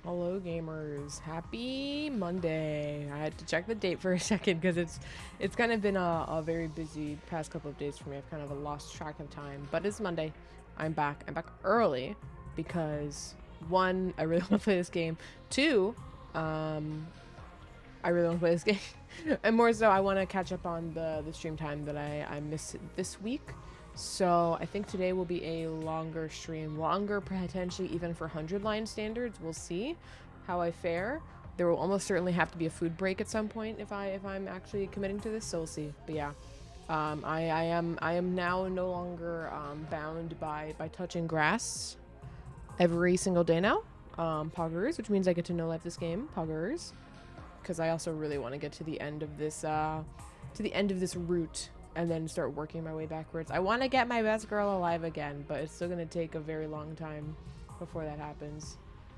Hello gamers, happy Monday. I had to check the date for a second because it's kind of been a very busy past couple of days for me. I've kind of lost track of time, but it's Monday. I'm back early because one, I really want to play this game. Two, I really want to play this game. And more so, I want to catch up on the stream time that I missed this week. So I think today will be a longer stream, longer potentially even for 100 line standards. We'll see how I fare. There will almost certainly have to be a food break at some point if I'm actually committing to this. So we'll see. But yeah, I am now no longer bound by touching grass every single day now. Poggers, which means I get to no life this game. Poggers, because I also really want to get to the end of this route. And then start working my way backwards. I want to get my best girl alive again, but it's still going to take a very long time before that happens.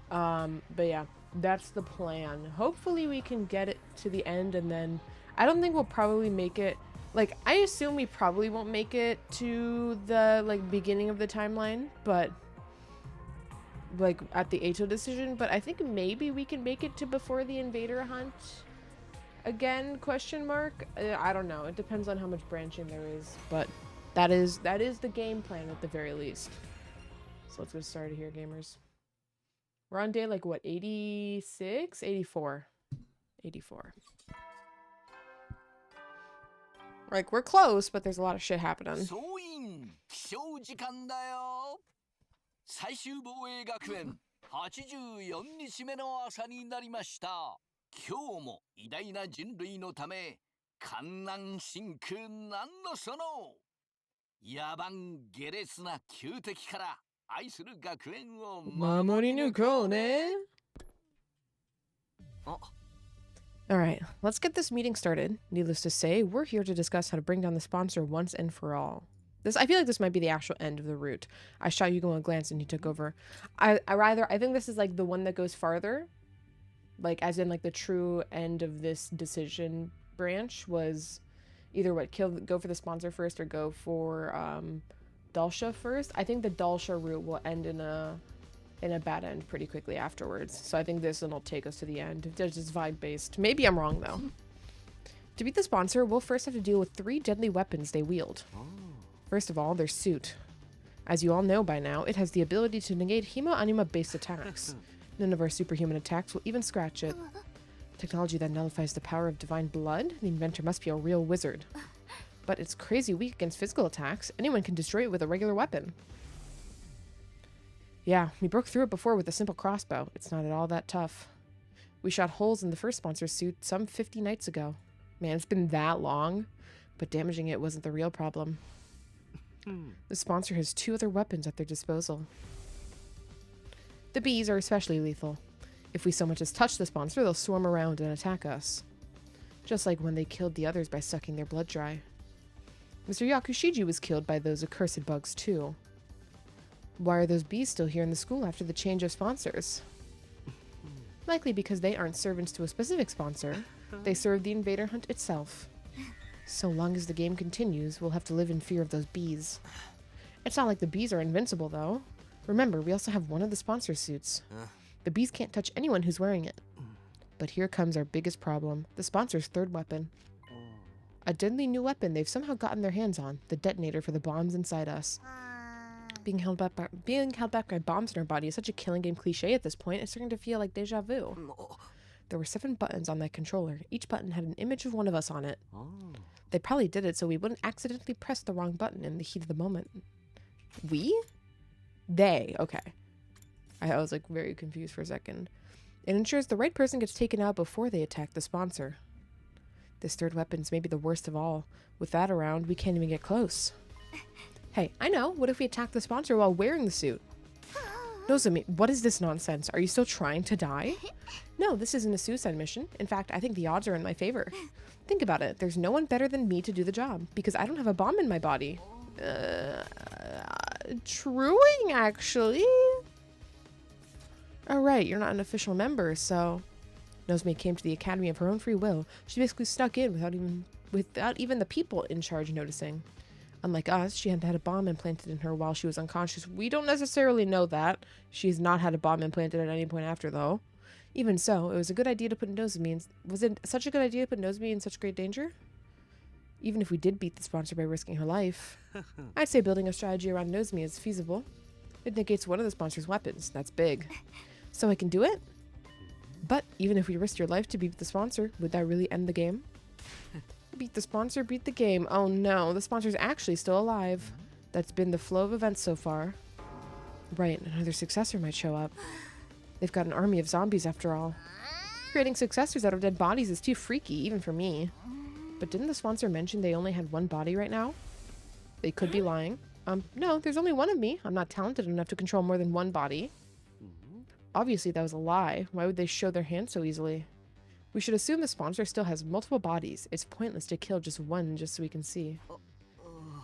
But yeah, that's the plan. Hopefully we can get it to the end, and then I don't think we'll probably make it. Like, I assume we probably won't make it to the, like, beginning of the timeline, but like at the Ato decision, but I think maybe we can make it to before the invader hunt. Again, question mark? I don't know. It depends on how much branching there is, but that is the game plan at the very least. So let's get started here, gamers. We're on day like what, 86? 84. 84. Like, we're close, but there's a lot of shit happening. 最終防衛学園84日目の朝になりました。今日も偉大な人類のため観覧深空なんのその野蛮下劣な旧敵から愛する学園を守り抜こうね。Alright, let's get this meeting started. Needless to say, we're here to discuss how to bring down the sponsor once and for all. I feel like this might be the actual end of the route. I shot Yugo a glance and he took over. I think this is like the one that goes farther. Like, as in, like, the true end of this decision branch was either go for the sponsor first or go for Dalsha first. I think the Dalsha route will end in a bad end pretty quickly afterwards. So I think this one will take us to the end. It's just vibe-based. Maybe I'm wrong, though. To beat the sponsor, we'll first have to deal with 3 deadly weapons they wield. First of all, their suit. As you all know by now, it has the ability to negate Hemo-Anima-based attacks. None of our superhuman attacks will even scratch it. Technology that nullifies the power of divine blood? The inventor must be a real wizard. But it's crazy weak against physical attacks. Anyone can destroy it with a regular weapon. Yeah, we broke through it before with a simple crossbow. It's not at all that tough. We shot holes in the first sponsor's suit some 50 nights ago. Man, it's been that long. But damaging it wasn't the real problem. The sponsor has 2 other weapons at their disposal. The bees are especially lethal. If we so much as touch the sponsor, they'll swarm around and attack us. Just like when they killed the others by sucking their blood dry. Mr. Yakushiji was killed by those accursed bugs too. Why are those bees still here in the school after the change of sponsors? Likely because they aren't servants to a specific sponsor. They serve the invader hunt itself. So long as the game continues, we'll have to live in fear of those bees. It's not like the bees are invincible, though. Remember, we also have one of the sponsor suits. The bees can't touch anyone who's wearing it. But here comes our biggest problem, the sponsor's 3rd weapon. A deadly new weapon they've somehow gotten their hands on, the detonator for the bombs inside us. Being held back by bombs in our body is such a killing game cliche at this point, it's starting to feel like deja vu. There were 7 buttons on that controller. Each button had an image of one of us on it. They probably did it so we wouldn't accidentally press the wrong button in the heat of the moment. We? They. Okay. I was like very confused for a second. It ensures the right person gets taken out before they attack the sponsor. This 3rd weapon's maybe the worst of all. With that around, we can't even get close. Hey, I know. What if we attack the sponsor while wearing the suit? Nozomi, what is this nonsense? Are you still trying to die? No, this isn't a suicide mission. In fact, I think the odds are in my favor. Think about it. There's no one better than me to do the job, because I don't have a bomb in my body. Truing, actually. Oh, right, you're not an official member, so... Nozomi came to the academy of her own free will. She basically snuck in without even the people in charge noticing. Unlike us, she hadn't had a bomb implanted in her while she was unconscious. We don't necessarily know that. She's not had a bomb implanted at any point after, though. Even so, it was a good idea to put Nozomi in. Was it such a good idea to put Nozomi in such great danger? Even if we did beat the sponsor by risking her life, I'd say building a strategy around Nozomi is feasible. It negates one of the sponsor's weapons. That's big. So I can do it? But even if we risked your life to beat the sponsor, would that really end the game? Beat the sponsor, beat the game. Oh no, the sponsor's actually still alive. That's been the flow of events so far. Right, another successor might show up. They've got an army of zombies after all. Creating successors out of dead bodies is too freaky, even for me. But didn't the sponsor mention they only had one body right now? They could be lying. No, there's only one of me. I'm not talented enough to control more than one body. Obviously, that was a lie. Why would they show their hand so easily? We should assume the sponsor still has multiple bodies. It's pointless to kill just one just so we can see.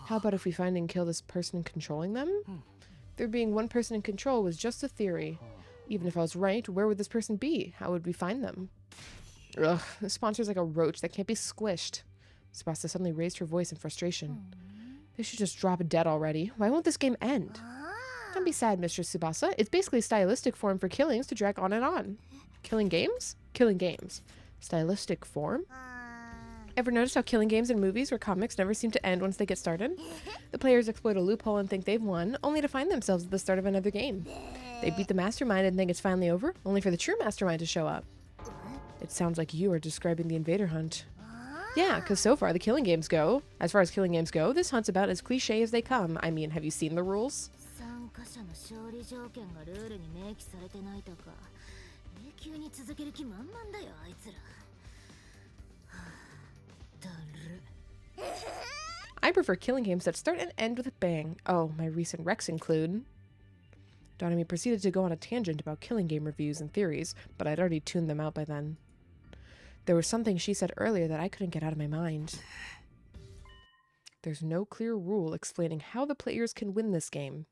How about if we find and kill this person controlling them? There being one person in control was just a theory. Even if I was right, where would this person be? How would we find them? Ugh, the sponsor's like a roach that can't be squished. Tsubasa suddenly raised her voice in frustration. They should just drop dead already. Why won't this game end? Don't be sad, Mistress Tsubasa. It's basically a stylistic form for killings to drag on and on. Killing games? Killing games. Stylistic form? Ever notice how killing games in movies or comics never seem to end once they get started? The players exploit a loophole and think they've won, only to find themselves at the start of another game. They beat the mastermind and think it's finally over, only for the true mastermind to show up. It sounds like you are describing the invader hunt. Yeah, because so far as far as killing games go, this hunt's about as cliche as they come. I mean, have you seen the rules? I prefer killing games that start and end with a bang. Oh, my recent recs include... Donami proceeded to go on a tangent about killing game reviews and theories, but I'd already tuned them out by then. There was something she said earlier that I couldn't get out of my mind. There's no clear rule explaining how the players can win this game.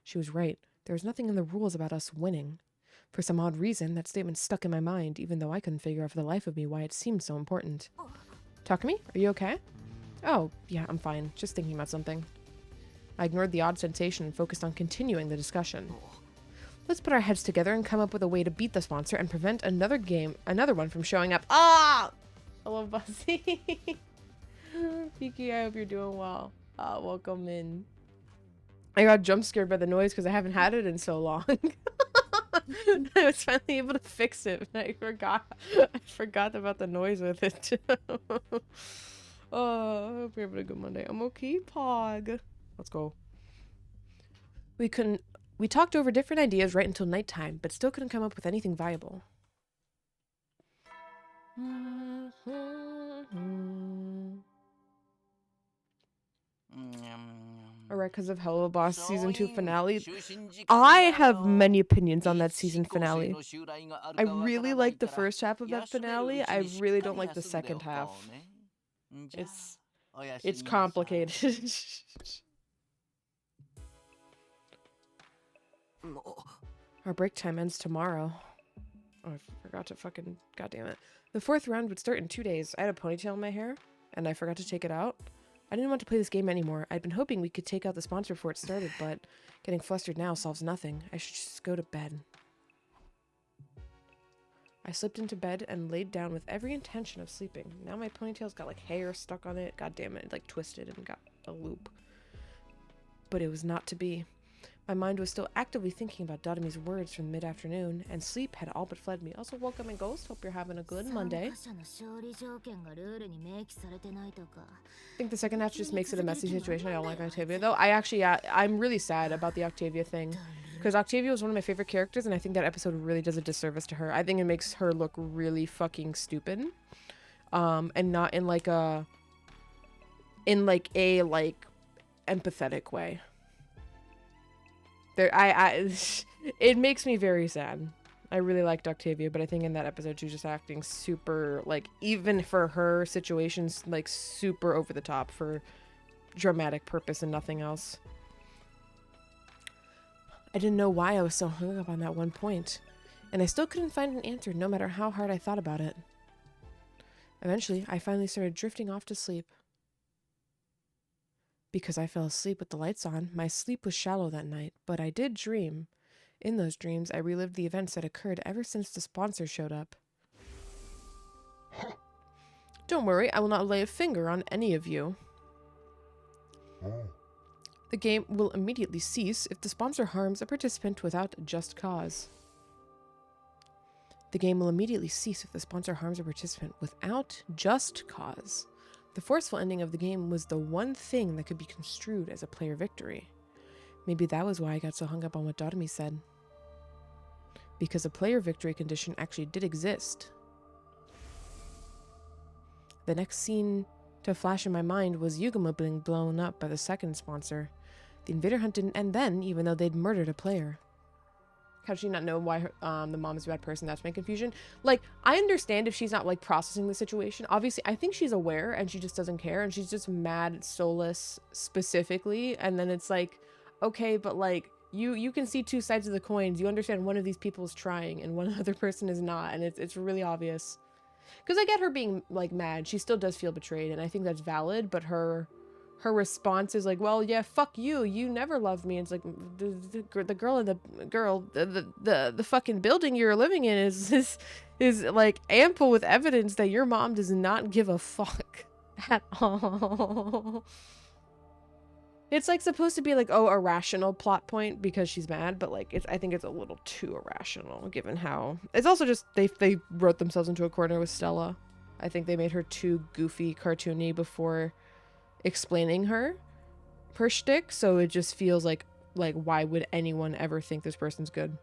She was right. There was nothing in the rules about us winning. For some odd reason, that statement stuck in my mind, even though I couldn't figure out for the life of me why it seemed so important. Talk to me? Are you okay? Oh, yeah, I'm fine. Just thinking about something. I ignored the odd sensation and focused on continuing the discussion. Let's put our heads together and come up with a way to beat the sponsor and prevent another one from showing up. Ah! Hello, Buzzy. Piki, I hope you're doing well. Welcome in. I got jump scared by the noise because I haven't had it in so long. I was finally able to fix it. I forgot about the noise with it too. Oh, I hope you're having a good Monday. I'm okay, Pog. Let's go. We talked over different ideas right until nighttime, but still couldn't come up with anything viable. Alright, because of Hello Boss Season 2 finale. I have many opinions on that season finale. I really like the first half of that finale. I really don't like the second half. It's complicated. Our break time ends tomorrow. Oh, I forgot to fucking... goddamn it. The fourth round would start in 2 days. I had a ponytail in my hair, and I forgot to take it out. I didn't want to play this game anymore. I'd been hoping we could take out the sponsor before it started, but getting flustered now solves nothing. I should just go to bed. I slipped into bed and laid down with every intention of sleeping. Now my ponytail's got like hair stuck on it. God damn it, like twisted and got a loop. But it was not to be. My mind was still actively thinking about Dotami's words from mid-afternoon, and sleep had all but fled me. Also, welcome and Ghost. Hope you're having a good Monday. I think the second half just makes it a messy situation. I don't like Octavia, though. I'm really sad about the Octavia thing, because Octavia was one of my favorite characters, and I think that episode really does a disservice to her. I think it makes her look really fucking stupid, and not in like a empathetic way. It makes me very sad. I really liked Octavia, but I think in that episode she was just acting super, like, even for her situations, like, super over the top for dramatic purpose and nothing else. I didn't know why I was so hung up on that one point, and I still couldn't find an answer no matter how hard I thought about it. Eventually, I finally started drifting off to sleep. Because I fell asleep with the lights on, my sleep was shallow that night, but I did dream. In those dreams, I relived the events that occurred ever since the sponsor showed up. Don't worry, I will not lay a finger on any of you. The game will immediately cease if the sponsor harms a participant without just cause. The game will immediately cease if the sponsor harms a participant without just cause. The forceful ending of the game was the one thing that could be construed as a player victory. Maybe that was why I got so hung up on what Doremi said. Because a player victory condition actually did exist. The next scene to flash in my mind was Yugumo being blown up by the second sponsor. The invader hunt didn't end then, even though they'd murdered a player. How does she not know why the mom is a bad person? That's my confusion. Like, I understand if she's not, like, processing the situation. Obviously, I think she's aware and she just doesn't care. And she's just mad at Solus specifically. And then it's like, okay, but, like, you can see two sides of the coins. You understand one of these people is trying and one other person is not. And it's really obvious. Because I get her being, like, mad. She still does feel betrayed. And I think that's valid. But her response is like, well, yeah, fuck you. You never loved me. It's like the girl in the fucking building you're living in is like ample with evidence that your mom does not give a fuck at all. It's like supposed to be like, oh, a rational plot point because she's mad, but like I think it's a little too irrational given how it's also just they wrote themselves into a corner with Stella. I think they made her too goofy, cartoony before explaining her shtick, so it just feels like why would anyone ever think this person's good?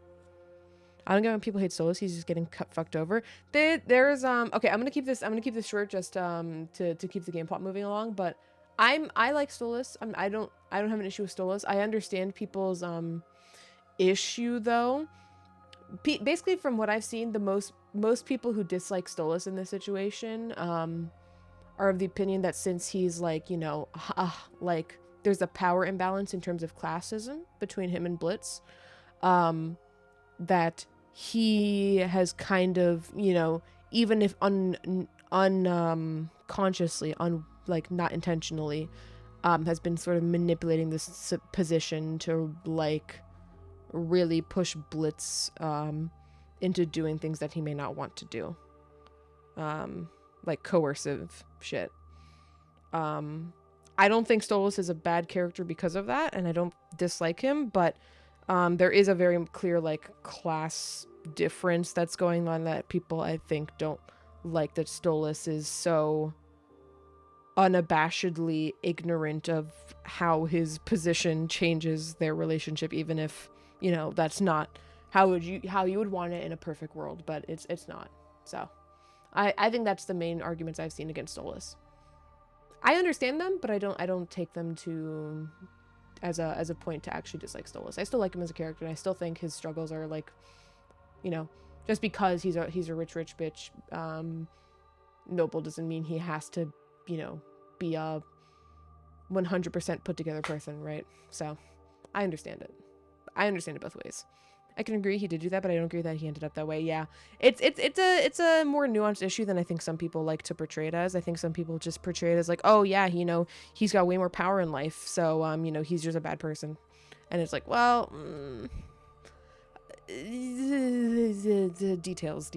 I don't get when people hate Solus. He's just getting fucked over. There's okay, I'm gonna keep this short just to keep the game plot moving along, but I like Solus. I don't have an issue with Solus. I understand people's issue though. Basically from what I've seen, the most people who dislike Solus in this situation are of the opinion that since he's like, you know, like there's a power imbalance in terms of classism between him and Blitz, that he has kind of, you know, even if unconsciously, like not intentionally, has been sort of manipulating this position to like really push Blitz into doing things that he may not want to do. Like coercive shit. I don't think Stolas is a bad character because of that, and I don't dislike him, but there is a very clear like class difference that's going on that people I think don't like, that Stolas is so unabashedly ignorant of how his position changes their relationship, even if, you know, that's not how you would want it in a perfect world, but it's not. So I think that's the main arguments I've seen against Solus. I understand them, but I don't take them to as a point to actually dislike Solus. I still like him as a character, and I still think his struggles are like, you know, just because he's a rich bitch noble doesn't mean he has to, you know, be a 100% put together person, right? So I understand it. I understand it both ways. I can agree he did do that, but I don't agree that he ended up that way. Yeah, it's a more nuanced issue than I think some people like to portray it as. I think some people just portray it as like, oh yeah, you know, he's got way more power in life, so you know, he's just a bad person. And it's like, well, details.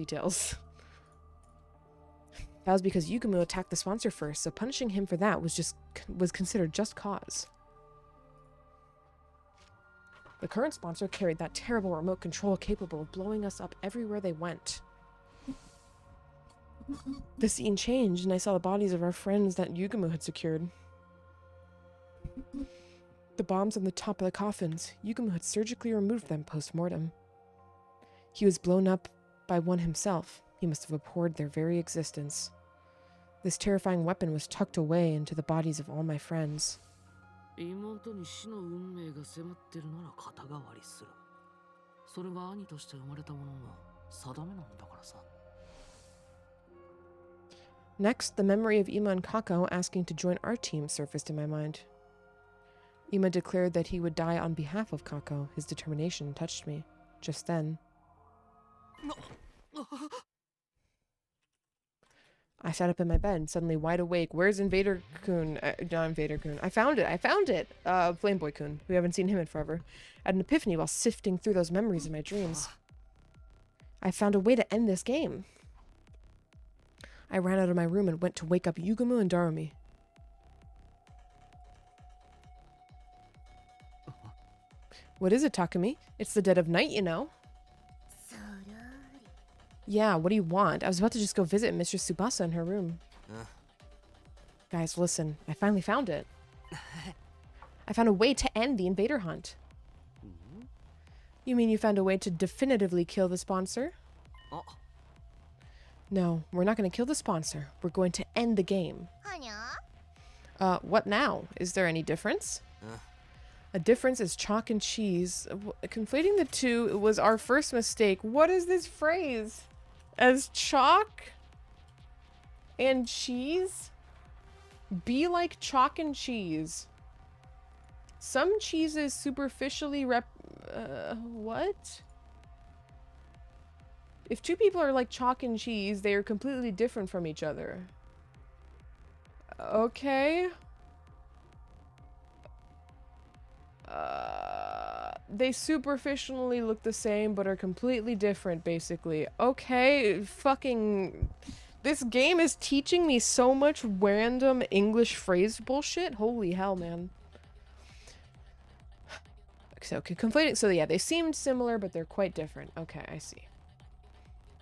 That was because Yugumo attacked the sponsor first, so punishing him for that was considered just cause. The current sponsor carried that terrible remote control capable of blowing us up everywhere they went. The scene changed, and I saw the bodies of our friends that Yugumo had secured. The bombs on the top of the coffins, Yugumo had surgically removed them post-mortem. He was blown up by one himself. He must have abhorred their very existence. This terrifying weapon was tucked away into the bodies of all my friends. Next, the memory of Ima and Kako asking to join our team surfaced in my mind. Ima declared that he would die on behalf of Kako. His determination touched me. Just then, I sat up in my bed, suddenly wide awake. Where's Invader Kun? Not Invader Kun. I found it. Flameboy Kun. We haven't seen him in forever. I had an epiphany while sifting through those memories in my dreams. I found a way to end this game. I ran out of my room and went to wake up Yugumu and Darumi. What is it, Takumi? It's the dead of night, you know. Yeah, what do you want? I was about to just go visit Mistress Tsubasa in her room. Guys, listen. I finally found it. I found a way to end the invader hunt. You mean you found a way to definitively kill the sponsor? No, we're not going to kill the sponsor. We're going to end the game. What now? Is there any difference? A difference is chalk and cheese. Conflating the two was our first mistake. What is this phrase? As chalk and cheese? Be like chalk and cheese. Some cheeses superficially what? If two people are like chalk and cheese, they are completely different from each other. Okay. They superficially look the same, but are completely different, basically. Okay, fucking... This game is teaching me so much random English phrase bullshit. Holy hell, man. So, conflating... So, yeah, they seemed similar, but they're quite different. Okay, I see.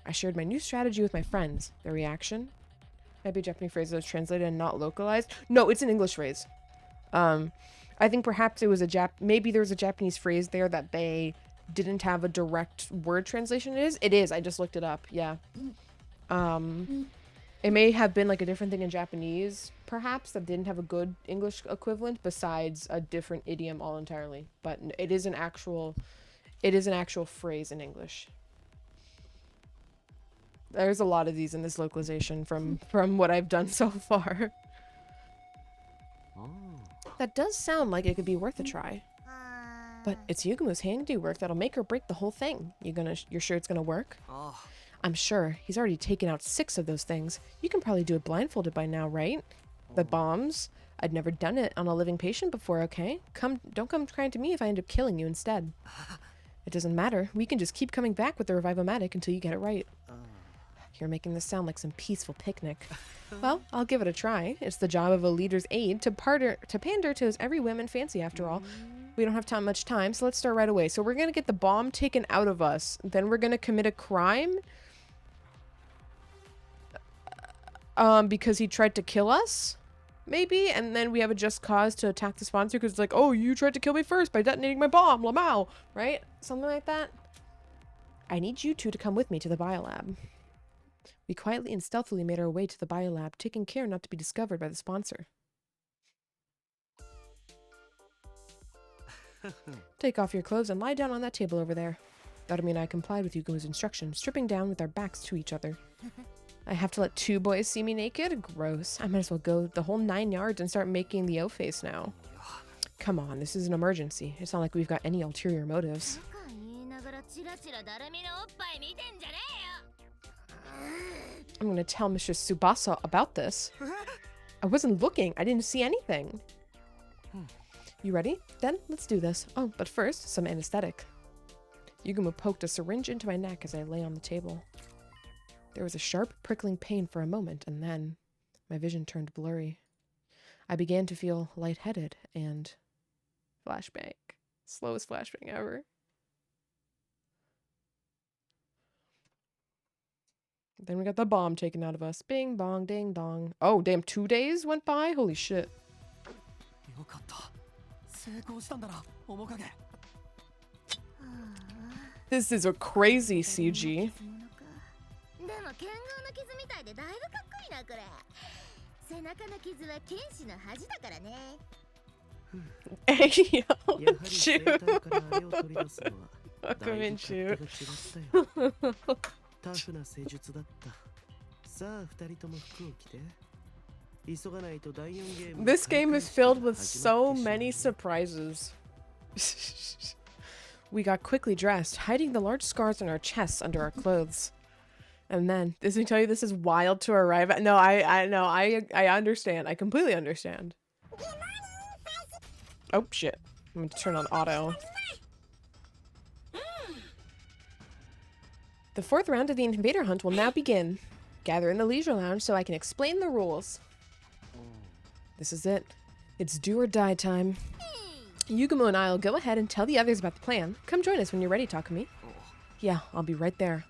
I shared my new strategy with my friends. Their reaction? Might be a Japanese phrase that was translated and not localized. No, it's an English phrase. I think perhaps it was maybe there was a Japanese phrase there that they didn't have a direct word translation. It is. I just looked it up. Yeah. It may have been like a different thing in Japanese, perhaps, that didn't have a good English equivalent besides a different idiom all entirely. But it is an actual phrase in English. There's a lot of these in this localization from what I've done so far. That does sound like it could be worth a try. But it's Yugumu's handiwork that'll make or break the whole thing. You're sure it's gonna work? I'm sure. He's already taken out 6 of those things. You can probably do it blindfolded by now, right? The bombs? I'd never done it on a living patient before, okay? Don't come crying to me if I end up killing you instead. It doesn't matter. We can just keep coming back with the Revivomatic until you get it right. You're making this sound like some peaceful picnic. Well, I'll give it a try. It's the job of a leader's aide to pander to his every whim and fancy, after all. We don't have much time, so let's start right away. So we're going to get the bomb taken out of us. Then we're going to commit a crime. Because he tried to kill us? Maybe? And then we have a just cause to attack the sponsor because it's like, oh, you tried to kill me first by detonating my bomb, Lamau. Right? Something like that. I need you two to come with me to the biolab. We quietly and stealthily made our way to the biolab, taking care not to be discovered by the sponsor. Take off your clothes and lie down on that table over there. Darumi and I complied with Yugumu's instruction, stripping down with our backs to each other. I have to let 2 boys see me naked? Gross. I might as well go the whole 9 yards and start making the O-face now. Come on, this is an emergency. It's not like we've got any ulterior motives. I'm gonna tell Mistress Tsubasa about this. I wasn't looking. I didn't see anything. You ready? Then let's do this. Oh, but first, some anesthetic. Yugumu poked a syringe into my neck as I lay on the table. There was a sharp, prickling pain for a moment, and then my vision turned blurry. I began to feel lightheaded and... Flashback. Slowest flashbang ever. Then we got the bomb taken out of us. Bing, bong, ding, dong. Oh, damn, 2 days went by? Holy shit. This is a crazy CG. Hey, yo, shoot. Welcome in, shoot. This game is filled with so many surprises. We got quickly dressed, hiding the large scars on our chests under our clothes. And then, does he tell you this is wild to arrive at? No, I know. I understand. I completely understand. Oh, shit. I'm going to turn on auto. The fourth round of the invader hunt will now begin. Gather in the leisure lounge so I can explain the rules. This is it. It's do or die time. Yugumo and I will go ahead and tell the others about the plan. Come join us when you're ready, Takumi. Yeah, I'll be right there.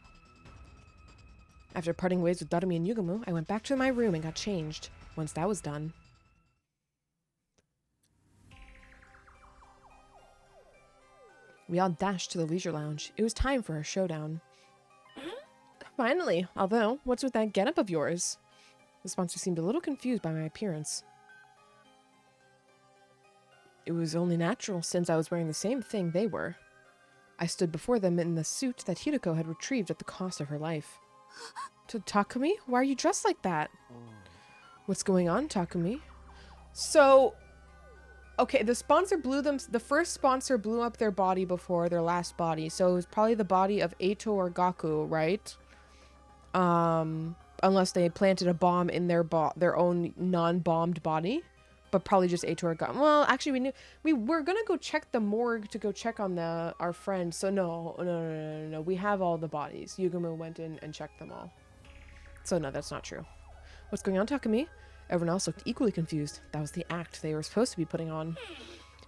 After parting ways with Darumi and Yugumo, I went back to my room and got changed. Once that was done, we all dashed to the leisure lounge. It was time for our showdown. Finally, although, what's with that getup of yours? The sponsor seemed a little confused by my appearance. It was only natural since I was wearing the same thing they were. I stood before them in the suit that Hideko had retrieved at the cost of her life. To Takumi? Why are you dressed like that? What's going on, Takumi? So, okay, the first sponsor blew up their body before their last body, so it was probably the body of Eito or Gaku, right? Unless they planted a bomb in their own non-bombed body, but probably just Eito or Gaku. Well, actually, we were gonna go check the morgue to go check on our friend, so no, we have all the bodies. Yugumo went in and checked them all. So no, that's not true. What's going on, Takumi? Everyone else looked equally confused. That was the act they were supposed to be putting on.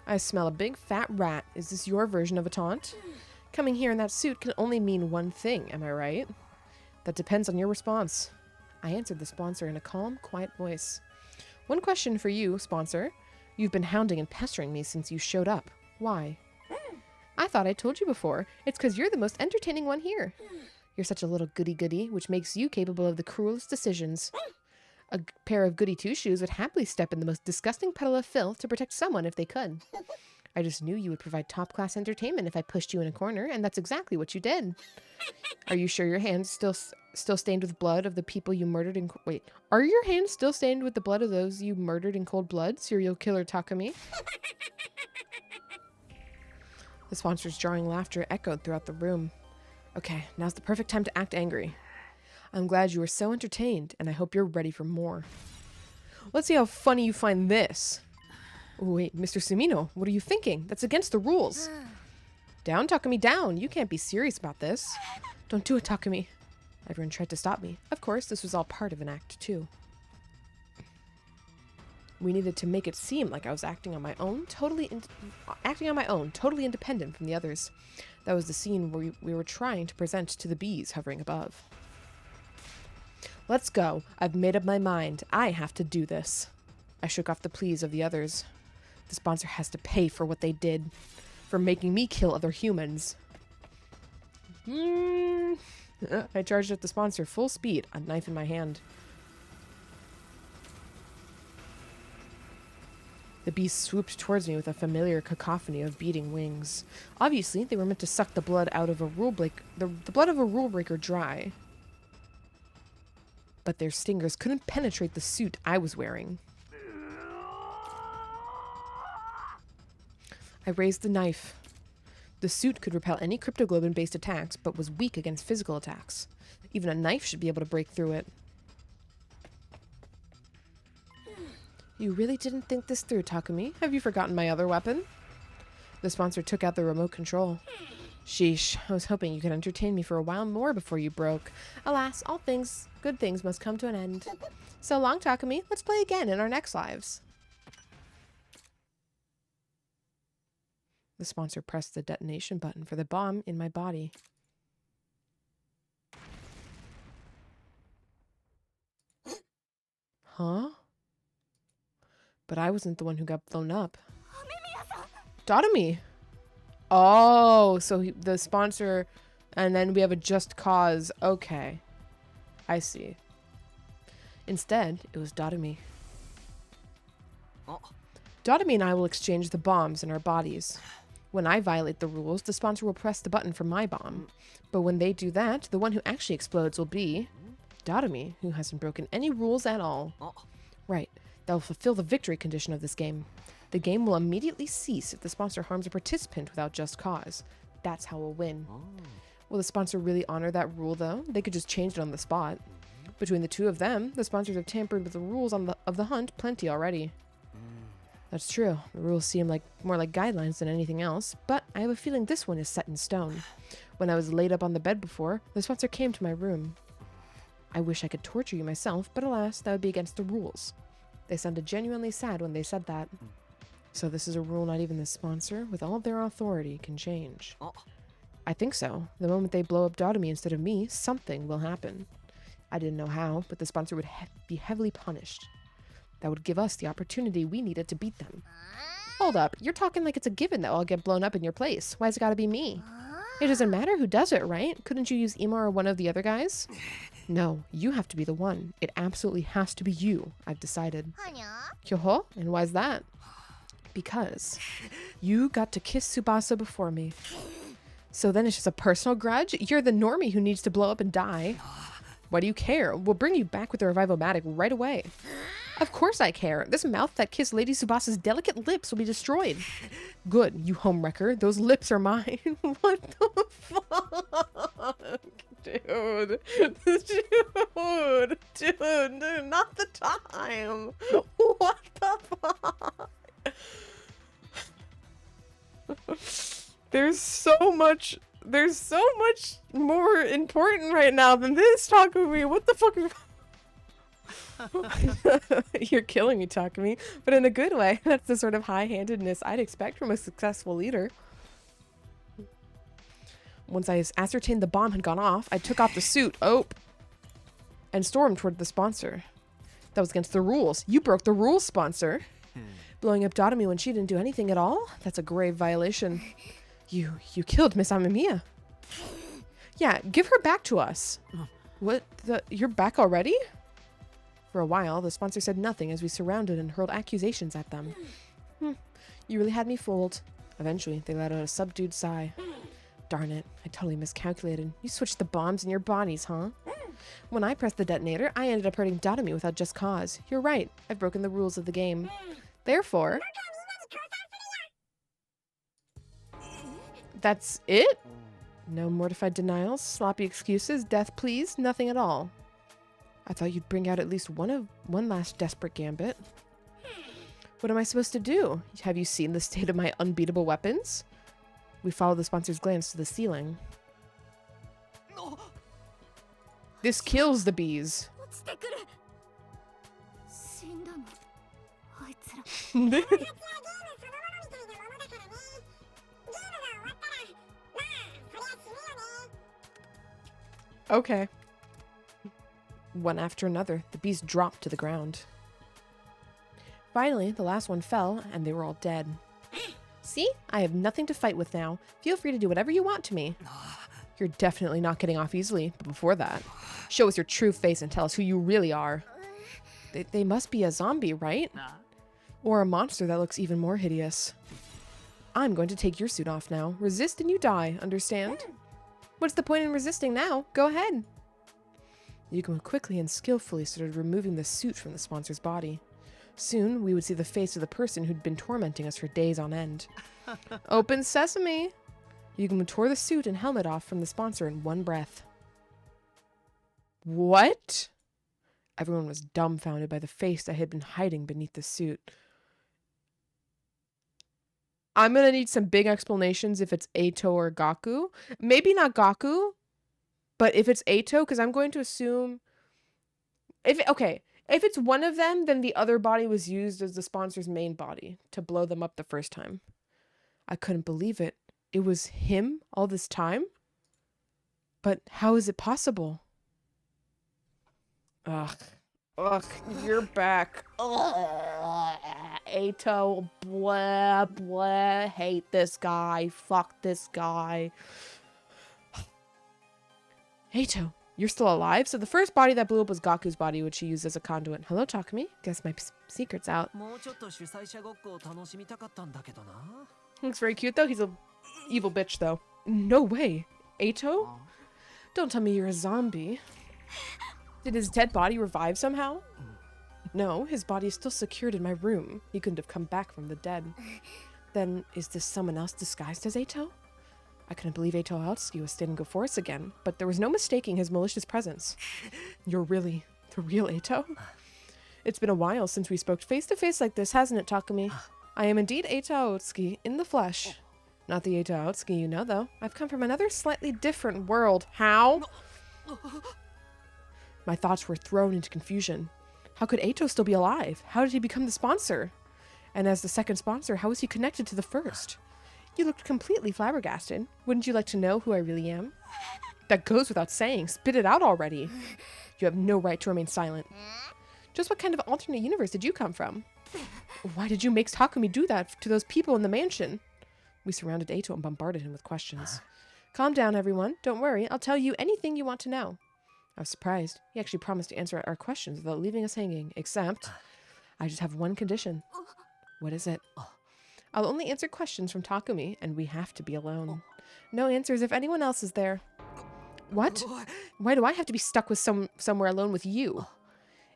I smell a big fat rat. Is this your version of a taunt? Coming here in that suit can only mean one thing, am I right? That depends on your response. I answered the sponsor in a calm, quiet voice. One question for you, sponsor. You've been hounding and pestering me since you showed up. Why? I thought I told you before. It's because you're the most entertaining one here. You're such a little goody-goody, which makes you capable of the cruelest decisions. A pair of goody two-shoes would happily step in the most disgusting puddle of filth to protect someone if they could. I just knew you would provide top-class entertainment if I pushed you in a corner, and that's exactly what you did. Are you sure your hands still stained with blood of the people you murdered in... Wait. Are your hands still stained with the blood of those you murdered in cold blood, serial killer Takumi? The sponsor's jarring laughter echoed throughout the room. Okay, now's the perfect time to act angry. I'm glad you were so entertained, and I hope you're ready for more. Let's see how funny you find this. Wait, Mr. Sumino, what are you thinking? That's against the rules. Down, Takumi, down. You can't be serious about this. Don't do it, Takumi. Everyone tried to stop me. Of course, this was all part of an act, too. We needed to make it seem like I was acting on my own, totally independent from the others. That was the scene where we were trying to present to the bees hovering above. Let's go. I've made up my mind. I have to do this. I shook off the pleas of the others. The sponsor has to pay for what they did, for making me kill other humans. I charged at the sponsor full speed, a knife in my hand. The beast swooped towards me with a familiar cacophony of beating wings. Obviously, they were meant to suck the blood out of a rule breaker dry. But their stingers couldn't penetrate the suit I was wearing. I raised the knife. The suit could repel any cryptoglobin-based attacks, but was weak against physical attacks. Even a knife should be able to break through it. You really didn't think this through, Takumi? Have you forgotten my other weapon? The sponsor took out the remote control. Sheesh, I was hoping you could entertain me for a while more before you broke. Alas, good things must come to an end. So long, Takumi. Let's play again in our next lives. The sponsor pressed the detonation button for the bomb in my body. Huh? But I wasn't the one who got blown up. Dotomi! Oh, so the sponsor, and then we have a just cause. Okay. I see. Instead, it was Dotomi. Dotomi and I will exchange the bombs in our bodies. When I violate the rules, the sponsor will press the button for my bomb. But when they do that, the one who actually explodes will be Dotomi, who hasn't broken any rules at all. Right. That will fulfill the victory condition of this game. The game will immediately cease if the sponsor harms a participant without just cause. That's how we'll win. Will the sponsor really honor that rule, though? They could just change it on the spot. Between the two of them, the sponsors have tampered with the rules of the hunt plenty already. That's true. The rules seem more like guidelines than anything else, but I have a feeling this one is set in stone. When I was laid up on the bed before, the sponsor came to my room. I wish I could torture you myself, but alas, that would be against the rules. They sounded genuinely sad when they said that. So this is a rule not even the sponsor, with all of their authority, can change. I think so. The moment they blow up Dotomy instead of me, something will happen. I didn't know how, but the sponsor would be heavily punished. That would give us the opportunity we needed to beat them. Hold up, you're talking like it's a given that I'll get blown up in your place. Why's it gotta be me? It doesn't matter who does it, right? Couldn't you use Emo or one of the other guys? No, you have to be the one. It absolutely has to be you, I've decided. Kyoho? And why's that? Because you got to kiss Tsubasa before me. So then it's just a personal grudge? You're the normie who needs to blow up and die. Why do you care? We'll bring you back with the Revival-matic right away. Of course I care. This mouth that kissed Lady Tsubasa's delicate lips will be destroyed. Good, you homewrecker. Those lips are mine. What the fuck? Dude, not the time. What the fuck? There's so much more important right now than this, Takumi. What the fuck? You're killing me, Takumi, but in a good way. That's the sort of high-handedness I'd expect from a successful leader. Once I ascertained the bomb had gone off, I took off the suit, and stormed toward the sponsor. That was against the rules. You broke the rules, sponsor. Blowing up Dotomy when she didn't do anything at all? That's a grave violation. You killed Miss Amamiya. Yeah, give her back to us. What you're back already? For a while, the sponsor said nothing as we surrounded and hurled accusations at them. You really had me fooled. Eventually, they let out a subdued sigh. Darn it, I totally miscalculated. You switched the bombs in your bodies, huh? When I pressed the detonator, I ended up hurting Dotomy without just cause. You're right, I've broken the rules of the game. Therefore... That's it? No mortified denials, sloppy excuses, death pleas, nothing at all. I thought you'd bring out at least one last desperate gambit. What am I supposed to do? Have you seen the state of my unbeatable weapons? We followed the sponsor's glance to the ceiling. This kills the bees. Okay. One after another, the bees dropped to the ground. Finally, the last one fell, and they were all dead. See? I have nothing to fight with now. Feel free to do whatever you want to me. You're definitely not getting off easily, but before that, show us your true face and tell us who you really are. They must be a zombie, right? Or a monster that looks even more hideous. I'm going to take your suit off now. Resist and you die, understand? What's the point in resisting now? Go ahead. Yukimo quickly and skillfully started removing the suit from the sponsor's body. Soon, we would see the face of the person who'd been tormenting us for days on end. Open sesame! Yukimo tore the suit and helmet off from the sponsor in one breath. What? Everyone was dumbfounded by the face that had been hiding beneath the suit. I'm gonna need some big explanations if it's Eito or Gaku. Maybe not Gaku, but if it's Eito, because I'm going to assume... If it's one of them, then the other body was used as the sponsor's main body to blow them up the first time. I couldn't believe it. It was him all this time? But how is it possible? Ugh, you're back. Ugh, Eito, blah, blah, hate this guy, fuck this guy. Eito, you're still alive? So the first body that blew up was Gaku's body, which she used as a conduit. Hello, Takumi. Guess my secret's out. Looks very cute, though. He's a evil bitch, though. No way. Eito? Don't tell me you're a zombie. Did his dead body revive somehow? No, his body is still secured in my room. He couldn't have come back from the dead. Then, is this someone else disguised as Eito? I couldn't believe Eito Aotsuki was standing before us again, but there was no mistaking his malicious presence. You're really the real Eito? It's been a while since we spoke face to face like this, hasn't it, Takumi? I am indeed Eito Aotsuki, in the flesh. Not the Eito Aotsuki you know, though. I've come from another slightly different world. How? My thoughts were thrown into confusion. How could Eito still be alive? How did he become the sponsor? And as the second sponsor, how was he connected to the first? You looked completely flabbergasted. Wouldn't you like to know who I really am? That goes without saying. Spit it out already. You have no right to remain silent. Just what kind of alternate universe did you come from? Why did you make Takumi do that to those people in the mansion? We surrounded Eito and bombarded him with questions. Calm down, everyone. Don't worry. I'll tell you anything you want to know. I was surprised. He actually promised to answer our questions without leaving us hanging, except I just have one condition. What is it? I'll only answer questions from Takumi, and we have to be alone. No answers if anyone else is there. What? Why do I have to be stuck with somewhere alone with you?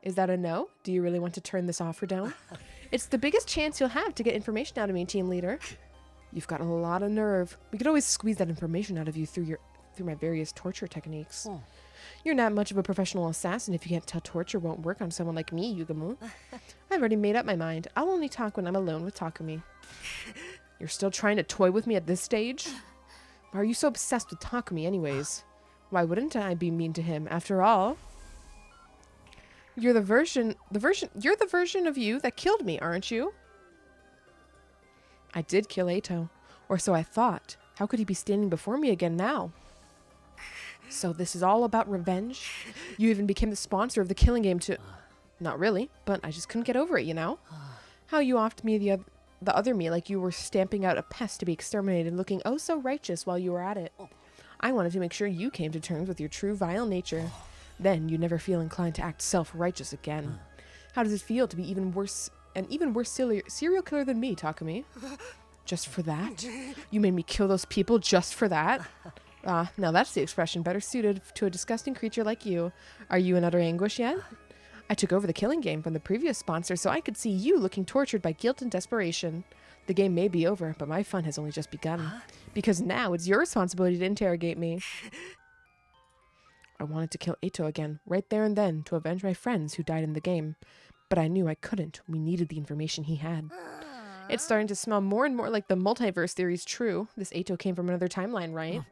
Is that a no? Do you really want to turn this offer down? It's the biggest chance you'll have to get information out of me, team leader. You've got a lot of nerve. We could always squeeze that information out of you through my various torture techniques. You're not much of a professional assassin if you can't tell torture won't work on someone like me, Yugamu. I've already made up my mind. I'll only talk when I'm alone with Takumi. You're still trying to toy with me at this stage? Why are you so obsessed with Takumi anyways? Why wouldn't I be mean to him? After all, you're the version of you that killed me, aren't you? I did kill Eito, or so I thought. How could he be standing before me again now? So this is all about revenge? You even became the sponsor of the killing game to... Not really, but I just couldn't get over it, you know? How you offed me the other me like you were stamping out a pest to be exterminated, looking oh so righteous while you were at it. I wanted to make sure you came to terms with your true vile nature. Then you'd never feel inclined to act self-righteous again. How does it feel to be an even worse serial killer than me, Takumi? Just for that? You made me kill those people just for that? Now that's the expression better suited to a disgusting creature like you. Are you in utter anguish yet? I took over the killing game from the previous sponsor so I could see you looking tortured by guilt and desperation. The game may be over, but my fun has only just begun. Because now it's your responsibility to interrogate me. I wanted to kill Eito again, right there and then, to avenge my friends who died in the game. But I knew I couldn't. We needed the information he had. It's starting to smell more and more like the multiverse theory's true. This Eito came from another timeline, right?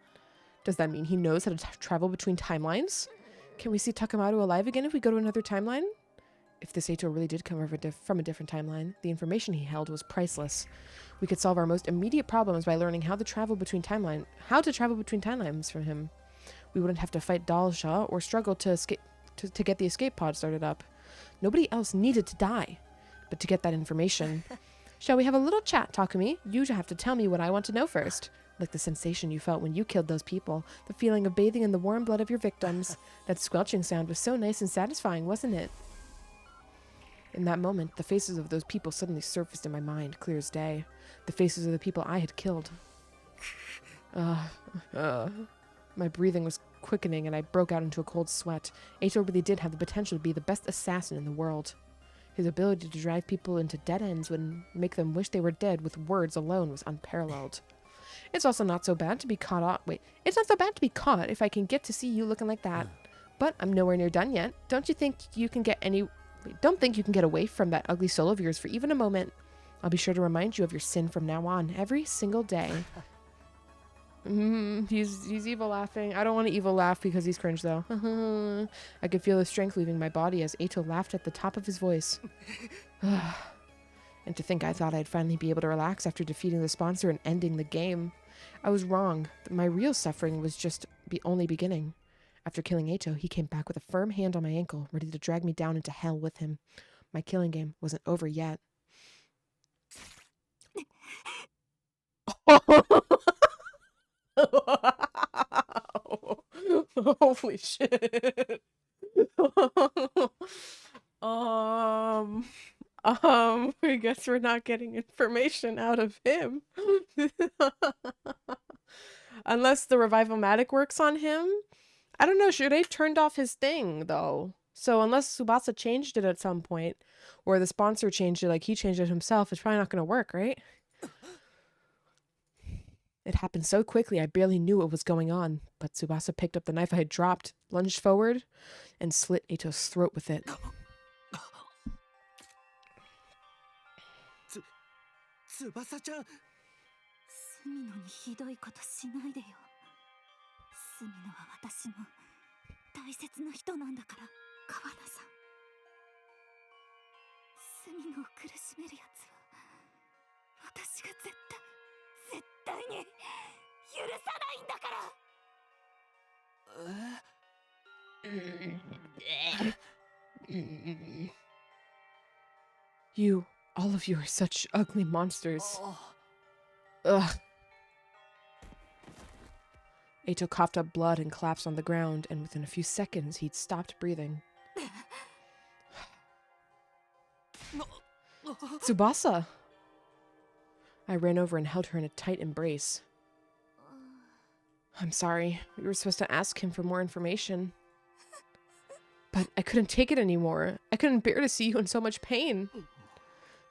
Does that mean he knows how to travel between timelines? Can we see Takamaru alive again if we go to another timeline? If this Eito really did come from a different timeline, the information he held was priceless. We could solve our most immediate problems by learning how to travel between timelines from him. We wouldn't have to fight Dalsha or struggle to get the escape pod started up. Nobody else needed to die. But to get that information... Shall we have a little chat, Takumi? You have to tell me what I want to know first. Like the sensation you felt when you killed those people. The feeling of bathing in the warm blood of your victims. That squelching sound was so nice and satisfying, wasn't it? In that moment, the faces of those people suddenly surfaced in my mind, clear as day. The faces of the people I had killed. My breathing was quickening and I broke out into a cold sweat. Eito really did have the potential to be the best assassin in the world. His ability to drive people into dead ends and make them wish they were dead with words alone was unparalleled. It's also not so bad to be caught it's not so bad to be caught if I can get to see you looking like that. But I'm nowhere near done yet. Don't think you can get away from that ugly soul of yours for even a moment. I'll be sure to remind you of your sin from now on, every single day. He's evil laughing. I don't want to evil laugh because he's cringe though. I could feel the strength leaving my body as Eito laughed at the top of his voice. And to think I thought I'd finally be able to relax after defeating the sponsor and ending the game. I was wrong. My real suffering was just only beginning. After killing Eito, he came back with a firm hand on my ankle, ready to drag me down into hell with him. My killing game wasn't over yet. Holy shit. I guess we're not getting information out of him. Unless the Revival-matic works on him. I don't know, Shure turned off his thing, though. So unless Tsubasa changed it at some point, or the sponsor changed it, like he changed it himself, it's probably not going to work, right? It happened so quickly I barely knew what was going on, but Tsubasa picked up the knife I had dropped, lunged forward, and slit Eito's throat with it. 翼ちゃん。スミノにひどいことしないでよ。スミノは私の大切な人なんだから、川名さん。スミノを苦しめるやつは私が絶対に許さないんだから。All of you are such ugly monsters. Ugh. Eito coughed up blood and collapsed on the ground, and within a few seconds he'd stopped breathing. Tsubasa! I ran over and held her in a tight embrace. I'm sorry. We were supposed to ask him for more information. But I couldn't take it anymore. I couldn't bear to see you in so much pain.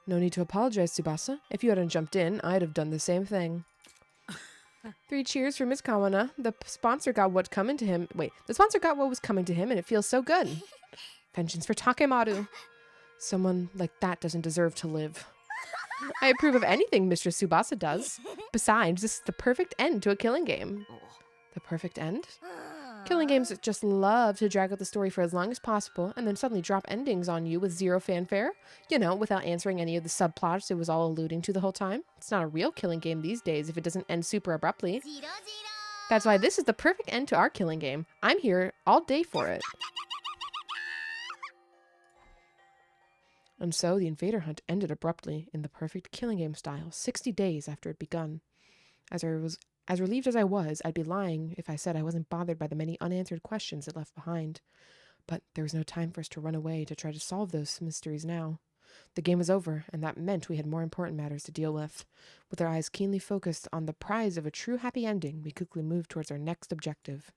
No need to apologize, Tsubasa. If you hadn't jumped in, I'd have done the same thing. 3 cheers for Miss Kawana. The sponsor got what coming to him. Wait, the sponsor got what was coming to him, and it feels so good. Vengeance for Takemaru. Someone like that doesn't deserve to live. I approve of anything Mistress Tsubasa does. Besides, this is the perfect end to a killing game. The perfect end? Killing games just love to drag out the story for as long as possible and then suddenly drop endings on you with zero fanfare. You know, without answering any of the subplots it was all alluding to the whole time. It's not a real killing game these days if it doesn't end super abruptly. That's why this is the perfect end to our killing game. I'm here all day for it. And so the invader hunt ended abruptly in the perfect killing game style, 60 days after it begun. As relieved as I was, I'd be lying if I said I wasn't bothered by the many unanswered questions it left behind. But there was no time for us to run away to try to solve those mysteries now. The game was over, and that meant we had more important matters to deal with. With our eyes keenly focused on the prize of a true happy ending, we quickly moved towards our next objective.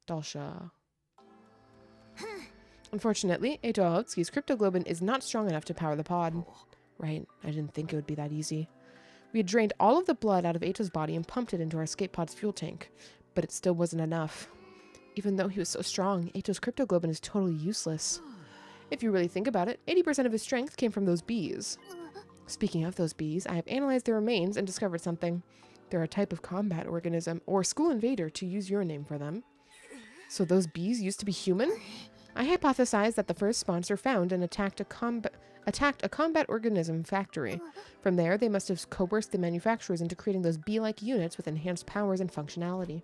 Dalsha. Unfortunately, Eito Aotsuki's cryptoglobin is not strong enough to power the pod. Right, I didn't think it would be that easy. We had drained all of the blood out of Eito's body and pumped it into our escape pod's fuel tank, but it still wasn't enough. Even though he was so strong, Eito's cryptoglobin is totally useless. If you really think about it, 80% of his strength came from those bees. Speaking of those bees, I have analyzed their remains and discovered something. They're a type of combat organism, or school invader to use your name for them. So those bees used to be human? I hypothesized that the first sponsor found and attacked a combat organism factory. From there, they must have coerced the manufacturers into creating those bee-like units with enhanced powers and functionality.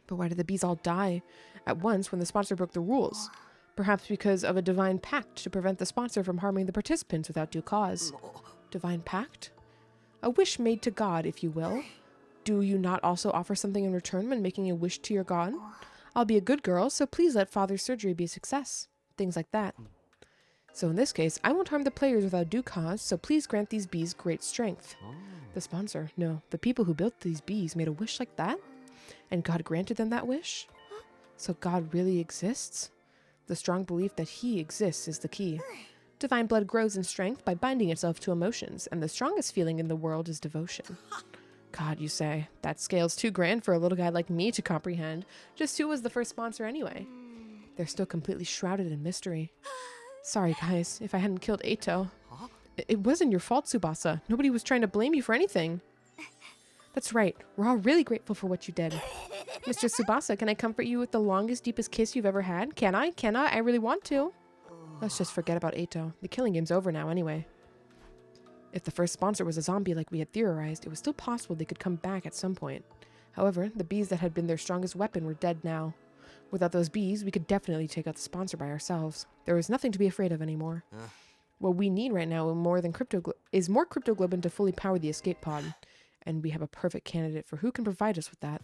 But why did the bees all die at once when the sponsor broke the rules? Perhaps because of a divine pact to prevent the sponsor from harming the participants without due cause. Divine pact? A wish made to God, if you will. Do you not also offer something in return when making a wish to your God? I'll be a good girl, so please let Father's surgery be a success. Things like that. So in this case, I won't harm the players without due cause, so please grant these bees great strength. The sponsor, no, the people who built these bees made a wish like that? And God granted them that wish? So God really exists? The strong belief that He exists is the key. Divine blood grows in strength by binding itself to emotions, and the strongest feeling in the world is devotion. God, you say. That scale's too grand for a little guy like me to comprehend. Just who was the first sponsor anyway? They're still completely shrouded in mystery. Sorry, guys, if I hadn't killed Eito. It wasn't your fault, Tsubasa. Nobody was trying to blame you for anything. That's right. We're all really grateful for what you did. Mr. Tsubasa, can I comfort you with the longest, deepest kiss you've ever had? Can I? Can I? I really want to. Let's just forget about Eito. The killing game's over now anyway. If the first sponsor was a zombie like we had theorized, it was still possible they could come back at some point. However, the bees that had been their strongest weapon were dead now. Without those bees, we could definitely take out the sponsor by ourselves. There was nothing to be afraid of anymore. What we need right now more cryptoglobin to fully power the escape pod. And we have a perfect candidate for who can provide us with that.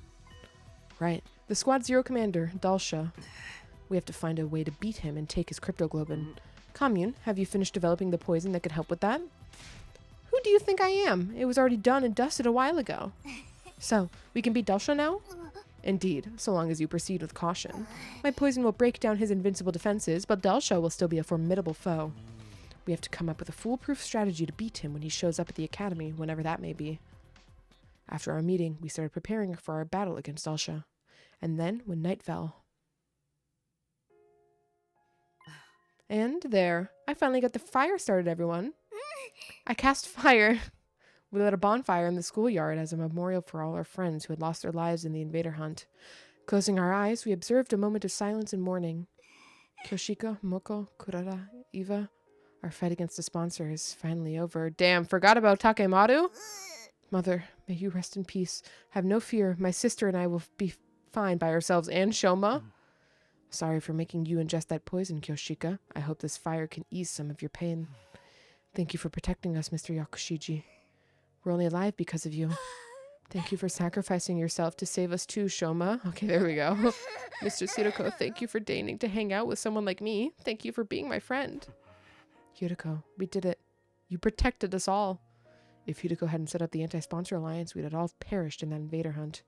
Right. The Squad Zero commander, Dalsha. We have to find a way to beat him and take his cryptoglobin. Commune, have you finished developing the poison that could help with that? Who do you think I am? It was already done and dusted a while ago. So, we can beat Dalsha now? Indeed, so long as you proceed with caution. My poison will break down his invincible defenses, but Dalsha will still be a formidable foe. We have to come up with a foolproof strategy to beat him when he shows up at the academy, whenever that may be. After our meeting, we started preparing for our battle against Dalsha. And then, when night fell... And there, I finally got the fire started, everyone. I cast fire. We lit a bonfire in the schoolyard as a memorial for all our friends who had lost their lives in the invader hunt. Closing our eyes, we observed a moment of silence and mourning. Kyoshika, Moko, Kurara, Eva, our fight against the sponsor is finally over. Damn, forgot about Takemaru? Mother, may you rest in peace. Have no fear, my sister and I will be fine by ourselves, and Shoma. Sorry for making you ingest that poison, Kyoshika. I hope this fire can ease some of your pain. Thank you for protecting us, Mr. Yakushiji. We're only alive because of you. Thank you for sacrificing yourself to save us too, Shoma. Okay, there we go. Mr. Siroko, thank you for deigning to hang out with someone like me. Thank you for being my friend. Yuriko, we did it. You protected us all. If Yuriko hadn't set up the anti-sponsor alliance, we'd have all perished in that invader hunt.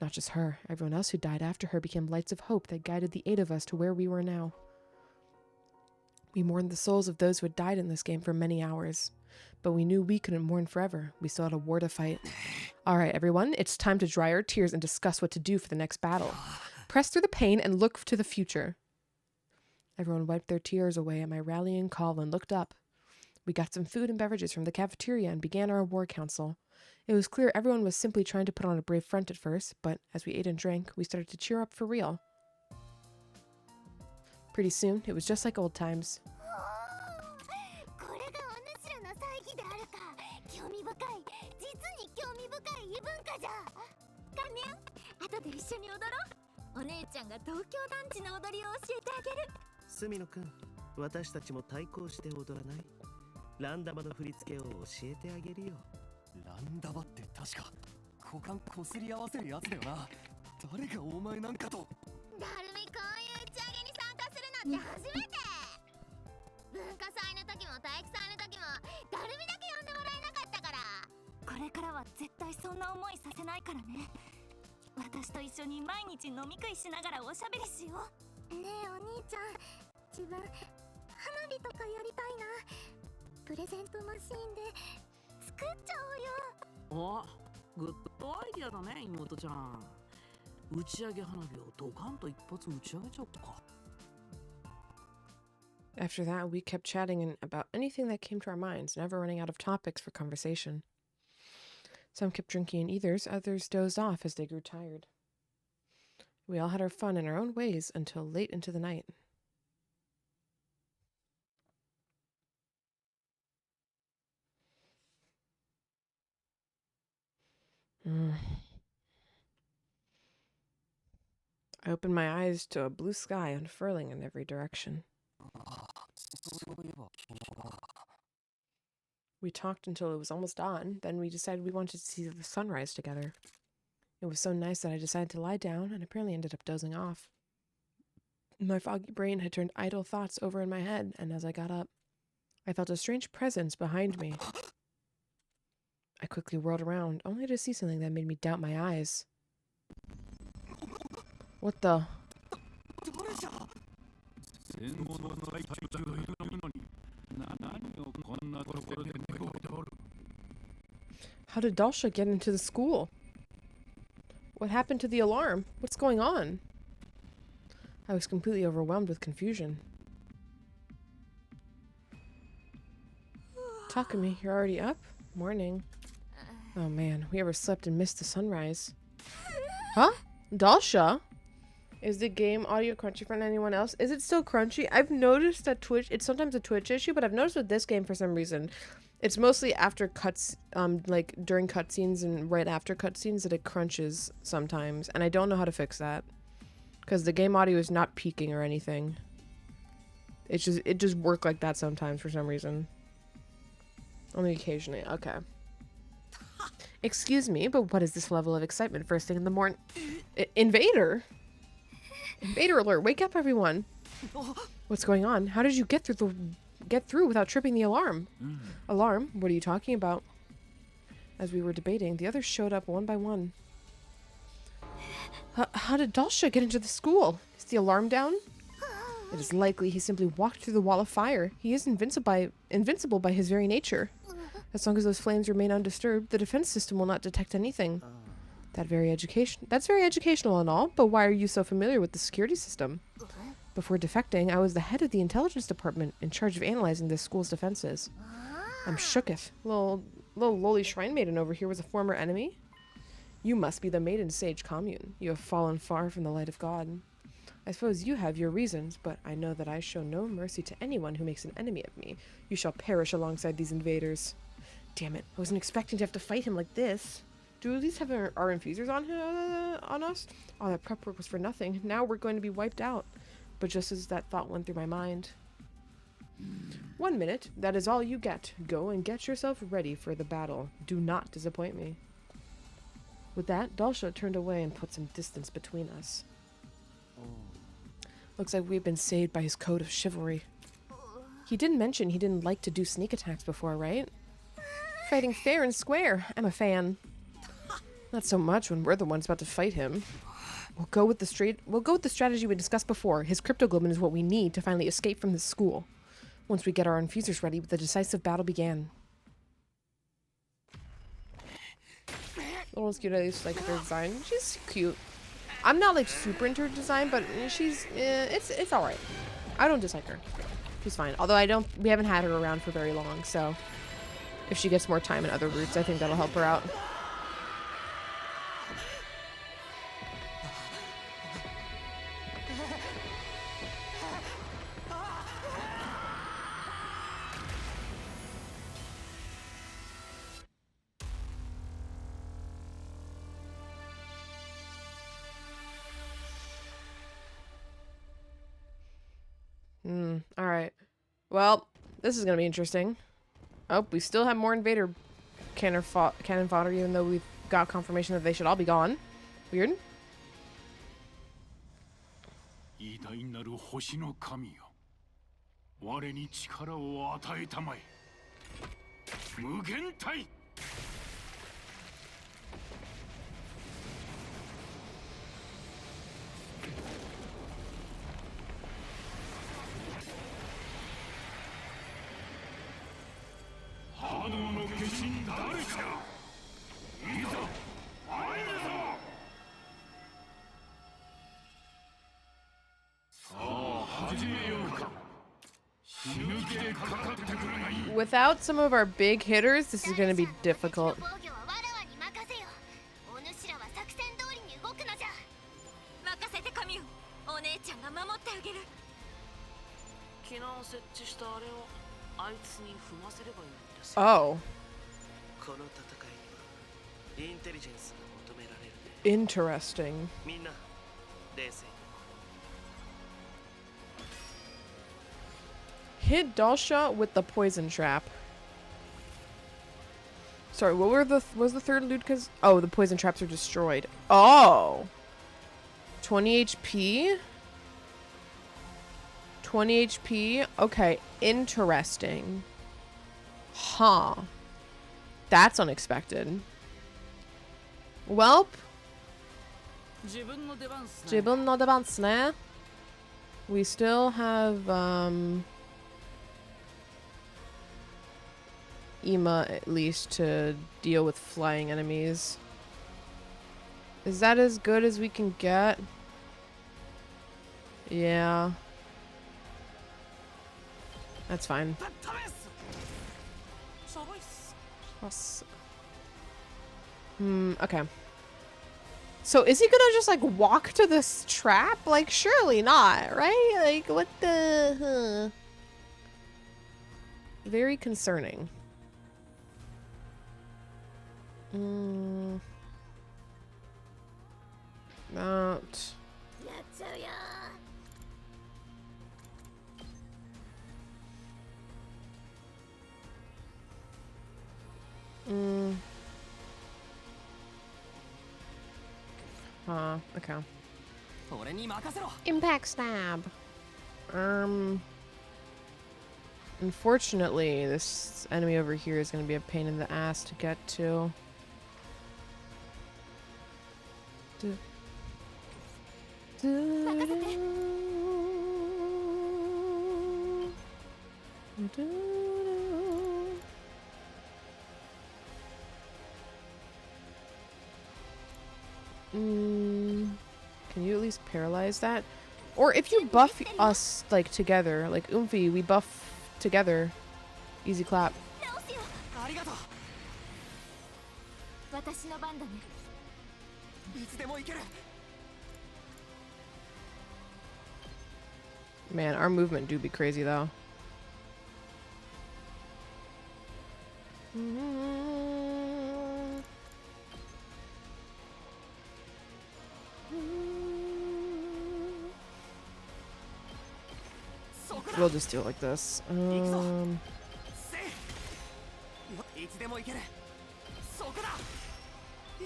Not just her. Everyone else who died after her became lights of hope that guided the 8 of us to where we were now. We mourned the souls of those who had died in this game for many hours. But we knew we couldn't mourn forever. We still had a war to fight. Alright, everyone. It's time to dry our tears and discuss what to do for the next battle. Press through the pain and look to the future. Everyone wiped their tears away at my rallying call and looked up. We got some food and beverages from the cafeteria and began our war council. It was clear everyone was simply trying to put on a brave front at first, but as we ate and drank, we started to cheer up for real. Pretty soon, it was just like old times. After that, we kept chatting about anything that came to our minds, never running out of topics for conversation. Some kept drinking in ethers, others dozed off as they grew tired. We all had our fun in our own ways until late into the night. I opened my eyes to a blue sky unfurling in every direction. We talked until it was almost dawn, then we decided we wanted to see the sunrise together. It was so nice that I decided to lie down and apparently ended up dozing off. My foggy brain had turned idle thoughts over in my head, and as I got up, I felt a strange presence behind me. I quickly whirled around, only to see something that made me doubt my eyes. What the? How did Dalsha get into the school? What happened to the alarm? What's going on? I was completely overwhelmed with confusion. Takumi, you're already up? Morning. Oh man, we overslept and missed the sunrise. Huh? Dalsha? Is the game audio crunchy for anyone else? Is it still crunchy? I've noticed that Twitch, it's sometimes a Twitch issue, but I've noticed with this game for some reason, it's mostly after cuts, like during cutscenes and right after cutscenes that it crunches sometimes, and I don't know how to fix that. Because the game audio is not peaking or anything. It just worked like that sometimes for some reason. Only occasionally. Okay. Excuse me, but what is this level of excitement first thing in the morning? Invader? Invader alert! Wake up, everyone! What's going on? How did you get through without tripping the alarm? Alarm? What are you talking about? As we were debating, the others showed up one by one. How did Dalsha get into the school? Is the alarm down? It is likely he simply walked through the wall of fire. He is invincible by his very nature. As long as those flames remain undisturbed, the defense system will not detect anything. That's very educational and all, but why are you so familiar with the security system? Before defecting, I was the head of the intelligence department in charge of analyzing this school's defenses. I'm shooketh. Little lowly shrine maiden over here was a former enemy? You must be the maiden sage commune. You have fallen far from the light of God. I suppose you have your reasons, but I know that I show no mercy to anyone who makes an enemy of me. You shall perish alongside these invaders. Damn it, I wasn't expecting to have to fight him like this. Do we at least have our infusers on us? All that prep work was for nothing. Now we're going to be wiped out. But just as that thought went through my mind. 1 minute, that is all you get. Go and get yourself ready for the battle. Do not disappoint me. With that, Dalsha turned away and put some distance between us. Looks like we've been saved by his code of chivalry. He didn't mention he didn't like to do sneak attacks before, right? Fighting fair and square. I'm a fan. Not so much when we're the ones about to fight him. We'll go with the strategy we discussed before. His cryptoglobin is what we need to finally escape from this school. Once we get our infusers ready, the decisive battle began. Little one's cute. I used to like her design. She's cute. I'm not like super into her design, but she's it's all right. I don't dislike her. She's fine. Although we haven't had her around for very long, so if she gets more time in other routes, I think that'll help her out. Alright. Well, this is gonna be interesting. Oh, we still have more invader cannon fodder, even though we've got confirmation that they should all be gone. Weird. 偉大なる星の神よ、我に力を与えたまえ。無限体。波動の化身誰じゃ。いざ参るぞ。さあ始めようか。死ぬ気でかかってくるがいい。 Without some of our big hitters, this is gonna be difficult. 設置したあれをあいつに踏ませればいいんです。 Oh. この戦いにはインテリジェンスが求められるね。 Interesting. みんな冷静に。 Hit Dalsha with the poison trap. Sorry, what was the third loot? Cause the poison traps are destroyed. Oh. 20 HP. 20 HP. Okay, interesting. Huh. That's unexpected. Welp. 自分の出番っすね。 Jibun no devansne. We still have Ima at least to deal with flying enemies. Is that as good as we can get? Yeah. That's fine. Okay. So is he gonna just like walk to this trap? Like surely not, right? Like what the Very concerning. Mount. Okay. Impact stab. Unfortunately, this enemy over here is going to be a pain in the ass to get to. Can you at least paralyze that? Or if you buff us, like, together, like Oomphy, we buff together. Easy clap. ありがとう。私の番だね。いつでも行ける。 Man, our movement do be crazy, though. We'll just do it like this. いつでも行ける。そこだ。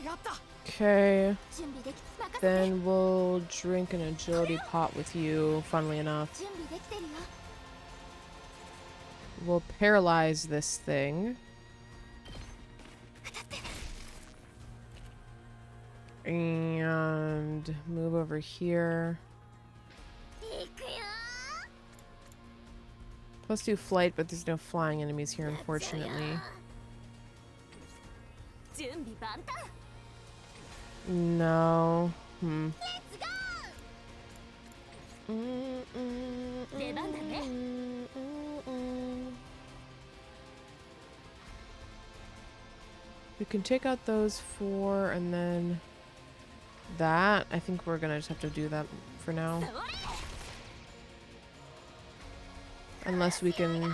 やった。 Okay. 準備でき任せて。 Then we'll drink an agility pot with you, funnily enough. 準備できてるよ。 We'll paralyze this thing. And move over here. 行くよ。 Let's do flight, but there's no flying enemies here, unfortunately. 準備万端。 No. Let's go. 出番だね。 We can take out those 4 and then that. I think we're gonna just have to do that for now. Unless we can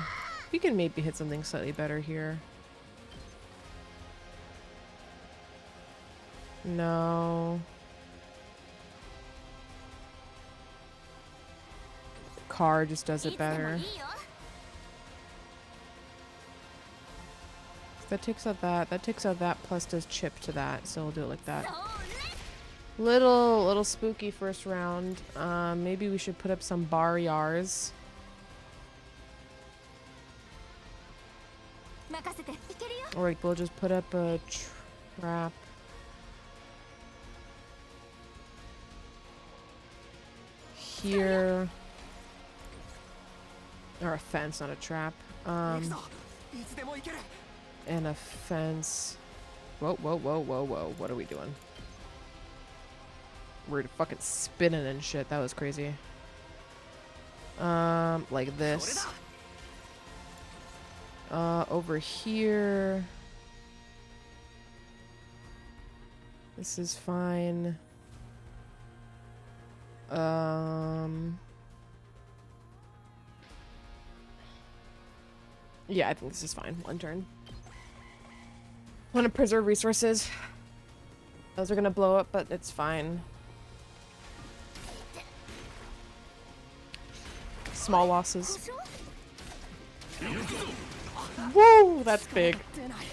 maybe hit something slightly better here. No. Car just does it better. That takes out that. That takes out that plus does chip to that. So we'll do it like that. Little spooky first round. Maybe we should put up some bar yars. 任せて。いけるよ。 Or we'll just put up a trap. Here. Or a fence, not a trap. 行くぞ。いつでも行ける。 And a fence. Whoa, whoa, whoa, whoa, whoa. What are we doing? We're fucking spinning and shit. That was crazy. Like this. Over here. This is fine. Yeah, I think this is fine. One turn. Want to preserve resources. Those are gonna blow up, but it's fine. Small losses. Whoa, that's big. 出ない。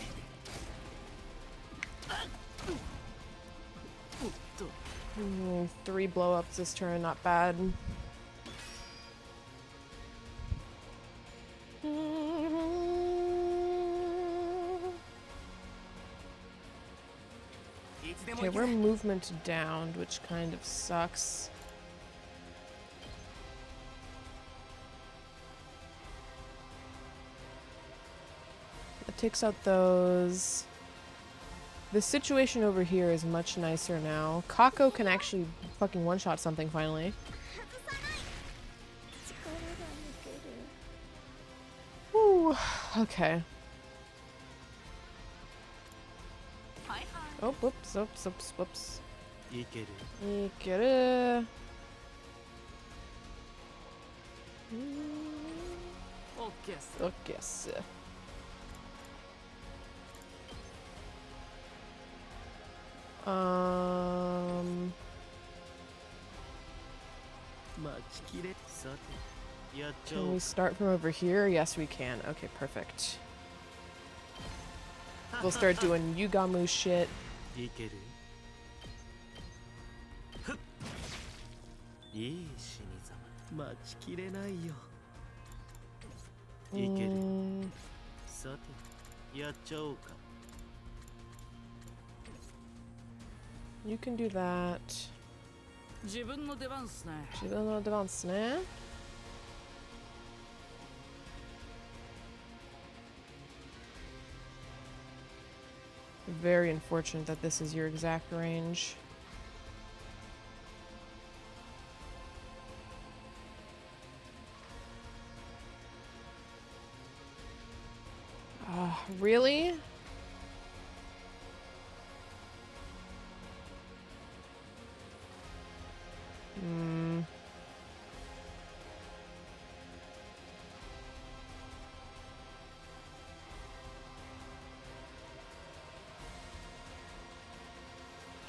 3 blow-ups this turn, not bad. Okay, we're movement down, which kind of sucks. It takes out those. The situation over here is much nicer now. Kako can actually fucking one-shot something finally. Woo. Okay. Oh, whoops, whoops, whoops, whoops. いける。いける。オッケーっす。 OK っす。待ちきれ。さて、やっちゃお Can う we。start from over here? Yes, we can. Okay, perfect. We'll start doing Yugamu shit. いける。ふっ。いい死に様。待ちきれないよ。いける。さて、やっちゃおうか。 You can do that. 自分の出番っすね。自分の出番っすね。Very unfortunate that this is your exact range. Really? Hmm.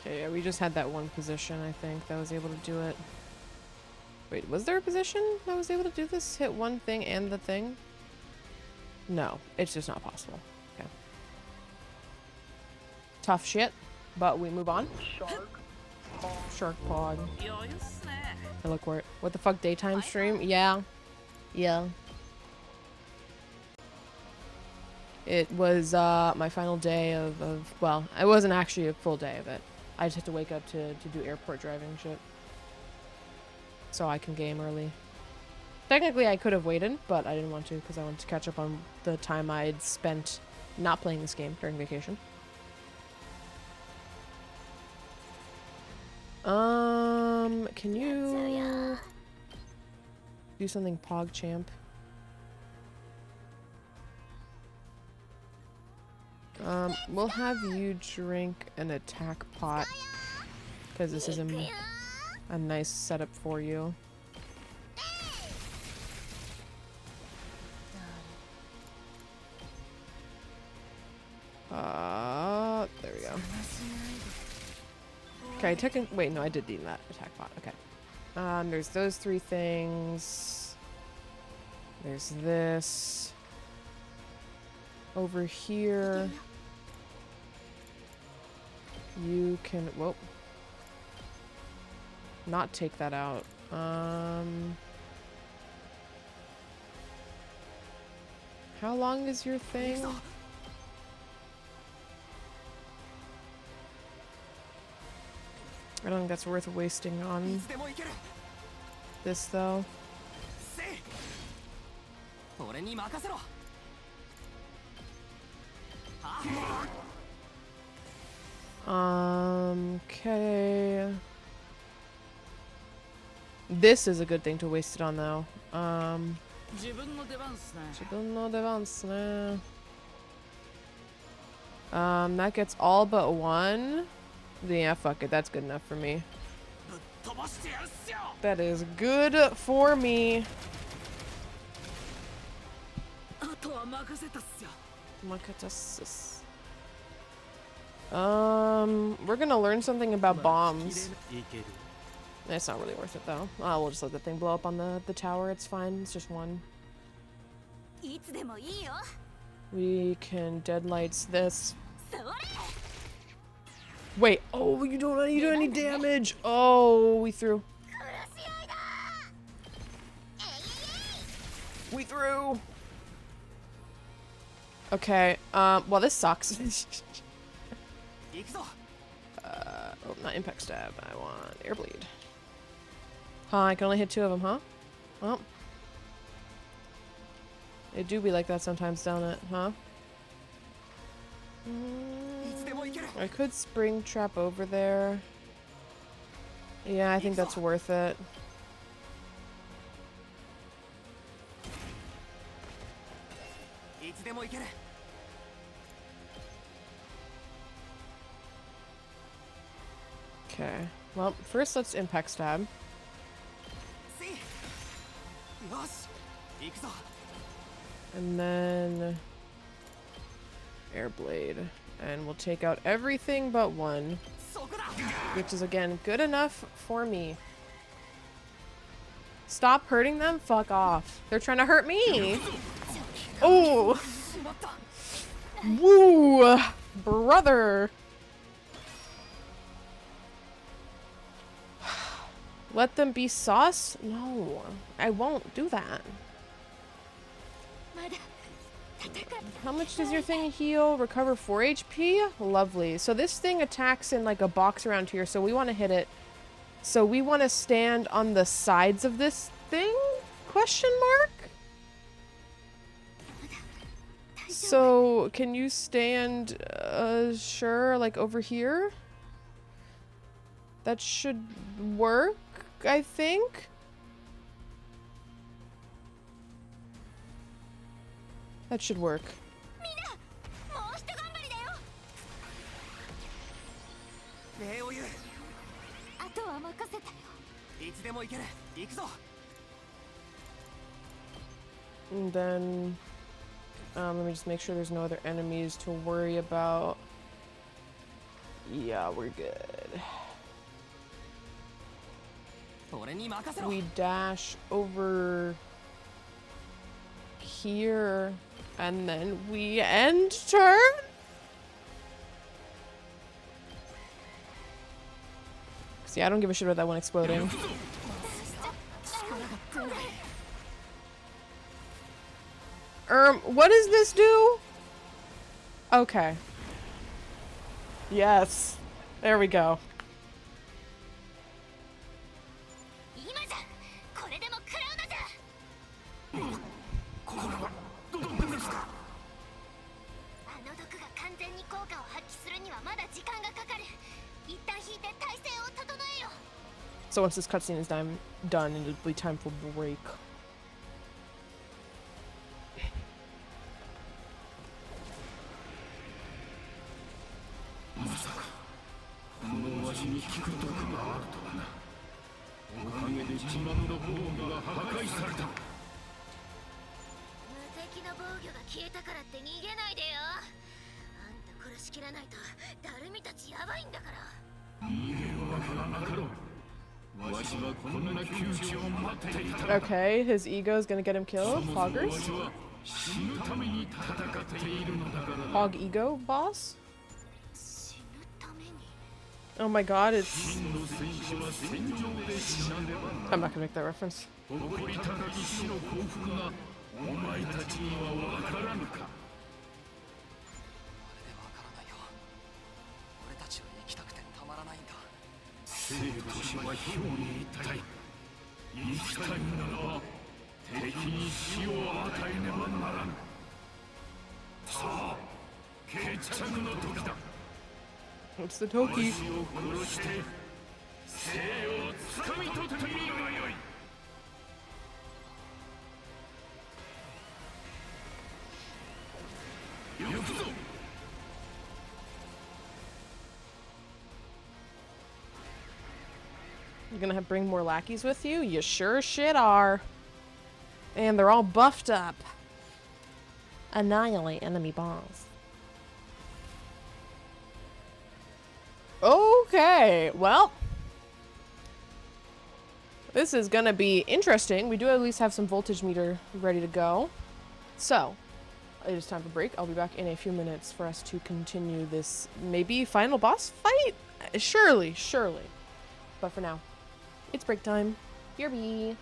Okay, yeah, we just had that one position, I think, that was able to do it. Wait, was there a position that was able to do this? Hit one thing and the thing? No, it's just not possible. Okay. Tough shit, but we move on. Shark pod. 余裕っすね。 I look where what the fuck, daytime stream? Yeah. Yeah. It was my final day of well, it wasn't actually a full day of it. I just had to wake up to do airport driving shit. So I can game early. Technically I could have waited, but I didn't want to because I wanted to catch up on the time I'd spent not playing this game during vacation. Can you do something PogChamp? We'll have you drink an attack pot because this is a nice setup for you. There we go. Okay, wait, no, I did need that attack pot. Okay. There's those three things. There's this. Over here. You can, whoa. Not take that out. How long is your thing? I don't think that's worth wasting on this though. Okay. This is a good thing to waste it on though. 自分の出番っすね。 自分の出番っすね. That gets all but one. Yeah, fuck it. That's good enough for me. That is good for me. We're gonna learn something about bombs. It's not really worth it though. We'll just let the thing blow up on the tower. It's fine. It's just one. We can deadlights this. Wait, oh, you don't need any damage. Oh, we threw. We threw. Okay, well, this sucks. Oh, not impact stab. I want air bleed. Huh, I can only hit two of them, huh? Well. It do be like that sometimes, don't it? Huh? I could spring trap over there. Yeah, I think that's worth it. Okay. Well, first let's impact stab. And then air blade. And we'll take out everything but one. Which is, again, good enough for me. Stop hurting them? Fuck off. They're trying to hurt me! Oh! Woo! Brother! Let them be sauce? No. I won't do that. How much does your thing heal? Recover 4 HP? Lovely. So this thing attacks in like a box around here, so we want to hit it. So we want to stand on the sides of this thing? Question mark? So can you stand, sure, like over here? That should work, I think. That should work. 礼を言う。あとは任せたよ。いつでも行ける。行くぞ。 And then, let me just make sure there's no other enemies to worry about. Yeah, we're good. 俺に任せろ。 We dash over here, and then we end turn? See, I don't give a shit about that one exploding. What does this do? Okay. Yes. There we go. 今じゃこれでも食らうのじゃ。これはどうですか。あの毒が完全に効果を発揮するにはまだ時間がかかる。一旦引いて体勢を整えよ。 So once this cutscene is done, it'll be time for break. まさかこのわしに効く毒があるとはな。おかげで自慢の防御が破壊された。無敵の防御が消えたからって逃げないでよ。あんた殺しきらないとダルミたちやばいんだから。逃げるわけがなかろう。わしはこんな窮地を待っていた。 Okay, his ego is gonna get him killed. Hoggers? 死ぬために戦っているのだからな。 Hog ego boss? 死ぬために。 Oh my god, it's... 真の戦士は戦場で死なねば I'm not gonna make that reference. 誇り高き死の幸福がお前たちには分からぬか。あれでわからないよ。俺たちは生きたくてたまらないんだ。生と死は表裏一体。生きたいならば敵に死を与えねばならぬ。さあ、決着の時だ。 What's the わ Toki? しを殺して生をつかみ取ってみるがよい。 行くぞ。 You're gonna bring more lackeys with you? You sure shit are. And they're all buffed up. Annihilate enemy boss. Okay, well. This is gonna be interesting. We do at least have some voltage meter ready to go. So, it is time for break. I'll be back in a few minutes for us to continue this maybe final boss fight? Surely, surely. But for now, it's break time. BRB.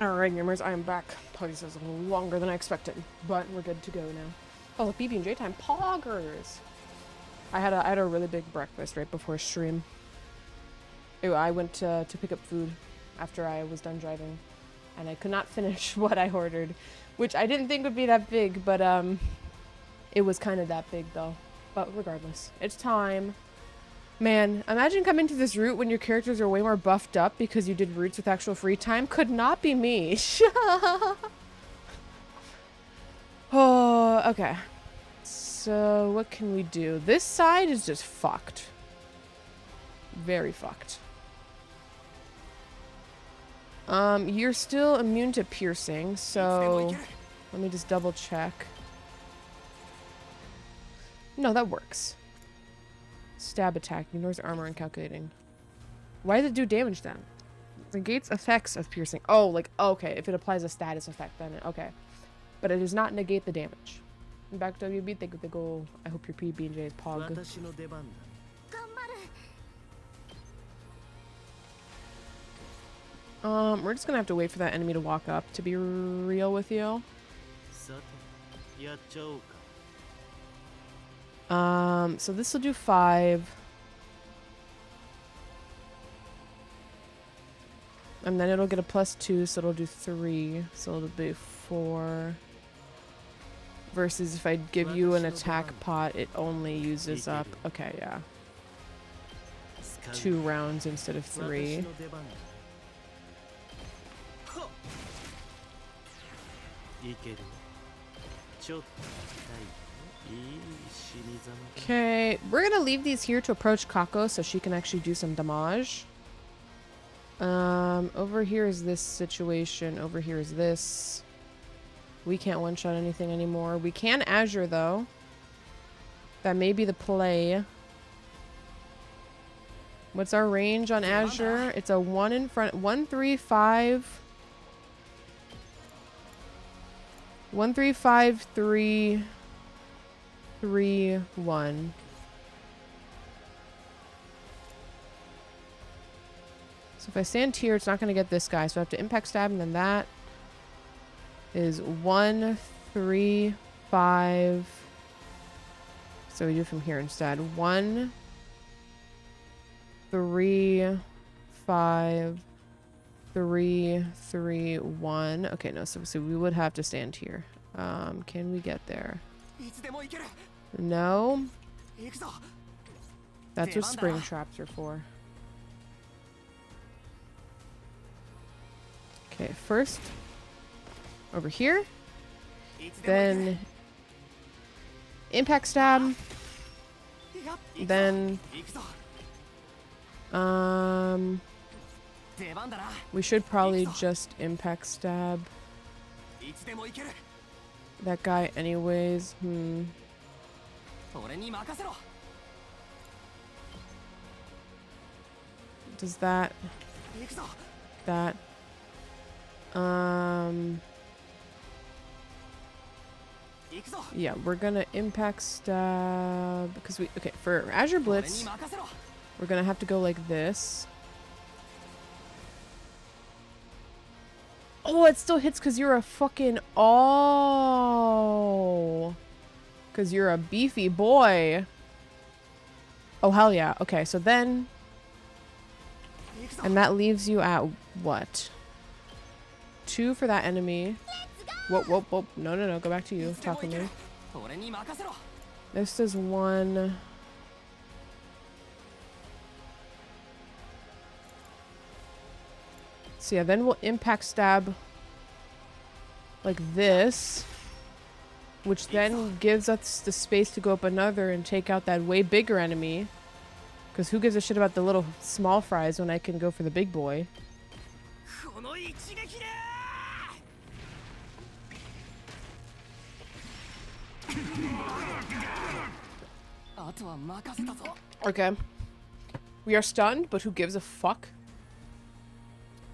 Alright, gamers, I am back. Probably this was a little longer than I expected, but we're good to go now. Oh, look, BB&J time. Poggers! I had a really big breakfast right before stream. Ew, I went to pick up food after I was done driving, and I could not finish what I ordered, which I didn't think would be that big, but it was kind of that big though. But regardless, it's time. Man, imagine coming to this route when your characters are way more buffed up because you did routes with actual free time. Could not be me. Oh, okay. So, what can we do? This side is just fucked. Very fucked. You're still immune to piercing, so let me just double check. No, that works. Stab attack, ignores armor and calculating. Why does it do damage then? Negates effects of piercing. Oh, like, okay, if it applies a status effect, then okay. But it does not negate the damage. Back to WB, thank you, the goal. I hope your PB&J is pog. We're just gonna have to wait for that enemy to walk up, to be real with you. So this will do 5. And then it'll get a +2, so it'll do 3. So it'll be 4. Versus if I give you an attack pot, it only uses up... Okay, yeah. 2 rounds instead of 3. Okay, we're gonna leave these here to approach Kako so she can actually do some damage. Over here is this situation. Over here is this. We can't one-shot anything anymore. We can Azure, though. That may be the play. What's our range on Azure? It's a 1 in front. 135. 135 3 3 1. So if I stand here, it's not going to get this guy. So I have to impact stab, and then that is 1 3 5. So we do from here instead. 1 3 5 3 3 1. Okay, no, so we would have to stand here. Can we get there? No. That's what spring traps are for. Okay, first over here, then impact stab, then we should probably just impact stab that guy anyways. Does that yeah, we're gonna impact stab because okay, for Azure Blitz we're gonna have to go like this. Oh, it still hits because you're a fucking because you're a beefy boy. Oh hell yeah. Okay, so then and that leaves you at what? 2 for that enemy. Whoa. No. Go back to you. Talk to me. This is 1. So yeah, then we'll impact stab like this, which then gives us the space to go up another and take out that way bigger enemy. Because who gives a shit about the little small fries when I can go for the big boy? Okay. We are stunned, but who gives a fuck?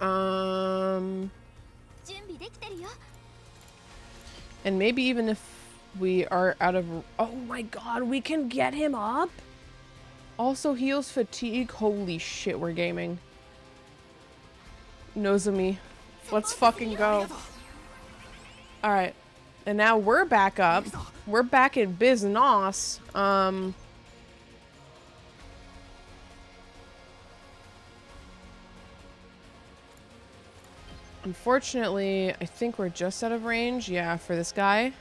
And maybe even if we are out of... Oh my god, we can get him up? Also heals fatigue. Holy shit, we're gaming. Nozomi. Let's fucking go. Alright. And now we're back up. We're back in business. Unfortunately, I think we're just out of range. Yeah, for this guy.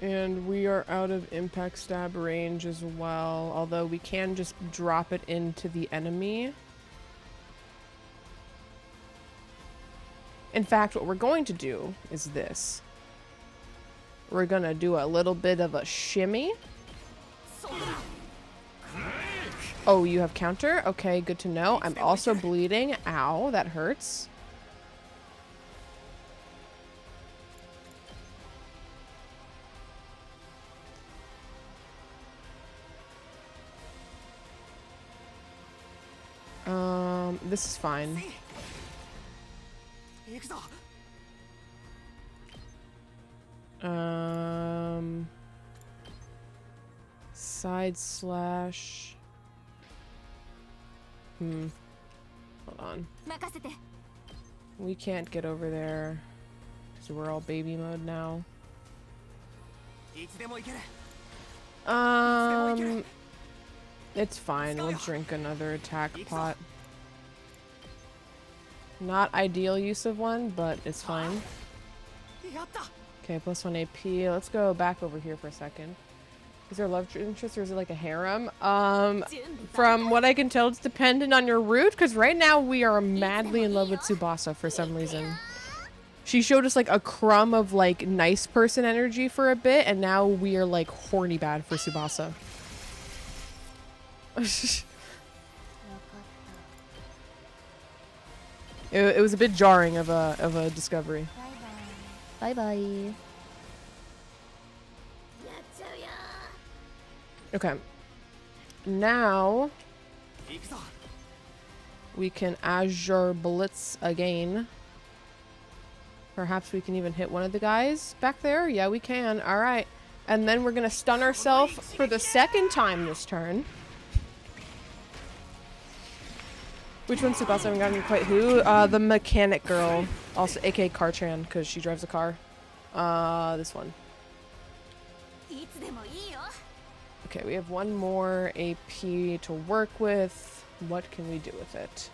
And we are out of impact stab range as well, although we can just drop it into the enemy. In fact, what we're going to do is this. We're gonna do a little bit of a shimmy. Oh, you have counter? Okay, good to know. I'm also bleeding. Ow, that hurts. This is fine. Side slash. Hold on. We can't get over there. So we're all baby mode now. It's fine. We'll drink another attack pot. Not ideal use of one, but it's fine. Okay, +1 AP. Let's go back over here for a second. Is there love interest or is it like a harem? From what I can tell, it's dependent on your route, because right now we are madly in love with Tsubasa for some reason. She showed us like a crumb of like nice person energy for a bit, and now we are like horny bad for Tsubasa. It was a bit jarring of a discovery. Bye bye. Okay. Now we can Azure Blitz again. Perhaps we can even hit one of the guys back there. Yeah, we can. All right. And then we're going to stun ourselves for the second time this turn. Which one's the boss? I haven't gotten quite who. The mechanic girl. Also, aka Karchan, because she drives a car. This one. Okay, we have one more AP to work with. What can we do with it?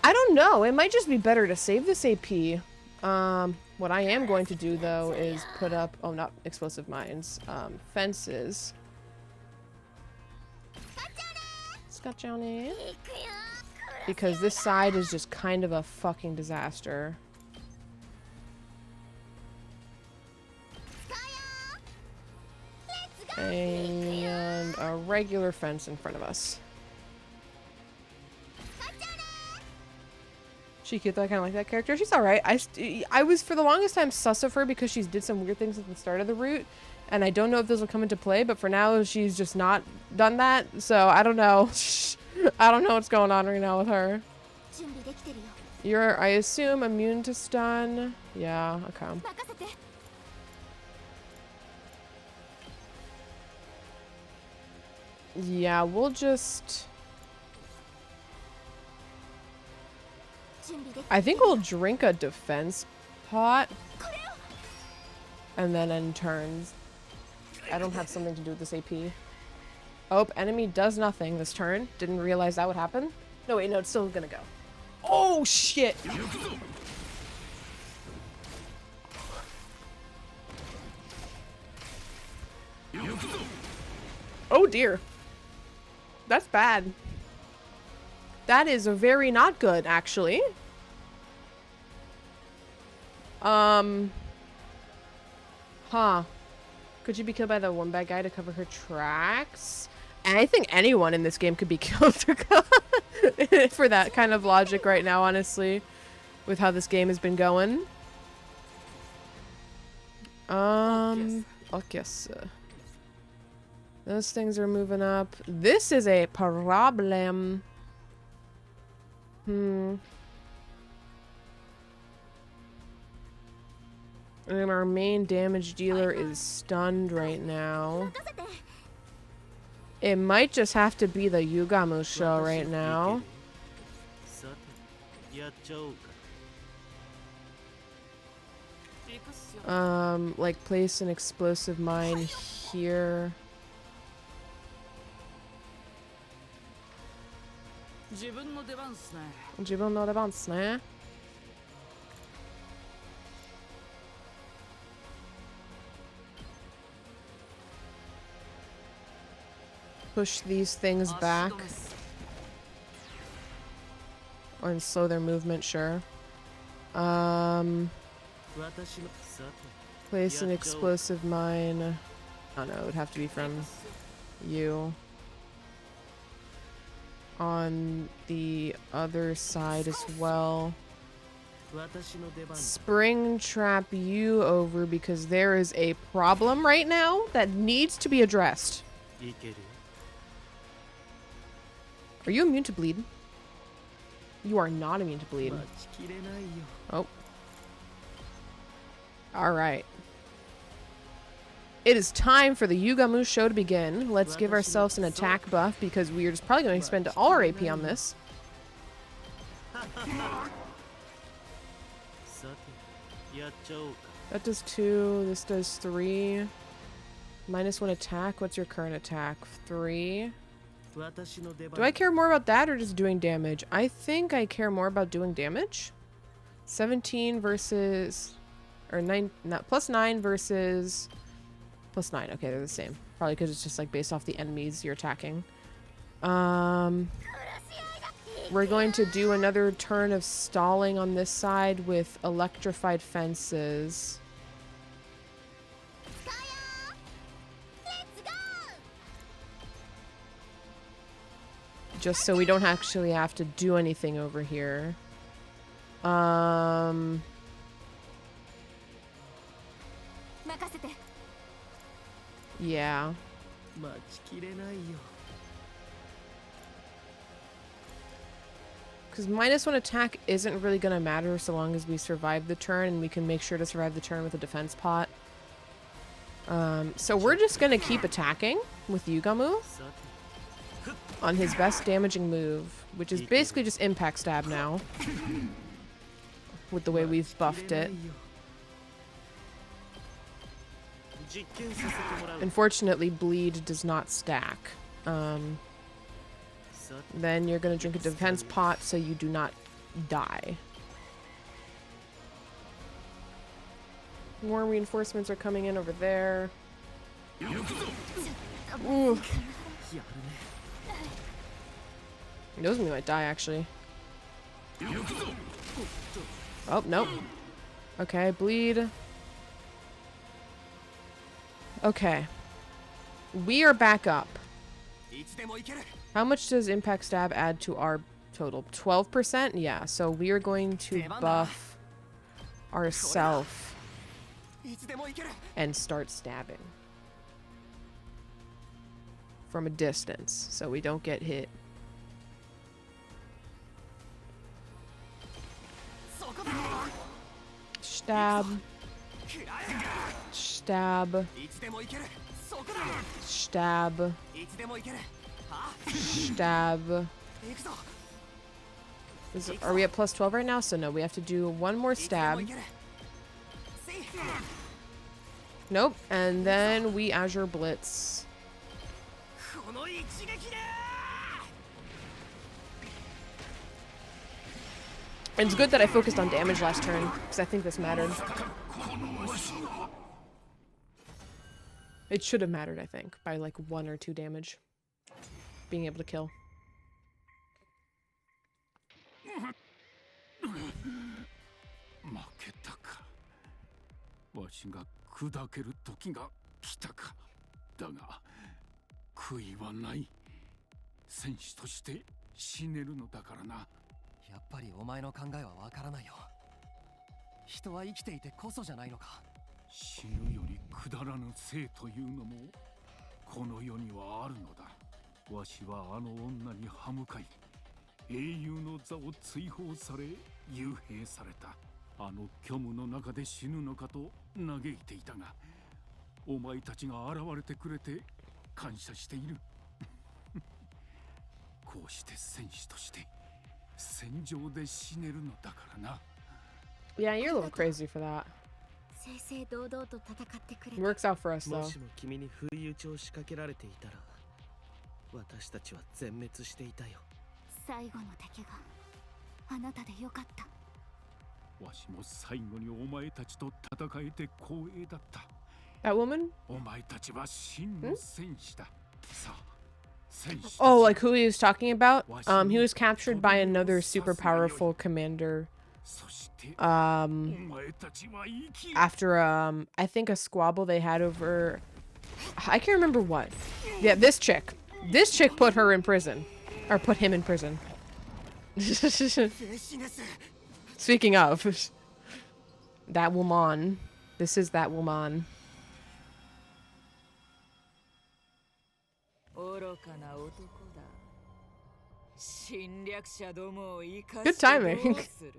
I don't know. It might just be better to save this AP. What I am going to do, though, is put up... Oh, not explosive mines. Fences. Scott Johnny. Because this side is just kind of a fucking disaster. And a regular fence in front of us. She cute though, I kind of like that character. She's alright. I was for the longest time sus of her because she did some weird things at the start of the route. And I don't know if those will come into play, but for now she's just not done that. So I don't know. I don't know what's going on right now with her. You're, I assume, immune to stun. Yeah, okay. Yeah, we'll just... I think we'll drink a defense pot. And then end turns. I don't have something to do with this AP. Oh, enemy does nothing this turn. Didn't realize that would happen. No, wait, no, it's still gonna go. Oh, shit! Oh, dear. That's bad. That is a very not good, actually. Huh. Could you be killed by the one bad guy to cover her tracks? And I think anyone in this game could be killed for that kind of logic right now, honestly. With how this game has been going. Okay. Those things are moving up. This is a problem. And our main damage dealer is stunned right now. It might just have to be the Yugamu show right now. Like place an explosive mine here. Push these things back. Or slow their movement, sure. Place an explosive mine. Oh no, it would have to be from you. On the other side as well. Spring trap you over because there is a problem right now that needs to be addressed. Are you immune to bleed? You are not immune to bleed. Oh. Alright. It is time for the Yugamu show to begin. Let's give ourselves an attack buff because we're just probably going to spend all our AP on this. That does 2. This does 3. -1 attack. What's your current attack? 3. Do I care more about that or just doing damage? I think I care more about doing damage. 17 versus... Or 9... Not, +9 versus... +9. Okay, they're the same. Probably because it's just like based off the enemies you're attacking. We're going to do another turn of stalling on this side with electrified fences. just so we don't actually have to do anything over here. Yeah. 待ちきれないよ。 Because -1 attack isn't really going to matter so long as we survive the turn, and we can make sure to survive the turn with a defense pot. So we're just going to keep attacking with Yugamu さて on his best damaging move, which is basically just impact stab now. With the way we've buffed it. 実験させてもらう。 Unfortunately, bleed does not stack. さて Then you're going to drink a defense pot so you do not die. More reinforcements are coming in over there. Ooh. やるね。 Those of me might die, actually. Oh, nope. Okay, bleed. Okay. We are back up. いつでも行ける How much does impact stab add to our total? 12%? Yeah, so we are going to buff ourselves いつでも行ける and start stabbing. From a distance, so we don't get hit. そこだ Stab. くら Stab. えいつでも行けるそこだ Stab. いつでも行けるは Stab. 行くぞ Are we at plus 12 right now? So no, we have to do one more いつでも stab. 行けるせい Nope. And then we Azure Blitz. この一撃で And it's good that I focused on damage last turn, because I think this mattered. It should have mattered, I think, by like 1 or 2 damage. Being able to kill. 負けたか。わしが砕ける時が来たか。だが悔いはない。戦士として死ねるのだからな。やっぱりお前の考えはわからないよ人は生きていてこそじゃないのか死ぬよりくだらぬ生というのもこの世にはあるのだ。わしはあの女に歯向かい英雄の座を追放され幽閉された。あの虚無の中で死ぬのかと嘆いていたが、お前たちが現れてくれて感謝している。こうして戦士として戦場で死ねるのだからな。 Yeah, you're a little crazy for that. 正々堂々と戦ってくれ It works out for us, も though. しも君に不意打ちを仕掛けられていたら、私たちは全滅していたよ。最後の敵があなたでよかった。わしも最後にお前たちと戦えて光栄だった。 That woman? お前たちは真の戦士だ。さあ、戦士たち Oh, like who he was talking about? He was captured by another super powerful commander. そして、 Um, お前たちは生きる。 after I think a squabble they had over, I can't remember what. Yeah, this chick put her in prison, or put him in prison. Speaking of, that woman, this is that woman. 愚かな男だ。侵略者どもを生か Good して timing. どうする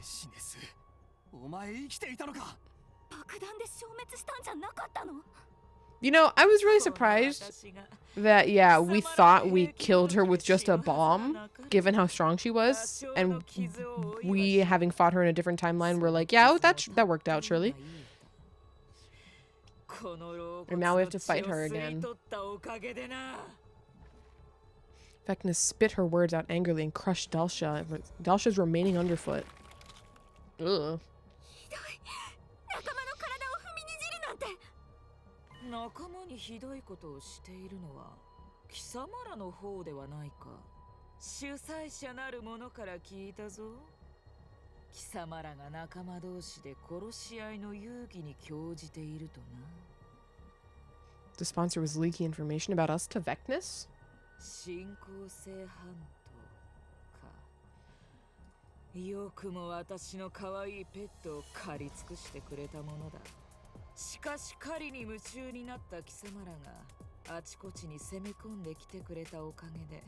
シネスお前生きていたのか爆弾で消滅したんじゃなかったの？ You know, I was really surprised that, yeah, we thought we killed her with just a bomb, given how strong she was, and we, having fought her in a different timeline, were like, yeah, that worked out, surely. And now we have to fight her again. Vecna spit her words out angrily and crushed Dalsha's remaining underfoot. Ugh. 仲間の体を踏みにじるなんて。仲間にひどいことをしているのは貴様らの方ではないか。主催者なる者から聞いたぞ。貴様らが仲間同士で殺し合いの遊戯に興じているとな。 The sponsor was leaking information about us to Vecnus? 進行性半島か。よくも私の可愛いペットを狩り尽くしてくれたものだ。しかし狩りに夢中になった貴様らがあちこちに攻め込んできてくれたおかげで、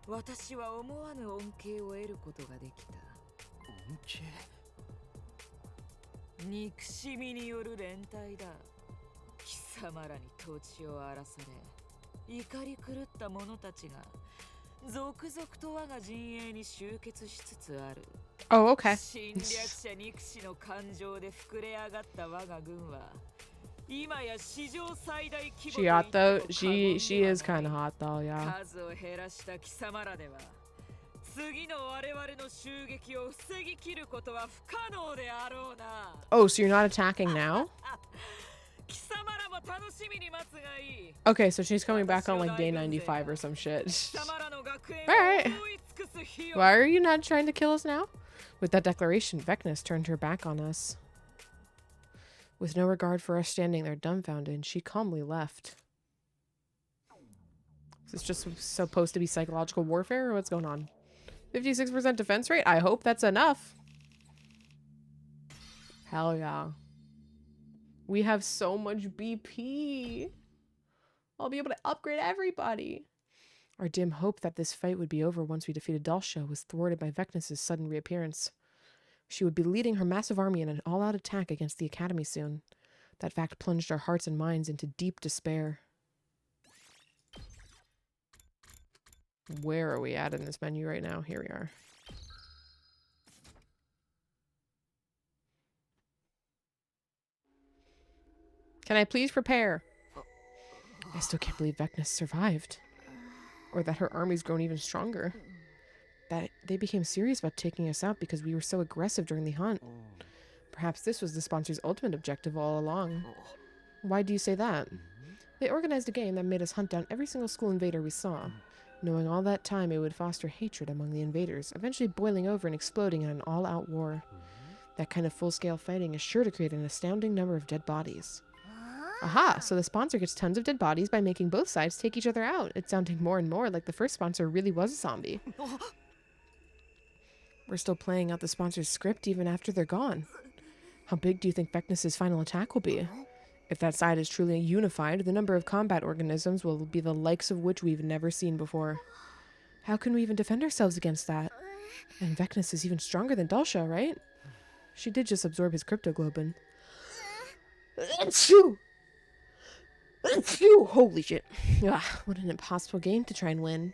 私は思わぬ恩恵を得ることができた。恩恵？憎しみによる連帯だ。貴様らに土地を荒らされ、怒り狂った者たちが続々と我が陣営に集結しつつある。Oh, okay. 侵略者憎しの感情で膨れ上がった我が軍は、今や史上最大規模 She hot though. She is kind of hot though, yeah. 数を減らした貴様らでは、次の我々の襲撃を防ぎ切ることは不可能であろうな。Oh, so you're not attacking now? 貴様らも楽しみに待つがいい。 Okay, so she's coming back on like day 95 or some shit. 貴様らの学園を Alright. 覆い尽くす日よ。 Why are you not trying to kill us now? With that declaration, Vecnus turned her back on us. With no regard for us standing there dumbfounded, she calmly left. Is this just supposed to be psychological warfare, or what's going on? 56% defense rate? I hope that's enough. Hell yeah. We have so much BP. I'll be able to upgrade everybody. Our dim hope that this fight would be over once we defeated Dulcia was thwarted by Vecnus' sudden reappearance. She would be leading her massive army in an all-out attack against the Academy soon. That fact plunged our hearts and minds into deep despair. Where are we at in this menu right now? Here we are. Can I please prepare? I still can't believe Vecnus survived. Or that her army's grown even stronger. That they became serious about taking us out because we were so aggressive during the hunt. Perhaps this was the sponsor's ultimate objective all along. Why do you say that? They organized a game that made us hunt down every single school invader we saw. Knowing all that time it would foster hatred among the invaders, eventually boiling over and exploding in an all-out war. That kind of full-scale fighting is sure to create an astounding number of dead bodies. Aha! So the sponsor gets tons of dead bodies by making both sides take each other out. It's sounding more and more like the first sponsor really was a zombie. We're still playing out the sponsor's script even after they're gone. How big do you think Vecnus' final attack will be? If that side is truly unified, the number of combat organisms will be the likes of which we've never seen before. How can we even defend ourselves against that? And Vecnus is even stronger than Dulcia, right? She did just absorb his cryptoglobin. Achoo! Achoo! Holy shit. Ah, what an impossible game to try and win.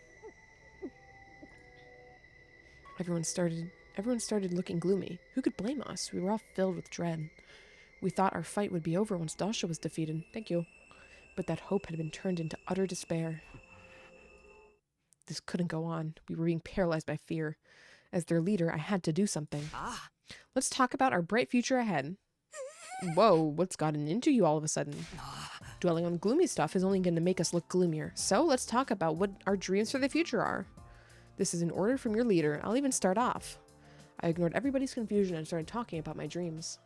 Everyone started looking gloomy. Who could blame us? We were all filled with dread. We thought our fight would be over once Dulcia was defeated. Thank you. But that hope had been turned into utter despair. This couldn't go on. We were being paralyzed by fear. As their leader, I had to do something. Let's talk about our bright future ahead. Whoa, what's gotten into you all of a sudden? Dwelling on gloomy stuff is only going to make us look gloomier. So let's talk about what our dreams for the future are. This is an order from your leader. I'll even start off. I ignored everybody's confusion and started talking about my dreams.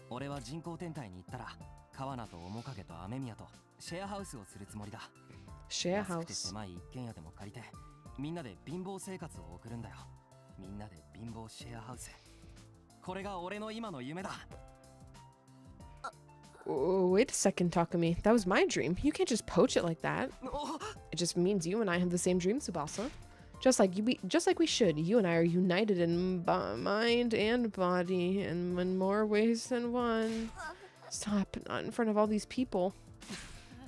俺は人工天体に行ったら川名と面影と雨宮とシェアハウスをするつもりだ。 Share 安くて house. 狭い一軒家でも借りてみんなで貧乏生活を送るんだよ。みんなで貧乏シェアハウス。これが俺の今の夢だ。 Oh, wait a second, Takumi. That was my dream. You can't just poach it like that. It just means you and I have the same dream, Tsubasa. Just like we should. You and I are united in mind and body, and in more ways than one. Stop, not in front of all these people.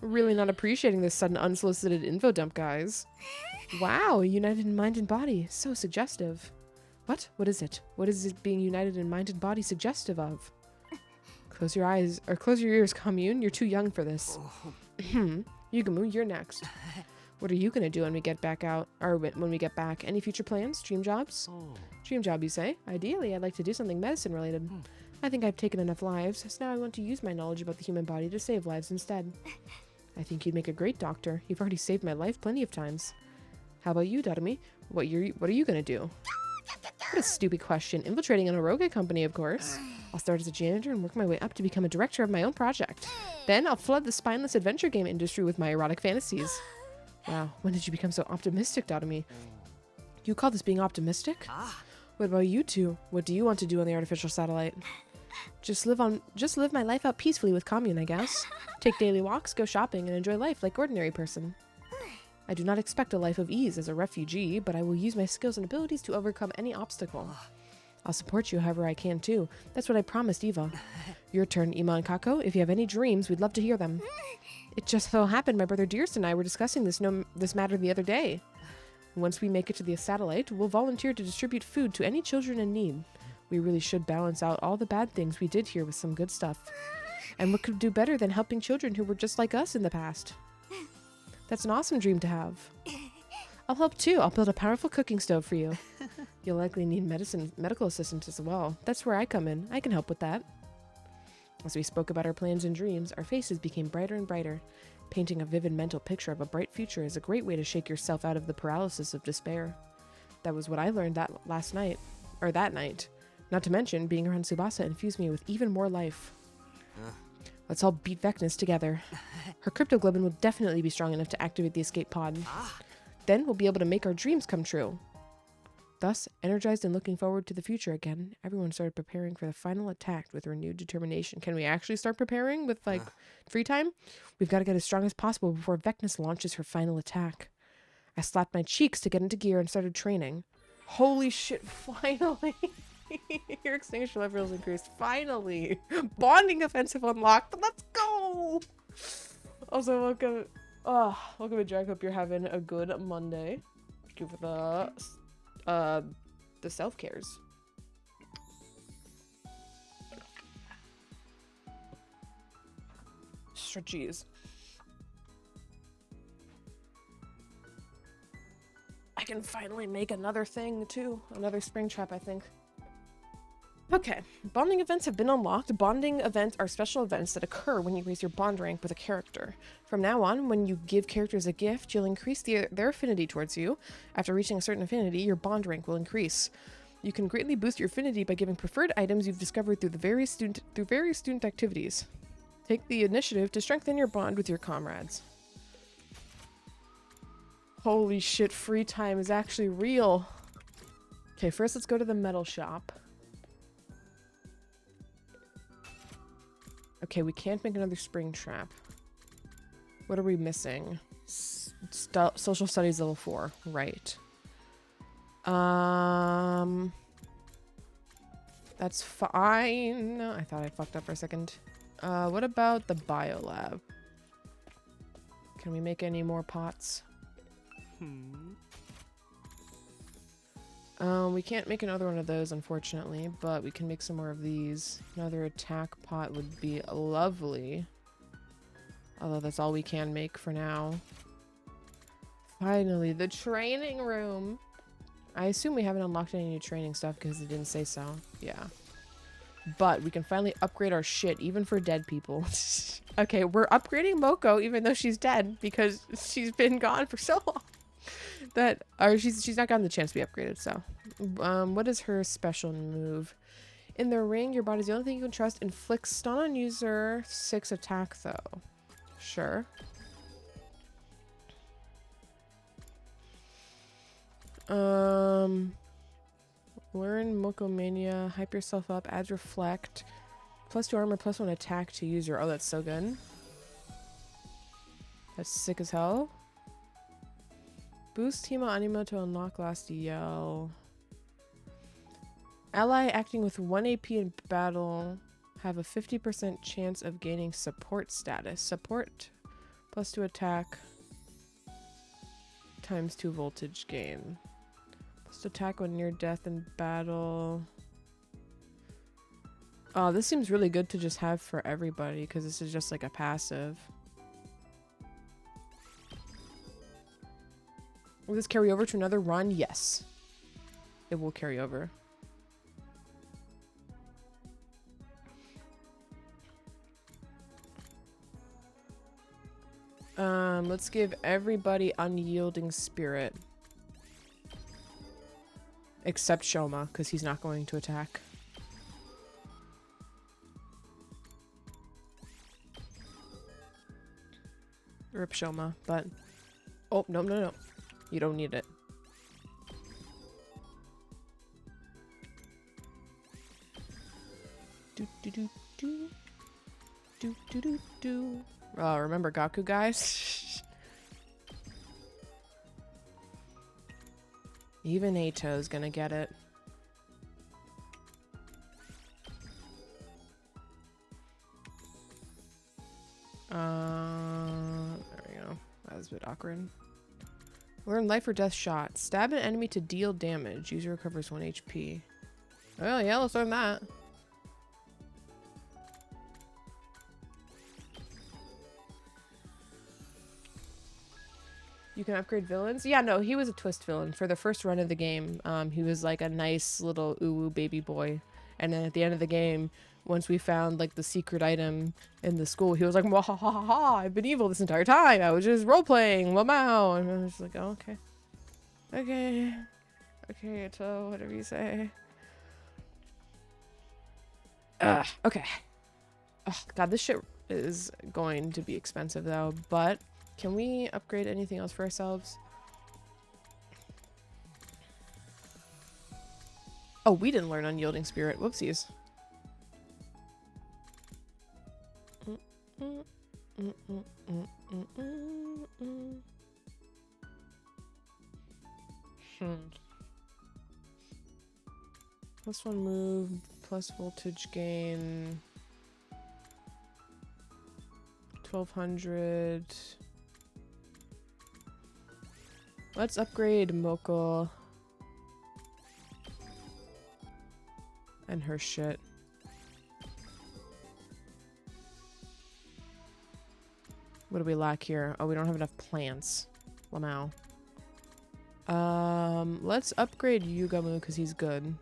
Really not appreciating this sudden unsolicited info dump, guys. Wow, united in mind and body. So suggestive. What? What is it? What is it being united in mind and body suggestive of? Close your eyes, or close your ears, Commune. You're too young for this. Yugamu, you're next. What are you gonna do when we get back out, or when we get back? Any future plans? Dream jobs? Dream job, you say? Ideally, I'd like to do something medicine related. I think I've taken enough lives, so now I want to use my knowledge about the human body to save lives instead. I think you'd make a great doctor. You've already saved my life plenty of times. How about you, Darumi? What are you gonna do? What a stupid question. Infiltrating an Oroga company, of course. I'll start as a janitor and work my way up to become a director of my own project. Then I'll flood the spineless adventure game industry with my erotic fantasies. Wow, when did you become so optimistic, Dotami? You call this being optimistic? What about you two? What do you want to do on the artificial satellite? Just live my life out peacefully with commune, I guess. Take daily walks, go shopping, and enjoy life like ordinary person. I do not expect a life of ease as a refugee, but I will use my skills and abilities to overcome any obstacle. I'll support you however I can too. That's what I promised Eva. Your turn, Ima and Kako. If you have any dreams, we'd love to hear them. It just so happened my brother Dearest and I were discussing this matter the other day. Once we make it to the satellite, we'll volunteer to distribute food to any children in need. We really should balance out all the bad things we did here with some good stuff. And what could do better than helping children who were just like us in the past? That's an awesome dream to have. I'll help too. I'll build a powerful cooking stove for you. You'll likely need medical assistance as well. That's where I come in. I can help with that. As we spoke about our plans and dreams, our faces became brighter and brighter. Painting a vivid mental picture of a bright future is a great way to shake yourself out of the paralysis of despair. That was what I learned that night. Not to mention, being around Tsubasa infused me with even more life. Let's all beat Vecnus together. Her cryptoglobin will definitely be strong enough to activate the escape pod. Then we'll be able to make our dreams come true. Thus, energized and looking forward to the future again, everyone started preparing for the final attack with renewed determination. Can we actually start preparing with, free time? We've got to get as strong as possible before Vecnus launches her final attack. I slapped my cheeks to get into gear and started training. Holy shit, finally! Your extinguisher levels increased. Finally! Bonding offensive unlocked. Let's go! Also, welcome to Jack. Hope you're having a good Monday. Thank you for the self-cares. Jeez. I can finally make another thing too. Another spring trap, I think. Okay, bonding events have been unlocked. Bonding events are special events that occur when you raise your bond rank with a character. From now on, when you give characters a gift, you'll increase their affinity towards you. After reaching a certain affinity, your bond rank will increase. You can greatly boost your affinity by giving preferred items you've discovered through various student activities. Take the initiative to strengthen your bond with your comrades. Holy shit, free time is actually real. Okay, first let's go to the metal shop. Okay, we can't make another spring trap. What are we missing? Social studies level 4. Right. That's fine. I thought I fucked up for a second. What about the biolab? Can we make any more pots? We can't make another one of those, unfortunately, but we can make some more of these. Another attack pot would be lovely. Although that's all we can make for now. Finally, the training room! I assume we haven't unlocked any new training stuff because it didn't say so. Yeah. But we can finally upgrade our shit, even for dead people. Okay, we're upgrading Moko even though she's dead because she's been gone for so long. She's not gotten the chance to be upgraded, so. What is her special move? In the ring, your body's the only thing you can trust. Inflicts stun on user, 6 attack, though. Sure. Learn Mokomania, hype yourself up, adds reflect. +2 armor, +1 attack to user. Oh, that's so good. That's sick as hell. Boost Hima Anima to unlock last yell. Ally acting with 1 AP in battle have a 50% chance of gaining support status. Support +2 attack times 2 voltage gain. +2 attack when near death in battle. Oh, this seems really good to just have for everybody because this is just like a passive. Will this carry over to another run? Yes. It will carry over. Let's give everybody unyielding spirit. Except Shoma, because he's not going to attack. Rip Shoma, but Oh, no, no, no. You don't need it. Do, do, do, do. Do, do, do, do. Remember Gaku, guys? Even Ato's gonna get it. There we go. That was a bit awkward. Learn life or death shot. Stab an enemy to deal damage. User recovers 1 HP. Oh yeah, let's learn that. You can upgrade villains? Yeah, no, he was a twist villain. For the first run of the game, he was like a nice little uwu baby boy. And then at the end of the game, once we found like the secret item in the school, he was like, ha ha ha ha, I've been evil this entire time. I was just role-playing, wow. And I was like, oh, okay. Okay. Okay, so whatever you say. Okay. Oh, God, this shit is going to be expensive though, but can we upgrade anything else for ourselves? Oh, we didn't learn Unyielding Spirit. Whoopsies. +1 move, plus voltage gain. 1200. Let's upgrade Moko and her shit. What do we lack here? Oh, we don't have enough plants. Lamau. Let's upgrade Yugamu because he's good.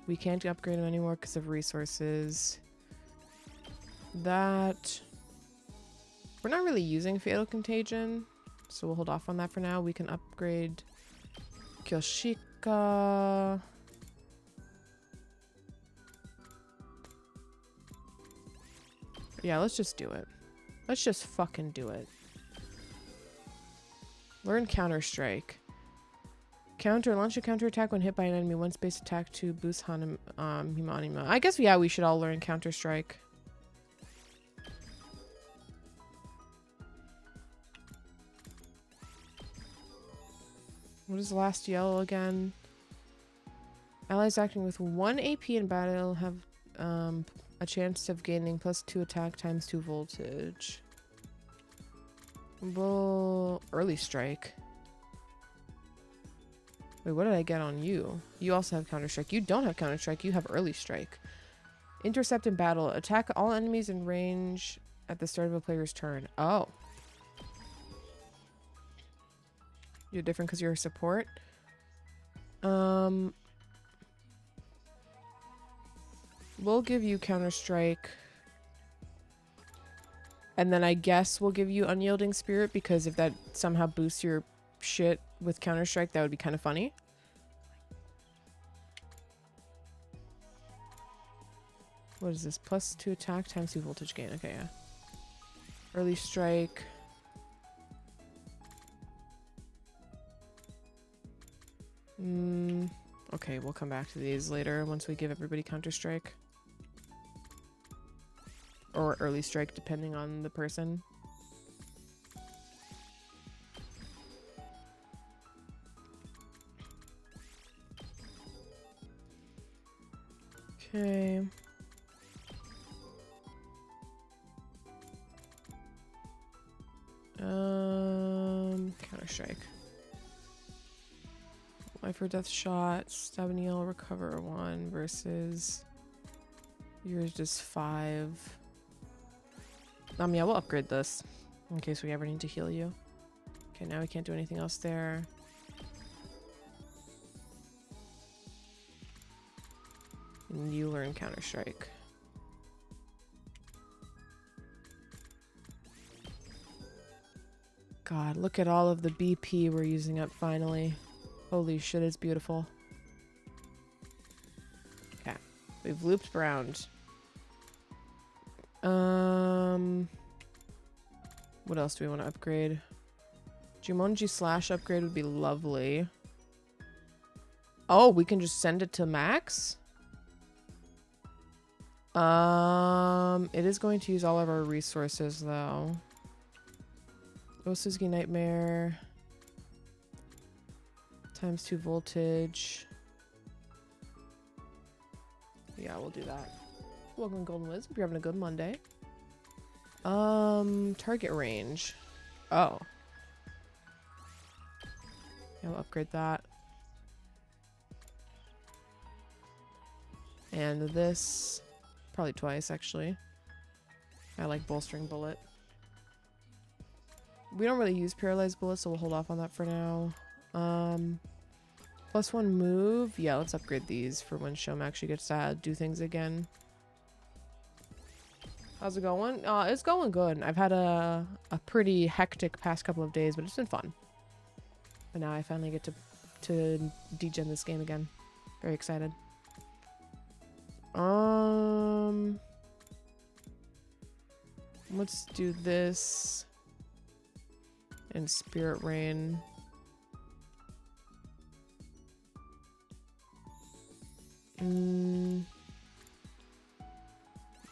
We can't upgrade him anymore because of resources. That... We're not really using Fatal Contagion, so we'll hold off on that for now. We can upgrade Kyoshika. Yeah, let's just do it. Let's just fucking do it. Learn Counter-Strike. Launch a counterattack when hit by an enemy. One space attack to boost Himanima. I guess, yeah, we should all learn Counter-Strike. What is last yell again? Allies acting with 1 AP in battle have a chance of gaining +2 attack times 2 voltage. Well, early strike. Wait, what did I get on you? You also have Counter-Strike. You don't have Counter-Strike. You have early strike. Intercept in battle. Attack all enemies in range at the start of a player's turn. Oh. You're different because you're a support? We'll give you Counter-Strike. And then I guess we'll give you Unyielding Spirit because if that somehow boosts your shit with Counter-Strike, that would be kind of funny. What is this? +2 attack times 2 voltage gain. Okay, yeah. Early strike. Okay, we'll come back to these later once we give everybody Counter-Strike. Or early strike, depending on the person. Okay. Counter-Strike. Life or death shot, stab and heal, recover 1 versus yours just 5. Yeah, we'll upgrade this in case we ever need to heal you. Okay, now we can't do anything else there. And you learn Counter-Strike. God, look at all of the BP we're using up finally. Holy shit, it's beautiful. Okay, we've looped around. What else do we want to upgrade? Jumonji slash upgrade would be lovely. Oh, we can just send it to max? It is going to use all of our resources though. Osuzuki Nightmare. Times 2 voltage. Yeah, we'll do that. Welcome, Golden Wiz. Hope you're having a good Monday. Target range. Oh. Yeah, we'll upgrade that. And this, probably twice actually. I like bolstering bullet. We don't really use paralyzed bullets, so we'll hold off on that for now. +1 move. Yeah, let's upgrade these for when Shom actually gets to do things again. How's it going? It's going good. I've had a pretty hectic past couple of days, but it's been fun. And now I finally get to degen this game again. Very excited. Let's do this and Spirit Rain.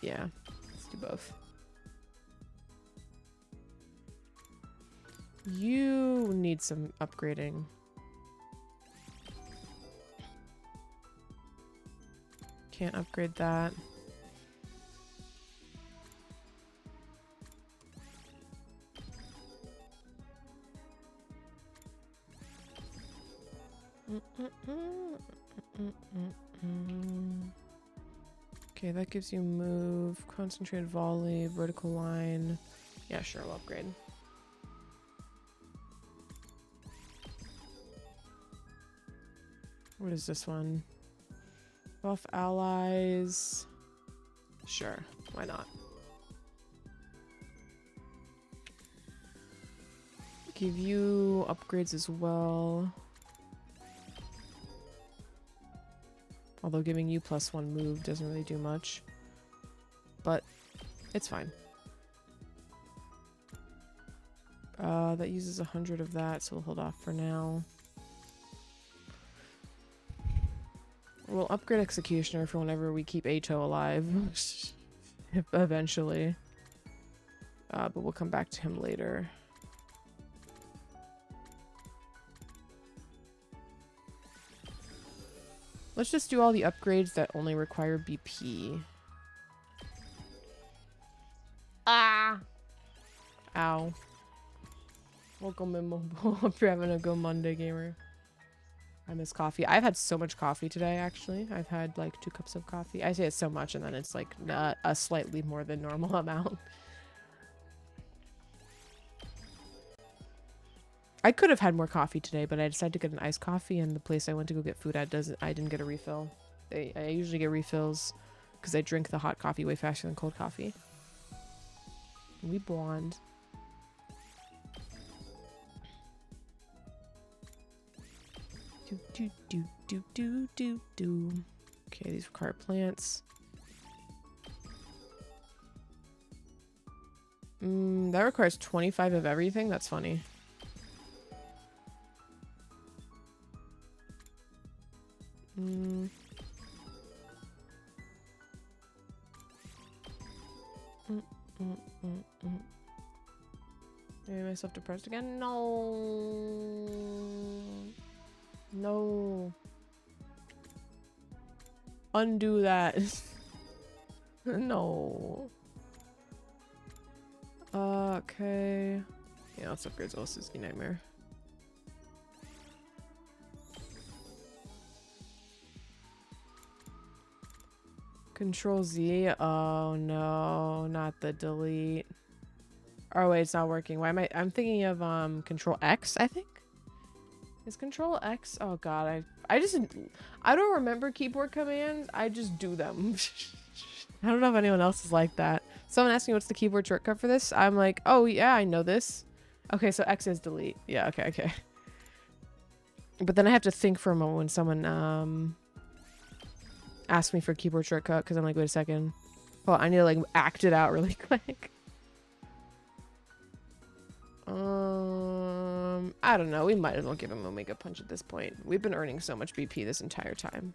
Yeah, let's do both. You need some upgrading. Can't upgrade that. Okay, that gives you move, concentrated volley, vertical line. Yeah, sure, we'll upgrade. What is this one? Buff allies. Sure, why not? Give you upgrades as well. Although giving you +1 move doesn't really do much. But it's fine. That uses 100 of that, so we'll hold off for now. We'll upgrade Executioner for whenever we keep Ato alive. Eventually. But we'll come back to him later. Let's just do all the upgrades that only require BP. Ah! Ow. Welcome in mobile. Hope you're having a good Monday, gamer. I miss coffee. I've had so much coffee today, actually. I've had like 2 cups of coffee. I say it's so much, and then it's like not a slightly more than normal amount. I could have had more coffee today, but I decided to get an iced coffee, and the place I went to go get food at I didn't get a refill. I usually get refills because I drink the hot coffee way faster than cold coffee. We blonde. Do. Okay, these require plants. That requires 25 of everything. That's funny. Made myself depressed again? No. No. Undo that. No. Okay. Yeah, let's upgrade Osuzuki Nightmare. Control Z. Oh no, not the delete. Oh wait, it's not working. Why am I'm thinking of Control X, I think. Is Control X? Oh god, I don't remember keyboard commands. I just do them. I don't know if anyone else is like that. Someone asked me what's the keyboard shortcut for this. I'm like, oh yeah, I know this. Okay, so X is delete. Yeah, okay. But then I have to think for a moment when someone ask me for a keyboard shortcut, because I'm like, wait a second. Oh, I need to like act it out really quick. I don't know. We might as well give him Omega Punch at this point. We've been earning so much BP this entire time.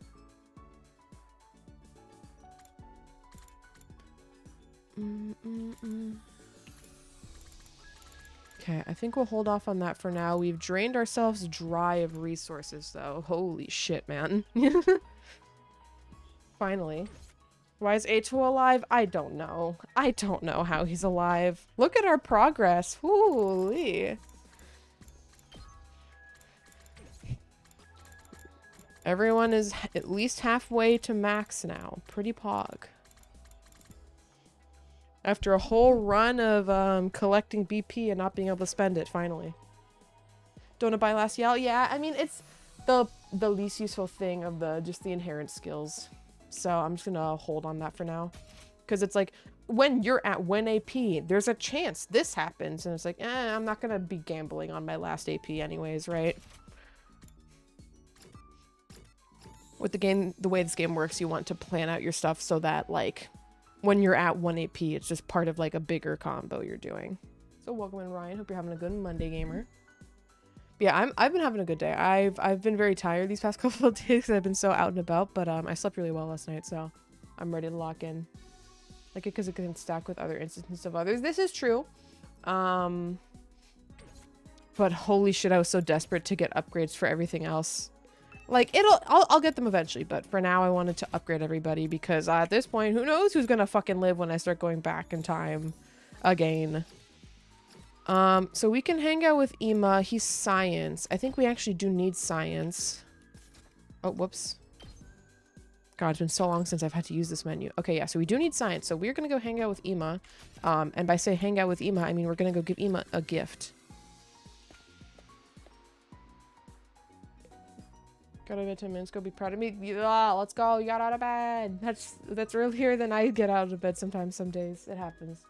Okay, I think we'll hold off on that for now. We've drained ourselves dry of resources, though. Holy shit, man. Finally. Why is Ato alive? I don't know. I don't know how he's alive. Look at our progress. Holy. Everyone is at least halfway to max now. Pretty pog. After a whole run of collecting BP and not being able to spend it, finally. Don't want to buy last yell? Yeah, I mean, it's the least useful thing of just the inherent skills. So I'm just gonna hold on that for now. Because it's like, when you're at 1 AP, there's a chance this happens. And it's like, I'm not gonna be gambling on my last AP anyways, right? With the way this game works, you want to plan out your stuff so that, like, when you're at 1 AP, it's just part of, like, a bigger combo you're doing. So welcome in, Ryan. Hope you're having a good Monday, gamer. But yeah, I've been having a good day. I've been very tired these past couple of days because I've been so out and about, but I slept really well last night, so I'm ready to lock in. Like it because it can stack with other instances of others. This is true. But holy shit, I was so desperate to get upgrades for everything else. Like, I'll get them eventually, but for now I wanted to upgrade everybody because at this point, who knows who's gonna fucking live when I start going back in time again. So we can hang out with Ima. He's science. I think we actually do need science. Oh, whoops. God, it's been so long since I've had to use this menu. Okay, yeah, so we do need science. So we're gonna go hang out with Ima. And by say hang out with Ima, I mean we're gonna go give Ima a gift. Got out of bed 10 minutes. Go be proud of me. Yeah, let's go. You got out of bed. That's earlier than I get out of bed sometimes. Some days it happens.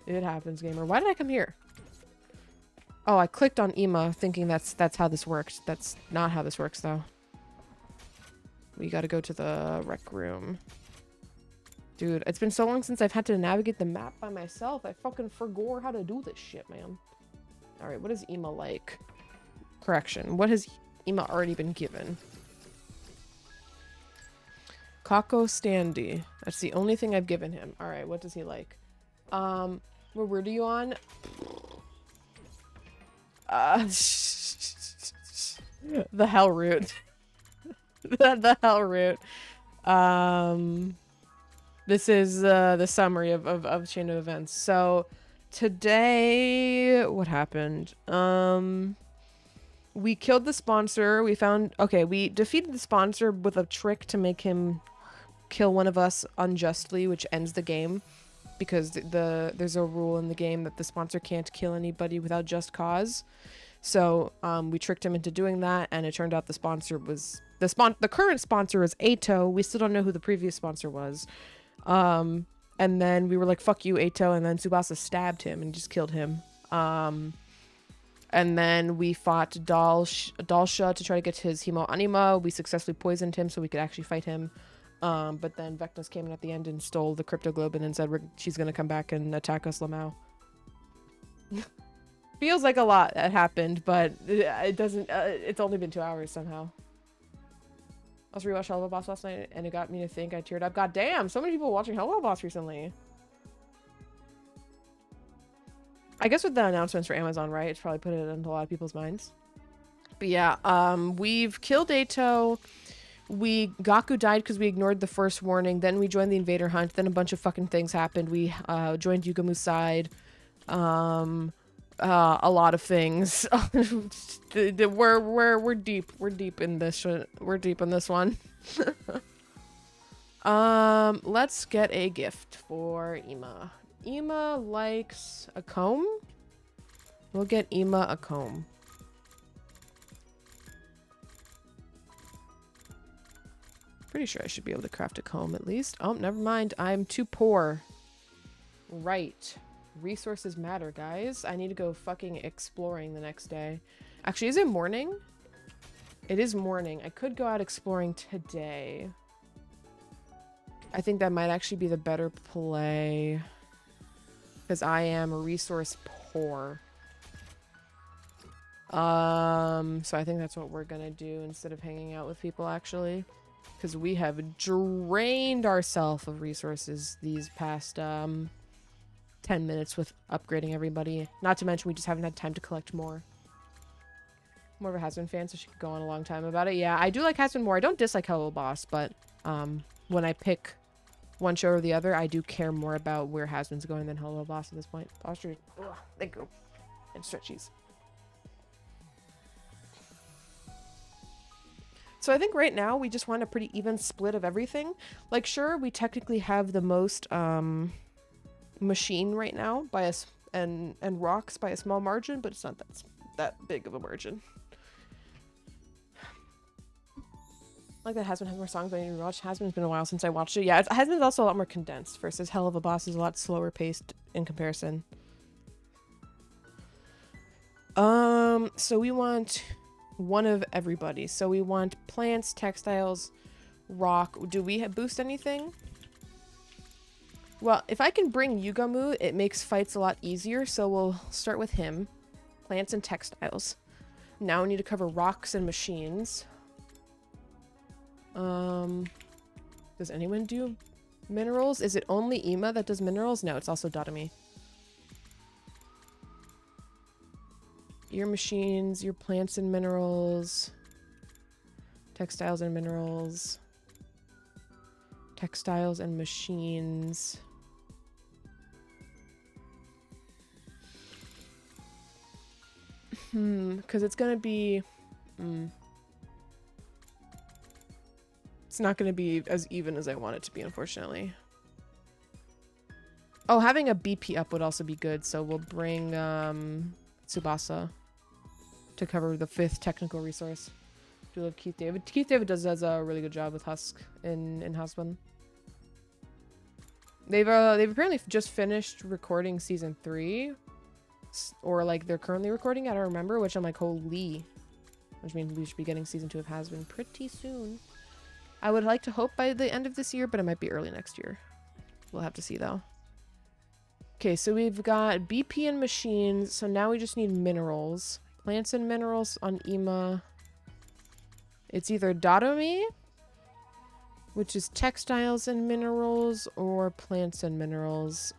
It happens, gamer. Why did I come here? Oh, I clicked on Ima thinking that's how this works. That's not how this works, though. We gotta go to the rec room. Dude, it's been so long since I've had to navigate the map by myself. I fucking forgot how to do this shit, man. Alright, what is Ima like? Correction. What has Ima already been given? Kako Standy. That's the only thing I've given him. Alright, what does he like? What word are you on? The hell route. the hell route. This is the summary of chain of events. So today, what happened? We killed the sponsor. We defeated the sponsor with a trick to make him kill one of us unjustly, which ends the game. Because there's a rule in the game that the sponsor can't kill anybody without just cause. So we tricked him into doing that, and it turned out the sponsor was the current sponsor is Ato. We still don't know who the previous sponsor was. And then we were like, "Fuck you, Ato," and then Tsubasa stabbed him and just killed him. And then we fought Dalsha to try to get his Hemo Anima. We successfully poisoned him so we could actually fight him. But then Vecna's came in at the end and stole the Crypto Globe and said she's gonna come back and attack us, Lamau. Feels like a lot that happened, but it doesn't. It's only been 2 hours somehow. I was rewatching Hello Boss last night and it got me to think. I teared up. God damn, so many people watching Hello Boss recently. I guess with the announcements for Amazon, right? It's probably put it into a lot of people's minds. But yeah, we've killed Ato. Gaku died because we ignored the first warning. Then we joined the invader hunt. Then a bunch of fucking things happened. We joined Yugamu's side. A lot of things. We're deep. We're deep in this. We're deep in this one. Let's get a gift for Ima. Ima likes a comb. We'll get Ima a comb. Pretty sure I should be able to craft a comb at least. Oh, never mind. I'm too poor. Right. Resources matter, guys. I need to go fucking exploring the next day. Actually, is it morning? It is morning. I could go out exploring today. I think that might actually be the better play. Because I am resource poor. So I think that's what we're gonna do instead of hanging out with people, actually. Because we have drained ourselves of resources these past 10 minutes with upgrading everybody. Not to mention we just haven't had time to collect more. More of a Has-Been fan, so she could go on a long time about it. Yeah, I do like Has-Been more. I don't dislike Hello Boss, but when I pick one show or the other, I do care more about where Has-Been's going than Hello Boss at this point. Ostrich, thank you. And stretchies. So I think right now we just want a pretty even split of everything. Like, sure, we technically have the most machine right now by us and rocks by a small margin, but it's not that big of a margin. Like that Has-Been has more songs, but I need to rewatch. Has-Been's been a while since I watched it. Yeah, Has-Been's also a lot more condensed versus Hell of a Boss is a lot slower paced in comparison. So we want one of everybody. So we want plants, textiles, rock. Do we boost anything? Well, if I can bring Yugamu, it makes fights a lot easier. So we'll start with him. Plants and textiles. Now we need to cover rocks and machines. Does anyone do minerals? Is it only Ima that does minerals? No, it's also Dotami. Your machines, your plants and minerals, textiles and minerals, textiles and machines. Because it's gonna be... It's not gonna be as even as I want it to be, unfortunately. Oh, having a BP up would also be good, so we'll bring Tsubasa to cover the 5th technical resource. Do love Keith David. Keith David does a really good job with Husk in Has-Been. They've apparently just finished recording season 3, or like they're currently recording it. I don't remember, which I'm like, holy, which means we should be getting season 2 of Has-Been pretty soon. I would like to hope by the end of this year, but it might be early next year. We'll have to see though. Okay, so we've got BP and machines, so now we just need minerals. Plants and minerals on Ima. It's either Datomi, which is textiles and minerals, or plants and minerals.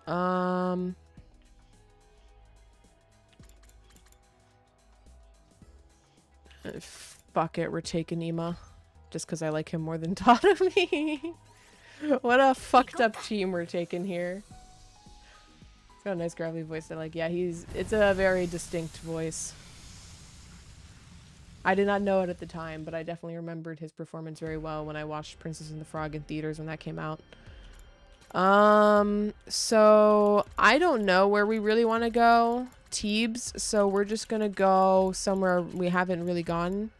Fuck it, we're taking Ima. Just because I like him more than Datomi. What a fucked up team we're taking here. He's got a nice gravelly voice. I like. Yeah, it's a very distinct voice. I did not know it at the time, but I definitely remembered his performance very well when I watched Princess and the Frog in theaters when that came out. So I don't know where we really want to go. Thebes, so we're just gonna go somewhere we haven't really gone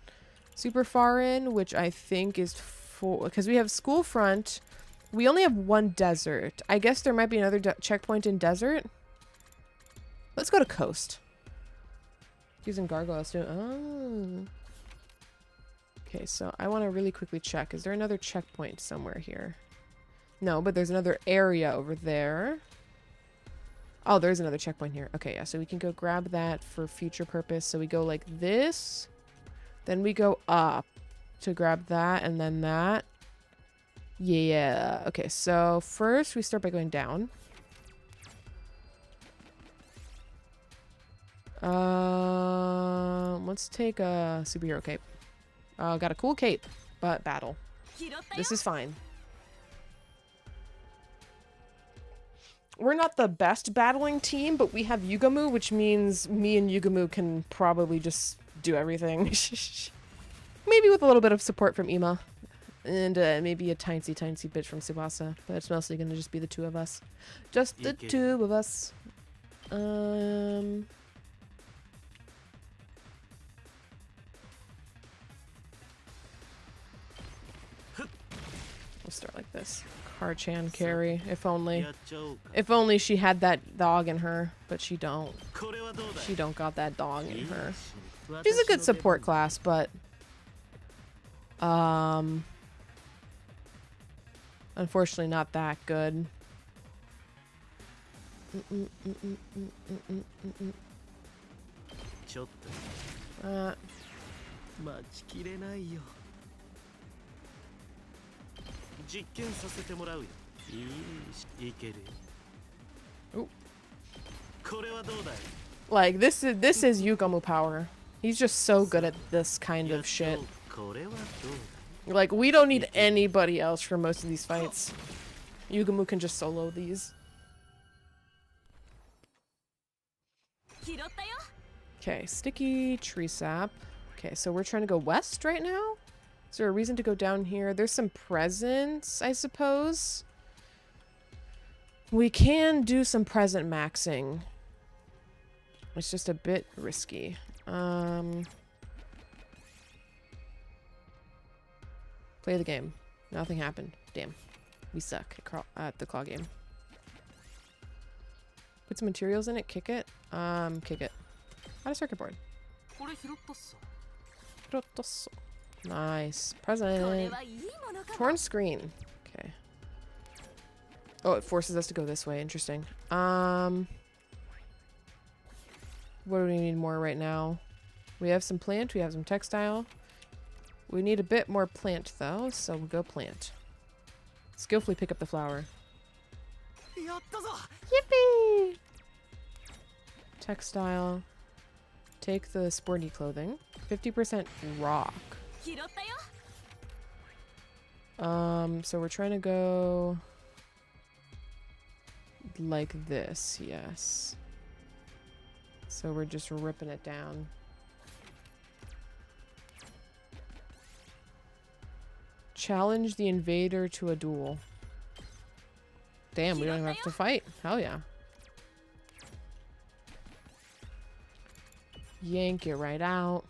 super far in, which I think is because we have School Front. We only have one desert. I guess there might be another checkpoint in desert. Let's go to coast. Using gargoyles too. Oh. Okay, so I want to really quickly check. Is there another checkpoint somewhere here? No, but there's another area over there. Oh, there's another checkpoint here. Okay, yeah, so we can go grab that for future purpose. So we go like this. Then we go up to grab that and then that. Yeah. Okay, so first we start by going down. Let's take a superhero cape. Got a cool cape, but battle. This is fine. We're not the best battling team, but we have Yugamu, which means me and Yugamu can probably just do everything. Maybe with a little bit of support from Ima. And maybe a tiny bit from Tsubasa. But it's mostly going to just be the two of us. Just the two of us. We'll start like this. Car-chan carry. If only she had that dog in her. But she don't. She don't got that dog in her. She's a good support class, but... unfortunately not that good. Uh, 待ちきれないよ。実験させてもらうよ。いいけるよ。お。これはどうだい? Like, this is Yugamu power. He's just so good at this kind of shit. これはどうだい? Like, we don't need anybody else for most of these fights. Yugamu can just solo these. Okay, sticky tree sap. Okay, so we're trying to go west right now? Is there a reason to go down here? There's some presents, I suppose. We can do some present maxing. It's just a bit risky. Play the game. Nothing happened. Damn. We suck at the claw game. Put some materials in it. Kick it. Kick it. Add a circuit board. Nice. Present. Torn screen. Okay. Oh, it forces us to go this way. Interesting. What do we need more right now? We have some plant. We have some textile. We need a bit more plant, though, so we'll go plant. Skillfully pick up the flower. Yippee! Textile. Take the sporty clothing. 50% rock. So we're trying to go like this, yes. So we're just ripping it down. Challenge the invader to a duel. Damn, we don't even have to fight. Hell yeah. Yank it right out.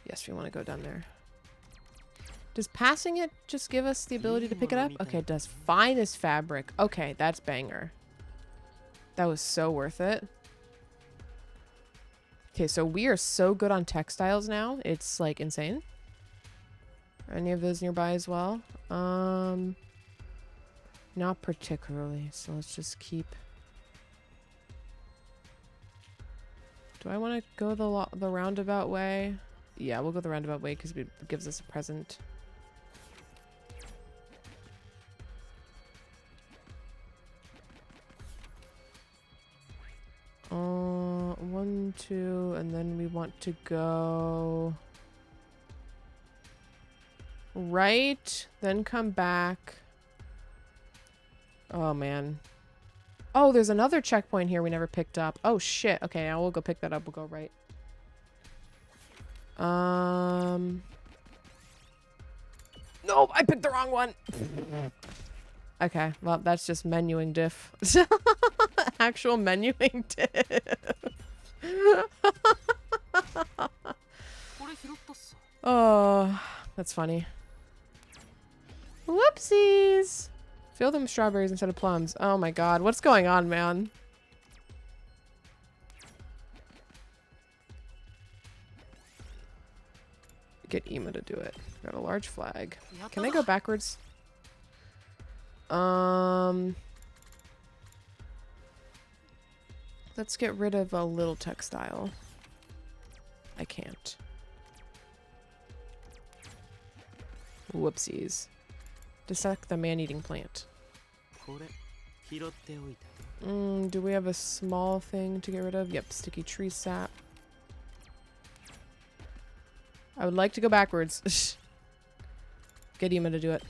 Yes, we want to go down there. Does passing it just give us the ability to pick it up? Okay, it does. Finest fabric. Okay, that's banger. That was so worth it. Okay, so we are so good on textiles now. It's like insane. Are any of those nearby as well? Not particularly. So let's just keep. Do I want to go the roundabout way? Yeah, we'll go the roundabout way because it gives us a present. One, two, and then we want to go right, then come back. Oh, man. Oh, there's another checkpoint here we never picked up. Oh, shit. Okay, I will go pick that up. We'll go right. Nope, I picked the wrong one. Okay, well, that's just menuing diff. Actual menuing diff. Oh, that's funny. Whoopsies. Fill them with strawberries instead of plums. Oh my god, what's going on, man? Get Ema to do it. Got a large flag. Can I go backwards? Let's get rid of a little textile. I can't. Whoopsies. Dissect the man-eating plant. Do we have a small thing to get rid of? Yep, sticky tree sap. I would like to go backwards. Get Ema to do it.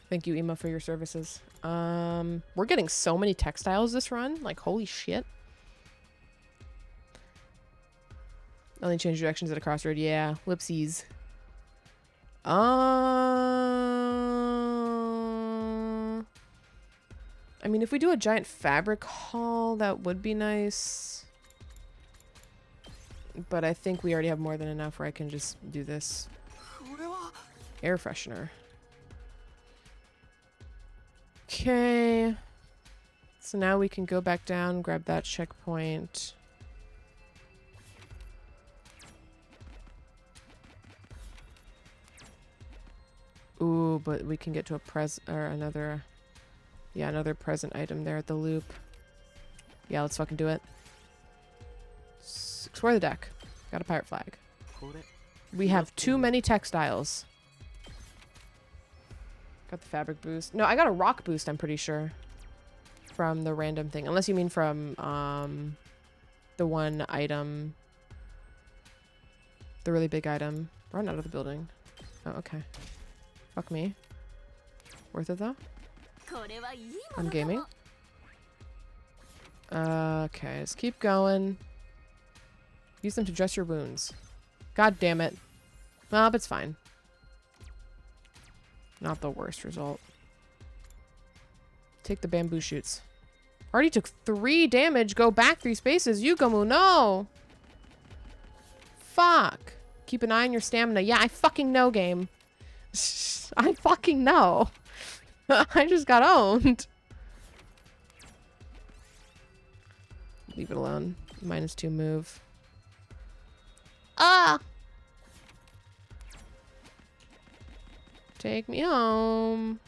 Thank you, Ema, for your services. We're getting so many textiles this run. Like, holy shit. Only change directions at a crossroad. Yeah, whoopsies. I mean, if we do a giant fabric haul, that would be nice. But I think we already have more than enough where I can just do this. Air freshener. Okay. So now we can go back down, grab that checkpoint. Ooh, but we can get to a another present item there at the loop. Yeah, let's fucking do it. Explore the deck. Got a pirate flag. We have too many textiles. Got the fabric boost. No, I got a rock boost, I'm pretty sure. From the random thing. Unless you mean from the one item. The really big item. Run out of the building. Oh, okay. Fuck me. Worth it though? I'm gaming. Okay, let's keep going. Use them to dress your wounds. God damn it. Well, but it's fine. Not the worst result. Take the bamboo shoots. Already took 3 damage. Go back 3 spaces. Yugamu, no! Fuck. Keep an eye on your stamina. Yeah, I fucking know, game. I fucking know. I just got owned. Leave it alone. -2 move. Ah! Take me home.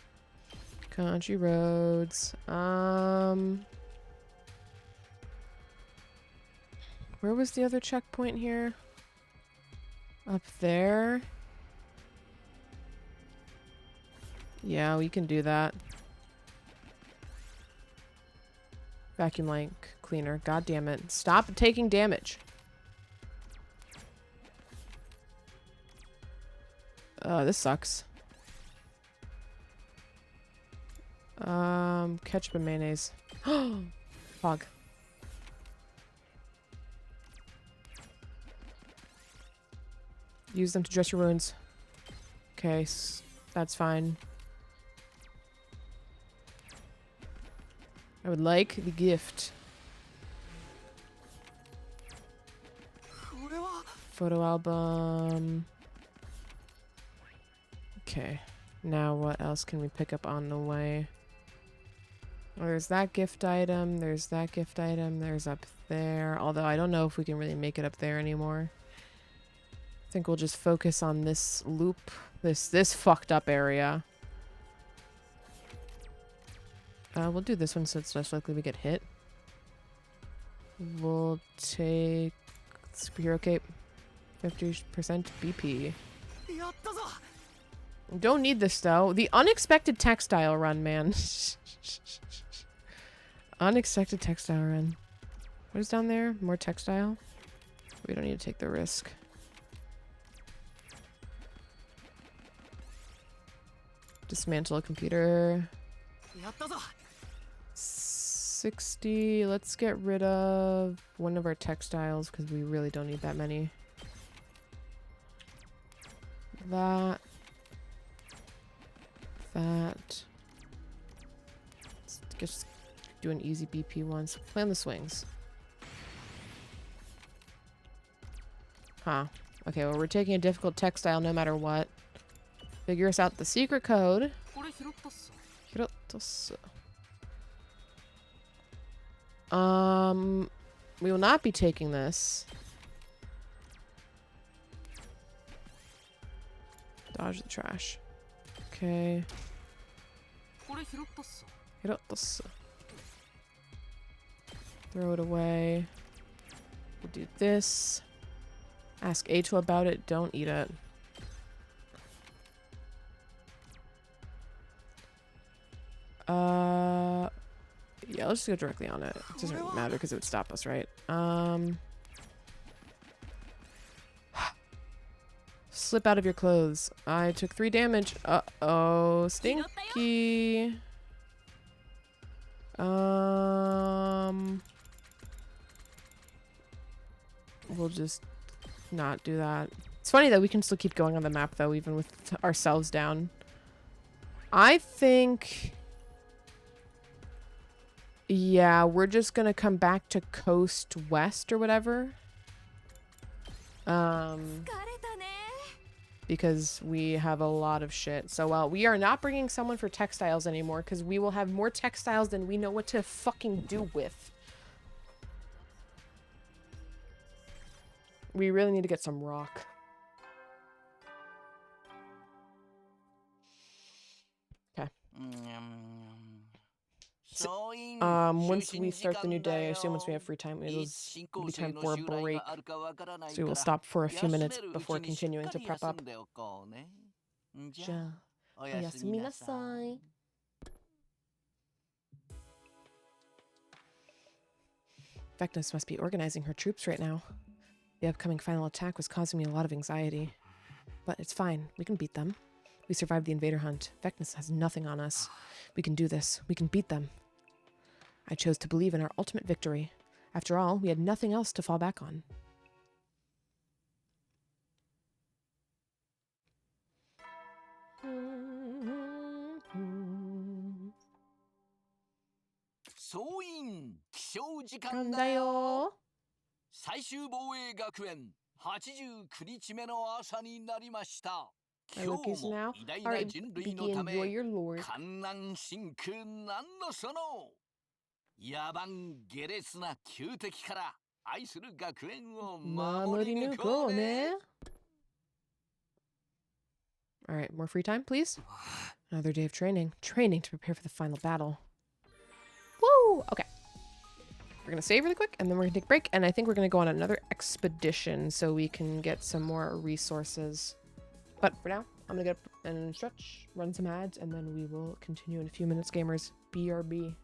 Country roads. Where was the other checkpoint here? Up there? Yeah, we can do that. Vacuum light cleaner. God damn it. Stop taking damage. This sucks. Ketchup and mayonnaise. Fog. Use them to dress your wounds. Okay, that's fine. I would like the gift. Photo album. Okay. Now what else can we pick up on the way? Oh, there's that gift item. There's that gift item. There's up there. Although I don't know if we can really make it up there anymore. I think we'll just focus on this loop. This fucked up area. We'll do this one so it's less likely we get hit. We'll take superhero cape. 50% BP. Don't need this though. The unexpected textile run, man. Unexpected textile run. What is down there? More textile? We don't need to take the risk. Dismantle a computer. 60. Let's get rid of one of our textiles because we really don't need that many. That. Let's just do an easy BP once. Play on the swings. Huh. Okay, well, we're taking a difficult textile no matter what. Figure us out the secret code. We will not be taking this. Dodge the trash. Okay. Throw it away. We'll do this. Ask A2 about it. Don't eat it. Yeah, let's just go directly on it. It doesn't matter because it would stop us, right? Slip out of your clothes. I took 3 damage. Uh-oh. Stinky. We'll just not do that. It's funny that we can still keep going on the map, though, even with ourselves down. I think... Yeah, we're just gonna come back to Coast West or whatever. Because we have a lot of shit. So, well, we are not bringing someone for textiles anymore because we will have more textiles than we know what to fucking do with. We really need to get some rock. Once we start the new day, I assume once we have free time, it'll be time for a break. So we will stop for a few minutes before continuing to prep up. Ja, oyasumi nasai. Vectus must be organizing her troops right now. The upcoming final attack was causing me a lot of anxiety. But it's fine. We can beat them. We survived the invader hunt. Vectus has nothing on us. We can do this. We can beat them. I chose to believe in our ultimate victory. After all, we had nothing else to fall back on. 간다요. 最終防衛学園89日目の朝になりました。今日も偉大な人類のため観覧深空なんのその野蛮下劣な旧敵から愛する学園を守り抜こうね。All right, more free time, please. Another day of training. Training to prepare for the final battle. Woo! Okay. We're going to save really quick, and then we're going to take a break, and I think we're going to go on another expedition so we can get some more resources. But for now, I'm going to get up and stretch, run some ads, and then we will continue in a few minutes, gamers. BRB.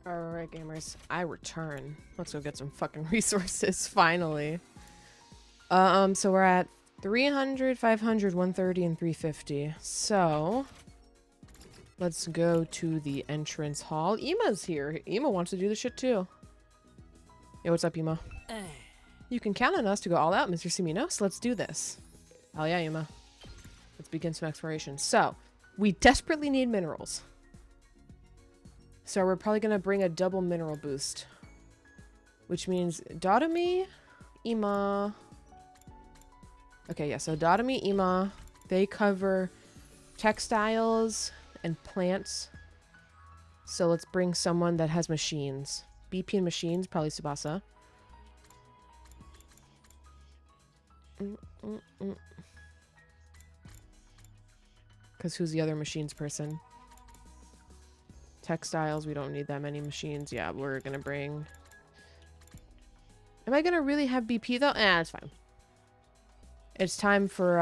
Alright, gamers. I return. Let's go get some fucking resources, finally. So we're at 300, 500, 130, and 350. So, Let's go to the entrance hall. Ima's here. Ima wants to do the shit too. Yo, what's up, Ima? You can count on us to go all out, Mr. Sumino, so let's do this. Hell yeah, Ima. Let's begin some exploration. So, we desperately need minerals. So we're probably going to bring a double mineral boost. Which means Dotomi, Ima... Okay, yeah, so Dotomi, Ima, they cover textiles and plants. So let's bring someone that has machines. BP and machines, probably Tsubasa. Because who's the other machines person? Textiles, we don't need that many machines. Yeah, we're gonna bring... Am I gonna really have BP though? It's fine. It's time for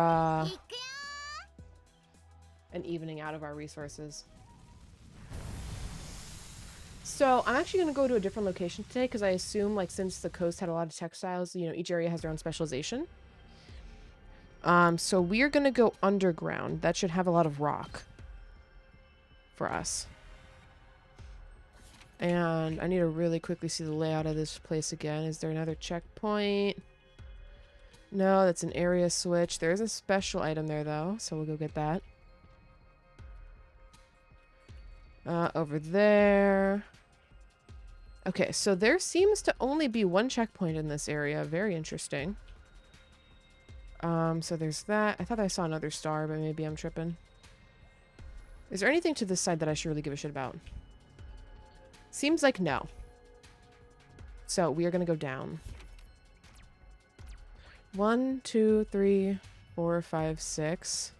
an evening out of our resources. So I'm actually gonna go to a different location today because I assume, like, since the coast had a lot of textiles, you know, each area has their own specialization. So we are gonna go underground. That should have a lot of rock for us. And I need to really quickly see the layout of this place again. Is there another checkpoint? No, that's an area switch. There is a special item there, though, so we'll go get that. Over there. Okay, so there seems to only be one checkpoint in this area. Very interesting. So there's that. I thought I saw another star, but maybe I'm tripping. Is there anything to this side that I should really give a shit about? Seems like no. So we are gonna go down. 1, 2, 3, 4, 5, 6.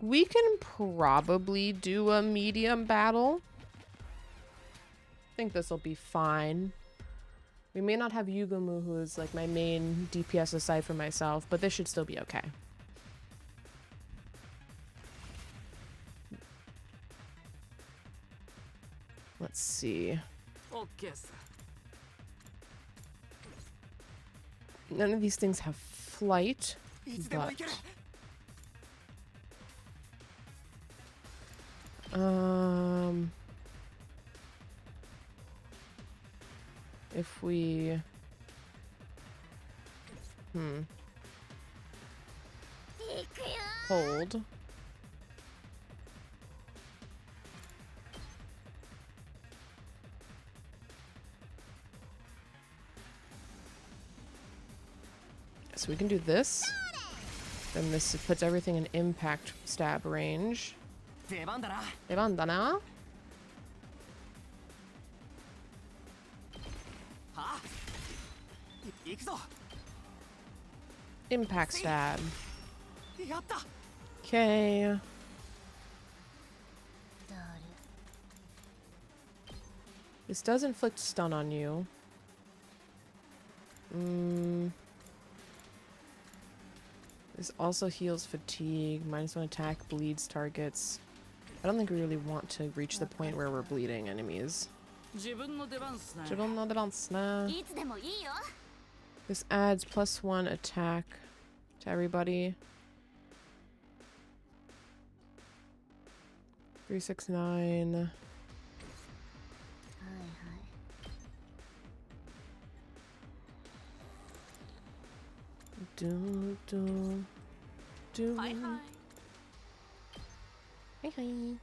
We can probably do a medium battle. I think this will be fine. We may not have Yugumu, who is like my main DPS aside from myself, but this should still be okay. Let's see. None of these things have flight, but... If we... Hold. So we can do this. Then this puts everything in impact stab range. 出番だな。Impact stab. Okay. This does inflict stun on you. This also heals fatigue. -1 attack, bleeds targets. I don't think we really want to reach the point where we're bleeding enemies. This adds +1 attack to everybody. 369. Hi. Hi.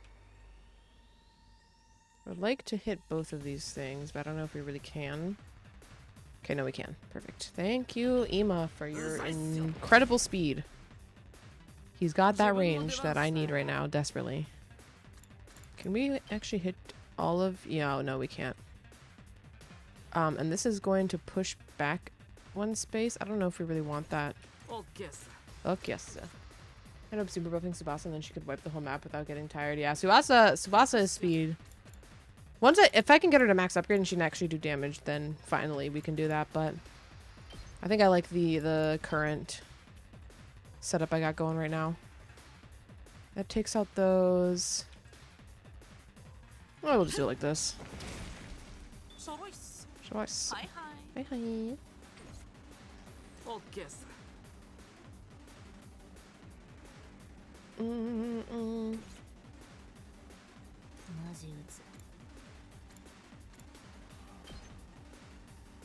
I'd like to hit both of these things, but I don't know if we really can. Okay, no, we can. Perfect. Thank you, Ima, for your incredible speed. He's got that range that I need right now, desperately. Can we actually hit all of... Yeah, oh, no, we can't. And this is going to push back 1 space. I don't know if we really want that. Okay. I end up super buffing Tsubasa and then she could wipe the whole map without getting tired. Yeah, Tsubasa is speed. If I can get her to max upgrade and she can actually do damage, then finally we can do that. But I think I like the current setup I got going right now. That takes out those. Oh, we'll just do it like this. Choice. Hi.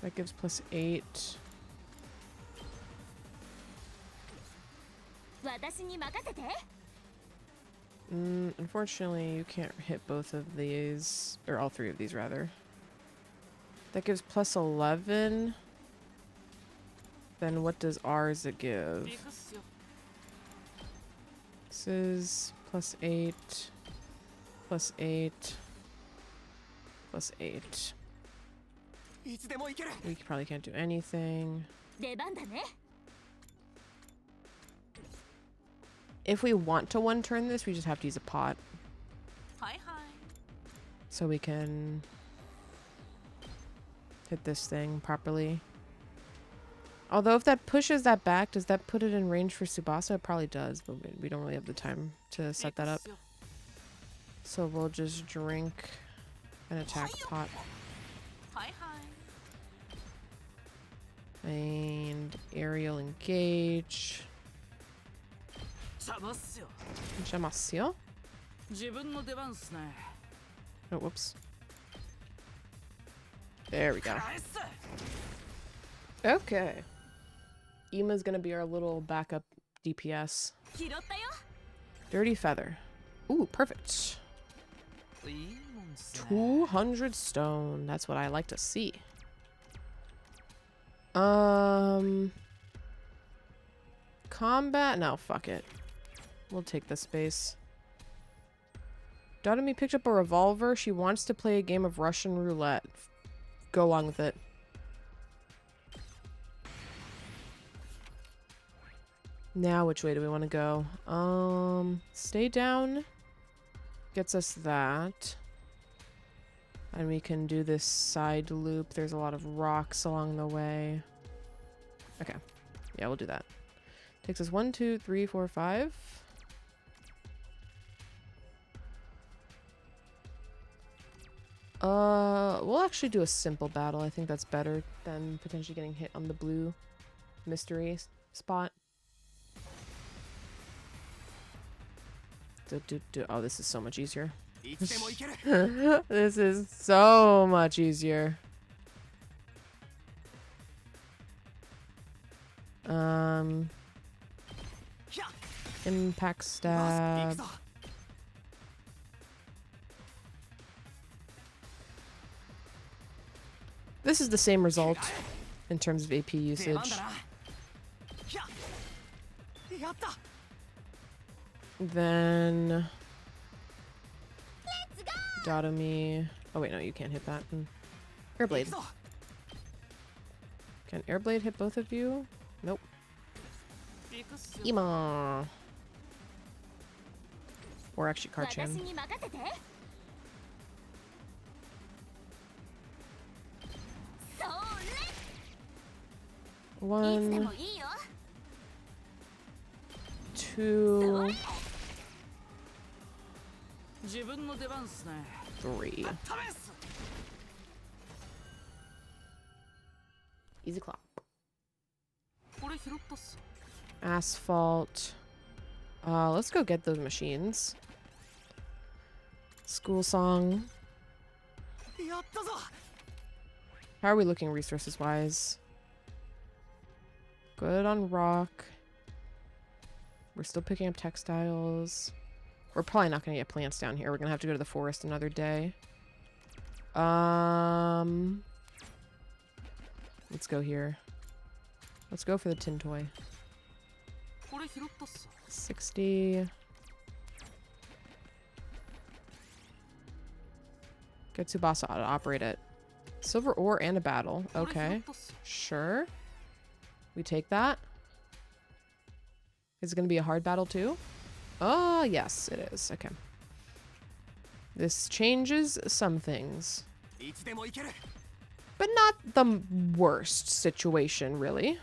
That gives +8. Unfortunately, you can't hit both of these, or all three of these, rather. That gives +11. Then what does ours it give? This is +8, +8, +8. We probably can't do anything. If we want to one-turn this, we just have to use a pot. So we can hit this thing properly. Although if that pushes that back, does that put it in range for Tsubasa? It probably does, but we don't really have the time to set that up. So we'll just drink an attack pot. And aerial engage. Jamasio? Oh, whoops. There we go. Okay. Ima's gonna be our little backup DPS. Dirty Feather. Ooh, perfect. 200 stone. That's what I like to see. Combat? No, fuck it. We'll take the space. Dotami picked up a revolver. She wants to play a game of Russian roulette. Go along with it. Now, which way do we want to go? Stay down. Gets us that. And we can do this side loop. There's a lot of rocks along the way. Okay. Yeah, we'll do that. Takes us 1, 2, 3, 4, 5. We'll actually do a simple battle. I think that's better than potentially getting hit on the blue mystery spot. Oh, this is so much easier. This is so much easier. Impact stab. This is the same result in terms of AP usage. Then Dotami. Oh wait, no, you can't hit that. Airblade. Can Airblade hit both of you? Nope. Ima. Or actually Karchan. One, 2, 3. Easy clap. Asphalt. Let's go get those machines. School song. How are we looking resources wise? Good on rock. We're still picking up textiles. We're probably not gonna get plants down here. We're gonna have to go to the forest another day. Let's go here. Let's go for the tin toy. 60. Get Tsubasa to operate it. Silver ore and a battle. Okay. Sure. We take that. Is it going to be a hard battle too? Oh, yes, it is. Okay. This changes some things. But not the worst situation, really.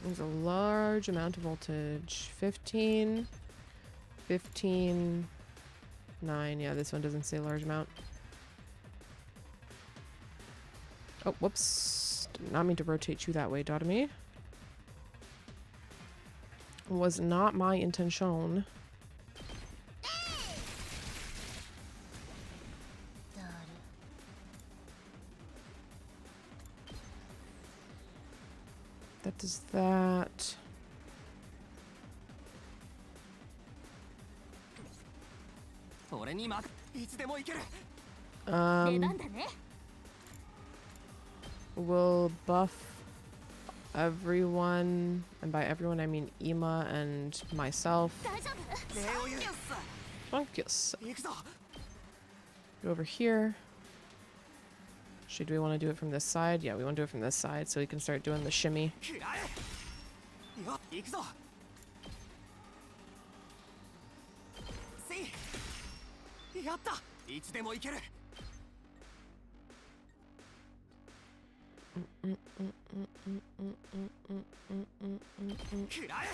There's a large amount of voltage. 15, 15, 9. Yeah, this one doesn't say large amount. Oh, whoops. Did not mean to rotate you that way, Dotomi. Was not my intention. That does that. 俺にまいつでも行ける。出番だね。 Will buff everyone, and by everyone I mean Ima and myself. 大丈夫？ 礼を言う。 Funkus. 行くぞ。 Go over here. Should we want to do it from this side? Yeah, we want to do it from this side so we can start doing the shimmy. 食らえ。よ、行くぞ。せい。やった。いつでも行ける。 食らえ。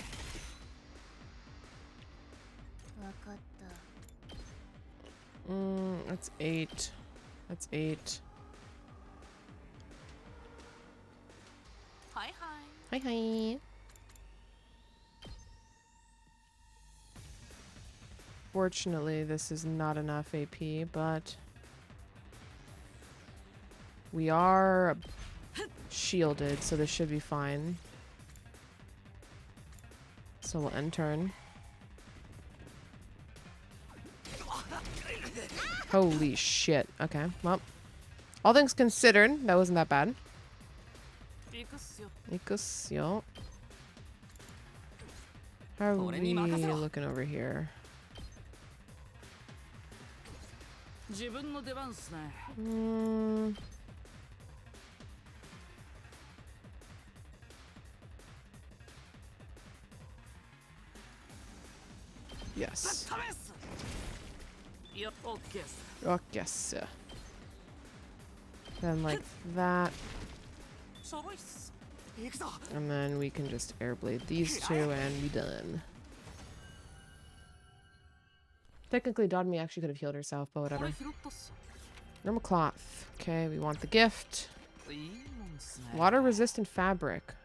わかった。 That's 8. That's 8. はいはい。 Hi, hi. Fortunately, this is not enough AP, but we are shielded, so this should be fine. So we'll end turn. Holy shit. Okay, well, all things considered, that wasn't that bad. 行くっすよ。 Ikusyo. How are we looking over here? 自分の出番っすね。 Yes. 試す。いや、オッケーっす。 Oh, yes. Then like that, しょぼいっす。 行くぞ。 and then we can just airblade these two and be done. Technically, Dodmi actually could have healed herself, but これ whatever. 拾ったっす。 Normal cloth. Okay, we want the gift. いいもんっすね。 Water resistant fabric.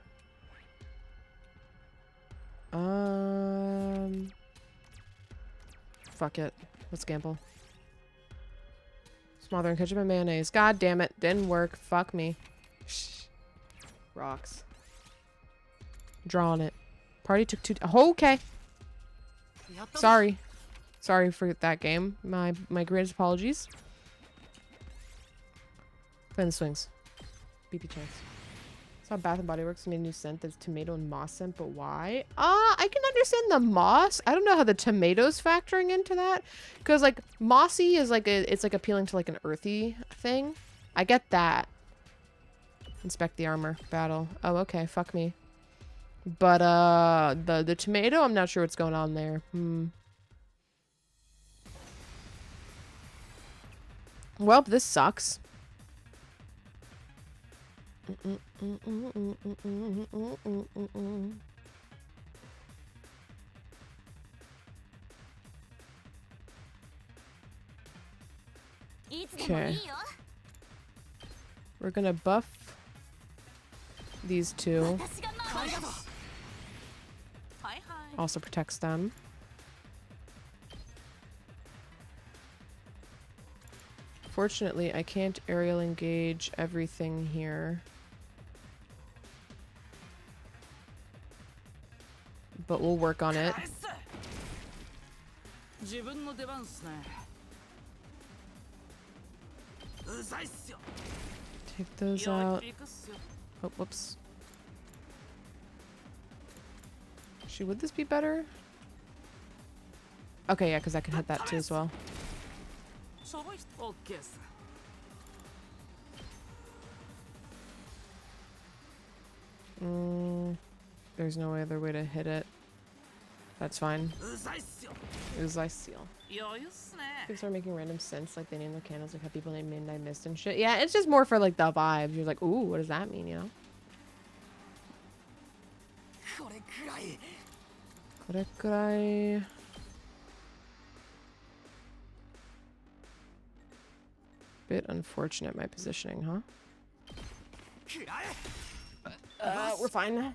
Fuck it. Let's gamble. Smothering ketchup and mayonnaise. God damn it. Didn't work. Fuck me. Rocks. Drawing it. Party took 2. Oh, okay. やったぞ。 Sorry. Sorry for that game. My greatest apologies. Play the swings. BP chance. Saw Bath and Body Works made a new scent that's tomato and moss scent, but why? I can understand the moss. I don't know how the tomatoes factoring into that. Because like mossy is like it's like appealing to like an earthy thing. I get that. Inspect the armor. Battle. Oh, okay. Fuck me. But the tomato, I'm not sure what's going on there. Well, this sucks. いつでもいいよ。 We're gonna buff these two. 私が守る。はいはい。 Also protects them. Fortunately, I can't aerial engage everything here. But we'll work on it. 返す。自分の出番っすね。うざいっすよ。 Take those いや、 out. 行くっすよ。 Oh, whoops. Actually, would this be better? Okay, yeah, because I can hit that too as well. しょぼいっす。オッケーっす。 There's no other way to hit it. That's fine. うざいっすよ。 It was ice seal. 余裕っすね。 People start making random sense, like they name their candles like how people name Midnight Mist and shit. Yeah, it's just more for like the vibes. You're like, ooh, what does that mean, you know? これくらい。 Korekurai. Bit unfortunate my positioning, huh? We're fine.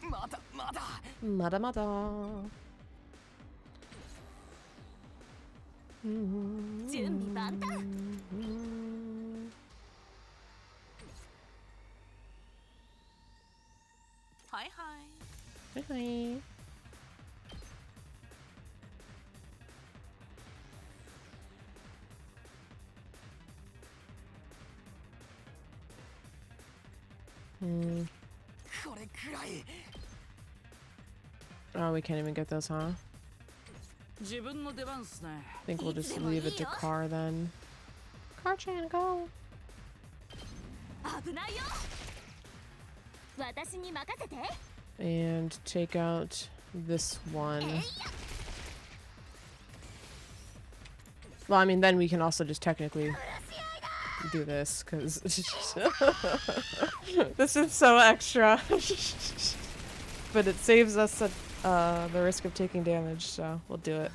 まだまだ。まだまだ。準備万端。はいはい。はいはい。これくらい。 Oh, we can't even get those, huh? 自分の出番っすね。 I think we'll just leave it to Car then. Car-chan, go! 危ないよ。私に任せて。 And take out this one. Well, I mean, then we can also just technically do this, because this is so extra. But it saves us the risk of taking damage, so we'll do it.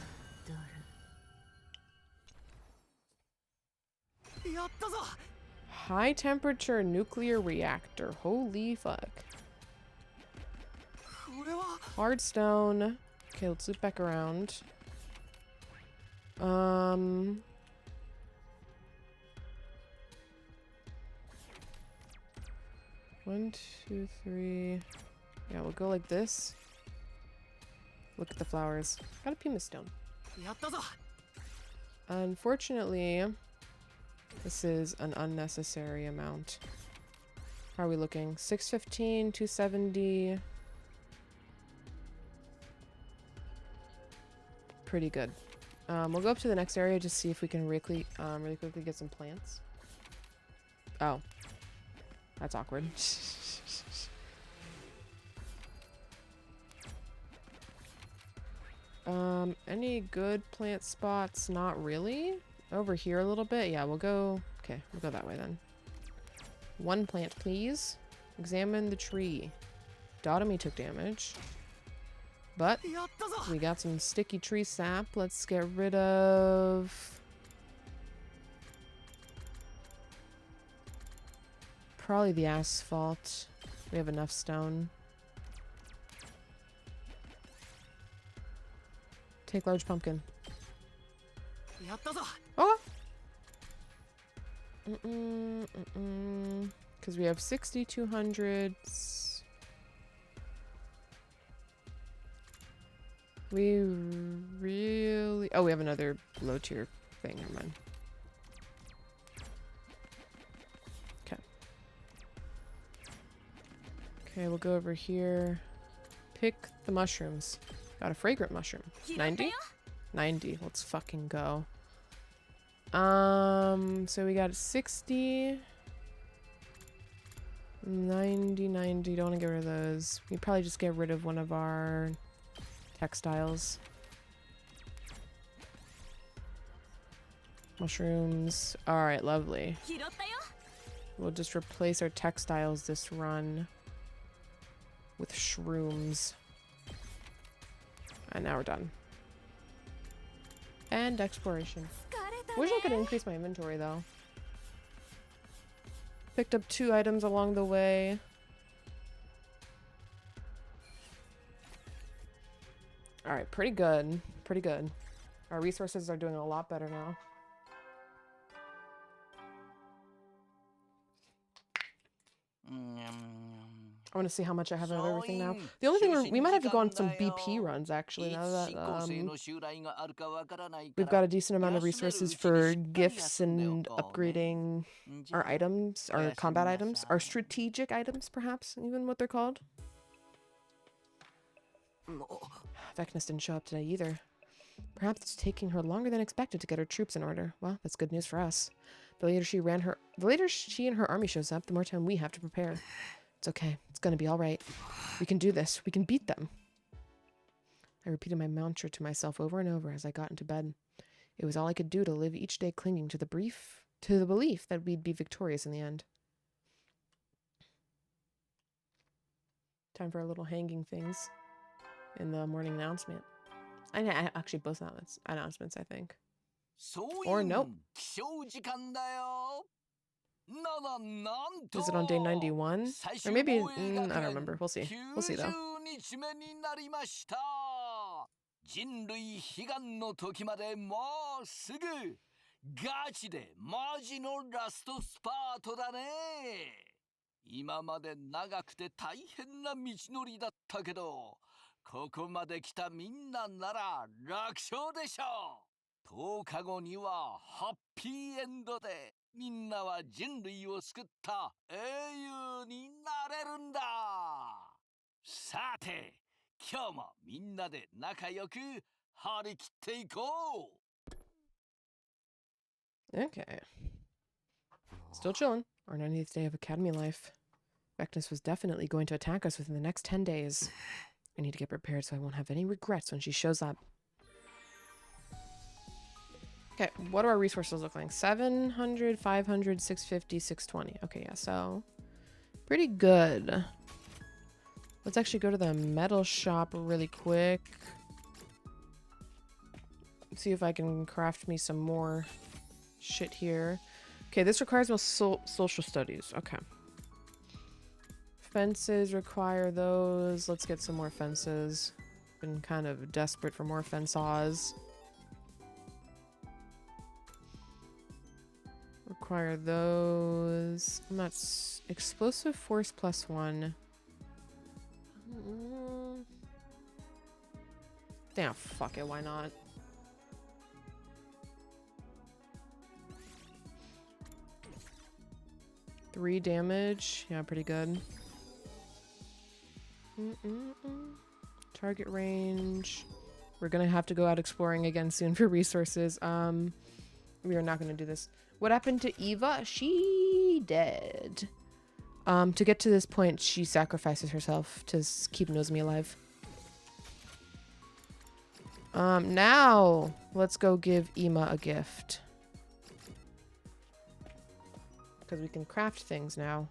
やったぞ。 High temperature nuclear reactor. Holy fuck. これは Hard stone. Okay, let's loop back around. One, two, three. Yeah, we'll go like this. Look at the flowers. Got a pumice stone. やったぞ。 Unfortunately, this is an unnecessary amount. How are we looking? 615, 270. Pretty good. We'll go up to the next area to see if we can really quickly get some plants. Oh. That's awkward. Any good plant spots? Not really. Over here a little bit. Yeah, we'll go... Okay, we'll go that way then. One plant, please. Examine the tree. Dotomy took damage. But やったぞ。 we got some sticky tree sap. Let's get rid of... Probably the asphalt. We have enough stone. Take large pumpkin. やったぞ。 Oh! Because we have 6,200. We really... Oh, we have another low tier thing. Never mind. Okay. Okay, we'll go over here. Pick the mushrooms. Got a fragrant mushroom. 90? 90. Let's fucking go. So we got 60. 90, 90. Don't want to get rid of those. We probably just get rid of one of our textiles. Mushrooms. Alright, lovely. We'll just replace our textiles this run with shrooms. And now we're done. And exploration. Wish I could increase my inventory though. Picked up 2 items along the way. Alright, pretty good. Pretty good. Our resources are doing a lot better now. I want to see how much I have of everything now. The only thing we might have to go on some BP runs actually now that we've got a decent amount of resources for gifts and upgrading our items, our combat items, our strategic items perhaps, even what they're called. Vecnus didn't show up today either. Perhaps it's taking her longer than expected to get her troops in order. Well, that's good news for us. The later she and her army shows up, the more time we have to prepare. It's okay. It's gonna be all right. We can do this. We can beat them. I repeated my mantra to myself over and over as I got into bed. It was all I could do to live each day clinging to the belief that we'd be victorious in the end. Time for our little hanging things in the morning announcement. Actually, both announcements, I think. Or nope. Is it on day 91? Or maybe, I don't remember. We'll see. We'll see, though. 日目になりました。人類悲願の時までもうすぐ。ガチでマジのラストスパートだね。今まで長くて大変な道のりだったけど、ここまで来たみんななら楽勝でしょう。10日後にはハッピーエンドでみんなは人類を救った英雄になれるんだ。さて、今日もみんなで仲良く張り切っていこう。Okay. Still chilling. Our 90th day of Academy life. Vectus was definitely going to attack us within the next 10 days. I need to get prepared so I won't have any regrets when she shows up. Okay, what do our resources look like? 700, 500, 650, 620. Okay, yeah, so pretty good. Let's actually go to the metal shop really quick. See if I can craft me some more shit here. Okay, this requires most social studies. Okay. Fences require those. Let's get some more fences. Been kind of desperate for more fence saws. Require those. I'm not explosive force +1. Damn, fuck it, why not? Three damage. Yeah, pretty good. Target range. We're gonna have to go out exploring again soon for resources. We are not gonna do this. What happened to Eva? She dead. To get to this point, she sacrifices herself to keep Nozomi alive. Now let's go give Ima a gift. Because we can craft things now.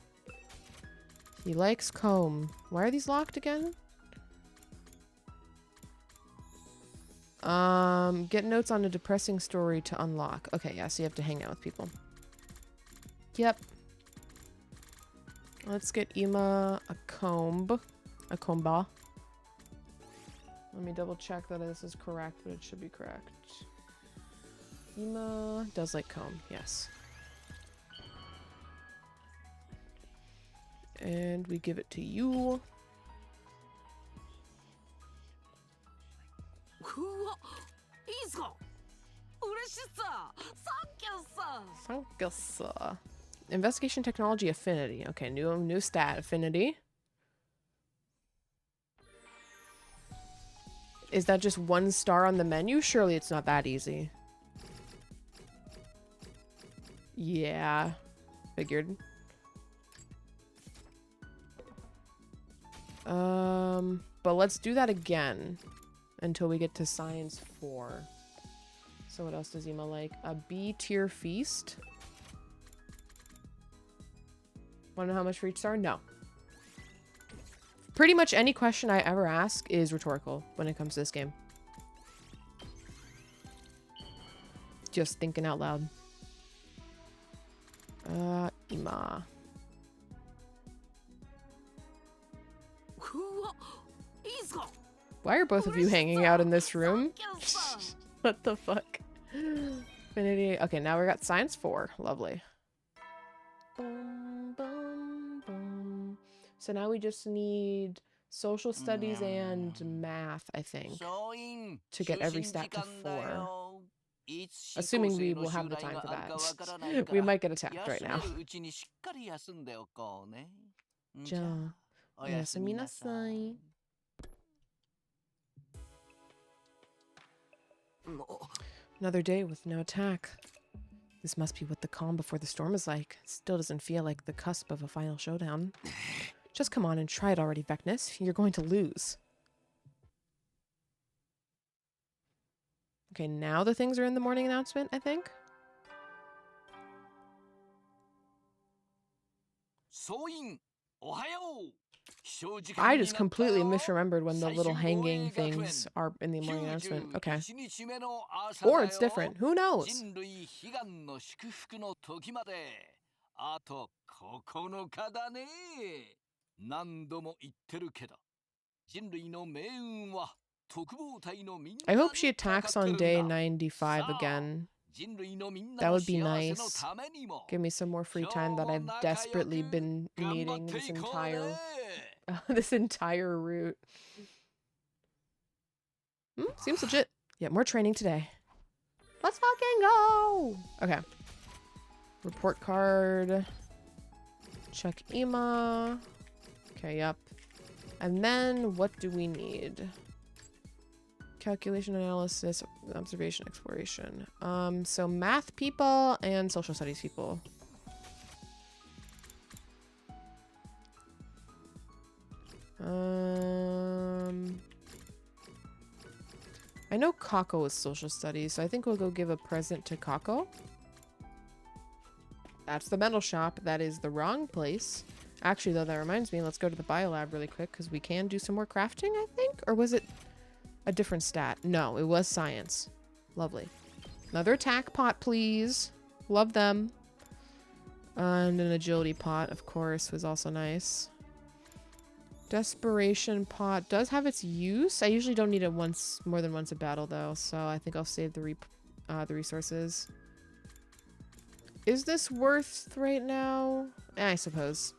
He likes comb. Why are these locked again? Get notes on a depressing story to unlock. Okay, yeah, so you have to hang out with people. Yep. Let's get Ima a comb. A comba. Let me double check that this is correct, but it should be correct. Ima does like comb, yes. And we give it to you. Thank you, sir. Investigation technology affinity. Okay, new stat affinity. Is that just 1 star on the menu? Surely it's not that easy. Yeah, figured. But let's do that again until we get to science 4. So what else does Ima like? A B tier feast. Wanna know how much for each star? No. Pretty much any question I ever ask is rhetorical when it comes to this game. Just thinking out loud. Ima. Why are both of you hanging out in this room? What the fuck? Infinity. Okay, now we got science 4. Lovely. Boom, boom, boom. So now we just need social studies and math, I think, to get every stat to 4. Assuming we will have the time for that. We might get attacked right now. Ja, oyasumi nasai. Another day with no attack. This must be what the calm before the storm is like. Still doesn't feel like the cusp of a final showdown. Just come on and try it already, Vecnus. You're going to lose. Okay, now the things are in the morning announcement, I think. I just completely misremembered when the little hanging things are in the morning announcement. Okay. Or it's different. Who knows? あと9日だね。何度も言ってるけど、人類の命運は特防隊のみん I な hope she にかか attacks って on る day んだ。 95 again. 人類のみんな That の would be 幸せ nice. のためにも Give me some more free time that I've desperately been 頑張っ needing て this いこうね。 entire this entire route. Seems legit. Yeah, more training today. Let's fucking go! Okay. Report card. Check EMA. Okay, yep. And then what do we need? Calculation, analysis, observation, exploration. So math people and social studies people. I know Kako is social studies, so I think we'll go give a present to Kako. That's the metal shop. That is the wrong place. Actually, though, that reminds me, let's go to the biolab really quick, because we can do some more crafting, I think? Or was it a different stat? No, it was science. Lovely. Another attack pot, please. Love them. And an agility pot, of course, was also nice. Desperation pot does have its use. I usually don't need it more than once a battle, though, so I think I'll save the resources. Is this worth right now? I suppose.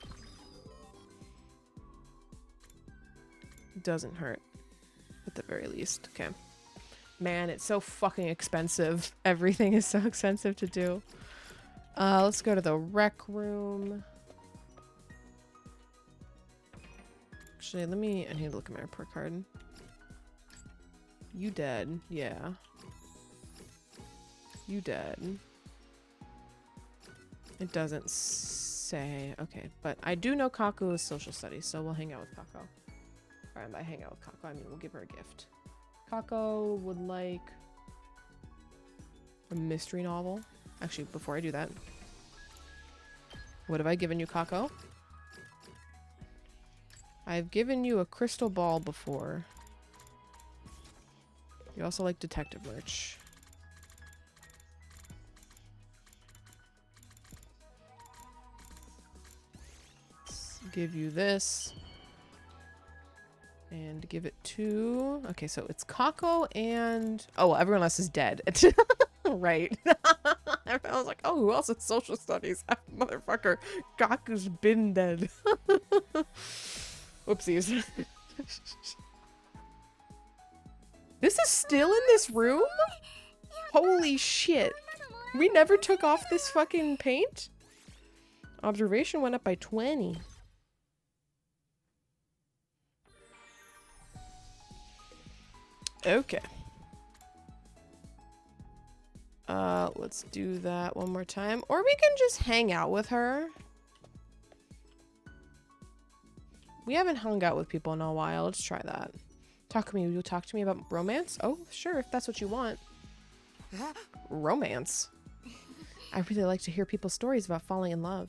Doesn't hurt. At the very least. Okay. Man, it's so fucking expensive. Everything is so expensive to do. Let's go to the rec room. Actually, I need to look at my report card. You dead. Yeah. You dead. It doesn't say. Okay, but I do know Kako is social studies, so we'll hang out with Kako. Alright, by hang out with Kako, I mean we'll give her a gift. Kako would like a mystery novel. Actually, before I do that, what have I given you, Kako? I've given you a crystal ball before. You also like detective merch. Let's give you this. And give it to... Okay, so it's Kako and... Oh, well, everyone else is dead. Right. I was like, oh, who else is social studies? Motherfucker. Kaku's been dead. Whoopsies. This is still in this room? Holy shit. We never took off this fucking paint? Observation went up by 20. Okay. Let's do that one more time. Or we can just hang out with her. We haven't hung out with people in a while. Let's try that. Talk to me. You'll talk to me about romance? Oh, sure, if that's what you want. Romance? I really like to hear people's stories about falling in love.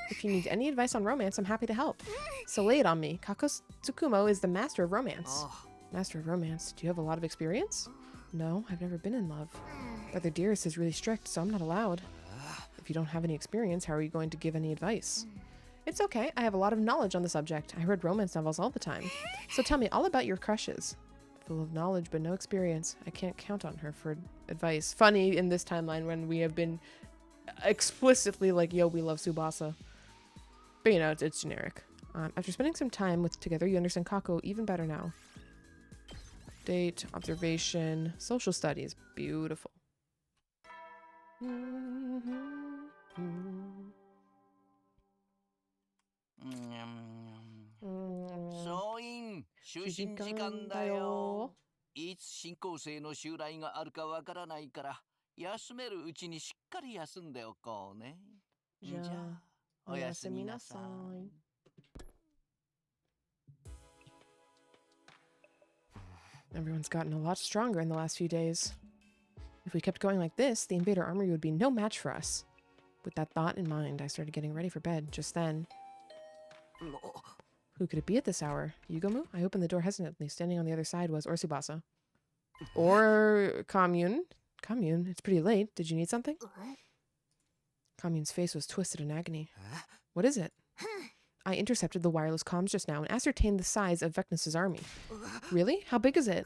If you need any advice on romance, I'm happy to help. So lay it on me. Kako Tsukumo is the master of romance. Master of romance. Do you have a lot of experience? No, I've never been in love. Brother Dearest is really strict, so I'm not allowed. If you don't have any experience, how are you going to give any advice? It's okay, I have a lot of knowledge on the subject. I read romance novels all the time. So tell me all about your crushes. Full of knowledge, but no experience. I can't count on her for advice. Funny in this timeline when we have been explicitly like, yo, we love Tsubasa. But you know, it's generic. After spending some time together, you understand Kako even better now. Date, observation, social studies. Beautiful.総員就寝時間だよ。いつ新校生の襲来があるかわからないから休めるうちにしっかり休んでおこうね。じゃあおやすみなさい。Everyone's gotten a lot stronger in the last few days. If we kept going like this, the invader army would be no match for us. With that thought in mind, I started getting ready for bed just then. Who could it be at this hour? Yugomu? I opened the door hesitantly. Standing on the other side was Tsubasa. Or Commune. Commune? It's pretty late. Did you need something? Commune's face was twisted in agony. What is it? I intercepted the wireless comms just now and ascertained the size of Vecnus's army. Really? How big is it?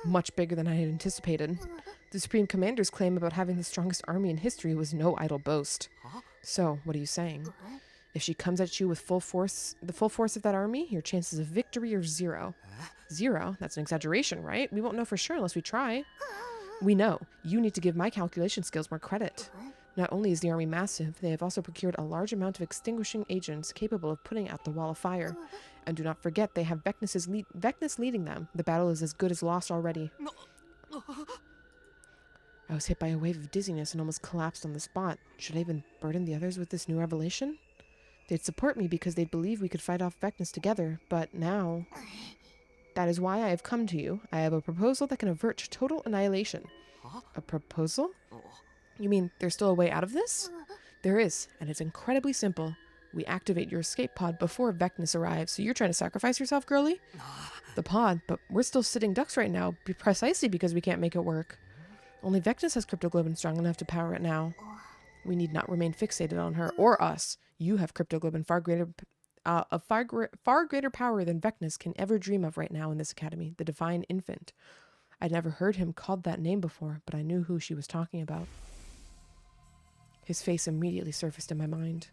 Much bigger than I had anticipated. The Supreme Commander's claim about having the strongest army in history was no idle boast. So, what are you saying? If she comes at you with full force, the full force of that army, your chances of victory are 0. 0? That's an exaggeration, right? We won't know for sure unless we try. We know. You need to give my calculation skills more credit. Not only is the army massive, they have also procured a large amount of extinguishing agents capable of putting out the wall of fire. And do not forget, they have Vecnus leading them. The battle is as good as lost already. I was hit by a wave of dizziness and almost collapsed on the spot. Should I even burden the others with this new revelation? They'd support me because they'd believe we could fight off Vecnus together, but now... That is why I have come to you. I have a proposal that can avert total annihilation. A proposal? You mean there's still a way out of this? There is, and it's incredibly simple. We activate your escape pod before Vecnus arrives, so you're trying to sacrifice yourself, girlie? The pod, but we're still sitting ducks right now, precisely because we can't make it work. Only Vecnus has cryptoglobin strong enough to power it now. We need not remain fixated on her, or us. You have cryptoglobin far greater power than Vecnus can ever dream of right now in this academy, the Divine Infant. I'd never heard him called that name before, but I knew who she was talking about. His face immediately surfaced in my mind.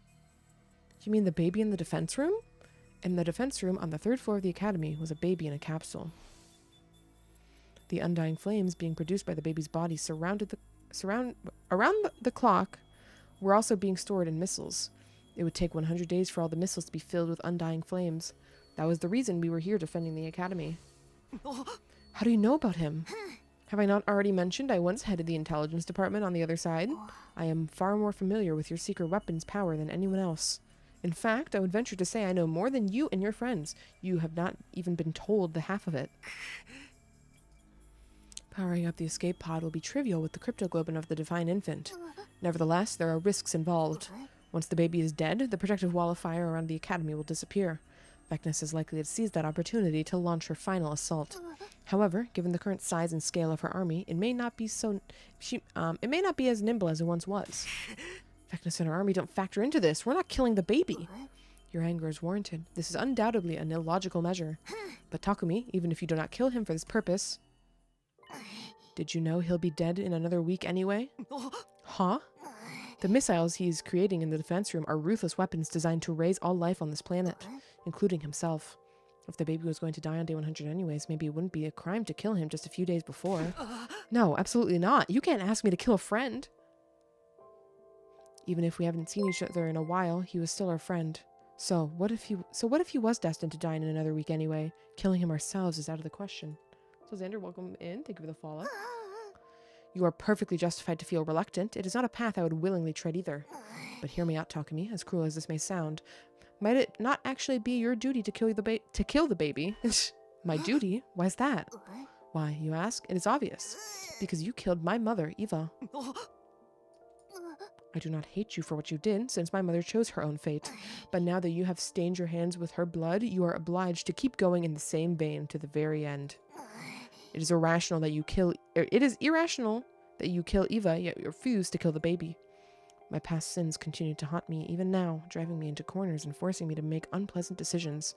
You mean the baby in the defense room? In the defense room on the 3rd floor of the academy was a baby in a capsule. The undying flames being produced by the baby's body around the clock were also being stored in missiles. It would take 100 days for all the missiles to be filled with undying flames. That was the reason we were here defending the academy. How do you know about him? Have I not already mentioned I once headed the intelligence department on the other side? I am far more familiar with your secret weapons power than anyone else. In fact, I would venture to say I know more than you and your friends. You have not even been told the half of it. Powering up the escape pod will be trivial with the cryptoglobin of the Divine Infant. Nevertheless, there are risks involved. Once the baby is dead, the protective wall of fire around the academy will disappear. Vecnus is likely to seize that opportunity to launch her final assault. However, given the current size and scale of her army, it may not be as nimble as it once was. Vecnus and her army don't factor into this. We're not killing the baby. Your anger is warranted. This is undoubtedly an illogical measure. But Takumi, even if you do not kill him for this purpose... Did you know he'll be dead in another week anyway? Huh? The missiles he's creating in the defense room are ruthless weapons designed to erase all life on this planet, including himself. If the baby was going to die on day 100 anyways, maybe it wouldn't be a crime to kill him just a few days before. No, absolutely not. You can't ask me to kill a friend. Even if we haven't seen each other in a while, he was still our friend. So what if he was destined to die in another week anyway? Killing him ourselves is out of the question. So Xander, welcome in. Thank you for the follow. You are perfectly justified to feel reluctant. It is not a path I would willingly tread either. But hear me out, Takumi, as cruel as this may sound. Might it not actually be your duty to kill the baby? My duty? Why's that? Why, you ask? It is obvious. Because you killed my mother, Eva. I do not hate you for what you did, since my mother chose her own fate. But now that you have stained your hands with her blood, you are obliged to keep going in the same vein to the very end. It is irrational that you kill Eva, yet you refuse to kill the baby. My past sins continue to haunt me even now, driving me into corners and forcing me to make unpleasant decisions.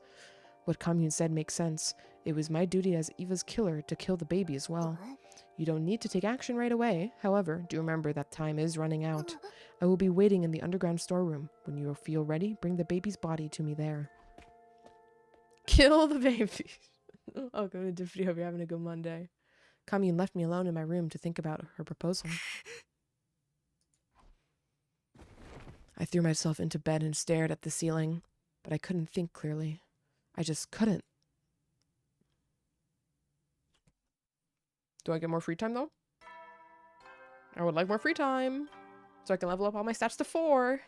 What Commune said makes sense. It was my duty as Eva's killer to kill the baby as well. You don't need to take action right away. However, do remember that time is running out. I will be waiting in the underground storeroom. When you feel ready, bring the baby's body to me there. Kill the baby. Welcome to video. Hope you're having a good Monday. Commune left me alone in my room to think about her proposal. I threw myself into bed and stared at the ceiling, but I couldn't think clearly. I just couldn't. Do I get more free time, though? I would like more free time, so I can level up all my stats to 4.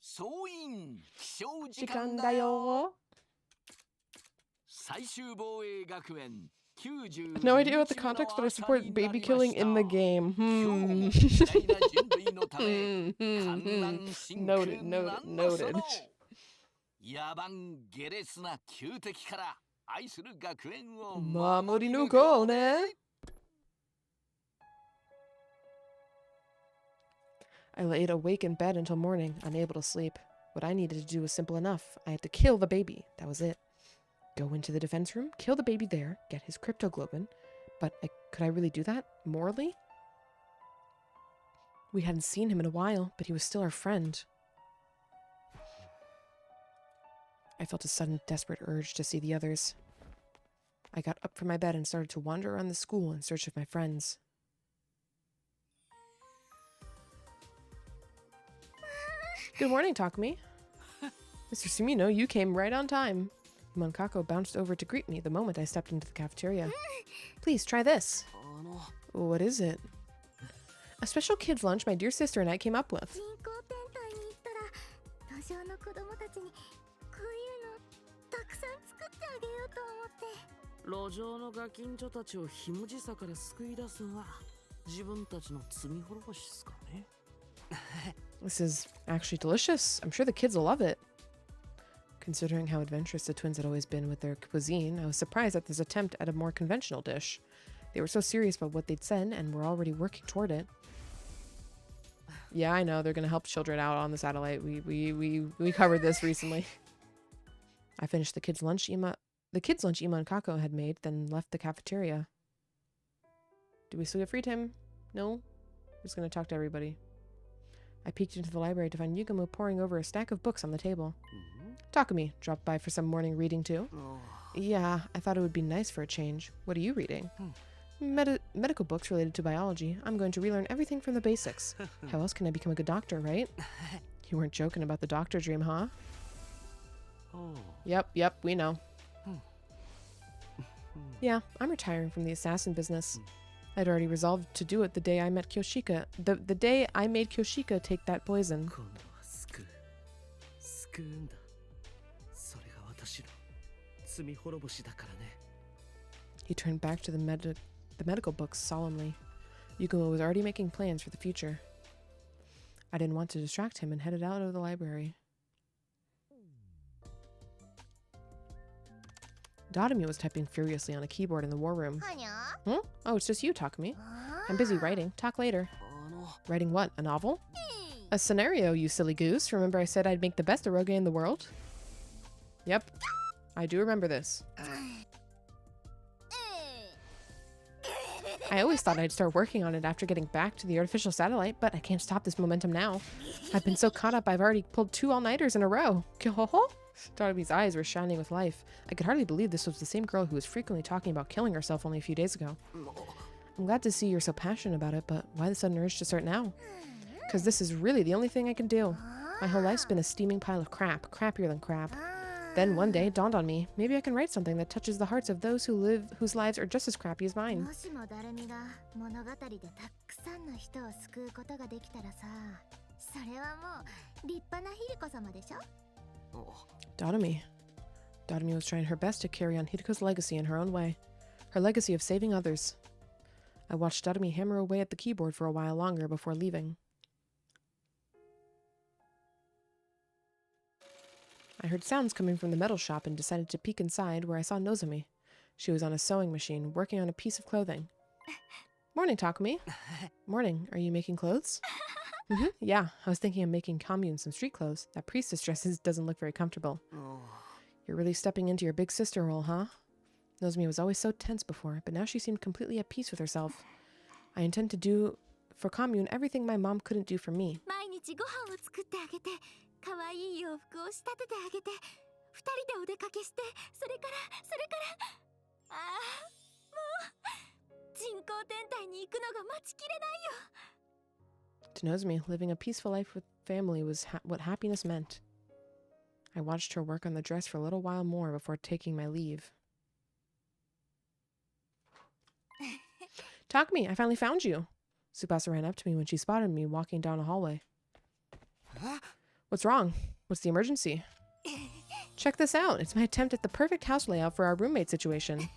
総員起床時時間間だよだよ。最終防衛学園 No idea about the context, but I support baby killing in the game. Noted, noted, noted. 野蛮下劣な旧敵から愛する学園を守り抜こうね。I laid awake in bed until morning, unable to sleep. What I needed to do was simple enough. I had to kill the baby. That was it. Go into the defense room, kill the baby there, get his cryptoglobin. But could I really do that? Morally? We hadn't seen him in a while, but he was still our friend. I felt a sudden desperate urge to see the others. I got up from my bed and started to wander around the school in search of my friends. Good morning, Takumi. Mr. Sumino, you came right on time. Monkako bounced over to greet me the moment I stepped into the cafeteria. Please, try this. What is it? A special kids' lunch my dear sister and I came up with. 人工天体に行ったら路上の子供たちにこういうのたくさん作ってあげようと思って。路上のガキンチョたちをひもじさから救い出すのは自分たちの罪滅ぼしですからね。This is actually delicious. I'm sure the kids will love it. Considering how adventurous the twins had always been with their cuisine, I was surprised at this attempt at a more conventional dish. They were so serious about what they'd said and were already working toward it. Yeah, I know. They're going to help children out on the satellite. We covered this recently. I finished the kids' lunch Ima and Kako had made, then left the cafeteria. Do we still get free time? No? I'm just going to talk to everybody. I peeked into the library to find Yugumo poring over a stack of books on the table. Takumi dropped by for some morning reading too. Yeah, I thought it would be nice for a change. What are you reading? Medical books related to biology. I'm going to relearn everything from the basics. How else can I become a good doctor, right? You weren't joking about the doctor dream, huh? Yep, we know. Yeah, I'm retiring from the assassin business. I'd already resolved to do it the day I met Kyoshika. The day I made Kyoshika take that poison. He turned back to the medical books solemnly. Yugumo was already making plans for the future. I didn't want to distract him and headed out of the library. Dotami was typing furiously on a keyboard in the war room. Huh? Oh, it's just you, Takumi. I'm busy writing. Talk later. Writing what? A novel? A scenario, you silly goose. Remember I said I'd make the best eroge in the world? Yep. I do remember this. I always thought I'd start working on it after getting back to the artificial satellite, but I can't stop this momentum now. I've been so caught up I've already pulled 2 all-nighters in a row. Kyohoho? Dotami's eyes were shining with life. I could hardly believe this was the same girl who was frequently talking about killing herself only a few days ago. I'm glad to see you're so passionate about it, but why the sudden urge to start now? Because this is really the only thing I can do. My whole life's been a steaming pile of crap, crappier than crap. Then one day it dawned on me, maybe I can write something that touches the hearts of those whose lives are just as crappy as mine. Dotami was trying her best to carry on Hidiko's legacy in her own way. Her legacy of saving others. I watched Dotami hammer away at the keyboard for a while longer before leaving. I heard sounds coming from the metal shop and decided to peek inside, where I saw Nozomi. She was on a sewing machine, working on a piece of clothing. Morning, Takumi. Morning. Are you making clothes? Yeah, I was thinking of making Commune some street clothes. That priestess dress doesn't look very comfortable. You're really stepping into your big sister role, huh? Nozomi was always so tense before, but now she seemed completely at peace with herself. I intend to do for Commune everything my mom couldn't do for me. To Nozomi, living a peaceful life with family was what happiness meant. I watched her work on the dress for a little while more before taking my leave. Takumi, I finally found you. Tsubasa ran up to me when she spotted me walking down a hallway. What's wrong? What's the emergency? Check this out. It's my attempt at the perfect house layout for our roommate situation.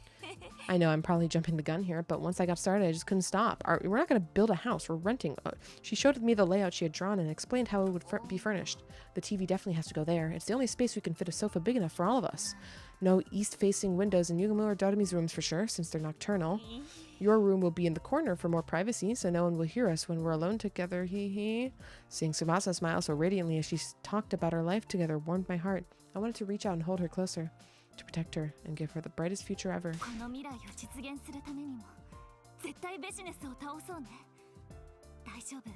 I know I'm probably jumping the gun here, but once I got started, I just couldn't stop. We're not going to build a house. We're renting. She showed me the layout she had drawn and explained how it would be furnished. The TV definitely has to go there. It's the only space we can fit a sofa big enough for all of us. No east-facing windows in Yugamo or Dotomi's rooms for sure, since they're nocturnal. Your room will be in the corner for more privacy, so no one will hear us when we're alone together, hee. Seeing Tsubasa smile so radiantly as she talked about our life together warmed my heart. I wanted to reach out and hold her closer, to protect her and give her the brightest future ever. この未来を実現するためにも絶対ベジネスを倒そうね。大丈夫。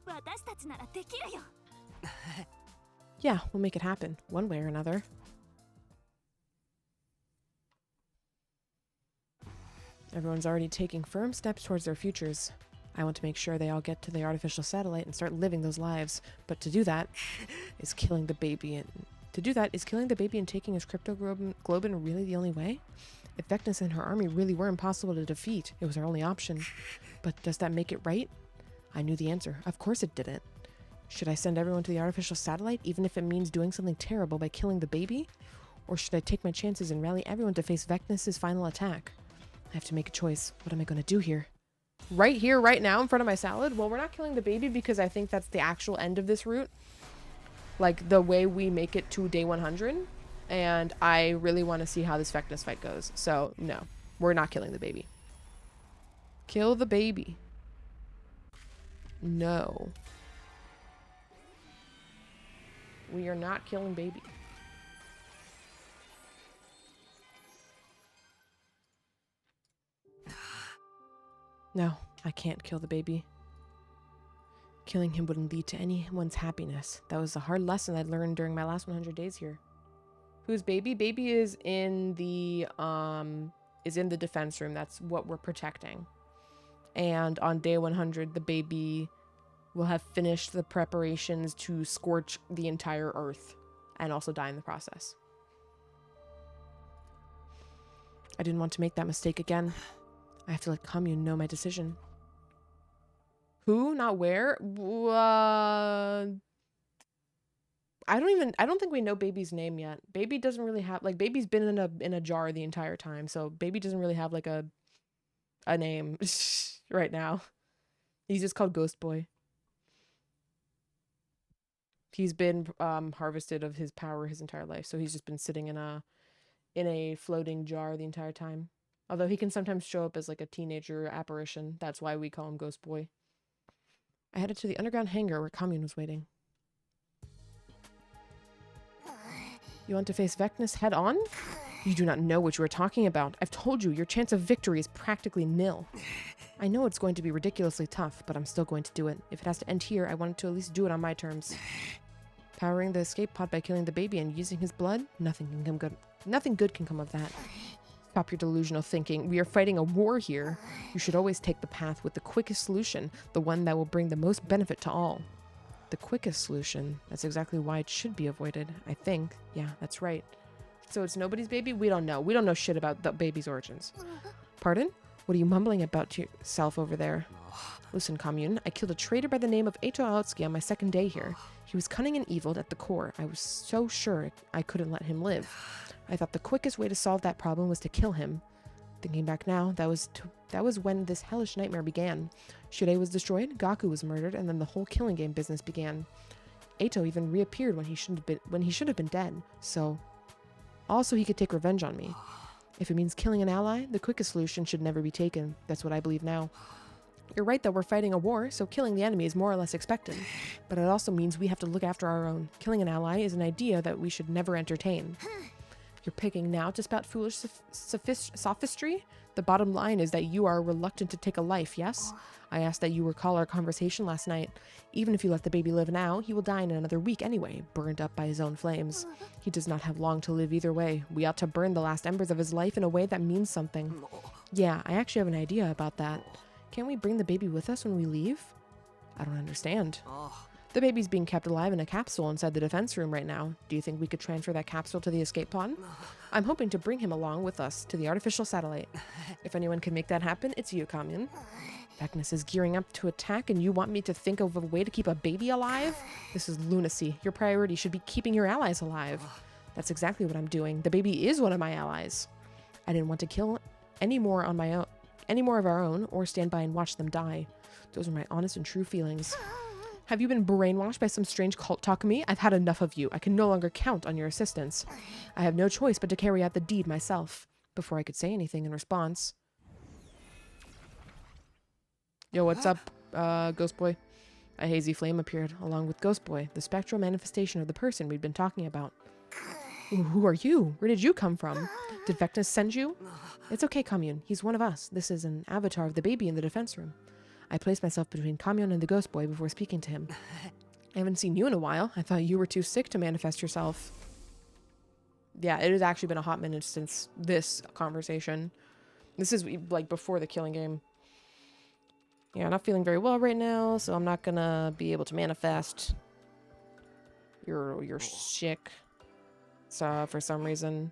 私たちならできるよ。Yeah, we'll make it happen, one way or another. Everyone's already taking firm steps towards their futures. I want to make sure they all get to the artificial satellite and start living those lives. But to do that is killing the baby and taking his crypto globin really the only way? If Vecnus and her army really were impossible to defeat, it was our only option. But does that make it right? I knew the answer. Of course it didn't. Should I send everyone to the artificial satellite, even if it means doing something terrible by killing the baby? Or should I take my chances and rally everyone to face Vecnus' final attack? I have to make a choice. What am I going to do here? Right here, right now, in front of my salad? Well, we're not killing the baby because I think that's the actual end of this route. Like, the way we make it to day 100. And I really want to see how this Vecnus fight goes. So, no. We're not killing the baby. Kill the baby. No. We are not killing baby. No, I can't kill the baby. Killing him wouldn't lead to anyone's happiness. That was a hard lesson I learned during my last 100 days here. Who's baby? Baby is in the defense room. That's what we're protecting. And on day 100, the baby will have finished the preparations to scorch the entire earth and also die in the process. I didn't want to make that mistake again. I have to let Commune know my decision. Who? Not where? I don't think we know Baby's name yet. Baby doesn't really have, like, Baby's been in a jar the entire time, so Baby doesn't really have like a name right now. He's just called Ghost Boy. He's been harvested of his power his entire life, so he's just been sitting in a floating jar the entire time. Although he can sometimes show up as like a teenager apparition. That's why we call him Ghost Boy. I headed to the underground hangar where Commune was waiting. You want to face Vecnus head on? You do not know what you are talking about. I've told you, your chance of victory is practically nil. I know it's going to be ridiculously tough, but I'm still going to do it. If it has to end here, I wanted to at least do it on my terms. Powering the escape pod by killing the baby and using his blood? Nothing good can come of that. Stop your delusional thinking. We are fighting a war here. You should always take the path with the quickest solution, the one that will bring the most benefit to all. The quickest solution. That's exactly why it should be avoided, I think. Yeah, that's right. So it's nobody's baby? We don't know. We don't know shit about the baby's origins. Pardon? What are you mumbling about to yourself over there? Listen, Commune, I killed a traitor by the name of Eito Aotsuki on my second day here. He was cunning and evil at the core. I was so sure I couldn't let him live. I thought the quickest way to solve that problem was to kill him. Thinking back now, that was when this hellish nightmare began. Shirei was destroyed, Gaku was murdered, and then the whole killing game business began. Eito even reappeared when he should have been dead. So, also he could take revenge on me. If it means killing an ally, the quickest solution should never be taken. That's what I believe now. You're right that we're fighting a war, so killing the enemy is more or less expected. But it also means we have to look after our own. Killing an ally is an idea that we should never entertain. You're picking now to spout foolish sophistry? The bottom line is that you are reluctant to take a life, yes? I asked that you recall our conversation last night. Even if you let the baby live now, he will die in another week anyway, burned up by his own flames. He does not have long to live either way. We ought to burn the last embers of his life in a way that means something. Yeah, I actually have an idea about that. Can't we bring the baby with us when we leave? I don't understand. The baby's being kept alive in a capsule inside the defense room right now. Do you think we could transfer that capsule to the escape pod? I'm hoping to bring him along with us to the artificial satellite. If anyone can make that happen, it's you, Commune. Vecnus is gearing up to attack and you want me to think of a way to keep a baby alive? This is lunacy. Your priority should be keeping your allies alive. That's exactly what I'm doing. The baby is one of my allies. I didn't want to kill any more of our own, or stand by and watch them die. Those are my honest and true feelings. Have you been brainwashed by some strange cult Takumi? I've had enough of you. I can no longer count on your assistance. I have no choice but to carry out the deed myself. Before I could say anything in response. Yo, what's up, Ghost Boy? A hazy flame appeared, along with Ghost Boy, the spectral manifestation of the person we'd been talking about. Who are you? Where did you come from? Did Vectus send you? It's okay, Commune. He's one of us. This is an avatar of the baby in the defense room. I placed myself between Commune and the Ghost Boy before speaking to him. I haven't seen you in a while. I thought you were too sick to manifest yourself. Yeah, it has actually been a hot minute since this conversation. This is like before the killing game. Yeah, I'm not feeling very well right now, so I'm not gonna be able to manifest. You're sick. So for some reason.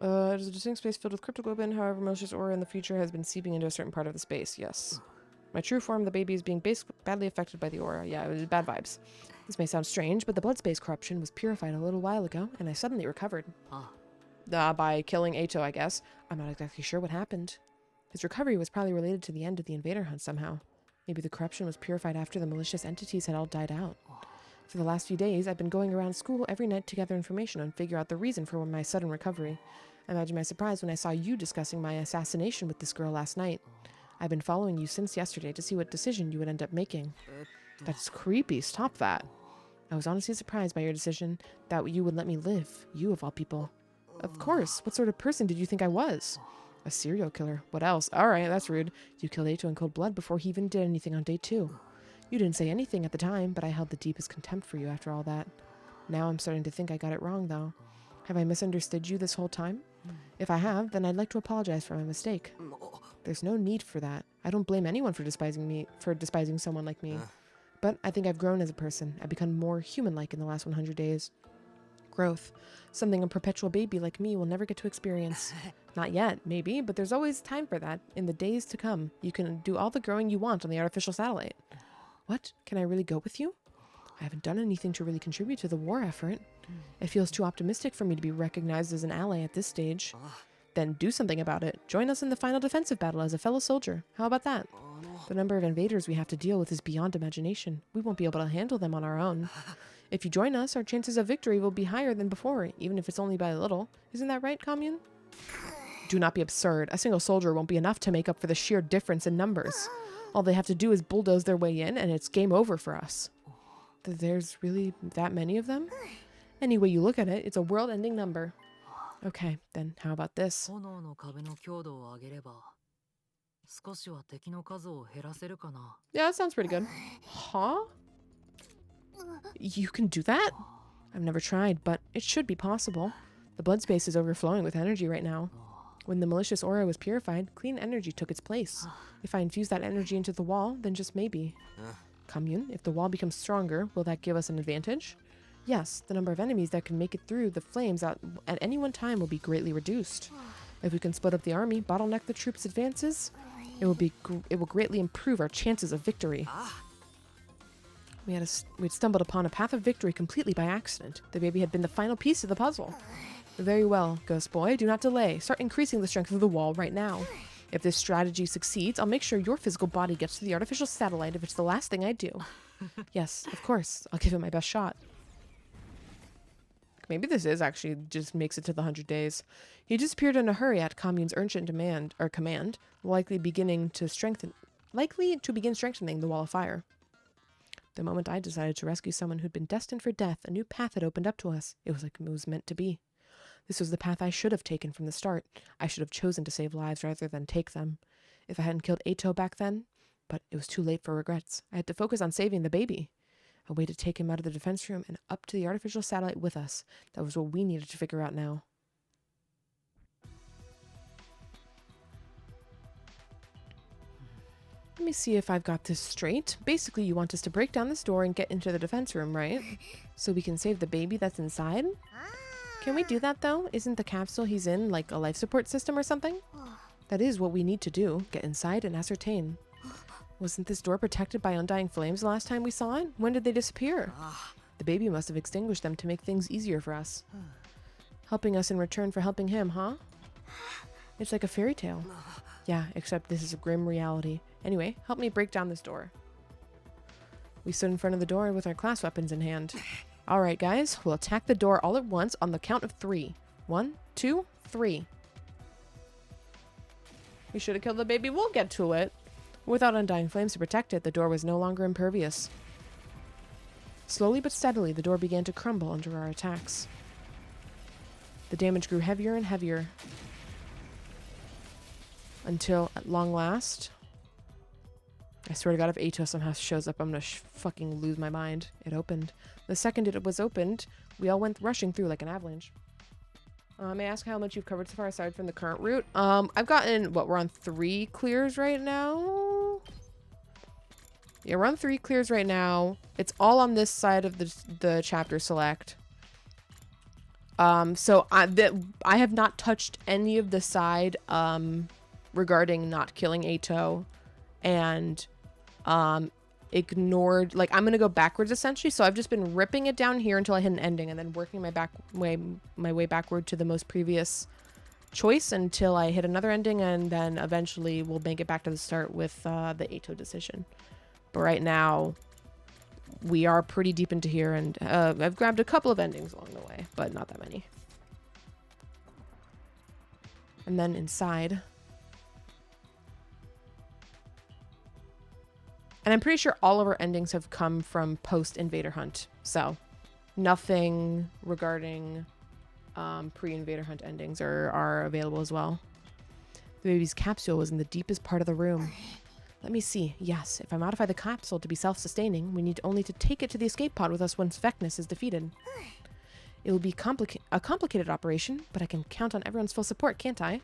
It is a distinct space filled with cryptoglobin. However, malicious aura in the future has been seeping into a certain part of the space. Yes. My true form, the baby, is being badly affected by the aura. Yeah, it was bad vibes. This may sound strange, but the blood space corruption was purified a little while ago, and I suddenly recovered. By killing Ato, I guess. I'm not exactly sure what happened. His recovery was probably related to the end of the invader hunt somehow. Maybe the corruption was purified after the malicious entities had all died out. For the last few days, I've been going around school every night to gather information and figure out the reason for my sudden recovery. Imagine my surprise when I saw you discussing my assassination with this girl last night. I've been following you since yesterday to see what decision you would end up making. That's creepy. Stop that. I was honestly surprised by your decision that you would let me live. You of all people. Of course. What sort of person did you think I was? A serial killer. What else? Alright, that's rude. You killed Ato in cold blood before he even did anything on day 2. You didn't say anything at the time, but I held the deepest contempt for you after all that. Now I'm starting to think I got it wrong, though. Have I misunderstood you this whole time? If I have, then I'd like to apologize for my mistake. There's no need for that. I don't blame anyone for despising someone like me. But I think I've grown as a person. I've become more human-like in the last 100 days. Growth. Something a perpetual baby like me will never get to experience. Not yet, maybe, but there's always time for that. In the days to come, you can do all the growing you want on the artificial satellite. What? Can I really go with you? I haven't done anything to really contribute to the war effort. It feels too optimistic for me to be recognized as an ally at this stage. Then do something about it. Join us in the final defensive battle as a fellow soldier. How about that? The number of invaders we have to deal with is beyond imagination. We won't be able to handle them on our own. If you join us, our chances of victory will be higher than before, even if it's only by a little. Isn't that right, Commune? Do not be absurd. A single soldier won't be enough to make up for the sheer difference in numbers. All they have to do is bulldoze their way in, and it's game over for us. There's really that many of them? Any way you look at it, it's a world-ending number. Okay, then how about this? Yeah, that sounds pretty good. Huh? You can do that? I've never tried, but it should be possible. The blood space is overflowing with energy right now. When the malicious aura was purified, clean energy took its place. If I infuse that energy into the wall, then just maybe. Commune, if the wall becomes stronger, will that give us an advantage? Yes, the number of enemies that can make it through the flames at any one time will be greatly reduced. If we can split up the army, bottleneck the troops' advances, it will greatly improve our chances of victory. We'd stumbled upon a path of victory completely by accident. The baby had been the final piece of the puzzle. Very well, Ghost Boy, do not delay. Start increasing the strength of the wall right now. If this strategy succeeds, I'll make sure your physical body gets to the artificial satellite if it's the last thing I do. Yes, of course. I'll give it my best shot. Maybe this is actually just makes it to the 100 days. He disappeared in a hurry at Commune's urgent command, likely to begin strengthening the wall of fire. The moment I decided to rescue someone who'd been destined for death, a new path had opened up to us. It was like it was meant to be. This was the path I should have taken from the start. I should have chosen to save lives rather than take them. If I hadn't killed Ato back then, but it was too late for regrets. I had to focus on saving the baby. A way to take him out of the defense room and up to the artificial satellite with us. That was what we needed to figure out now. Let me see if I've got this straight. Basically, you want us to break down this door and get into the defense room, right? So we can save the baby that's inside? Can we do that, though? Isn't the capsule he's in like a life support system or something? That is what we need to do. Get inside and ascertain. Wasn't this door protected by undying flames the last time we saw it? When did they disappear? The baby must have extinguished them to make things easier for us. Helping us in return for helping him, huh? It's like a fairy tale. Yeah, except this is a grim reality. Anyway, help me break down this door. We stood in front of the door with our class weapons in hand. All right, guys, we'll attack the door all at once on the count of 3. 1, 2, 3. We should have killed the baby. We'll get to it. Without undying flames to protect it, the door was no longer impervious. Slowly but steadily, the door began to crumble under our attacks. The damage grew heavier and heavier. Until, at long last... I swear to God, if Ato somehow shows up, I'm gonna fucking lose my mind. It opened. The second it was opened, we all went rushing through like an avalanche. May I ask how much you've covered so far aside from the current route? I've gotten, what, we're on 3 clears right now? Yeah, we're on 3 clears right now. It's all on this side of the chapter select. So I have not touched any of the side, regarding not killing Ato. And ignored, like, I'm gonna go backwards essentially, so I've just been ripping it down here until I hit an ending and then working my way backward to the most previous choice until I hit another ending, and then eventually we'll make it back to the start with the Ato decision. But right now we are pretty deep into here, and I've grabbed a couple of endings along the way, but not that many. And then inside, and I'm pretty sure all of our endings have come from post-Invader Hunt. So nothing regarding pre-Invader Hunt endings are available as well. The baby's capsule was in the deepest part of the room. Let me see. Yes, if I modify the capsule to be self-sustaining, we need only to take it to the escape pod with us once Vecnus is defeated. It will be a complicated operation, but I can count on everyone's full support, can't I?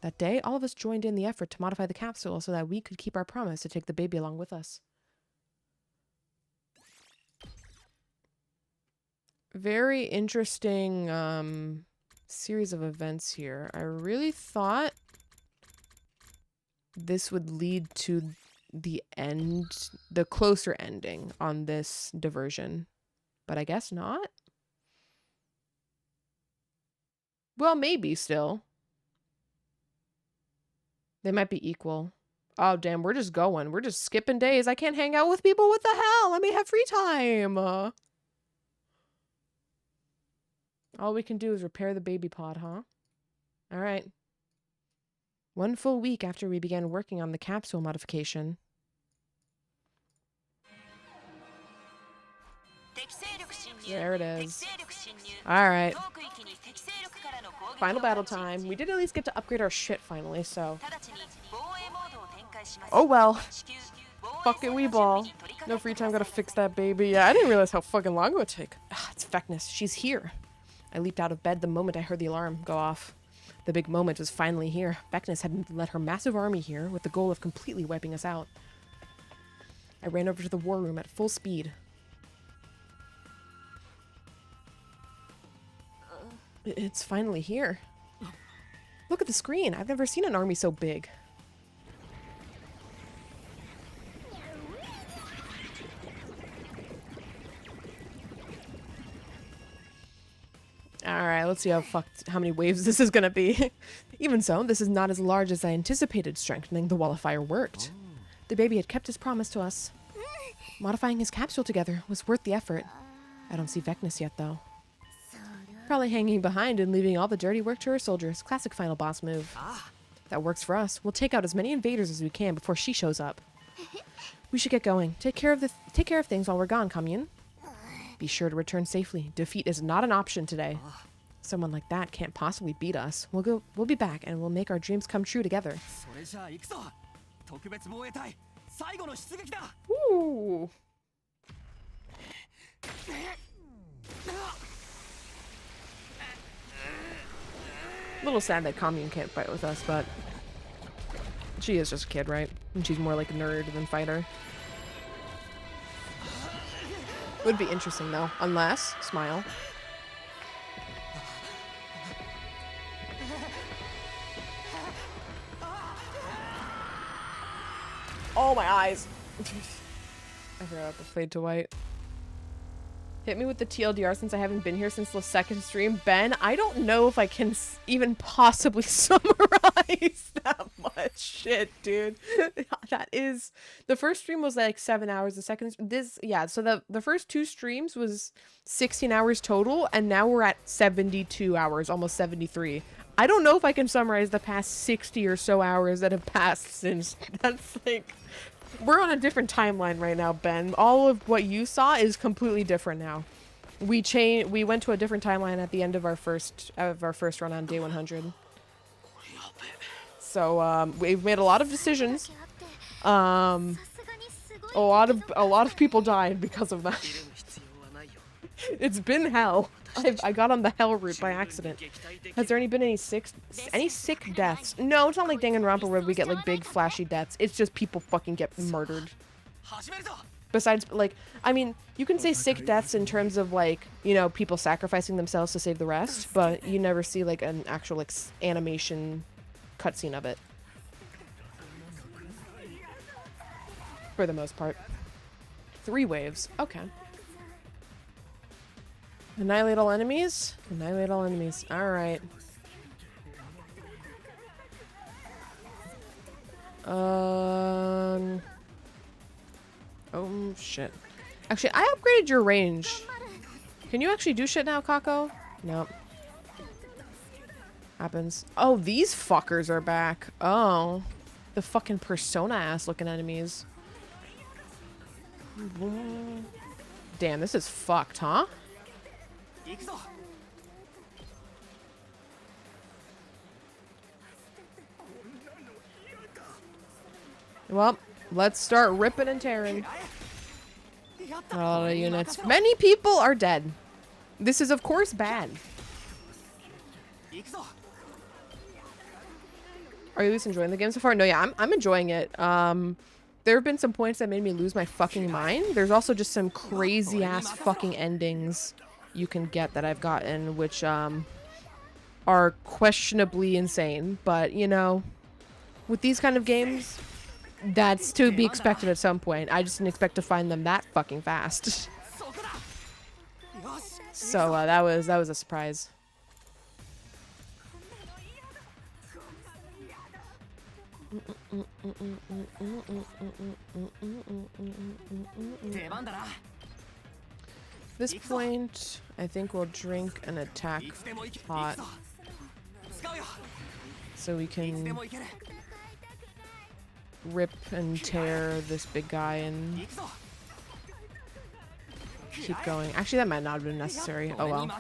That day, all of us joined in the effort to modify the capsule so that we could keep our promise to take the baby along with us. Very interesting series of events here. I really thought this would lead to the end, the closer ending on this diversion, but I guess not. Well, maybe still. They might be equal. Oh, damn, we're just going. We're just skipping days. I can't hang out with people. What the hell? Let me have free time. All we can do is repair the baby pod, huh? All right. 1 full week after we began working on the capsule modification. There it is. All right. Final battle time. We did at least get to upgrade our shit finally, so. Oh well. Fuck it, we ball. No free time, gotta fix that baby. Yeah, I didn't realize how fucking long it would take. It's Vecnus. She's here. I leaped out of bed the moment I heard the alarm go off. The big moment was finally here. Vecnus had led her massive army here with the goal of completely wiping us out. I ran over to the war room at full speed. It's finally here. Look at the screen. I've never seen an army so big. Alright, let's see how many waves this is gonna be. Even so, this is not as large as I anticipated. Strengthening the wall of fire worked. The baby had kept his promise to us. Modifying his capsule together was worth the effort. I don't see Vecnus yet, though. Probably hanging behind and leaving all the dirty work to her soldiers. Classic final boss move. That works for us. We'll take out as many invaders as we can before she shows up. We should get going. Take care of things while we're gone, Commune. Be sure to return safely. Defeat is not an option today. Someone like that can't possibly beat us. We'll be back and we'll make our dreams come true together. Ooh. A little sad that Commune can't fight with us, but she is just a kid, right? And she's more like a nerd than fighter. Would be interesting though, unless, smile. Oh, my eyes. I forgot about the fade to white. Hit me with the TLDR since I haven't been here since the second stream. Ben, I don't know if I can even possibly summarize that much shit, dude. That is... The first stream was like 7 hours. The second... Yeah, so the first 2 streams was 16 hours total, and now we're at 72 hours, almost 73. I don't know if I can summarize the past 60 or so hours that have passed since. That's like... We're on a different timeline right now, Ben. All of what you saw is completely different now. We went to a different timeline at the end of our first run on day 100. So we've made a lot of decisions. A lot of people died because of that. It's been hell. I got on the hell route by accident. Has there been any sick deaths? No, it's not like Danganronpa where we get like big flashy deaths. It's just people fucking get murdered. Besides, like, I mean, you can say sick deaths in terms of like, you know, people sacrificing themselves to save the rest, but you never see like an actual like animation cutscene of it. For the most part. 3 waves. Okay. Annihilate all enemies? Annihilate all enemies. Alright. Oh, shit. Actually, I upgraded your range. Can you actually do shit now, Kako? Nope. Happens. Oh, these fuckers are back. Oh. The fucking Persona-ass looking enemies. Damn, this is fucked, huh? Well, let's start ripping and tearing. A lot of units. Many people are dead. This is, of course, bad. Are you at least enjoying the game so far? No, yeah, I'm enjoying it. There have been some points that made me lose my fucking mind. There's also just some crazy-ass fucking endings you can get that I've gotten, which, are questionably insane. But, you know, with these kind of games, that's to be expected at some point. I just didn't expect to find them that fucking fast. So, that was a surprise. This point, I think we'll drink and attack hot. So we can rip and tear this big guy and keep going. Actually, that might not have been necessary. Oh well.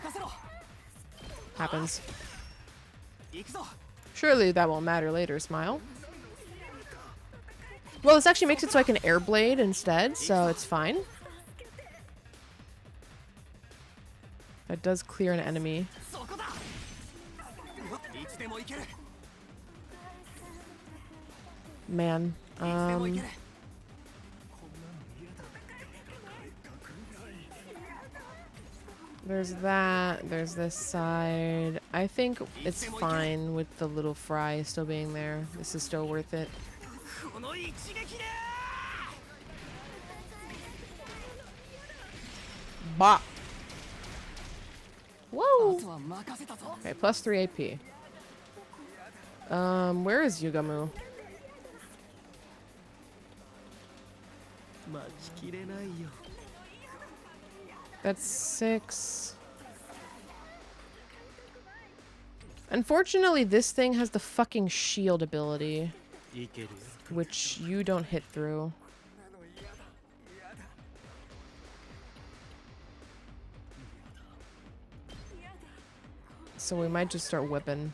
Happens. Surely that won't matter later, Smile. Well, this actually makes it so I can air blade instead, so it's fine. That does clear an enemy. Man, there's that, there's this side. I think it's fine with the little fry still being there. This is still worth it. Bop. Whoa. Okay, plus 3 AP. Where is Yugamu? That's 6. Unfortunately, this thing has the fucking shield ability, which you don't hit through. So we might just start whipping.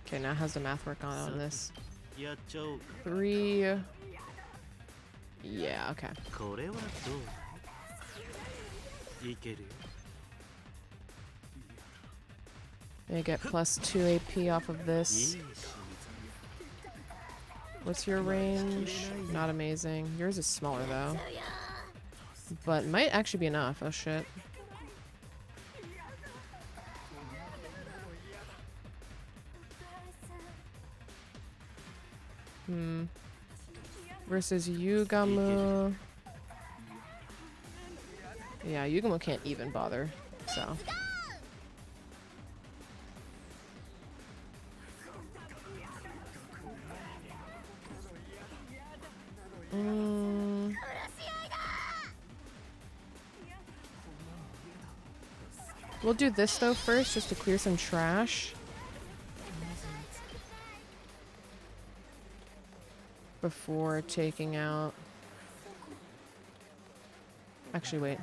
Okay, now how's the math work on this? 3. Yeah, okay. I get plus 2 AP off of this. What's your range? Not amazing. Yours is smaller though. But might actually be enough. Oh shit. Versus Yugamu. Yeah, Yugamu can't even bother, so. We'll do this though first, just to clear some trash. Before taking out... Actually, wait.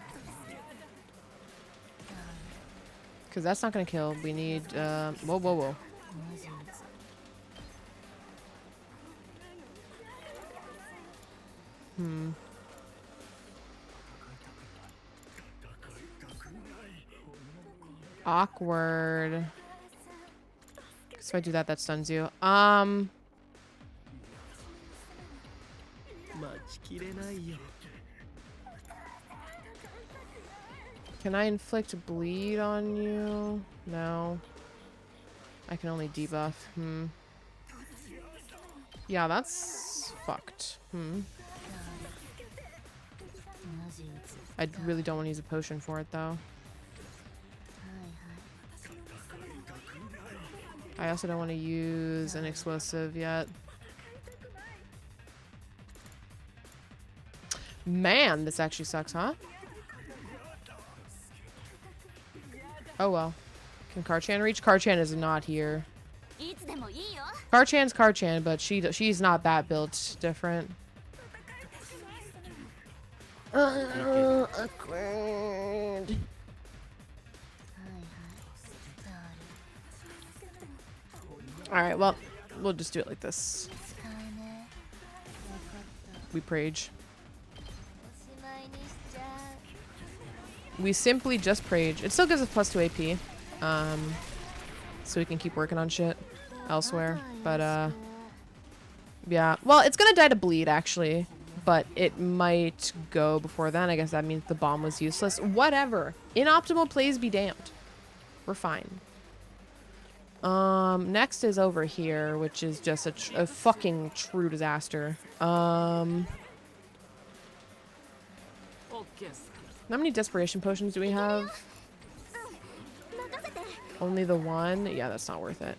Because that's not going to kill. We need... whoa, whoa, whoa. Awkward. So if I do that, that stuns you. 待ちきれないよ Can I inflict bleed on you? No. I can only debuff. Yeah, that's fucked. I really don't want to use a potion for it, though. I also don't want to use an explosive yet. Man, this actually sucks, huh? Oh well. Can Karchan reach? Karchan is not here. Karchan's Karchan, but she's not that built different. Awkward. Alright, well, we'll just do it like this. We prage. We simply just prage. It still gives us +2 AP. So we can keep working on shit elsewhere. But, yeah. Well, it's gonna die to bleed, actually. But it might go before then. I guess that means the bomb was useless. Whatever. Inoptimal plays be damned. We're fine. Next is over here, which is just a fucking true disaster. How many desperation potions do we have? Only the one? Yeah, that's not worth it.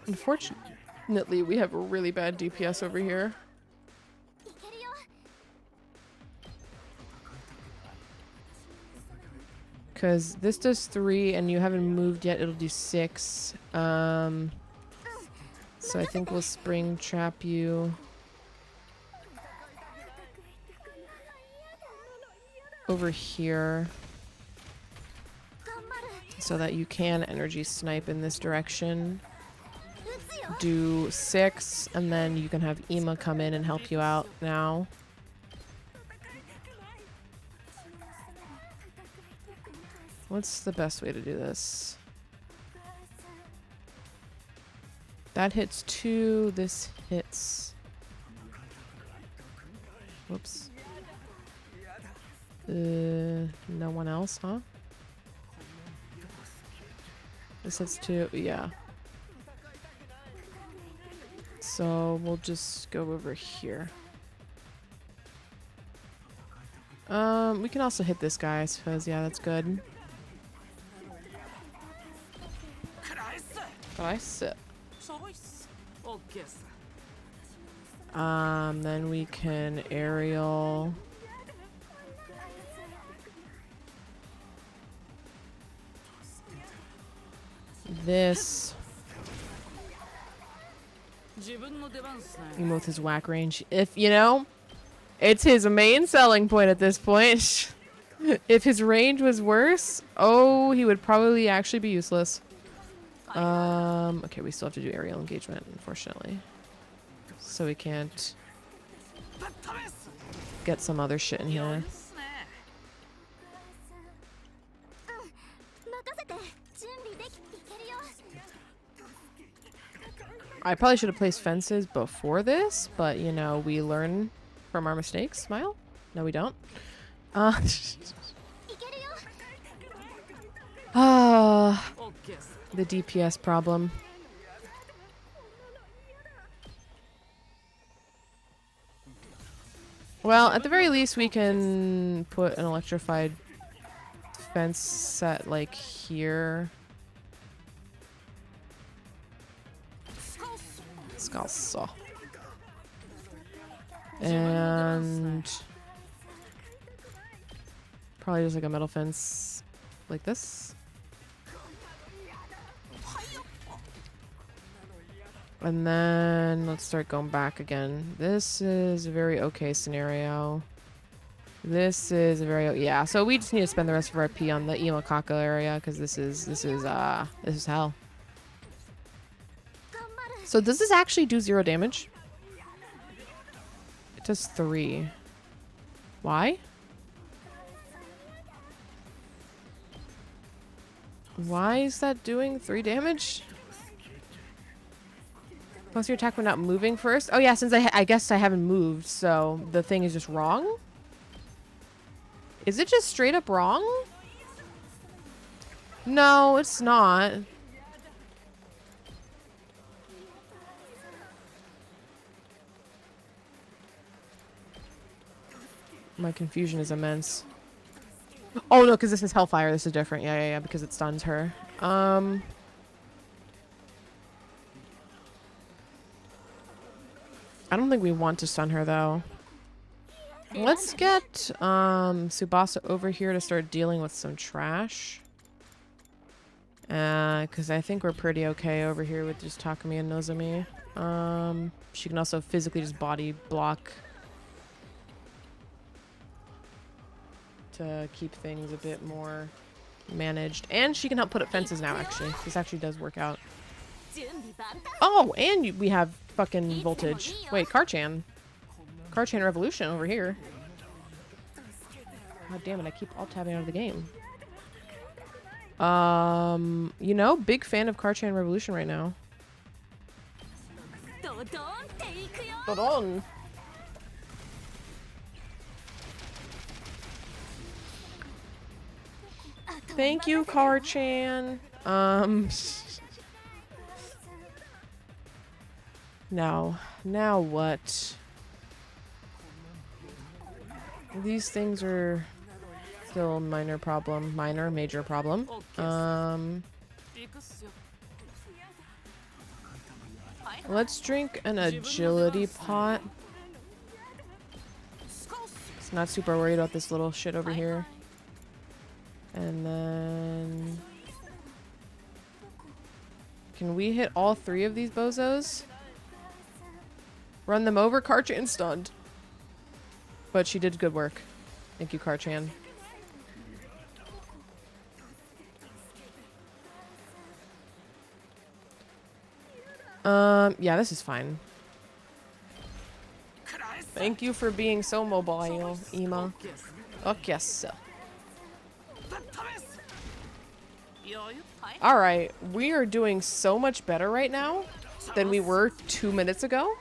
Unfortunately, we have a really bad DPS over here. Because this does 3 and you haven't moved yet, it'll do 6. So I think we'll spring trap you over here so that you can energy snipe in this direction. Do 6 and then you can have Ema come in and help you out now. What's the best way to do this? That hits 2, this hits... Whoops. No one else, huh? This hits 2, yeah. So we'll just go over here. We can also hit this guy, I suppose. Yeah, that's good. Could I sit? Then we can aerial. This. Even with his whack range. If, you know, it's his main selling point at this point. If his range was worse, oh, he would probably actually be useless. Okay, we still have to do aerial engagement, unfortunately. So we can't get some other shit in here. I probably should have placed fences before this, but you know, we learn from our mistakes. Smile? No, we don't. The DPS problem. Well, at the very least, we can put an electrified fence set like here. Scalzo. And probably just like a metal fence like this. And then let's start going back again. This is a very okay scenario. This is a very yeah. So we just need to spend the rest of our P on the Imakaka area because this is hell. So does this actually do 0 damage? It does 3. Why? Why is that doing 3 damage? Plus your attack when not moving first. Oh yeah, since I guess I haven't moved, so the thing is just wrong. Is it just straight up wrong? No, it's not. My confusion is immense. Oh no, because this is Hellfire. This is different. Yeah, because it stuns her. I don't think we want to stun her though. Let's get Tsubasa over here to start dealing with some trash. Because I think we're pretty okay over here with just Takumi and Nozomi. She can also physically just body block to keep things a bit more managed. And she can help put up fences now, actually. This actually does work out. Oh, and we have fucking voltage. Wait, Karchan. Karchan Revolution over here. God damn it, I keep alt-tabbing out of the game. You know, big fan of Karchan Revolution right now. Dodon. Thank you, Karchan. Now what? These things are still major problem. Let's drink an agility pot. It's not super worried about this little shit over here. And then can we hit all 3 of these bozos? Run them over. Karchan stunned. But she did good work. Thank you, Karchan. Yeah, this is fine. Thank you for being so mobile, Ima. Okay, so. Alright, we are doing so much better right now than we were 2 minutes ago.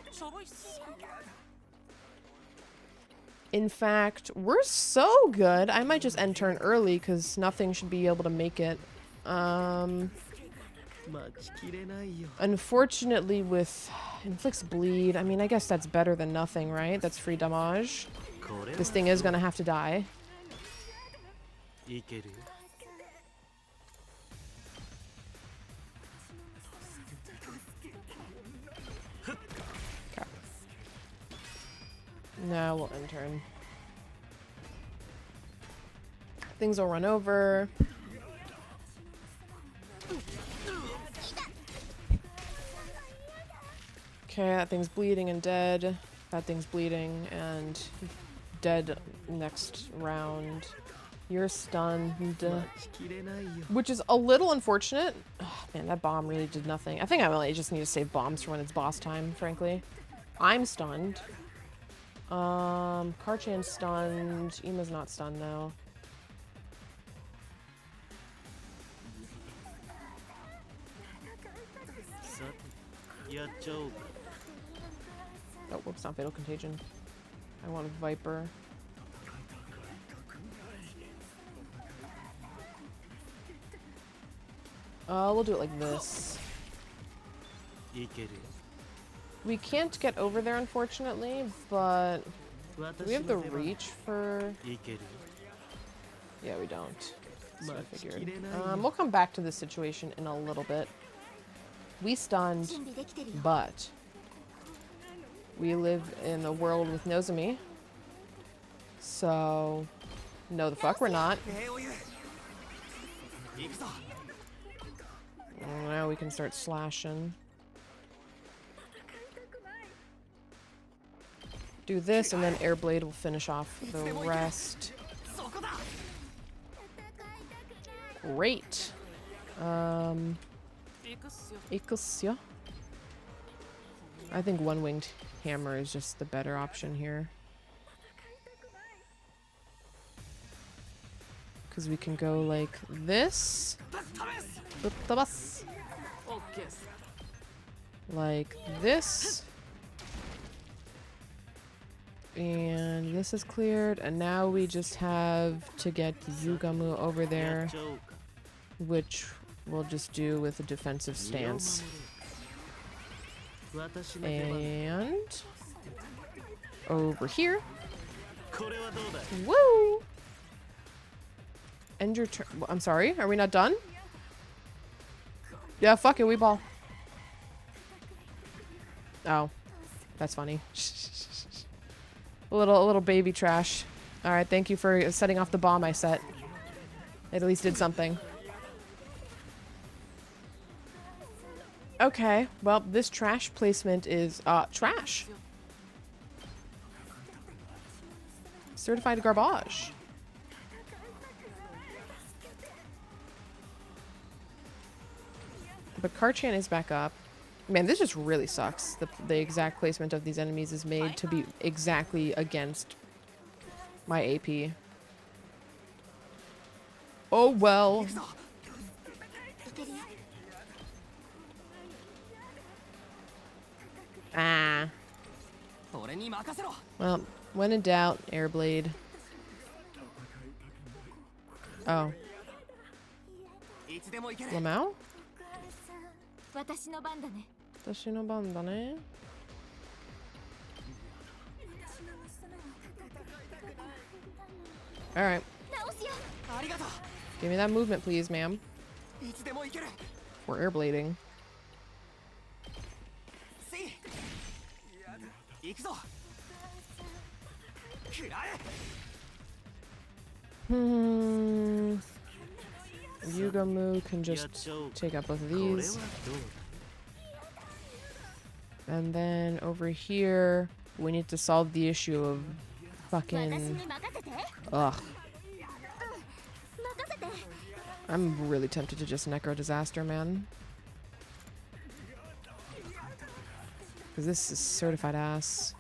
In fact, we're so good. I might just end turn early because nothing should be able to make it. Unfortunately with inflicts bleed, I mean, I guess that's better than nothing, right? That's free damage. This thing is gonna have to die. Okay. Now we'll end turn. Things will run over. Okay, that thing's bleeding and dead. That thing's bleeding and dead next round. You're stunned. Which is a little unfortunate. Oh, man, that bomb really did nothing. I think I really just need to save bombs for when it's boss time, frankly. I'm stunned. Karchan's stunned. Ima's not stunned now. ちゃおうか。 Oh, whoops, not Fatal Contagion. I want Viper. We'll do it like this. いける。 We can't get over there, unfortunately, but do we have the reach for... いける。 Yeah, we don't. That's what I 待ちき figured. れないよ。 We'll come back to this situation in a little bit. We stunned, 準備できてるよ but we live in a world with Nozomi. So, no the fuck we're not. 礼を言う。行くぞ。 Now we can start slashing. Do this, and then Airblade will finish off the rest. そこだ。 Great. 行くっすよ。 Ikusya. I think one-winged hammer is just the better option here. Because we can go like this. ぶっ飛ばす。 OK っす。 Like this. And this is cleared. And now we just have to get Yugamu over やっ there, ちゃおうか。 which we'll just do with a defensive stance. 私の出番。 And over here. これはどうだい。 Woo! End your turn. I'm sorry. Are we not done? Yeah, fuck it. We ball. Oh, that's funny. a little baby trash. All right. Thank you for setting off the bomb I set. It at least did something. Okay. Well, this trash placement is trash. Certified garbage. But Karchan is back up. Man, this just really sucks. The exact placement of these enemies is made to be exactly against my AP. Oh well. いけるよ Ah. 俺に任せろ。 Well, when in doubt, Airblade. Oh. いつでも行ける。 Lamau? 私の番だね Watashi no ban da ne? Alright. 直すよ ありがとう。 Give me that movement, please, ma'am. いつでも行ける。 We're airblading. せい。行くぞ。食らえ。 Hmm. Yugamu can やっ just ちゃおうか。 take out both of これは these. どう And then over here, we need to solve the issue of 私 fucking... に任せて Ugh. 任せて I'm really tempted to just Necro Disaster, man. Because this is certified ass.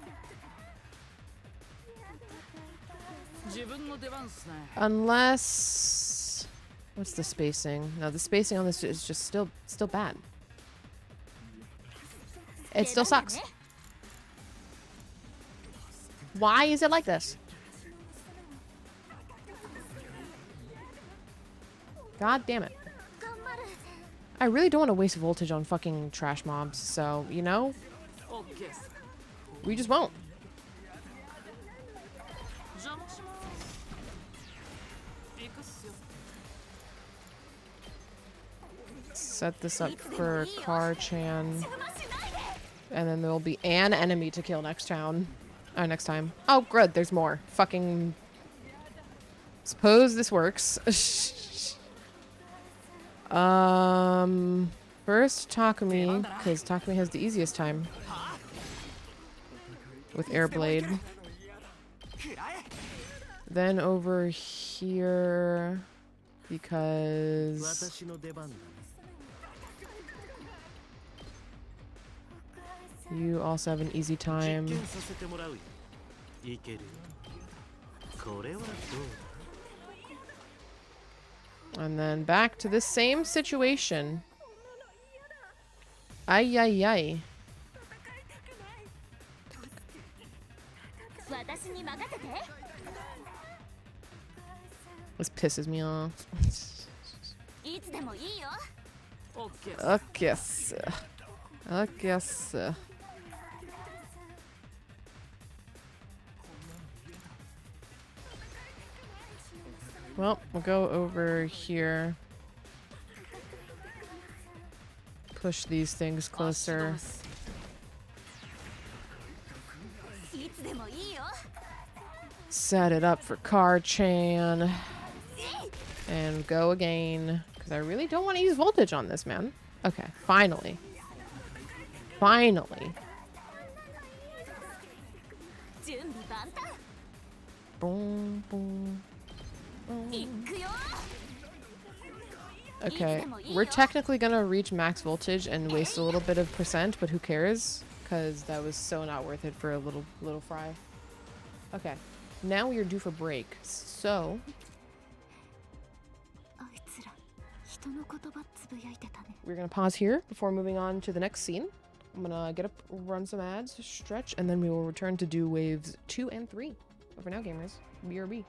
自分の出番っすね。 Unless... What's the spacing? No, the spacing on this is just still bad. It still sucks. Why is it like this? God damn it. 頑張る I really don't want to waste voltage on fucking trash mobs, so, you know, OK っす。 we just won't. 邪魔します。行くっすよ。 Set this up for Karchan. 邪魔しないで And then there'll be an enemy to kill next time. Next time. Oh, good. There's more. Fucking. Suppose this works. First Takumi, because Takumi has the easiest time with Airblade. 食らえ。 Then over here, because 私の出番だね。 you also have an easy 実 time. 験させてもらうよ。いける。これはどうだ。 And then back to the same situation. Ay, ay, ay. This pisses me off. いつでもいいよ。 Okay, sir. Okay, sir. Well, we'll go over here. Push these things closer. いつでもいいよ。 Set it up for Car-chan. And go again. Because I really don't want to use voltage on this, man. Okay, finally. Finally. 準備万端。 Boom, boom. いくよ。 Okay, we're technically gonna reach max voltage and waste a little bit of percent, but who cares? Because that was so not worth it for a little fry. Okay, now we are due for break. So あいつら人の言葉つぶやいてたね。 we're gonna pause here before moving on to the next scene. I'm gonna get up, run some ads, stretch, and then we will return to do waves 2 and 3. But for now, gamers, BRB.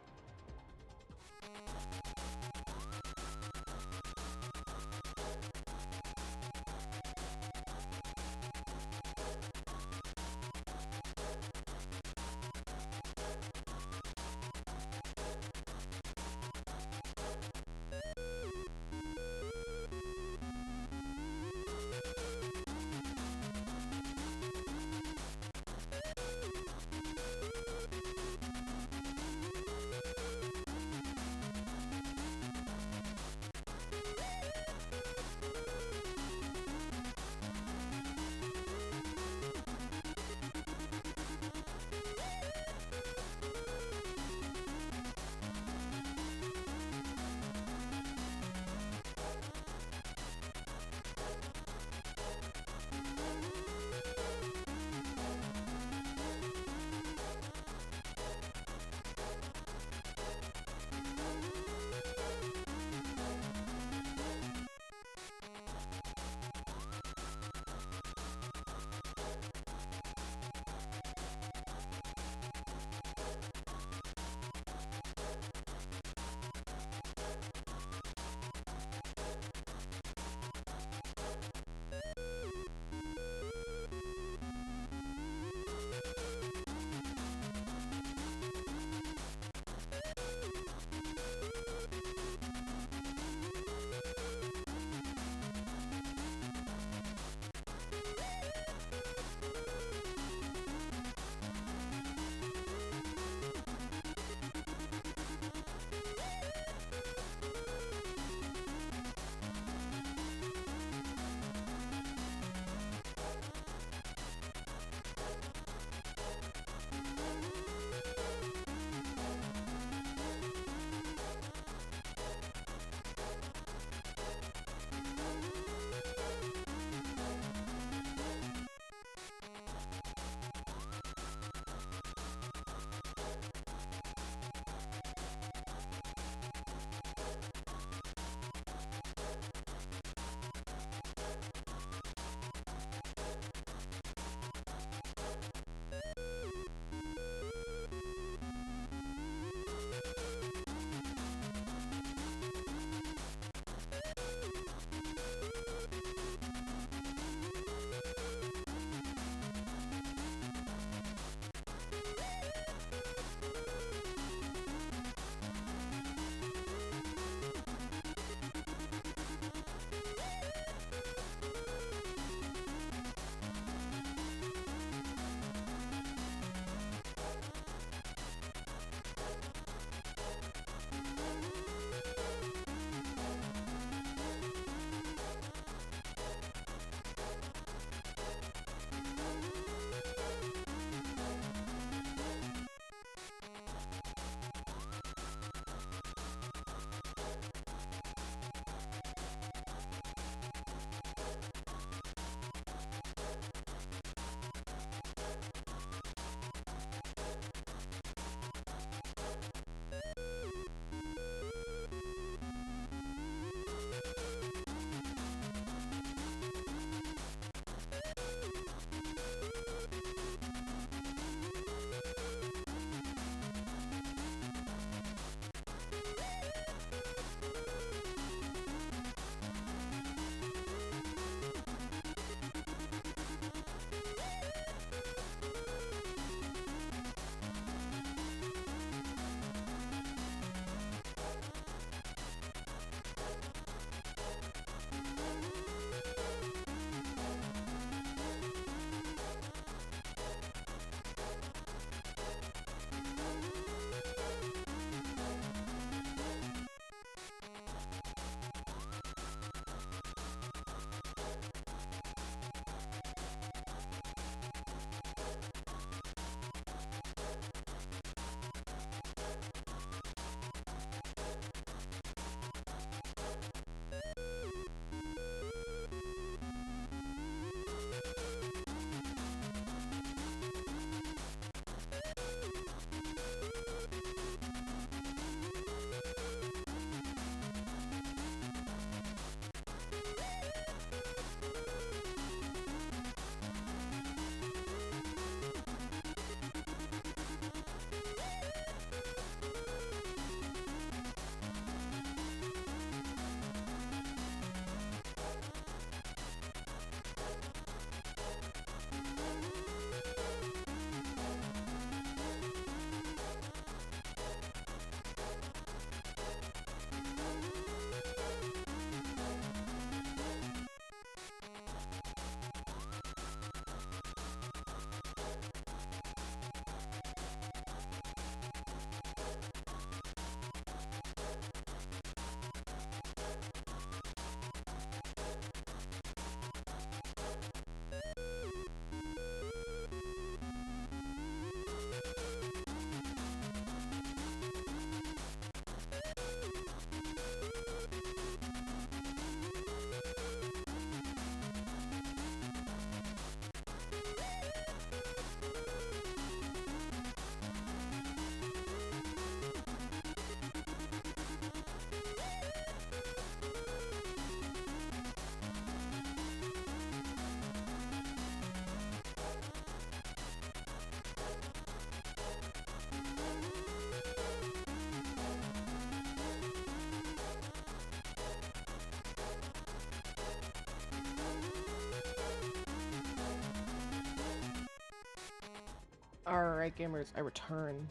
Alright, gamers, I return.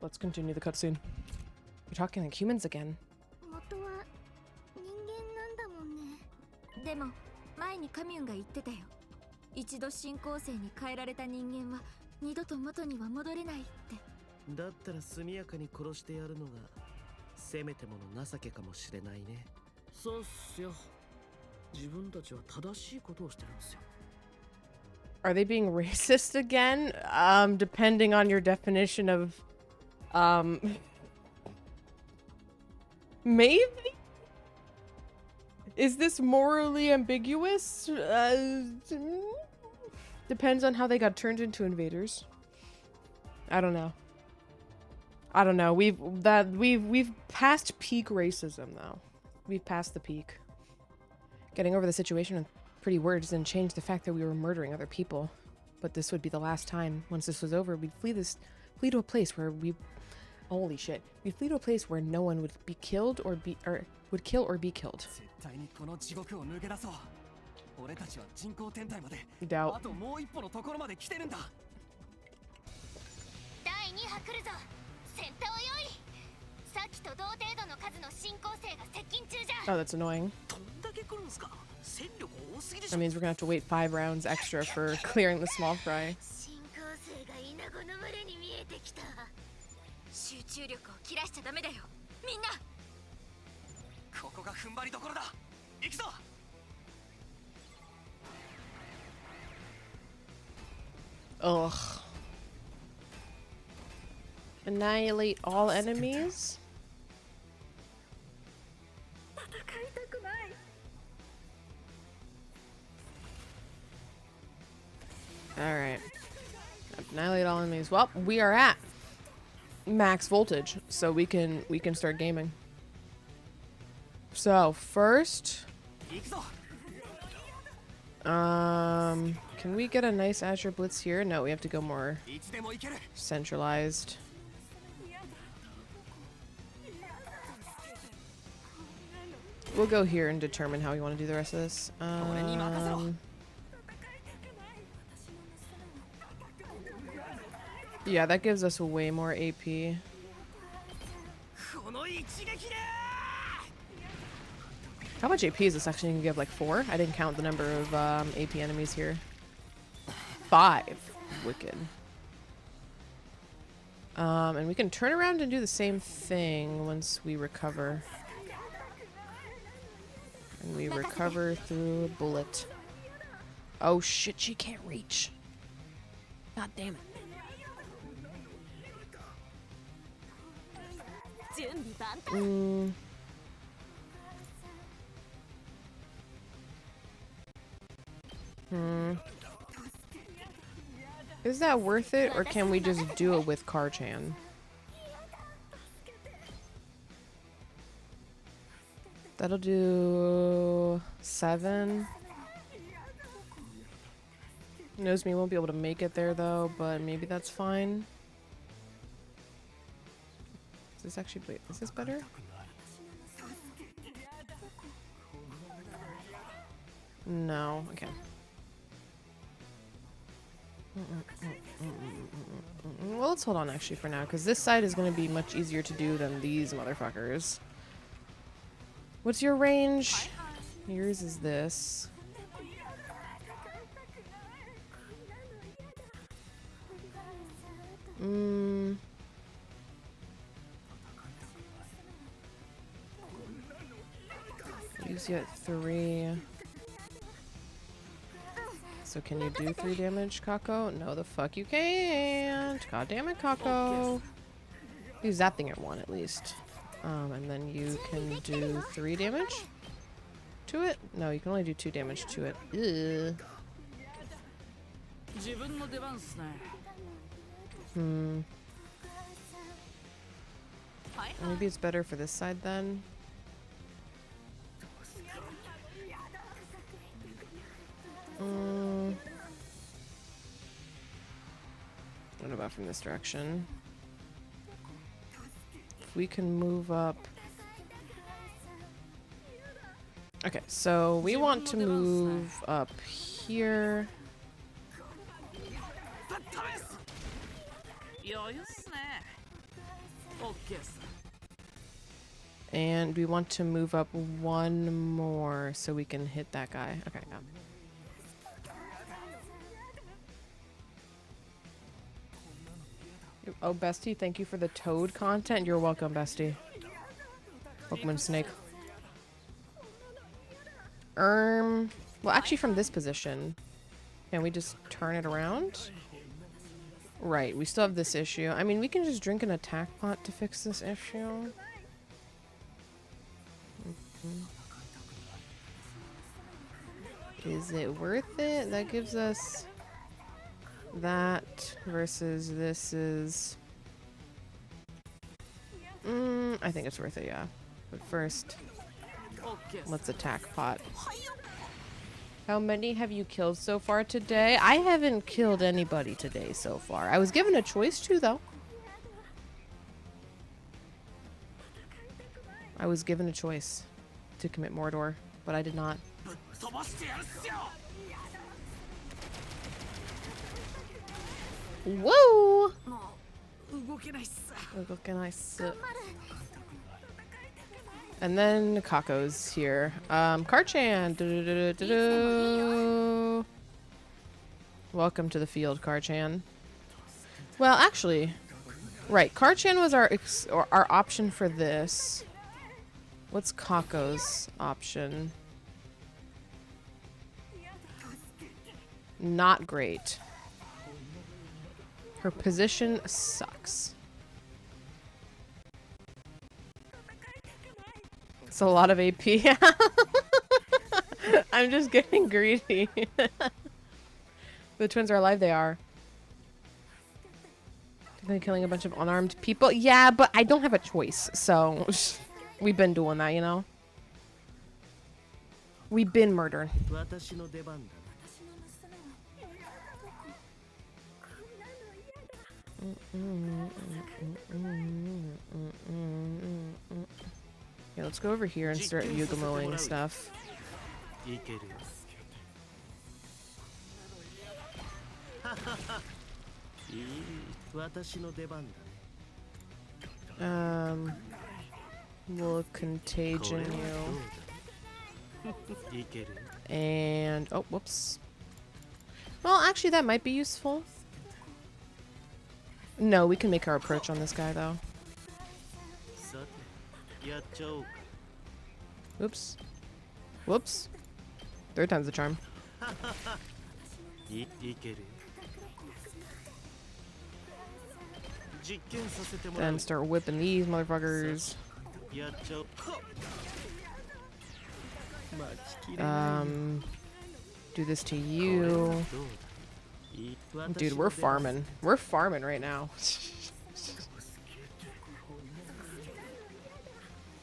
Let's continue the cutscene. We're talking like humans again. 元は人間なんだもんね。でも前にカミュンが言ってたよ。一度進行性に変えられた人間は二度と元には戻れないって。だったら速やかに殺してやるのがせめてもの情けかもしれないね。そうっすよ。自分たちは正しいことをしてるんですよ。Are they being racist again? Depending on your definition of, maybe? Is this morally ambiguous? Depends on how they got turned into invaders. I don't know. I don't know. We've passed peak racism though. We've passed the peak. Getting over the situation with pretty words didn't change the fact that we were murdering other people. But this would be the last time. Once this was over, we'd flee to a place where holy shit. We'd flee to a place where no one would be killed or would kill or be killed. Doubt. 第2波来るぞ。先頭用意。さっきと同程度の数の進行性が接近中じゃ。 Oh, that's annoying. That means we're gonna have to wait 5 rounds extra for clearing the small fry. 進行性がイナゴの群れに見えてきた。集中力を切らしちゃダメだよ。みんな。ここが踏ん張りどころだ。行くぞ。 Ugh. Annihilate all enemies? Alright. Annihilate all enemies. Well, we are at max voltage, so we can start gaming. So, first... can we get a nice Azure Blitz here? No, we have to go more centralized. We'll go here and determine how we want to do the rest of this. Yeah, that gives us way more AP. How much AP is this actually going to give? Like 4? I didn't count the number of AP enemies here. 5. Wicked. And we can turn around and do the same thing once we recover. And we recover through a bullet. Oh shit, she can't reach. God damn it. Is that worth it, or can we just do it with Karchan? That'll do 7. Knows me won't be able to make it there though, but maybe that's fine. Is this actually, wait, is this better? No, okay. Well, let's hold on actually for now, because this side is going to be much easier to do than these motherfuckers. What's your range? Yours is this. Use you at 3. So can you do 3 damage, Kako? No, the fuck you can't. God damn it, Kako. Use that thing at 1 at least. And then you can do 3 damage to it? No, you can only do 2 damage to it. Ugh. Maybe it's better for this side then. What about from this direction? If we can move up. Okay, so we want to move up here. And we want to move up 1 more so we can hit that guy. Okay, yeah. Oh, Bestie, thank you for the toad content. You're welcome, Bestie. Pokemon Snake. Well, actually from this position, can we just turn it around? Right, we still have this issue. I mean, we can just drink an attack pot to fix this issue. Is it worth it? That gives us that versus this is... I think it's worth it, yeah. But first, let's attack pot. How many have you killed so far today? I haven't killed anybody today so far. I was given a choice to, though. I was given a choice to commit Mordor, but I did not. Whoa! And then Kako's here. Karchan! Welcome to the field, Karchan. Well, actually, right. Karchan was our option for this. What's Kako's option? Not great. Her position sucks. It's a lot of AP. I'm just getting greedy. The twins are alive, they are. They're killing a bunch of unarmed people. Yeah, but I don't have a choice, so we've been doing that, you know? We've been murdering. Yeah, let's go over here and start Yugamoing stuff. We'll contagion you. And, oh, whoops. Well, actually, that might be useful. No, we can make our approach on this guy, though. Whoops. Whoops. 3rd time's the charm. Then start whipping these motherfuckers. Do this to you. Dude, we're farming. We're farming right now.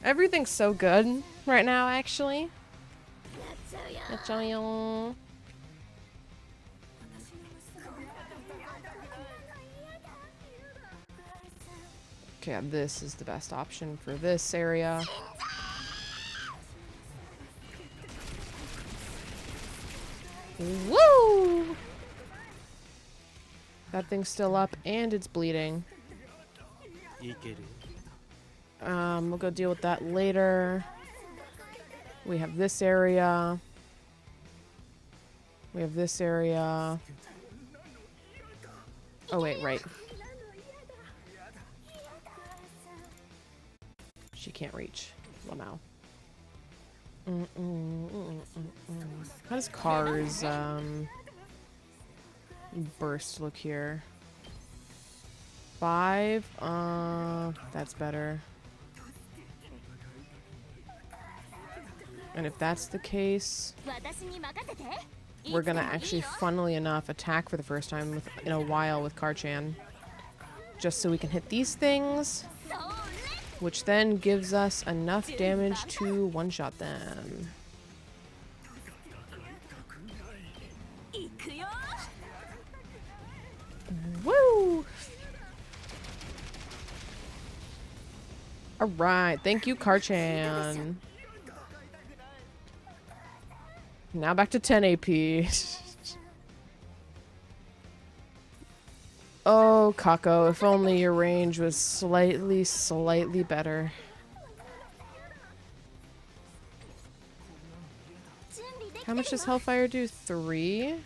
Everything's so good right now, actually. Okay, this is the best option for this area. Woo! That thing's still up and it's bleeding. We'll go deal with that later. We have this area. We have this area. Oh wait, right. She can't reach. Well, now. How does Cars burst look here? 5. That's better. And if that's the case, we're gonna actually, funnily enough, attack for the first time in a while with Karchan, just so we can hit these things, which then gives us enough damage to one-shot them. Woo! Alright, thank you, Karchan. Now back to 10 AP. Oh, Kako, if only your range was slightly better. How much does Hellfire do? 3?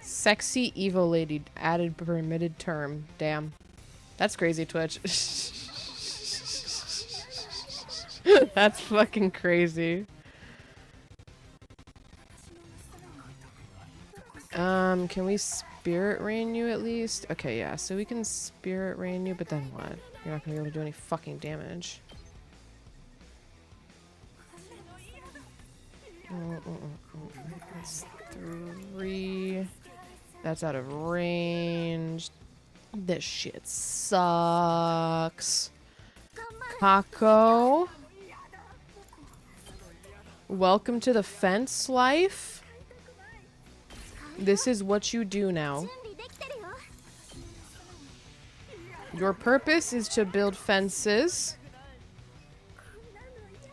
Sexy evil lady added permitted term. Damn. That's crazy, Twitch. That's fucking crazy. Can we spirit rain you at least? Okay, yeah, so we can spirit rain you, but then what? You're not gonna be able to do any fucking damage. That's 3. That's out of range. This shit sucks. Kako. Welcome to the fence life. This is what you do now. Your purpose is to build fences.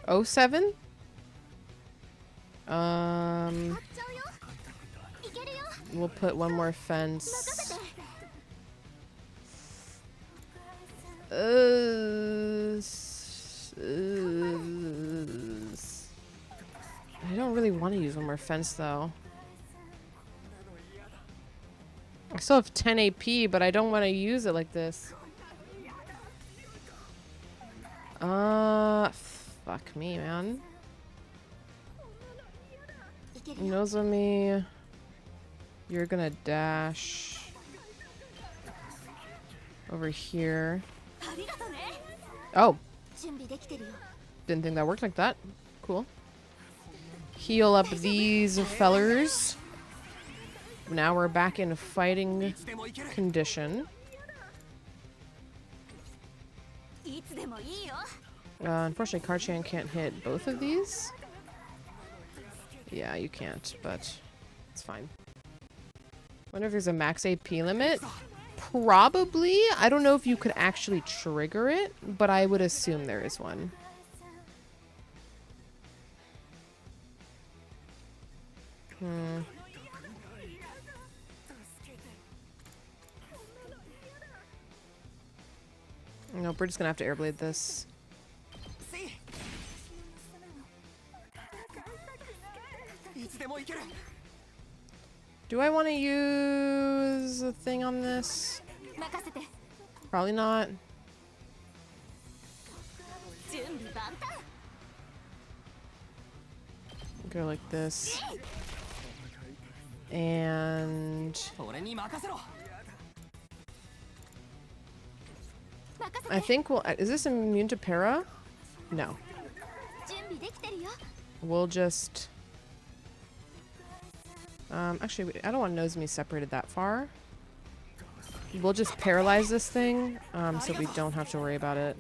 07? We'll put one more fence. I don't really want to use one more fence though. I still have 10 AP, but I don't want to use it like this. Fuck me, man. Nozomi, you're gonna dash over here. Oh. Didn't think that worked like that. Cool. Heal up these fellers. Now we're back in fighting condition. Unfortunately, Karchan can't hit both of these. Yeah, you can't, but it's fine. Wonder if there's a max AP limit. Probably. I don't know if you could actually trigger it, but I would assume there is one. Nope, we're just gonna have to airblade this. Do I want to use a thing on this? Probably not. Go like this. And I think we'll... Is this immune to para? No. we'll just... actually, I don't want Nozomi separated that far. We'll just paralyze this thing, so we don't have to worry about it.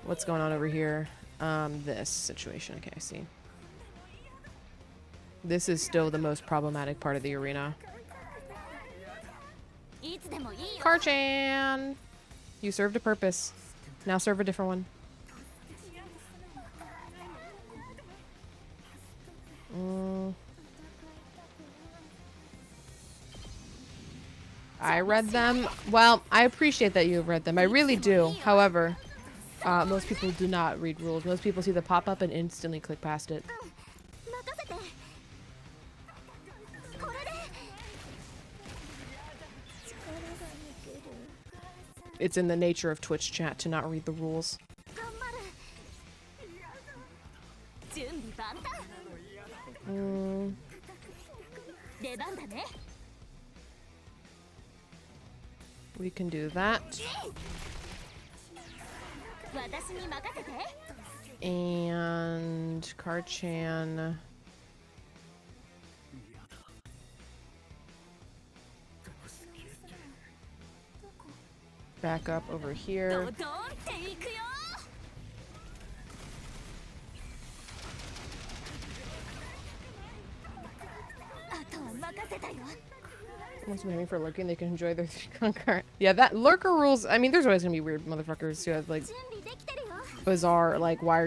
What's going on over here? This situation. Okay, I see. This is still the most problematic part of the arena. Karchan! You served a purpose. Now serve a different one. I read them. Well, I appreciate that you have read them. I really do. However, most people do not read rules. Most people see the pop-up and instantly click past it. It's in the nature of Twitch chat to not read the rules. We can do that. And Karchan. Back up over here. Once I'm aiming for lurking, they can enjoy their concurrent. Yeah, that lurker rules. I mean, there's always gonna be weird motherfuckers who have like bizarre, like, why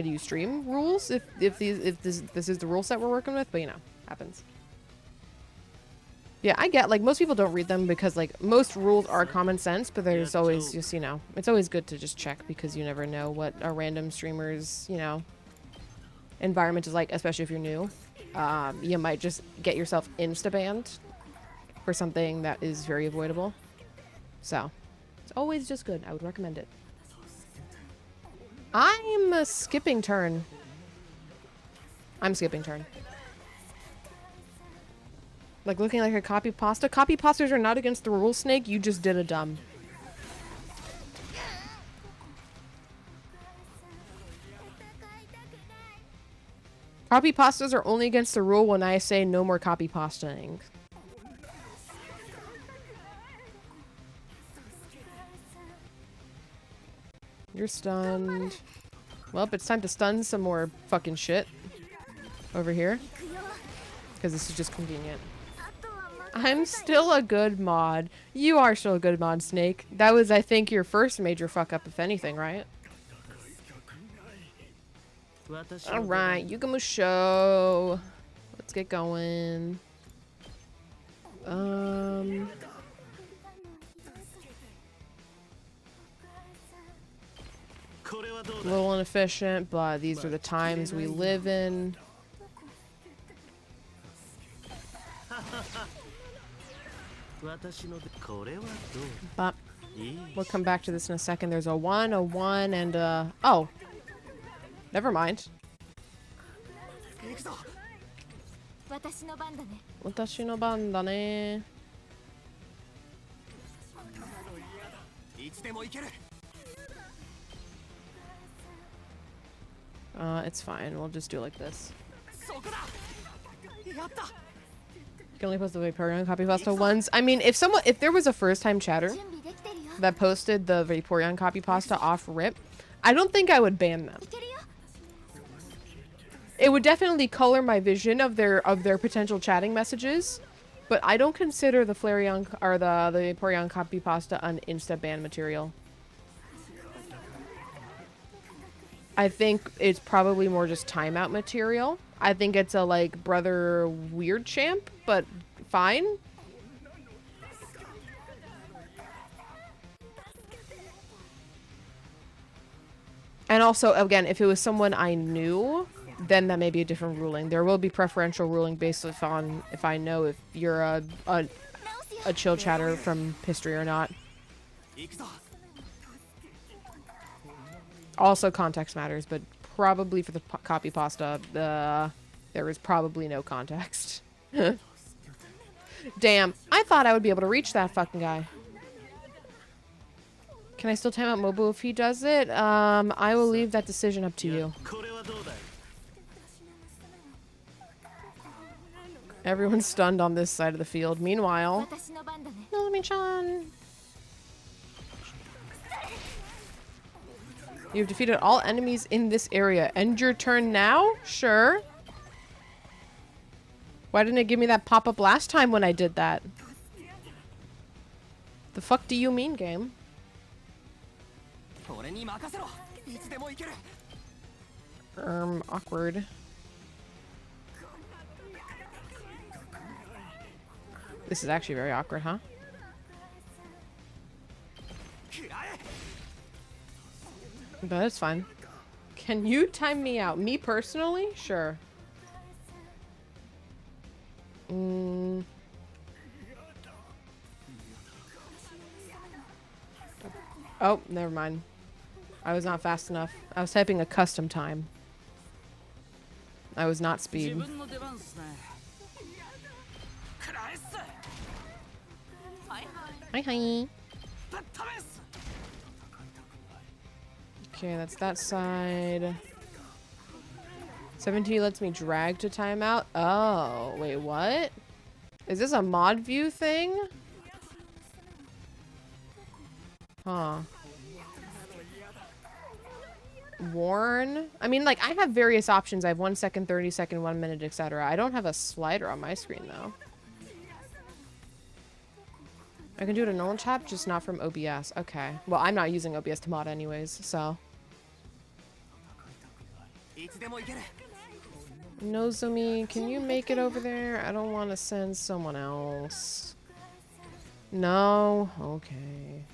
do you stream rules if this is the rule set we're working with? But you know, happens. Yeah, I get, like, most people don't read them because, like, most rules are common sense, but there's always just, you know, it's always good to just check because you never know what a random streamer's, you know, environment is like, especially if you're new. You might just get yourself insta-banned for something that is very avoidable. So, it's always just good. I would recommend it. I'm skipping turn. I'm skipping turn. Like, looking like a copy pasta. Copy pastas are not against the rules, Snake. You just did a dumb. Copy pastas are only against the rule when I say no more copy pastaing. You're stunned. Well, it's time to stun some more fucking shit over here. Because this is just convenient. I'm still a good mod. You are still a good mod, Snake. That was, I think, your first major fuck up, if anything, right? Alright, Yugamusho. Let's get going. A little inefficient, but these are the times we live in. But we'll come back to this in a second. There's a 1, and a... Oh. Never mind. Watashi no ban da ne. It's fine. We'll just do it like this. You can only post the Vaporeon copy pasta once. I mean, if there was a first-time chatter that posted the Vaporeon copy pasta off rip, I don't think I would ban them. It would definitely color my vision of their potential chatting messages, but I don't consider the Flareon or the Vaporeon copy pasta an insta ban material. I think it's probably more just timeout material. I think it's a, like, brother weird champ, but fine. And also, again, if it was someone I knew, then that may be a different ruling. There will be preferential ruling based on if I know if you're a chill chatter from history or not. Also, context matters, but probably for the copy pasta, there is probably no context. Damn, I thought I would be able to reach that fucking guy. Can I still time out Mobu if he does it? I will leave that decision up to you. Everyone's stunned on this side of the field. Meanwhile, 私の番だね。 Nozomi-chan. You've defeated all enemies in this area. End your turn now? Sure. Why didn't it give me that pop-up last time when I did that? The fuck do you mean, game? 俺に任せろ。いつでも行ける。Awkward. This is actually very awkward, huh? But it's fine. Can you time me out? Me personally? Sure. Oh, never mind. I was not fast enough. I was typing a custom time. I was not speed. Hi, hi. Okay, that's that side. 17 lets me drag to timeout. Oh, wait, what? Is this a mod view thing? Huh. Warn? I mean, like, I have various options. I have 1 second, 30 second, 1 minute, etc. I don't have a slider on my screen, though. I can do it in normal chat, just not from OBS. Okay. Well, I'm not using OBS to mod anyways, so. Nozomi, can you make it over there? I don't want to send someone else. No? Okay.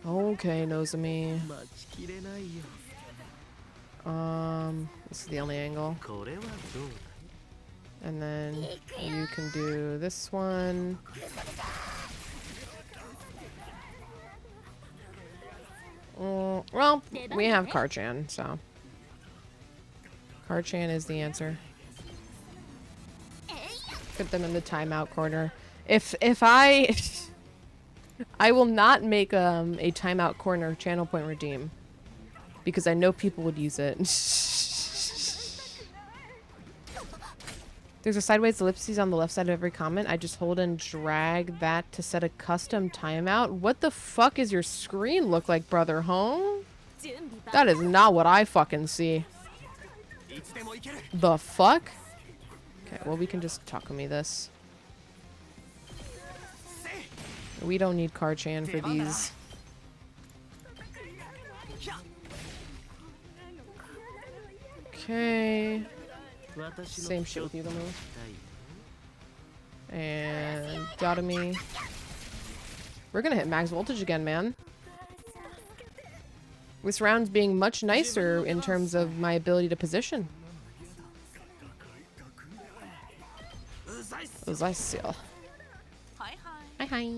Okay, Nozomi. This is the only angle. And then you can do this one. Well, we have Karchan, so. Karchan is the answer. Put them in the timeout corner. If I... I will not make a timeout corner channel point redeem. Because I know people would use it. There's a sideways ellipses on the left side of every comment. I just hold and drag that to set a custom timeout. What the fuck is your screen look like, brother, huh? That is not what I fucking see. The fuck? Okay, well, we can just Takumi this. We don't need Karchan for these. Okay. Same shit with you, the move. And Dotomi. We're gonna hit max voltage again, man. This round's being much nicer in terms of my ability to position. Uzaisio. Hi, hi.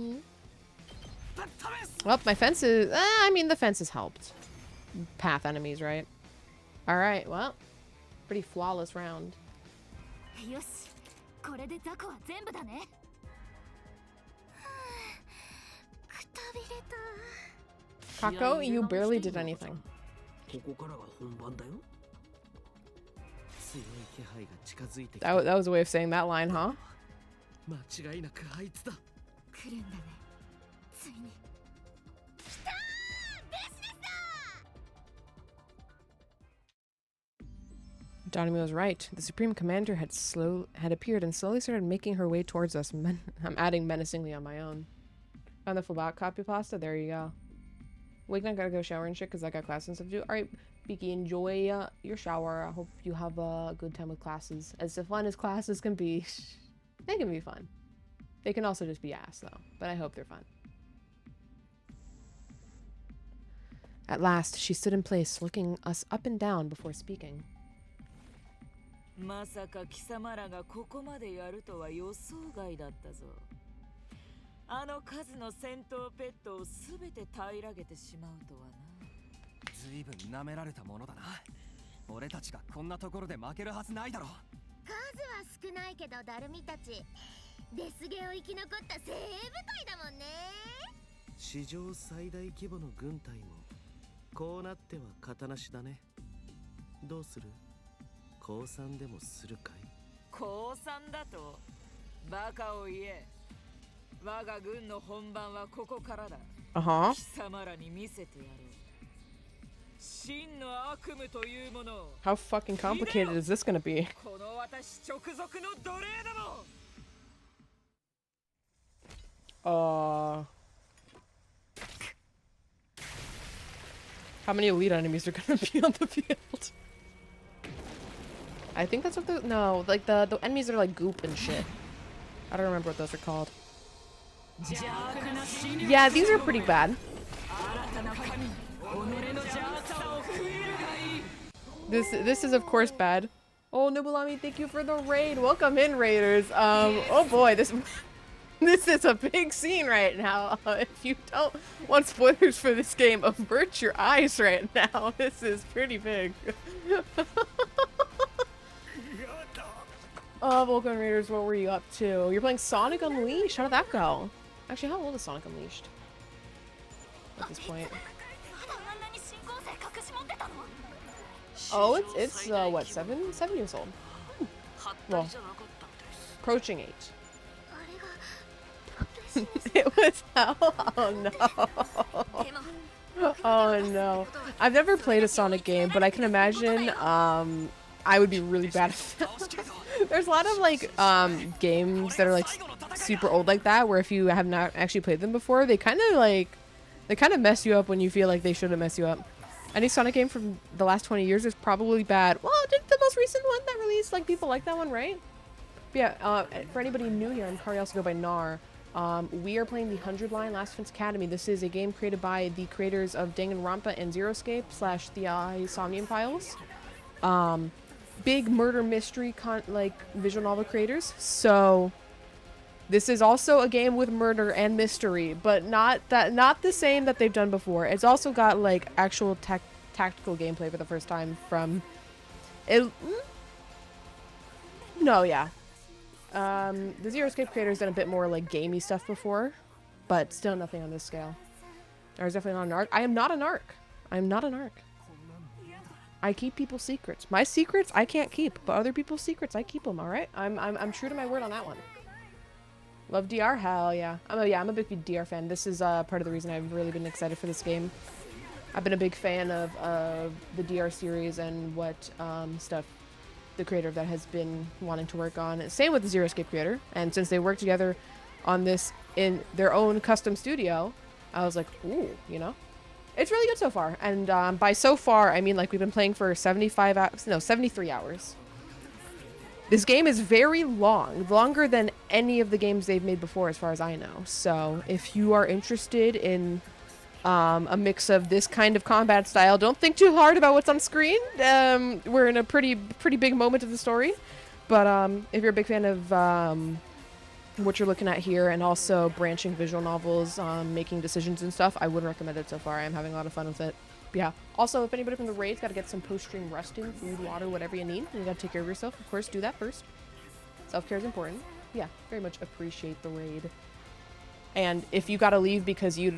Well, my fences... I mean, the fences helped. Path enemies, right? Alright, well. Pretty flawless round. Kako, you barely did anything. That was a way of saying that line, huh? Donomi was right. The Supreme Commander had appeared and slowly started making her way towards us. I'm adding menacingly on my own. Found the full copy pasta? There you go. Wake night, gotta go shower and shit because I got class and stuff to do. Alright, Beaky, enjoy your shower. I hope you have a good time with classes. As fun as classes can be, they can be fun. They can also just be ass, though. But I hope they're fun. At last, she stood in place, looking us up and down before speaking. まさか貴様らがここまでやるとは予想外だったぞ。あの数の戦闘ペットをすべて平らげてしまうとはな。ずいぶん舐められたものだな。俺たちがこんなところで負けるはずないだろ。数は少ないけどダルミたちデスゲを生き残った精鋭部隊だもんね。史上最大規模の軍隊もこうなっては型なしだね。どうする？降参でもするかい？降参だとバカを言え。我が軍の本番はここからだ。Uh-huh. 貴様らに見せてやろう。真の悪夢というものを。 How fucking complicated is this gonna be? この私直属の奴隷ども。How many elite enemies are gonna be on the field? I think that's what the no, like the enemies that are like goop and shit. I don't remember what those are called. Yeah, these are pretty bad. This is of course bad. Oh, Nobulami, thank you for the raid. Welcome in, raiders. Oh boy, this is a big scene right now. If you don't want spoilers for this game, avert your eyes right now. This is pretty big. Oh, Vulcan Raiders, what were you up to? You're playing Sonic Unleashed? How did that go? Actually, how old is Sonic Unleashed at this point? Oh, it's what, 7 years old? Well, approaching 8. It was hell. Oh no. Oh no. I've never played a Sonic game, but I can imagine I would be really bad at that. There's a lot of like games that are like super old like that, where if you have not actually played them before, they kind of mess you up when you feel like they shouldn't mess you up. Any Sonic game from the last 20 years is probably bad. Well, did the most recent one that released, like, people like that one, right? But yeah, for anybody new here, I'm Kari, also go by Nar. We are playing the 100 line Last Defense Academy. This is a game created by the creators of Danganronpa and Zero Escape / the Somnium Files. Big murder mystery visual novel creators. So this is also a game with murder and mystery, but not the same that they've done before. It's also got like actual tactical gameplay for the first time from it. No, yeah. The Zero Escape creators done a bit more like gamey stuff before, but still nothing on this scale. There's definitely not an arc. I am not an arc. I am not an arc. I keep people's secrets. My secrets I can't keep, but other people's secrets I keep them. All right. I'm true to my word on that one. Love DR? Hell yeah. I'm a big DR fan. This is part of the reason I've really been excited for this game. I've been a big fan of the DR series and what stuff the creator of that has been wanting to work on. Same with the Zero Escape creator. And since they worked together on this in their own custom studio, I was like, ooh, you know? It's really good so far. And by so far, I mean like we've been playing for 73 hours. This game is very long, longer than any of the games they've made before as far as I know. So if you are interested in a mix of this kind of combat style, don't think too hard about what's on screen. We're in a pretty big moment of the story. But if you're a big fan of what you're looking at here and also branching visual novels, making decisions and stuff, I would recommend it so far. I'm having a lot of fun with it. But yeah. Also, if anybody from the raid's got to get some post-stream resting, food, water, whatever you need, and you got to take care of yourself, of course, do that first. Self-care is important. Yeah, very much appreciate the raid. And if you got to leave because you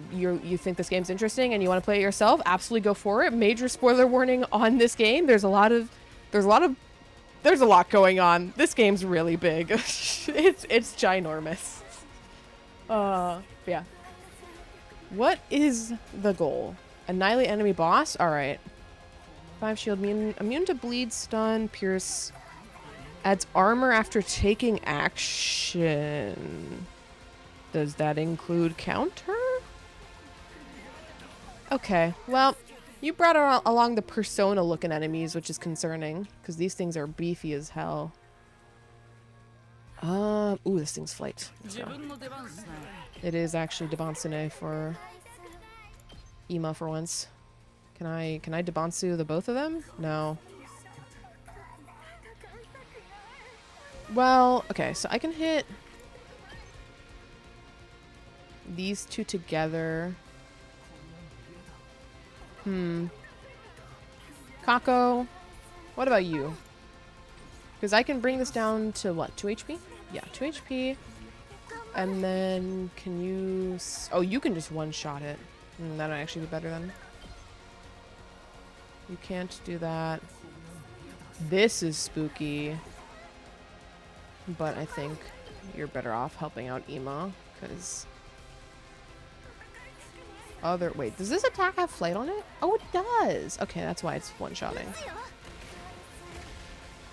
think this game's interesting and you want to play it yourself, absolutely go for it. Major spoiler warning on this game. There's a lot going on. This game's really big. it's ginormous. Yeah. What is the goal? Annihilate enemy boss? Alright. 5 shield, immune to bleed, stun, pierce. Adds armor after taking action. Does that include counter? Okay, well, you brought along the persona-looking enemies, which is concerning, because these things are beefy as hell. Ooh, this thing's flight. Let's go. It is actually Debansune for Ima for once. Can I Debansu the both of them? No. Well, okay, so I can hit these two together. Kako, what about you? Because I can bring this down to what, 2 HP? Yeah, 2 HP. And then can you... Oh, you can just one-shot it. That'd actually be better then. You can't do that. This is spooky. but I think you're better off helping out Ima, because wait, does this attack have flight on it? Oh, it does. Okay, that's why it's one-shotting.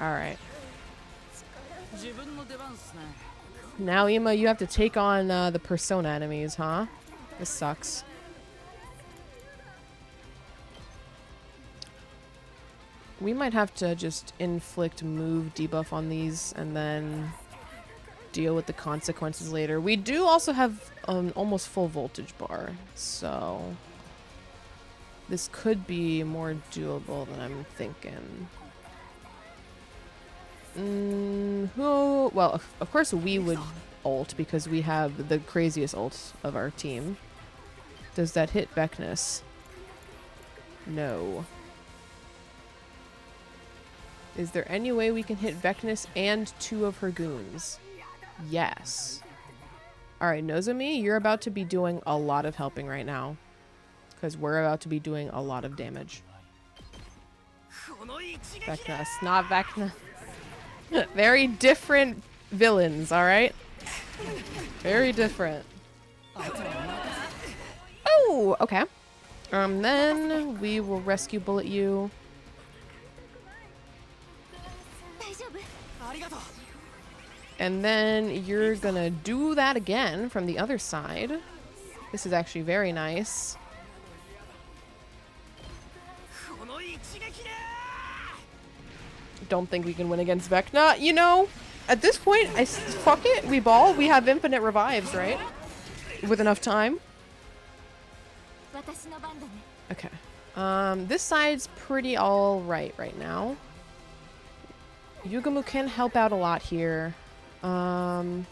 All right. Now, Ima, you have to take on the Persona enemies, huh? This sucks. We might have to just inflict move debuff on these and then deal with the consequences later. We do also have an almost full voltage bar, so this could be more doable than I'm thinking. Well, of course we would ult because we have the craziest ult of our team. Does that hit Vecnus? No. Is there any way we can hit Vecnus and 2 of her goons? Yes. Alright, Nozomi, you're about to be doing a lot of helping right now. Because we're about to be doing a lot of damage. Vecna, not Vecna. Very different villains, alright? Very different. Oh, okay. Then we will rescue bullet you. And then you're gonna do that again from the other side. This is actually very nice. Don't think we can win against Vecna. You know, at this point, fuck it. We ball. We have infinite revives, right? With enough time. Okay. This side's pretty alright right now. Yugamu can help out a lot here. No,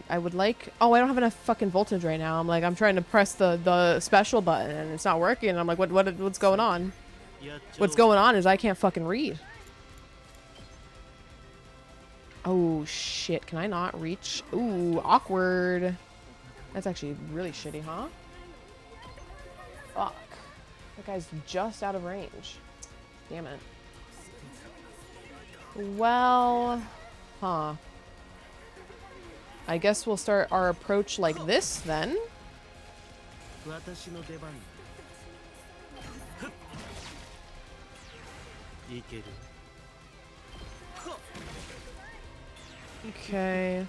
I would like... Oh, I don't have enough fucking voltage right now. I'm trying to press the special button and it's not working. I'm like, what's going on? What's going on is I can't fucking read. Oh, shit. Can I not reach? Ooh, awkward. That's actually really shitty, huh? Fuck. That guy's just out of range. Damn it. Well... Huh. I guess we'll start our approach like this, then. Okay.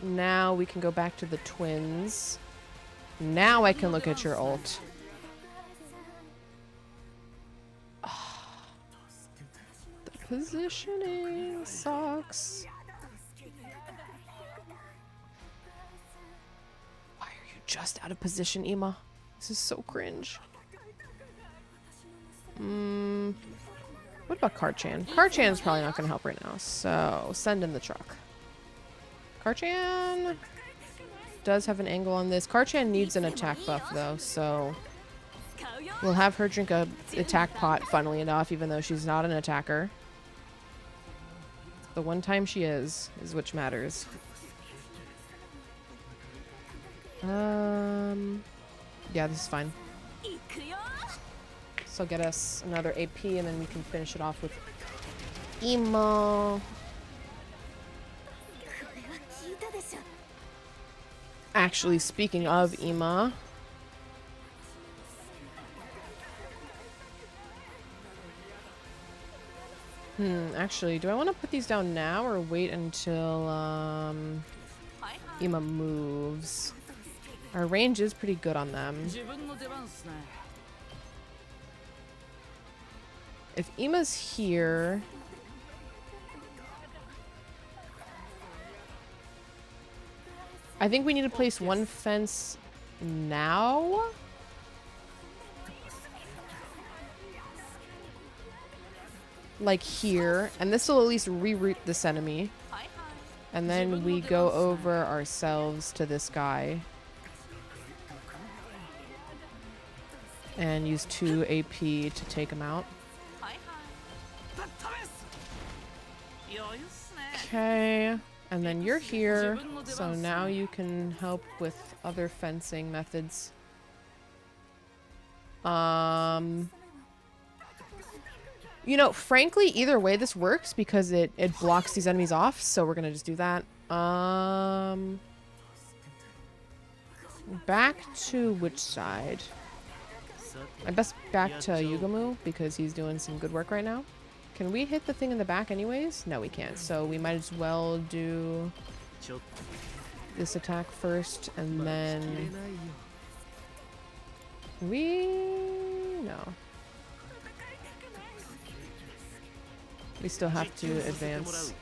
Now we can go back to the twins. Now I can look at your ult. The positioning sucks. Why are you just out of position, Ima? This is so cringe. What about Karchan? Karchan's probably not going to help right now, so send in the truck. Karchan does have an angle on this. Karchan needs an attack buff, though, so we'll have her drink a attack pot, funnily enough, even though she's not an attacker. The one time she is which matters. Yeah, this is fine. So get us another AP and then we can finish it off with Emo. Actually, speaking of Ima, actually, do I want to put these down now or wait until Ima moves? Our range is pretty good on them. If Ima's here... I think we need to place one fence now. Like here. And this will at least reroute this enemy. And then we go over ourselves to this guy. And use 2 AP to take him out. Okay. And then you're here, so now you can help with other fencing methods. You know, frankly, either way this works because it blocks these enemies off, so we're gonna just do that. Back to which side? I best back to Yugamu because he's doing some good work right now. Can we hit the thing in the back anyways? No, we can't. So we might as well do this attack first and then no. We still have to advance.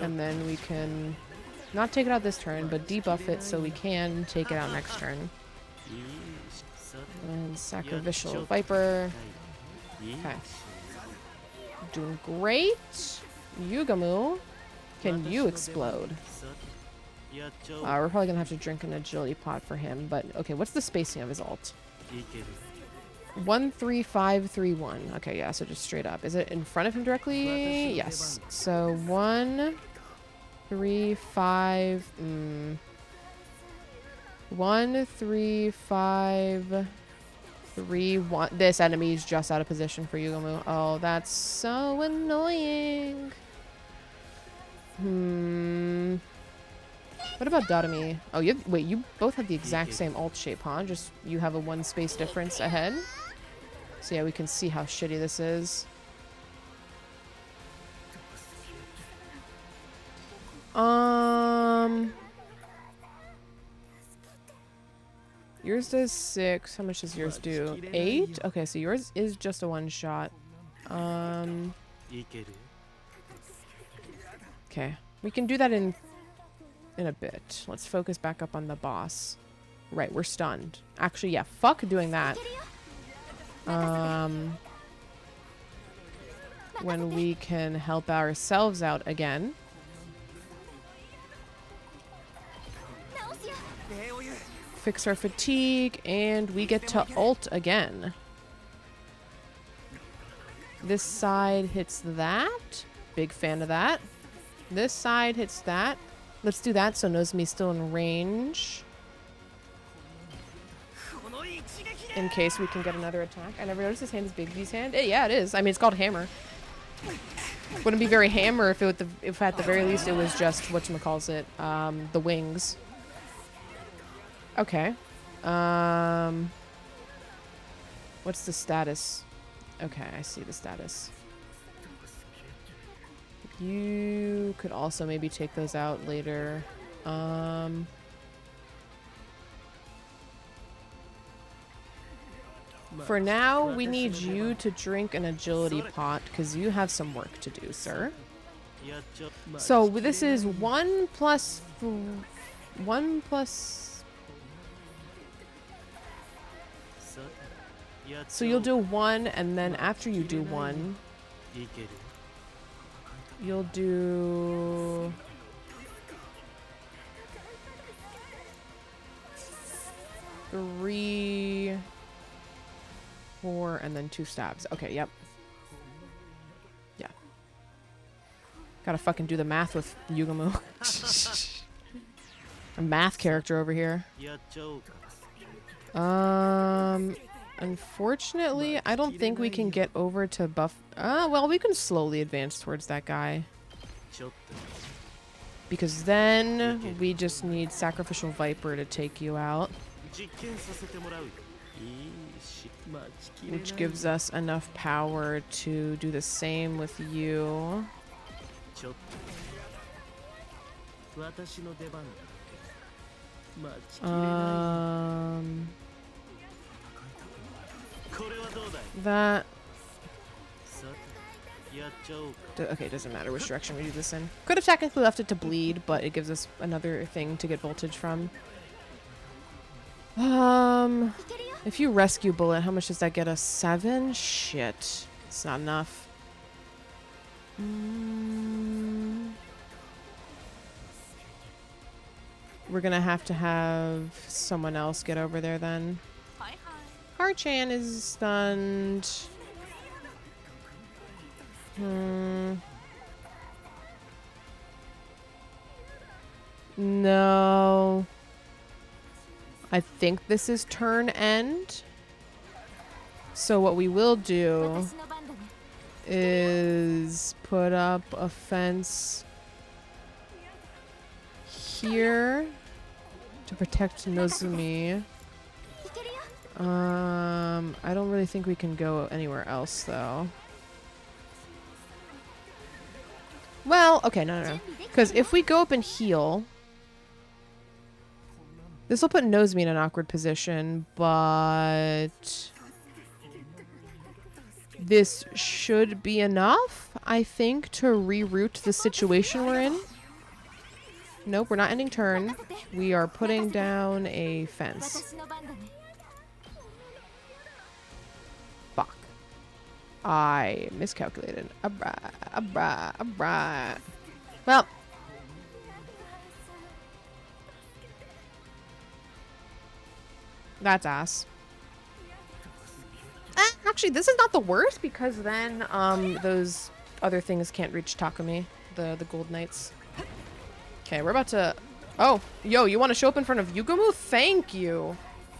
And then we can not take it out this turn, but debuff it so we can take it out next turn. And Sacrificial Viper. Okay. Doing great. Yugamu, can you explode? We're probably gonna have to drink an agility pot for him, but okay, what's the spacing of his ult? 1, 3, 5, 3, 1. Okay, yeah, so just straight up. Is it in front of him directly? Yes. So 1, 3, 5. 1, 3, 5, 3, 1. This enemy is just out of position for Yugamu. Oh, that's so annoying. What about Dotami? Oh, wait, you both have the exact same ult shape, huh? Just you have a 1 space difference ahead. So yeah, we can see how shitty this is. Yours does 6. How much does yours do? 8? Okay, so yours is just a 1 shot. Okay. We can do that in a bit. Let's focus back up on the boss. Right, we're stunned. Actually, yeah, fuck doing that. When we can help ourselves out again. Fix our fatigue, and we get to ult again. This side hits that. Big fan of that. This side hits that. Let's do that so Nozomi's still in range. In case we can get another attack. I never noticed his hand is Bigby's hand. Yeah, it is. I mean, it's called Hammer. Wouldn't be very Hammer if if at the very least it was just whatchamacallit, the wings. Okay. What's the status? Okay, I see the status. You could also maybe take those out later. For now, we need you to drink an agility pot because you have some work to do, sir. So this is 1 plus 1 plus. So you'll do 1, and then after you do 1, you'll do 3, 4, and then 2 stabs. Okay, yep. Yeah. Gotta fucking do the math with Yugamu. A math character over here. Unfortunately, I don't think we can get over to buff. Well, we can slowly advance towards that guy. Because then we just need Sacrificial Viper to take you out. Which gives us enough power to do the same with you. That... Okay, doesn't matter which direction we do this in. Could have technically left it to bleed, but it gives us another thing to get voltage from. If you rescue bullet, how much does that get us? 7? Shit. It's not enough. We're gonna have to have someone else get over there then. Har-chan is stunned. No. I think this is turn end. So what we will do is put up a fence here to protect Nozumi. I don't really think we can go anywhere else though. Well, okay, no. Because if we go up and heal, this will put Nozumi in an awkward position, but this should be enough, I think, to reroute the situation we're in. Nope, we're not ending turn. We are putting down a fence. Fuck. I miscalculated. Well. That's ass. Actually, this is not the worst because then those other things can't reach Takumi, the gold knights. Okay, we're about to... Oh, yo, you want to show up in front of Yugumo? Thank you.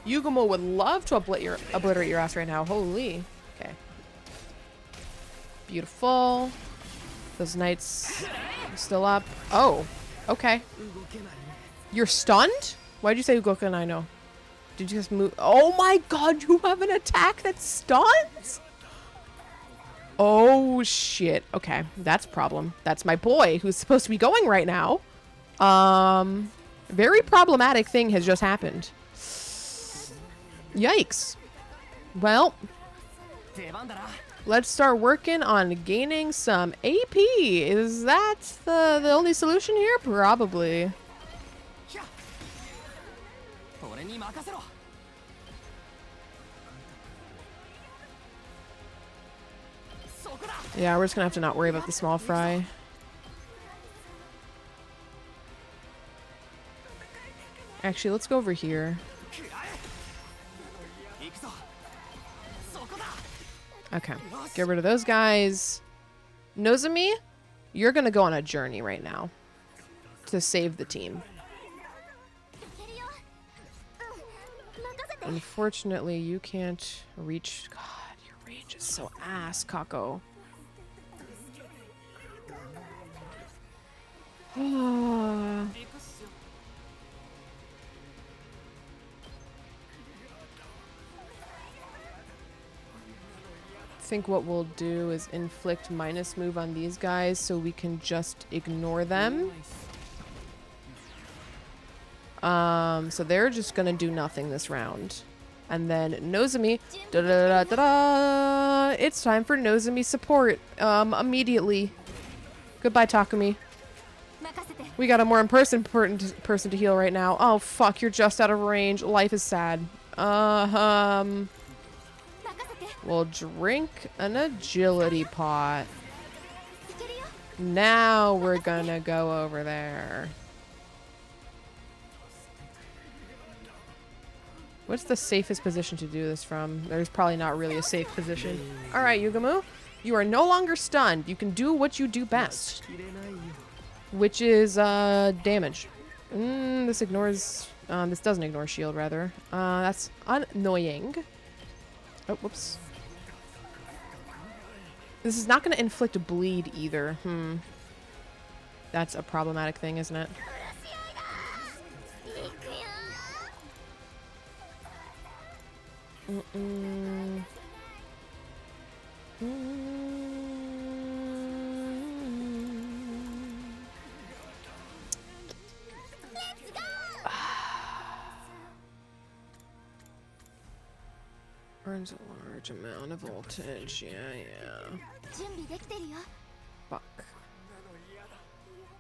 Yugumo would love to obliterate your ass right now. Holy. Okay. Beautiful. Those knights still up. Oh, okay. You're stunned? Why'd you say Ugokenai no? Did you just move? Oh my god, you have an attack that stuns? Oh shit. Okay, that's a problem. That's my boy who's supposed to be going right now. Very problematic thing has just happened. Yikes. Well, let's start working on gaining some AP. Is that the only solution here? Probably. Yeah, we're just gonna have to not worry about the small fry. Actually, let's go over here. Okay, get rid of those guys. Nozumi, you're gonna go on a journey right now to save the team. Unfortunately, you can't reach... God, your range is so ass, Kako. I think what we'll do is inflict minus move on these guys so we can just ignore them. So they're just gonna do nothing this round. And then Nozumi, it's time for Nozumi support, immediately. Goodbye, Takumi. We got a more important person to heal right now. Oh, fuck, you're just out of range. Life is sad. We'll drink an agility pot. Now we're gonna go over there. What's the safest position to do this from? There's probably not really a safe position. Alright, Yugumo. You are no longer stunned. You can do what you do best. Which is, damage. This ignores... this doesn't ignore shield, rather. That's annoying. Oh, whoops. This is not going to inflict a bleed, either. That's a problematic thing, isn't it? Burns a large amount of voltage. Yeah. Fuck.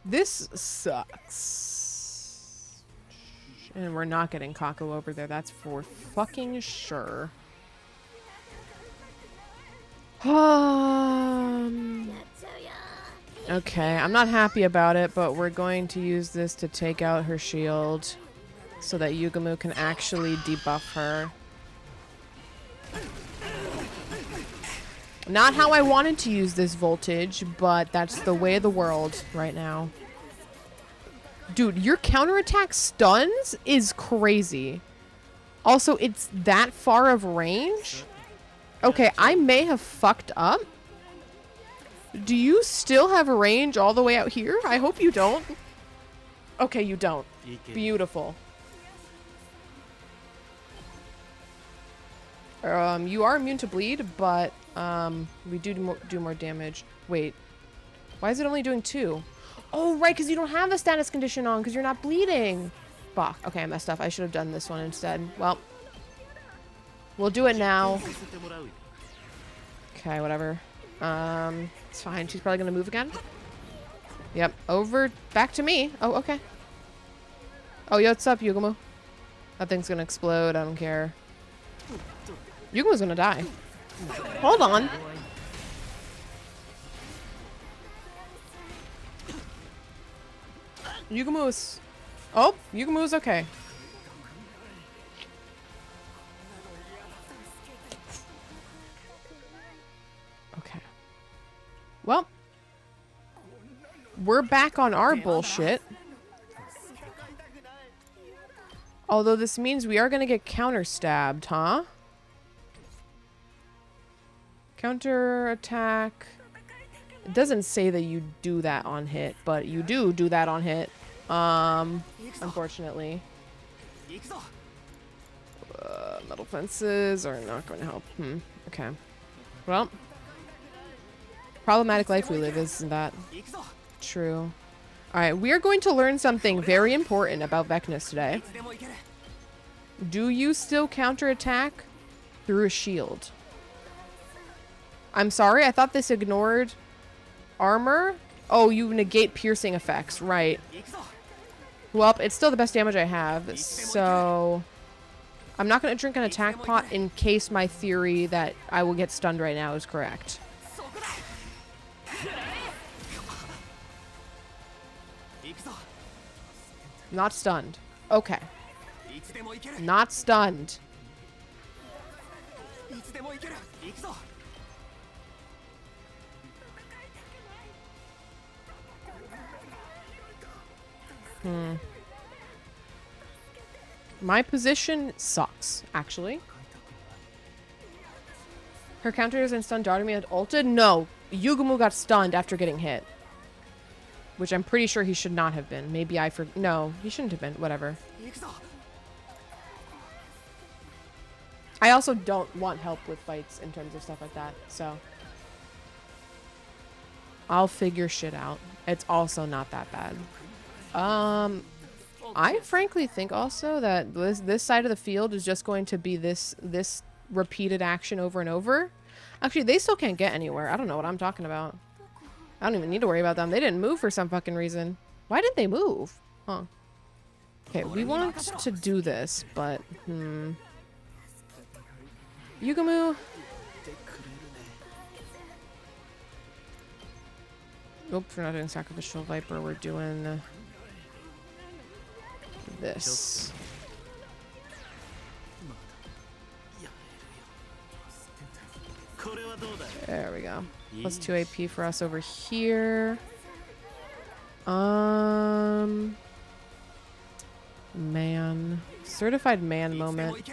This sucks. And we're not getting Kako over there. That's for fucking sure. Okay, I'm not happy about it, but we're going to use this to take out her shield so that Yugumo can actually debuff her. Not how I wanted to use this voltage, but that's the way of the world right now. Dude, your counterattack stuns is crazy. Also, it's that far of range? Okay, I may have fucked up. Do you still have a range all the way out here? I hope you don't. Okay, you don't. Beautiful. You are immune to bleed, but we do more damage. Wait, why is it only doing 2? Oh, right, because you don't have the status condition on because you're not bleeding. Fuck. Okay, I messed up. I should have done this one instead. Well, we'll do it now. Okay, whatever. It's fine. She's probably gonna move again. Yep. Over. Back to me. Oh, okay. Oh, yo, what's up, Yugumu? That thing's gonna explode. I don't care. Yugumu's gonna die. Hold on. Yugumu's... Oh, Yugumu's okay. Okay. Well. We're back on our bullshit. Although this means we are gonna get counter-stabbed, huh? Counter attack. It doesn't say that you do that on hit, but you do that on hit. Unfortunately. Metal fences are not going to help. Okay. Well. Problematic life we live, isn't that? True. Alright, we are going to learn something very important about Vecnus today. Do you still counterattack through a shield? I'm sorry, I thought this ignored armor. Oh, you negate piercing effects, right. Well, it's still the best damage I have, so... I'm not going to drink an attack pot in case my theory that I will get stunned right now is correct. Not stunned. Okay. Not stunned. My position sucks, actually. Her counters and stunned Dartami had ulted? No. Yugumu got stunned after getting hit. Which I'm pretty sure he should not have been. Maybe no, he shouldn't have been. Whatever. I also don't want help with fights in terms of stuff like that, so. I'll figure shit out. It's also not that bad. I frankly think also that this side of the field is just going to be this repeated action over and over. Actually, they still can't get anywhere. I don't know what I'm talking about. I don't even need to worry about them. They didn't move for some fucking reason. Why did they move? Huh. Okay, we want to do this, but Yugumu. Nope, we're not doing Sacrificial Viper. We're doing this. There we go. Plus 2 AP for us over here. Man. Certified man moment.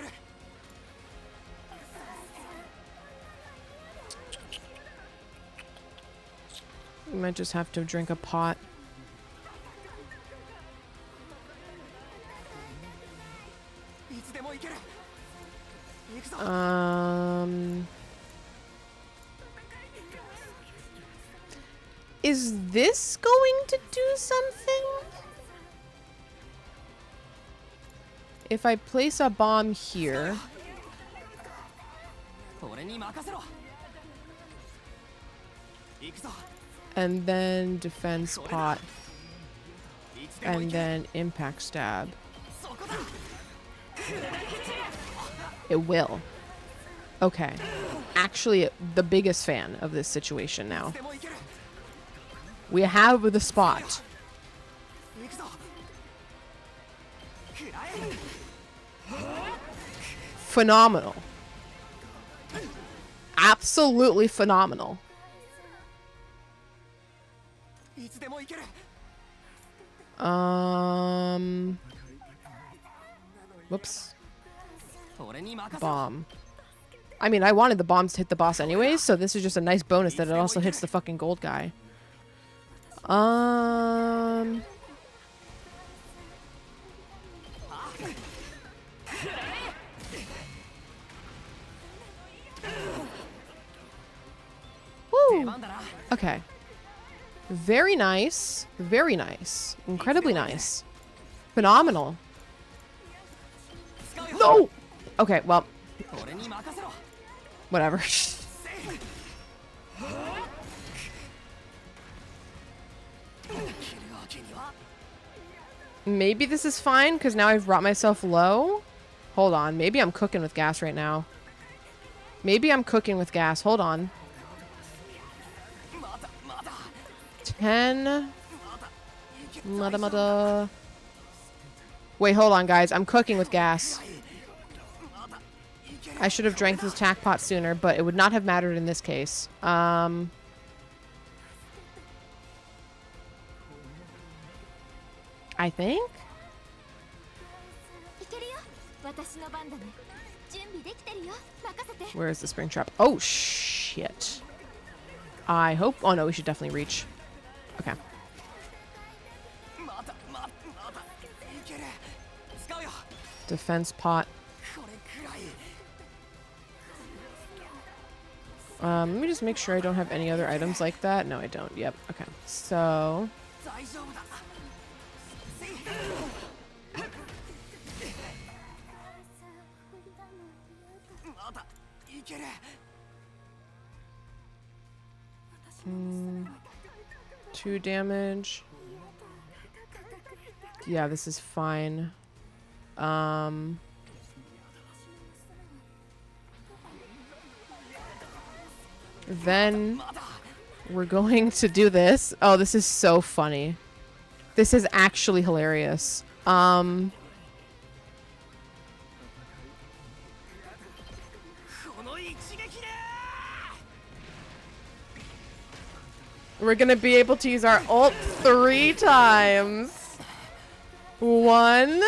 We might just have to drink a pot. Is this going to do something? If I place a bomb here. And then defense pot. And then impact stab. It will. Okay. Actually, the biggest fan of this situation now. We have the spot. Phenomenal. Absolutely phenomenal. Whoops. Bomb. I mean, I wanted the bombs to hit the boss anyways, so this is just a nice bonus that it also hits the fucking gold guy. Woo! Okay. Very nice. Very nice. Incredibly nice. Phenomenal. No! Okay, well. Whatever. Maybe this is fine, because now I've brought myself low. Hold on. Maybe I'm cooking with gas right now. Maybe I'm cooking with gas. Hold on. 10. Mada. Wait, hold on, guys. I'm cooking with gas. I should have drank this attack pot sooner, but it would not have mattered in this case. I think? Where is the spring trap? Oh, shit. I hope... Oh, no, we should definitely reach. Okay. Defense pot. Let me just make sure I don't have any other items like that. No, I don't. Yep. Okay. So... Mm, 2 damage. Yeah, this is fine. Then we're going to do this. Oh, this is so funny. This is actually hilarious. We're gonna be able to use our ult 3 times. 1.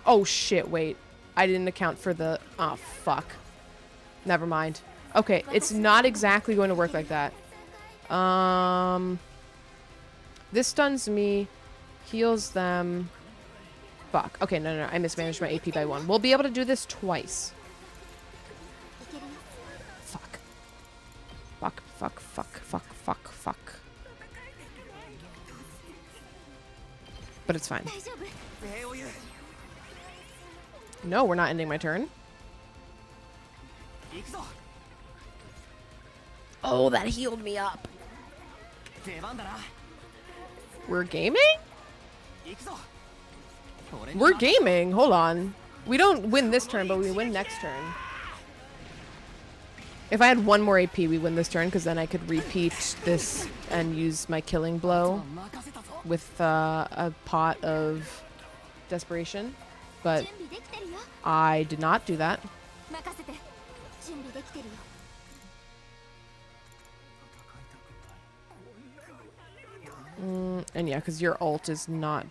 Oh shit, wait. I didn't account for the... Oh, fuck. Never mind. Okay, it's not exactly going to work like that. This stuns me. Heals them. Fuck. Okay, no. I mismanaged my AP by 1. We'll be able to do this twice. Fuck. But it's fine. No, we're not ending my turn. Oh, that healed me up. We're gaming? We're gaming. Hold on. We don't win this turn, but we win next turn. If I had 1 more AP, we win this turn, because then I could repeat this and use my killing blow with a pot of desperation. But I did not do that. And yeah, because your ult is not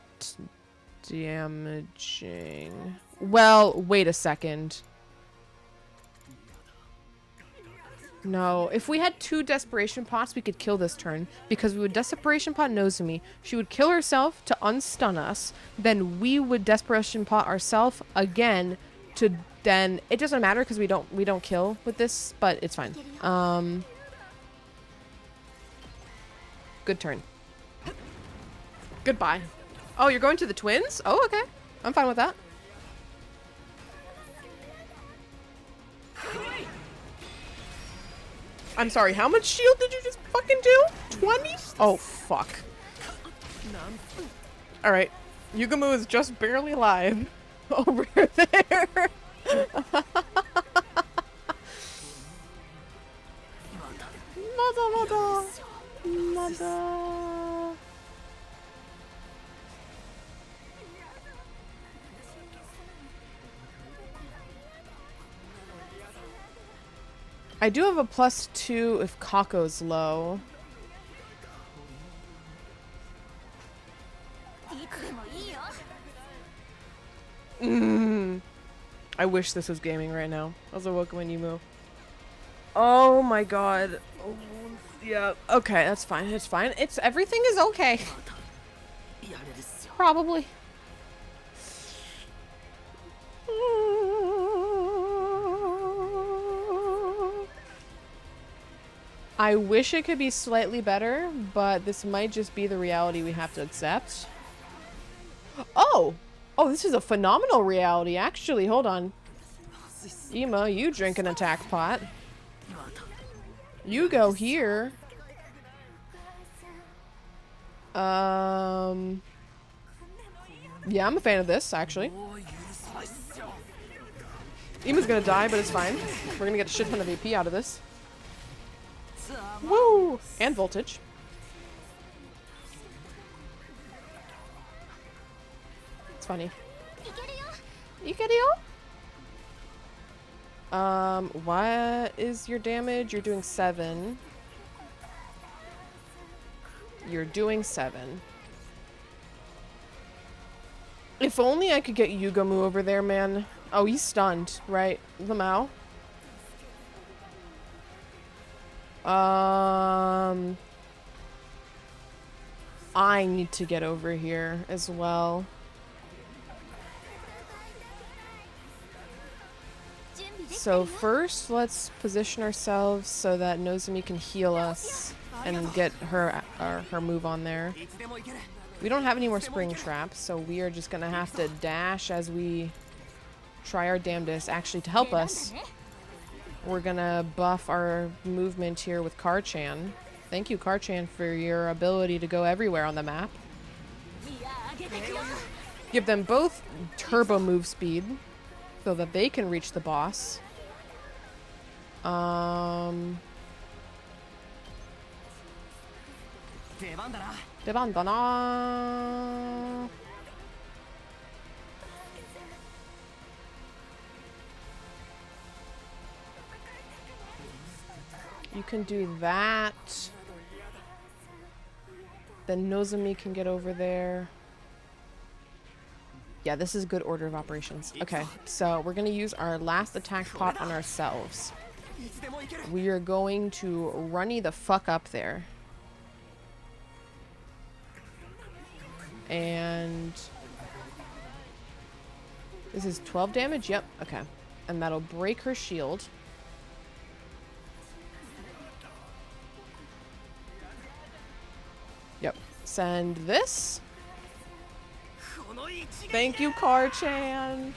damaging. Well, wait a second. No, if we had 2 desperation pots, we could kill this turn, because we would desperation pot Nozomi. She would kill herself to unstun us. Then we would desperation pot ourselves again to then... It doesn't matter because we don't kill with this, but it's fine. Good turn. Goodbye. Oh, you're going to the twins? Oh, okay. I'm fine with that. I'm sorry, how much shield did you just fucking do? 20? Oh, fuck. Alright. Yugumu is just barely alive. Over there. Mother. I do have a +2 if Kako's low. I wish this was gaming right now. Also, welcome when you move. Oh my god. Oh, yeah. Okay, that's fine. It's fine. It's everything is okay. Probably. I wish it could be slightly better, but this might just be the reality we have to accept. Oh! Oh, this is a phenomenal reality, actually. Hold on. Ema, you drink an attack pot. You go here. Yeah, I'm a fan of this, actually. Ema's gonna die, but it's fine. We're gonna get a shit ton of AP out of this. Woo! And voltage. It's funny. What is your damage? You're doing 7. You're doing 7. If only I could get Yugamu over there, man. Oh, he's stunned, right? Lamau. I need to get over here as well. So first, let's position ourselves so that Nozomi can heal us and get her move on there. We don't have any more spring traps, so we are just gonna have to dash as we try our damnedest. Actually, to help us, we're gonna buff our movement here with Karchan. Thank you, Karchan, for your ability to go everywhere on the map. Give them both turbo move speed so that they can reach the boss. Deban dana. You can do that. Then Nozomi can get over there. Yeah, this is a good order of operations. Okay, so we're gonna use our last attack pot on ourselves. We are going to runny the fuck up there. And this is 12 damage? Yep, okay. And that'll break her shield. Yep. Send this. Thank you, Karchan.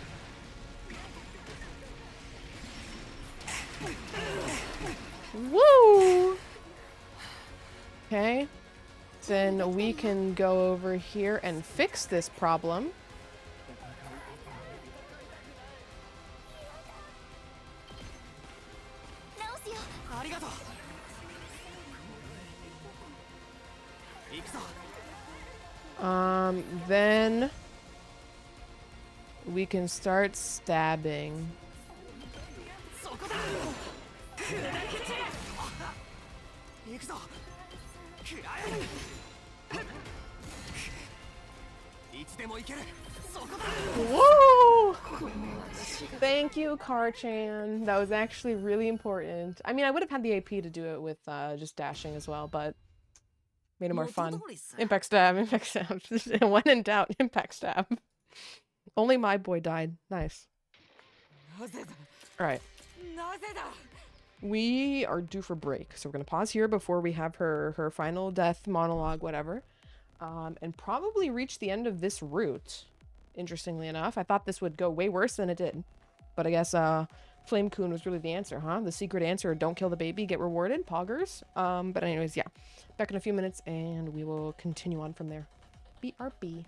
Woo! Okay. Then we can go over here and fix this problem. Then we can start stabbing. Whoa! Thank you, Karchan. That was actually really important. I mean, I would have had the AP to do it with just dashing as well, but made it more fun. Impact stab, impact stab. When in doubt, impact stab. Only my boy died. Nice. Alright. We are due for break, so we're going to pause here before we have her final death monologue, whatever. And probably reach the end of this route, interestingly enough. I thought this would go way worse than it did. But I guess Flame Coon was really the answer, huh? The secret answer, don't kill the baby, get rewarded, poggers. But anyways, yeah. Back in a few minutes, and we will continue on from there. BRB.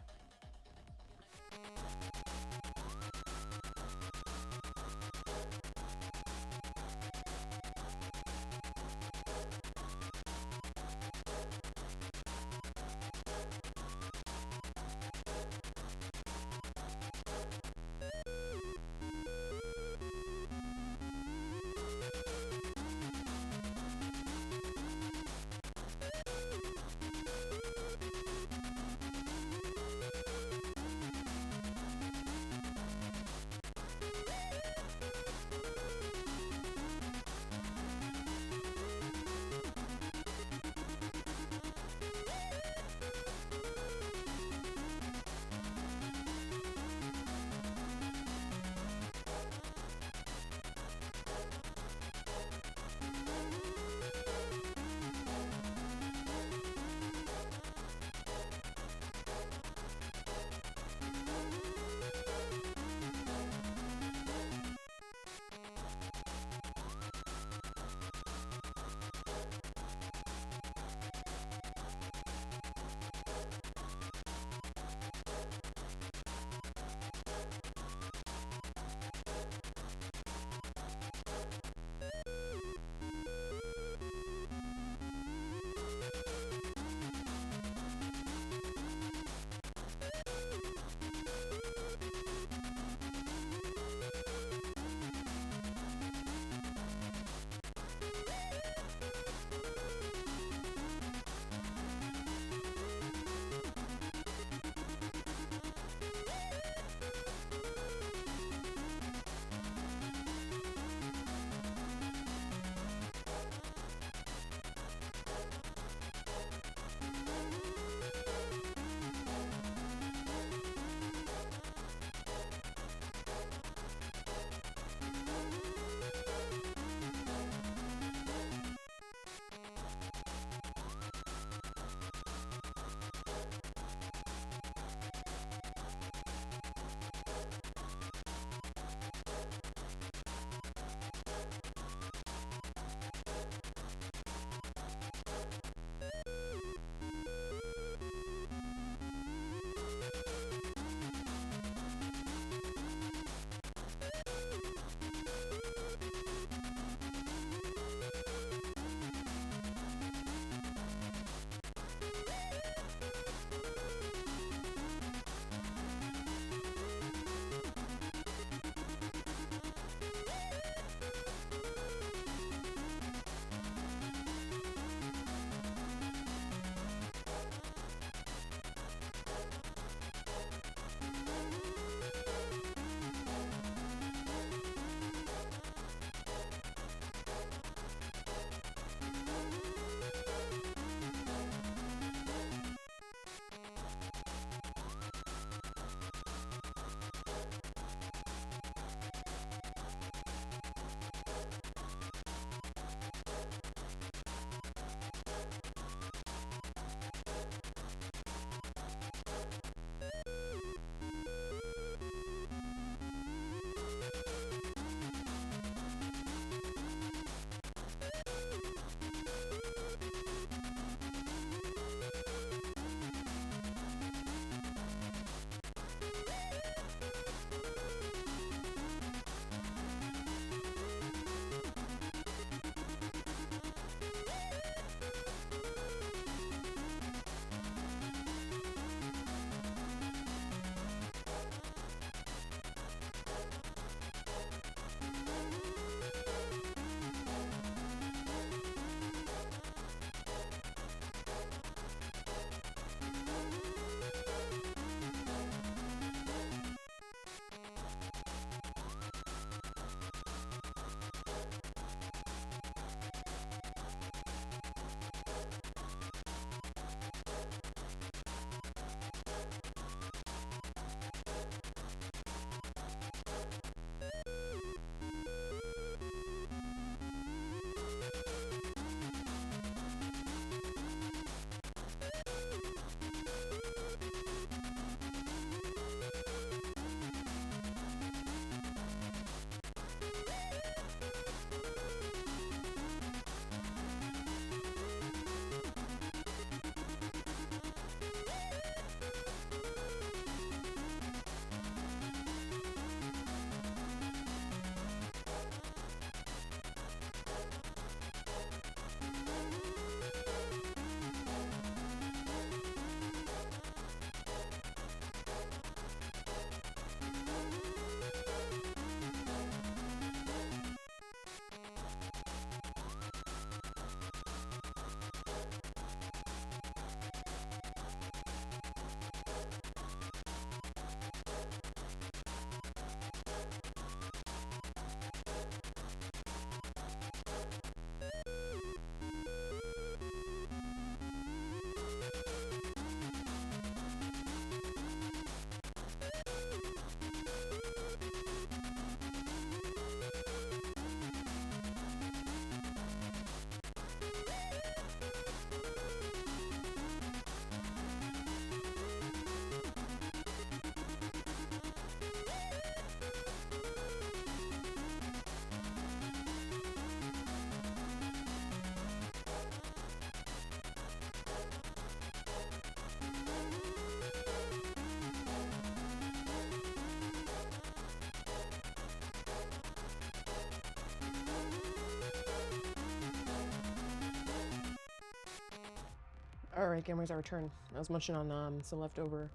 Alright, gamers, I return. I was munching on some leftover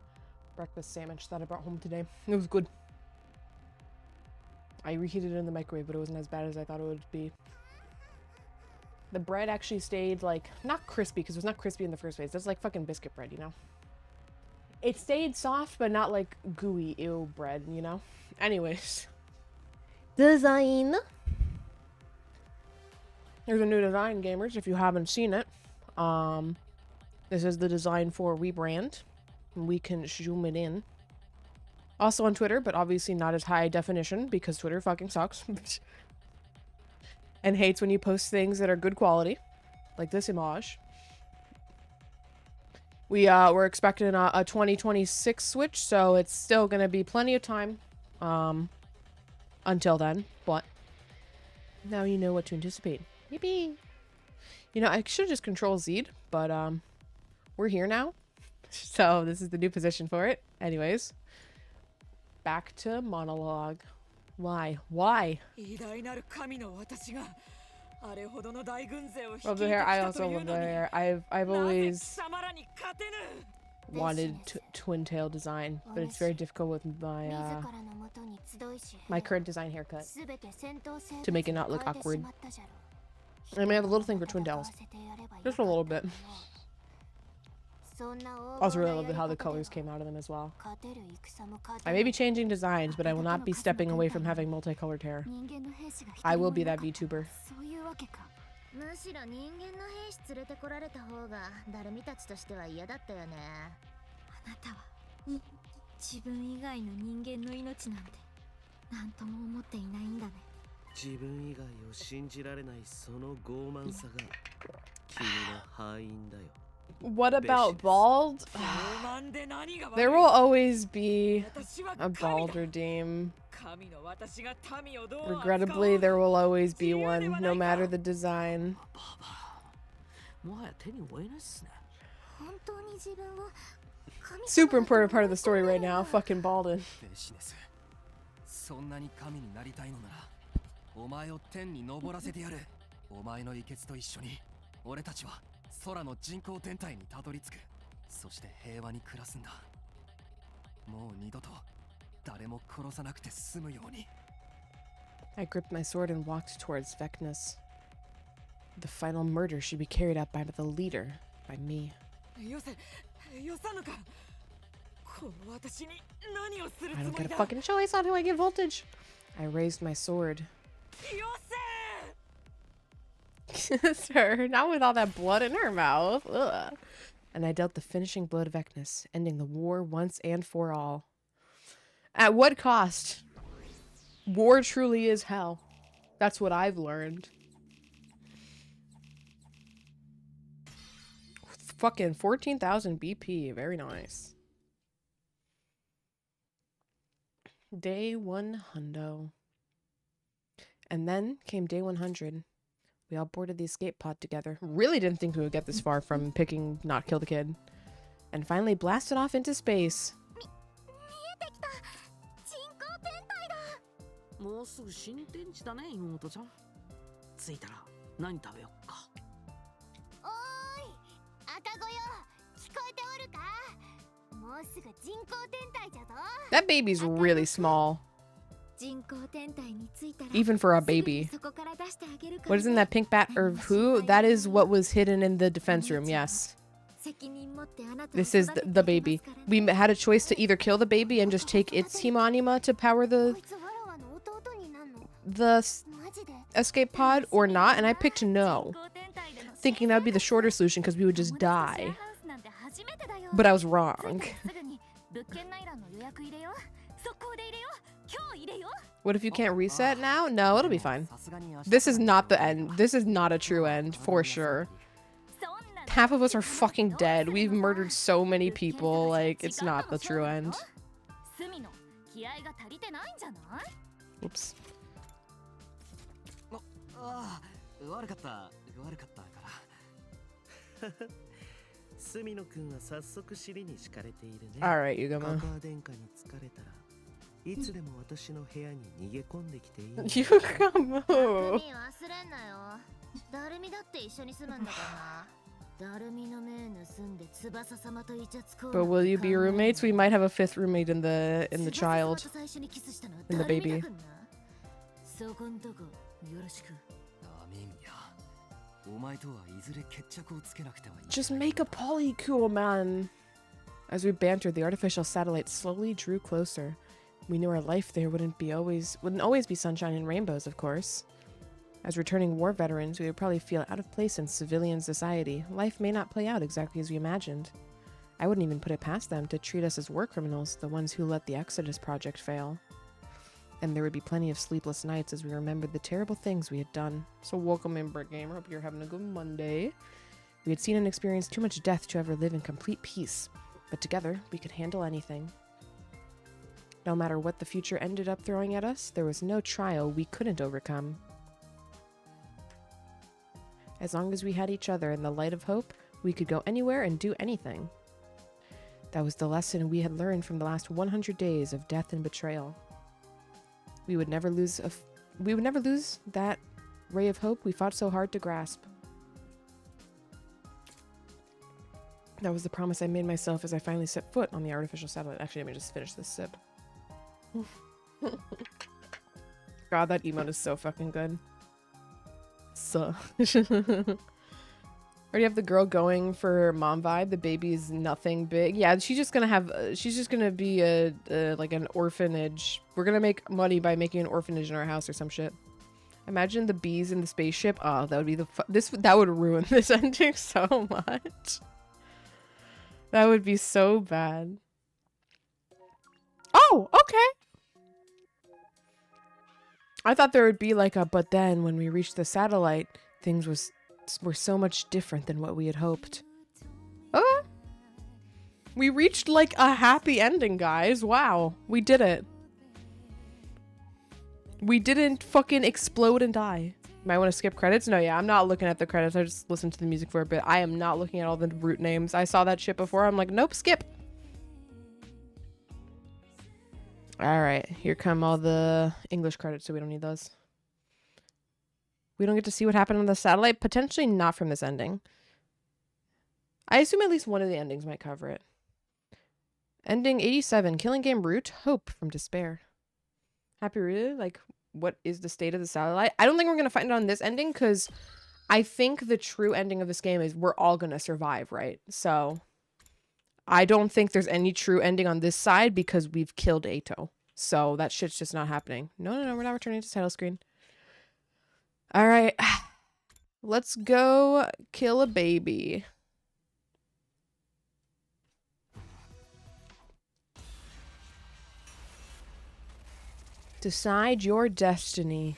breakfast sandwich that I brought home today. It was good. I reheated it in the microwave, but it wasn't as bad as I thought it would be. The bread actually stayed, like, not crispy, because it was not crispy in the first place. It's like fucking biscuit bread, you know? It stayed soft, but not like gooey, ew bread, you know? Anyways. Design. There's a new design, gamers, if you haven't seen it. This is the design for Rebrand. We can zoom it in. Also on Twitter, but obviously not as high definition, because Twitter fucking sucks. And hates when you post things that are good quality. Like this image. We're expecting a 2026 Switch, so it's still gonna be plenty of time until then, but now you know what to anticipate. Yippee! You know, I should have just Control-Z'd, but we're here now. So this is the new position for it. Anyways, back to monologue. Why? Why? Love the hair. I also love the hair. I've always wanted twin tail design, but it's very difficult with my my current design haircut to make it not look awkward. I may have a little thing for twin tails, just a little bit. Also really love how the colors came out of them as well. I may be changing designs, but I will not be stepping away from having multicolored hair. I will be that VTuber. むしろ人間の兵士連れてこられた方がダルミたちとしては嫌だったよね。あなたは自分以外の人間の命なんて何とも思っていないんだね。自分以外を信じられないその傲慢さが君の敗因だよ。 What about bald? There will always be a bald redeem. Regrettably, there will always be one, no matter the design. Super important part of the story right now, fucking Baldin. そんなに神になりたいのなら、お前を天に昇らせてやる。お前の遺血と一緒に、俺たちは空の人工天体にたどり着く。そして平和に暮らすんだ。もう二度と誰も殺さなくて済むように。I gripped my sword and walked towards Vecnus. The final murder should be carried out by the leader, by me. I don't get a fucking choice on who I give voltage. I raised my sword. Sir, not with all that blood in her mouth. Ugh. And I dealt the finishing blow to Vecnus, ending the war once and for all. At what cost? War truly is hell. That's what I've learned. Fucking 14,000 BP. Very nice. Day 100. And then came day 100. We all boarded the escape pod together. Really didn't think we would get this far from picking not kill the kid. And finally blasted off into space. もうすぐ新天地だね、妹ちゃん。着いたら何食べよっか。おーい、赤子よ、聞こえておるか？もうすぐ人工天体じゃぞ。 That baby's really small. 人工天体に着いたら Even for a baby. そこから出してあげるから What is in that pink bat or who? That is what was hidden in the defense room, yes. 責任持ってあなたを This is 育てて the あげ baby. ますからね。 We had a choice to either kill the baby and just take its hemonima to power こいつわらわの弟になんの？ the マジで？ escape pod or not, and I picked no, 人工天体での thinking that would be the shorter solution because we would just 友達とシェア die. ハウスなんて初めてだよ。 But I was 着い wrong. たらすぐに物件内覧の予約入れよ。速攻で入れよ。今日入れよ。 What if you can't reset now? No, it'll be fine. This is not the end. This is not a true end, for sure. Half of us are fucking dead. We've murdered so many people. Like, it's not the true end. 隅の気合が足りてないんじゃない？ Oops. ああ、悪かったから隅野くんは早速尻に敷かれているね。 Alright, Yugama. カカア殿下に疲れたらいつでも私の部屋に逃げ込んできていいよ。Yugama. 匠忘れんなよ。ダルミだって一緒に住むんだからな。But will you be roommates? We might have a fifth roommate in the child. In the baby. アミンやお前とはいずれ決着をつけなくてはいけない Just make a polycule, man. As we bantered, the artificial satellite slowly drew closer. We knew our life there wouldn't always be sunshine and rainbows, of course. As returning war veterans, we would probably feel out of place in civilian society. Life may not play out exactly as we imagined. I wouldn't even put it past them to treat us as war criminals, the ones who let the Exodus project fail. And there would be plenty of sleepless nights as we remembered the terrible things we had done. So welcome in, Brick Gamer. Hope you're having a good Monday. We had seen and experienced too much death to ever live in complete peace, but together we could handle anything. No matter what the future ended up throwing at us, there was no trial we couldn't overcome. As long as we had each other and the light of hope, we could go anywhere and do anything. That was the lesson we had learned from the last 100 days of death and betrayal. We would never lose that ray of hope we fought so hard to grasp. That was the promise I made myself as I finally set foot on the artificial satellite. Actually, let me just finish this sip. God, that emote is so fucking good. So. Already have the girl going for her mom vibe. The baby's nothing big. Yeah, she's just gonna be like an orphanage. We're gonna make money by making an orphanage in our house or some shit. Imagine the bees in the spaceship. Oh, that would be that would ruin this ending so much. That would be so bad. Oh, okay. I thought there would be like a, but then when we reached the satellite, things were so much different than what we had hoped. Oh, we reached like a happy ending, guys. Wow, we did it. We didn't fucking explode and die. Might want to skip credits? No, yeah, I'm not looking at the credits. I just listened to the music for a bit. I am not looking at all the root names. I saw that shit before. I'm like, nope, skip. All right, here come all the English credits, so we don't need those. We don't get to see what happened on the satellite. Potentially not from this ending. I assume at least one of the endings might cover it. Ending 87. Killing game root. Hope from despair. Happy really? Like, what is the state of the satellite? I don't think we're going to find it on this ending because I think the true ending of this game is we're all going to survive, right? So I don't think there's any true ending on this side because we've killed Ato. So that shit's just not happening. No, we're not returning to title screen. All right, let's go kill a baby. Decide your destiny.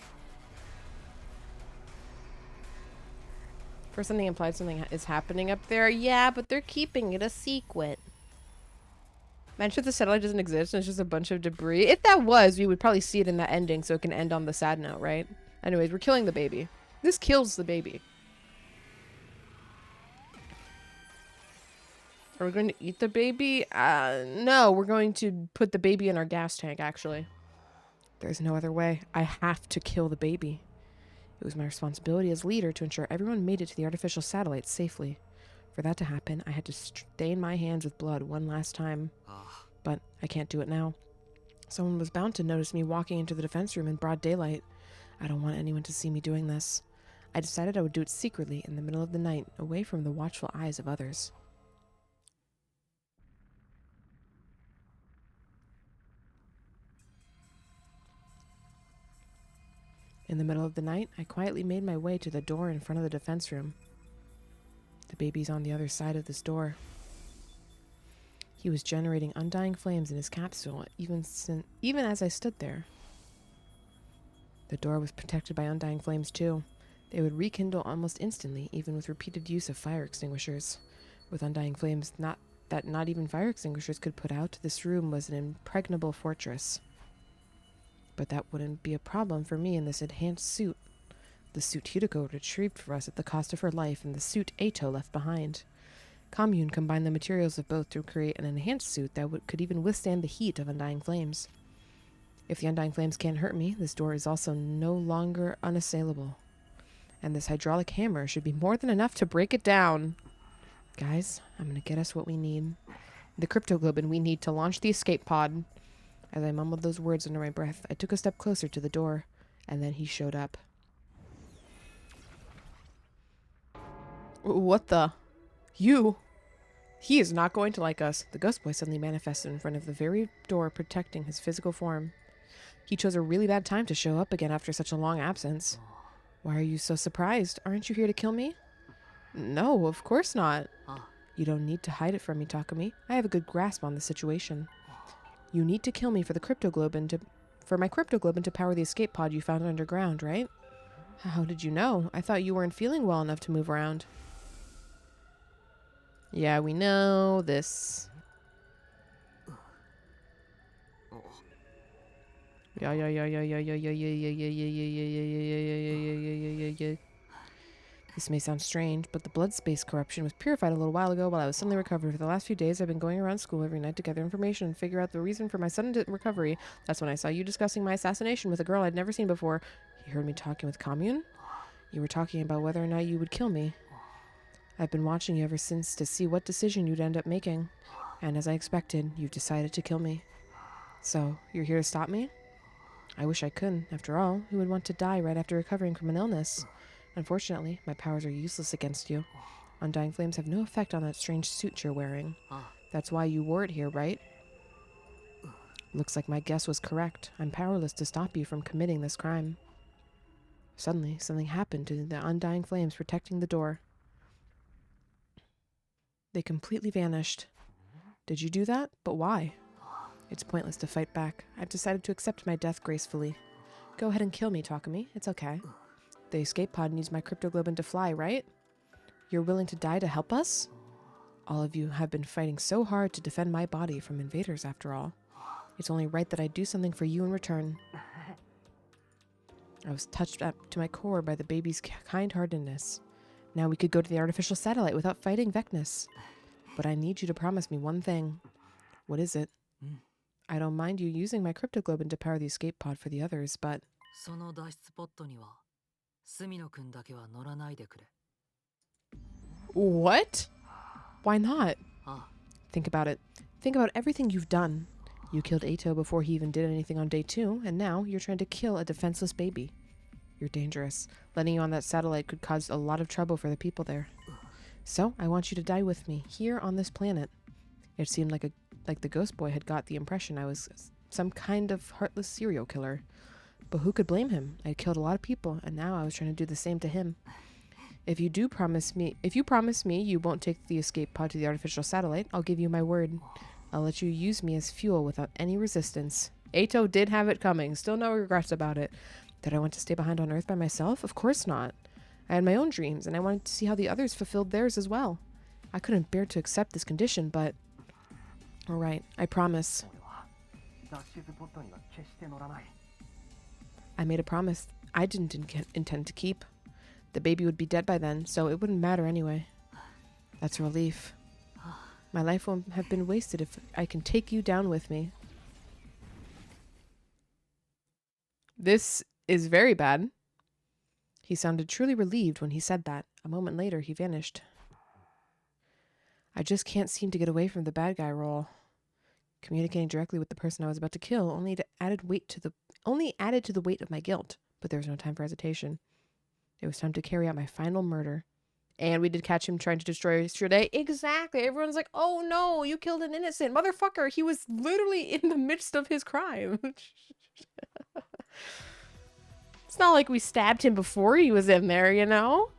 For something implied something is happening up there. Yeah, but they're keeping it a secret. Imagine if the satellite doesn't exist and it's just a bunch of debris. If that was, we would probably see it in that ending so it can end on the sad note, right? Anyways, we're killing the baby. This kills the baby. Are we going to eat the baby? No, we're going to put the baby in our gas tank, actually. There's no other way. I have to kill the baby. It was my responsibility as leader to ensure everyone made it to the artificial satellite safely. For that to happen, I had to stain my hands with blood one last time. But I can't do it now. Someone was bound to notice me walking into the defense room in broad daylight. I don't want anyone to see me doing this. I decided I would do it secretly in the middle of the night, away from the watchful eyes of others. In the middle of the night, I quietly made my way to the door in front of the defense room. The baby's on the other side of this door. He was generating undying flames in his capsule, even as I stood there. The door was protected by undying flames too. They would rekindle almost instantly, even with repeated use of fire extinguishers. With undying flames not even fire extinguishers could put out, this room was an impregnable fortress. But that wouldn't be a problem for me in this enhanced suit. The suit Hideko retrieved for us at the cost of her life, and the suit Ato left behind. Commune combined the materials of both to create an enhanced suit that could even withstand the heat of undying flames. If the undying flames can't hurt me, this door is also no longer unassailable. And this hydraulic hammer should be more than enough to break it down. Guys, I'm gonna get us what we need. The cryptoglobin we need to launch the escape pod. As I mumbled those words under my breath, I took a step closer to the door, and then he showed up. What the? You? He is not going to like us. The ghost boy suddenly manifested in front of the very door protecting his physical form. He chose a really bad time to show up again after such a long absence. Why are you so surprised? Aren't you here to kill me? No, of course not. You don't need to hide it from me, Takumi. I have a good grasp on the situation. You need to kill me for my cryptoglobin to power the escape pod you found underground, right? How did you know? I thought you weren't feeling well enough to move around. Yeah, we know this. This may sound strange, but the blood space corruption was purified a little while ago while I was suddenly recovered. For the last few days, I've been going around school every night to gather information and figure out the reason for my sudden recovery. That's when I saw you discussing my assassination with a girl I'd never seen before. You heard me talking with Commune? You were talking about whether or not you would kill me. I've been watching you ever since to see what decision you'd end up making. And as I expected, you've decided to kill me. So, you're here to stop me? I wish I could. After all, who would want to die right after recovering from an illness? Unfortunately, my powers are useless against you. Undying flames have no effect on that strange suit you're wearing. That's why you wore it here, right? Looks like my guess was correct. I'm powerless to stop you from committing this crime. Suddenly, something happened to the undying flames protecting the door. They completely vanished. Did you do that? But why? It's pointless to fight back. I've decided to accept my death gracefully. Go ahead and kill me, Takumi. It's okay. The escape pod needs my cryptoglobin to fly, right? You're willing to die to help us? All of you have been fighting so hard to defend my body from invaders, after all. It's only right that I do something for you in return. I was touched up to my core by the baby's kind-heartedness. Now we could go to the artificial satellite without fighting Vecnus. But I need you to promise me one thing. What is it? I don't mind you using my cryptoglobin to power the escape pod for the others, but... What? Why not? Think about it. Think about everything you've done. You killed Ato before he even did anything on day 2, and now you're trying to kill a defenseless baby. You're dangerous. Letting you on that satellite could cause a lot of trouble for the people there. So, I want you to die with me, here on this planet. It seemed like the ghost boy had got the impression I was some kind of heartless serial killer. But who could blame him? I killed a lot of people, and now I was trying to do the same to him. If you promise me you won't take the escape pod to the artificial satellite, I'll give you my word. I'll let you use me as fuel without any resistance. Ato did have it coming. Still no regrets about it. Did I want to stay behind on Earth by myself? Of course not. I had my own dreams, and I wanted to see how the others fulfilled theirs as well. I couldn't bear to accept this condition, but... Alright, I promise. I made a promise I didn't intend to keep. The baby would be dead by then, so it wouldn't matter anyway. That's a relief. My life won't have been wasted if I can take you down with me. This is very bad. He sounded truly relieved when he said that. A moment later, he vanished. I just can't seem to get away from the bad guy role. Communicating directly with the person I was about to kill only added to the weight of my guilt, but there was no time for hesitation. It was time to carry out my final murder. And we did catch him trying to destroy Strade. Exactly. Everyone's like, oh no, you killed an innocent. Motherfucker, he was literally in the midst of his crime. It's not like we stabbed him before he was in there, you know?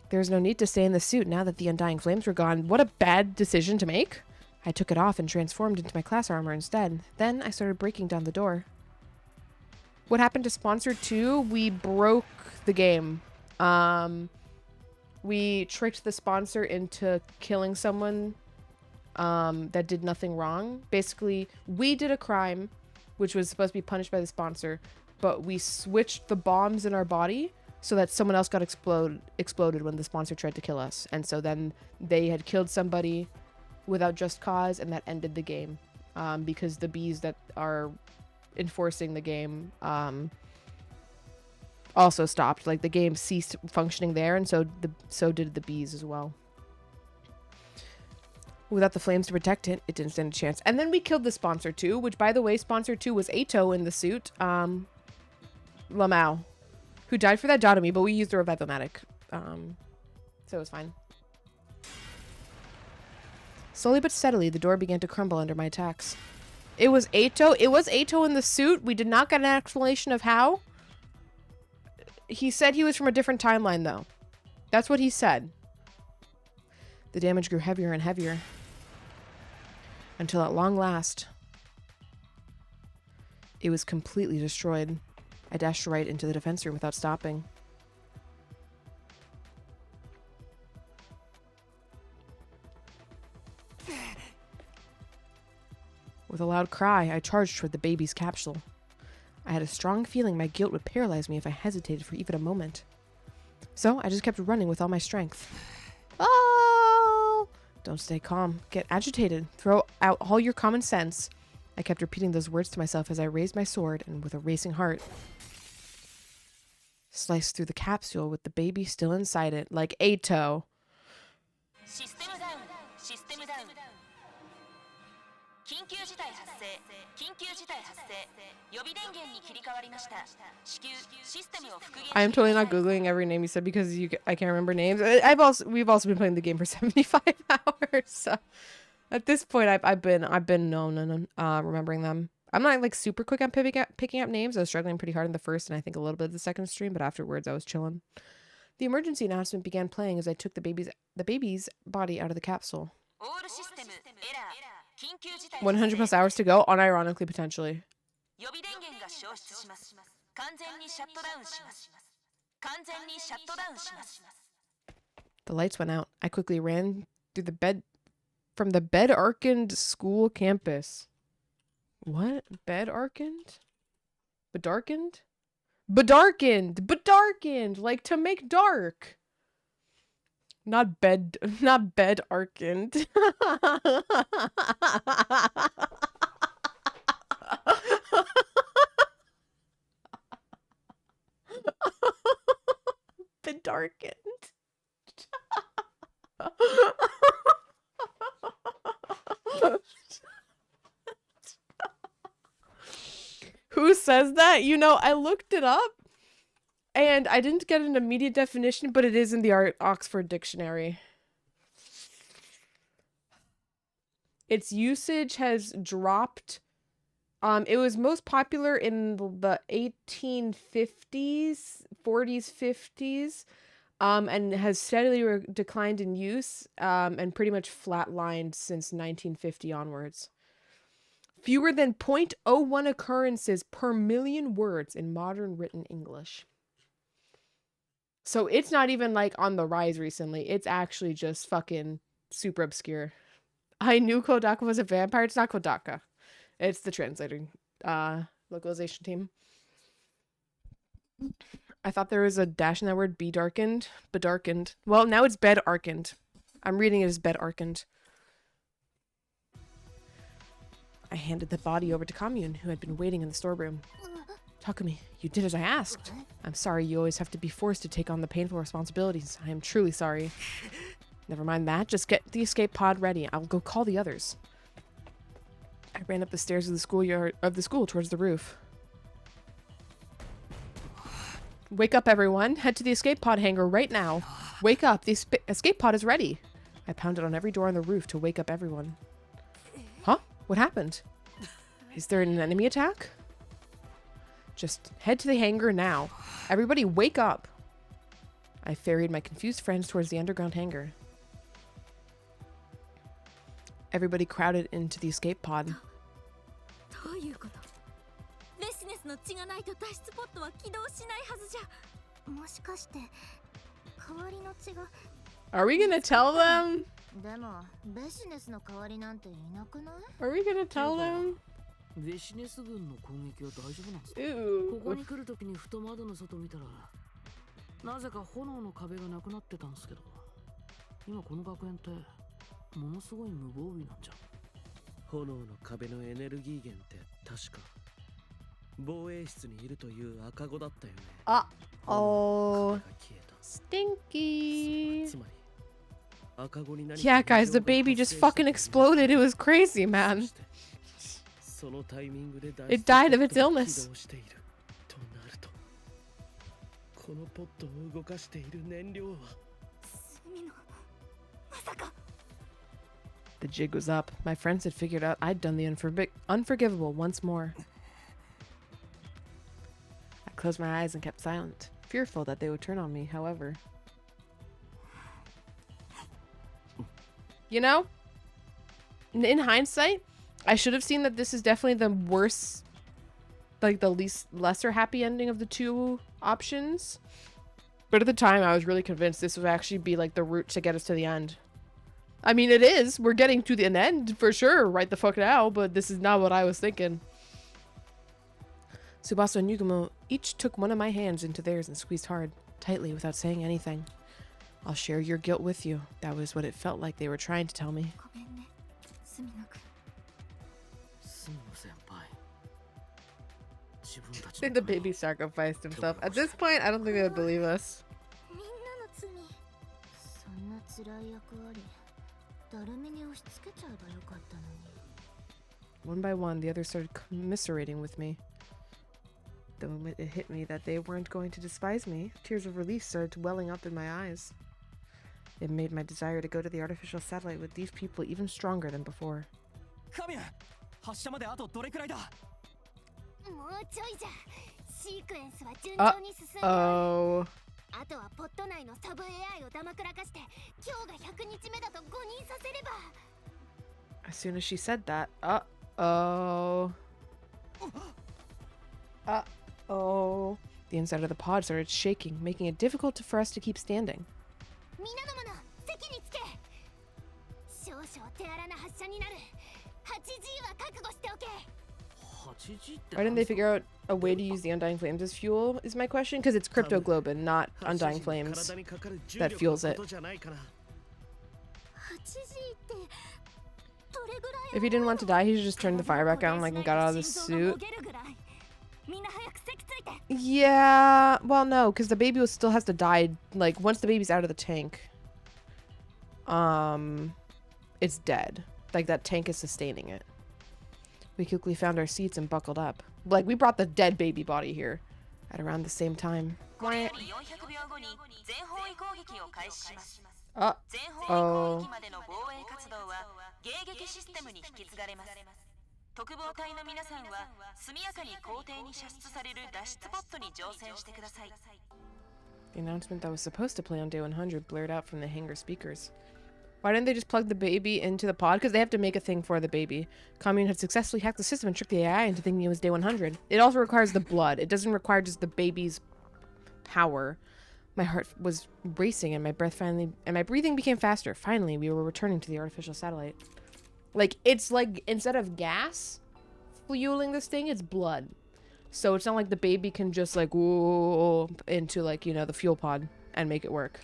There's no need to stay in the suit now that the undying flames were gone. What a bad decision to make. I took it off and transformed into my class armor instead. Then I started breaking down the door. What happened to Sponsor 2? We broke the game. We tricked the sponsor into killing someone that did nothing wrong. Basically, we did a crime, which was supposed to be punished by the sponsor, but we switched the bombs in our body so that someone else got exploded when the sponsor tried to kill us. And so then they had killed somebody without just cause, and that ended the game. Because the bees that are enforcing the game also stopped. Like, the game ceased functioning there, and so did the bees as well. Without the flames to protect it, it didn't stand a chance. And then we killed the sponsor 2, which, by the way, sponsor 2 was Ato in the suit. Lamau, who died for that Dotomy, but we used the Revive-O-Matic. So it was fine. Slowly but steadily, the door began to crumble under my attacks. It was Ato. It was Ato in the suit. We did not get an explanation of how. He said he was from a different timeline, though. That's what he said. The damage grew heavier and heavier. Until at long last, it was completely destroyed. I dashed right into the defense room without stopping. With a loud cry, I charged toward the baby's capsule. I had a strong feeling my guilt would paralyze me if I hesitated for even a moment. So I just kept running with all my strength. Oh! Don't stay calm. Get agitated. Throw out all your common sense. I kept repeating those words to myself as I raised my sword and, with a racing heart, sliced through the capsule with the baby still inside it, like Ato. System down. System down. 緊急事態発生。緊急事態発生。予備電源に切り替わりました。至急システムを復元。I am totally not googling every name you said because I can't remember names. We've also been playing the game for 75 hours. So at this point, I've been remembering them. I'm not like super quick on picking up names. I was struggling pretty hard in the first and I think a little bit of the second stream, but afterwards I was chilling. The emergency announcement began playing as I took the baby's body out of the capsule. 100 plus hours to go, unironically, potentially. The lights went out. I quickly ran from the bed-arkened school campus. What? Bed-arkened? Bedarkened? Bedarkened! Like to make dark. Not bed-arkened. Bedarkened. Who says that? You know, I looked it up and I didn't get an immediate definition, but it is in the Oxford Dictionary. Its usage has dropped. It was most popular in the 1850s, 40s, 50s, and has steadily declined in use, and pretty much flatlined since 1950 onwards. Fewer than 0.01 occurrences per million words in modern written English. So it's not even like on the rise recently. It's actually just fucking super obscure. I knew Kodaka was a vampire. It's not Kodaka. It's the translating localization team. I thought there was a dash in that word, bedarkened. Bedarkened. Well, now it's bed-arkened. I'm reading it as bed-arkened. I handed the body over to Commune, who had been waiting in the storeroom. Takumi, you did as I asked. I'm sorry you always have to be forced to take on the painful responsibilities. I am truly sorry. Never mind that. Just get the escape pod ready. I'll go call the others. I ran up the stairs of the school towards the roof. Wake up, everyone. Head to the escape pod hangar right now. Wake up. The escape pod is ready. I pounded on every door on the roof to wake up everyone. Huh? What happened? Is there an enemy attack? Just head to the hangar now. Everybody wake up. I ferried my confused friends towards the underground hangar. Everybody crowded into the escape pod. Are we gonna tell them? Are we gonna tell them? ベシネス軍の攻撃は大丈夫なんですか？ここに来るときにふと窓の外見たらなぜか炎の壁がなくなってたんですけど、今この学園ってものすごい無防備なんじゃ。炎の壁のエネルギー源って確か防衛室にいるという赤子だったよね。あ、oh, stinky. つまり Yeah, guys, the baby just fucking exploded. It was crazy, man. It died of its illness. The jig was up. My friends had figured out I'd done the unforgivable once more. I closed my eyes and kept silent, fearful that they would turn on me, however. You know, in hindsight, I should have seen that this is definitely the worst, like the lesser happy ending of the two options. But at the time, I was really convinced this would actually be like the route to get us to the end. I mean, it is. We're getting to the end for sure right the fuck now, but this is not what I was thinking. Tsubasa and Yugumo each took one of my hands into theirs and squeezed hard, tightly, without saying anything. I'll share your guilt with you. That was what it felt like they were trying to tell me. I think the baby sacrificed himself. At this point, I don't think they would believe us. One by one, the others started commiserating with me. The moment it hit me that they weren't going to despise me, tears of relief started welling up in my eyes. It made my desire to go to the artificial satellite with these people even stronger than before. Uh-oh. As soon as she said that, uh-oh. Uh-oh. The inside of the pod started shaking, making it difficult for us to keep standing. Why didn't they figure out a way to use the Undying Flames as fuel, is my question? Because it's Cryptoglobin, not Undying Flames, that fuels it. If he didn't want to die, he should just turn the fire back on and got out of the suit. Yeah, well, no, because the baby still has to die. Like, once the baby's out of the tank, it's dead. Like, that tank is sustaining it. We quickly found our seats and buckled up. Like, we brought the dead baby body here at around the same time. Uh-oh. The announcement that was supposed to play on day 100 blared out from the hangar speakers. Why didn't they just plug the baby into the pod? Because they have to make a thing for the baby. Commune had successfully hacked the system and tricked the AI into thinking it was day 100. It also requires the blood. It doesn't require just the baby's power. My heart was racing and my breathing became faster. Finally, we were returning to the artificial satellite. Like, it's like, instead of gas fueling this thing, it's blood. So it's not like the baby can just like, whoa, into like, you know, the fuel pod and make it work.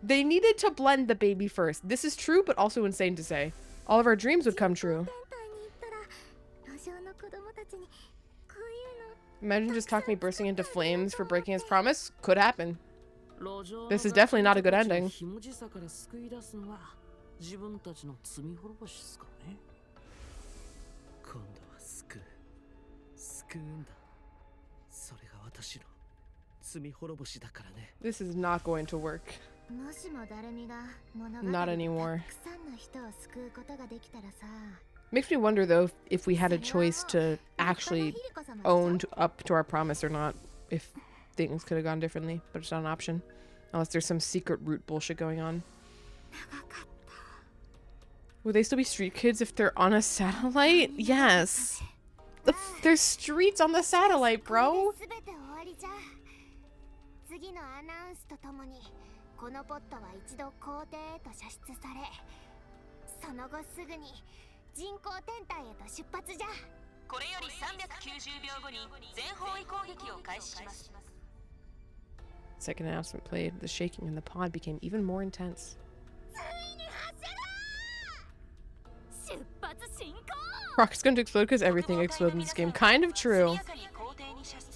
They needed to blend the baby first. This is true, but also insane to say. All of our dreams would come true. Imagine just Takumi bursting into flames for breaking his promise. Could happen. This is definitely not a good ending. This is not going to work. Not anymore. Makes me wonder though if we had a choice to actually own up to our promise or not, if things could have gone differently, but it's not an option unless there's some secret route bullshit going on. Would they still be street kids if they're on a satellite? Yes. There's streets on the satellite, bro. Second announcement played. The shaking in the pod became even more intense. Rocket's going to explode because everything explodes in this game. Kind of true.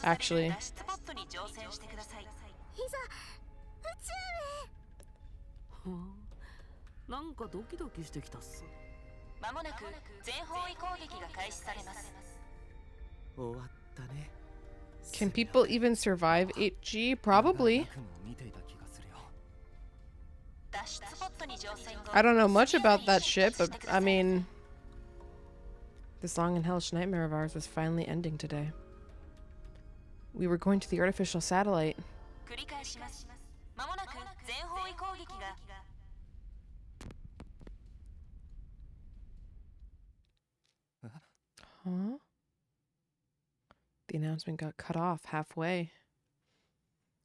Actually. なんかドキドキしてきたっす。まもなく全方位攻撃が開始されます。終わったね。 Can people even survive 8G? Probably. I don't know much about that ship, but I mean, this long and hellish nightmare of ours was finally ending today. We were going to the artificial satellite. Huh? The announcement got cut off halfway.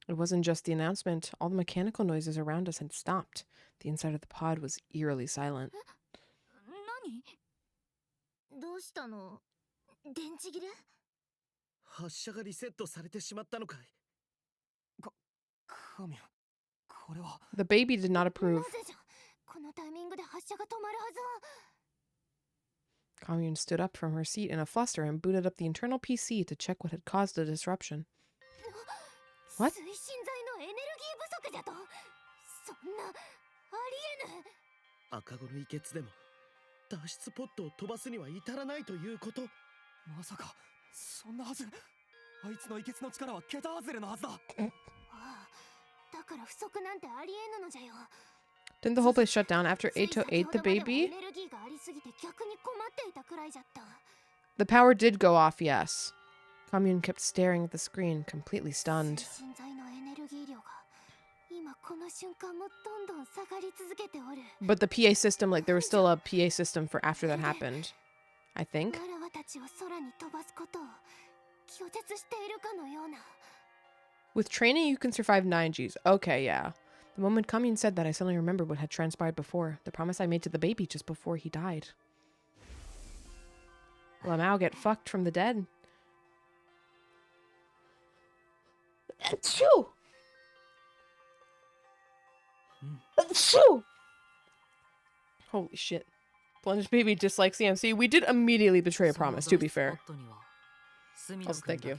It wasn't just the announcement. All the mechanical noises around us had stopped. The inside of the pod was eerily silent. 何？どうしたの？電池切れ？発射がリセットされてしまったのかい。カミュン、これは。 The baby did not approve. なぜじゃ？このタイミングで発射が止まるはずは。Commune stood up from her seat in a fluster and booted up the internal PC to check what had caused the disruption. What? 推進剤のエネルギー不足じゃと？そんな、ありえぬ。赤子の遺血でも脱出ポットを飛ばすには至らないということ。まさかそんなはず。あいつの遺血の力は桁外れのはずだ。ああ、だから不足なんてありえぬのじゃよ。 Didn't the whole place shut down after Eito ate the baby? The power did go off, yes. Commune kept staring at the screen, completely stunned. But the PA system, like, there was still a PA system for after that happened, I think. With training, you can survive 9Gs. Okay, yeah. The moment Commune said that, I suddenly remembered what had transpired before. The promise I made to the baby just before he died. Lamau get fucked from the dead. Achoo! Achoo! Holy shit. Plunge baby dislikes CMC. We did immediately betray a promise, to be fair. Also, thank you.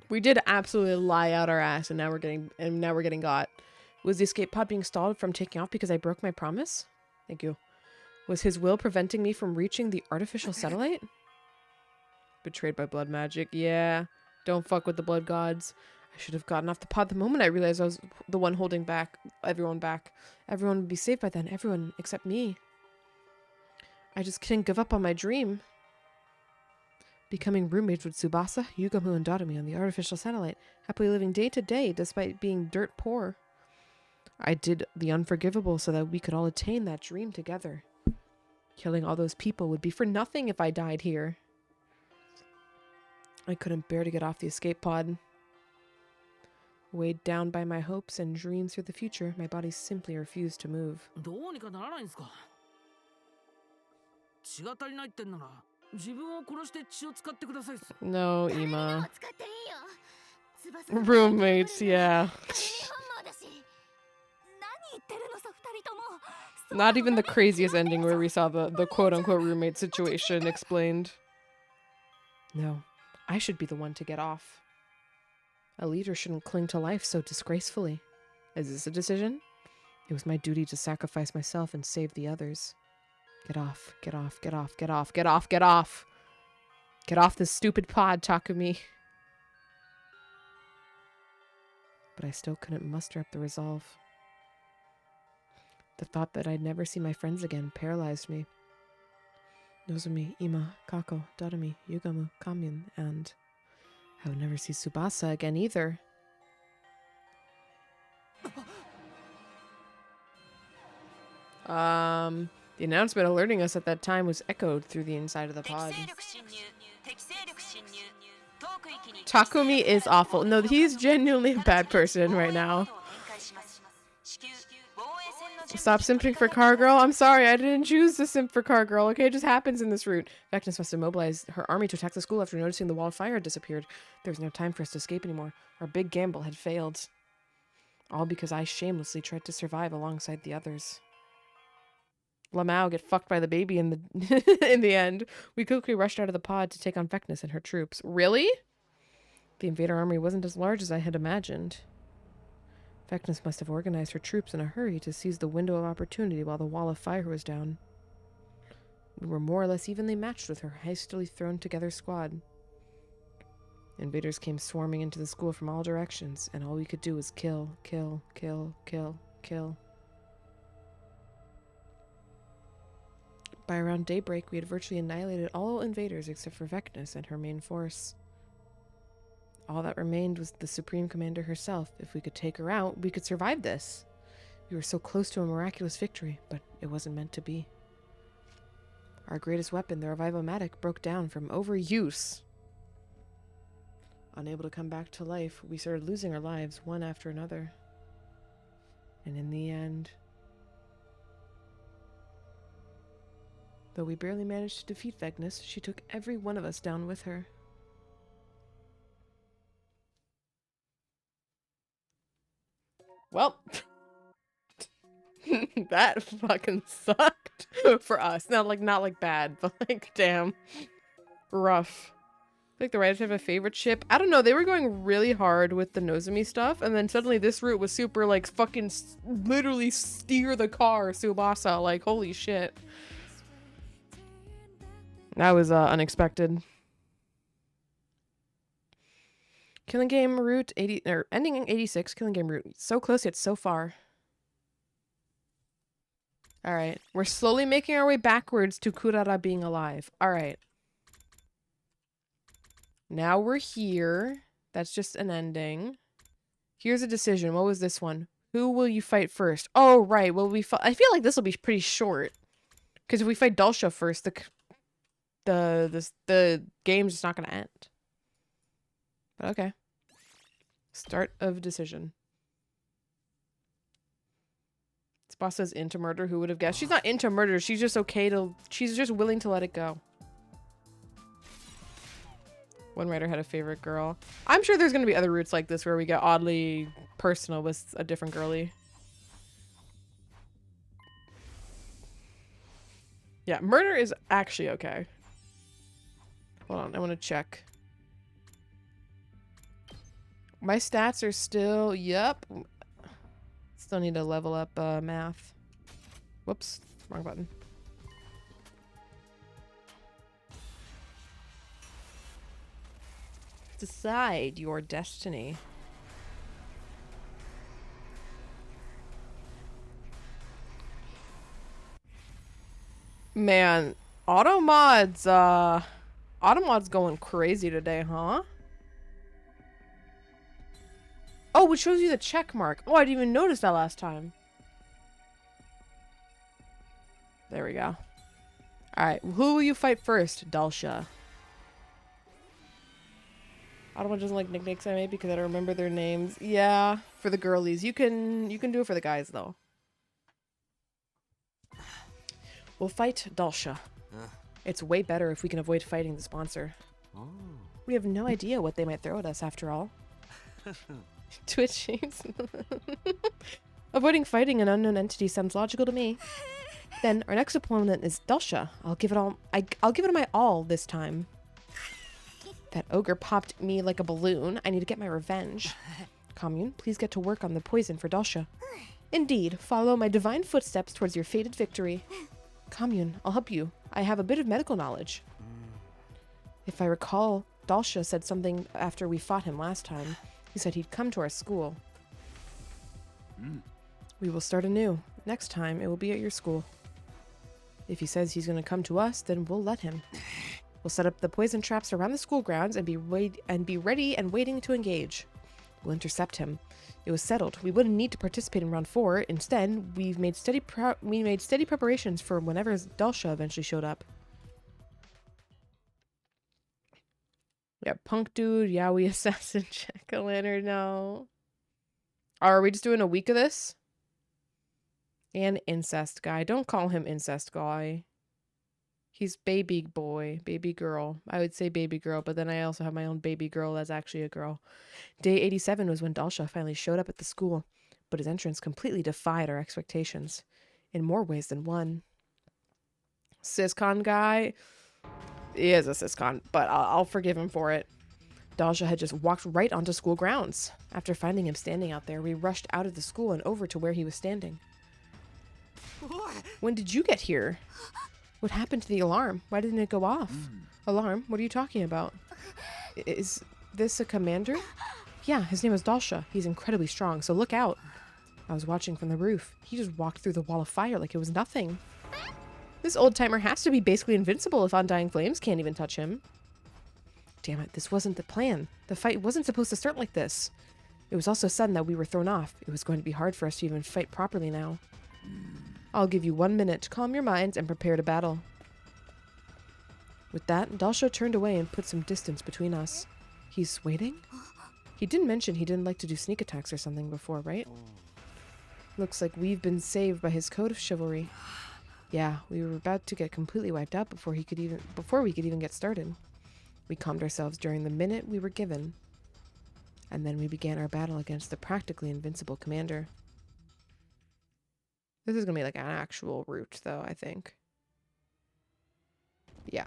We did absolutely lie out our ass, and now we're getting got. Was the escape pod being stalled from taking off because I broke my promise? Thank you. Was his will preventing me from reaching the artificial satellite? Betrayed by blood magic. Yeah. Don't fuck with the blood gods. I should have gotten off the pod the moment I realized I was the one holding everyone back. Everyone would be safe by then. Everyone except me. I just couldn't give up on my dream. Becoming roommates with Tsubasa, Yugamu, and Doremi on the artificial satellite. Happily living day to day despite being dirt poor. I did the unforgivable so that we could all attain that dream together. Killing all those people would be for nothing if I died here. I couldn't bear to get off the escape pod. Weighed down by my hopes and dreams for the future, my body simply refused to move. No, Ima. Roommates, yeah. Not even the craziest ending where we saw the quote-unquote roommate situation explained. No, I should be the one to get off. A leader shouldn't cling to life so disgracefully. Is this a decision? It was my duty to sacrifice myself and save the others. Get off, get off, get off, get off, get off, get off! Get off this stupid pod, Takumi. But I still couldn't muster up the resolve. The thought that I'd never see my friends again paralyzed me. Nozomi, Ima, Kako, Doremi, Yugamu, Commune, and I would never see Tsubasa again either. The announcement alerting us at that time was echoed through the inside of the pod. Takumi is awful. No, he's genuinely a bad person right now. Stop simping for Car Girl. I'm sorry, I didn't choose to simp for Car Girl. Okay, it just happens in this route. Vectis must have mobilized her army to attack the school after noticing the wall of fire had disappeared. There was no time for us to escape anymore. Our big gamble had failed. All because I shamelessly tried to survive alongside the others. Lamau get fucked by the baby in the in the end. We quickly rushed out of the pod to take on Vectis and her troops. Really? The invader army wasn't as large as I had imagined. Vecnus must have organized her troops in a hurry to seize the window of opportunity while the wall of fire was down. We were more or less evenly matched with her hastily thrown together squad. Invaders came swarming into the school from all directions, and all we could do was kill, kill, kill, kill, kill. By around daybreak, we had virtually annihilated all invaders except for Vecnus and her main force. All that remained was the Supreme Commander herself. If we could take her out, we could survive this. We were so close to a miraculous victory, but it wasn't meant to be. Our greatest weapon, the Revivomatic, broke down from overuse. Unable to come back to life, we started losing our lives one after another. And in the end, though we barely managed to defeat Vecnus, she took every one of us down with her. Well, that fucking sucked for us. Not like bad, but like damn rough. I think the writers have a favorite ship. I don't know. They were going really hard with the Nozomi stuff, and then suddenly this route was super like fucking literally steer the car Tsubasa. Like holy shit. That was unexpected. Killing Game route 80 or ending in 86. Killing Game route so close yet so far. All right, we're slowly making our way backwards to Kurara being alive. All right. Now we're here. That's just an ending. Here's a decision. What was this one? Who will you fight first? Oh, right. Well, I feel like this will be pretty short. Because if we fight Dulcia first, the game's just not going to end. But okay. Start of decision. Tsubasa's into murder. Who would have guessed? She's not into murder. She's just okay to... She's just willing to let it go. One writer had a favorite girl. I'm sure there's going to be other routes like this where we get oddly personal with a different girly. Yeah, murder is actually okay. Hold on, I want to check. My stats are still... Yep. Still need to level up math. Whoops, wrong button. Decide your destiny. Man, Automod's going crazy today, huh? Oh, it shows you the check mark. Oh, I didn't even notice that last time. There we go. Alright, who will you fight first? Dulcia. Automod doesn't like nicknames I made because I don't remember their names. Yeah, for the girlies. You can do it for the guys though. We'll fight Dulcia. It's way better if we can avoid fighting the sponsor. Oh. We have no idea what they might throw at us after all. Twitching. Avoiding fighting an unknown entity sounds logical to me. Then our next opponent is Dulcia. I'll give it my all this time. That ogre popped me like a balloon. I need to get my revenge. Commune, please get to work on the poison for Dulcia. Indeed, follow my divine footsteps towards your fated victory. Commune, I'll help you. I have a bit of medical knowledge. If I recall, Dulcia said something after we fought him last time. He said he'd come to our school. We will start anew. Next time, it will be at your school. If he says he's going to come to us, then we'll let him. We'll set up the poison traps around the school grounds and be ready and waiting to engage. We'll intercept him. It was settled. We wouldn't need to participate in round 4. Instead, we made steady preparations for whenever Dulcia eventually showed up. Yeah, punk dude, yaoi assassin, jack-o'-lantern, no. Are we just doing a week of this? And incest guy. Don't call him incest guy. He's baby boy, baby girl. I would say baby girl, but then I also have my own baby girl that's actually a girl. Day 87 was when Dulcia finally showed up at the school, but his entrance completely defied our expectations, in more ways than one. Syscon guy? He is a syscon, but I'll forgive him for it. Dalsha had just walked right onto school grounds. After finding him standing out there, we rushed out of the school and over to where he was standing. When did you get here? What happened to the alarm? Why didn't it go off? Alarm? What are you talking about? Is this a commander? Yeah, his name is Dalsha. He's incredibly strong, so look out. I was watching from the roof. He just walked through the wall of fire like it was nothing. This old-timer has to be basically invincible if Undying Flames can't even touch him. Damn it, this wasn't the plan. The fight wasn't supposed to start like this. It was also sudden that we were thrown off. It was going to be hard for us to even fight properly now. I'll give you 1 minute to calm your minds and prepare to battle. With that, Dalsha turned away and put some distance between us. He's waiting? He didn't mention he didn't like to do sneak attacks or something before, right? Looks like we've been saved by his code of chivalry. Yeah, we were about to get completely wiped out before we could even get started. We calmed ourselves during the minute we were given, and then we began our battle against the practically invincible commander. This is gonna be like an actual route, though, I think. Yeah.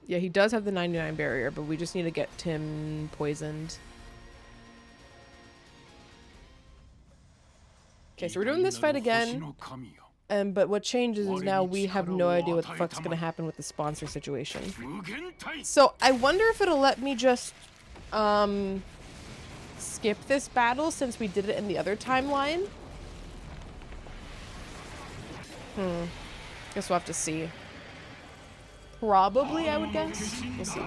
Yeah, he does have the 99 barrier, but we just need to get him poisoned. Okay, so we're doing this fight again. But what changes is now we have no idea what the fuck's gonna happen with the sponsor situation. So I wonder if it'll let me just skip this battle since we did it in the other timeline. Guess we'll have to see. Probably, I would guess. We'll see.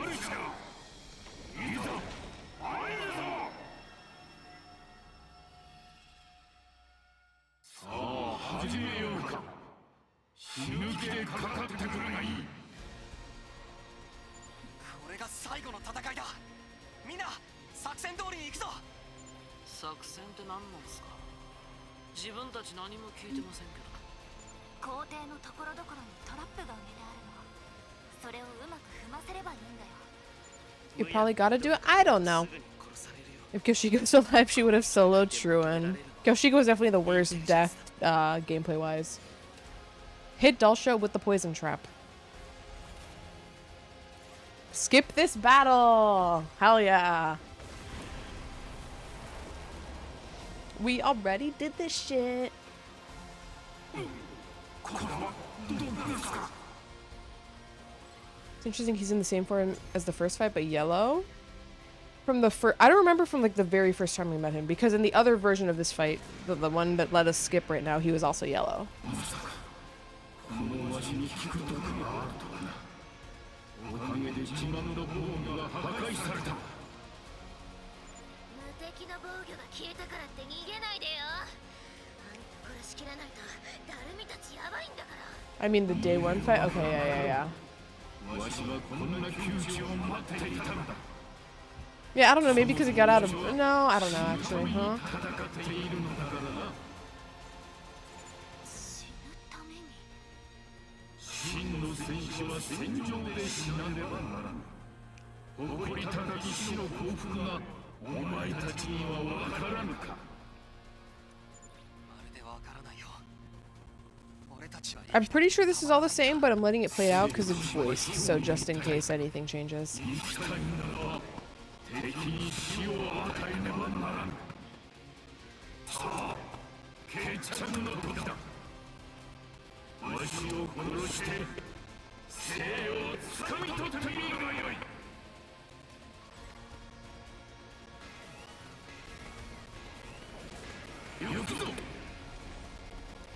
You probably gotta do it? I don't know. If Kyoshiko was alive, she would have soloed Truan. Kyoshiko was definitely the worst death, gameplay-wise. Hit Dalsha with the poison trap. Skip this battle! Hell yeah! We already did this shit! It's interesting he's in the same form as the first fight, but yellow. From the I don't remember from like the very first time we met him, because in the other version of this fight, the one that let us skip right now, he was also yellow. I mean the day one fight? Okay, yeah. Yeah, I don't know, maybe because he got out of... No, I don't know, actually, huh? I'm pretty sure this is all the same, but I'm letting it play out because it's voiced, so just in case anything changes.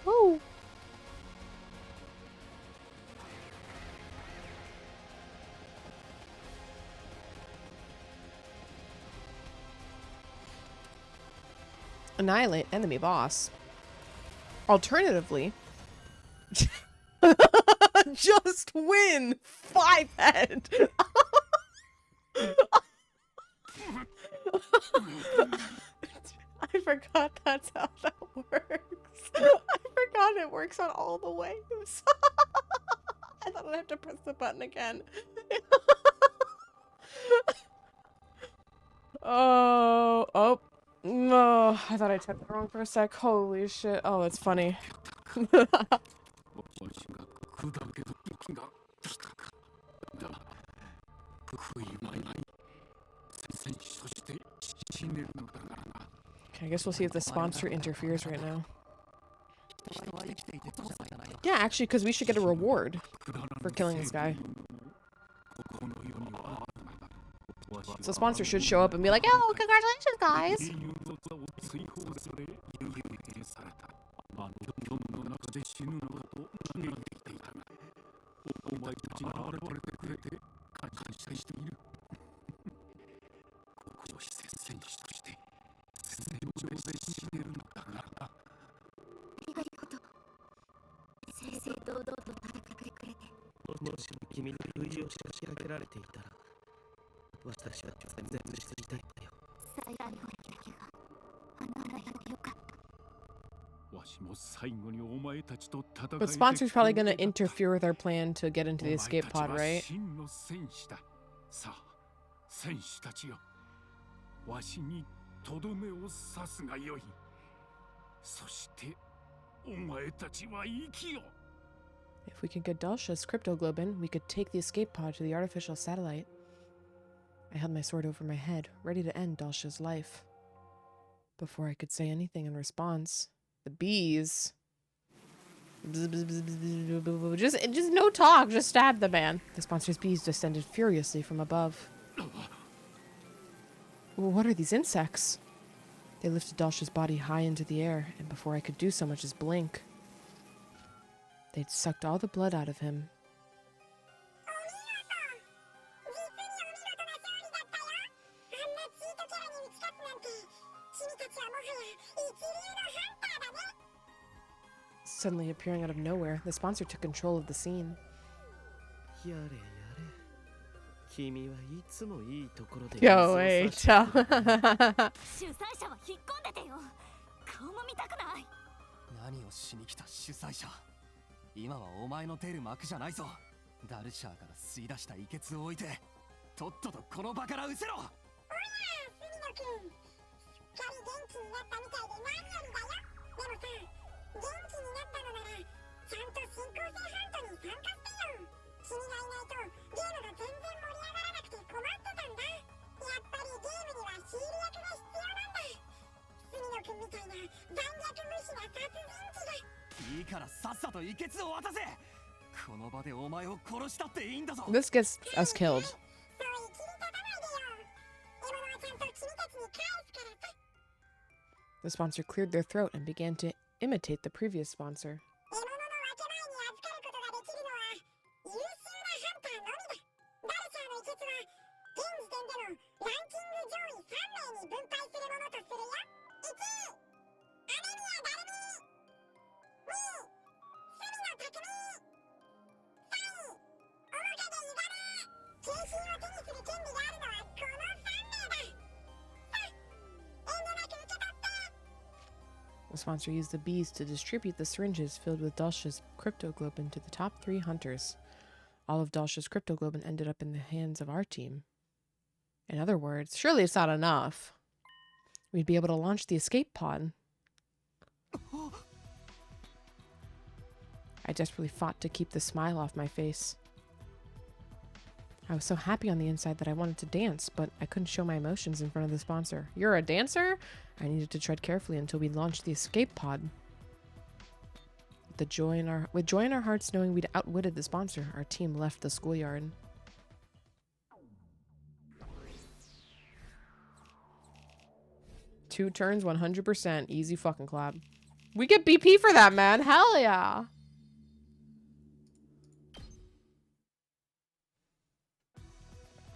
Woo! Annihilate enemy boss. Alternatively, just win 5 head. I forgot that's how that works. I forgot it works on all the waves. I thought I'd have to press the button again. Oh. No, I thought I typed it wrong for a sec. Holy shit. Oh, it's funny. Okay, I guess we'll see if the sponsor interferes right now. Yeah, actually, because we should get a reward for killing this guy. So sponsor should show up and be like, "Oh, congratulations, guys!" But sponsor's probably gonna interfere with our plan to get into the escape pod, right? さあ、戦士たちよ。わしにとどめを刺すがよい。そしてお前たちは生きよ。 If we could get Dalsha's cryptoglobin, we could take the escape pod to the artificial satellite. I held my sword over my head, ready to end Dalsha's life. Before I could say anything in response, the bees... Just no talk, just stab the man. The sponsor's bees descended furiously from above. What are these insects? They lifted Dalsha's body high into the air, and before I could do so much as blink, they'd sucked all the blood out of him. Suddenly appearing out of nowhere, the sponsor took control of the scene. Yo, wait. 主催者は引っ込んでてよ。顔も見たくない。何をしに来た主催者。今はお前の出る幕じゃないぞ。ダルシャーから吸い出した遺血を置いて、とっととこの場から失せろ。おや、杉野君。すっかり元気になったみたいで何よりだよ。でもさ、元気になったのなら、ちゃんと進行性ハントに参加してよ。君がいないとゲームが全然盛り上がらなくて困ってたんだ。やっぱりゲームにはヒール役が必要なんだ。杉野君みたいな残虐無視な殺人鬼が。いいからさっさと遺血を渡せ。この場でお前を殺したっていいんだぞ。 This gets us killed. The sponsor cleared their throat and began to imitate the previous sponsor. The sponsor used the bees to distribute the syringes filled with Dalsha's cryptoglobin to the top 3 hunters. All of Dalsha's cryptoglobin ended up in the hands of our team. In other words, surely it's not enough. We'd be able to launch the escape pod. I desperately fought to keep the smile off my face. I was so happy on the inside that I wanted to dance, but I couldn't show my emotions in front of the sponsor. You're a dancer? I needed to tread carefully until we launched the escape pod. With joy in our hearts knowing we'd outwitted the sponsor, our team left the schoolyard. Two turns, 100%. Easy fucking clap. We get BP for that, man. Hell yeah.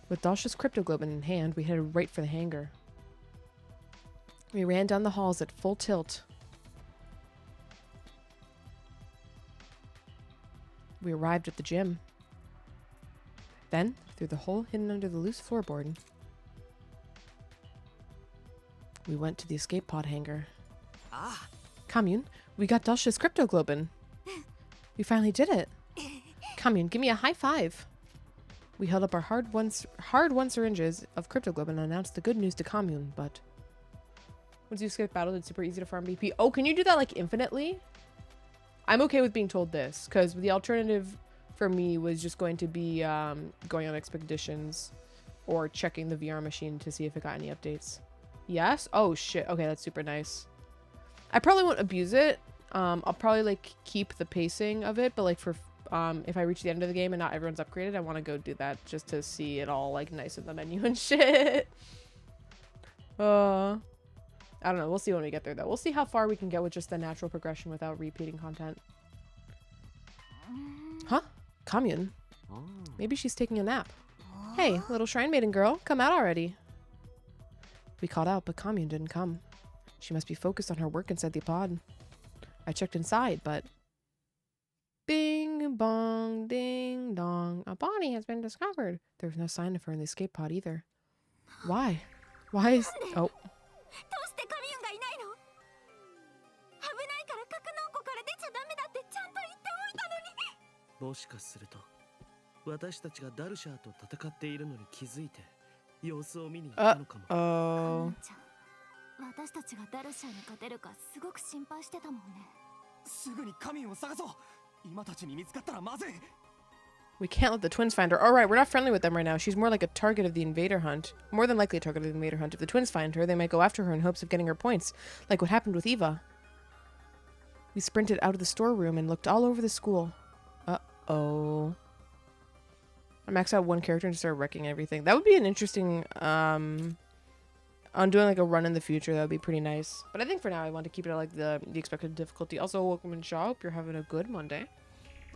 With Dalsha's cryptoglobin in hand, we headed right for the hangar. We ran down the halls at full tilt. We arrived at the gym. Then, through the hole hidden under the loose floorboard, we went to the escape pod hangar. Ah! Commune, we got Dalsha's cryptoglobin. We finally did it. Commune, give me a high five. We held up our hard-won syringes of cryptoglobin and announced the good news to Commune, but... Once you escape battle, it's super easy to farm BP. Oh, can you do that, like, infinitely? I'm okay with being told this, because the alternative for me was just going to be going on expeditions or checking the VR machine to see if it got any updates. Yes? Oh shit. Okay, that's super nice. I probably won't abuse it. I'll probably like keep the pacing of it, but like for if I reach the end of the game and not everyone's upgraded, I want to go do that just to see it all like nice in the menu and shit. I don't know. We'll see when we get there though. We'll see how far we can get with just the natural progression without repeating content. Huh? Commune. Maybe she's taking a nap. Hey, little shrine maiden girl, come out already. We called out, but Commune didn't come. She must be focused on her work inside the pod. I checked inside, but... Bing bong ding dong. A body has been discovered. There was no sign of her in the escape pod either. Why? Why is... Oh. どうしてカミュンがいないの？危ないから格納庫から出ちゃダメだってちゃんと言っておいたのに。もしかすると私たちがダルシャーと戦っているのに気づいて様子を見に行ったのかも。カミュンちゃん、私たちがダルシャーに勝てるかすごく心配してたもんね。すぐにカミュンを探そう。今たちに見つかったらまずい。We can't let the twins find her. Alright, we're not friendly with them right now. She's more like a target of the invader hunt. More than likely a target of the invader hunt. If the twins find her, they might go after her in hopes of getting her points. Like what happened with Eva. We sprinted out of the storeroom and looked all over the school. Uh-oh. I maxed out one character and started wrecking everything. That would be an interesting, on doing like a run in the future. That would be pretty nice. But I think for now I want to keep it at like the expected difficulty. Also, welcome in Shaw. Hope you're having a good Monday.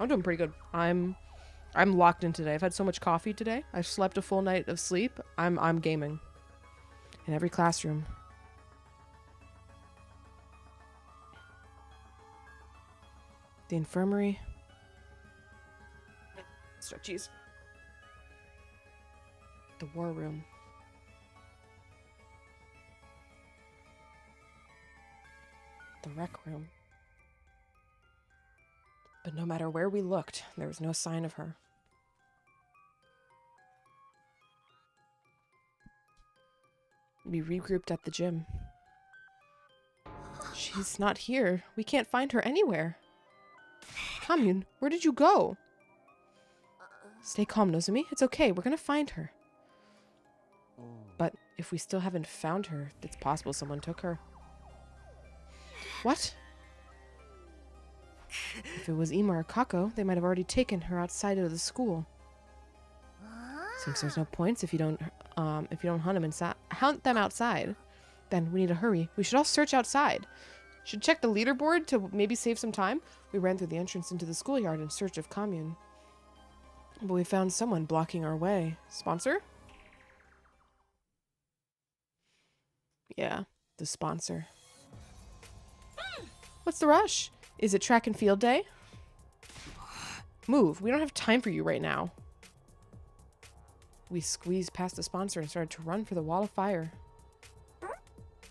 I'm doing pretty good. I'm locked in today. I've had so much coffee today. I slept a full night of sleep. I'm gaming. In every classroom. The infirmary. Stretchies. The war room. The rec room. But no matter where we looked, there was no sign of her. We regrouped at the gym. She's not here. We can't find her anywhere. Commune, where did you go? Stay calm, Nozomi. It's okay. We're gonna find her. But if we still haven't found her, it's possible someone took her. What? If it was Ima or Kako, they might have already taken her outside of the school. Seems there's no points if you don't hunt them outside. Then we need to hurry. We should all search outside. Should check the leaderboard to maybe save some time. We ran through the entrance into the schoolyard in search of Commune. But we found someone blocking our way. Sponsor? Yeah, the sponsor. What's the rush? Is it track and field day? Move. We don't have time for you right now. We squeezed past the sponsor and started to run for the wall of fire.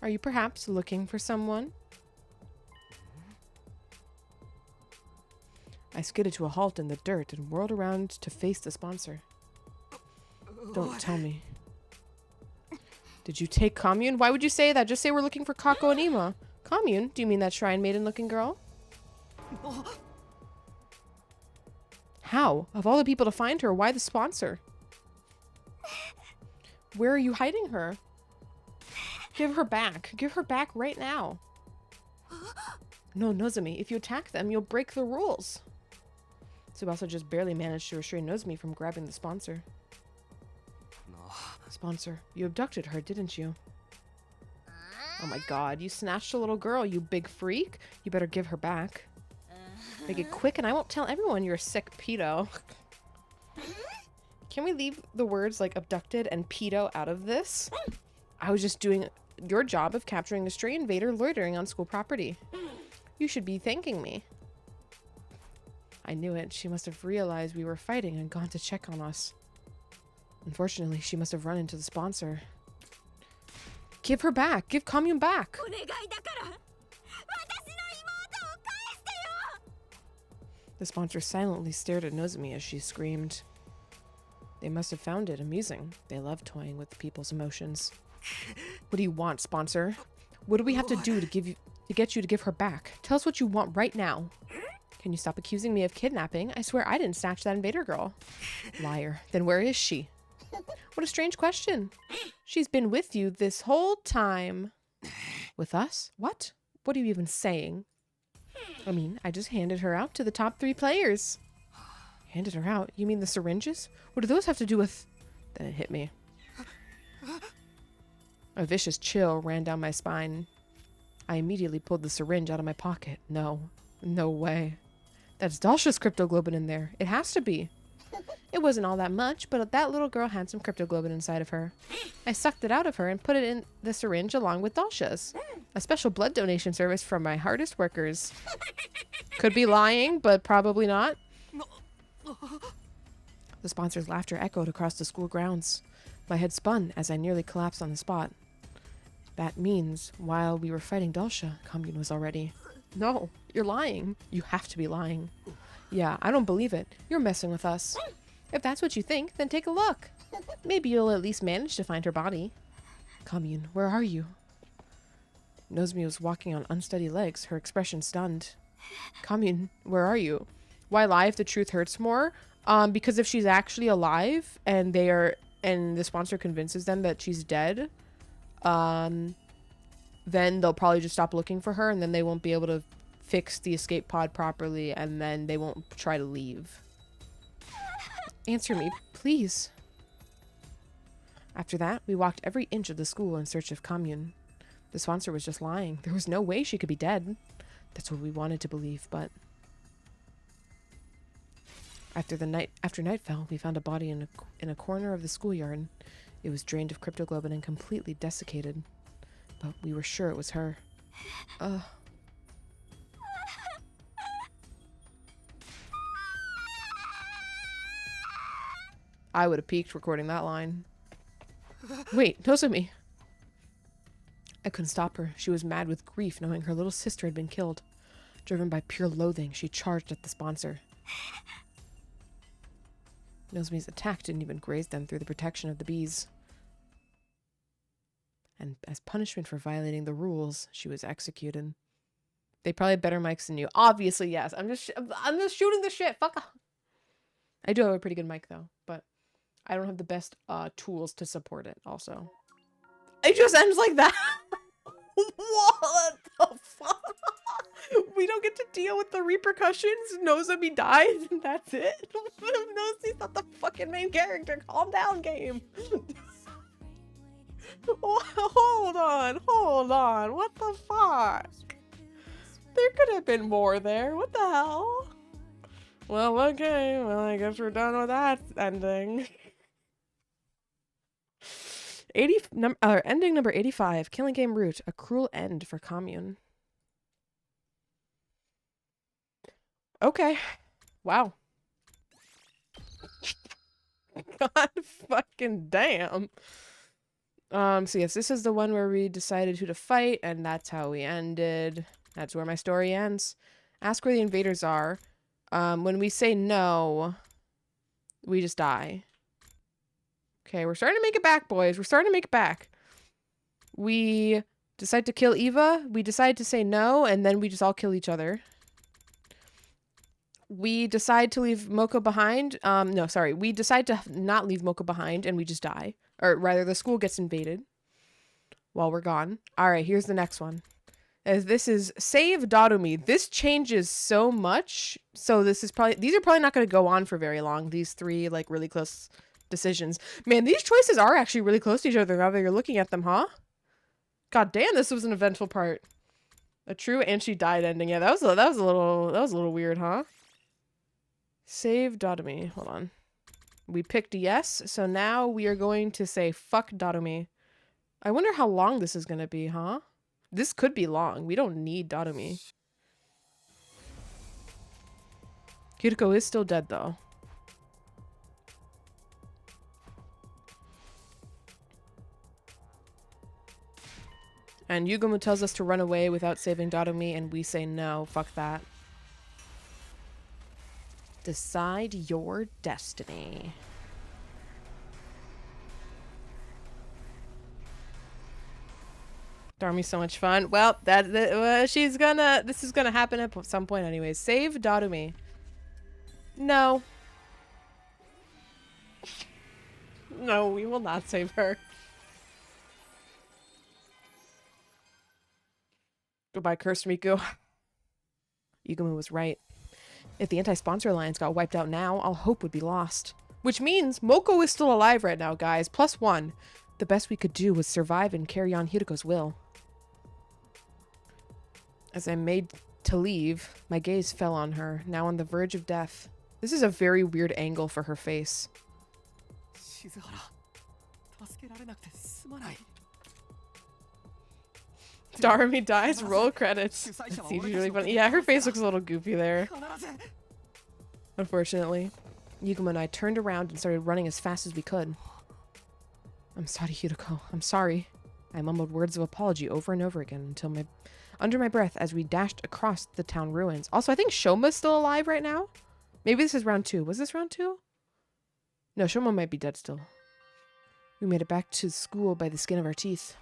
Are you perhaps looking for someone? I skidded to a halt in the dirt and whirled around to face the sponsor. Don't tell me. Did you take Commune? Why would you say that? Just say we're looking for Kako and Ima. Commune? Do you mean that shrine maiden looking girl? How? Of all the people to find her, why the sponsor? Where are you hiding her? Give her back. Give her back right now. No, Nozomi, if you attack them, you'll break the rules. Tsubasa just barely managed to restrain Nozomi from grabbing the sponsor. No. Sponsor, you abducted her, didn't you? Oh my god, you snatched a little girl, you big freak. You better give her back. Make it quick and I won't tell everyone you're a sick pedo. Can we leave the words like abducted and pedo out of this? I was just doing your job of capturing a stray invader loitering on school property. You should be thanking me. I knew it. She must have realized we were fighting and gone to check on us. Unfortunately, she must have run into the sponsor. Give her back. Give Commune back. The sponsor silently stared at Nozomi as she screamed. They must have found it amusing. They love toying with people's emotions. What do you want, sponsor? What do we have to do to get you to give her back? Tell us what you want right now. Can you stop accusing me of kidnapping? I swear I didn't snatch that invader girl. Liar. Then where is she? What a strange question. She's been with you this whole time. With us? What? What are you even saying? I mean, I just handed her out to the top 3 players. Handed her out? You mean the syringes? What do those have to do with... Then it hit me. A vicious chill ran down my spine. I immediately pulled the syringe out of my pocket. No. No way. That's Dalsha's cryptoglobin in there. It has to be. It wasn't all that much, but that little girl had some cryptoglobin inside of her. I sucked it out of her and put it in the syringe along with Dalsha's. A special blood donation service from my hardest workers. Could be lying, but probably not. The sponsor's laughter echoed across the school grounds. My head spun as I nearly collapsed on the spot. That means while we were fighting Dalsha, Commune was already... No, you're lying. You have to be lying. Yeah, I don't believe it. You're messing with us. If that's what you think, then take a look. Maybe you'll at least manage to find her body. Commune, where are you? Nozomi was walking on unsteady legs, her expression stunned. Commune, where are you? Why lie if the truth hurts more? Because if she's actually alive and the sponsor convinces them that she's dead, then they'll probably just stop looking for her, and then they won't be able to fix the escape pod properly, and then they won't try to leave. Answer me, please. After that, we walked every inch of the school in search of Commune. The sponsor was just lying. There was no way she could be dead. That's what we wanted to believe, but... After night fell, we found a body in a corner of the schoolyard. It was drained of cryptoglobin and completely desiccated. But we were sure it was her. I would have peaked recording that line. Wait, Nozomi. I couldn't stop her. She was mad with grief knowing her little sister had been killed. Driven by pure loathing, she charged at the sponsor. Nozomi's attack didn't even graze them through the protection of the bees. And as punishment for violating the rules, she was executed. They probably had better mics than you. Obviously, yes. I'm just shooting the shit. Fuck off. I do have a pretty good mic though, but I don't have the best tools to support it also. It just ends like that. What the fuck? We don't get to deal with the repercussions. Nozomi dies and that's it. Nozomi's not the fucking main character. Calm down, game. Hold on. What the fuck? There could have been more there. What the hell? Well, okay. Well, I guess we're done with that ending. Ending number 85. Killing Game Route. A cruel end for Commune. Okay. Wow. God fucking damn. So yes, this is the one where we decided who to fight, and that's how we ended. That's where my story ends. Ask where the invaders are. When we say no, we just die. Okay, we're starting to make it back, boys. We're starting to make it back. We decide to kill Eva. We decide to say no, and then we just all kill each other. We decide to leave Moko behind. No, sorry. We decide to not leave Moko behind, and we just die. Or rather, the school gets invaded while we're gone. All right, here's the next one. As this is Save Dodomi. This changes so much. So these are probably not going to go on for very long. These 3 like really close decisions. Man, these choices are actually really close to each other now that you're looking at them, huh? God damn, this was an eventful part. A true and she died ending. Yeah, that was a little weird, huh? Save Dodomi. Hold on. We picked yes, so now we are going to say fuck Dodomi. I wonder how long this is going to be, huh? This could be long. We don't need Dodomi. Kiriko is still dead, though. And Yugumo tells us to run away without saving Dodomi, and we say no, fuck that. Decide your destiny. Dodomi's so much fun. Well, this is gonna happen at some point anyways. Save Dodomi. No. No, we will not save her. Goodbye, cursed Miku. Yugumu was right. If the anti-sponsor alliance got wiped out now, all hope would be lost. Which means Moko is still alive right now, guys. +1. The best we could do was survive and carry on Hiruko's will. As I made to leave, my gaze fell on her, now on the verge of death. This is a very weird angle for her face. Darumi dies, roll credits. That's usually funny. Yeah, her face looks a little goofy there. Unfortunately. Yugumo and I turned around and started running as fast as we could. I'm sorry, Hiruko. I'm sorry. I mumbled words of apology over and over again until under my breath as we dashed across the town ruins. Also, I think Shoma's still alive right now. Maybe this is round 2. Was this round 2? No, Shoma might be dead still. We made it back to school by the skin of our teeth.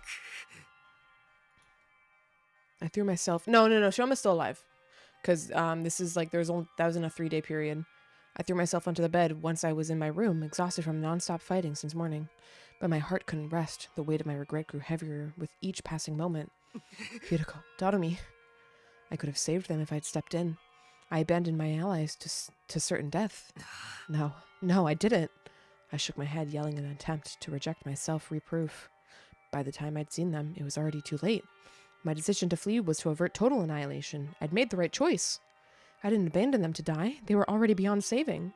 I threw myself... No, Shoma's still alive. Because this is like, that was in a 3-day period. I threw myself onto the bed once I was in my room, exhausted from non-stop fighting since morning. But my heart couldn't rest. The weight of my regret grew heavier with each passing moment. Hiruko, Darumi. I could have saved them if I'd stepped in. I abandoned my allies to certain death. No, I didn't. I shook my head, yelling in an attempt to reject my self-reproof. By the time I'd seen them, it was already too late. My decision to flee was to avert total annihilation. I'd made the right choice. I didn't abandon them to die. They were already beyond saving.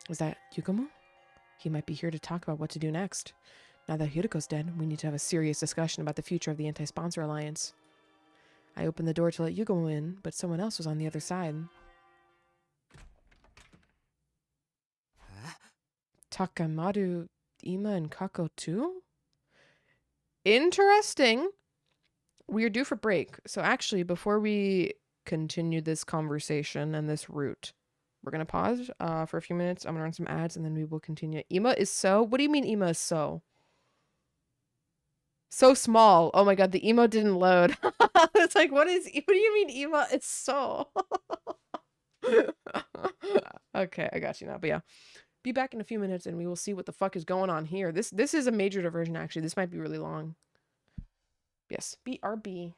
Was that Yugumo? He might be here to talk about what to do next. Now that Hiruko's dead, we need to have a serious discussion about the future of the anti-sponsor alliance. I opened the door to let Yugumo in, but someone else was on the other side. Takamaru, Ima, and Kako too? Interesting. We are due for break. So actually, before we continue this conversation and this route, we're going to pause for a few minutes. I'm going to run some ads and then we will continue. Ima is so... What do you mean Ima is so? So small. Oh my god, the emo didn't load. It's like, what do you mean Ima is so? Okay, I got you now. But yeah, be back in a few minutes and we will see what the fuck is going on here. This is a major diversion, actually. This might be really long. Yes, BRB.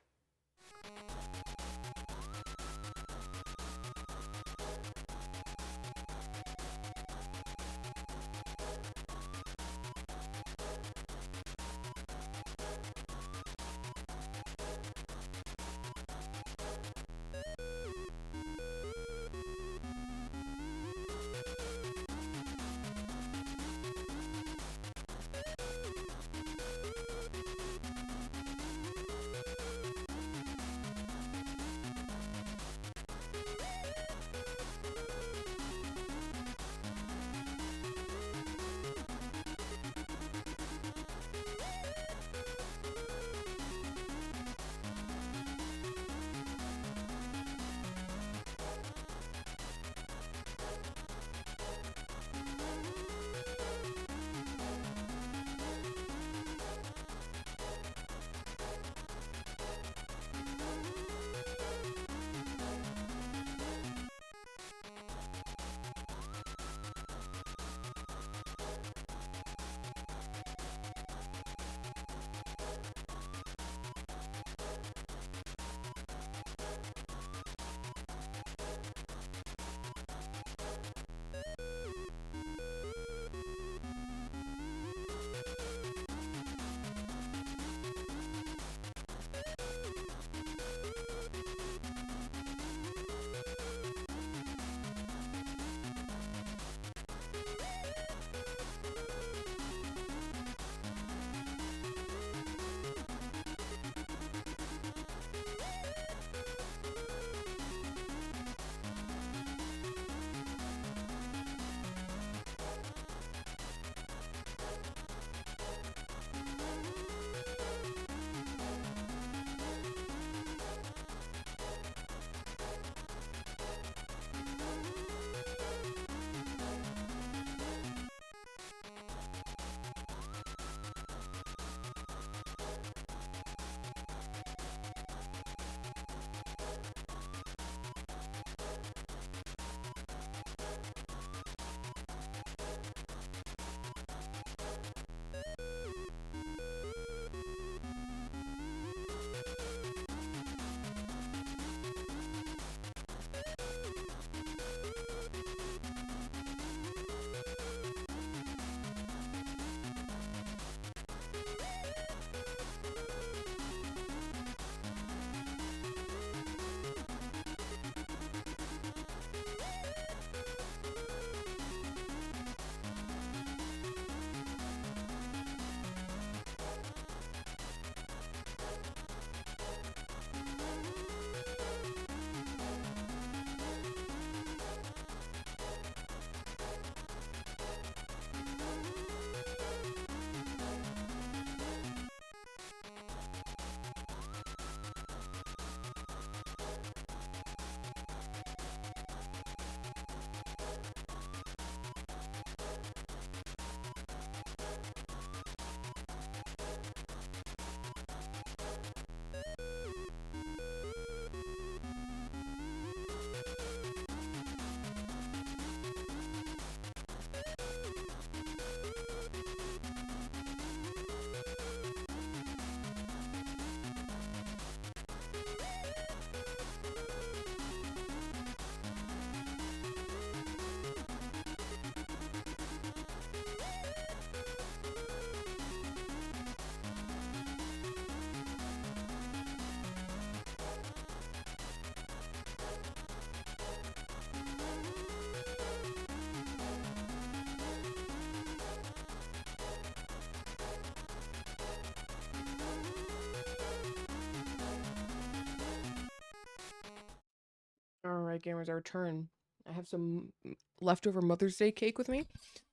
Alright, gamers, our turn. I have some leftover Mother's Day cake with me.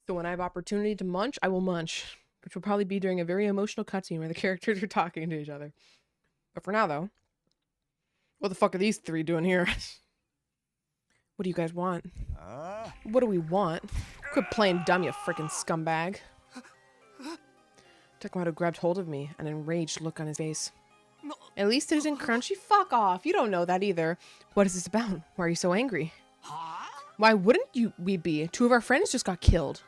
So when I have opportunity to munch, I will munch. Which will probably be during a very emotional cutscene where the characters are talking to each other. But for now, though, what the fuck are these three doing here? What do you guys want? What do we want? Quit playing dumb, you freaking scumbag. Takemoto grabbed hold of me, an enraged look on his face. At least it isn't crunchy. Fuck off. You don't know that either. What is this about? Why are you so angry? Why wouldn't we be? 2 of our friends just got killed.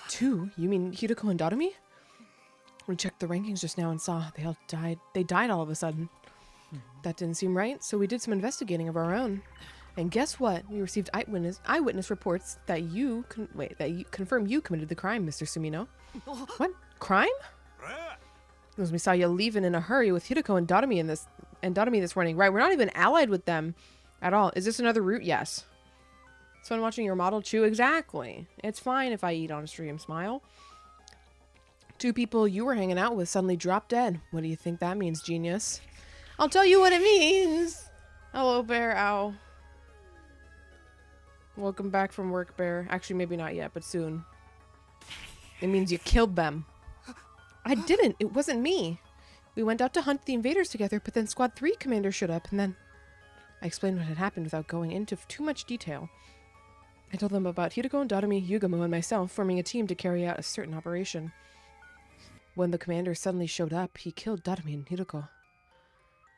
2? You mean Hideko and Doremi? We checked the rankings just now and saw they all died. They died all of a sudden. That didn't seem right, so we did some investigating of our own. And guess what? We received eyewitness reports that you confirm you committed the crime, Mr. Sumino. What? Crime? Because we saw you leaving in a hurry with Hideko and Doremi this morning. Right, we're not even allied with them at all. Is this another route? Yes. It's fun watching your model chew. Exactly. It's fine if I eat on stream. Smile. 2 people you were hanging out with suddenly dropped dead. What do you think that means, genius? I'll tell you what it means. Hello, Bear. Ow. Welcome back from work, Bear. Actually, maybe not yet, but soon. It means you killed them. I didn't. It wasn't me. We went out to hunt the invaders together, but then Squad 3 commander showed up, and then... I explained what had happened without going into too much detail. I told them about Hideko and Doremi, Yugamo, and myself forming a team to carry out a certain operation. When the commander suddenly showed up, he killed Doremi and Hideko.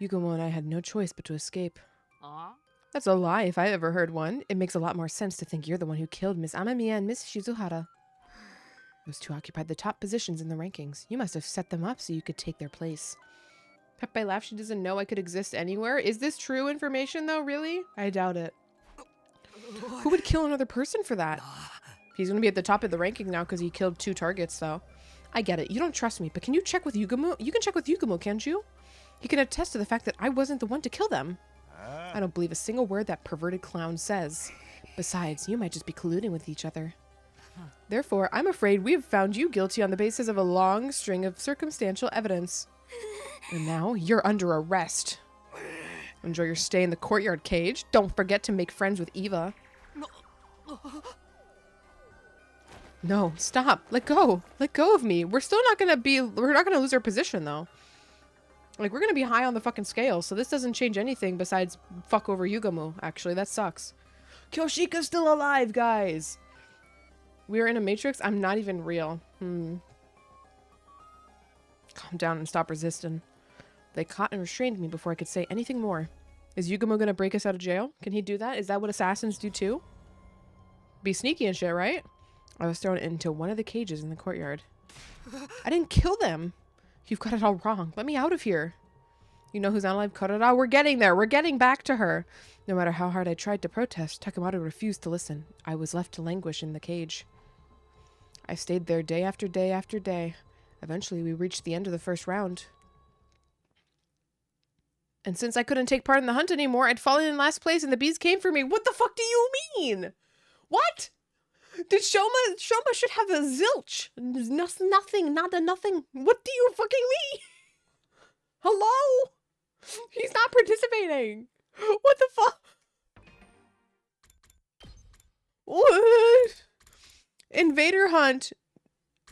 Yugamo and I had no choice but to escape. That's a lie if I ever heard one. It makes a lot more sense to think you're the one who killed Miss Amamiya and Miss Shizuhara. Those 2 occupied the top positions in the rankings. You must have set them up so you could take their place. Pepe laughed. She doesn't know I could exist anywhere. Is this true information, though, really? I doubt it. Who would kill another person for that? He's going to be at the top of the ranking now because he killed 2 targets, though. I get it. You don't trust me, but can you check with Yugamo? You can check with Yugamo, can't you? He can attest to the fact that I wasn't the one to kill them. I don't believe a single word that perverted clown says. Besides, you might just be colluding with each other. Therefore, I'm afraid we have found you guilty on the basis of a long string of circumstantial evidence. And now, you're under arrest. Enjoy your stay in the courtyard cage. Don't forget to make friends with Eva. No, stop. Let go. Let go of me. We're not gonna lose our position, though. Like, we're gonna be high on the fucking scale, so this doesn't change anything besides fuck over Yugamo, actually. That sucks. Kyoshika's still alive, guys! We are in a matrix? I'm not even real. Calm down and stop resisting. They caught and restrained me before I could say anything more. Is Yugamo gonna break us out of jail? Can he do that? Is that what assassins do too? Be sneaky and shit, right? I was thrown into one of the cages in the courtyard. I didn't kill them! You've got it all wrong. Let me out of here. You know who's not alive? Korora? We're getting there. We're getting back to her. No matter how hard I tried to protest, Takemoto refused to listen. I was left to languish in the cage. I stayed there day after day after day. Eventually, we reached the end of the first round. And since I couldn't take part in the hunt anymore, I'd fallen in last place and the bees came for me. What the fuck do you mean? What? Did Shoma should have a zilch. Nothing, not a nothing. What do you fucking mean? Hello? He's not participating. What the fuck? What? Invader hunt.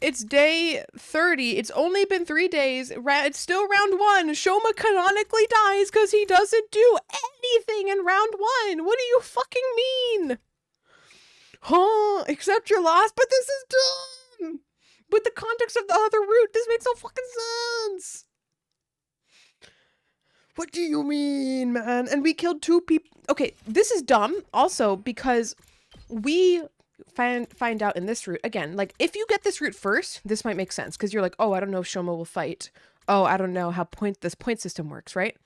It's day 30. It's only been 3 days. It's still round 1. Shoma canonically dies because he doesn't do anything in round 1. What do you fucking mean? Huh? Accept your loss? But this is dumb! With the context of the other route, this makes no fucking sense! What do you mean, man? And we killed 2 people. Okay, this is dumb also because we find out in this route, again, like, if you get this route first, this might make sense, because you're like, oh, I don't know if Shoma will fight. Oh, I don't know how this point system works, right?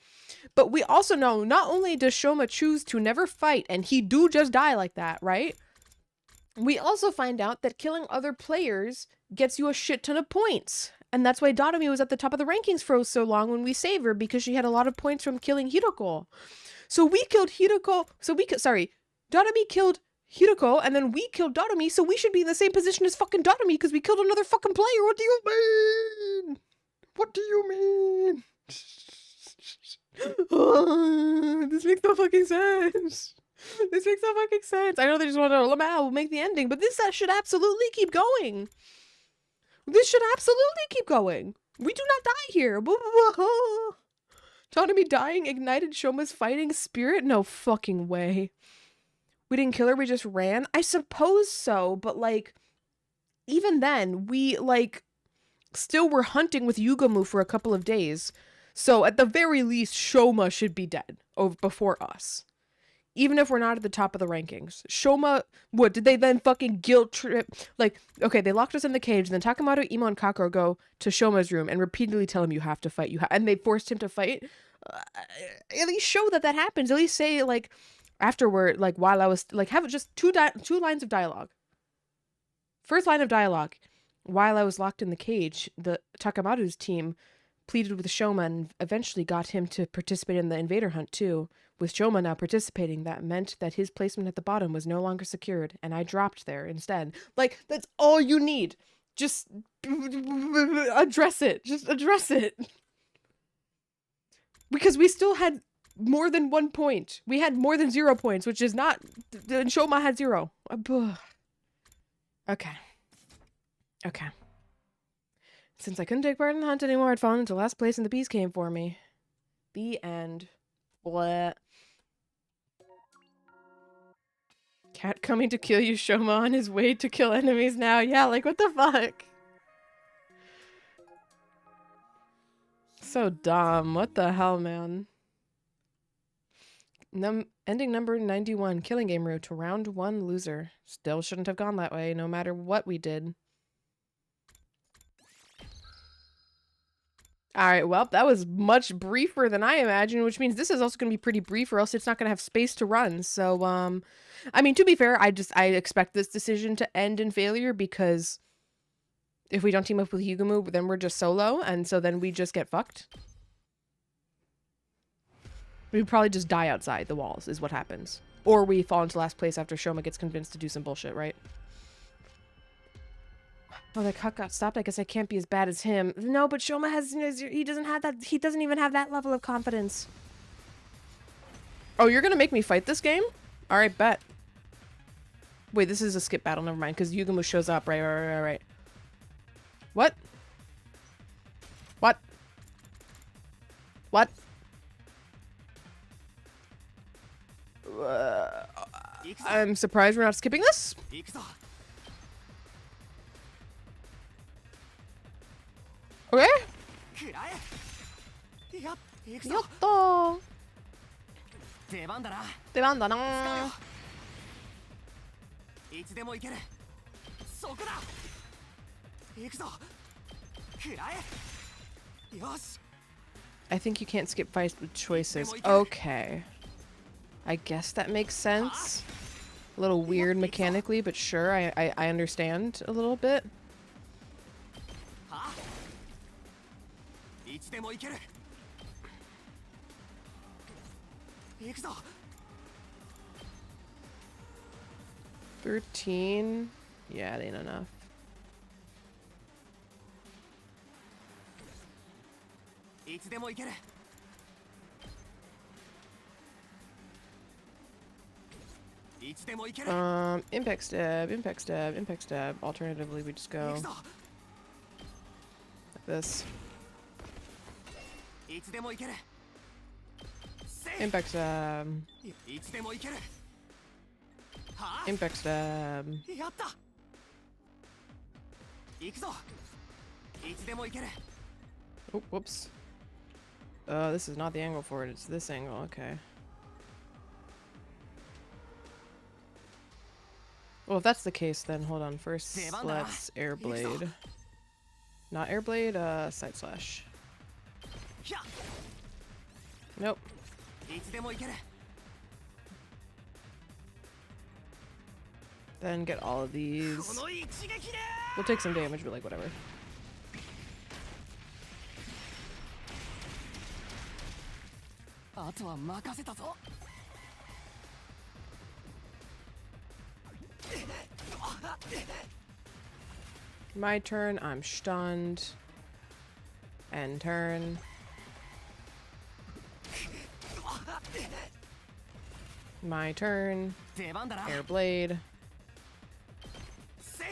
But we also know, not only does Shoma choose to never fight, and he do just die like that, right? We also find out that killing other players gets you a shit ton of points. And that's why Doremi was at the top of the rankings for so long when we saved her, because she had a lot of points from killing Hideko. So we killed Hideko, Doremi killed Hideko, and then we killed Doremi, so we should be in the same position as fucking Doremi because we killed another fucking player. What do you mean? What do you mean? This makes no fucking sense. This makes no fucking sense. I know they just want to we'll make the ending, but this should absolutely keep going. This should absolutely keep going. We do not die here. Taught dying ignited Shoma's fighting spirit? No fucking way. We didn't kill her, we just ran? I suppose so, but like, even then, we like, still were hunting with Yugamu for a couple of days. So at the very least, Shoma should be dead before us. Even if we're not at the top of the rankings. Shoma, what, did they then fucking guilt trip? Like, okay, they locked us in the cage, and then Takamaru, Imo, and Kakuro go to Shoma's room and repeatedly tell him, you have to fight, and they forced him to fight. At least show that happens. At least say, like, afterward, like, while I was, like, have just two lines of dialogue. First line of dialogue. While I was locked in the cage, the Takamaru's team pleaded with Shoma and eventually got him to participate in the invader hunt too. With Shoma now participating, that meant that his placement at the bottom was no longer secured, and I dropped there instead. Like, that's all you need. Just address it. Just address it. Because we still had more than 1 point. We had more than 0 points, which is not... And Shoma had 0. Okay. Okay. Since I couldn't take part in the hunt anymore, I'd fallen into last place and the bees came for me. The end. Blah. Cat coming to kill you, Shoma on his way to kill enemies now. Yeah, like, what the fuck? So dumb. What the hell, man? Ending number 91. Killing game route to round 1 loser. Still shouldn't have gone that way, no matter what we did. Alright, well, that was much briefer than I imagined, which means this is also going to be pretty brief, or else it's not going to have space to run. So, I mean, to be fair, I expect this decision to end in failure, because if we don't team up with Yugamu, then we're just solo, and so then we just get fucked. We'd probably just die outside the walls, is what happens. Or we fall into last place after Shoma gets convinced to do some bullshit, right? Oh, that cut got stopped. I guess I can't be as bad as him. No, but Shoma has, he doesn't have that, he doesn't even have that level of confidence. Oh, you're gonna make me fight this game? Alright, bet. Wait, this is a skip battle, never mind, because Yugamu shows up, right. What? What? What? I'm surprised we're not skipping this. Okay. Yatta. 出番だな。出番だな。いつでも行ける。そこだ。行くぞ。食らえ。よし。I think you can't skip fights with choices. Okay. I guess that makes sense. A little weird mechanically, but sure, I understand a little bit. いつでも行ける。行くぞ。 13? Yeah, it ain't enough. Impact stab, impact stab, impact stab. Alternatively, we just go like this. Impact stab. Impact stab. Oh, whoops. This is not the angle for it, it's this angle, okay. Well, if that's the case, then hold on. First, let's airblade. Not airblade, side slash. Nope. Then get all of these. We'll take some damage, but like whatever. My turn, I'm stunned. End turn. My turn. 出番だな Air blade. せい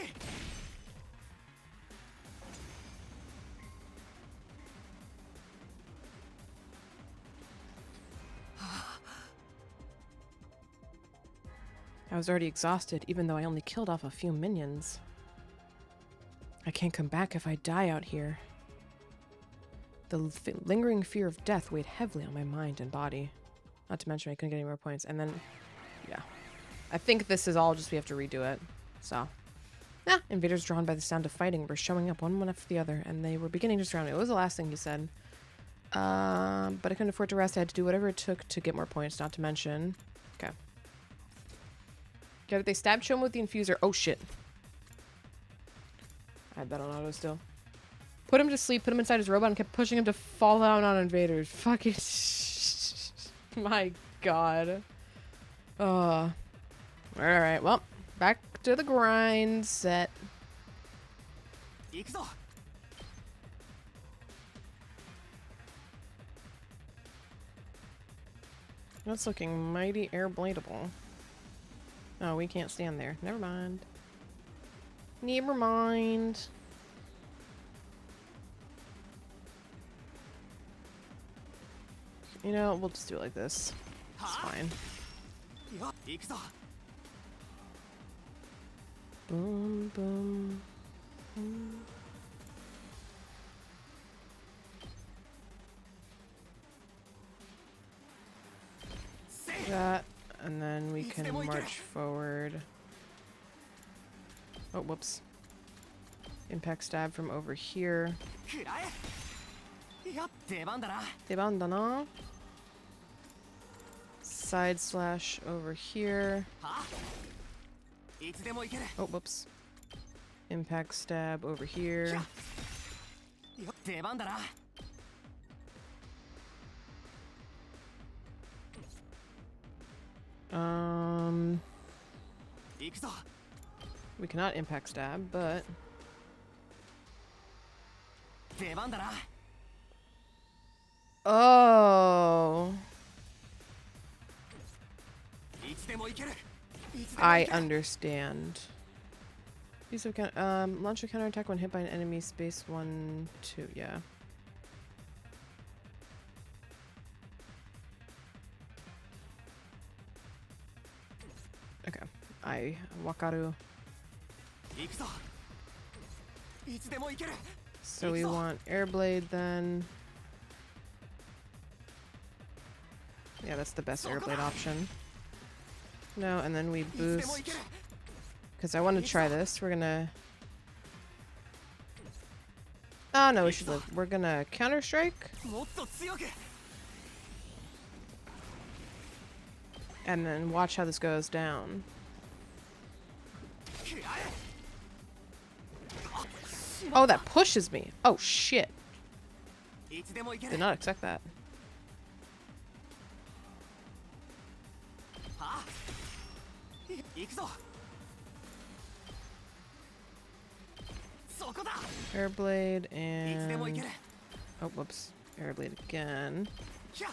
I was already exhausted, even though I only killed off a few minions. I can't come back if I die out here. The lingering fear of death weighed heavily on my mind and body. Not to mention I couldn't get any more points. And then, yeah. I think this is all just we have to redo it. So, yeah. Invaders drawn by the sound of fighting were showing up one after the other, and they were beginning to surround me. What was the last thing he said? But I couldn't afford to rest. I had to do whatever it took to get more points, not to mention. Okay. Okay, they stabbed Chum with the infuser. Oh, shit. I had that on auto still. Put him to sleep, put him inside his robot, and kept pushing him to fall down on invaders. Fucking my god. Alright, well, back to the grind set. 行くぞ That's looking mighty airbladeable. Oh, we can't stand there. Never mind. Never mind. You know, we'll just do it like this. It's fine. 行くぞ Boom, boom, boom. That, and then we can march forward. Oh, whoops. Impact stab from over here. 食らえいや出番だな Debandana. Side slash over here. いつでも行ける Oh, whoops. Impact stab over here. 出番だな 行くぞ We cannot impact stab, but 出番だな oh, いつでも行けるいつでも I 行ける understand. Use of launch a counterattack when hit by an enemy. Space 1, 2. Yeah. Okay. I wakaru. 行くぞいつでも行ける So we want air blade then. Yeah, that's the best air blade option. No, and then we いつでも行 boost. ける Because I want to try this. We're gonna. Oh no, we should live. We're gonna counter strike もっと強く and then watch how this goes down. 食らえ Oh, that pushes me. Oh shit. いつでも行け Did る not expect that. はあ行くぞそこだ Air blade いつでも行け and る oh whoops. Air blade again. ひゃ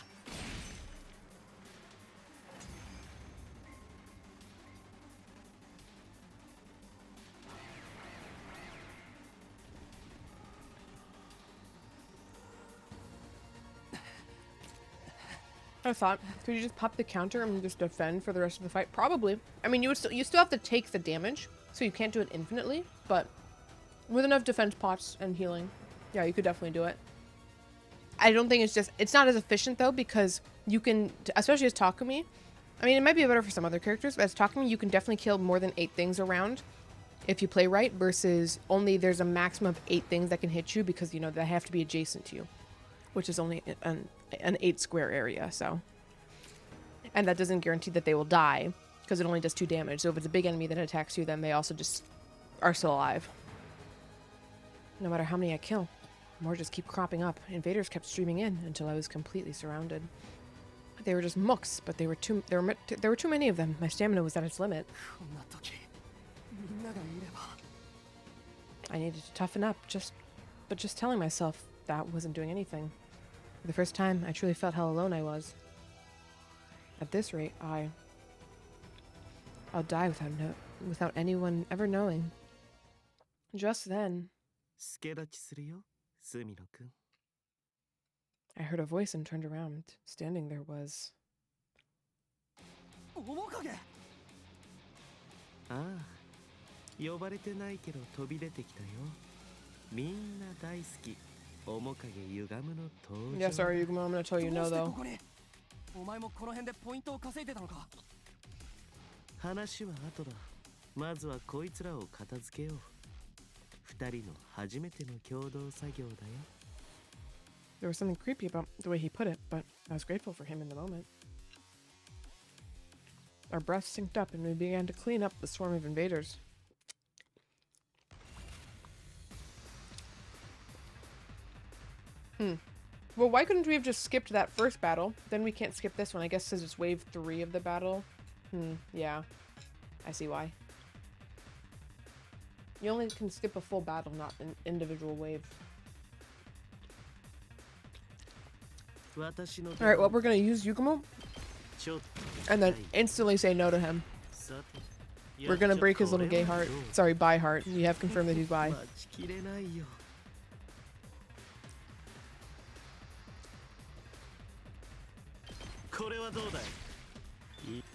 I thought, could you just pop the counter and just defend for the rest of the fight? Probably. I mean, you still have to take the damage, so you can't do it infinitely. But with enough defense pots and healing, yeah, you could definitely do it. I don't think it's not as efficient though, because you can, especially as Takumi. I mean, it might be better for some other characters, but as Takumi, you can definitely kill more than 8 things around if you play right. Versus only there's a maximum of 8 things that can hit you because you know they have to be adjacent to you, which is only an 8 square area, so. And that doesn't guarantee that they will die, because it only does 2 damage. So if it's a big enemy that attacks you, then they also just are still alive. No matter how many I kill, more just keep cropping up. Invaders kept streaming in until I was completely surrounded. They were just mooks, but there were too many of them. My stamina was at its limit. こんな時みんながいれば I needed to toughen up, but just telling myself that wasn't doing anything. For the first time, I truly felt how alone I was. At this rate, I'll die without anyone ever knowing. Just then, 助立ちするよ、スミノ君。 I heard a voice and turned around. Standing there was... 面影。ああ、呼ばれてないけど飛び出てきたよ。みんな大好き。面影歪むの登場。 Yeah, sorry, Yugamo, I'm gonna tell you どう no, して though. ここに。お前もこの辺でポイントを稼いでたのか。話は後だ。まずはこいつらを片付けよう。二人の初めての共同作業だよ。 There was something creepy about the way he put it, but I was grateful for him in the moment. Our breaths synced up and we began to clean up the swarm of invaders. Well, why couldn't we have just skipped that first battle? Then we can't skip this one. I guess because it's wave 3 of the battle. Yeah. I see why. You only can skip a full battle, not an individual wave. Alright, well, we're gonna use Yugamo. And then instantly say no to him. We're gonna break his little gay heart. Sorry, bi heart. We have confirmed that he's bi. これはどうだい？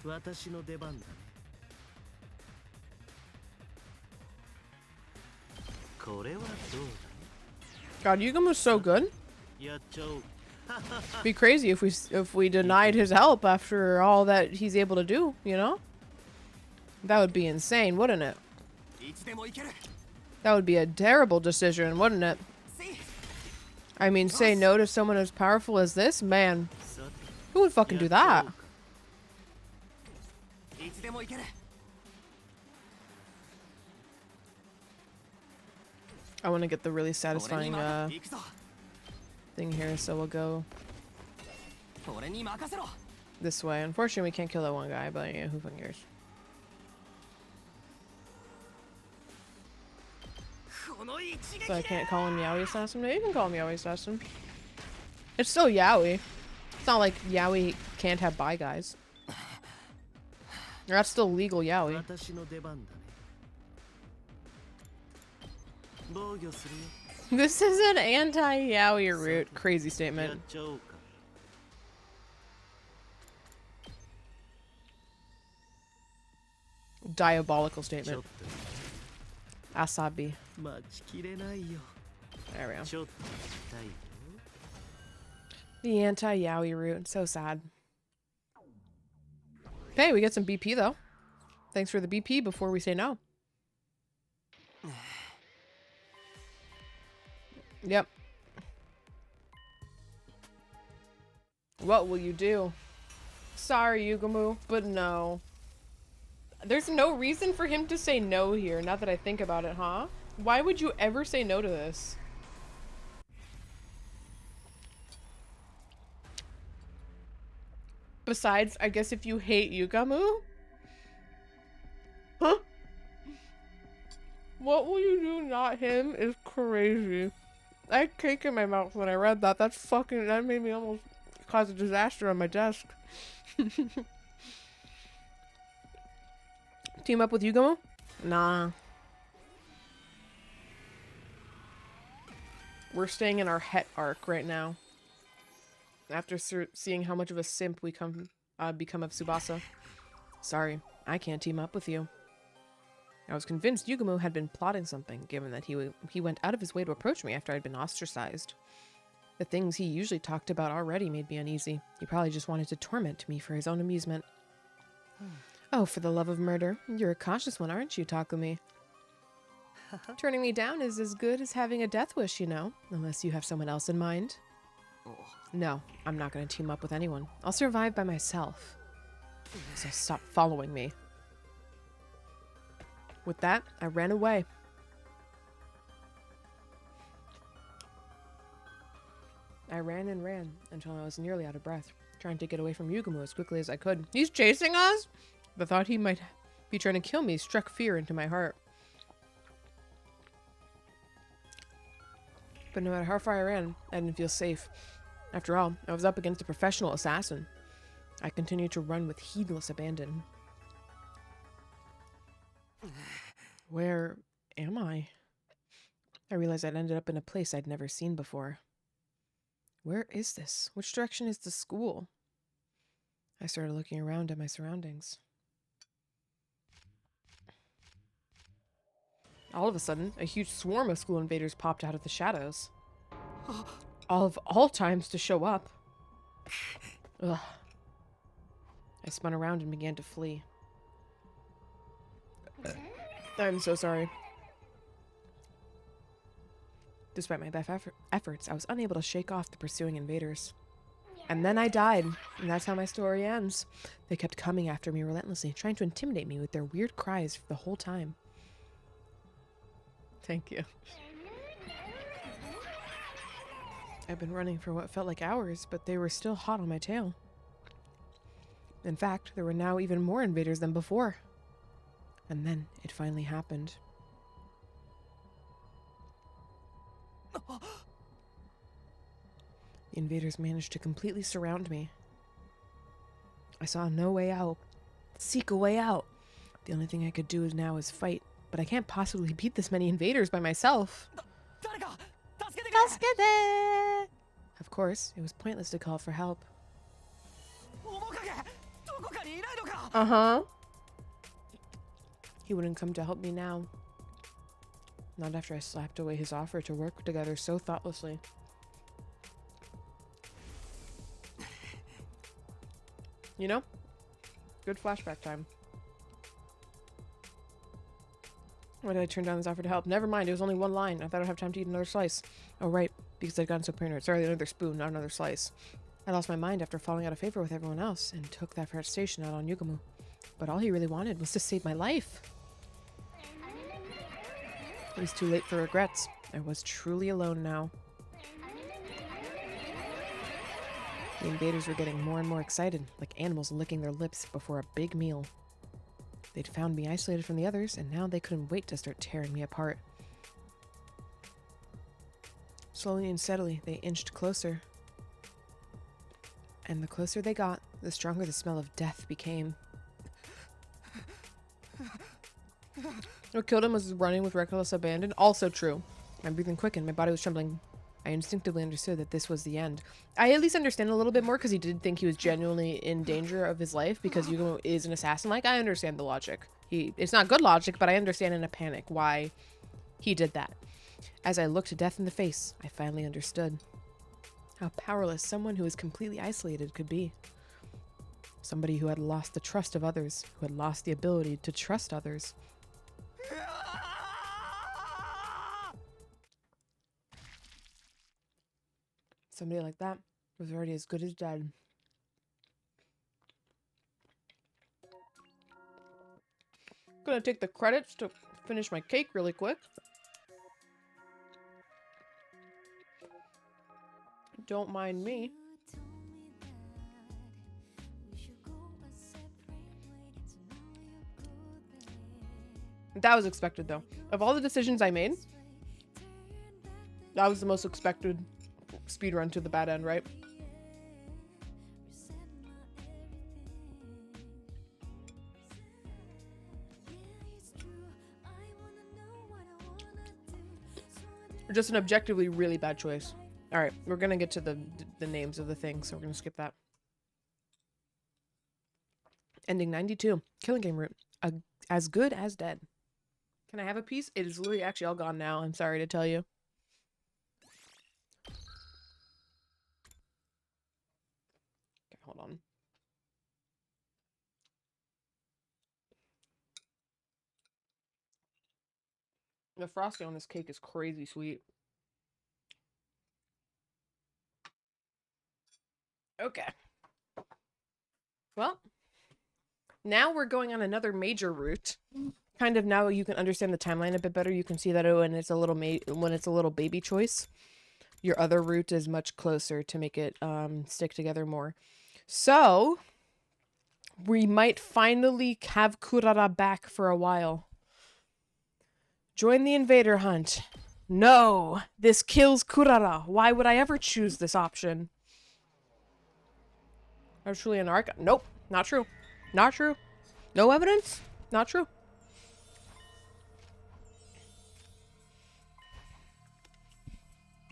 私の出番だね。これはどうだ God, Yugamo's so good. やっちゃおう。 Be crazy if we denied his help after all that he's able to do, you know? That would be insane, wouldn't it? That would be a terrible decision, wouldn't it? I mean, say no to someone as powerful as this? Man, who would fucking do that? I want to get the really satisfying thing here, so we'll go this way. Unfortunately, we can't kill that one guy, but yeah, who fucking cares? So I can't call him Yaoi Assassin? No, you can call him Yaoi Assassin. It's still Yaoi. It's not like Yaoi can't have bi guys. That's still legal Yaoi. This is an anti-Yaoi route. Crazy statement. Diabolical statement. Asabi. There we go. The anti-Yaoi route. So sad. Hey, we get some BP though. Thanks for the BP before we say no. Yep. What will you do? Sorry, Yugamo, but no. There's no reason for him to say no here, now that I think about it, huh? Why would you ever say no to this? Besides, I guess if you hate Yugamo? Huh? What will you do, not him, is crazy. I had cake in my mouth when I read that. That made me almost cause a disaster on my desk. Team up with Yugamo? Nah. We're staying in our Het arc right now. After seeing how much of a simp we become of Tsubasa. Sorry, I can't team up with you. I was convinced Yugamo had been plotting something, given that he went out of his way to approach me after I'd been ostracized. The things he usually talked about already made me uneasy. He probably just wanted to torment me for his own amusement. Oh, for the love of murder. You're a cautious one, aren't you, Takumi? Turning me down is as good as having a death wish, you know. Unless you have someone else in mind. No, I'm not going to team up with anyone. I'll survive by myself. So stop following me. With that, I ran away. I ran and ran until I was nearly out of breath, trying to get away from Yugamo as quickly as I could. He's chasing us? The thought he might be trying to kill me struck fear into my heart. But no matter how far I ran, I didn't feel safe. After all, I was up against a professional assassin. I continued to run with heedless abandon. Where am I? I realized I'd ended up in a place I'd never seen before. Where is this? Which direction is the school? I started looking around at my surroundings. All of a sudden, a huge swarm of school invaders popped out of the shadows. All of all times to show up. Ugh. I spun around and began to flee. I'm so sorry. Despite my best efforts, I was unable to shake off the pursuing invaders. And then I died, and that's how my story ends. They kept coming after me relentlessly, trying to intimidate me with their weird cries for the whole time. Thank you. I've been running for what felt like hours, but they were still hot on my tail. In fact, there were now even more invaders than before. And then it finally happened. The invaders managed to completely surround me. I saw no way out. Seek a way out. The only thing I could do now is fight, but I can't possibly beat this many invaders by myself. Of course, it was pointless to call for help. Uh-huh. He wouldn't come to help me now. Not after I slapped away his offer to work together so thoughtlessly. You know? Good flashback time. Why did I turn down this offer to help? Never mind, it was only one line. I thought I'd have time to eat another slice. Oh, right, because I'd gotten so paranoid. Sorry, another spoon, not another slice. I lost my mind after falling out of favor with everyone else and took that frustration out on Yugamu. But all he really wanted was to save my life. It was too late for regrets. I was truly alone now. The invaders were getting more and more excited, like animals licking their lips before a big meal. They'd found me isolated from the others, and now they couldn't wait to start tearing me apart. Slowly and steadily, they inched closer. And the closer they got, the stronger the smell of death became. What killed him was running with reckless abandon. Also true. My breathing quickened, my body was trembling. I instinctively understood that this was the end. I at least understand a little bit more because he did think he was genuinely in danger of his life because Yugo is an assassin. Like, I understand the logic. It's not good logic, but I understand in a panic why he did that. As I looked death in the face, I finally understood how powerless someone who is completely isolated could be. Somebody who had lost the trust of others, who had lost the ability to trust others. Somebody like that was already as good as dead. Gonna take the credits to finish my cake really quick. Don't mind me. That was expected, though. Of all the decisions I made, that was the most expected speedrun to the bad end, right? Just an objectively really bad choice. All right, we're gonna get to the names of the things, so we're gonna skip that. Ending 92. Killing game route. As good as dead. Can I have a piece? It is literally actually all gone now. I'm sorry to tell you. Okay, hold on. The frosting on this cake is crazy sweet. Okay. Well, now we're going on another major route. Kind of now you can understand the timeline a bit better. You can see that when it's a little baby choice, your other route is much closer to make it stick together more. So we might finally have Kurara back for a while. Join the invader hunt. No, this kills Kurara. Why would I ever choose this option? Actually, an arc? Nope, not true. Not true. No evidence? Not true.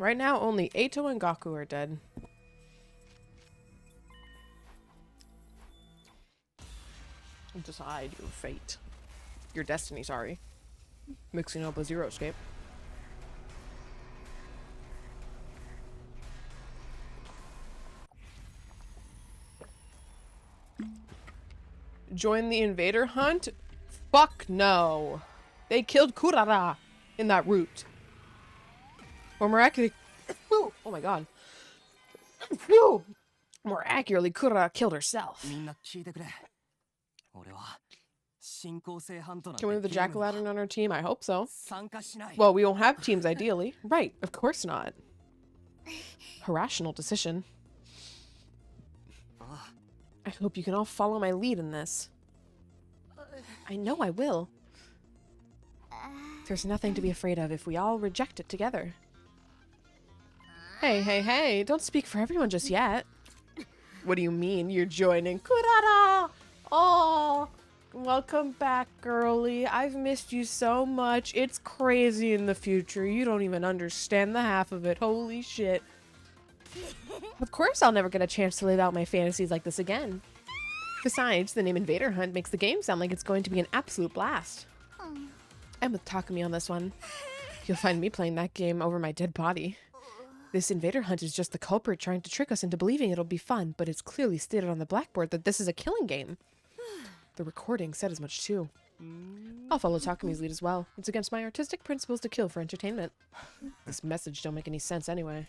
Right now, only Eito and Gaku are dead. Decide your fate. Your destiny, sorry. Mixing up a Zero Escape. Join the invader hunt? Fuck no. They killed Kurara in that route. Or miraculously... Oh my god. More accurately, Kurara killed herself. みんな聞いてくれ。俺は進行性ハントなんて Can we have the ゲームには Jack-O-Lantern on our team? I hope so. 参加しない。 Well, we won't have teams ideally. Right, of course not. Irrational decision. I hope you can all follow my lead in this. I know I will. There's nothing to be afraid of if we all reject it together. Hey, hey, hey, don't speak for everyone just yet. What do you mean you're joining? Kurara! Oh, welcome back, girlie. I've missed you so much. It's crazy in the future. You don't even understand the half of it. Holy shit. Of course I'll never get a chance to live out my fantasies like this again. Besides, the name Invader Hunt makes the game sound like it's going to be an absolute blast. I'm with Takumi on this one. You'll find me playing that game over my dead body. This Invader Hunt is just the culprit trying to trick us into believing it'll be fun, but it's clearly stated on the blackboard that this is a killing game. The recording said as much too. I'll follow Takumi's lead as well. It's against my artistic principles to kill for entertainment. This message don't make any sense anyway.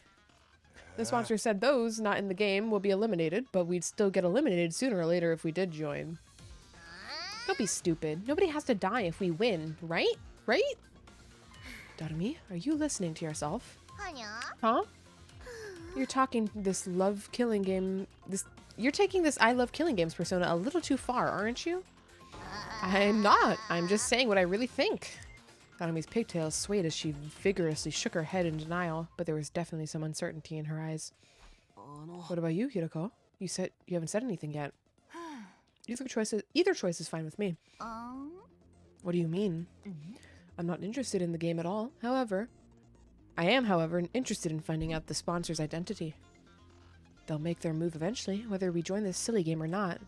The sponsor said those not in the game will be eliminated, but we'd still get eliminated sooner or later if we did join. Don't be stupid. Nobody has to die if we win, right? Right? Darumi, are you listening to yourself? Huh? You're talking this love killing game. You're taking this I love killing games persona a little too far, aren't you? I'm not. I'm just saying what I really think. Naomi's pigtails swayed as she vigorously shook her head in denial, but there was definitely some uncertainty in her eyes. What about you, Hiroko? You said you haven't said anything yet. Either choice is fine with me. What do you mean? I'm not interested in the game at all. I am, however, interested in finding out the sponsor's identity. They'll make their move eventually, whether we join this silly game or not.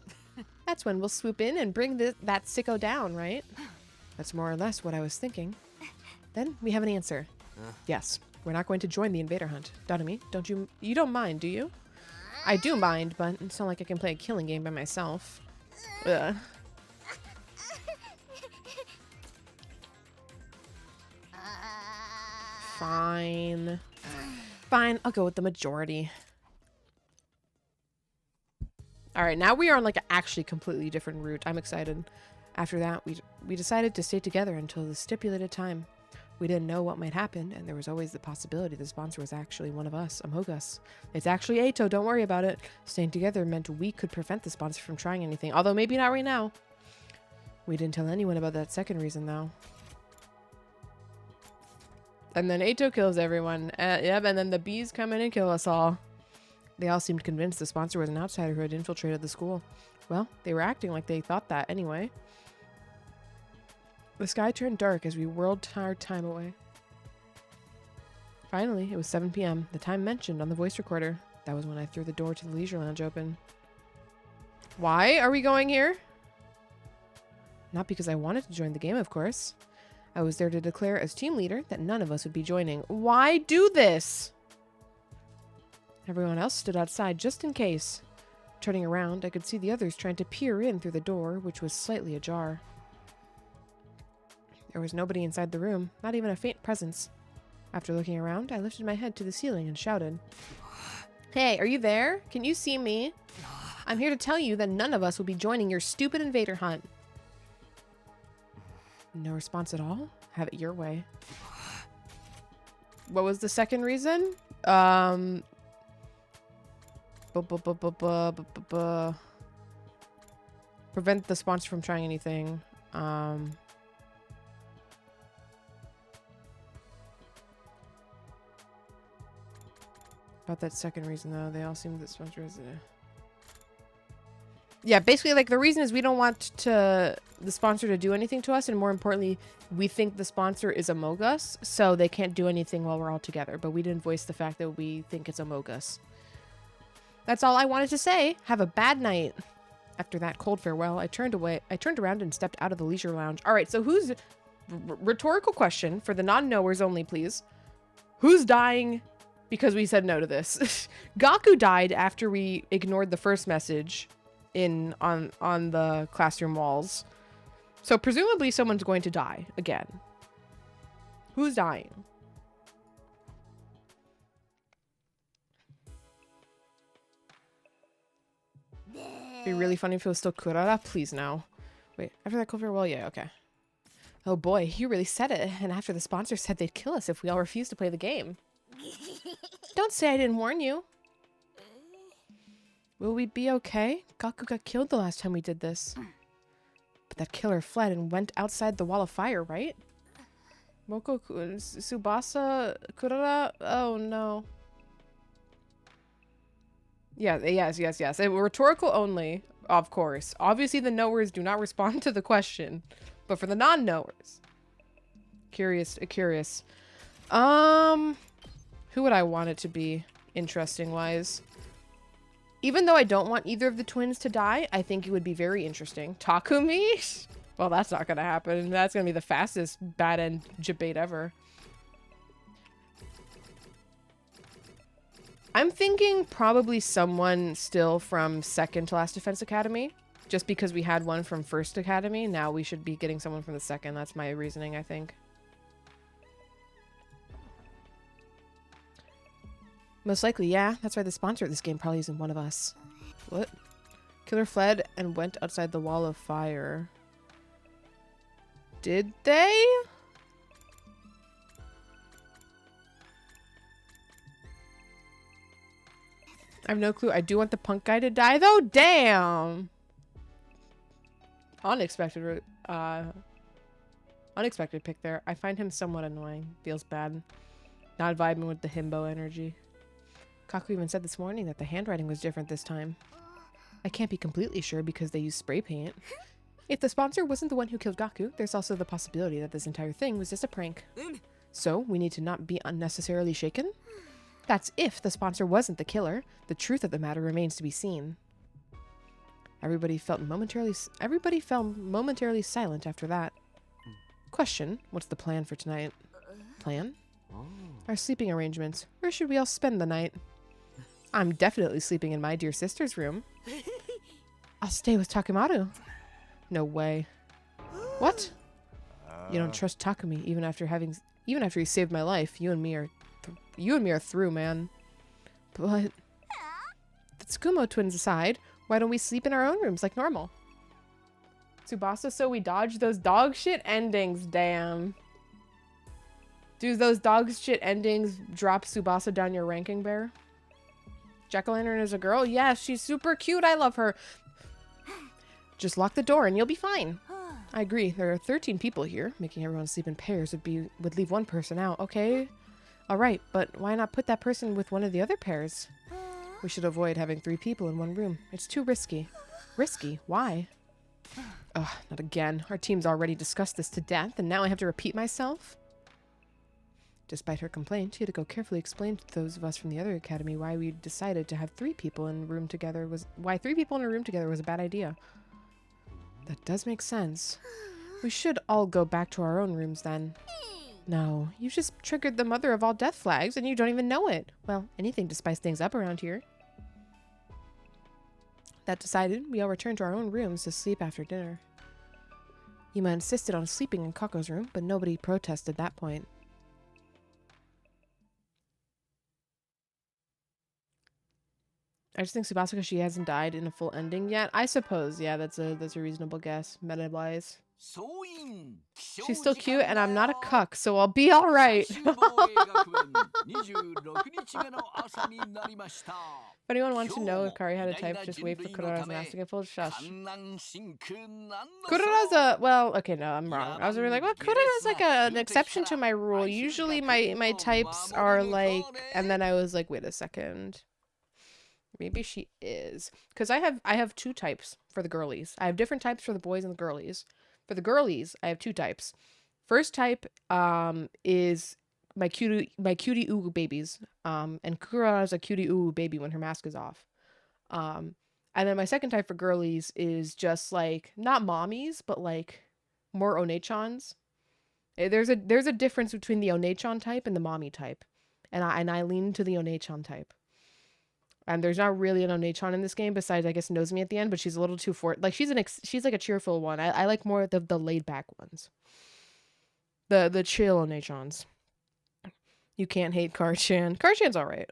That's when we'll swoop in and bring that sicko down, right? That's more or less what I was thinking. Then we have an answer. Yes, we're not going to join the Invader Hunt. Darumi, you don't mind, do you? I do mind, but it's not like I can play a killing game by myself. Ugh. Fine. Fine, I'll go with the majority. Alright, now we are on like an actually completely different route. I'm excited. After that, we decided to stay together until the stipulated time. We didn't know what might happen, and there was always the possibility the sponsor was actually one of us, Among Us. It's actually Eito, don't worry about it. Staying together meant we could prevent the sponsor from trying anything, although maybe not right now. We didn't tell anyone about that second reason, though. And then Eito kills everyone. Yep, and then the bees come in and kill us all. They all seemed convinced the sponsor was an outsider who had infiltrated the school. Well, they were acting like they thought that anyway. The sky turned dark as we whirled our time away. Finally, it was 7 p.m., the time mentioned on the voice recorder. That was when I threw the door to the leisure lounge open. Why are we going here? Not because I wanted to join the game, of course. I was there to declare as team leader that none of us would be joining. Why do this? Everyone else stood outside just in case. Turning around, I could see the others trying to peer in through the door, which was slightly ajar. There was nobody inside the room, not even a faint presence. After looking around, I lifted my head to the ceiling and shouted, "Hey, are you there? Can you see me? I'm here to tell you that none of us will be joining your stupid invader hunt." No response at all? Have it your way. What was the second reason? Prevent the sponsor from trying anything. About that second reason, though, they all seem that sponsor is Yeah, basically, like, the reason is we don't want the sponsor to do anything to us, and more importantly, we think the sponsor is Among Us, so they can't do anything while we're all together, but we didn't voice the fact that we think it's Among Us. That's all I wanted to say. Have a bad night. After that cold farewell, I turned around and stepped out of the leisure lounge. All right, so who's... rhetorical question for the non-knowers only, please. Who's dying because we said no to this? Gaku died after we ignored the first message on the classroom walls. So presumably someone's going to die again. Who's dying? It'd be really funny if it was still Kurara. Please no. Wait, after that cold farewell? Yeah, okay. Oh boy, you really said it. And after the sponsor said they'd kill us if we all refused to play the game. Don't say I didn't warn you. Will we be okay? Gaku got killed the last time we did this. But that killer fled and went outside the wall of fire, right? Moko, Tsubasa, Kurara? Oh no. Yeah, yes. Rhetorical only, of course. Obviously the knowers do not respond to the question. But for the non-knowers. Curious. Who would I want it to be, interesting-wise? Even though I don't want either of the twins to die, I think it would be very interesting. Takumi? Well, that's not gonna happen. That's gonna be the fastest bad end debate ever. I'm thinking probably someone still from second to last Defense Academy. Just because we had one from first academy, now we should be getting someone from the second. That's my reasoning, I think. Most likely, yeah. That's why the sponsor of this game probably isn't one of us. What? Killer fled and went outside the wall of fire. Did they? I have no clue. I do want the punk guy to die, though. Damn! Unexpected pick there. I find him somewhat annoying. Feels bad. Not vibing with the himbo energy. Kaku even said this morning that the handwriting was different this time. I can't be completely sure because they used spray paint. If the sponsor wasn't the one who killed Gaku, there's also the possibility that this entire thing was just a prank. So, we need to not be unnecessarily shaken? That's if the sponsor wasn't the killer. The truth of the matter remains to be seen. Everybody felt momentarily silent after that. Question, what's the plan for tonight? Plan? Our sleeping arrangements. Where should we all spend the night? I'm definitely sleeping in my dear sister's room. I'll stay with Takemaru. No way. What? You don't trust Takumi even after he saved my life. You and me are through, man. But the Tsukumo twins aside, why don't we sleep in our own rooms like normal? Tsubasa, so we dodged those dog shit endings, damn. Do those dog shit endings drop Tsubasa down your ranking, Bear? Jack-o'-lantern is a girl? Yeah, she's super cute. I love her. Just lock the door and you'll be fine. I agree. There are 13 people here. Making everyone sleep in pairs would leave one person out. Okay. All right, but why not put that person with one of the other pairs? We should avoid having 3 people in one room. It's too risky. Risky? Why? Ugh, not again. Our team's already discussed this to death, and now I have to repeat myself? Despite her complaint, Hideko carefully explained to those of us from the other academy why we decided to have 3 people in a room together was a bad idea. That does make sense. We should all go back to our own rooms then. No, you just triggered the mother of all death flags and you don't even know it. Well, anything to spice things up around here. That decided, we all returned to our own rooms to sleep after dinner. Yuma insisted on sleeping in Kako's room, but nobody protested that point. I just think Tsubasa, because she hasn't died in a full ending yet. I suppose, yeah, that's a reasonable guess, meta-wise. She's still cute, and I'm not a cuck, so I'll be alright. If anyone wants to know if Kari had a type, just wait for Kurara's mask to get full. Shush. Kurara's a... Well, okay, no, I'm wrong. I was really like, well, Kurara's like an exception to my rule. Usually my types are like... And then I was like, wait a second. Maybe she is. Because I have two types for the girlies. I have different types for the boys and the girlies. For the girlies, I have two types. First type is my cutie ooh babies. And Kura is a cutie ooh baby when her mask is off. And then my second type for girlies is just like not mommies, but like more onechans. There's a difference between the onechan type and the mommy type. And I lean to the onechan type. And there's not really an onechan in this game besides I guess Nozomi at the end, but she's a little too like she's like a cheerful one. I like more the laid back ones. The chill onechans. You can't hate Karshan. Karshan's all right.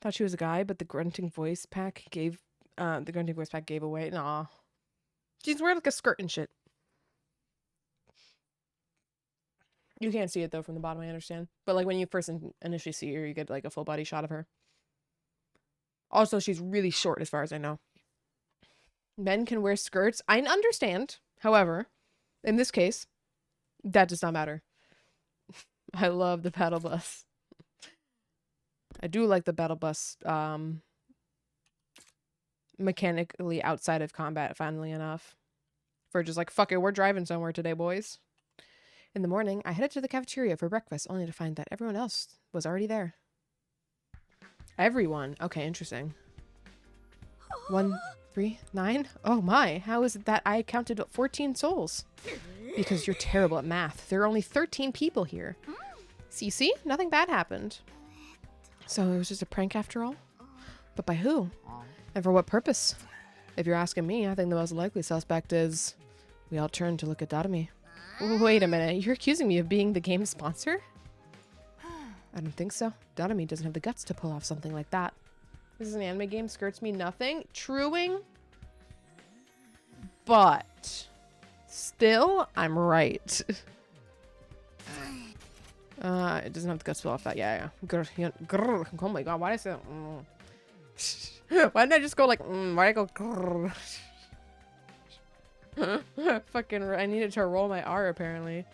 Thought she was a guy, but the grunting voice pack gave away. Nah. She's wearing like a skirt and shit. You can't see it though from the bottom, I understand. But like when you first initially see her, you get like a full body shot of her. Also, she's really short as far as I know. Men can wear skirts. I understand. However, in this case, that does not matter. I love the battle bus. I do like the battle bus mechanically outside of combat, funnily enough. For just like, fuck it, we're driving somewhere today, boys. In the morning, I headed to the cafeteria for breakfast, only to find that everyone else was already there. Everyone? Okay, interesting. 1, 3, 9? Oh my, how is it that I counted 14 souls? Because you're terrible at math. There are only 13 people here. See? Nothing bad happened. So it was just a prank after all? But by who? And for what purpose? If you're asking me, I think the most likely suspect is... We all turned to look at Dadami. Wait a minute, you're accusing me of being the game's sponsor? I don't think so. Dadami doesn't have the guts to pull off something like that. This is an anime game, skirts mean nothing. Truing. But... Still, I'm right. It doesn't have the guts to pull off that. Yeah. Grr. Oh my god, why did I say that? Why didn't I just go like, why did I go grrr? Fucking, I needed to roll my R apparently.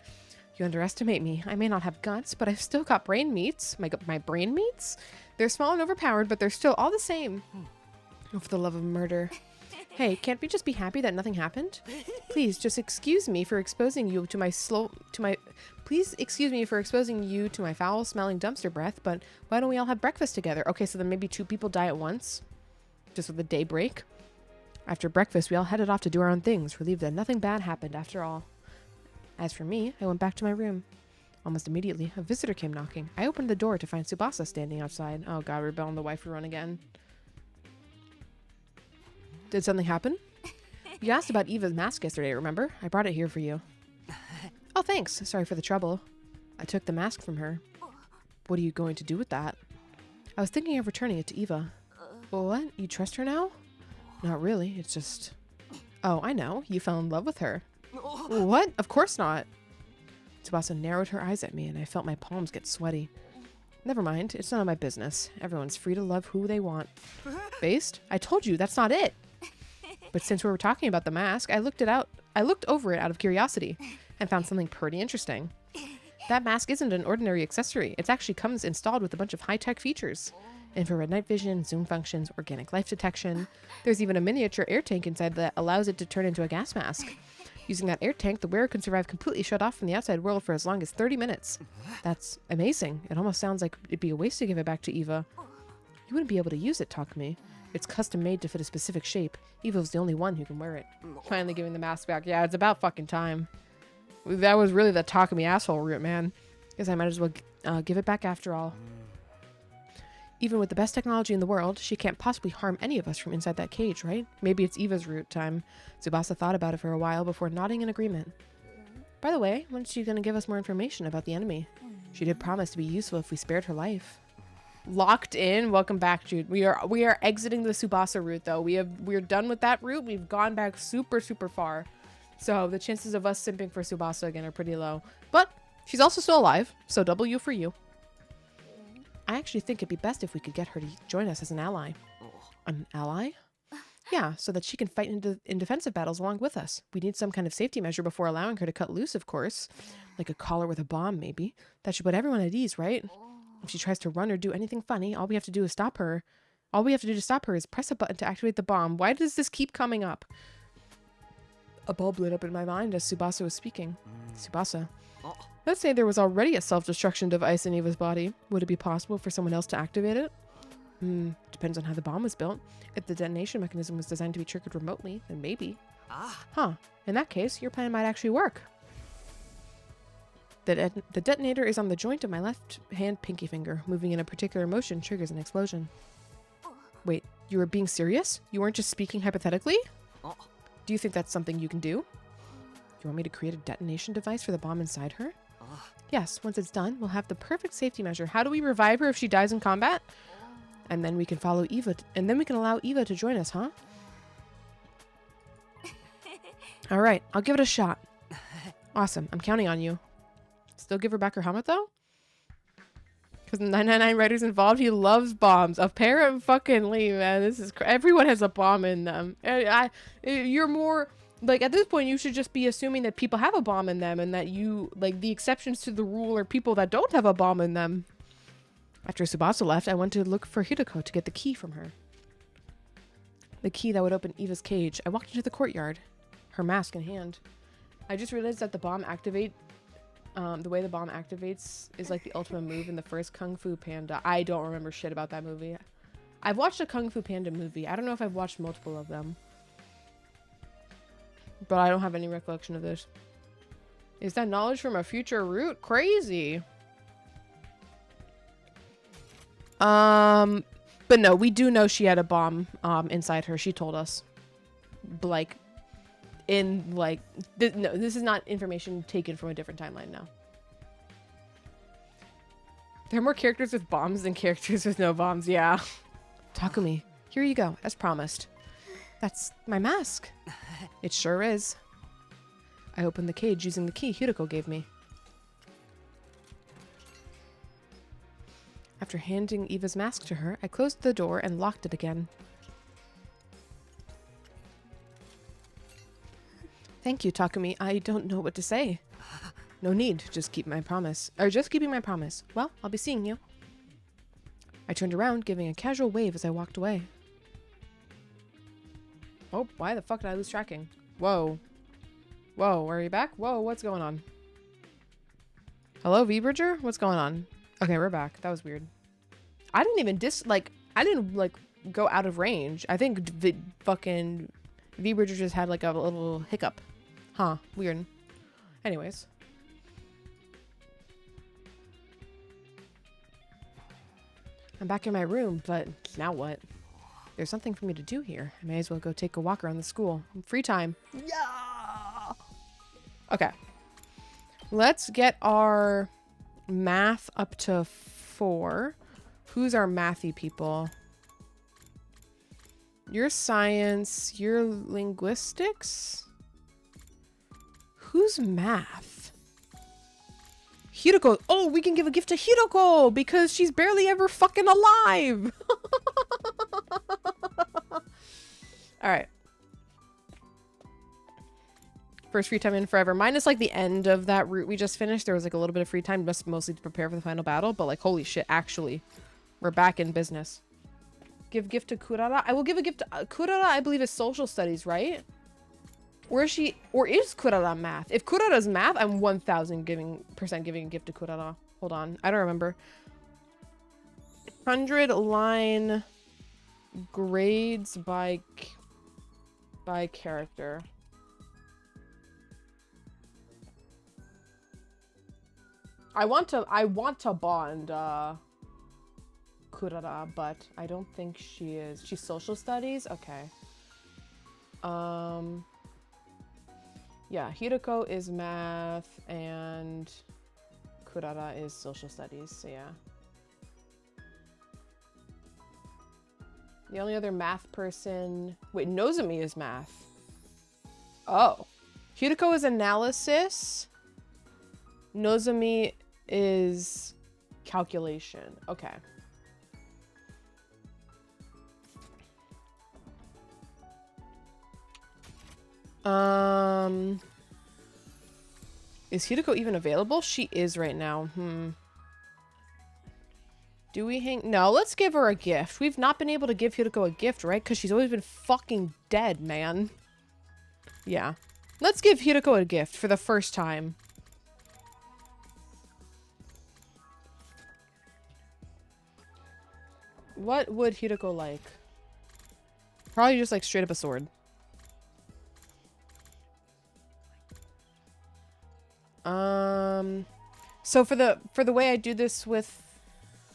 You underestimate me. I may not have guts, but I've still got brain meats. My brain meats? They're small and overpowered, but they're still all the same. Oh, for the love of murder. Hey, can't we just be happy that nothing happened? Please, just excuse me for exposing you to my Please excuse me for exposing you to my foul-smelling dumpster breath, but why don't we all have breakfast together? Okay, so then maybe 2 people die at once? Just with a day break? After breakfast, we all headed off to do our own things, relieved that nothing bad happened after all. As for me, I went back to my room. Almost immediately, a visitor came knocking. I opened the door to find Tsubasa standing outside. Oh god, Rebel and the wife run again. Did something happen? You asked about Eva's mask yesterday, remember? I brought it here for you. Oh, thanks. Sorry for the trouble. I took the mask from her. What are you going to do with that? I was thinking of returning it to Eva. What? You trust her now? Not really. It's just... Oh, I know. You fell in love with her. What? Of course not. Tsubasa narrowed her eyes at me, and I felt my palms get sweaty. Never mind. It's none of my business. Everyone's free to love who they want. Based? I told you, that's not it. But since we were talking about the mask, I looked over it out of curiosity and found something pretty interesting. That mask isn't an ordinary accessory. It actually comes installed with a bunch of high-tech features. Infrared night vision, zoom functions, organic life detection. There's even a miniature air tank inside that allows it to turn into a gas mask. Using that air tank, the wearer can survive completely shut off from the outside world for as long as 30 minutes. That's amazing. It almost sounds like it'd be a waste to give it back to Eva. You wouldn't be able to use it, Takumi. It's custom made to fit a specific shape. Eva's the only one who can wear it. Finally giving the mask back. Yeah, it's about fucking time. That was really the Takumi asshole route, man. Guess I might as well give it back after all. Even with the best technology in the world, she can't possibly harm any of us from inside that cage, right? Maybe it's Eva's route time. Tsubasa thought about it for a while before nodding in agreement. By the way, when's she gonna give us more information about the enemy? She did promise to be useful if we spared her life. Locked in. Welcome back, Jude. We are exiting the Tsubasa route though. We're done with that route. We've gone back super far. So the chances of us simping for Tsubasa again are pretty low. But she's also still alive, so W for you. I actually think it'd be best if we could get her to join us as an ally. An ally? Yeah, so that she can fight in defensive battles along with us. We need some kind of safety measure before allowing her to cut loose, of course. Like a collar with a bomb, maybe. That should put everyone at ease, right? If she tries to run or do anything funny, all we have to do is stop her. All we have to do to stop her is press a button to activate the bomb. Why does this keep coming up? A bulb lit up in my mind as Tsubasa was speaking. Tsubasa. Let's say there was already a self-destruction device in Eva's body. Would it be possible for someone else to activate it? Depends on how the bomb was built. If the detonation mechanism was designed to be triggered remotely, then maybe. Huh. In that case, your plan might actually work. The detonator is on the joint of my left hand pinky finger. Moving in a particular motion triggers an explosion. Wait, you were being serious? You weren't just speaking hypothetically? Do you think that's something you can do? You want me to create a detonation device for the bomb inside her? Yes, once it's done, we'll have the perfect safety measure. How do we revive her if she dies in combat? And then we can follow Eva, and then we can allow Eva to join us, huh? All right, I'll give it a shot. Awesome, I'm counting on you. Still give her back her helmet, though? Because the 999 writer's involved, he loves bombs. Apparently, man, this is... Everyone has a bomb in them. You're more... Like, at this point, you should just be assuming that people have a bomb in them and that you... Like, the exceptions to the rule are people that don't have a bomb in them. After Tsubasa left, I went to look for Hideko to get the key from her. The key that would open Eva's cage. I walked into the courtyard, her mask in hand. I just realized that the bomb activate... the way the bomb activates is like the ultimate move in the first Kung Fu Panda. I don't remember shit about that movie. I've watched a Kung Fu Panda movie. I don't know if I've watched multiple of them. But I don't have any recollection of this. Is that knowledge from a future root? Crazy. But no, we do know she had a bomb inside her. She told us. Like, no, this is not information taken from a different timeline now. There are more characters with bombs than characters with no bombs, yeah. Takumi, here you go, as promised. That's my mask. It sure is. I opened the cage using the key Hideko gave me. After handing Eva's mask to her, I closed the door and locked it again. Thank you, Takumi. I don't know what to say. No need. Just keeping my promise. Well, I'll be seeing you. I turned around, giving a casual wave as I walked away. Oh, why the fuck did I lose tracking? Whoa. Whoa, are you back? Whoa, what's going on? Hello, V-Bridger? What's going on? Okay, we're back. That was weird. I didn't even go out of range. I think fucking V-Bridger just had like a little hiccup. Huh, weird. Anyways. I'm back in my room, but now what? There's something for me to do here. I may as well go take a walk around the school. Free time. Yeah! Okay. Let's get our math up to 4. Who's our mathy people? Your science, your linguistics? Who's math? Hideko. Oh, we can give a gift to Hideko because she's barely ever fucking alive. All right. First free time in forever. Minus like the end of that route we just finished. There was like a little bit of free time, mostly to prepare for the final battle. But like, holy shit, actually, we're back in business. Give gift to Kurara. I will give a gift to Kurara. I believe is social studies, right? Or is she? Or is Kurara math? If Kurara's math, I'm 1000% giving a gift to Kurara. Hold on, I don't remember. 100 line grades by character. I want to bond Kurara, but I don't think she is. She's social studies? Okay. Yeah, Hideko is math and Kurara is social studies, so yeah. The only other math person... Wait, Nozomi is math. Oh. Hideko is analysis. Nozomi is calculation. Okay. Is Hideko even available? She is right now. Do we hang? No, let's give her a gift. We've not been able to give Hideko a gift, right? Because she's always been fucking dead, man. Yeah. Let's give Hideko a gift for the first time. What would Hideko like? Probably just like straight up a sword. So for the way I do this with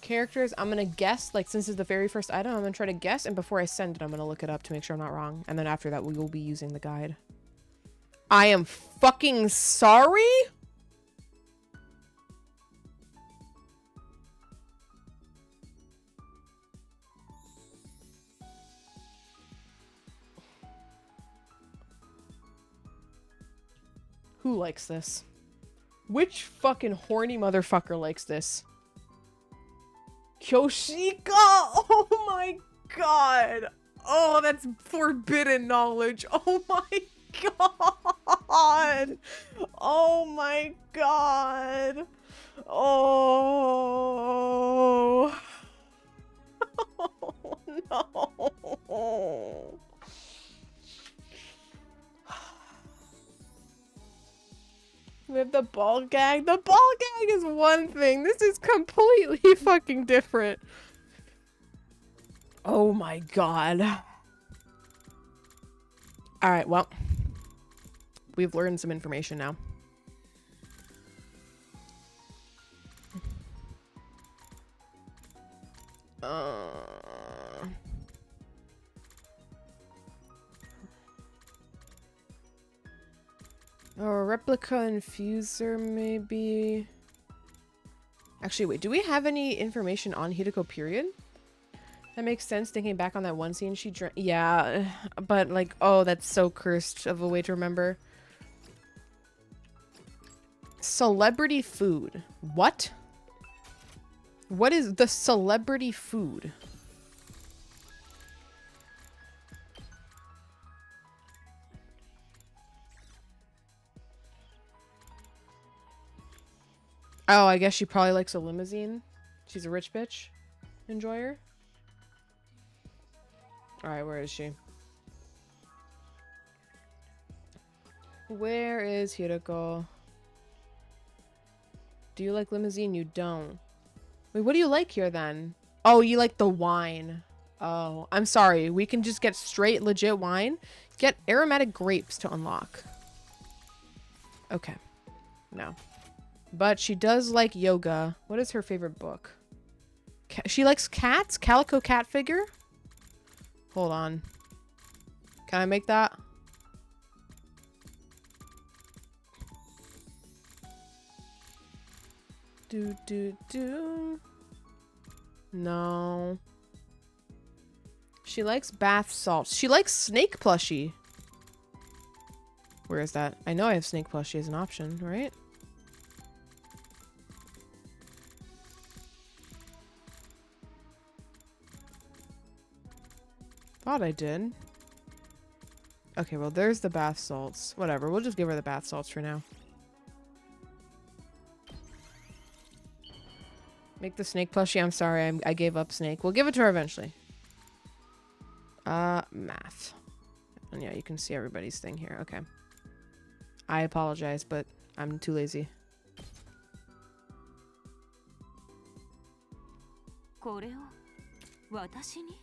characters, I'm gonna guess, like, since it's the very first item, I'm gonna try to guess, and before I send it, I'm gonna look it up to make sure I'm not wrong. And then after that, we will be using the guide. I am fucking sorry? Who likes this? Which fucking horny motherfucker likes this? Kyoshika! Oh my god! Oh, that's forbidden knowledge. Oh my god! Oh my god! Oh! Oh no! We have the ball gag. The ball gag is one thing. This is completely fucking different. Oh my god. Alright, well. We've learned some information now. Or a replica infuser, maybe. Actually, wait, do we have any information on Hideko, period? That makes sense, thinking back on that one scene she drank. Yeah, but like, oh, that's so cursed of a way to remember. Celebrity food. What? What is the celebrity food? Oh, I guess she probably likes a limousine. She's a rich bitch enjoyer. Alright, where is she? Where is Hideko? Do you like limousine? You don't. Wait, what do you like here then? Oh, you like the wine. Oh, I'm sorry. We can just get straight legit wine. Get aromatic grapes to unlock. Okay. No. But she does like yoga. What is her favorite book? She likes cats? Calico cat figure? Hold on. Can I make that? Do. No. She likes bath salts. She likes snake plushie. Where is that? I know I have snake plushie as an option, right? Thought I did. Okay, well, there's the bath salts. Whatever, we'll just give her the bath salts for now. Make the snake plushie. I'm sorry, I gave up snake. We'll give it to her eventually. Math. And yeah, you can see everybody's thing here. Okay. I apologize, but I'm too lazy. これを私に?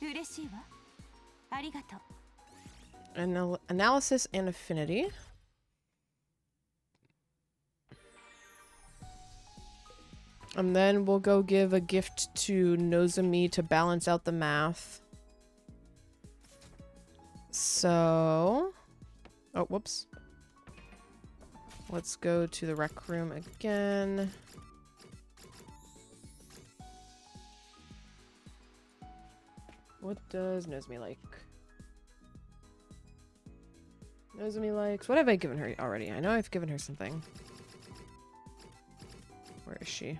嬉しいわ。ありがとう。 Analysis and affinity. And then we'll go give a gift to Nozomi to balance out the math. So... Oh, whoops. Let's go to the rec room again. What does Nozomi like? Nozomi likes... What have I given her already? I know I've given her something. Where is she?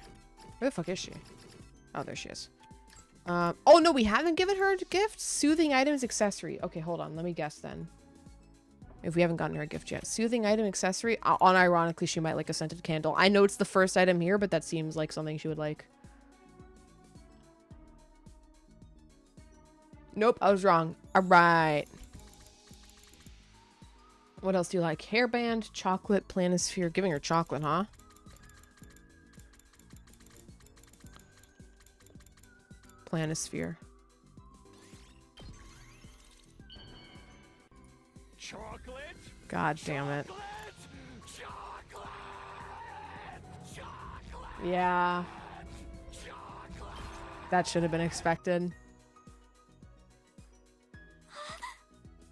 Where the fuck is she? Oh, there she is. Oh, no, we haven't given her a gift? Soothing items accessory. Okay, hold on. Let me guess then. If we haven't gotten her a gift yet. Soothing item accessory. Unironically, she might like a scented candle. I know it's the first item here, but that seems like something she would like. Nope, I was wrong. All right. What else do you like? Hairband, chocolate, planisphere. Giving her chocolate, huh? Planisphere. Chocolate? God damn it. Chocolate! Chocolate! Yeah. Chocolate! That should have been expected.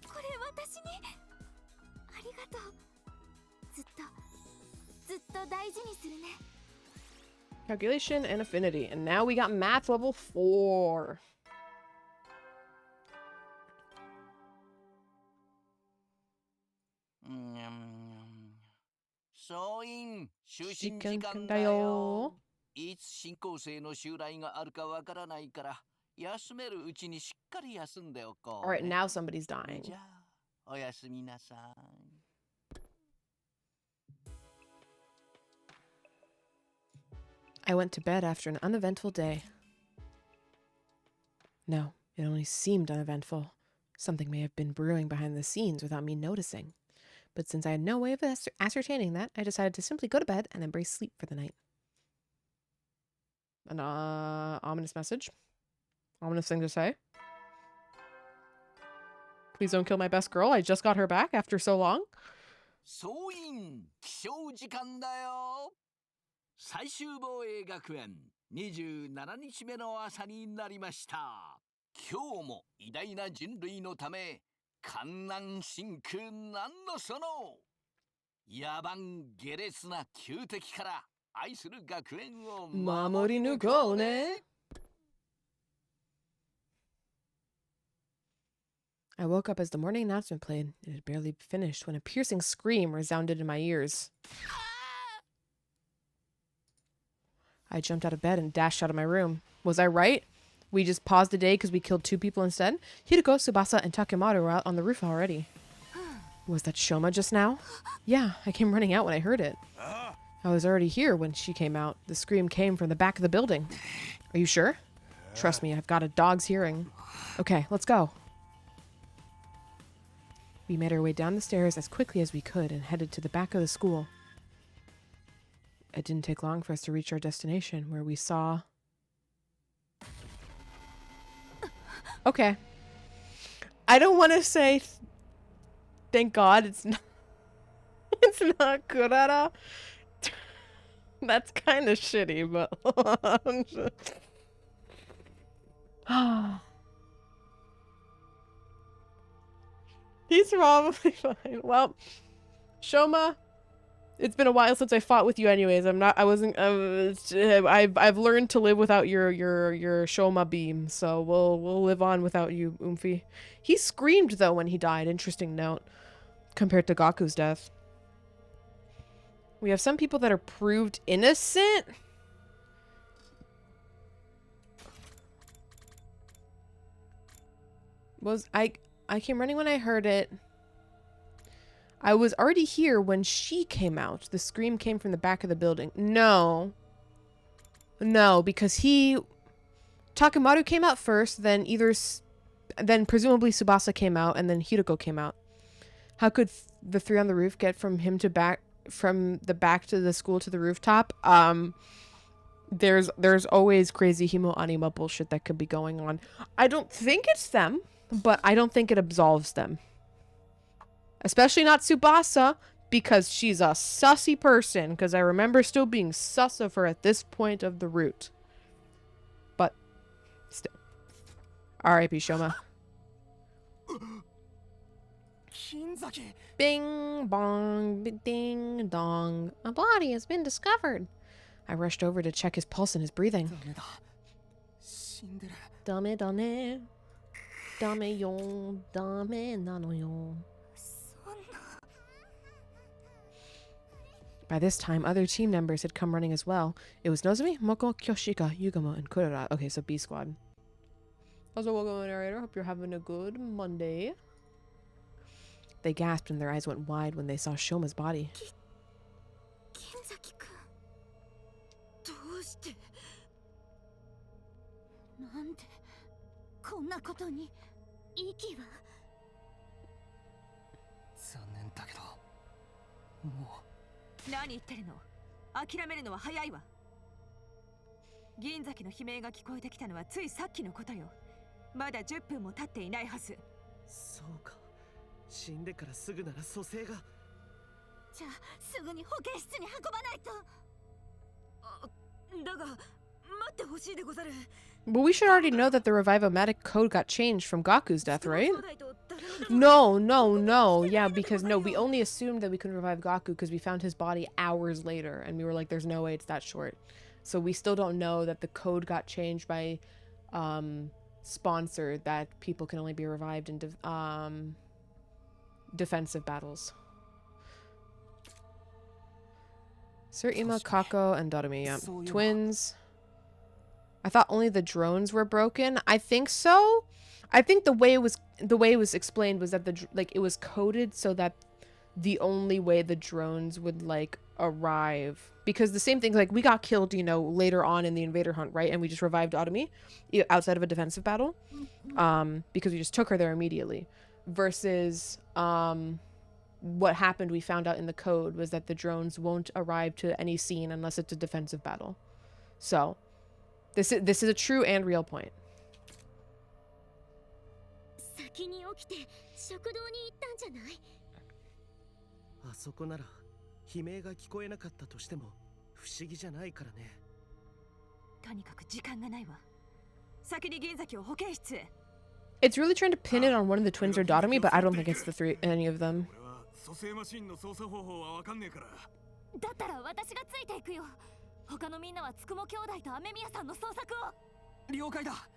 これ私にありがとう。ずっと大事にするね。 Calculation and affinity. And now we got math level 4. Mm. 総員就寝時時間間だだよ。よ。いつ新校生の襲来があるかわからないから休めるうちにしっかり休んでおこう、ね。 Alright, now somebody's dying. じゃあおやすみなさい。I went to bed after an uneventful day. No, it only seemed uneventful. Something may have been brewing behind the scenes without me noticing. But since I had no way of ascertaining that, I decided to simply go to bed and embrace sleep for the night. An ominous message. Ominous thing to say. Please don't kill my best girl. I just got her back after so long. 総員起床時間だよ。最終防衛学園27日目の朝になりました。今日も偉大な人類のため観覧深空なんのその野蛮下劣な旧敵から愛する学園を守り抜こうね。 I woke up as the morning announcement played. It had barely finished when a piercing scream resounded in my ears. I jumped out of bed and dashed out of my room. Was I right? We just paused the day because we killed 2 people instead? Hideko, Tsubasa, and Takemaru were out on the roof already. Was that Shoma just now? Yeah, I came running out when I heard it. I was already here when she came out. The scream came from the back of the building. Are you sure? Trust me, I've got a dog's hearing. Okay, let's go. We made our way down the stairs as quickly as we could and headed to the back of the school. It didn't take long for us to reach our destination, where we saw... Okay. I don't want to say... Thank God it's not... It's not Kurara. That's kind of shitty, but... He's probably fine. Well, Shoma... It's been a while since I fought with you anyways. I've learned to live without your Shoma beam, so we'll live on without you, Oomphy. He screamed though when he died, interesting note, compared to Gaku's death. We have some people that are proved innocent. I came running when I heard it. I was already here when she came out. The scream came from the back of the building. No. No, because Takemaru came out first, then presumably Tsubasa came out, and then Hideko came out. How could the 3 on the roof get from the back to the school to the rooftop? There's always crazy Himo Anima bullshit that could be going on. I don't think it's them, but I don't think it absolves them. Especially not Tsubasa, because she's a sussy person, because I remember still being sus of her at this point of the route. But, still. R.I.P. Shoma. Bing bong, ding dong. A body has been discovered. I rushed over to check his pulse and his breathing. Dame dame. Dame yon. Dame nano yon. By this time, other team members had come running as well. It was Nozomi, Moko, Kyoshika, Yugamo, and Kurara. Okay, so B squad. Also, welcome, narrator. Hope you're having a good Monday. They gasped and their eyes went wide when they saw Shoma's body. 銀崎くんどうして。なんでこんなことに。息は。残念だけどもう。何言ってるの。諦めるのは早いわ。銀崎の悲鳴が聞こえてきたのはついさっきのことよ。まだ10分も経っていないはず。そうか、死んでからすぐなら蘇生が。じゃあすぐに保健室に運ばないと。だが待ってほしいでござる。 But we should already know that the Revivomatic code got changed from Gaku's death, right? No. Yeah, because no, we only assumed that we could revive Gaku because we found his body hours later, and we were like, there's no way it's that short. So we still don't know that the code got changed by sponsor, that people can only be revived in defensive battles. Sir Ima, Kako, and Doremi, yeah. Twins. I thought only the drones were broken. I think so. I think the way it was explained was that it was coded so that the only way the drones would like arrive, because the same thing, like we got killed, you know, later on in the invader hunt, right? And we just revived Doremi outside of a defensive battle, because we just took her there immediately. Versus what happened, we found out in the code, was that the drones won't arrive to any scene unless it's a defensive battle. So this is a true and real point. 先に起きて食堂に行ったんじゃない？あそこなら悲鳴が聞こえなかったとしても不思議じゃないからね。とにかく時間がないわ。先に銀崎を保健室へ。 It's really trying to pin it on one of the twins or Doremi, but I don't think it's any of them. だったら私がついていくよ。他のみんなはつくも兄弟と雨宮さんの捜索を。了解だ。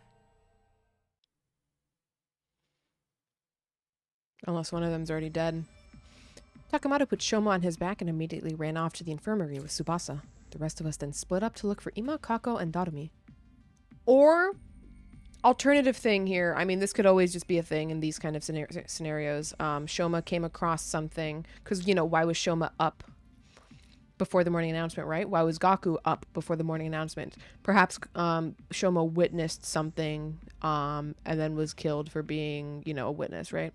Unless one of them's already dead. Takamado put Shoma on his back and immediately ran off to the infirmary with Tsubasa. The rest of us then split up to look for Ima, Kako, and Doremi. Or, alternative thing here, I mean, this could always just be a thing in these kind of scenarios. Shoma came across something, because, you know, why was Shoma up before the morning announcement, right? Why was Gaku up before the morning announcement? Perhaps Shoma witnessed something and then was killed for being, you know, a witness, right?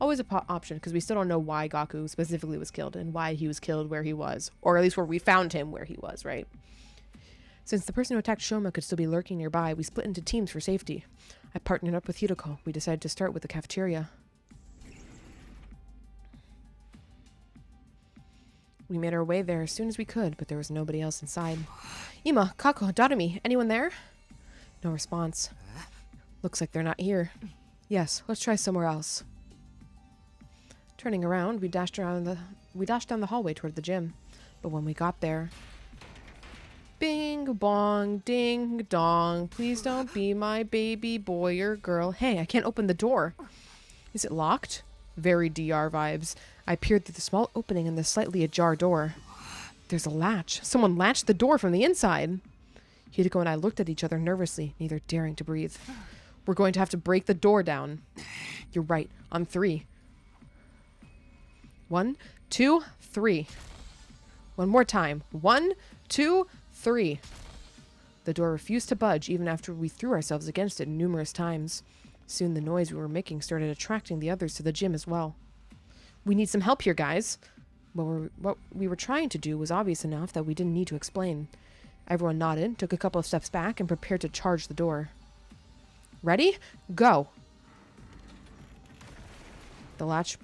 Always a option, because we still don't know why Gaku specifically was killed and why he was killed where he was, or at least where we found him where he was, right? Since the person who attacked Shoma could still be lurking nearby, we split into teams for safety. I partnered up with Hiroko. We decided to start with the cafeteria. We made our way there as soon as we could, but there was nobody else inside. Ima, Kako, Doremi, anyone there? No response. Looks like they're not here. Yes, let's try somewhere else. Turning around, we dashed down the hallway toward the gym. But when we got there, bing bong ding dong, please don't be my baby boy or girl. Hey, I can't open the door. Is it locked? Very DR vibes. I peered through the small opening in the slightly ajar door. There's a latch. Someone latched the door from the inside. Hideko and I looked at each other nervously, neither daring to breathe. We're going to have to break the door down. You're right. On 3. 1, 2, 3. One more time. 1, 2, 3. The door refused to budge even after we threw ourselves against it numerous times. Soon the noise we were making started attracting the others to the gym as well. We need some help here, guys. What we were trying to do was obvious enough that we didn't need to explain. Everyone nodded, took a couple of steps back, and prepared to charge the door. Ready? Go! The latch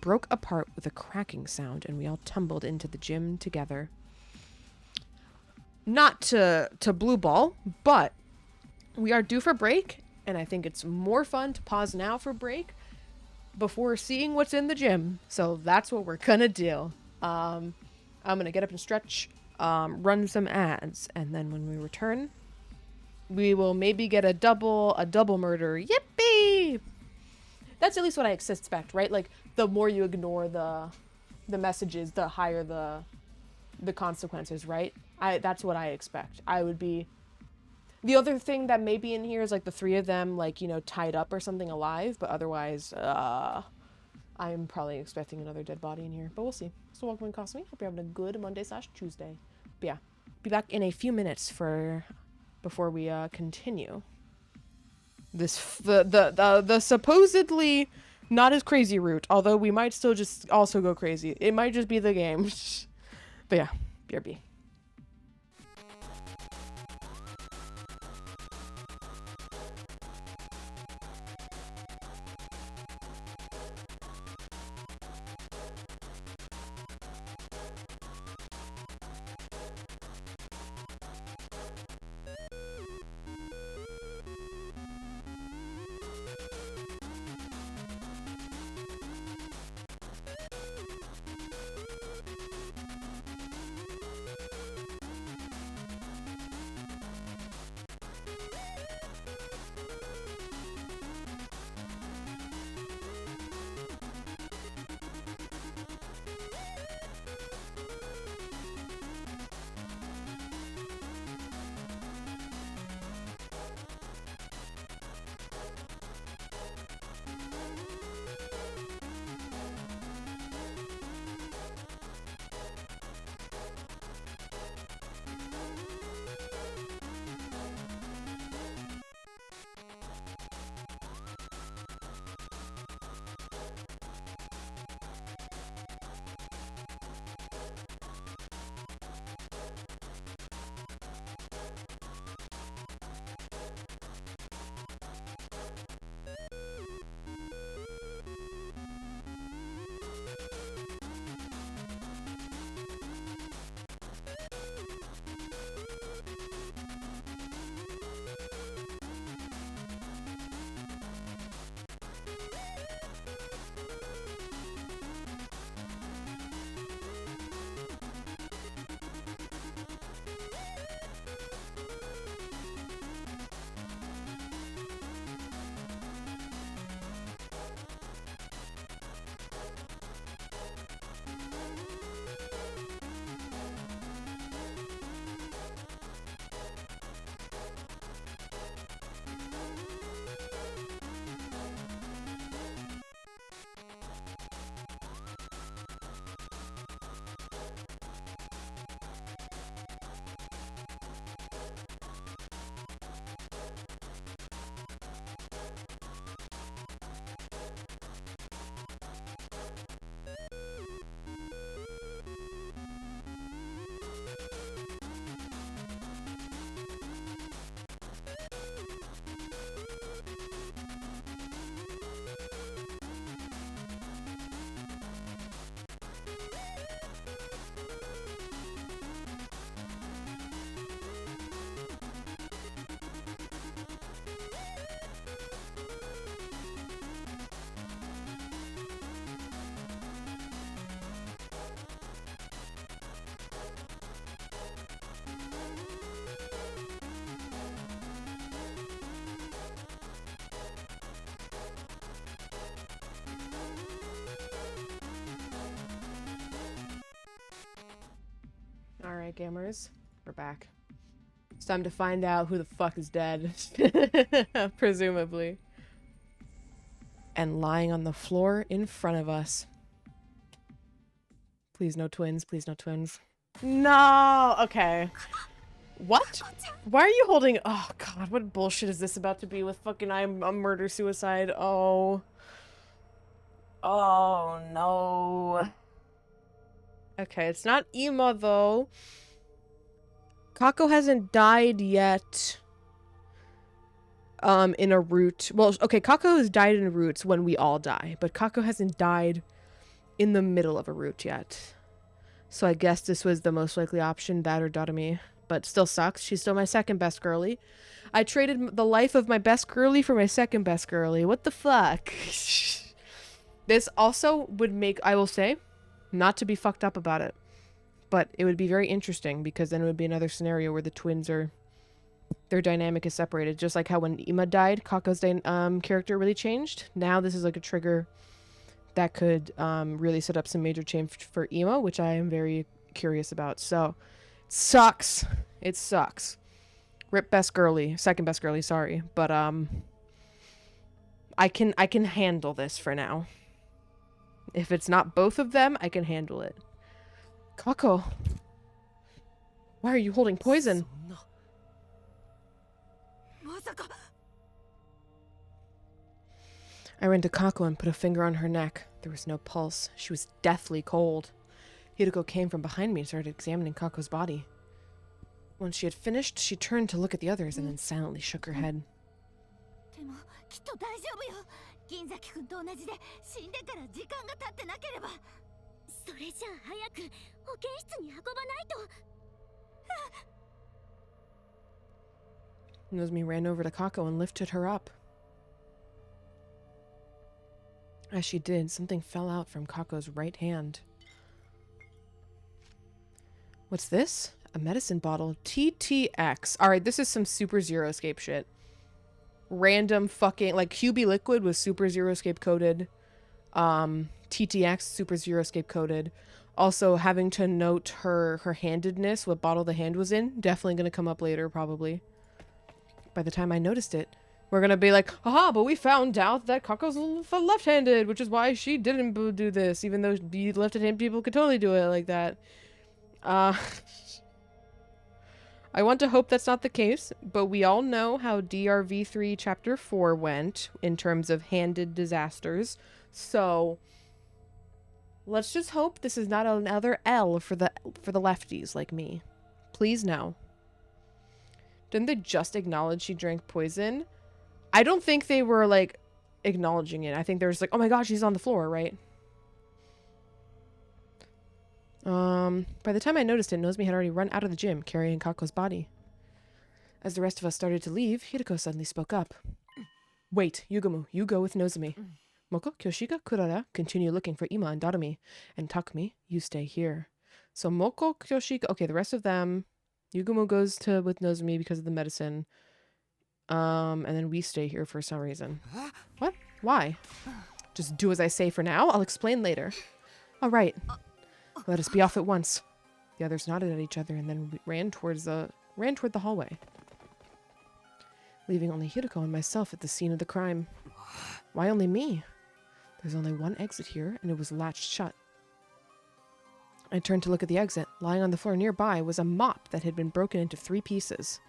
broke apart with a cracking sound, and we all tumbled into the gym together. Not to blue ball, but we are due for break, and I think it's more fun to pause now for break before seeing what's in the gym. So that's what we're gonna do. I'm gonna get up and stretch, run some ads, and then when we return, we will maybe get a double murder. Yippee! That's at least what I expect, right? Like, the more you ignore the messages, the higher the consequences, right? That's what I expect. I would be... The other thing that may be in here is, like, the 3 of them, like, you know, tied up or something alive, but otherwise, I'm probably expecting another dead body in here, but we'll see. So welcome in Cosme. Hope you're having a good Monday/Tuesday. But yeah, be back in a few minutes before we continue. The supposedly not as crazy route, although we might still just also go crazy. It might just be the game. But yeah, BRB. Alright, gamers. We're back. It's time to find out who the fuck is dead. Presumably. And lying on the floor in front of us. Please no twins. Please no twins. No! Okay. What? Why are you holding... Oh, God. What bullshit is this about to be with fucking I'm a murder-suicide? Oh. Oh, no. Okay, it's not Ima, though. Kako hasn't died yet. In a route. Well, okay, Kako has died in routes when we all die, but Kako hasn't died in the middle of a route yet. So I guess this was the most likely option, that or Dotami. But still sucks. She's still my second best girly. I traded the life of my best girly for my second best girly. What the fuck? This also would make, I will say, not to be fucked up about it, but it would be very interesting because then it would be another scenario where the twins are, their dynamic is separated. Just like how when Ima died, Kako's character really changed. Now this is like a trigger that could really set up some major change for Ima, which I am very curious about. So, it sucks. It sucks. Rip best girly, second best girly, sorry, but I can handle this for now. If it's not both of them, I can handle it. Kako. Why are you holding poison? そんな まさか I ran to Kako and put a finger on her neck. There was no pulse. She was deathly cold. Hideko came from behind me and started examining Kako's body. Once she had finished, she turned to look at the others and then silently shook her head. でもきっと大丈夫よ。銀崎君と同じで死んでから時間が経ってなければ。それじゃあ早く保健室に運ばないと。Nozomi ran over to Kako and lifted her up. As she did, something fell out from Kako's right hand. What's this? A medicine bottle. TTX. Alright, this is some Super Zero Escape shit. Random fucking... Like, QB Liquid was Super Zero Escape coded. TTX, Super Zero Escape coded. Also, having to note her handedness, what bottle the hand was in. Definitely gonna come up later, probably. By the time I noticed it, we're gonna be like, haha, but we found out that Kako's left-handed, which is why she didn't do this, even though left-handed people could totally do it like that. I want to hope that's not the case, but we all know how DRV3 Chapter 4 went in terms of handed disasters, so let's just hope this is not another L for the lefties like me. Please no. Didn't they just acknowledge she drank poison? I don't think they were, like, acknowledging it. I think they were just like, oh my gosh, she's on the floor, right? By the time I noticed it, Nozomi had already run out of the gym, carrying Kako's body. As the rest of us started to leave, Hideko suddenly spoke up. Wait, Yugumu, you go with Nozomi. Moko, Kyoshiga, Kurara, continue looking for Ima and Darumi. And Takumi, you stay here. So Moko, Kyoshiga, okay, the rest of them, Yugumu goes with Nozomi because of the medicine. And then we stay here for some reason. What? Why? Just do as I say for now. I'll explain later. All right. Let us be off at once. The others nodded at each other and then ran toward the hallway, leaving only Hideko and myself at the scene of the crime. Why only me? There's only one exit here, and it was latched shut. I turned to look at the exit. Lying on the floor nearby was a mop that had been broken into 3 pieces.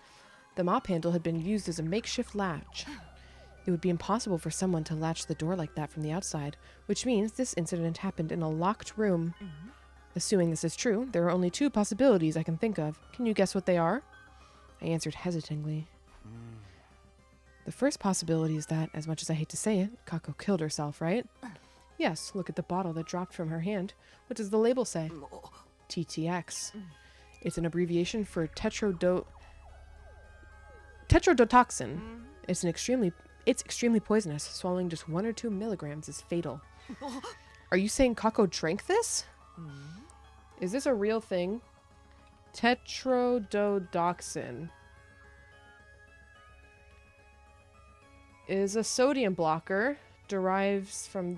The mop handle had been used as a makeshift latch. It would be impossible for someone to latch the door like that from the outside, which means this incident happened in a locked room. Assuming this is true, there are only 2 possibilities I can think of. Can you guess what they are? I answered hesitantly. The first possibility is that, as much as I hate to say it, Kako killed herself, right? Yes, look at the bottle that dropped from her hand. What does the label say? TTX. It's an abbreviation for tetrodotoxin. It's extremely poisonous. Swallowing just 1 or 2 milligrams is fatal. Are you saying Kako drank this? Is this a real thing? Tetrodotoxin is a sodium blocker. Derives from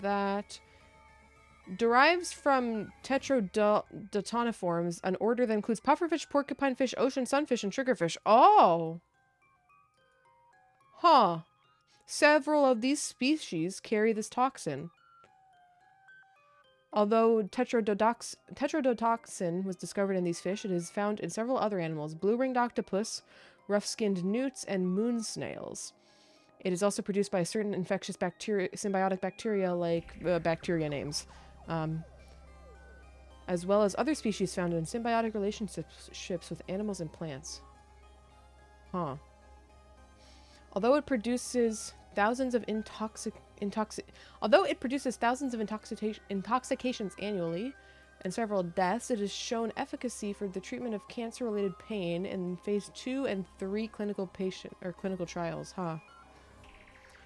tetrodotonoforms, an order that includes pufferfish, porcupine fish, ocean sunfish, and triggerfish. Oh! Huh. Several of these species carry this toxin. Although tetrodotoxin was discovered in these fish, it is found in several other animals: blue-ringed octopus, rough-skinned newts, and moon snails. It is also produced by certain infectious symbiotic bacteria, like bacteria names, as well as other species found in symbiotic relationships with animals and plants. Huh. Although it produces thousands of intoxications annually and several deaths, it has shown efficacy for the treatment of cancer-related pain in phase 2 and 3 clinical trials. Huh.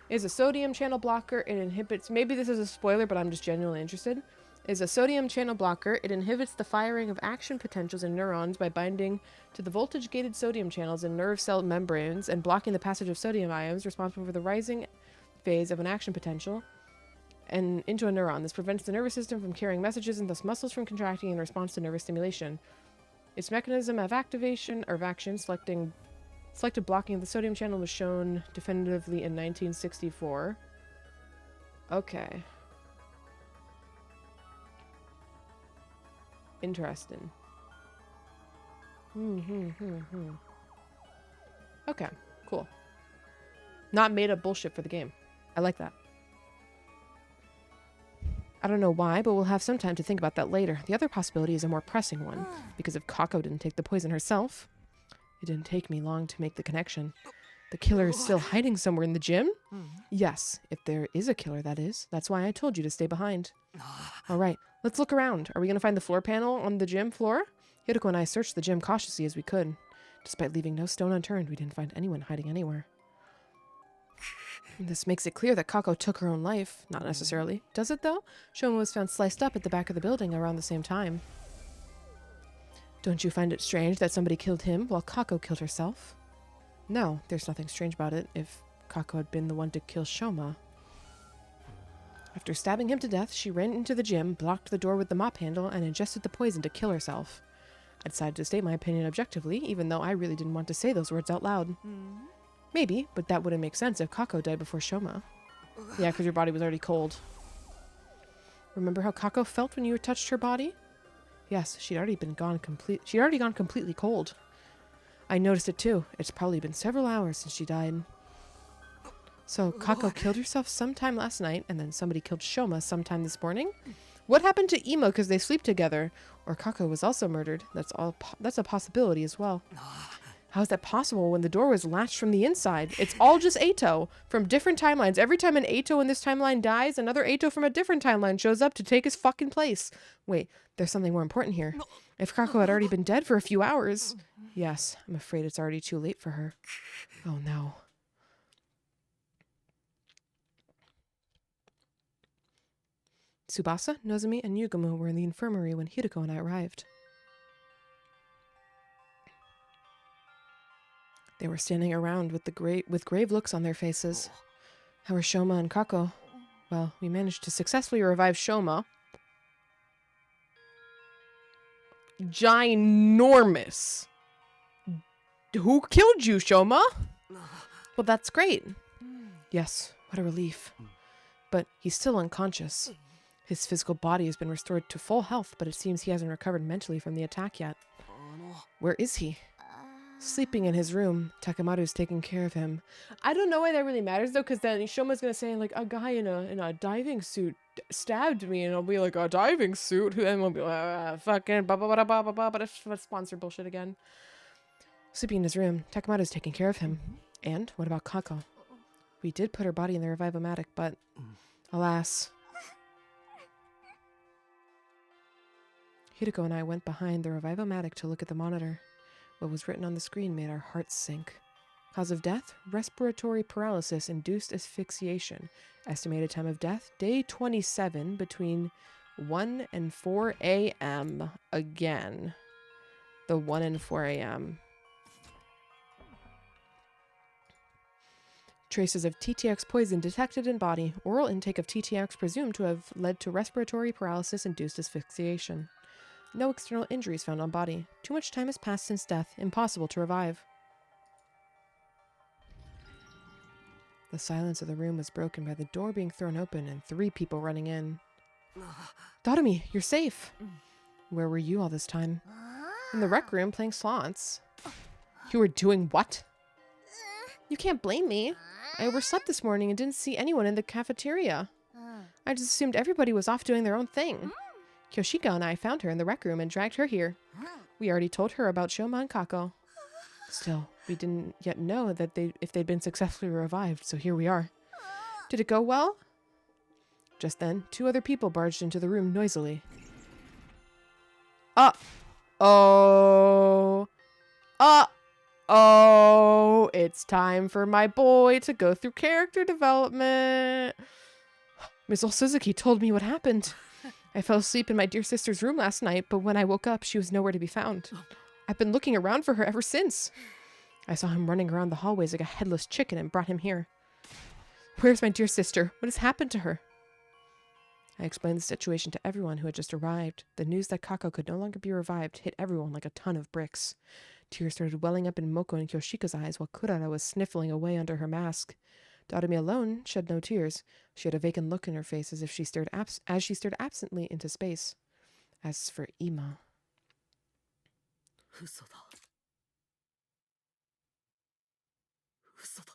It is a sodium channel blocker. It inhibits... Maybe this is a spoiler, but I'm just genuinely interested. It is a sodium channel blocker. It inhibits the firing of action potentials in neurons by binding to the voltage-gated sodium channels in nerve cell membranes and blocking the passage of sodium ions responsible for the rising phase of an action potential and into a neuron. This prevents the nervous system from carrying messages and thus muscles from contracting in response to nervous stimulation. Its mechanism of activation or of action, selective blocking of the sodium channel, was shown definitively in 1964. Okay. Interesting. Okay, cool. Not made up bullshit for the game. I like that. I don't know why, but we'll have some time to think about that later. The other possibility is a more pressing one, because if Kako didn't take the poison herself, it didn't take me long to make the connection. The killer is still hiding somewhere in the gym? Yes, if there is a killer, that is. That's why I told you to stay behind. All right, let's look around. Are we going to find the floor panel on the gym floor? Hideko and I searched the gym cautiously as we could. Despite leaving no stone unturned, we didn't find anyone hiding anywhere. This makes it clear that Kako took her own life. Not necessarily. Does it, though? Shoma was found sliced up at the back of the building around the same time. Don't you find it strange that somebody killed him while Kako killed herself? No, there's nothing strange about it if Kako had been the one to kill Shoma. After stabbing him to death, she ran into the gym, blocked the door with the mop handle, and ingested the poison to kill herself. I decided to state my opinion objectively, even though I really didn't want to say those words out loud. Maybe, but that wouldn't make sense if Kako died before Shoma. Yeah, because your body was already cold. Remember how Kako felt when you touched her body? Yes, she'd already gone completely cold. I noticed it too. It's probably been several hours since she died. So, Kako killed herself sometime last night, and then somebody killed Shoma sometime this morning? What happened to Imo because they sleep together? Or Kako was also murdered? That's a possibility as well. How is that possible when the door was latched from the inside? It's all just Eito from different timelines. Every time an Eito in this timeline dies, another Eito from a different timeline shows up to take his fucking place. Wait, there's something more important here. If Kako had already been dead for a few hours... Yes, I'm afraid it's already too late for her. Oh no. Tsubasa, Nozomi, and Yugumo were in the infirmary when Hideko and I arrived. They were standing around with grave looks on their faces. How are Shoma and Kako? Well, we managed to successfully revive Shoma. Ginormous. Who killed you, Shoma? Well, that's great. Yes, what a relief. But he's still unconscious. His physical body has been restored to full health, but it seems he hasn't recovered mentally from the attack yet. Where is he? Sleeping in his room. Takemaru's taking care of him. I don't know why that really matters though, because then Shoma's gonna say like a guy in a diving suit stabbed me, and I'll be like, a diving suit, and we'll be like, fucking blah blah blah blah blah blah. But it's sponsor bullshit again. Sleeping in his room. Takemaru's taking care of him. And what about Kako? We did put her body in the revivomatic, but alas. Hideko and I went behind the revivomatic to look at the monitor. What was written on the screen made our hearts sink. Cause of death, respiratory paralysis induced asphyxiation. Estimated time of death, day 27 between 1 and 4 a.m. Again. The 1 and 4 a.m. Traces of TTX poison detected in body. Oral intake of TTX presumed to have led to respiratory paralysis induced asphyxiation. No external injuries found on body. Too much time has passed since death. Impossible to revive. The silence of the room was broken by the door being thrown open and 3 people running in. Dotomi, you're safe. Where were you all this time? In the rec room playing slots. You were doing what? You can't blame me. I overslept this morning and didn't see anyone in the cafeteria. I just assumed everybody was off doing their own thing. Kyoshika and I found her in the rec room and dragged her here. We already told her about Shoma and Kako. Still, we didn't yet know that if they'd been successfully revived, so here we are. Did it go well? Just then, 2 other people barged into the room noisily. Uh-oh. Uh-oh. It's time for my boy to go through character development. Miss Suzuki told me what happened. I fell asleep in my dear sister's room last night, but when I woke up, she was nowhere to be found. I've been looking around for her ever since. I saw him running around the hallways like a headless chicken and brought him here. Where's my dear sister? What has happened to her? I explained the situation to everyone who had just arrived. The news that Kako could no longer be revived hit everyone like a ton of bricks. Tears started welling up in Moko and Kyoshika's eyes while Kurara was sniffling away under her mask. Dotomi alone shed no tears. She had a vacant look in her face as if she stared absently into space. As for Ima... 嘘だ。嘘だ。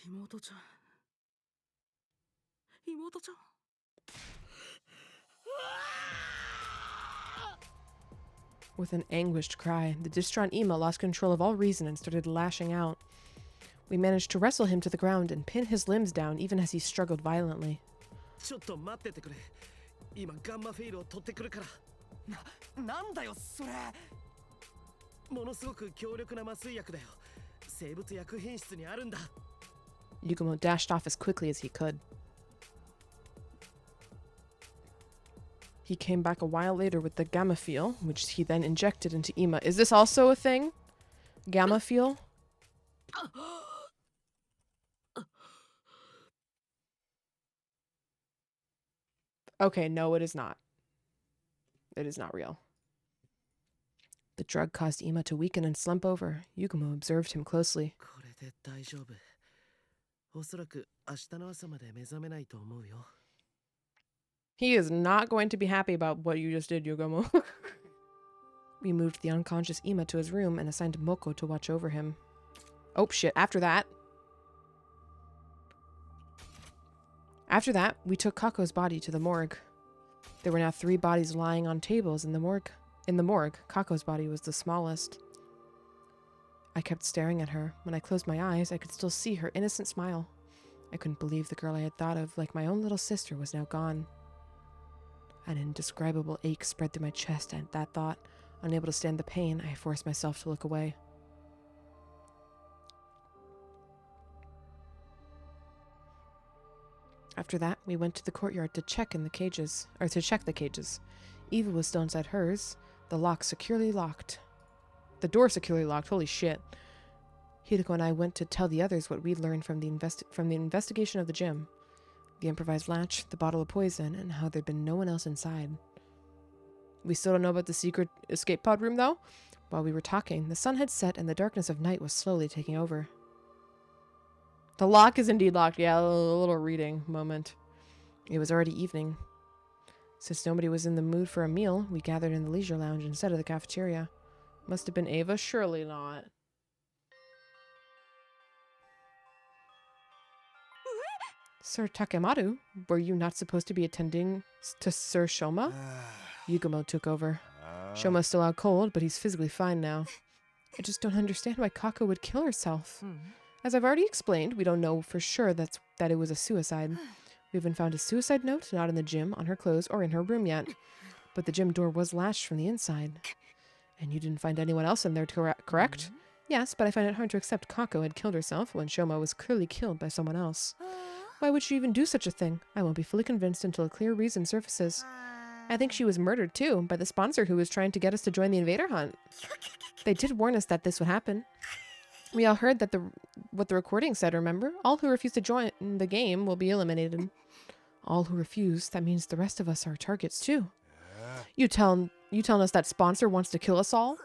妹ちゃん。妹ちゃん。With an anguished cry, the distraught Ima lost control of all reason and started lashing out. We managed to wrestle him to the ground and pin his limbs down even as he struggled violently. ちょっと待っててくれ。今ガンマフェイルを取ってくるから。なんだよそれ。ものすごく強力な麻酔薬だよ。生物薬品室にあるんだ。Yugumo dashed off as quickly as he could. He came back a while later with the gamma fuel, which he then injected into Ima. Is this also a thing? Gamma fuel? Okay, no, it is not. It is not real. The drug caused Ima to weaken and slump over. Yugumo observed him closely. これで大丈夫。おそらく明日の朝まで目覚めないと思うよ。He is not going to be happy about what you just did, Yugumo. We moved the unconscious Ima to his room and assigned Moko to watch over him. Oh shit, after that, we took Kako's body to the morgue. There were now 3 bodies lying on tables in the morgue. In the morgue, Kako's body was the smallest. I kept staring at her. When I closed my eyes, I could still see her innocent smile. I couldn't believe the girl I had thought of like my own little sister was now gone. An indescribable ache spread through my chest at that thought. Unable to stand the pain, I forced myself to look away. After that, we went to the courtyard to check the cages. Eva was still inside hers, the door securely locked. Holy shit. Hideko and I went to tell the others what we'd learned from the investigation of the gym. The improvised latch, the bottle of poison, and how there'd been no one else inside. We still don't know about the secret escape pod room, though. While we were talking, the sun had set and the darkness of night was slowly taking over. The lock is indeed locked. Yeah, a little reading moment. It was already evening. Since nobody was in the mood for a meal, we gathered in the leisure lounge instead of the cafeteria. Must have been Ava? Surely not. Sir Takemaru, were you not supposed to be attending to Sir Shoma? Yugumo took over. Shoma's still out cold, but he's physically fine now. I just don't understand why Kako would kill herself. As I've already explained, we don't know for sure that it was a suicide. We haven't found a suicide note, not in the gym, on her clothes, or in her room yet. But the gym door was latched from the inside. And you didn't find anyone else in there, correct? Yes, but I find it hard to accept Kako had killed herself when Shoma was clearly killed by someone else. Why would she even do such a thing? I won't be fully convinced until a clear reason surfaces. I think she was murdered, too, by the sponsor who was trying to get us to join the invader hunt. They did warn us that this would happen. We all heard that what the recording said, remember? All who refuse to join the game will be eliminated. All who refuse, that means the rest of us are targets, too. You telling us that sponsor wants to kill us all?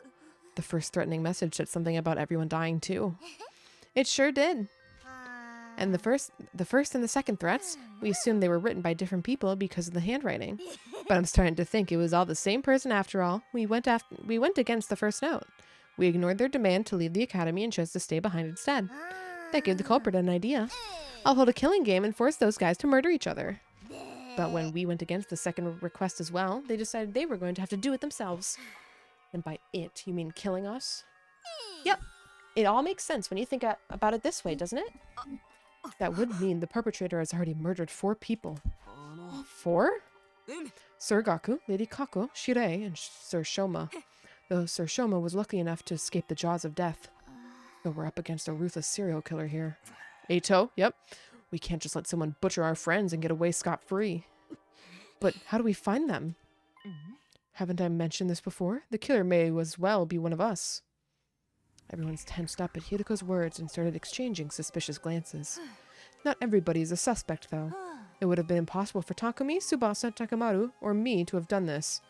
The first threatening message said something about everyone dying, too. It sure did. And the first and the second threats, we assumed they were written by different people because of the handwriting. But I'm starting to think it was all the same person after all. We went against the first note. We ignored their demand to leave the academy and chose to stay behind instead. That gave the culprit an idea. I'll hold a killing game and force those guys to murder each other. But when we went against the second request as well, they decided they were going to have to do it themselves. And by it, you mean killing us? Yep. It all makes sense when you think about it this way, doesn't it? That would mean the perpetrator has already murdered 4 people. 4? Sir Gaku, Lady Kako, Shirei, and Sir Shoma. Though Sir Shoma was lucky enough to escape the jaws of death. But we're up against a ruthless serial killer here. Eito, yep. We can't just let someone butcher our friends and get away scot-free. But how do we find them? Haven't I mentioned this before? The killer may as well be one of us. Everyone's tensed up at Hideko's words and started exchanging suspicious glances. Not everybody is a suspect, though. It would have been impossible for Takumi, Tsubasa, Takemaru, or me to have done this.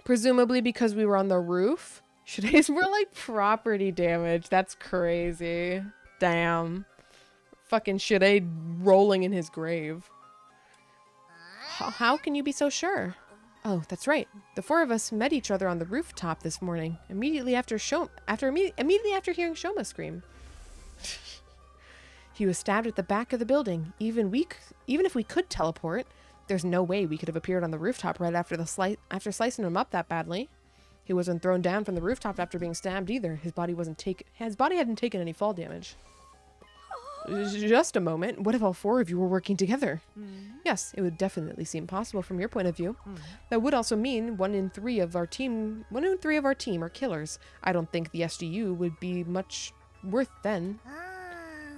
Presumably because we were on the roof? Shirei's more like property damage. That's crazy. Damn. Fucking Shirei rolling in his grave. How can you be so sure? Oh, that's right. The four of us met each other on the rooftop this morning, immediately after hearing Shoma scream. He was stabbed at the back of the building. Even if we could teleport, there's no way we could have appeared on the rooftop right after slicing him up that badly. He wasn't thrown down from the rooftop after being stabbed either. His body hadn't taken any fall damage. Just a moment. What if all four of you were working together? Yes, it would definitely seem possible from your point of view. That would also mean 1 in 3 of our team are killers. I don't think the SGU would be much worth then.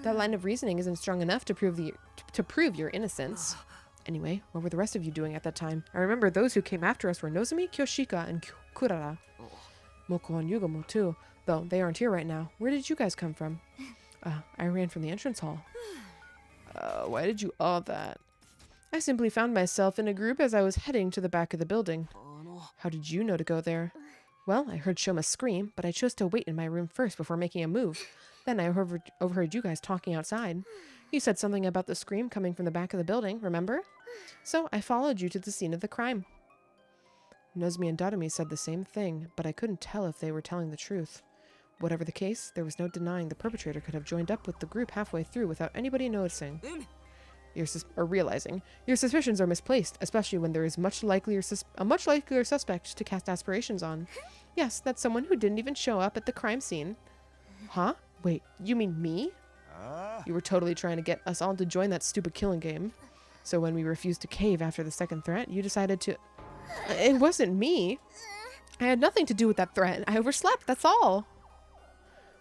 That line of reasoning isn't strong enough to prove your innocence. Anyway, what were the rest of you doing at that time? I remember those who came after us were Nozomi, Kyoshika, and Kurara. Moko and Yugomo too, though they aren't here right now. Where did you guys come from? I ran from the entrance hall. Why did you all that? I simply found myself in a group as I was heading to the back of the building. How did you know to go there? Well, I heard Shoma scream, but I chose to wait in my room first before making a move. Then I overheard you guys talking outside. You said something about the scream coming from the back of the building, remember? So I followed you to the scene of the crime. Nozomi and Dotami said the same thing, but I couldn't tell if they were telling the truth. Whatever the case, there was no denying the perpetrator could have joined up with the group halfway through without anybody noticing. Or realizing. Your suspicions are misplaced, especially when there is a much likelier suspect to cast aspirations on. Yes, that's someone who didn't even show up at the crime scene. Huh? Wait, you mean me? You were totally trying to get us all to join that stupid killing game. So when we refused to cave after the second threat, you decided to... It wasn't me. I had nothing to do with that threat. I overslept, that's all.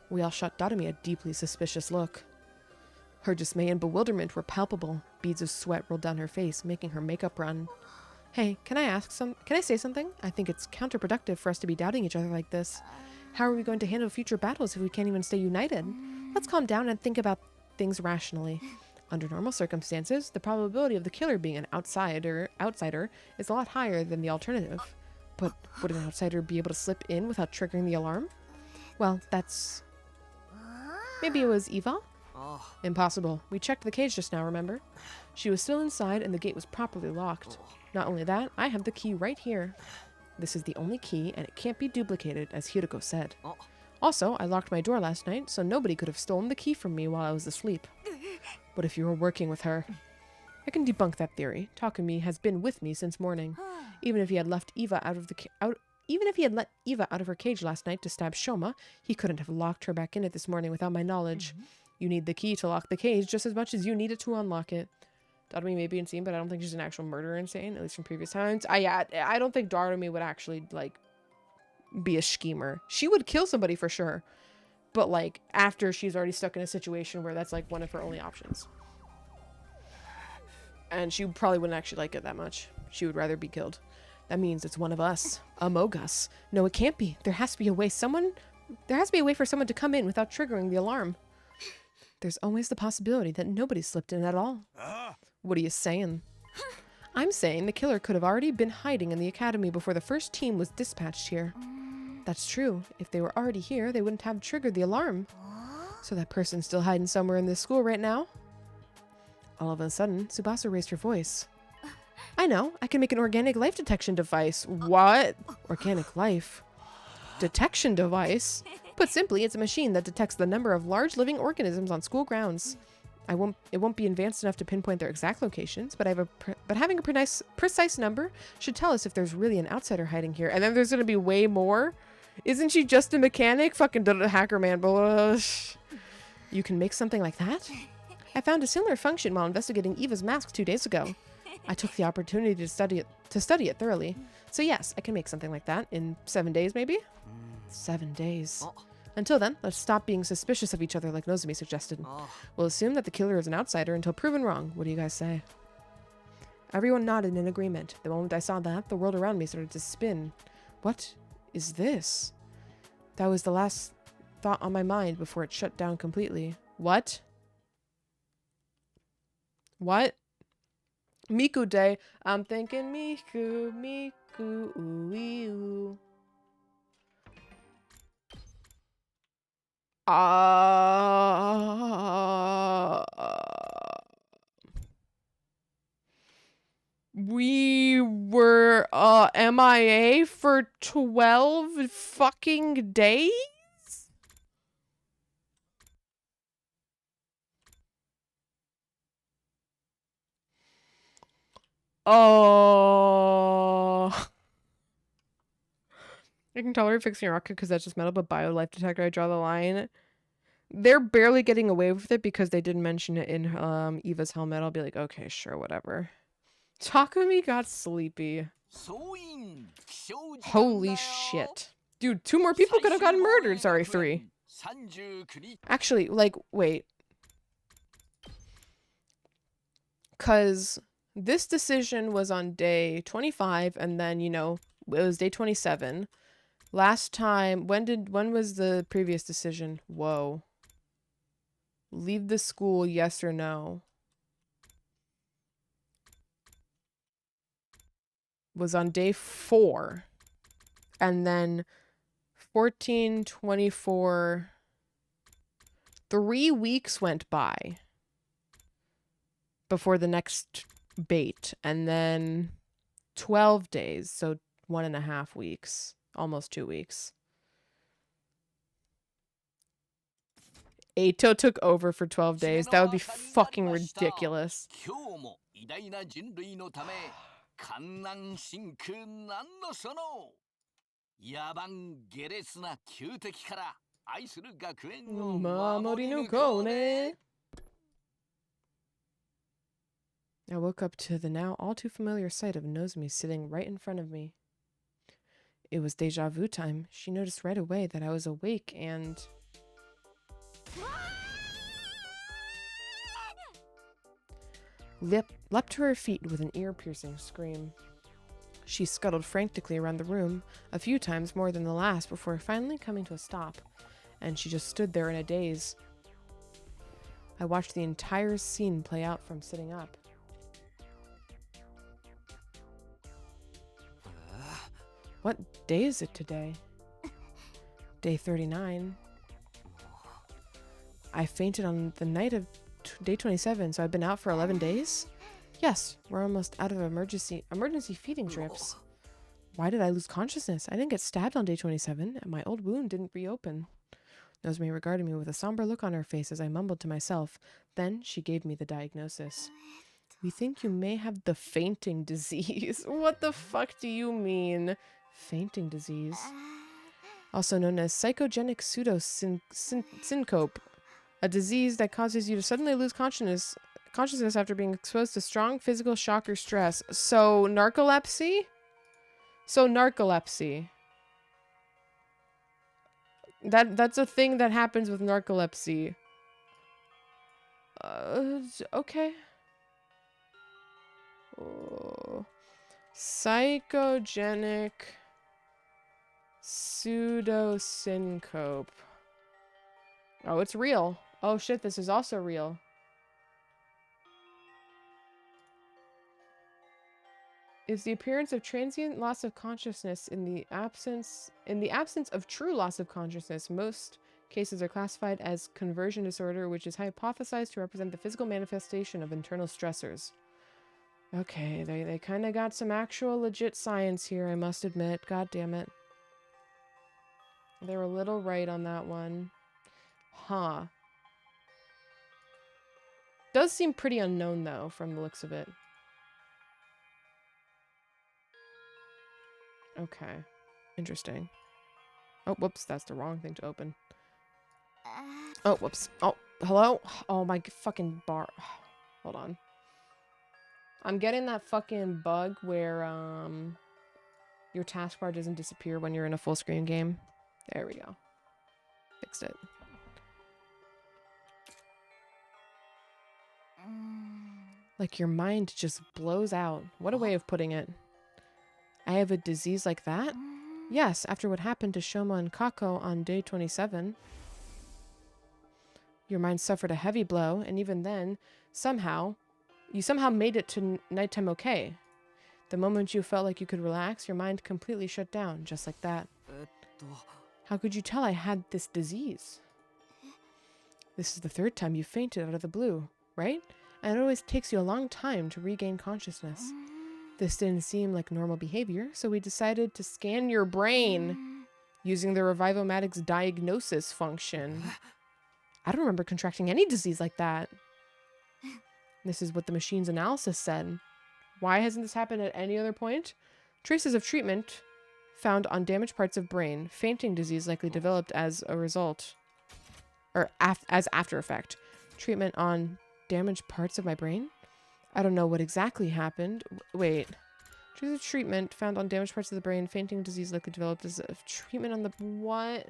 We all shot Dotami a deeply suspicious look. Her dismay and bewilderment were palpable. Beads of sweat rolled down her face, making her makeup run. Hey, can I say something? I think it's counterproductive for us to be doubting each other like this. How are we going to handle future battles if we can't even stay united? Let's calm down and think about things rationally. Under normal circumstances, the probability of the killer being an outsider is a lot higher than the alternative. But would an outsider be able to slip in without triggering the alarm? Well, that's... Maybe it was Eva? Impossible. We checked the cage just now, remember? She was still inside and the gate was properly locked. Not only that, I have the key right here. This is the only key and it can't be duplicated, as Hiroko said. Also, I locked my door last night, so nobody could have stolen the key from me while I was asleep. What if you were working with her? I can debunk that theory. Takumi has been with me since morning. Even if he had let Eva out of her cage last night to stab Shoma, he couldn't have locked her back in it this morning without my knowledge. You need the key to lock the cage just as much as you need it to unlock it. Dotami may be insane, but I don't think she's an actual murderer insane, at least from previous times. I don't think Dotami would actually, like, be a schemer. She would kill somebody for sure. But, like, after she's already stuck in a situation where that's, like, one of her only options. And she probably wouldn't actually like it that much. She would rather be killed. That means it's one of us. Among us. No, it can't be. There has to be a way for someone to come in without triggering the alarm. There's always the possibility that nobody slipped in at all. What are you saying? I'm saying the killer could have already been hiding in the academy before the first team was dispatched here. That's true. If they were already here, they wouldn't have triggered the alarm. So that person's still hiding somewhere in this school right now? All of a sudden, Tsubasa raised her voice. I know. I can make an organic life detection device. What? Organic life? Detection device? Put simply, it's a machine that detects the number of large living organisms on school grounds. It won't be advanced enough to pinpoint their exact locations, but having a precise number should tell us if there's really an outsider hiding here. And then there's going to be way more. Isn't she just a mechanic? Fucking hacker man. You can make something like that? I found a similar function while investigating Eva's mask 2 days ago. I took the opportunity to study it thoroughly. So yes, I can make something like that in 7 days, maybe? 7 days. Until then, let's stop being suspicious of each other like Nozomi suggested. We'll assume that the killer is an outsider until proven wrong. What do you guys say? Everyone nodded in agreement. The moment I saw that, the world around me started to spin. What is this? That was the last thought on my mind before it shut down completely. What? What? Miku Day. I'm thinking Miku, Miku, ooh, ooh. We were MIA for 12 fucking days? Oh. I can tolerate fixing a rocket because that's just metal, but bio life detector, I draw the line. They're barely getting away with it because they didn't mention it in Eva's helmet. I'll be like, okay, sure, whatever. Takumi got sleepy. Holy shit. Dude, 2 more people could have gotten murdered. Sorry, 3. Actually, like, wait. Because this decision was on day 25, and then, you know, it was day 27. Last time, when was the previous decision? Whoa. Leave the school, yes or no? Was on day 4. And then 14, 24, 3 weeks went by before the next bait. And then 12 days, so 1.5 weeks, almost 2 weeks. Eito took over for 12 days. That would be fucking ridiculous. I woke up to the now all too familiar sight of Nozomi sitting right in front of me. It was deja vu time. She noticed right away that I was awake and... leapt to her feet with an ear-piercing scream. She scuttled frantically around the room, a few times more than the last, before finally coming to a stop, and she just stood there in a daze. I watched the entire scene play out from sitting up. What day is it today? Day 39. I fainted on the night of day 27, so I've been out for 11 days? Yes, we're almost out of emergency feeding drips. Why did I lose consciousness? I didn't get stabbed on day 27, and my old wound didn't reopen. Nozomi regarded me with a somber look on her face as I mumbled to myself. Then she gave me the diagnosis. We think you may have the fainting disease. What the fuck do you mean? Fainting disease. Also known as psychogenic pseudo-syncope. A disease that causes you to suddenly lose consciousness after being exposed to strong physical shock or stress. So, narcolepsy? That's a thing that happens with narcolepsy. Okay. Oh. Psychogenic pseudo-syncope. Oh, it's real. Oh shit, this is also real. Is the appearance of transient loss of consciousness in the absence of true loss of consciousness. Most cases are classified as conversion disorder, which is hypothesized to represent the physical manifestation of internal stressors. Okay, they kind of got some actual legit science here, I must admit. God damn it. They were a little right on that one. Huh. Does seem pretty unknown, though, from the looks of it. Okay. Interesting. Oh, whoops. That's the wrong thing to open. Oh, whoops. Oh, hello? Oh, my fucking bar. Hold on. I'm getting that fucking bug where, your taskbar doesn't disappear when you're in a full screen game. There we go. Fixed it. Like your mind just blows out. What a way of putting it. I have a disease like that? Yes, after what happened to Shoma and Kako on day 27. Your mind suffered a heavy blow, and even then, you somehow made it to nighttime okay. The moment you felt like you could relax, your mind completely shut down, just like that. How could you tell I had this disease? This is the 3rd time you fainted out of the blue, right? And it always takes you a long time to regain consciousness. This didn't seem like normal behavior, so we decided to scan your brain using the Revivomatics diagnosis function. I don't remember contracting any disease like that. This is what the machine's analysis said. Why hasn't this happened at any other point? Traces of treatment found on damaged parts of brain. Fainting disease likely developed as a result. Or as after effect. Treatment on damaged parts of my brain? I don't know what exactly happened. Wait. Traces of treatment found on damaged parts of the brain. Fainting disease likely developed as a treatment on the... What?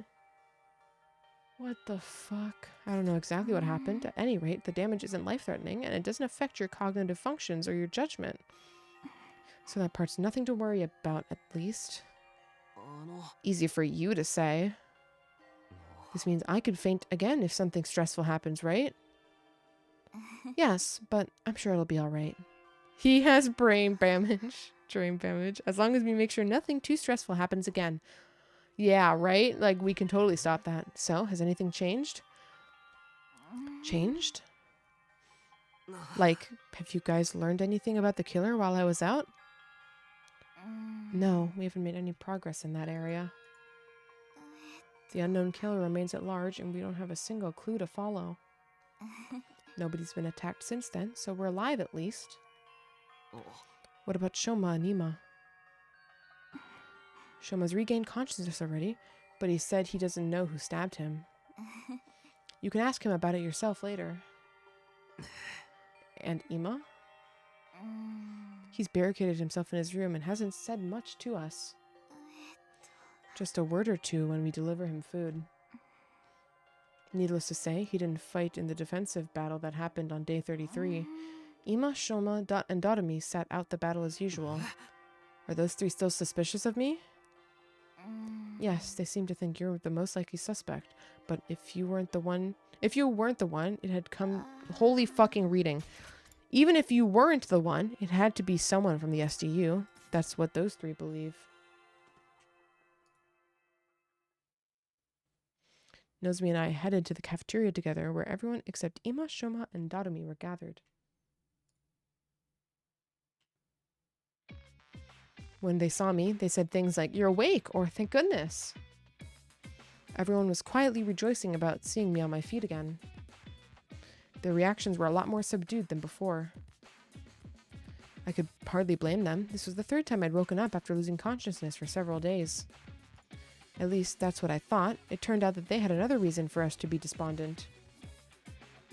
What the fuck? I don't know exactly what happened. At any rate, the damage isn't life-threatening, and it doesn't affect your cognitive functions or your judgment. So that part's nothing to worry about, at least. Easy for you to say. This means I could faint again if something stressful happens, right? Yes, but I'm sure it'll be alright. He has brain damage. Brain damage. As long as we make sure nothing too stressful happens again. Yeah, right? Like, we can totally stop that. So, has anything changed? Changed? Like, have you guys learned anything about the killer while I was out? No, we haven't made any progress in that area. The unknown killer remains at large, and we don't have a single clue to follow. Nobody's been attacked since then, so we're alive at least. What about Shoma and Ima? Shoma's regained consciousness already, but he said he doesn't know who stabbed him. You can ask him about it yourself later. And Ima? He's barricaded himself in his room and hasn't said much to us. Just a word or two when we deliver him food. Needless to say, he didn't fight in the defensive battle that happened on day 33. Ima, Shoma, and Dotami sat out the battle as usual. Are those three still suspicious of me? Yes, they seem to think you're the most likely suspect. But if you weren't the one, it had come... Holy fucking reading. Even if you weren't the one, it had to be someone from the SDU. That's what those three believe. Nozomi and I headed to the cafeteria together, where everyone except Ima, Shoma, and Dotami were gathered. When they saw me, they said things like, "You're awake," or "Thank goodness." Everyone was quietly rejoicing about seeing me on my feet again. Their reactions were a lot more subdued than before. I could hardly blame them. This was the third time I'd woken up after losing consciousness for several days. At least, that's what I thought. It turned out that they had another reason for us to be despondent.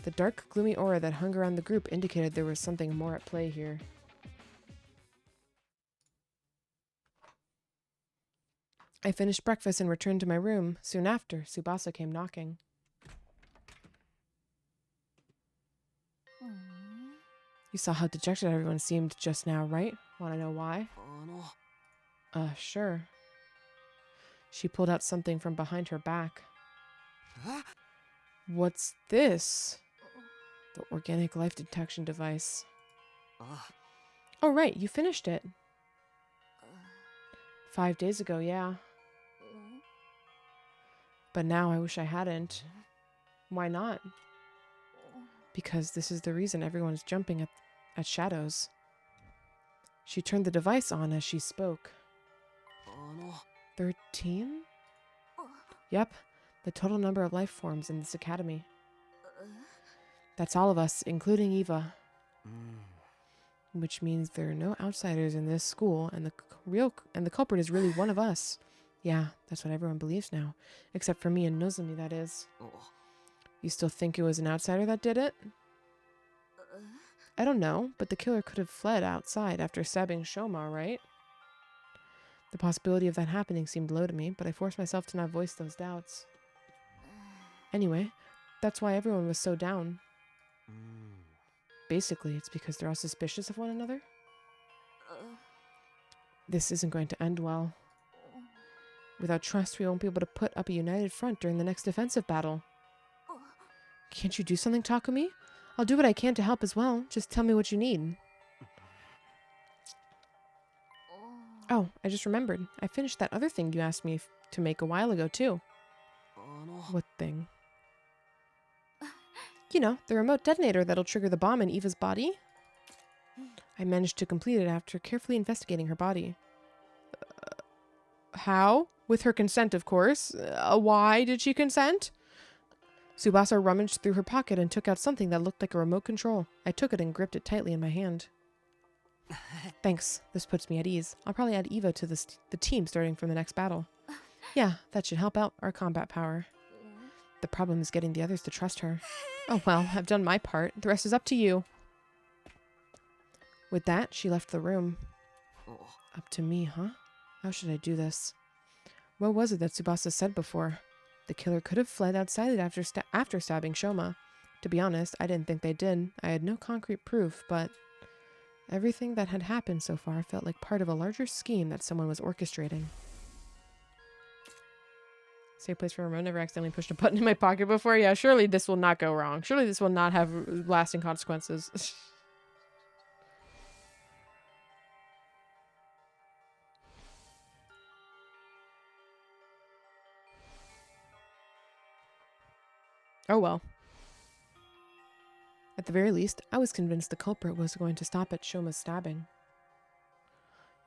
The dark, gloomy aura that hung around the group indicated there was something more at play here. I finished breakfast and returned to my room. Soon after, Tsubasa came knocking. You saw how dejected everyone seemed just now, right? Want to know why? Sure. She pulled out something from behind her back. What's this? The organic life detection device. Oh, right, you finished it. 5 days ago, yeah. But now I wish I hadn't. Why not? Because this is the reason everyone's jumping at shadows. She turned the device on as she spoke. 13? Yep, the total number of life forms in this academy. That's all of us, including Eva. Which means there are no outsiders in this school, and the culprit is really one of us. Yeah, that's what everyone believes now. Except for me and Nozomi, that is. You still think it was an outsider that did it? I don't know, but the killer could have fled outside after stabbing Shoma, right? The possibility of that happening seemed low to me, but I forced myself to not voice those doubts. Anyway, that's why everyone was so down. Basically, it's because they're all suspicious of one another. This isn't going to end well. Without trust, we won't be able to put up a united front during the next defensive battle. Can't you do something, Takumi? I'll do what I can to help as well. Just tell me what you need. Oh, I just remembered. I finished that other thing you asked me to make a while ago, too. What thing? You know, the remote detonator that'll trigger the bomb in Eva's body. I managed to complete it after carefully investigating her body. How? With her consent, of course. Why did she consent? Tsubasa rummaged through her pocket and took out something that looked like a remote control. I took it and gripped it tightly in my hand. Thanks. This puts me at ease. I'll probably add Eva to the team starting from the next battle. Yeah, that should help out our combat power. The problem is getting the others to trust her. Oh well, I've done my part. The rest is up to you. With that, she left the room. Up to me, huh? How should I do this? What was it that Tsubasa said before? The killer could have fled outside after stabbing Shoma. To be honest, I didn't think they did. I had no concrete proof, but everything that had happened so far felt like part of a larger scheme that someone was orchestrating. Safe place for a remote. Never accidentally pushed a button in my pocket before. Yeah, surely this will not go wrong. Surely this will not have lasting consequences. Oh well. At the very least, I was convinced the culprit was going to stop at Shoma's stabbing.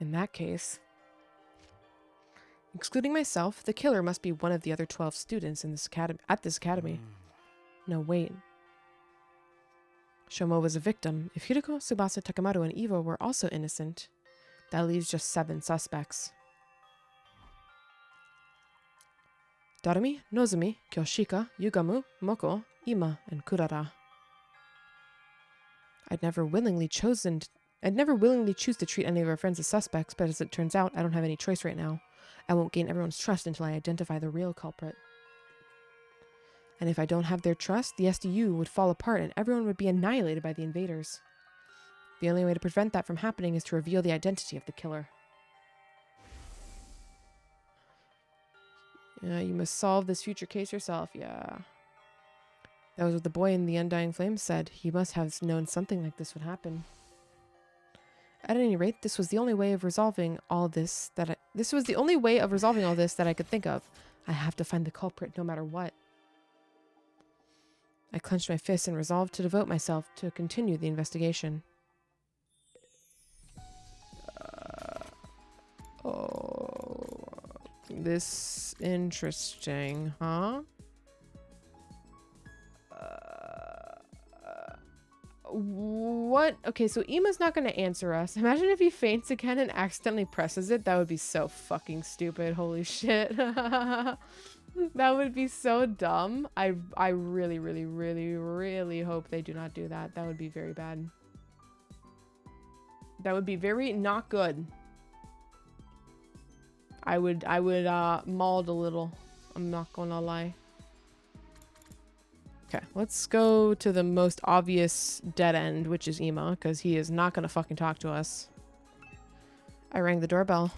In that case, excluding myself, the killer must be one of the other 12 students in this academy. No, wait. Shoma was a victim. If Hiriko, Tsubasa, Takamaru, and Eva were also innocent, that leaves just 7 suspects. Darumi, Nozumi, Kyoshika, Yugamu, Moko, Ima, and Kurara. I'd never willingly choose to treat any of our friends as suspects, but as it turns out, I don't have any choice right now. I won't gain everyone's trust until I identify the real culprit. And if I don't have their trust, the SDU would fall apart and everyone would be annihilated by the invaders. The only way to prevent that from happening is to reveal the identity of the killer. Yeah, you must solve this future case yourself, yeah. That was what the boy in the Undying Flame said. He must have known something like this would happen. At any rate, this was the only way of resolving all this that I could think of. I have to find the culprit no matter what. I clenched my fists and resolved to devote myself to continue the investigation. This interesting, huh? What? Okay, so Ima's not going to answer us. Imagine if he faints again and accidentally presses it. That would be so fucking stupid. Holy shit. That would be so dumb. I really, really, really, really hope they do not do that. That would be very bad. That would be very not good. I would mauled a little. I'm not gonna lie. Okay, let's go to the most obvious dead end, which is Ima, because he is not gonna fucking talk to us. I rang the doorbell.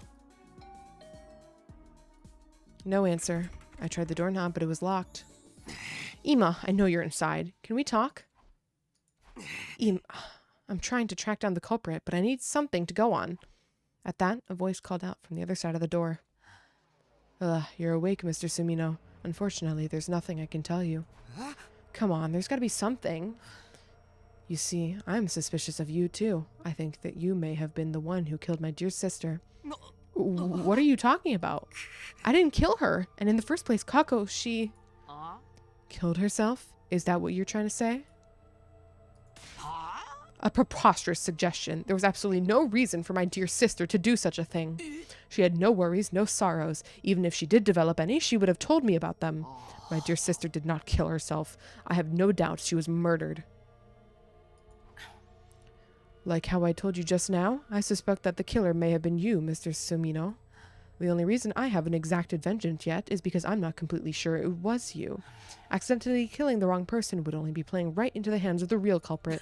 No answer. I tried the doorknob, but it was locked. Ima, I know you're inside. Can we talk? Ima, I'm trying to track down the culprit, but I need something to go on. At that, a voice called out from the other side of the door. You're awake, Mr. Sumino. Unfortunately, there's nothing I can tell you. Come on, there's gotta be something. You see, I'm suspicious of you, too. I think that you may have been the one who killed my dear sister. What are you talking about? I didn't kill her. And in the first place, Kako, she... killed herself? Is that what you're trying to say? A preposterous suggestion. There was absolutely no reason for my dear sister to do such a thing. She had no worries, no sorrows. Even if she did develop any, she would have told me about them. My dear sister did not kill herself. I have no doubt she was murdered. Like how I told you just now, I suspect that the killer may have been you, Mr. Sumino. The only reason I haven't exacted vengeance yet is because I'm not completely sure it was you. Accidentally killing the wrong person would only be playing right into the hands of the real culprit.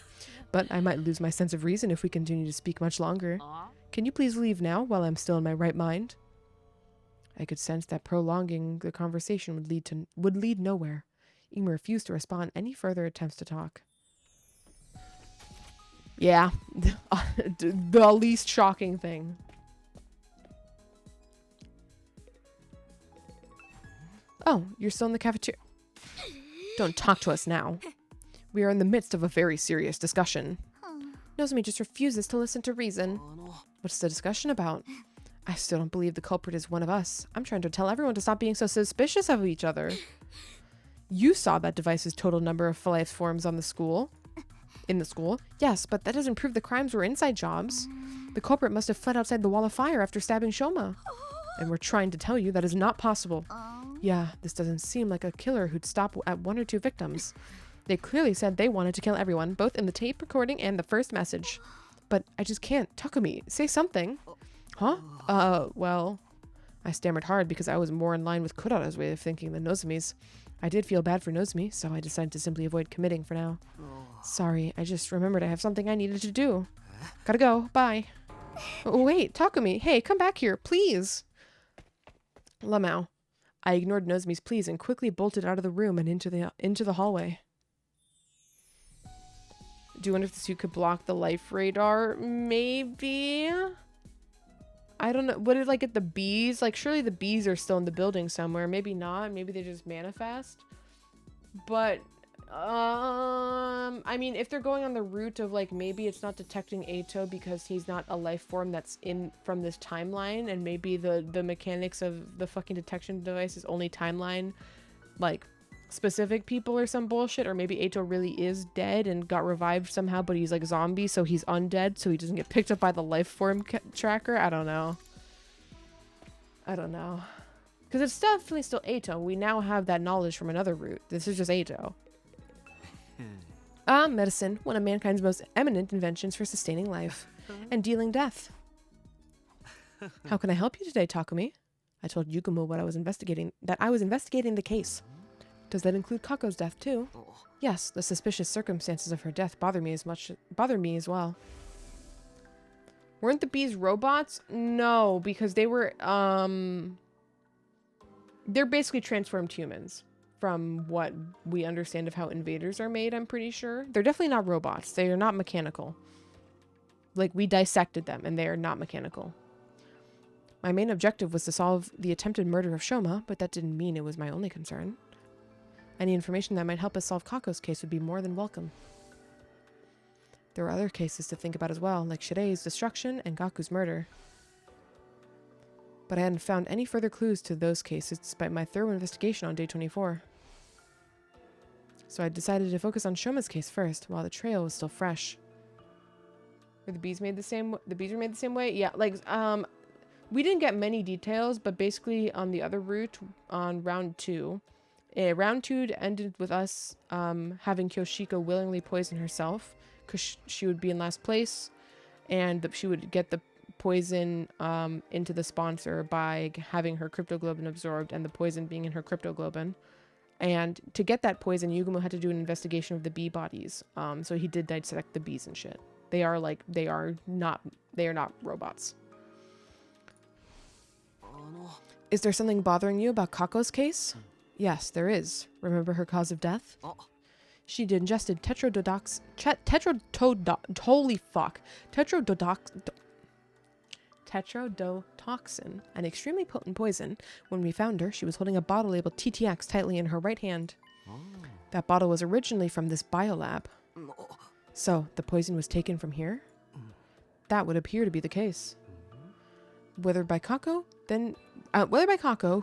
But I might lose my sense of reason if we continue to speak much longer. Can you please leave now while I'm still in my right mind? I could sense that prolonging the conversation would lead nowhere. Ima refused to respond any further attempts to talk. Yeah, the least shocking thing. Oh, you're still in the cafeteria. Don't talk to us now. We are in the midst of a very serious discussion. Nozomi just refuses to listen to reason. あの What's the discussion about? I still don't believe the culprit is one of us. I'm trying to tell everyone to stop being so suspicious of each other. You saw that device's total number of life forms on the school. In the school? Yes, but that doesn't prove the crimes were inside jobs. The culprit must have fled outside the wall of fire after stabbing Shoma. And we're trying to tell you that is not possible. Yeah, this doesn't seem like a killer who'd stop at 1 or 2 victims. They clearly said they wanted to kill everyone, both in the tape recording and the first message. But I just can't. Takumi, say something. Huh? Well, I stammered hard because I was more in line with Kurara's way of thinking than Nozomi's. I did feel bad for Nozomi, so I decided to simply avoid committing for now. Sorry, I just remembered I have something I needed to do. Gotta go. Bye. Oh, wait, Takumi. Hey, come back here, please. Lamau. I ignored Nozomi's pleas and quickly bolted out of the room and into the hallway. Do you wonder if the suit could block the life radar? Maybe. I don't know. What did like get the bees? Like surely the bees are still in the building somewhere. Maybe not. Maybe they just manifest. But I mean, if they're going on the route of like maybe it's not detecting Eito because he's not a life form that's in from this timeline, and maybe the mechanics of the fucking detection device is only timeline like specific people or some bullshit, or maybe Eito really is dead and got revived somehow, but he's like zombie, so he's undead, so he doesn't get picked up by the life form tracker. I don't know. Because it's definitely still Eito. We now have that knowledge from another route. This is just Eito. Medicine, one of mankind's most eminent inventions for sustaining life and dealing death. How can I help you today, Takumi? I told Yugumo that I was investigating the case. Does that include Kako's death too? Yes, the suspicious circumstances of her death bother me as well. Weren't the bees robots? No, because they were they're basically transformed humans from what we understand of how invaders are made, I'm pretty sure. They're definitely not robots. They are not mechanical. Like, we dissected them and they are not mechanical. My main objective was to solve the attempted murder of Shoma, but that didn't mean it was my only concern. Any information that might help us solve Kako's case would be more than welcome. There were other cases to think about as well, like Shirei's destruction and Gaku's murder. But I hadn't found any further clues to those cases despite my thorough investigation on day 24. So I decided to focus on Shoma's case first, while the trail was still fresh. Were the bees made the same? The bees were made the same way? Yeah, like we didn't get many details, but basically on the other route on round 2. Round 2 ended with us having Kyoshiko willingly poison herself because she would be in last place, and she would get the poison into the sponsor by having her cryptoglobin absorbed and the poison being in her cryptoglobin. And to get that poison, Yugumo had to do an investigation of the bee bodies. So he did dissect the bees and shit. They are not robots. Is there something bothering you about Kako's case? Yes, there is. Remember her cause of death? She'd ingested tetrodotoxin, an extremely potent poison. When we found her, she was holding a bottle labeled TTX tightly in her right hand. That bottle was originally from this biolab. So, the poison was taken from here? That would appear to be the case. Whether by Kako,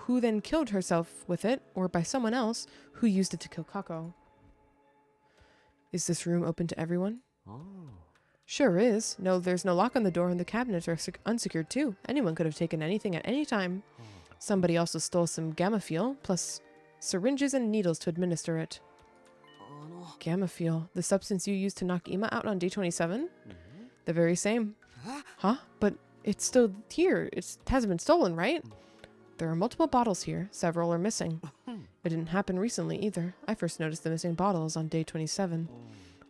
who then killed herself with it, or by someone else who used it to kill Kako. Is this room open to everyone? Sure is. No, there's no lock on the door, and the cabinets are unsecured too. Anyone could have taken anything at any time. Somebody also stole some gamma fuel, plus syringes and needles to administer it. Gamma fuel, the substance you used to knock Ima out on day 27? The very same. Huh? But it's still here. It hasn't been stolen, right? There are multiple bottles here. Several are missing. It didn't happen recently either. I first noticed the missing bottles on day 27.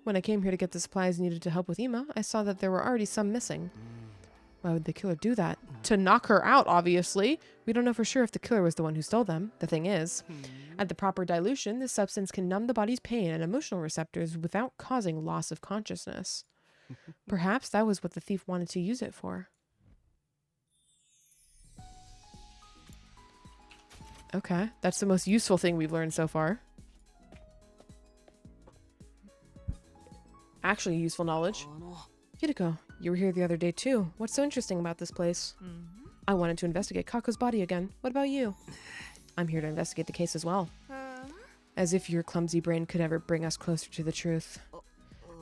When I came here to get the supplies needed to help with Ima, I saw that there were already some missing. Why would the killer do that? To knock her out, obviously. We don't know for sure if the killer was the one who stole them. The thing is, at the proper dilution, this substance can numb the body's pain and emotional receptors without causing loss of consciousness. Perhaps that was what the thief wanted to use it for. Okay, that's the most useful thing we've learned so far. Actually useful knowledge. Hideko, you were here the other day too. What's so interesting about this place? I wanted to investigate Kako's body again. What about you? I'm here to investigate the case as well. As if your clumsy brain could ever bring us closer to the truth.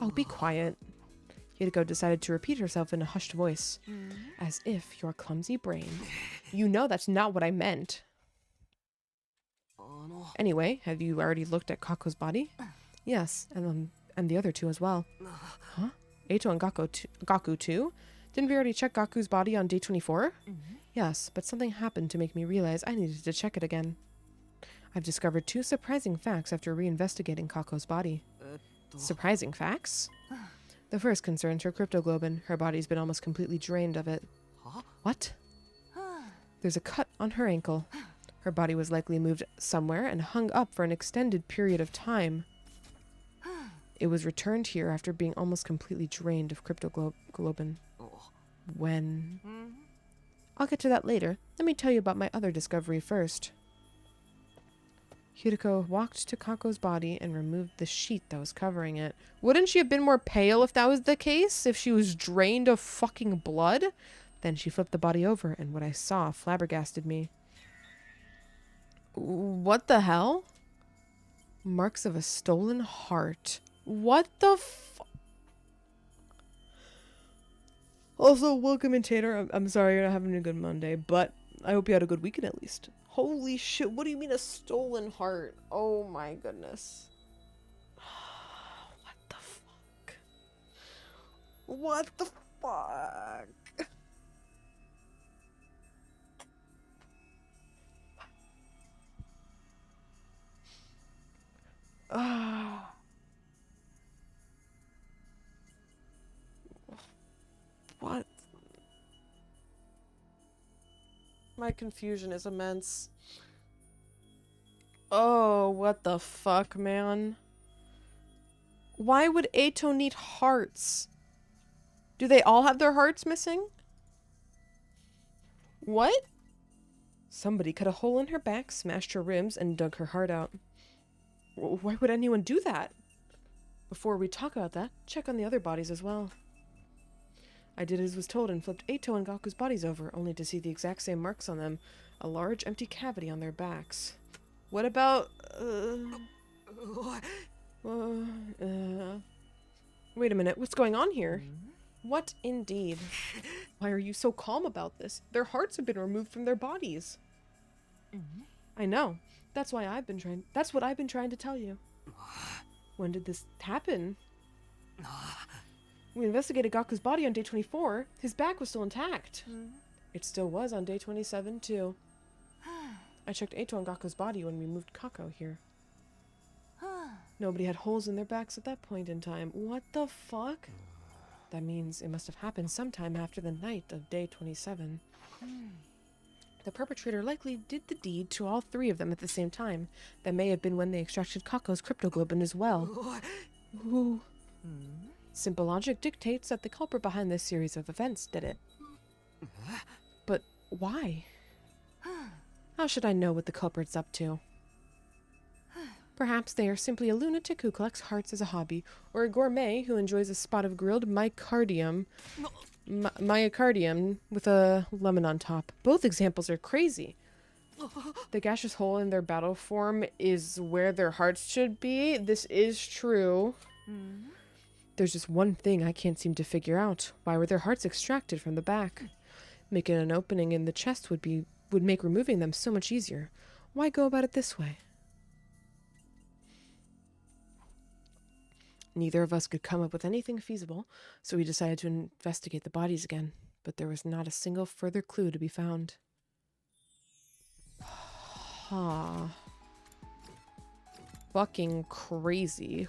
Oh, be quiet. Hideko decided to repeat herself in a hushed voice. As if your clumsy brain. You know that's not what I meant. Anyway, have you already looked at Kako's body? Yes, and the other two as well. Huh? Eito and Gaku too? Didn't we already check Gaku's body on day 24? Yes, but something happened to make me realize I needed to check it again. I've discovered 2 surprising facts after reinvestigating Kako's body. Surprising facts? The first concerns her cryptoglobin. Her body's been almost completely drained of it. What? There's a cut on her ankle. Her body was likely moved somewhere and hung up for an extended period of time. It was returned here after being almost completely drained of cryptoglobin. When? I'll get to that later. Let me tell you about my other discovery first. Hideko walked to Kako's body and removed the sheet that was covering it. Wouldn't she have been more pale if that was the case? If she was drained of fucking blood? Then she flipped the body over, and what I saw flabbergasted me. What the hell? Marks of a stolen heart. What the Also, welcome in, Tater. I'm sorry you're not having a good Monday, but I hope you had a good weekend at least. Holy shit, what do you mean a stolen heart? Oh my goodness. What the fuck? What the fuck? What? My confusion is immense. Oh, what the fuck, man? Why would Eito need hearts? Do they all have their hearts missing? What? Somebody cut a hole in her back, smashed her ribs, and dug her heart out. Why would anyone do that? Before we talk about that, check on the other bodies as well. I did as was told and flipped Eito and Gaku's bodies over, only to see the exact same marks on them. A large empty cavity on their backs. What about... Wait a minute, what's going on here? What indeed? Why are you so calm about this? Their hearts have been removed from their bodies. I know. That's what I've been trying to tell you. When did this happen? We investigated Gaku's body on day 24. His back was still intact. It still was on day 27, too. I checked Eito and Gaku's body when we moved Kako here. Nobody had holes in their backs at that point in time. What the fuck? That means it must have happened sometime after the night of day 27. The perpetrator likely did the deed to all 3 of them at the same time. That may have been when they extracted Kako's cryptoglobin as well. Ooh. Simple logic dictates that the culprit behind this series of events did it. But why? How should I know what the culprit's up to? Perhaps they are simply a lunatic who collects hearts as a hobby, or a gourmet who enjoys a spot of grilled myocardium with a lemon on top. Both examples are crazy. The gaseous hole in their battle form is where their hearts should be. This is true. There's just one thing I can't seem to figure out. Why were their hearts extracted from the back? Making an opening in the chest would make removing them so much easier. Why go about it this way? Neither of us could come up with anything feasible, so we decided to investigate the bodies again, but there was not a single further clue to be found. Fucking crazy.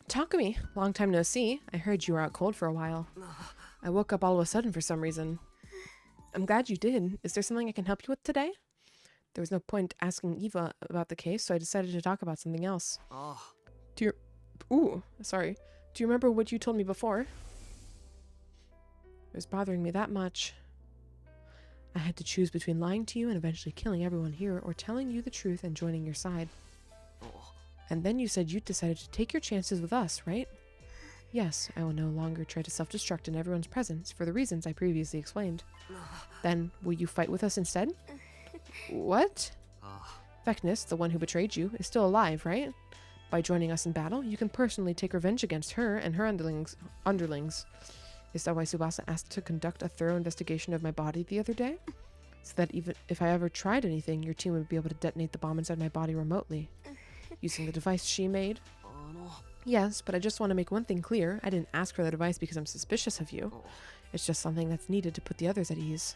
Takumi, long time no see. I heard you were out cold for a while. I woke up all of a sudden for some reason. I'm glad you did. Is there something I can help you with today? There was no point asking Eva about the case, so I decided to talk about something else. Do you remember what you told me before? It was bothering me that much. I had to choose between lying to you and eventually killing everyone here, or telling you the truth and joining your side. And then you said you decided to take your chances with us, right? Yes, I will no longer try to self-destruct in everyone's presence for the reasons I previously explained. Then, will you fight with us instead? What? Vecnus, the one who betrayed you, is still alive, right? By joining us in battle, you can personally take revenge against her and her underlings. Is that why Tsubasa asked to conduct a thorough investigation of my body the other day? So that even if I ever tried anything, your team would be able to detonate the bomb inside my body remotely. Using the device she made? Yes, but I just want to make one thing clear. I didn't ask for the device because I'm suspicious of you. It's just something that's needed to put the others at ease.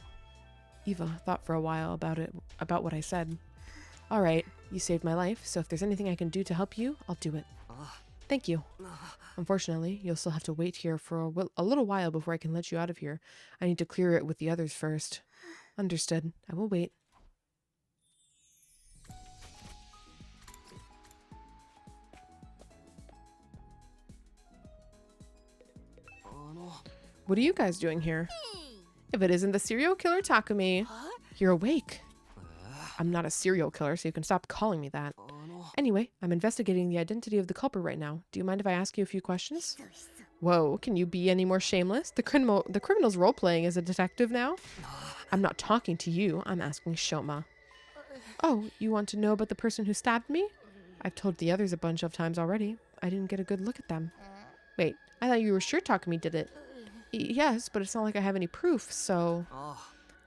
Eva thought for a while about what I said. Alright, you saved my life, so if there's anything I can do to help you, I'll do it. Thank you. Unfortunately, you'll still have to wait here for a little while before I can let you out of here. I need to clear it with the others first. Understood. I will wait. What are you guys doing here? If it isn't the serial killer Takumi, you're awake. I'm not a serial killer, so you can stop calling me that. Anyway, I'm investigating the identity of the culprit right now. Do you mind if I ask you a few questions? Whoa, can you be any more shameless? The criminal's role-playing as a detective now? I'm not talking to you, I'm asking Shoma. Oh, you want to know about the person who stabbed me? I've told the others a bunch of times already. I didn't get a good look at them. Wait, I thought you were sure Takumi did it. Yes, but it's not like I have any proof, so...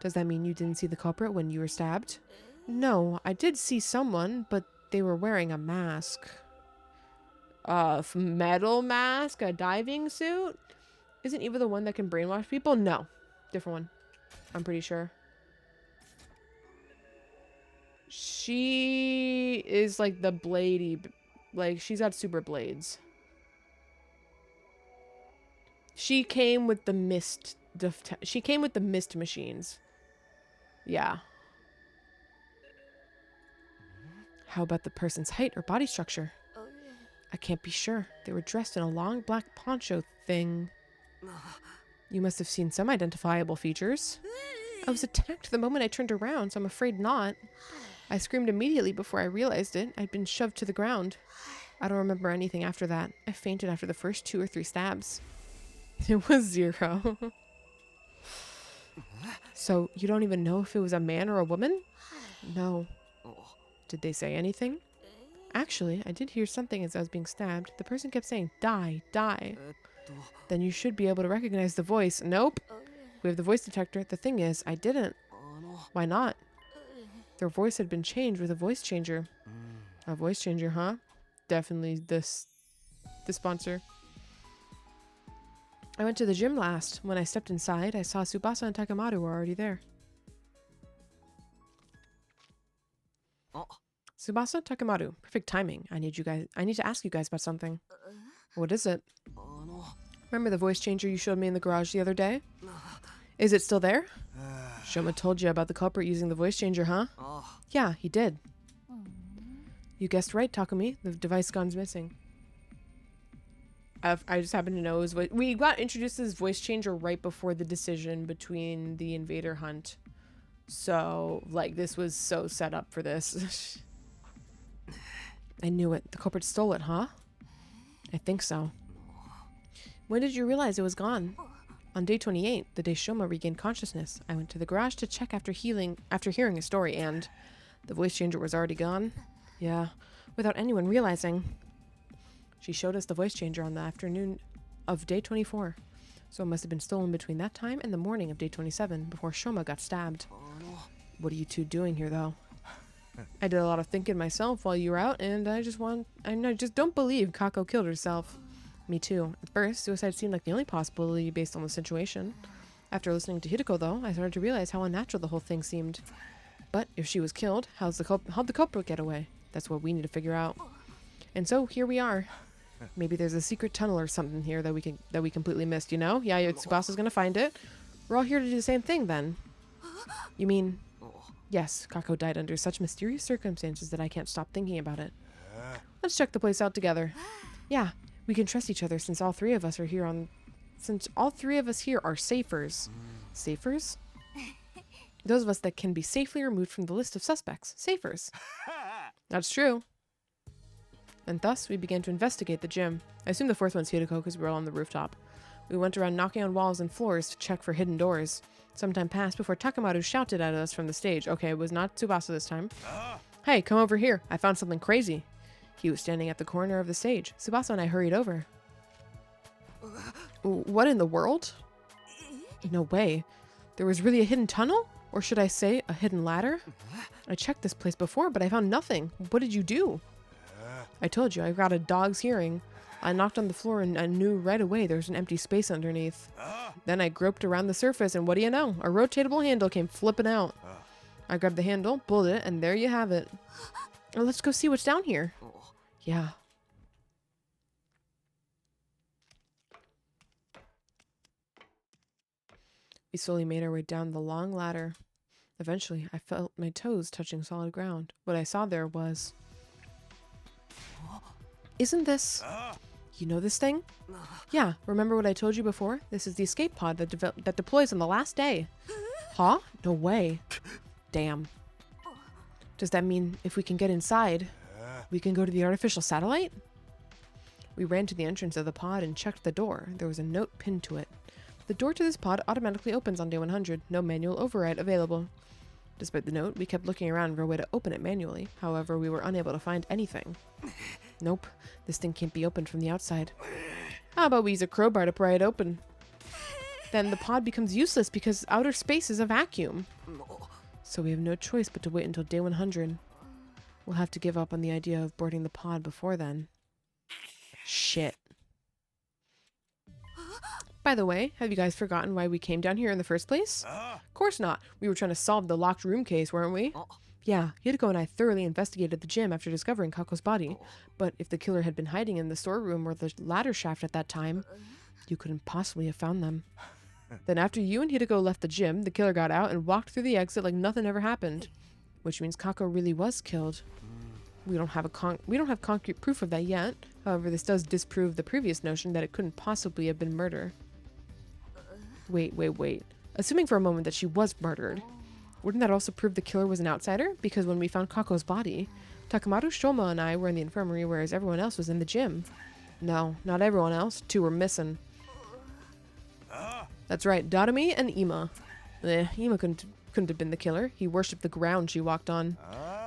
Does that mean you didn't see the culprit when you were stabbed? No, I did see someone, but they were wearing a mask. A metal mask? A diving suit? Isn't Eva the one that can brainwash people? No. Different one. I'm pretty sure. She is like the bladey... Like, she's got super blades. She came with the mist... She came with the mist machines. Yeah. How about the person's height or body structure? I can't be sure. They were dressed in a long black poncho thing. You must have seen some identifiable features. I was attacked the moment I turned around, so I'm afraid not. I screamed immediately before I realized it. I'd been shoved to the ground. I don't remember anything after that. I fainted after the first 2 or 3 stabs. It was 0. So, you don't even know if it was a man or a woman? No. Did they say anything? Actually, I did hear something as I was being stabbed. The person kept saying, die, die. Then you should be able to recognize the voice. Nope. We have the voice detector. The thing is, I didn't. Why not? Their voice had been changed with a voice changer. A voice changer, huh? Definitely the sponsor. I went to the gym last. When I stepped inside, I saw Tsubasa and Takemaru were already there. Tsubasa, Takemaru. Perfect timing. I need to ask you guys about something. What is it? Remember the voice changer you showed me in the garage the other day? Is it still there? Shoma told you about the culprit using the voice changer, huh? Yeah, he did. You guessed right, Takumi. The device gone's missing. I just happen to know his voice. We got introduced to his voice changer right before the decision between the invader hunt. So, like, this was so set up for this. I knew it. The culprit stole it, huh? I think so. When did you realize it was gone? On day 28, the day Shoma regained consciousness, I went to the garage to check after hearing a story, and the voice changer was already gone. Yeah, without anyone realizing. She showed us the voice changer on the afternoon of day 24. So it must have been stolen between that time and the morning of day 27 before Shoma got stabbed. What are you two doing here, though? I did a lot of thinking myself while you were out, and I just don't believe Kako killed herself. Me too. At first, suicide seemed like the only possibility based on the situation. After listening to Hideko, though, I started to realize how unnatural the whole thing seemed. But if she was killed, how'd the culprit get away? That's what we need to figure out. And so here we are. Maybe there's a secret tunnel or something here that we completely missed, you know? Yeah, Tsubasa's gonna find it. We're all here to do the same thing, then. You mean... Yes, Kako died under such mysterious circumstances that I can't stop thinking about it. Let's check the place out together. Yeah, we can trust each other since all 3 of us are here on... Since all 3 of us here are safers. Safers? Those of us that can be safely removed from the list of suspects. Safers. That's true. and thus we began to investigate the gym. I assume the fourth one's Hideko because we were all on the rooftop. We went around knocking on walls and floors to check for hidden doors. Some time passed before Takamaru shouted at us from the stage. Okay, it was not Tsubasa this time. Hey, come over here. I found something crazy. He was standing at the corner of the stage. Tsubasa and I hurried over. What in the world? No way. There was really a hidden tunnel? Or should I say, a hidden ladder? I checked this place before, but I found nothing. What did you do? I told you, I got a dog's hearing. I knocked on the floor and I knew right away there was an empty space underneath. Then I groped around the surface and what do you know? A rotatable handle came flipping out. I grabbed the handle, pulled it, and there you have it. Well, let's go see what's down here. Yeah. We slowly made our way down the long ladder. Eventually, I felt my toes touching solid ground. What I saw there was... Isn't this... You know this thing? Yeah, remember what I told you before? This is the escape pod that deploys on the last day. Huh? No way. Damn. Does that mean if we can get inside, we can go to the artificial satellite? We ran to the entrance of the pod and checked the door. There was a note pinned to it. The door to this pod automatically opens on day 100. No manual override available. Despite the note, we kept looking around for a way to open it manually. However, we were unable to find anything. Nope, this thing can't be opened from the outside. How about we use a crowbar to pry it open? Then the pod becomes useless because outer space is a vacuum. So we have no choice but to wait until day 100. We'll have to give up on the idea of boarding the pod before then. Shit. By the way, have you guys forgotten why we came down here in the first place? Of course not. We were trying to solve the locked room case, weren't we? Yeah, Hideko and I thoroughly investigated the gym after discovering Kako's body. But if the killer had been hiding in the storeroom or the ladder shaft at that time, you couldn't possibly have found them. Then after you and Hideko left the gym, the killer got out and walked through the exit like nothing ever happened. Which means Kako really was killed. We don't have concrete proof of that yet. However, this does disprove the previous notion that it couldn't possibly have been murder. Wait. Assuming for a moment that she was murdered, wouldn't that also prove the killer was an outsider? Because when we found Kako's body, Takamaru, Shoma, and I were in the infirmary, whereas everyone else was in the gym. No, not everyone else. 2 were missing. That's right, Darumi and Ima. Ima couldn't have been the killer. He worshipped the ground she walked on.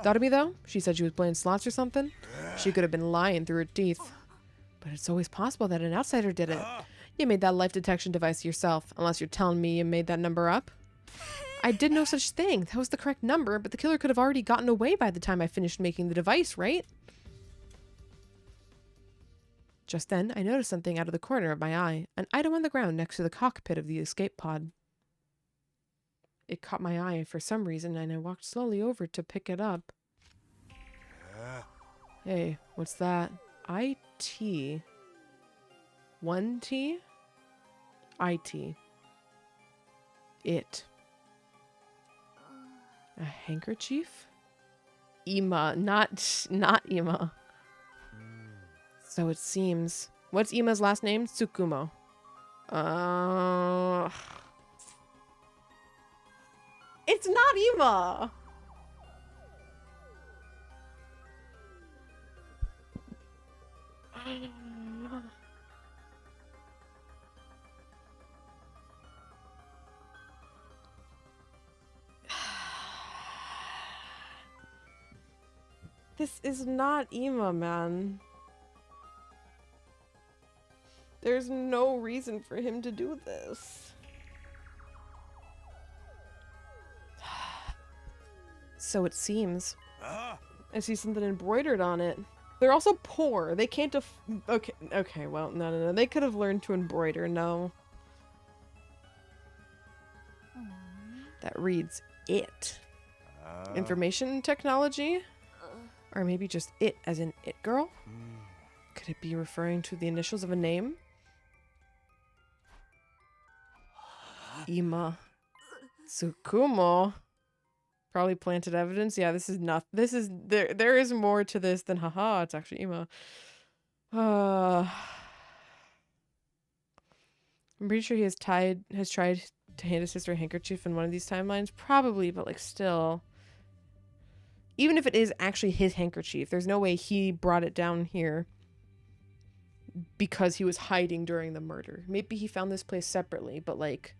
Darumi, though, she said she was playing slots or something. She could have been lying through her teeth. But it's always possible that an outsider did it. You made that life detection device yourself, unless you're telling me you made that number up. I did no such thing. That was the correct number, but the killer could have already gotten away by the time I finished making the device, right? Just then, I noticed something out of the corner of my eye, an item on the ground next to the cockpit of the escape pod. It caught my eye for some reason, and I walked slowly over to pick it up. Hey, what's that? IT. 1T? IT. It. A handkerchief? Ima, not Ima. So it seems. What's Ima's last name? Tsukumo. It's not Ima! This is not Ima, man. There's no reason for him to do this. So it seems. I see something embroidered on it. They're also poor. They can't okay, well, no. They could have learned to embroider, no. That reads it. Information technology? Or maybe just it as in it girl? Could it be referring to the initials of a name? Ima. Tsukumo. Probably planted evidence. Yeah, this is not. This is there is more to this than haha. It's actually Ima. I'm pretty sure he has tried to hand his sister a handkerchief in one of these timelines. Probably, but like still. even if it is actually his handkerchief, there's no way he brought it down here because he was hiding during the murder. Maybe he found this place separately, but like,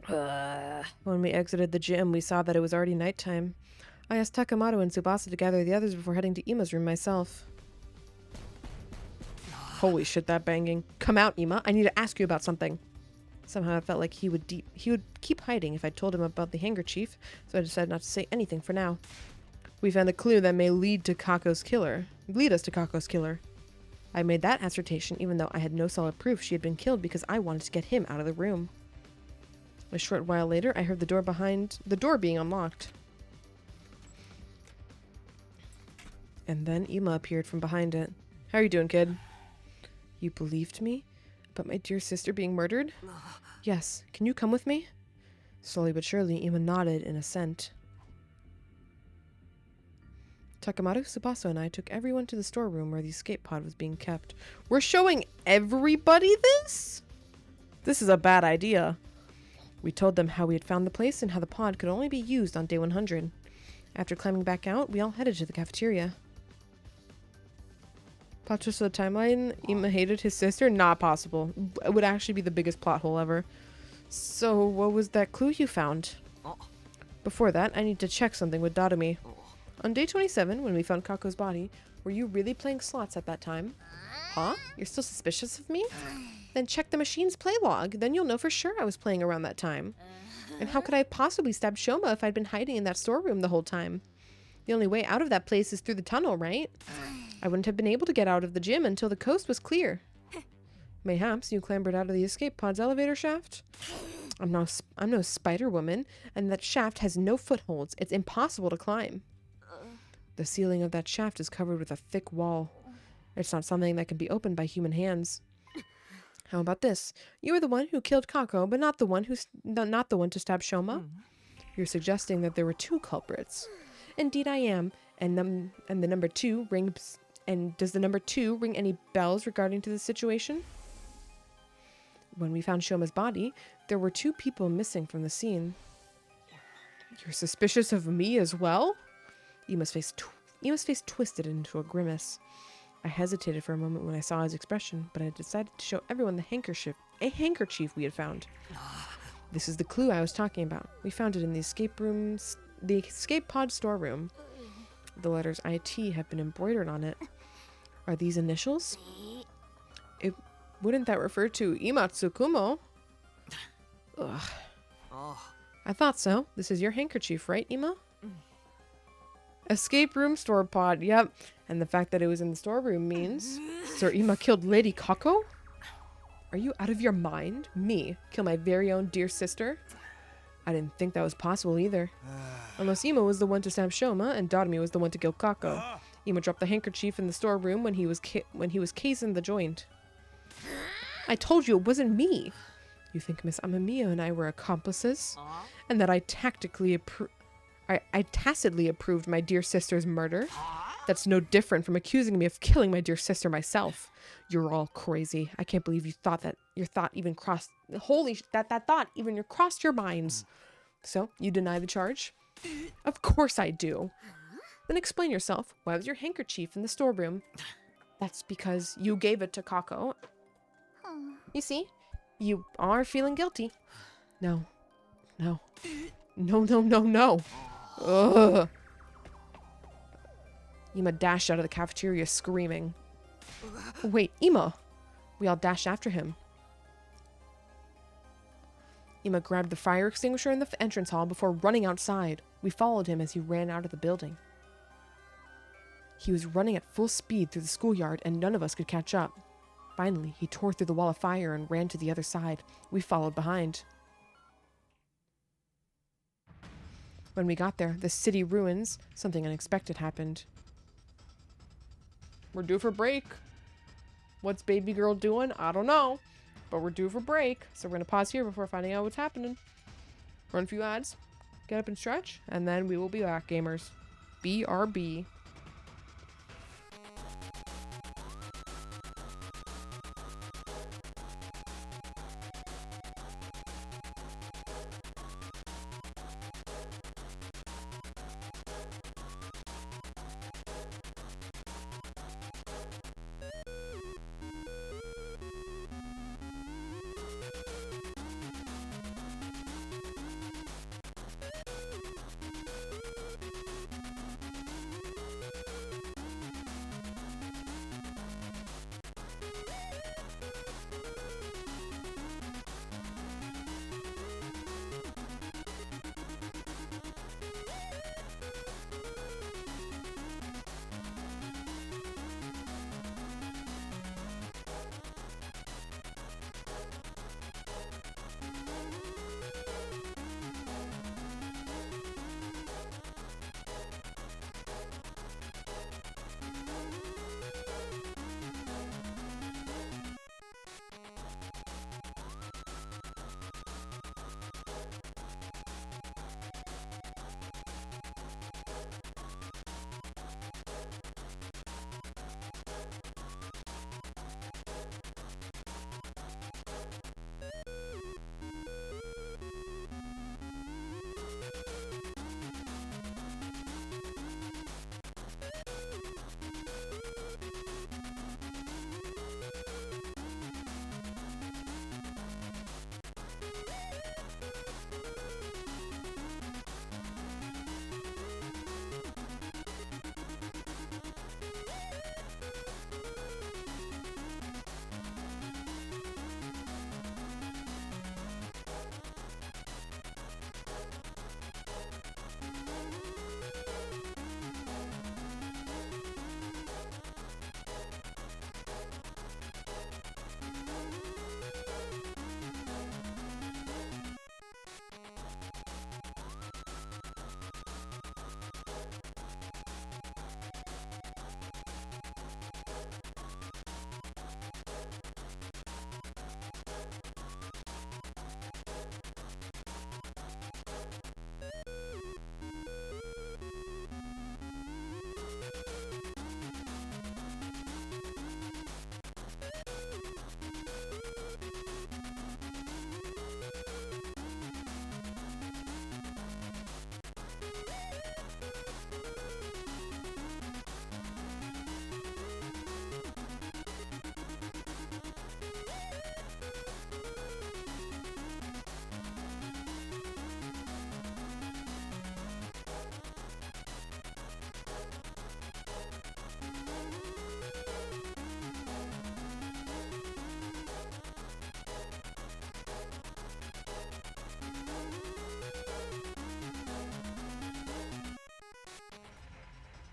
when we exited the gym, we saw that it was already nighttime. I asked Takemoto and Tsubasa to gather the others before heading to Ima's room myself. Holy shit, that banging. Come out, Ima. I need to ask you about something. Somehow I felt like he would keep hiding if I told him about the handkerchief, so I decided not to say anything for now. We found a clue that may lead us to Kako's killer. I made that assertion even though I had no solid proof she had been killed because I wanted to get him out of the room. A short while later, I heard the door being unlocked. And then Ima appeared from behind it. How are you doing, kid? You believed me? About my dear sister being murdered? Yes. Can you come with me? Slowly but surely, Ima nodded in assent. Takemoto, Tsubasa, and I took everyone to the storeroom where the escape pod was being kept. We're showing everybody this? This is a bad idea. We told them how we had found the place and how the pod could only be used on day 100. After climbing back out, we all headed to the cafeteria. Plot twist of the timeline, Ima hated his sister? Not possible. It would actually be the biggest plot hole ever. So, what was that clue you found? Before that, I need to check something with Dadami. On day 27, when we found Kako's body, were you really playing slots at that time? Huh? You're still suspicious of me? Then check the machine's play log. Then you'll know for sure I was playing around that time. And how could I possibly stab Shoma if I'd been hiding in that storeroom the whole time? The only way out of that place is through the tunnel, right? I wouldn't have been able to get out of the gym until the coast was clear. Mayhaps you clambered out of the escape pod's elevator shaft? I'm no Spider Woman, and that shaft has no footholds. It's impossible to climb. The ceiling of that shaft is covered with a thick wall. It's not something that can be opened by human hands. How about this? You were the one who killed Kako, but not the one to stab Shoma? You're suggesting that there were two culprits. Indeed I am. And the number 2 rings. And does the number 2 ring any bells regarding to the situation? When we found Shoma's body, there were 2 people missing from the scene. You're suspicious of me as well? Ima's face twisted into a grimace. I hesitated for a moment when I saw his expression, but I decided to show everyone a handkerchief we had found. This is the clue I was talking about. We found it in the escape pod storeroom. The letters IT have been embroidered on it. Are these initials? Wouldn't that refer to Ima Tsukumo? Ugh. I thought so. This is your handkerchief, right, Ima? Escape room store pod, yep. And the fact that it was in the storeroom means Sir Ima killed Lady Kako? Are you out of your mind? Me, kill my very own dear sister? I didn't think that was possible either. Unless Ima was the one to stab Shoma and Dadami was the one to kill Kako. Ima dropped the handkerchief in the storeroom when he was casing the joint. I told you it wasn't me. You think Miss Amamiya and I were accomplices? And that I tacitly approved my dear sister's murder? That's no different from accusing me of killing my dear sister myself. You're all crazy. I can't believe you thought that your thought even crossed... that thought even crossed your minds. So, you deny the charge? Of course I do. Then explain yourself. Why was your handkerchief in the storeroom? That's because you gave it to Kako. You see? You are feeling guilty. No. No. No, no, no, no. Ugh. Ima dashed out of the cafeteria screaming. Wait, Ima! We all dashed after him. Ima grabbed the fire extinguisher in the entrance hall before running outside. We followed him as he ran out of the building. He was running at full speed through the schoolyard and none of us could catch up. Finally, he tore through the wall of fire and ran to the other side. We followed behind. When we got there, the city ruins, something unexpected happened. We're due for break. What's baby girl doing? I don't know. But we're due for break. So we're going to pause here before finding out what's happening. Run a few ads. Get up and stretch. And then we will be back, gamers. BRB.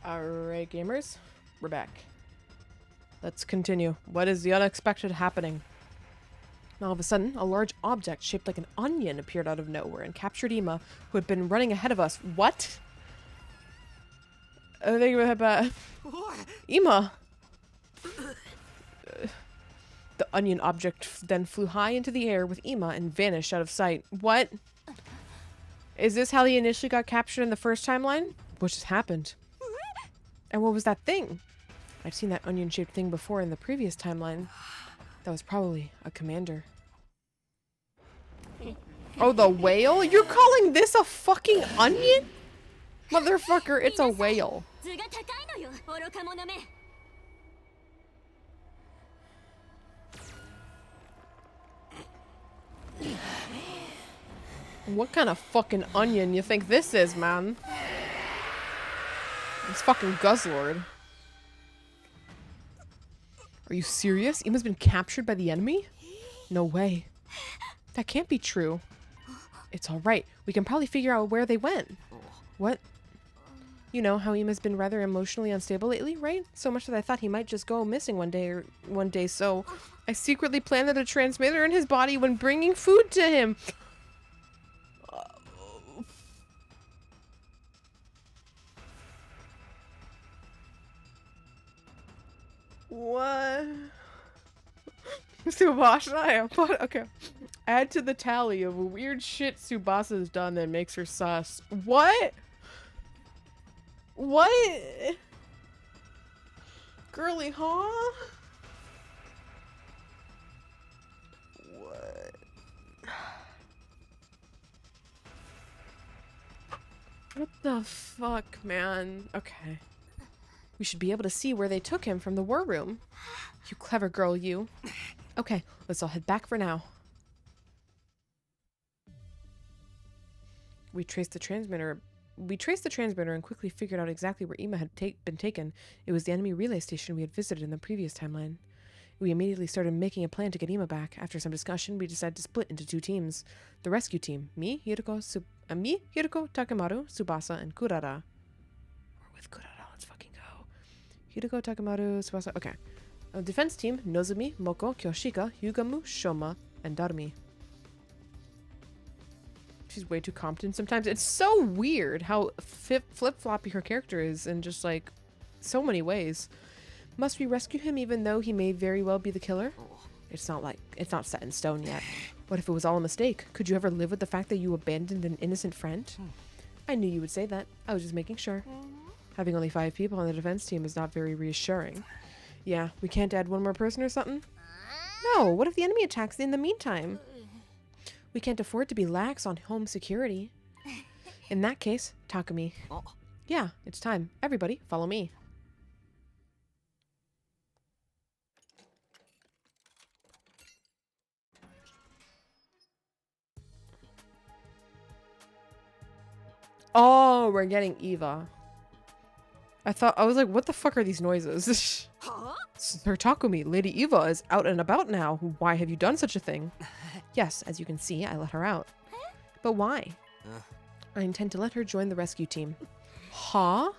Alright, gamers. We're back. Let's continue. What is the unexpected happening? All of a sudden, a large object shaped like an onion appeared out of nowhere and captured Ima, who had been running ahead of us. What? I think about Ima. The onion object then flew high into the air with Ima and vanished out of sight. What? Is this how he initially got captured in the first timeline? What just happened? And what was that thing? I've seen that onion-shaped thing before in the previous timeline. That was probably a commander. Oh, the whale? You're calling this a fucking onion? Motherfucker, it's a whale. What kind of fucking onion you think this is, man? It's fucking Guzzlord. Are you serious? Ima's been captured by the enemy? No way. That can't be true. It's alright. We can probably figure out where they went. What? You know how Ima's been rather emotionally unstable lately, right? So much that I thought he might just go missing one day, so I secretly planted a transmitter in his body when bringing food to him. What? Subasa, okay. Add to the tally of weird shit Subasa's done that makes her sus. What? What? Girly, huh? What? What the fuck, man? Okay. We should be able to see where they took him from the war room. You clever girl, you. Okay, let's all head back for now. We traced the transmitter and quickly figured out exactly where Ima had been taken. It was the enemy relay station we had visited in the previous timeline. We immediately started making a plan to get Ima back. After some discussion, we decided to split into two teams. The rescue team, me, Hiroko, Takemaru, Tsubasa, and Kurara. We're with Kurara, let's fucking go. Hiroko, Takemaru, Tsubasa, okay. Defense team, Nozumi, Moko, Kyoshika, Yugamu, Shoma, and Darumi. She's way too competent sometimes. It's so weird how flip-floppy her character is in just, like, so many ways. Must we rescue him even though he may very well be the killer? It's not set in stone yet. What if it was all a mistake? Could you ever live with the fact that you abandoned an innocent friend? I knew you would say that. I was just making sure. Having only 5 people on the defense team is not very reassuring. Yeah, we can't add one more person or something? No, what if the enemy attacks in the meantime? We can't afford to be lax on home security. In that case, Takumi. Yeah, it's time. Everybody, follow me. Oh, we're getting Eva. I was like, what the fuck are these noises? Sir Takumi, Lady Eva is out and about now. Why have you done such a thing? Yes, as you can see, I let her out. But why? I intend to let her join the rescue team. Huh?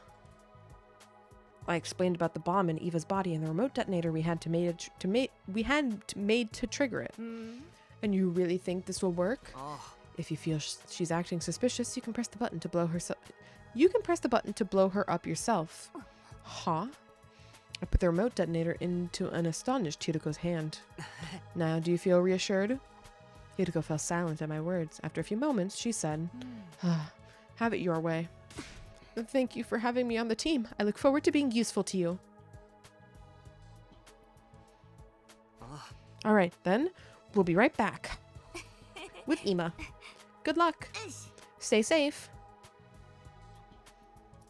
I explained about the bomb in Eva's body and the remote detonator we had made to trigger it. And you really think this will work? If you feel she's acting suspicious, you can press the button to blow herself. You can press the button to blow her up yourself. Huh? I put the remote detonator into an astonished Hiruko's hand. Now, do you feel reassured? Hiruko fell silent at my words. After a few moments, she said, have it your way. Thank you for having me on the team. I look forward to being useful to you. All right, then. We'll be right back. With Ima. Good luck. Stay safe.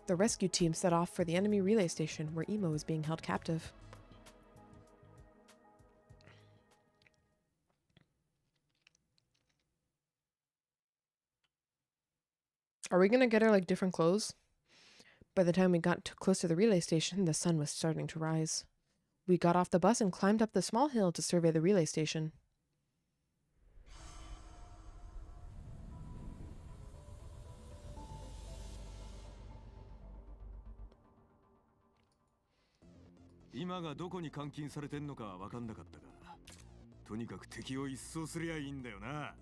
The rescue team set off for the enemy relay station where Ima was being held captive. Are we gonna get her like different clothes? By the time we got close to the relay station, the sun was starting to rise. We got off the bus and climbed up the small hill to survey the relay station. 今がどこに監禁されてんのかわかんなかったが、とにかく敵を一掃すりゃいいんだよな。あ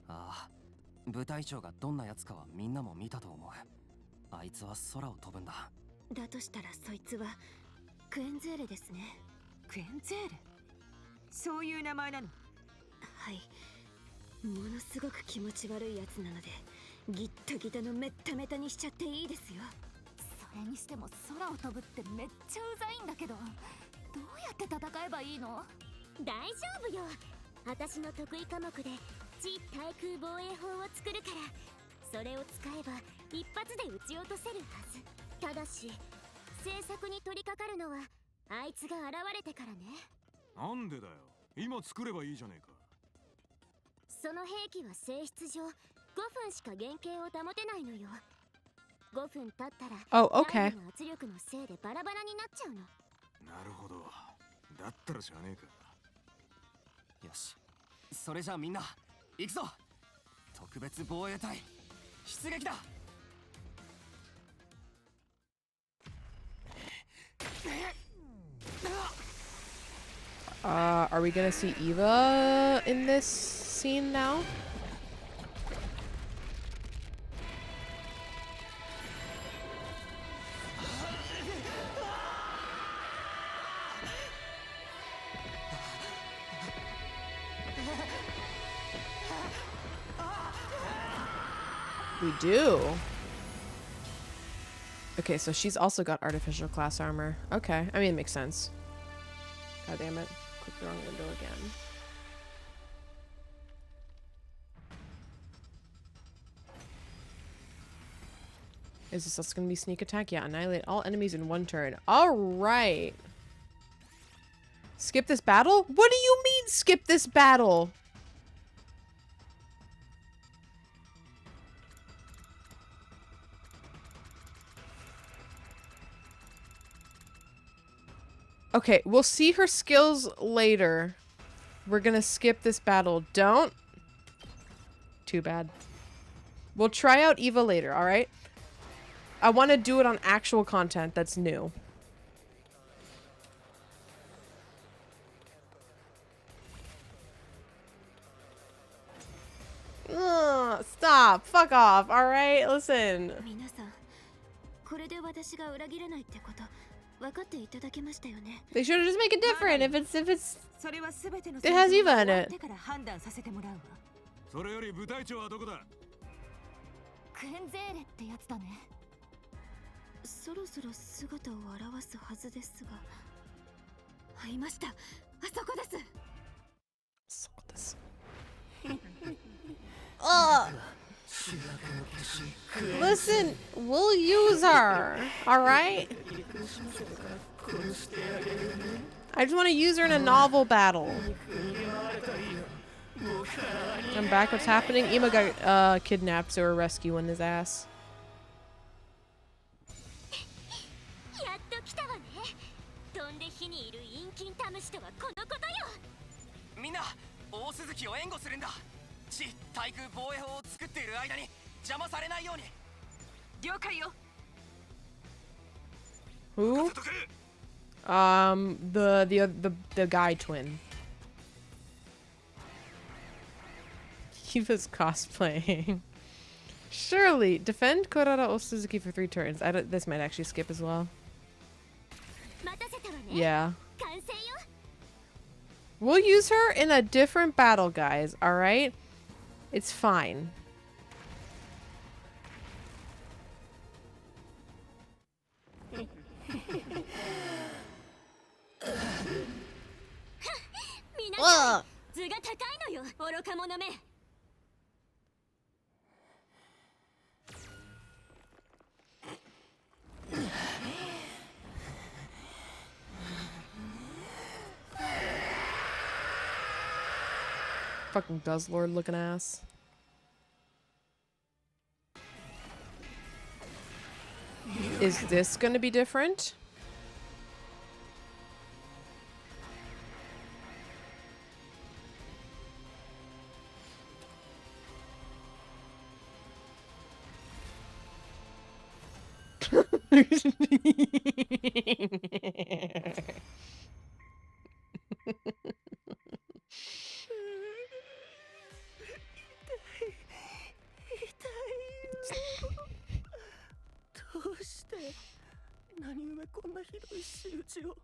あ、部隊長がどんなやつかはみんなも見たと思う。あいつは空を飛ぶんだ。だとしたらそいつはクエンゼーレですね。クエンゼーレ、そういう名前なの？はい、ものすごく気持ち悪いやつなので、ギッタギタのメッタメタにしちゃっていいですよ。それにしても空を飛ぶってめっちゃうざいんだけど、どうやって戦えばいいの？大丈夫よ、私の得意科目で地対空防衛法を作るから、それを使えば一発で撃ち落とせるはず。ただし制作に取り掛かるのはあいつが現れてからね。なんでだよ、今作ればいいじゃねえか。その兵器は性質上5分しか原型を保てないのよ。5分経ったら Oh, okay. 内部の圧力のせいでバラバラになっちゃうの。なるほど、だったらしゃあねえか。よし、それじゃあみんな行くぞ。特別防衛隊出撃だ。Are we gonna see Eva in this scene now? We do. Okay, so she's also got artificial class armor. Okay, I mean, it makes sense. God damn it. Click the wrong window again. Is this also gonna be sneak attack? Yeah, annihilate all enemies in one turn. Alright. Skip this battle? What do you mean skip this battle? Okay, we'll see her skills later. We're gonna skip this battle. Don't. Too bad. We'll try out Eva later, alright? I want to do it on actual content that's new. Ugh, stop. Fuck off, alright? Listen. 皆さん、これで私が裏切れないってこと分かっていただけましたよね。 They should just make it different if it's それは全ての It has Eva in it. 戦闘が終わってから判断させてもらうわ。それより部隊長はどこだ。クエンゼーレってやつだね。そろそろ姿を現すはずですが。いました。あそこです。そうです。Ugh. Listen, we'll use her, alright? I just want to use her in a novel battle. I'm back, what's happening? Ima got kidnapped, so we're rescuing his ass. やっと来たわね。飛んで火にいる陰菌タムシとはこのことよ。みんな大鈴木を援護するんだ。地対空防衛法を作っている間に邪魔されないように。了解よ。 Who? The guy twin. Eva's cosplaying. Surely defend Korara or Suzuki for 3 turns. I don't. This might actually skip as well. 待たせたわね。 Yeah. 完成よ。 We'll use her in a different battle, guys. All right. It's fine. Minasan, 図が高いのよ、愚か者め。Fucking Guzzlord looking ass. Is this gonna be different? こんなひどい仕打ちを。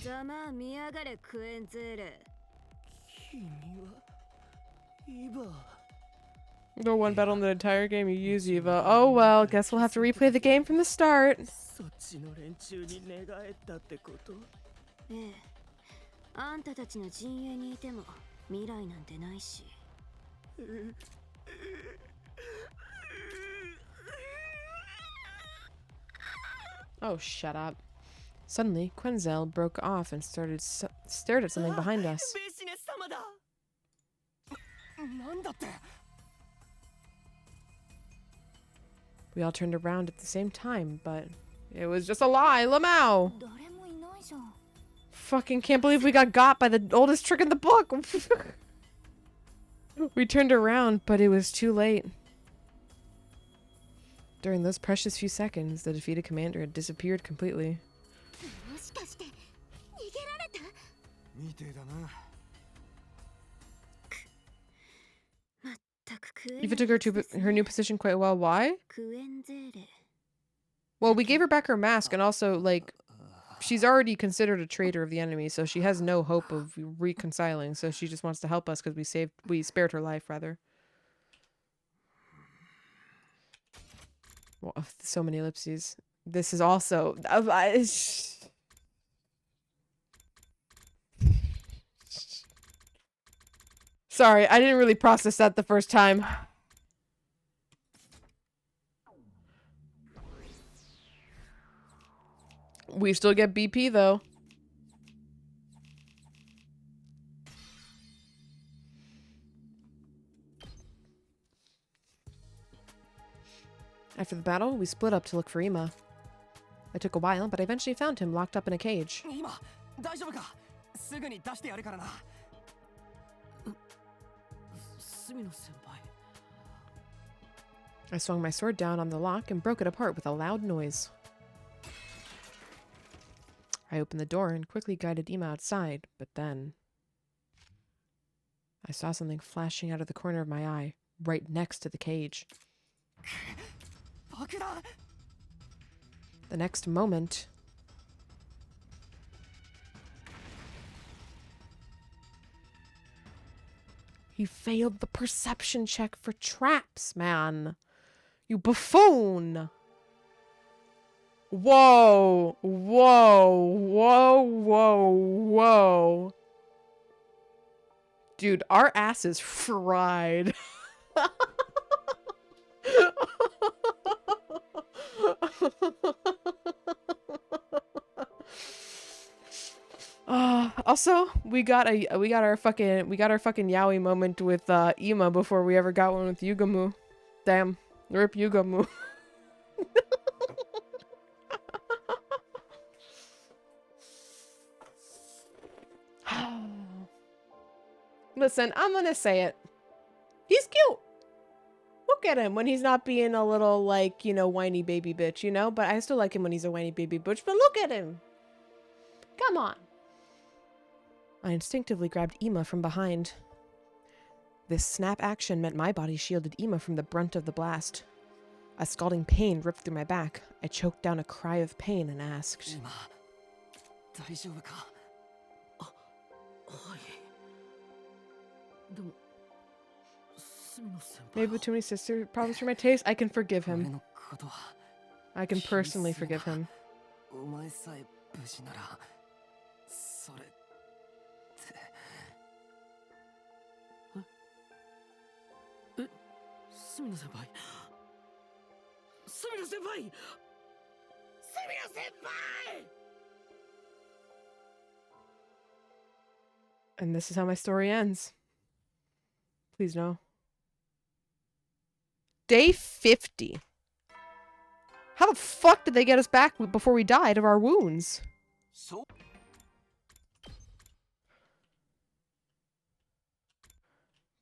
ざまあ見やがれクエンゼール。君はEva. The one battle in the entire game you use Eva. Oh well, guess we'll have to replay the game from the start. そっちの連中に寝返ったってこと？ええ。あんたたちの陣営にいても未来なんてないし。Oh, shut up. Suddenly, Quenzel broke off and stared at something behind us. ベシネス様だ。なんだって。 We all turned around at the same time, but it was just a lie. Lamau! 誰もいないじゃん。 Fucking can't believe we got by the oldest trick in the book. We turned around, but it was too late. During those precious few seconds, the defeated commander had disappeared completely. もしかして逃げられた？みてえだな。Eva took her new position quite well. Why? クエンゼーレ。 Well, we gave her back her mask, and also, like, she's already considered a traitor of the enemy, so she has no hope of reconciling. So she just wants to help us because we spared her life, rather. Well, so many ellipses. This is also. Sorry, I didn't really process that the first time. We still get BP though. After the battle, we split up to look for Ima. It took a while, but I eventually found him locked up in a cage. 今大丈夫か？すぐに出してやるからな。隅野先輩。 I swung my sword down on the lock and broke it apart with a loud noise. I opened the door and quickly guided Ima outside, but then I saw something flashing out of the corner of my eye, right next to the cage. The next moment, he failed the perception check for traps, man. You buffoon! Whoa, whoa, whoa, whoa, whoa. Dude, our ass is fried. Also, we got our fucking yaoi moment with Ima before we ever got one with Yugamu. Damn, rip Yugamu. Listen, I'm gonna say it. He's cute. Look at him when he's not being a little, like, you know, whiny baby bitch, you know? But I still like him when he's a whiny baby bitch. But look at him. Come on. I instinctively grabbed Ima from behind. This snap action meant my body shielded Ima from the brunt of the blast. A scalding pain ripped through my back. I choked down a cry of pain and asked, Ima, 大丈夫か? はい。でも、隅野先輩。 maybe too many sister problems for my taste? I can forgive 俺 him. のことは I can personally forgive him. お前さえ無事ならそれってえ、隅野先輩。隅野先輩。隅野先輩。 And this is how my story ends. Please no. Day 50. How the fuck did they get us back before we died of our wounds? So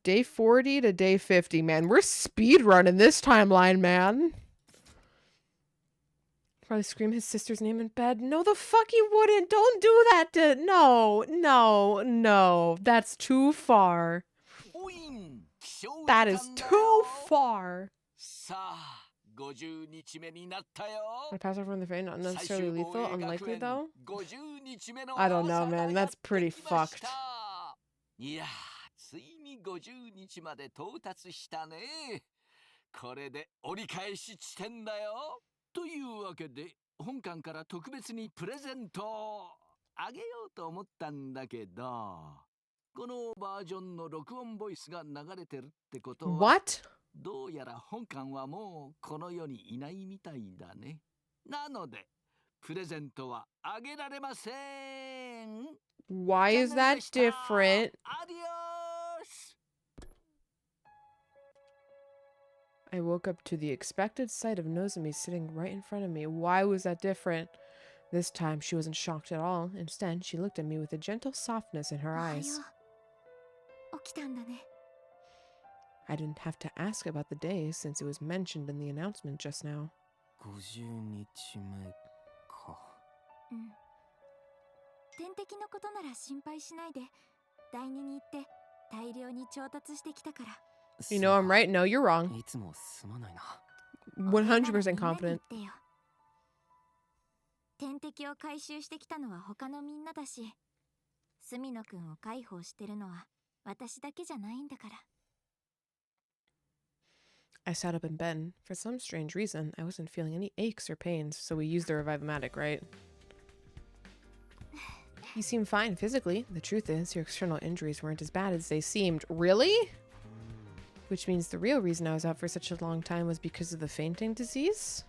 Day 40 to day 50, man. We're speedrunning this timeline, man. Probably scream his sister's name in bed. No, the fuck he wouldn't. Don't do that to... No, no, no. That's too far. That is too far. さあ50日目になったよ。 I pass over from the fade, not necessarily lethal, unlikely though. 50日目の I don't know, 朝が man. やっ That's て pretty きまし fucked. た。いやー、ついに50日まで到達したね。これで折り返し地点だよ。というわけで本館から特別にプレゼントをあげようと思ったんだけど、このバージョンの録音ボイスが流れてるってことは What? どうやら本館はもうこの世にいないみたいだね。なのでプレゼントはあげられません。 Why is that different? アディオス。 I woke up to the expected sight of Nozomi sitting right in front of me. Why was that different? This time she wasn't shocked at all. Instead, she looked at me with a gentle softness in her eyes. 起きたんだね。 I didn't have to ask about the day since it was mentioned in the announcement just now. 50日目か。うん。天敵のことなら心配しないで。第二に行って大量に調達してきたから。 You know I'm right? No, you're wrong. いつもすまないな。 100% confident. 天敵を回収してきたのは他のみんなだし、隅野くんを介抱してるのは私だけじゃないんだから。 I sat up in bed. For some strange reason, I wasn't feeling any aches or pains, so we used the Revive-O-Matic, right? You seem fine physically. The truth is, your external injuries weren't as bad as they seemed. Really? Which means the real reason I was out for such a long time was because of the fainting disease?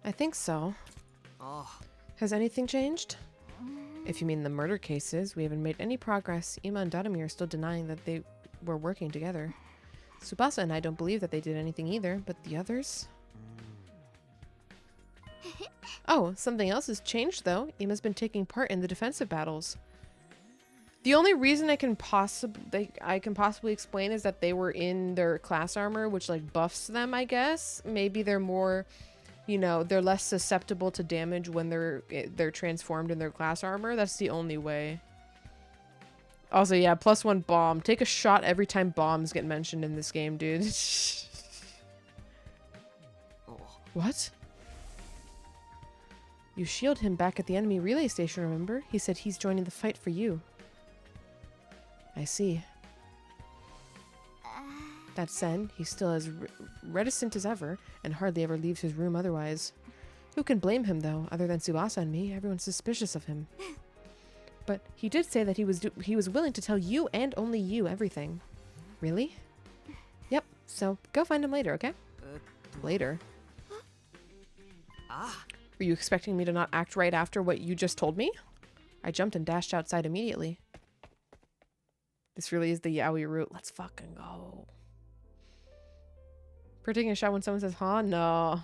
I think so. Has anything changed? If you mean the murder cases, we haven't made any progress. Ima and Dadomir are still denying that they were working together. Tsubasa and I don't believe that they did anything either, but the others? Oh, something else has changed though. Ima's been taking part in the defensive battles. The only reason I can possibly explain is that they were in their class armor, which like buffs them, I guess. Maybe they're more, you know, they're less susceptible to damage when they're transformed in their class armor. That's the only way. Also, yeah, +1 bomb. Take a shot every time bombs get mentioned in this game, dude. What? You shield him back at the enemy relay station, remember? He said he's joining the fight for you. I see. That said, he's still as reticent as ever, and hardly ever leaves his room otherwise. Who can blame him, though, other than Tsubasa and me? Everyone's suspicious of him. But he did say that he was willing to tell you and only you everything. Really? Yep, so go find him later, okay? Later. Were you expecting me to not act right after what you just told me? I jumped and dashed outside immediately. This really is the yaoi route. Let's fucking go. For taking a shot when someone says, huh? No.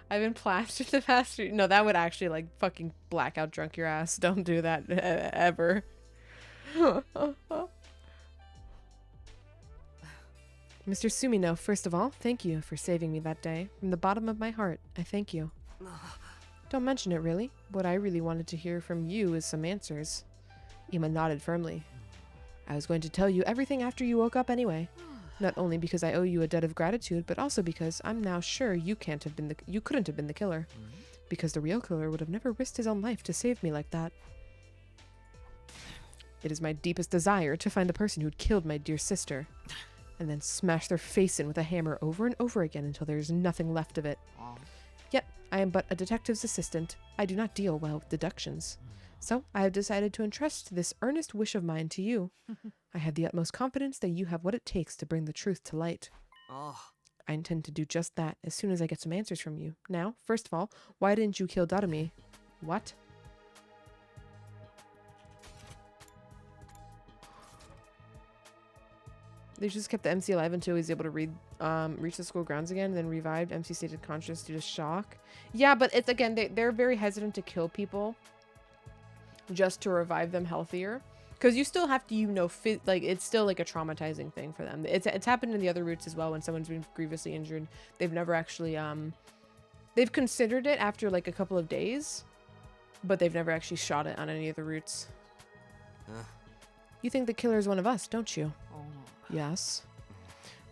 I've been plastered the past few... No, that would actually, like, fucking blackout drunk your ass. Don't do that ever. Mr. Sumino, first of all, thank you for saving me that day. From the bottom of my heart, I thank you. Don't mention it, really. What I really wanted to hear from you is some answers. Ima nodded firmly. I was going to tell you everything after you woke up anyway. Not only because I owe you a debt of gratitude, but also because I'm now sure you couldn't have been the killer. Because the real killer would have never risked his own life to save me like that. It is my deepest desire to find the person who'd killed my dear sister, and then smash their face in with a hammer over and over again until there is nothing left of it. Yet, I am but a detective's assistant. I do not deal well with deductions. So, I have decided to entrust this earnest wish of mine to you. I have the utmost confidence that you have what it takes to bring the truth to light. I intend to do just that as soon as I get some answers from you. Now, first of all, why didn't you kill Dadomi? What? They just kept the MC alive until he was able to reach the school grounds again, then revived. MC stayed unconscious due to shock. Yeah, but it's again, they're very hesitant to kill people just to revive them healthier. Because you still have to, you know, like, it's still like a traumatizing thing for them. It's happened in the other routes as well when someone's been grievously injured. They've never actually, they've considered it after like a couple of days, but they've never actually shot it on any of the routes. You think the killer is one of us, don't you? Yes.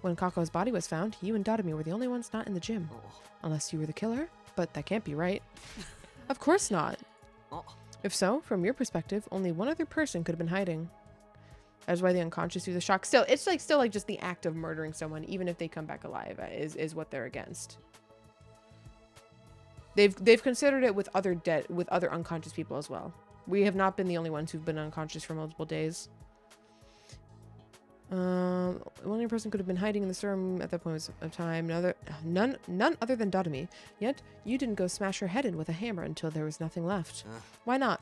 When Kako's body was found, you and Dotami were the only ones not in the gym. Unless you were the killer, but that can't be right. Of course not. If so, from your perspective, only one other person could have been hiding. That's why the unconscious do the shock. Still, it's like still like just the act of murdering someone, even if they come back alive, is what they're against. They've considered it with other unconscious people as well. We have not been the only ones who've been unconscious for multiple days. One other person could have been hiding in the storm at that point of time. None other than Dotami. Yet you didn't go smash her head in with a hammer until there was nothing left. Why not?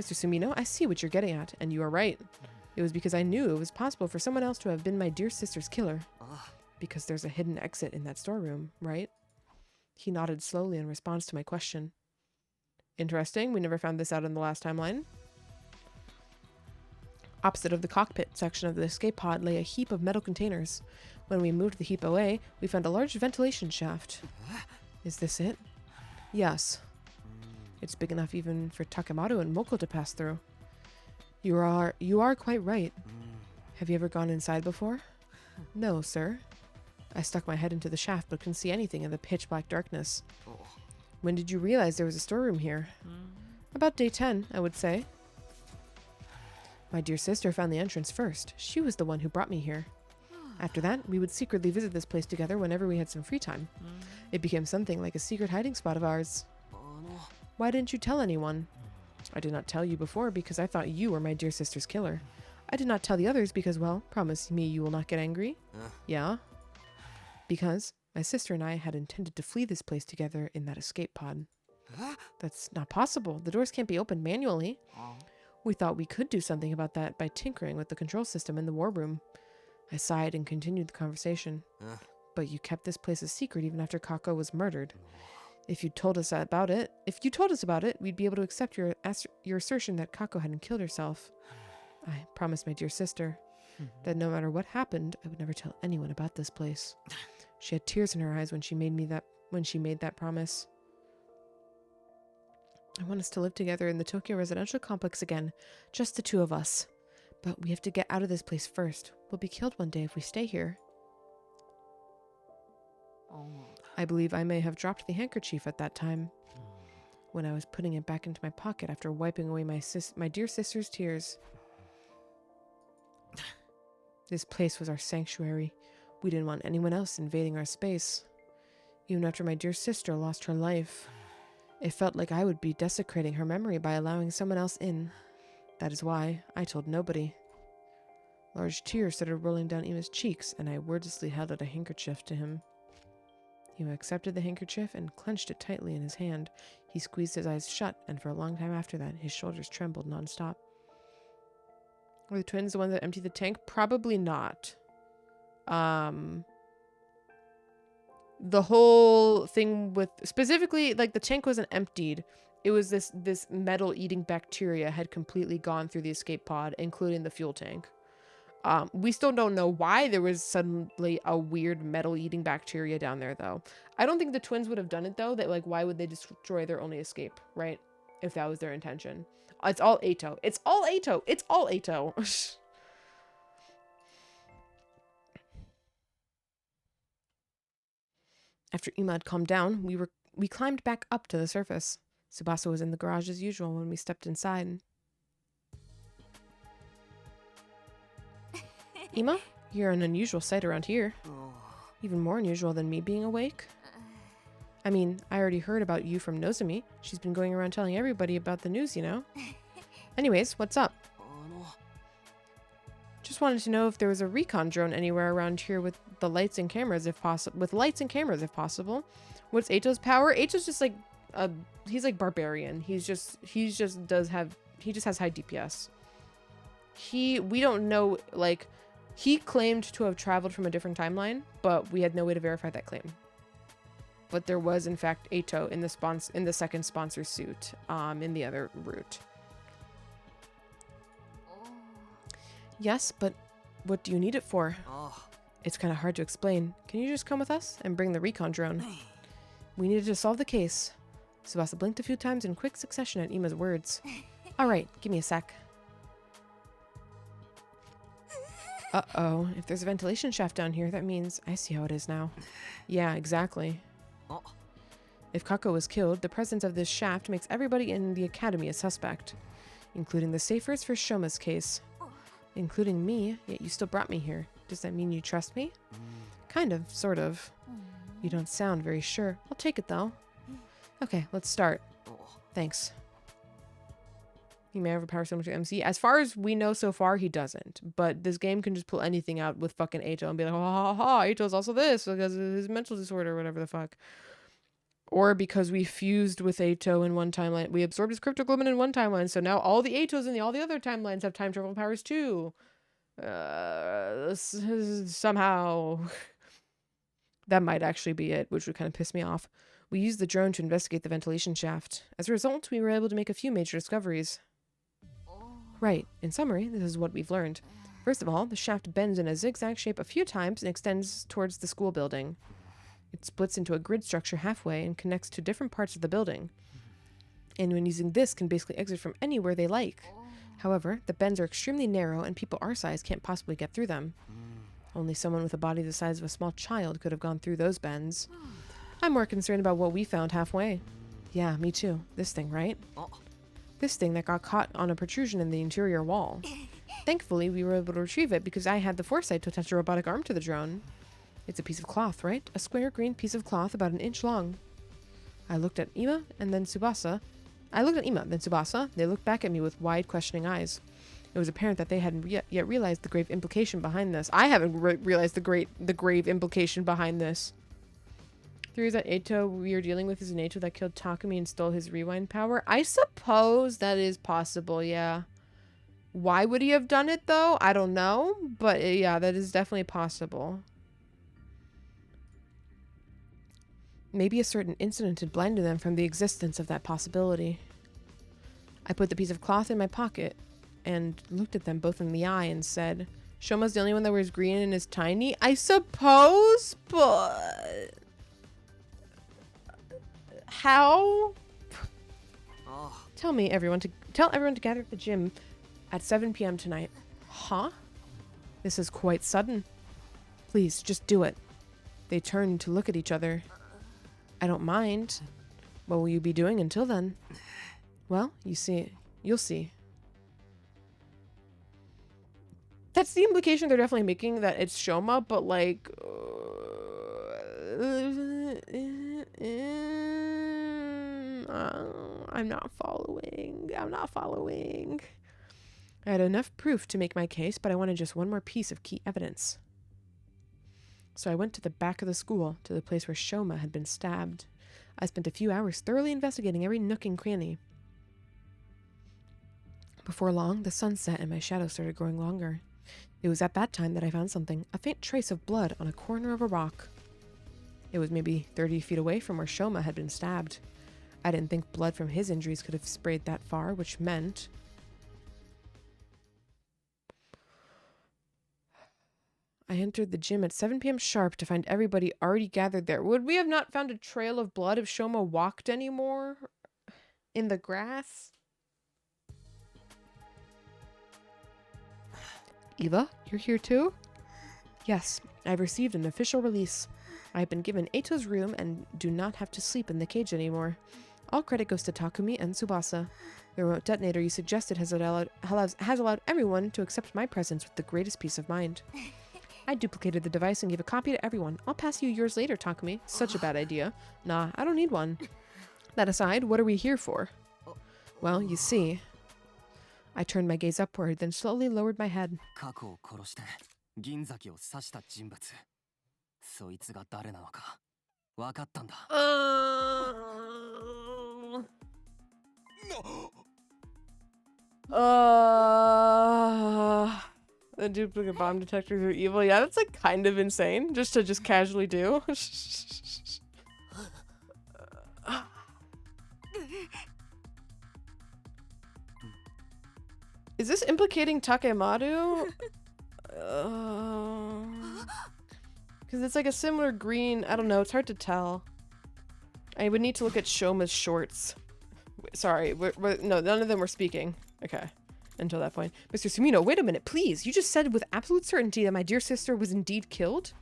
Mr. Sumino, I see what you're getting at, and you are right. It was because I knew it was possible for someone else to have been my dear sister's killer. Because there's a hidden exit in that storeroom, right? He nodded slowly in response to my question. Interesting. We never found this out in the last timeline. Opposite of the cockpit section of the escape pod lay a heap of metal containers. When we moved the heap away, we found a large ventilation shaft. Is this it? Yes. It's big enough even for Takemoto and Moko to pass through. You are quite right. Have you ever gone inside before? No, sir. I stuck my head into the shaft but couldn't see anything in the pitch black darkness. When did you realize there was a storeroom here? About day 10, I would say. My dear sister found the entrance first. She was the one who brought me here. After that, we would secretly visit this place together whenever we had some free time. It became something like a secret hiding spot of ours. Why didn't you tell anyone? I did not tell you before because I thought you were my dear sister's killer. I did not tell the others because, well, promise me you will not get angry. Yeah? Because my sister and I had intended to flee this place together in that escape pod. That's not possible. The doors can't be opened manually. We thought we could do something about that by tinkering with the control system in the war room. I sighed and continued the conversation. But you kept this place a secret even after Kako was murdered. If you told us about it, we'd be able to accept your assertion that Kako hadn't killed herself. I promised my dear sister that no matter what happened, I would never tell anyone about this place. She had tears in her eyes when she made that promise. I want us to live together in the Tokyo residential complex again, just the two of us. But we have to get out of this place first. We'll be killed one day if we stay here. I believe I may have dropped the handkerchief at that time, when I was putting it back into my pocket after wiping away my dear sister's tears. This place was our sanctuary. We didn't want anyone else invading our space. Even after my dear sister lost her life, it felt like I would be desecrating her memory by allowing someone else in. That is why I told nobody. Large tears started rolling down Ima's cheeks, and I wordlessly held out a handkerchief to him. Ima accepted the handkerchief and clenched it tightly in his hand. He squeezed his eyes shut, and for a long time after that, his shoulders trembled nonstop. Were the twins the ones that emptied the tank? Probably not. The whole thing with specifically, like, the tank wasn't emptied. It was this metal eating bacteria had completely gone through the escape pod, including the fuel tank. We still don't know why there was suddenly a weird metal eating bacteria down there, though. I don't think the twins would have done it, though. That, like, why would they destroy their only escape, right? If that was their intention. It's all Ato. It's all Ato. It's all Ato. After Ima had calmed down, we climbed back up to the surface. Tsubasa was in the garage as usual when we stepped inside. Ima, you're an unusual sight around here. Even more unusual than me being awake. I mean, I already heard about you from Nozomi. She's been going around telling everybody about the news, you know? Anyways, what's up? Just wanted to know if there was a recon drone anywhere around here with the lights and cameras if possible. What's Ato's power? Ato's just like he's like barbarian. He just has high DPS. We don't know, like, he claimed to have traveled from a different timeline, but we had no way to verify that claim. But there was in fact Ato in the second sponsor suit in the other route. Yes, but what do you need it for? It's kind of hard to explain. Can you just come with us and bring the recon drone? We needed to solve the case. Tsubasa blinked a few times in quick succession at Ima's words. Alright, give me a sec. Uh-oh. If there's a ventilation shaft down here, that means I see how it is now. Yeah, exactly. If Kako was killed, the presence of this shaft makes everybody in the academy a suspect, including the safers for Shoma's case. Including me, yet you still brought me here. Does that mean you trust me? Kind of, sort of. You don't sound very sure. I'll take it, though. Okay, let's start. Thanks. He may overpower so much MC. As far as we know so far, he doesn't. But this game can just pull anything out with fucking Eito and be like, ha ha ha, Eito's also this because of his mental disorder or whatever the fuck. Or because we fused with Eito in one timeline. We absorbed his cryptoglobin in one timeline, so now all the Eitos in all the other timelines have time travel powers too. Somehow. That might actually be it, which would kind of piss me off. We used the drone to investigate the ventilation shaft. As a result, we were able to make a few major discoveries. Right. In summary, this is what we've learned. First of all, the shaft bends in a zigzag shape a few times and extends towards the school building. It splits into a grid structure halfway and connects to different parts of the building. And when using this, can basically exit from anywhere they like. However, the bends are extremely narrow and people our size can't possibly get through them. Only someone with a body the size of a small child could have gone through those bends. I'm more concerned about what we found halfway. Yeah, me too. This thing, right? This thing that got caught on a protrusion in the interior wall. Thankfully, we were able to retrieve it because I had the foresight to attach a robotic arm to the drone. It's a piece of cloth, right? A square green piece of cloth about an inch long. I looked at Ima and then Tsubasa. They looked back at me with wide, questioning eyes. It was apparent that they hadn't yet realized the grave implication behind this. I haven't realized the grave implication behind this. Theories that Eito we are dealing with is an Eito that killed Takumi and stole his rewind power. I suppose that is possible, yeah. Why would he have done it, though? I don't know. But, yeah, that is definitely possible. Maybe a certain incident had blinded them from the existence of that possibility. I put the piece of cloth in my pocket and looked at them both in the eye and said, Shoma's the only one that wears green and is tiny? I suppose, but... How? Tell everyone to gather at the gym at 7 p.m. tonight. Huh? This is quite sudden. Please, just do it. They turned to look at each other. I don't mind. What will you be doing until then? Well, you'll see. That's the implication they're definitely making, that it's Shoma, but like... I'm not following. I had enough proof to make my case, but I wanted just one more piece of key evidence. So I went to the back of the school, to the place where Shoma had been stabbed. I spent a few hours thoroughly investigating every nook and cranny. Before long, the sun set and my shadow started growing longer. It was at that time that I found something, a faint trace of blood on a corner of a rock. It was maybe 30 feet away from where Shoma had been stabbed. I didn't think blood from his injuries could have sprayed that far, which meant... I entered the gym at 7 p.m. sharp to find everybody already gathered there. Would we have not found a trail of blood if Shoma walked anymore in the grass? Eva, you're here too? Yes, I've received an official release. I've been given Eito's room and do not have to sleep in the cage anymore. All credit goes to Takumi and Tsubasa. The remote detonator you suggested has allowed everyone to accept my presence with the greatest peace of mind. I duplicated the device and gave a copy to everyone. I'll pass you yours later, Takumi. Such a bad idea. Nah, I don't need one. That aside, what are we here for? Well, you see... I turned my gaze upward, then slowly lowered my head. The duplicate bomb detectors are evil. Yeah, that's like kind of insane just to casually do. Is this implicating Takemaru? Because it's like a similar green. I don't know. It's hard to tell. I would need to look at Shoma's shorts. Sorry. No, none of them were speaking. Okay. until that point. Mr. Sumino, wait a minute, please. You just said with absolute certainty that my dear sister was indeed killed?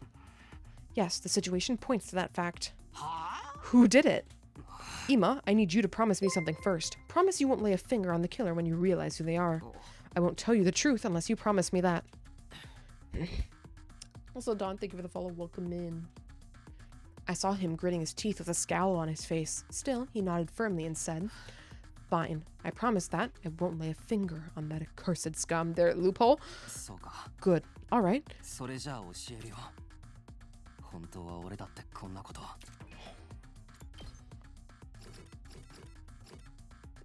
Yes, the situation points to that fact. Who did it? Ima, I need you to promise me something first. Promise you won't lay a finger on the killer when you realize who they are. I won't tell you the truth unless you promise me that. Also, Don, thank you for the follow. Welcome in. I saw him gritting his teeth with a scowl on his face. Still, he nodded firmly and said, Fine. I promise that. I won't lay a finger on that accursed scum. There, loophole? Good. All right.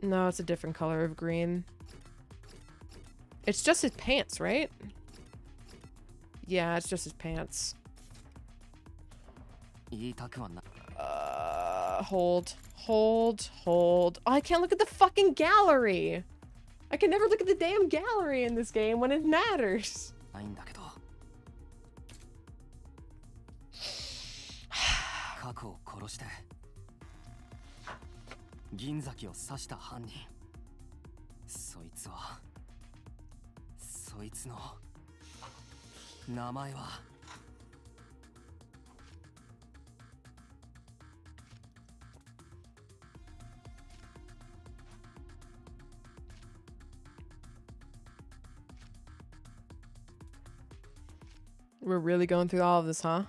No, it's a different color of green. It's just his pants, right? Yeah, it's just his pants. Hold. Oh, I can't look at the fucking gallery. I can never look at the damn gallery in this game when it matters. We're really going through all of this, huh?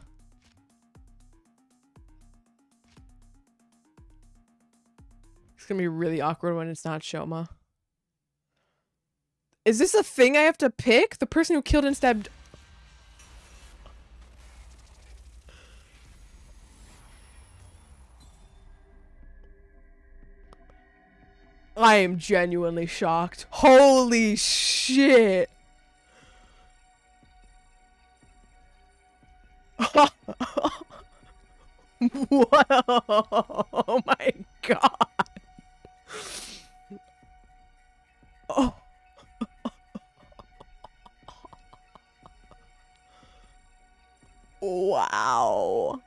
It's gonna be really awkward when it's not Shoma. Is this a thing I have to pick? The person who killed and stabbed... I am genuinely shocked. Holy shit! What? Oh my god. Oh. Wow.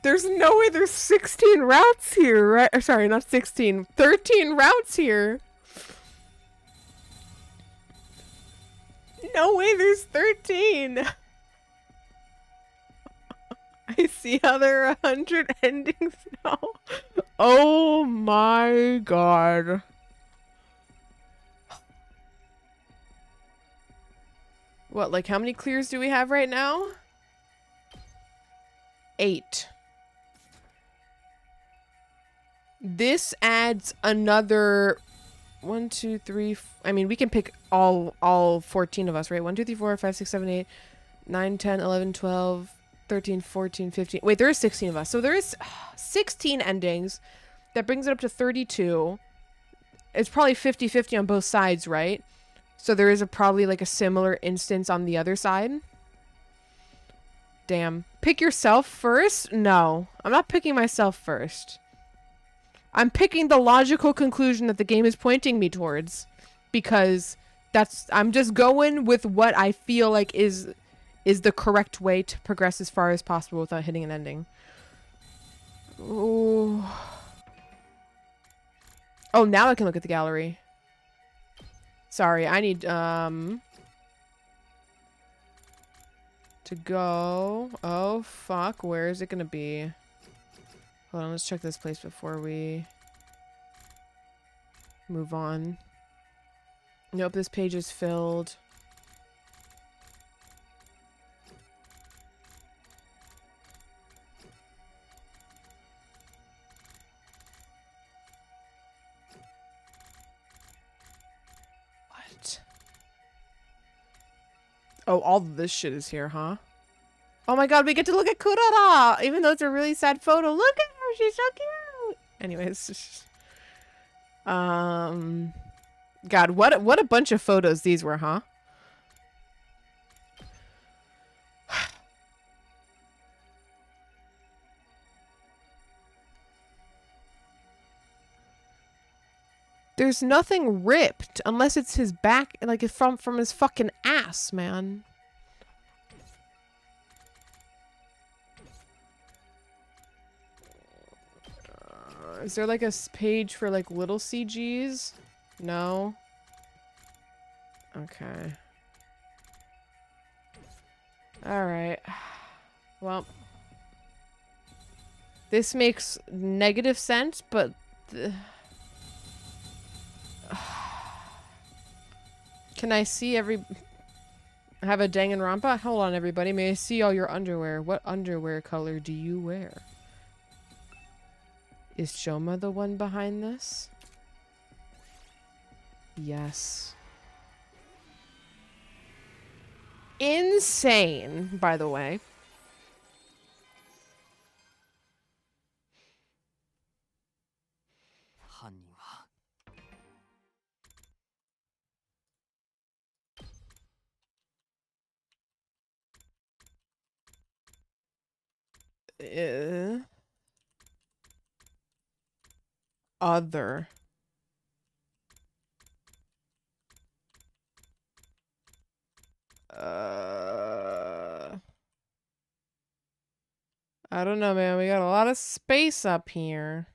There's no way there's 16 routes here, right? Or sorry, not 16. 13 routes here. No way there's 13. I see how there are 100 endings now. Oh my god. What, like how many clears do we have right now? 8. This adds another 1, 2, 3. I mean, we can pick all 14 of us, right? 1, 2, 3, 4, 5, 6, 7, 8, 9, 10, 11, 12, 13, 14, 15. Wait, there is 16 of us. So there is 16 endings. That brings it up to 32. It's probably 50-50 on both sides, right? So there is probably like a similar instance on the other side. Damn. Pick yourself first? No. I'm not picking myself first. I'm picking the logical conclusion that the game is pointing me towards. Because I'm just going with what I feel like is the correct way to progress as far as possible without hitting an ending. Ooh. Oh, now I can look at the gallery. Sorry, I need, to go. Oh, fuck. Where is it gonna be? Hold on, let's check this place before we move on. Nope, this page is filled. What? Oh, all of this shit is here, huh? Oh my god, we get to look at Kurara! Even though it's a really sad photo. Look at her! She's so cute! Anyways. God, what a bunch of photos these were, huh? There's nothing ripped unless it's his back, like it's from his fucking ass, man. Is there like a page for like little CGs? No? Okay. Alright. Well. This makes negative sense, but... Can I see every... Have a Danganronpa? Hold on, everybody. May I see all your underwear? What underwear color do you wear? Is Shoma the one behind this? Yes. Insane, by the way. Other. I don't know, man. We got a lot of space up here.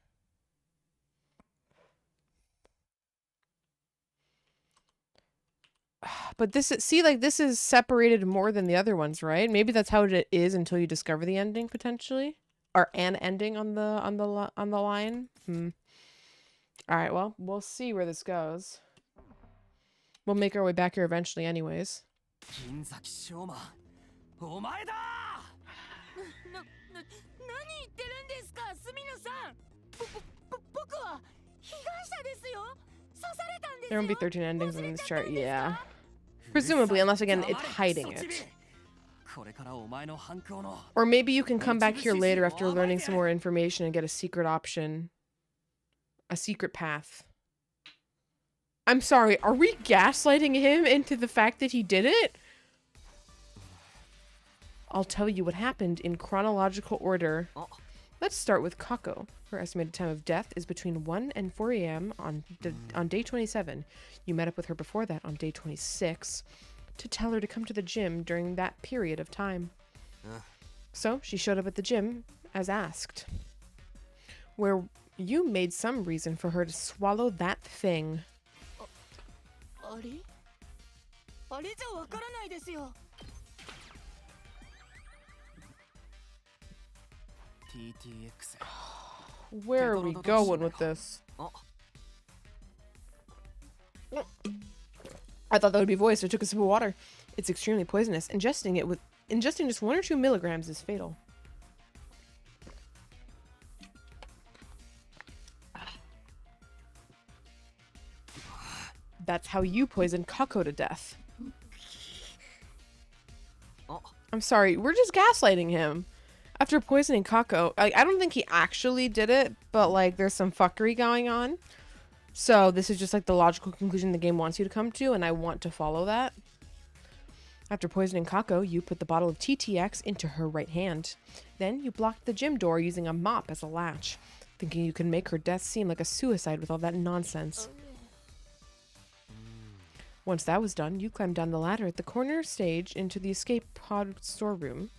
But this is, see, like, this is separated more than the other ones, right? Maybe that's how it is until you discover the ending, potentially. Or an ending on the line. Alright, well, we'll see where this goes. We'll make our way back here eventually anyways. There won't be 13 endings in this chart, yeah. Presumably, unless again, it's hiding it. Or maybe you can come back here later after learning some more information and get a secret option. A secret path. I'm sorry, are we gaslighting him into the fact that he did it? I'll tell you what happened in chronological order. Let's start with Kako. Her estimated time of death is between 1 and 4 a.m. on day 27. You met up with her before that on day 26 to tell her to come to the gym during that period of time. So she showed up at the gym as asked, where you made some reason for her to swallow that thing. Where are we going with this? I thought that would be voice. I took a sip of water. It's extremely poisonous. Ingesting just 1 or 2 milligrams is fatal. That's how you poisoned Kako to death. I'm sorry, we're just gaslighting him. After poisoning Kako, I don't think he actually did it, but like there's some fuckery going on. So this is just like the logical conclusion the game wants you to come to, and I want to follow that. After poisoning Kako, you put the bottle of TTX into her right hand. Then you blocked the gym door using a mop as a latch, thinking you could make her death seem like a suicide with all that nonsense. Once that was done, you climbed down the ladder at the corner stage into the escape pod storeroom.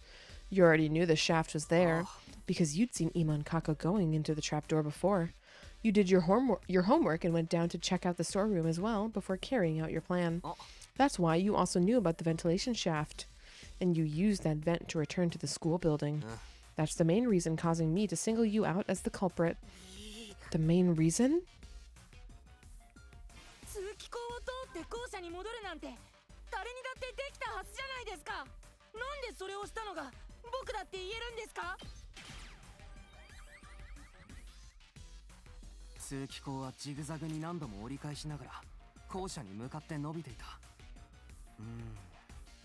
You already knew the shaft was there, because you'd seen Ima and Kako going into the trapdoor before. You did your homework and went down to check out the storeroom as well before carrying out your plan. That's why you also knew about the ventilation shaft, and you used that vent to return to the school building. That's the main reason causing me to single you out as the culprit. The main reason?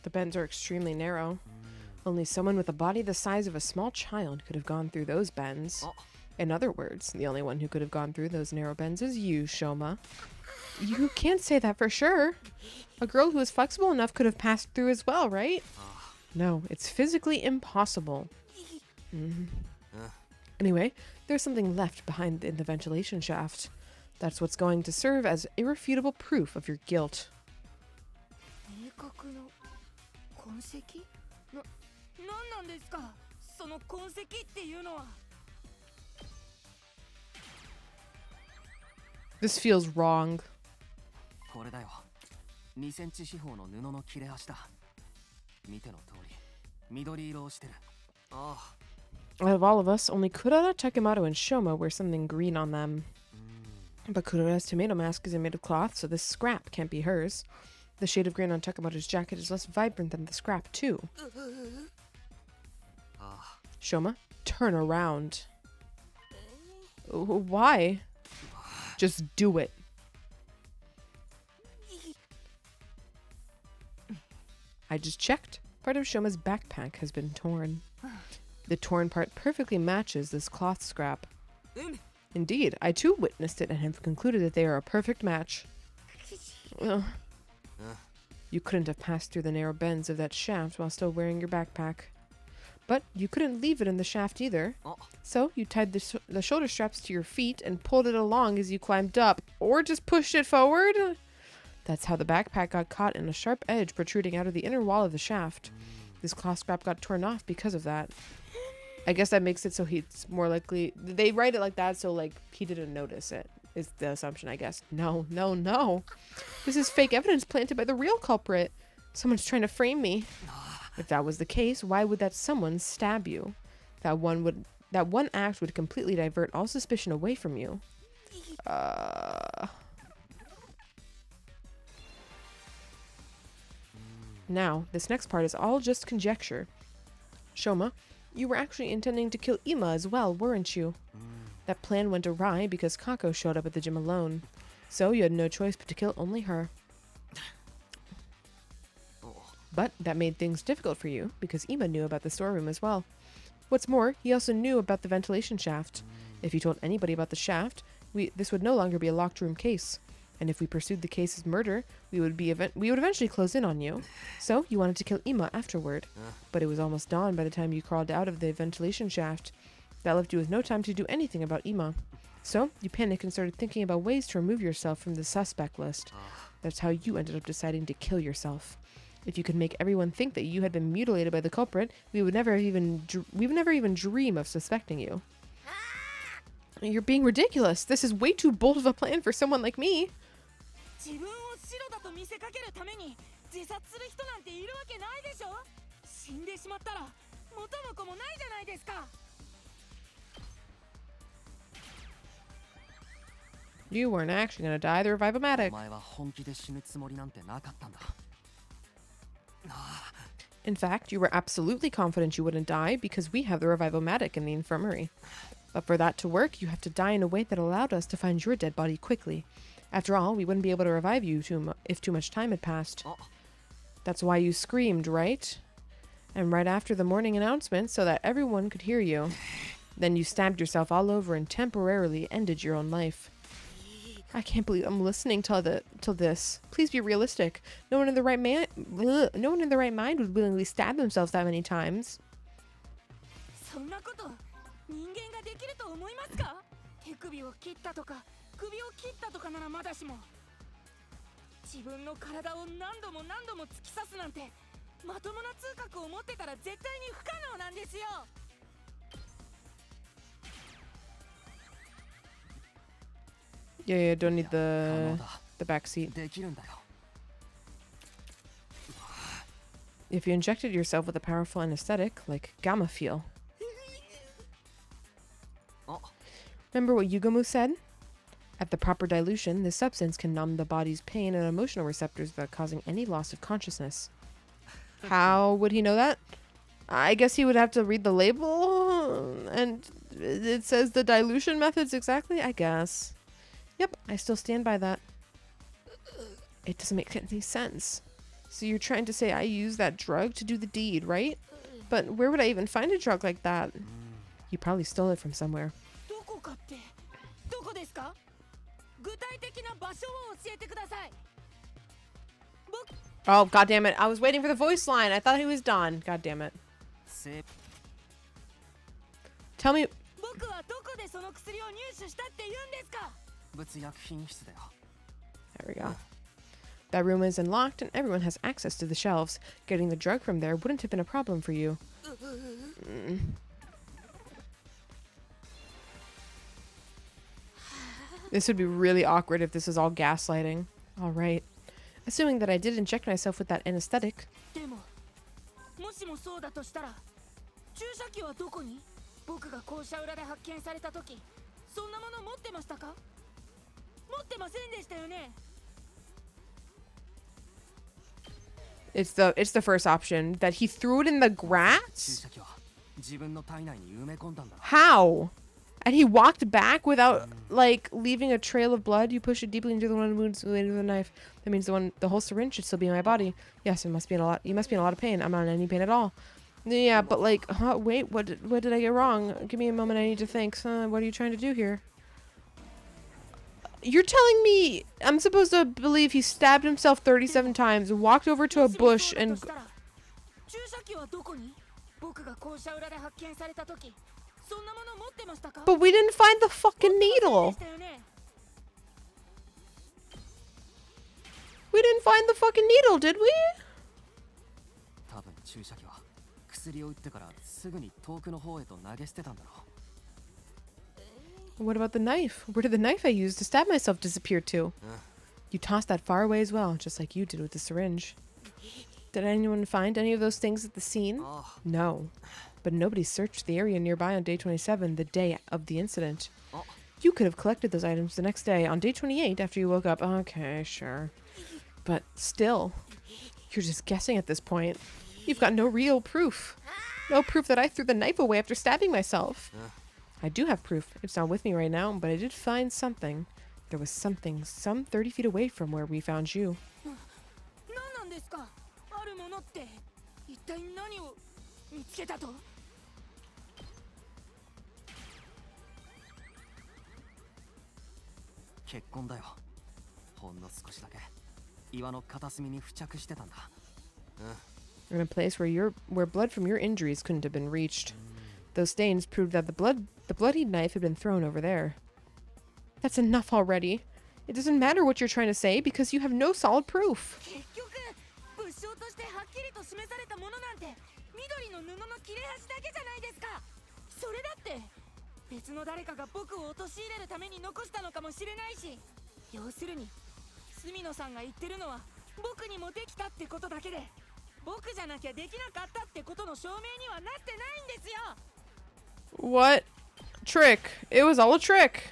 The bends are extremely narrow. Only someone with a body the size of a small child could have gone through those bends. In other words, the only one who could have gone through those narrow bends is you, Shoma. You can't say that for sure. A girl who is flexible enough could have passed through as well, right? No, it's physically impossible. Anyway, there's something left behind in the ventilation shaft. That's what's going to serve as irrefutable proof of your guilt. This feels wrong. これだよ。2センチ四方の布の切れ端だ。見ての通り、緑色をしてる。ああ。Out of all of us, only Kurara, Takemaru, and Shoma wear something green on them. But Kurara's tomato mask isn't made of cloth, so this scrap can't be hers. The shade of green on Takemaru's jacket is less vibrant than the scrap, too. Shoma, turn around. Why? Just do it. I just checked. Part of Shoma's backpack has been torn. The torn part perfectly matches this cloth scrap. Indeed, I too witnessed it and have concluded that they are a perfect match. You couldn't have passed through the narrow bends of that shaft while still wearing your backpack. But you couldn't leave it in the shaft either. So you tied the shoulder straps to your feet and pulled it along as you climbed up, or just pushed it forward. That's how the backpack got caught in a sharp edge protruding out of the inner wall of the shaft. This cloth scrap got torn off because of that. I guess that makes it so he's more likely... They write it like that so, like, he didn't notice it, is the assumption, I guess. No, no, no. This is fake evidence planted by the real culprit. Someone's trying to frame me. If that was the case, why would that someone stab you? That one act would completely divert all suspicion away from you. Now, this next part is all just conjecture. Shoma, you were actually intending to kill Ima as well, weren't you? That plan went awry because Kako showed up at the gym alone. So you had no choice but to kill only her. But that made things difficult for you because Ima knew about the storeroom as well. What's more, he also knew about the ventilation shaft. If you told anybody about the shaft, this would no longer be a locked room case. And if we pursued the case as murder, we would eventually close in on you. So you wanted to kill Ima afterward. But it was almost dawn by the time you crawled out of the ventilation shaft. That left you with no time to do anything about Ima. So you panicked and started thinking about ways to remove yourself from the suspect list. That's how you ended up deciding to kill yourself. If you could make everyone think that you had been mutilated by the culprit, we would never even dream of suspecting you. You're being ridiculous. This is way too bold of a plan for someone like me. You weren't actually gonna die. The Revive-O-Matic. In fact, you were absolutely confident you wouldn't die because we have the Revive-O-Matic in the infirmary. But for that to work, you have to die in a way that allowed us to find your dead body quickly. After all, we wouldn't be able to revive you if too much time had passed. That's why you screamed, right? And right after the morning announcement so that everyone could hear you. Then you stabbed yourself all over and temporarily ended your own life. I can't believe I'm listening till this. Please be realistic. No one in the right mind would willingly stab themselves that many times. Yeah, don't need the back seat. If you injected yourself with a powerful anesthetic, like gamma feel. Remember what Yugamu said? At the proper dilution, this substance can numb the body's pain and emotional receptors without causing any loss of consciousness. How would he know that? I guess he would have to read the label, and it says the dilution methods exactly, I guess. Yep, I still stand by that. It doesn't make any sense. So you're trying to say I used that drug to do the deed, right? But where would I even find a drug like that? You probably stole it from somewhere. Oh, god damn it. I was waiting for the voice line. I thought he was done. God damn it. Tell me. There we go. That room is unlocked and everyone has access to the shelves. Getting the drug from there wouldn't have been a problem for you. This would be really awkward if this is all gaslighting. All right. Assuming that I did inject myself with that anesthetic. でももしもそうだとしたら注射器はどこに？僕が校舎裏で発見された時そんなもの持ってましたか？持ってませんでしたよね。 It's the first option that he threw it in the grass. How? And he walked back without like leaving a trail of blood. You push it deeply into the one of the wounds related to the knife. That means the whole syringe should still be in my body. Yes, it must be in a lot. You must be in a lot of pain. I'm not in any pain at all. Yeah, but like, wait, what did I get wrong? Give me a moment. I need to think. What are you trying to do here? You're telling me I'm supposed to believe he stabbed himself 37 times, walked over to a bush, and... But we didn't find the fucking needle! We didn't find the fucking needle, did we? What about the knife? Where did the knife I used to stab myself disappear to? You tossed that far away as well, just like you did with the syringe. Did anyone find any of those things at the scene? No. But nobody searched the area nearby on day 27, the day of the incident. You could have collected those items the next day, on day 28, after you woke up. Okay, sure. But still, you're just guessing at this point. You've got no real proof. No proof that I threw the knife away after stabbing myself. I do have proof. It's not with me right now, but I did find something. There was something some 30 feet away from where we found you. In a place where blood from your injuries couldn't have been reached. Those stains proved that the bloodied knife had been thrown over there. That's enough already. It doesn't matter what you're trying to say because you have no solid proof. What? Trick. It was all a trick.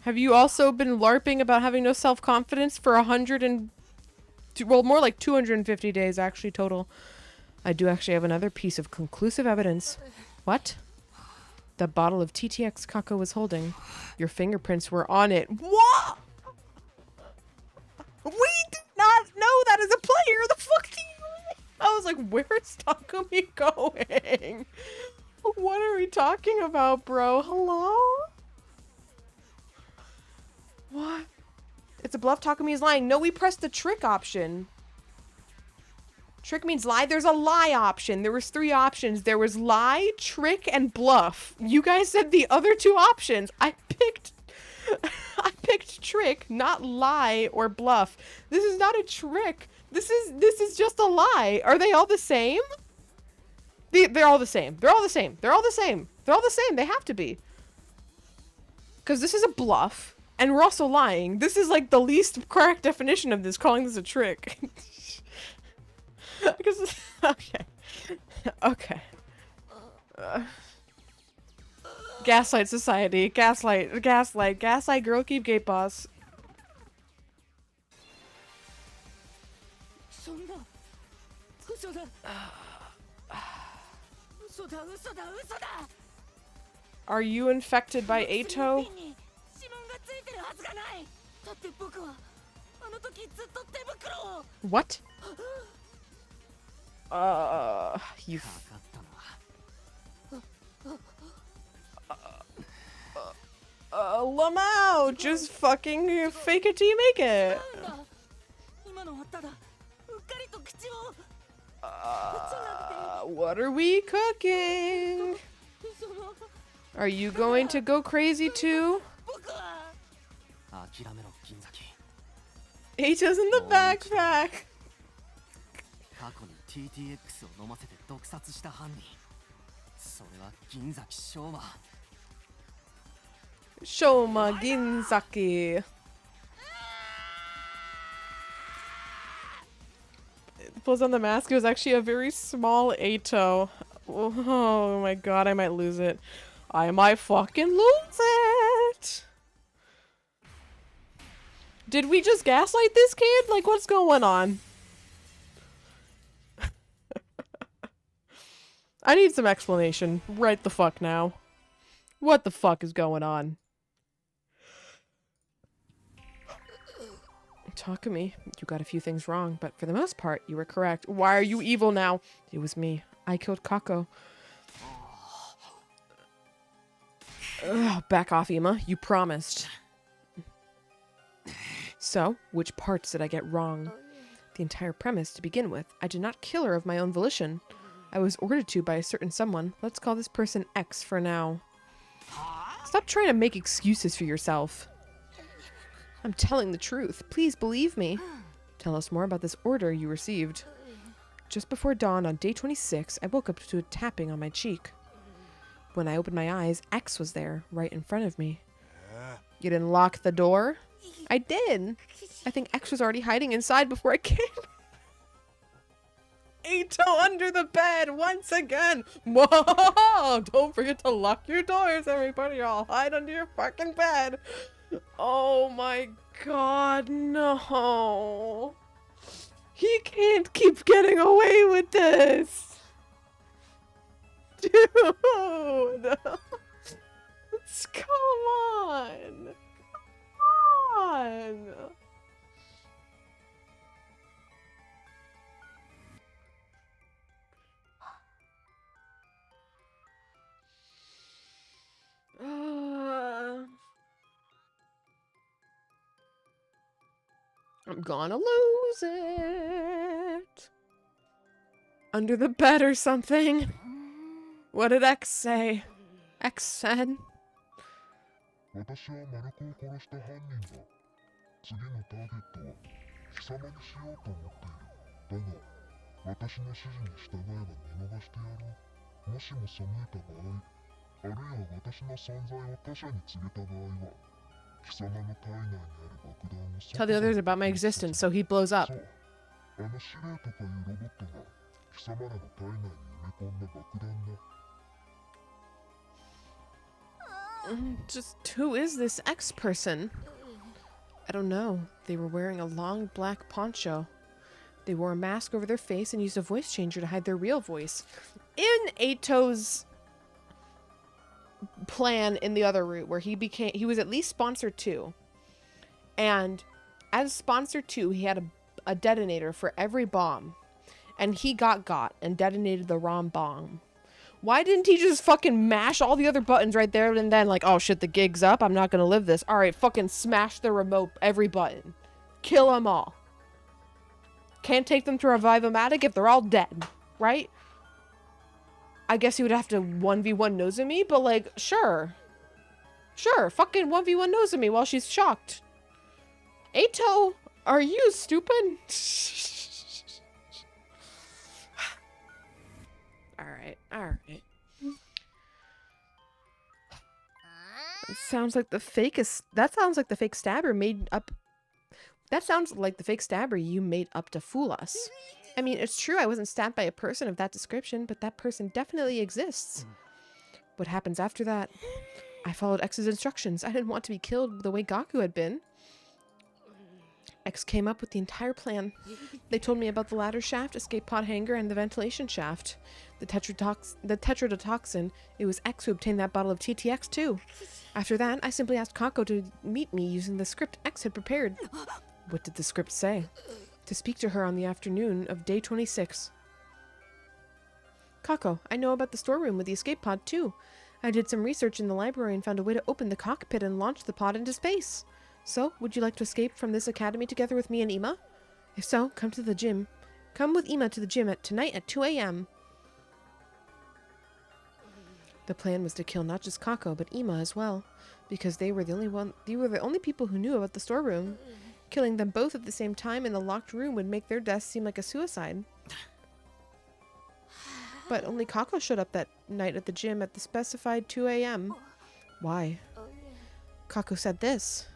Have you also been LARPing about having no self-confidence for 250 days actually total? I do actually have another piece of conclusive evidence. What? The bottle of TTX Kako was holding. Your fingerprints were on it. What? We did not know that as a player. The fuck do you... I was like, where's Takumi going? What are we talking about, bro? Hello? What? It's a bluff. Takumi is lying. No, we pressed the trick option. Trick means lie. There's a lie option. There was 3 options. There was lie, trick, and bluff. You guys said the other 2 options. I picked trick, not lie or bluff. This is not a trick. This is just a lie. Are they all the same? They're all the same. They're all the same. They're all the same. They're all the same. They have to be. Because this is a bluff, and we're also lying. This is like the least correct definition of this, calling this a trick. Because okay. Okay. Gaslight society. Gaslight. Gaslight. Gaslight girl, keep gate boss. Are you infected by Ato? What? You... Lamau! Just fucking fake it till you make it! What are we cooking? Are you going to go crazy too? Ato's in the backpack! それは銀崎翔馬。Shoma Ginzaki. Pulls on the mask. It was actually a very small Ato. Oh my god, I might lose it. I might fucking lose it. Did we just gaslight this kid? Like, what's going on? I need some explanation right the fuck now. What the fuck is going on? Takumi, you got a few things wrong, but for the most part, you were correct. Why are you evil now? It was me. I killed Kako. Ugh, back off, Ima. You promised. So, which parts did I get wrong? The entire premise to begin with. I did not kill her of my own volition. I was ordered to by a certain someone. Let's call this person X for now. Stop trying to make excuses for yourself. I'm telling the truth. Please believe me. Tell us more about this order you received. Just before dawn on day 26, I woke up to a tapping on my cheek. When I opened my eyes, X was there, right in front of me. You didn't lock the door? I did. I think X was already hiding inside before I came. Ato under the bed once again. Whoa! Don't forget to lock your doors, everybody. I'll hide under your fucking bed. Oh my god, no. He can't keep getting away with this. Dude. Come on. Come on. I'm gonna lose it. Under the bed or something. What did X say? X said. 私はマルコを殺した犯人だ。次のターゲットは貴様にしようと思っている。だが、私の指示に従えば見逃してやろう。もしも背いた場合、あるいは私の存在を他者に告げた場合は、貴様の体内にある爆弾を Tell the others about my existence so he blows up. そう、あの司令とかいうロボットが貴様らの体内に埋め込んだ爆弾だ。Just who is this X person? I don't know. They were wearing a long black poncho. They wore a mask over their face and used a voice changer to hide their real voice. In Ato's plan in the other route, where he was at least sponsor 2. And as sponsor 2, he had a detonator for every bomb. And he got and detonated the wrong bomb. Why didn't he just fucking mash all the other buttons right there and then, like, oh shit, the gig's up, I'm not gonna live this. Alright, fucking smash the remote, every button. Kill them all. Can't take them to Revive-O-Matic if they're all dead, right? I guess he would have to 1v1 Nozomi, but like, sure. Sure, fucking 1v1 Nozomi while she's shocked. Ato, are you stupid? Alright. It sounds like the fakest. That sounds like the fake stabber made up. That sounds like the fake stabber you made up to fool us. I mean, it's true I wasn't stabbed by a person of that description, but that person definitely exists. What happens after that? I followed X's instructions. I didn't want to be killed the way Gaku had been. X came up with the entire plan. They told me about the ladder shaft, escape pod hanger, and the ventilation shaft. The tetrodotoxin, it was X who obtained that bottle of TTX too. After that, I simply asked Kako to meet me using the script X had prepared. What did the script say? To speak to her on the afternoon of day 26. Kako, I know about the storeroom with the escape pod too. I did some research in the library and found a way to open the cockpit and launch the pod into space. So, would you like to escape from this academy together with me and Ima? If so, come to the gym. Come with Ima to the gym tonight at 2 a.m. The plan was to kill not just Kako, but Ima as well, because they were the only people who knew about the storeroom. Killing them both at the same time in the locked room would make their deaths seem like a suicide. But only Kako showed up that night at the gym at the specified 2 a.m. Why? Kako said this.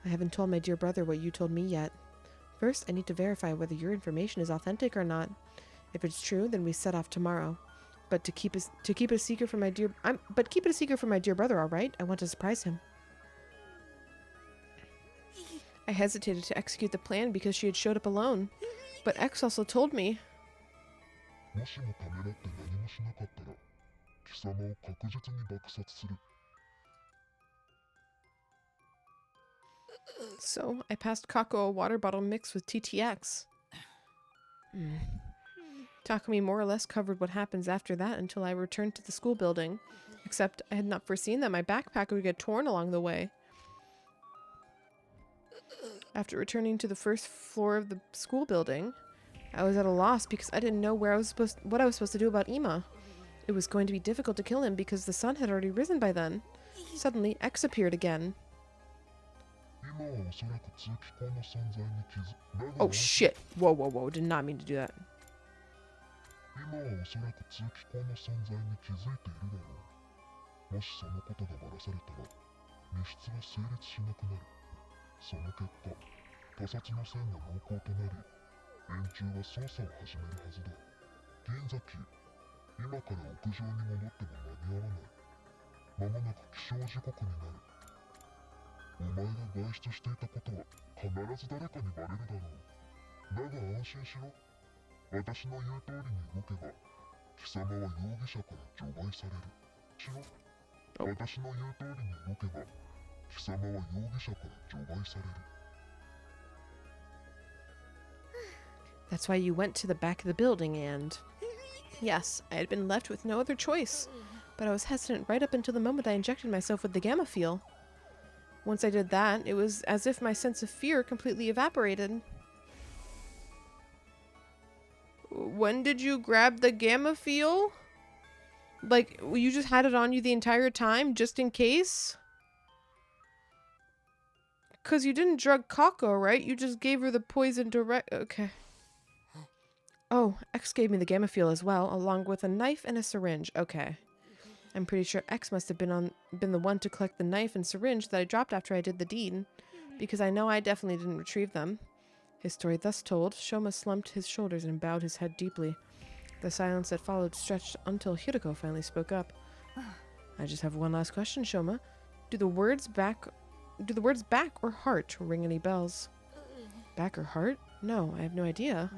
I haven't told my dear brother what you told me yet. First, I need to verify whether your information is authentic or not. If it's true, then we set off tomorrow. But keep it a secret from my dear brother, all right? I want to surprise him. I hesitated to execute the plan because she had showed up alone. But X also told me. So, I passed Kako a water bottle mixed with TTX. Takumi more or less covered what happens after that until I returned to the school building. Except I had not foreseen that my backpack would get torn along the way. After returning to the first floor of the school building, I was at a loss because I didn't know what I was supposed to do about Ima. It was going to be difficult to kill him because the sun had already risen by then. Suddenly, X appeared again. Oh shit! Whoa, whoa, whoa, did not mean to do that. That's why you went to the back of the building and... Yes, I had been left with no other choice, but I was hesitant right up until the moment I injected myself with the gamma fuel. Once I did that, it was as if my sense of fear completely evaporated. When did you grab the gamma fuel? Like, you just had it on you the entire time, just in case? Because you didn't drug Kako, right? You just gave her the poison direct... Okay. Oh, X gave me the gamma fuel as well, along with a knife and a syringe. Okay. I'm pretty sure X must have been the one to collect the knife and syringe that I dropped after I did the deed, because I know I definitely didn't retrieve them. His story thus told, Shoma slumped his shoulders and bowed his head deeply. The silence that followed stretched until Hiroko finally spoke up. I just have one last question, Shoma. Do the words back or heart ring any bells? Back or heart? No, I have no idea.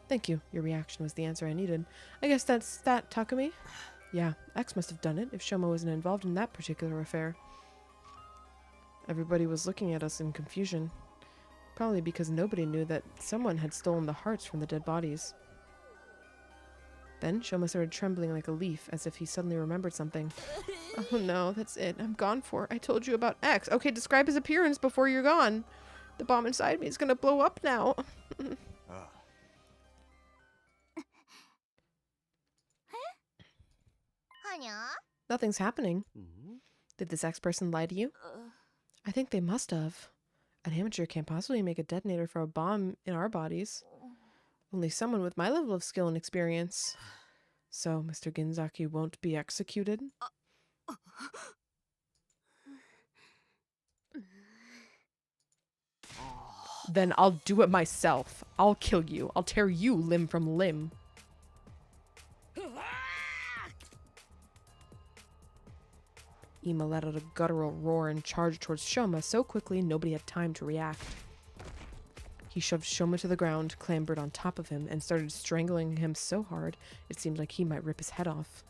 Thank you. Your reaction was the answer I needed. I guess that's that, Takumi? Yeah, X must have done it if Shoma wasn't involved in that particular affair. Everybody was looking at us in confusion. Probably because nobody knew that someone had stolen the hearts from the dead bodies. Then Shoma started trembling like a leaf, as if he suddenly remembered something. Oh no, that's it. I'm gone for. I told you about X. Okay, describe his appearance before you're gone. The bomb inside me is gonna blow up now. Nothing's happening. Did this X person lie to you? I think they must have. An amateur can't possibly make a detonator for a bomb in our bodies. Only someone with my level of skill and experience. So, Mr. Ginzaki won't be executed? Then I'll do it myself. I'll kill you. I'll tear you limb from limb. Ima let out a guttural roar and charged towards Shoma so quickly nobody had time to react. He shoved Shoma to the ground, clambered on top of him, and started strangling him so hard it seemed like he might rip his head off.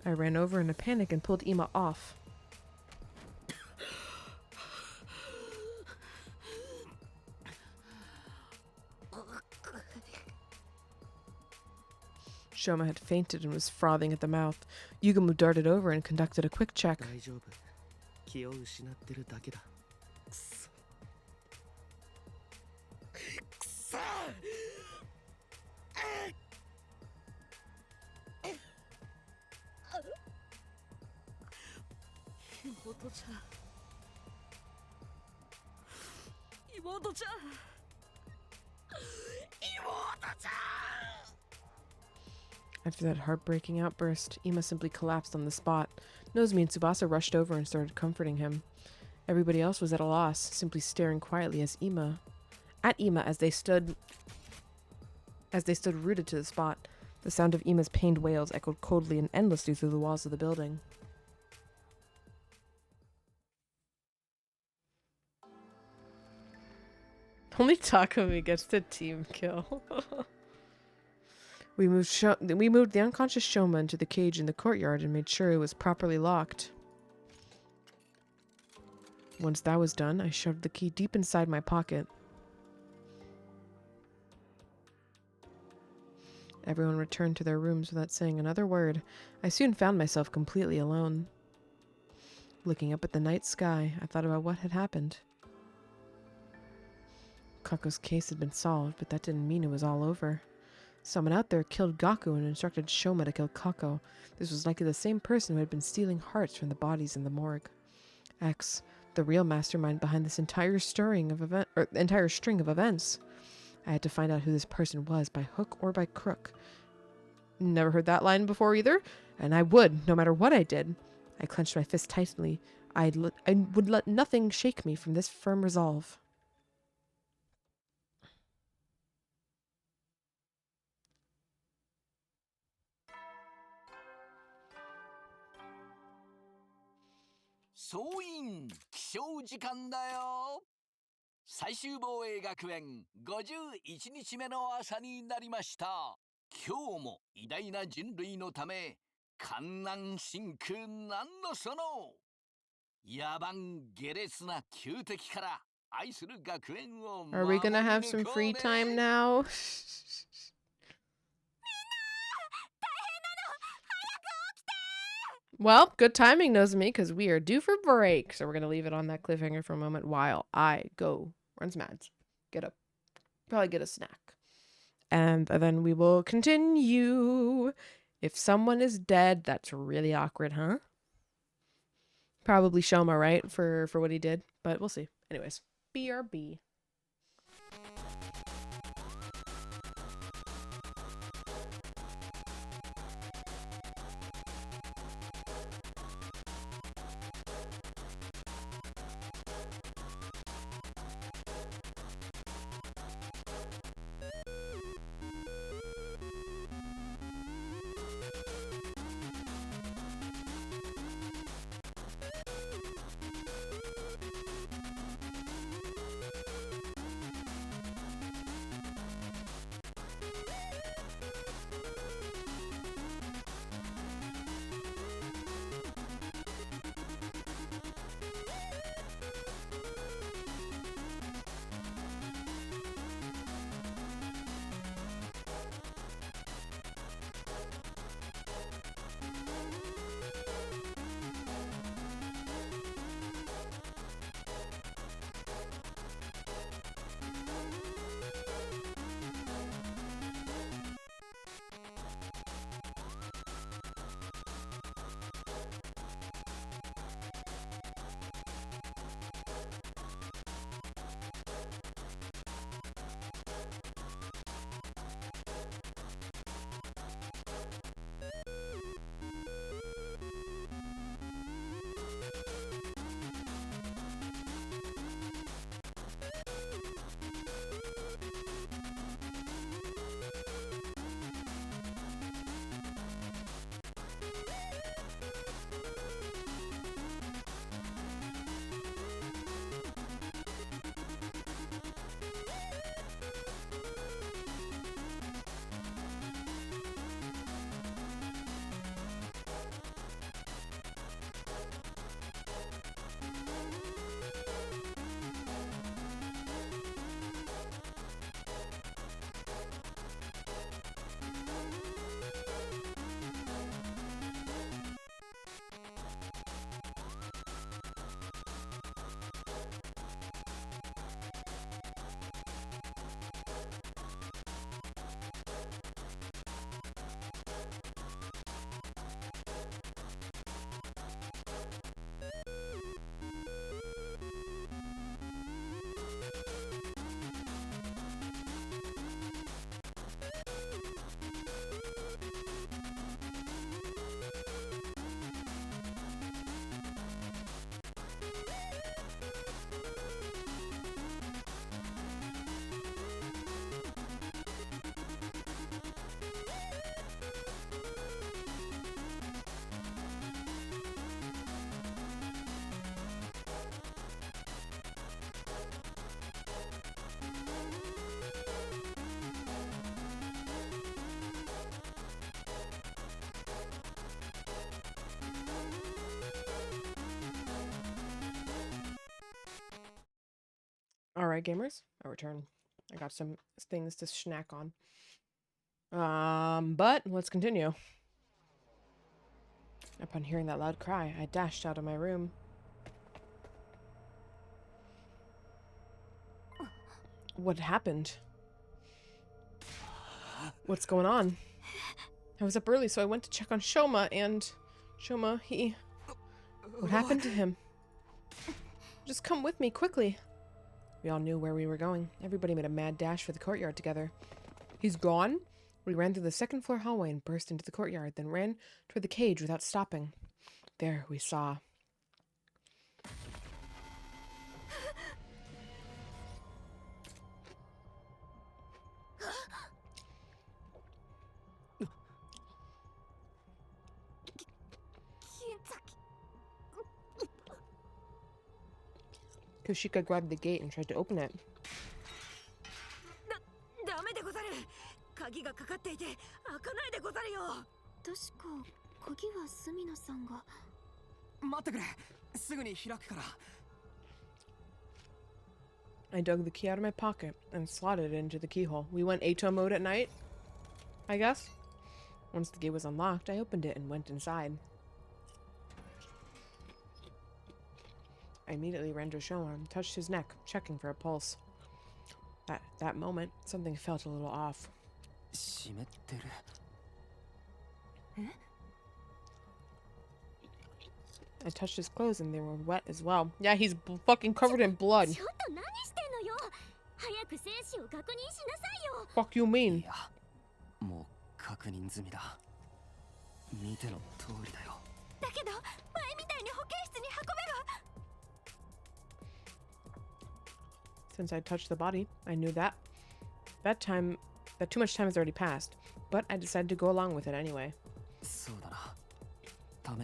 I ran over in a panic and pulled Ima off. Shoma had fainted and was frothing at the mouth. Yugamu darted over and conducted a quick check. 妹ちゃん妹ちゃん After that heartbreaking outburst, Ima simply collapsed on the spot. Nozomi and Tsubasa rushed over and started comforting him. Everybody else was at a loss, simply staring quietly at Ima as they stood rooted to the spot. The sound of Ima's pained wails echoed coldly and endlessly through the walls of the building. Only Takumi gets the team kill. We moved the unconscious Shoma into the cage in the courtyard and made sure it was properly locked. Once that was done, I shoved the key deep inside my pocket. Everyone returned to their rooms without saying another word. I soon found myself completely alone. Looking up at the night sky, I thought about what had happened. Kako's case had been solved, but that didn't mean it was all over. Someone out there killed Gaku and instructed Shoma to kill Kako. This was likely the same person who had been stealing hearts from the bodies in the morgue. X, the real mastermind behind this entire string of events. I had to find out who this person was by hook or by crook. Never heard that line before either, and I would, no matter what I did. I clenched my fist tightly. I would let nothing shake me from this firm resolve.総員起床時間だよ。最終防衛学園51日目の朝になりました。今日も偉大な人類のため観覧深空なんのその野蛮下劣な旧敵から愛する学園を Are we gonna have some free time now? Well, good timing, Nozomi, because we are due for break. So we're going to leave it on that cliffhanger for a moment while I go run some ads. Probably get a snack. And then we will continue. If someone is dead, that's really awkward, huh? Probably Shoma, right? For what he did. But we'll see. Anyways, BRB. All right, gamers, I return. I got some things to snack on. But let's continue. Upon hearing that loud cry, I dashed out of my room. What happened? What's going on? I was up early, so I went to check on Shoma, and Shoma, what happened to him? Just come with me, quickly. We all knew where we were going. Everybody made a mad dash for the courtyard together. He's gone? We ran through the second floor hallway and burst into the courtyard, then ran toward the cage without stopping. There we saw. Kushika grabbed the gate and tried to open it. ダメでござる。鍵がかかっていて開かないでござるよ。確か鍵は隅野さんが。待ってくれ。すぐに開くから。I dug the key out of my pocket and slotted it into the keyhole. We went ATO mode at night, I guess. Once the gate was unlocked, I opened it and went inside. I immediately ran to Shoma and touched his neck, checking for a pulse. At that moment, something felt a little off. 湿ってる。I touched his clothes and they were wet as well. Yeah, he's fucking covered in blood. ちょっと何してんのよ。早く生死を確認しなさいよ。 Fuck you mean? いや、もう確認済みだ。見ての通りだよ。だけど前みたいに保健室に運べば。 Since I touched the body, I knew that too much time has already passed, but I decided to go along with it anyway. そうだな。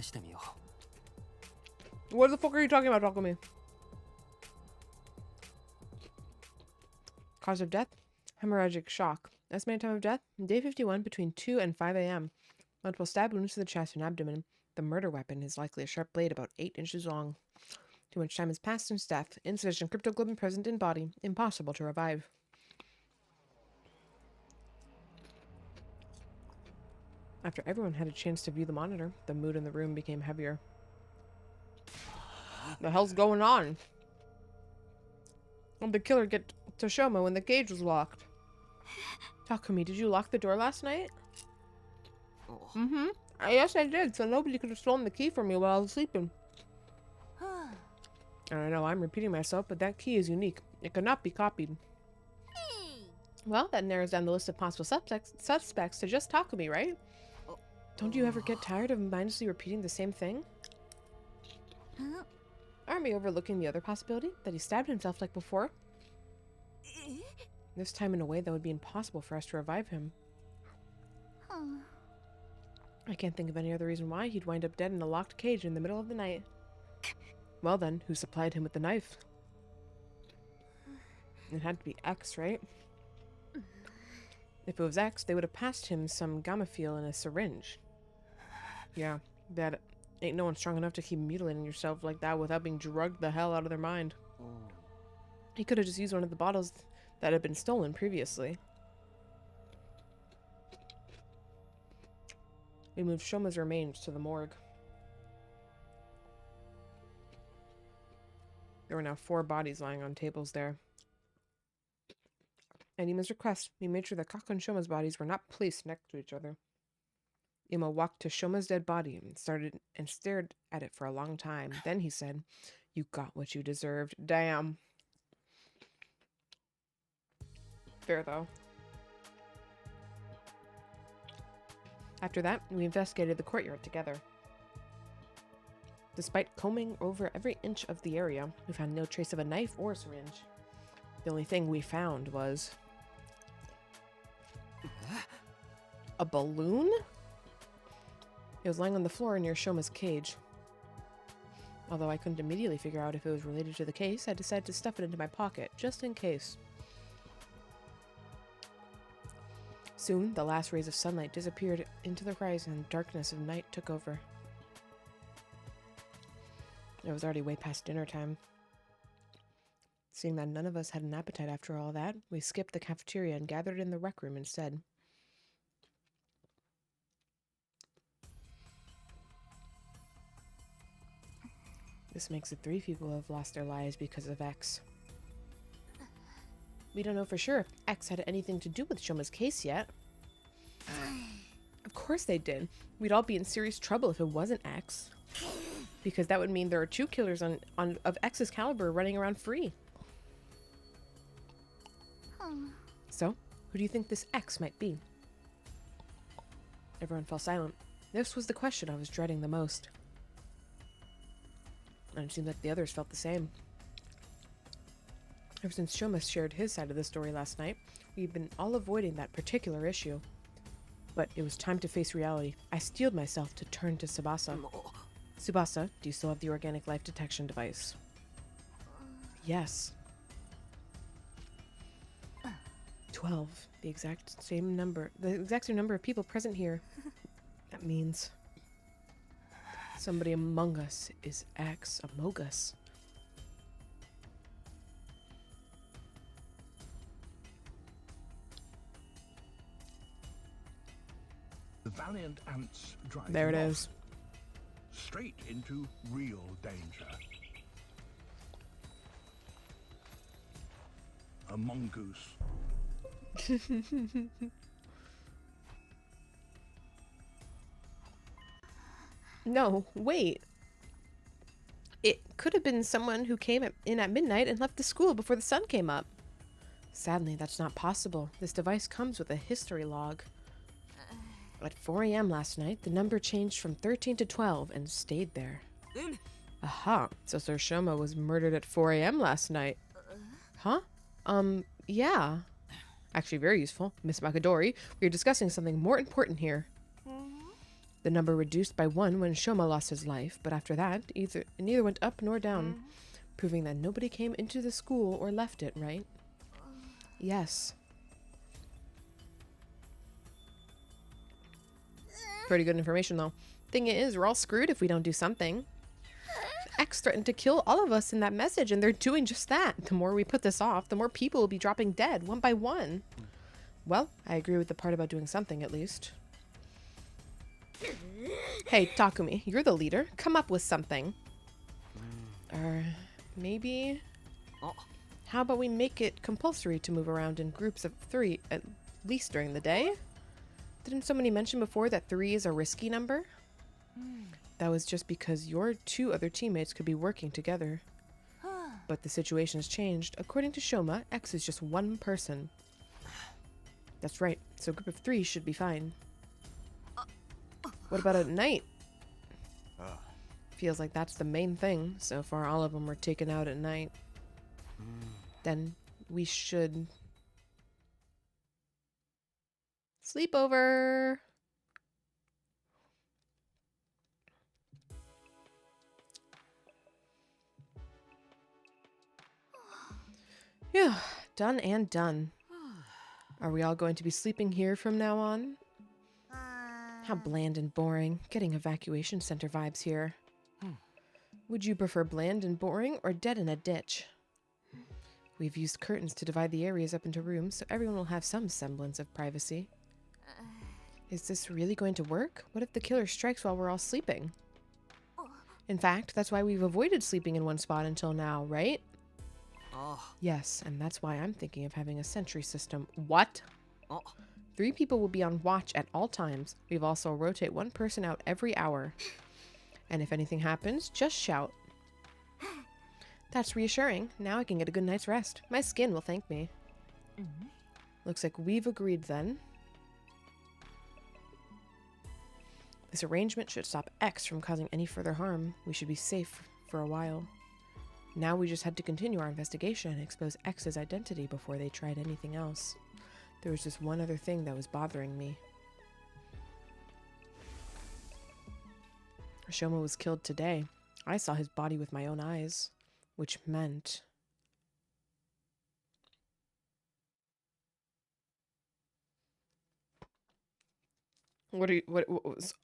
試してみよう。 What the fuck are you talking about, Takumi? Cause of death? Hemorrhagic shock. Estimated time of death? Day 51 between 2 and 5 a.m. Multiple stab wounds to the chest and abdomen. The murder weapon is likely a sharp blade about 8 inches long. Too much time has passed since death. Insufficient cryptoglobin present in body. Impossible to revive. After everyone had a chance to view the monitor, the mood in the room became heavier. The hell's going on? When did the killer get to Shoma when the cage was locked? Takumi, did you lock the door last night? Mm-hmm. Yes, I did, so nobody could have stolen the key from me while I was sleeping. I know I'm repeating myself, but that key is unique. It could not be copied. Well, that narrows down the list of possible suspects to just Takumi, right? Don't you ever get tired of mindlessly repeating the same thing? Aren't we overlooking the other possibility? That he stabbed himself like before? This time in a way that would be impossible for us to revive him. I can't think of any other reason why he'd wind up dead in a locked cage in the middle of the night. Well then, who supplied him with the knife? It had to be X, right? If it was X, they would have passed him some gamma-fuel in a syringe. Yeah, that ain't no one strong enough to keep mutilating yourself like that without being drugged the hell out of their mind. He could have just used one of the bottles that had been stolen previously. We moved Shoma's remains to the morgue. There were now 4 bodies lying on tables there. At Ima's request, we made sure that Kako and Shoma's bodies were not placed next to each other. Ima walked to Shoma's dead body and stared at it for a long time. Then he said, "You got what you deserved." Damn. Fair, though. After that, we investigated the courtyard together. Despite combing over every inch of the area, we found no trace of a knife or syringe. The only thing we found was a balloon? It was lying on the floor near Shoma's cage. Although I couldn't immediately figure out if it was related to the case, I decided to stuff it into my pocket, just in case. Soon, the last rays of sunlight disappeared into the horizon and the darkness of night took over. It was already way past dinner time. Seeing that none of us had an appetite after all that, we skipped the cafeteria and gathered in the rec room instead. This makes it 3 people who have lost their lives because of X. We don't know for sure if X had anything to do with Shoma's case yet. Of course they did. We'd all be in serious trouble if it wasn't X. Because that would mean there are 2 killers of X's caliber running around free. So, who do you think this X might be? Everyone fell silent. This was the question I was dreading the most. And it seemed like the others felt the same. Ever since Shoma shared his side of the story last night, we've been all avoiding that particular issue. But it was time to face reality. I steeled myself to turn to Tsubasa. Tsubasa, do you still have the organic life detection device? Yes. 12. The exact same number of people present here. That means somebody among us is X among us. The valiant ants drive There it them off, is. straight into real danger. A mongoose. No, wait. It could have been someone who came in at midnight and left the school before the sun came up. Sadly, that's not possible. This device comes with a history log. At 4 a.m. last night, the number changed from 13 to 12 and stayed there. Aha, so Sir Shoma was murdered at 4 a.m. last night. Huh? Yeah. Actually, very useful. Miss Makadori, we are discussing something more important here. The number reduced by 1 when Shoma lost his life, but after that, it neither went up nor down, proving that nobody came into the school or left it, right? Yes. Pretty good information, though. Thing is, we're all screwed if we don't do something. X threatened to kill all of us in that message, and they're doing just that. The more we put this off, the more people will be dropping dead, one by one. Well, I agree with the part about doing something, at least. Hey, Takumi, you're the leader. Come up with something. Maybe? How about we make it compulsory to move around in groups of 3, at least during the day? Didn't somebody mention before that 3 is a risky number? That was just because your 2 other teammates could be working together. But the situation has changed. According to Shoma, X is just 1 person. That's right, so a group of 3 should be fine. What about at night? Feels like that's the main thing. So far, all of them were taken out at night. Then we should... sleep over. Yeah, done and done. Are we all going to be sleeping here from now on? How bland and boring. Getting evacuation center vibes here. Would you prefer bland and boring or dead in a ditch? We've used curtains to divide the areas up into rooms so everyone will have some semblance of privacy. Is this really going to work? What if the killer strikes while we're all sleeping? In fact, that's why we've avoided sleeping in one spot until now, right? Yes, and that's why I'm thinking of having a sentry system. What? 3 people will be on watch at all times. We've also rotate 1 person out every hour. And if anything happens, just shout. That's reassuring. Now I can get a good night's rest. My skin will thank me. Looks like we've agreed then. This arrangement should stop X from causing any further harm. We should be safe for a while. Now we just had to continue our investigation and expose X's identity before they tried anything else. There was just one other thing that was bothering me. Shoma was killed today. I saw his body with my own eyes, which meant... What was...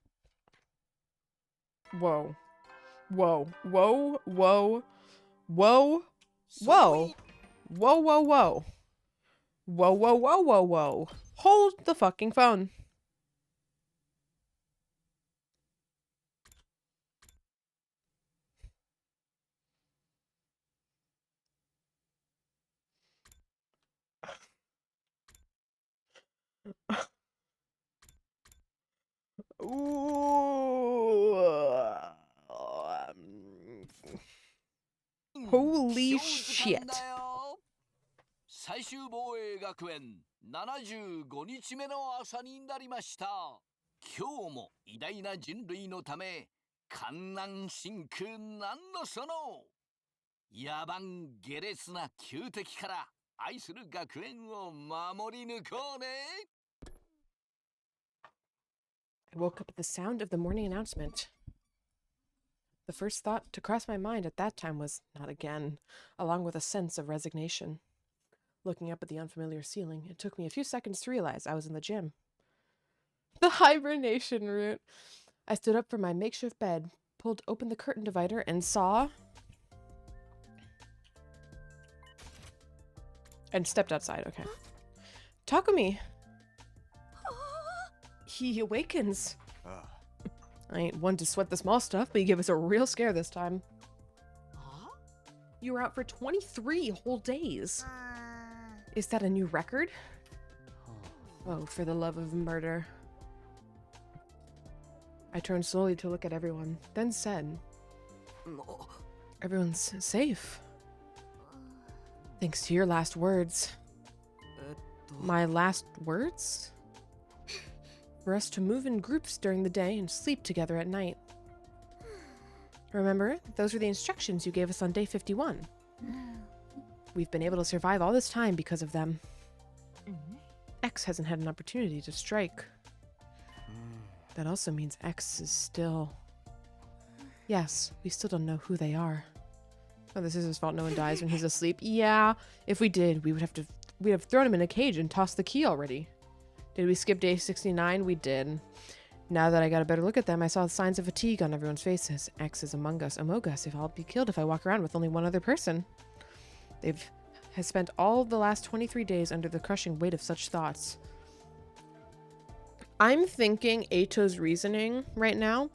Whoa. Whoa. Whoa. Whoa. Whoa. Whoa. Whoa, whoa, whoa. Whoa, whoa, whoa, whoa, whoa. Hold the fucking phone. Ooh. Holy 今日時 shit. 間だよ。最終防衛学園75日目の朝になりました。今日も偉大な人類のため観覧深空なんのその野蛮下劣な旧敵から愛する学園を守り抜こうね。 I woke up at the sound of the morning announcement. The first thought to cross my mind at that time was, not again, along with a sense of resignation. Looking up at the unfamiliar ceiling, it took me a few seconds to realize I was in the gym. The hibernation route. I stood up from my makeshift bed, pulled open the curtain divider, and saw... And stepped outside, okay. Takumi! He awakens. I ain't one to sweat the small stuff, but he gave us a real scare this time. You were out for 23 whole days. Is that a new record? Oh, for the love of murder. I turned slowly to look at everyone, then said, everyone's safe. Thanks to your last words. My last words? For us to move in groups during the day and sleep together at night. Remember, those were the instructions you gave us on day 51. We've been able to survive all this time because of them. X hasn't had an opportunity to strike. That also means X is still... Yes, we still don't know who they are. Oh, this is his fault no one dies when he's asleep. Yeah, if we did, we'd have thrown him in a cage and tossed the key already. Did we skip day 69? We did. Now that I got a better look at them, I saw the signs of fatigue on everyone's faces. X is among us. If I'll be killed if I walk around with only one other person. Has spent all the last 23 days under the crushing weight of such thoughts. I'm thinking Eito's reasoning right now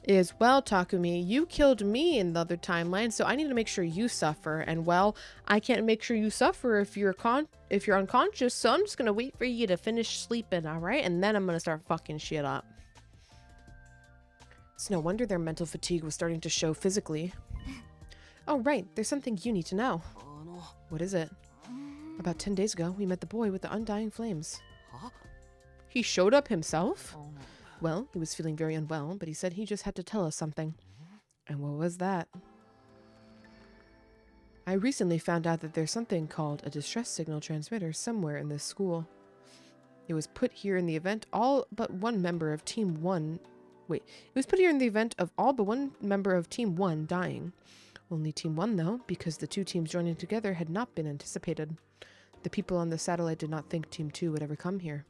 is, well, Takumi, you killed me in the other timeline, so I need to make sure you suffer. And well, I can't make sure you suffer if you're unconscious, so I'm just gonna wait for you to finish sleeping, alright? And then I'm gonna start fucking shit up. It's no wonder their mental fatigue was starting to show physically. Oh, right, there's something you need to know. What is it? About 10 days ago, we met the boy with the undying flames. He showed up himself? Well, he was feeling very unwell, but he said he just had to tell us something. And what was that? I recently found out that there's something called a distress signal transmitter somewhere in this school. It was put here in the event all but one member of Team 1... Wait, it was put here in the event of all but one member of Team 1 dying. Only Team 1, though, because the two teams joining together had not been anticipated. The people on the satellite did not think Team 2 would ever come here.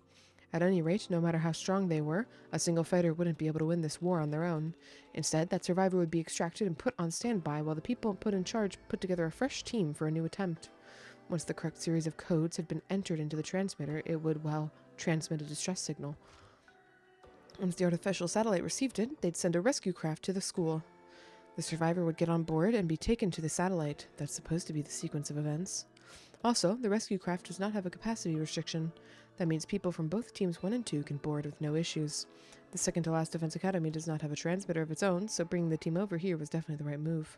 At any rate, no matter how strong they were, a single fighter wouldn't be able to win this war on their own. Instead, that survivor would be extracted and put on standby while the people put in charge put together a fresh team for a new attempt. Once the correct series of codes had been entered into the transmitter, it would, well, transmit a distress signal. Once the artificial satellite received it, they'd send a rescue craft to the school. The survivor would get on board and be taken to the satellite. That's supposed to be the sequence of events. Also, the rescue craft does not have a capacity restriction. That means people from both teams 1 and 2 can board with no issues. The second to last defense academy does not have a transmitter of its own, so bringing the team over here was definitely the right move.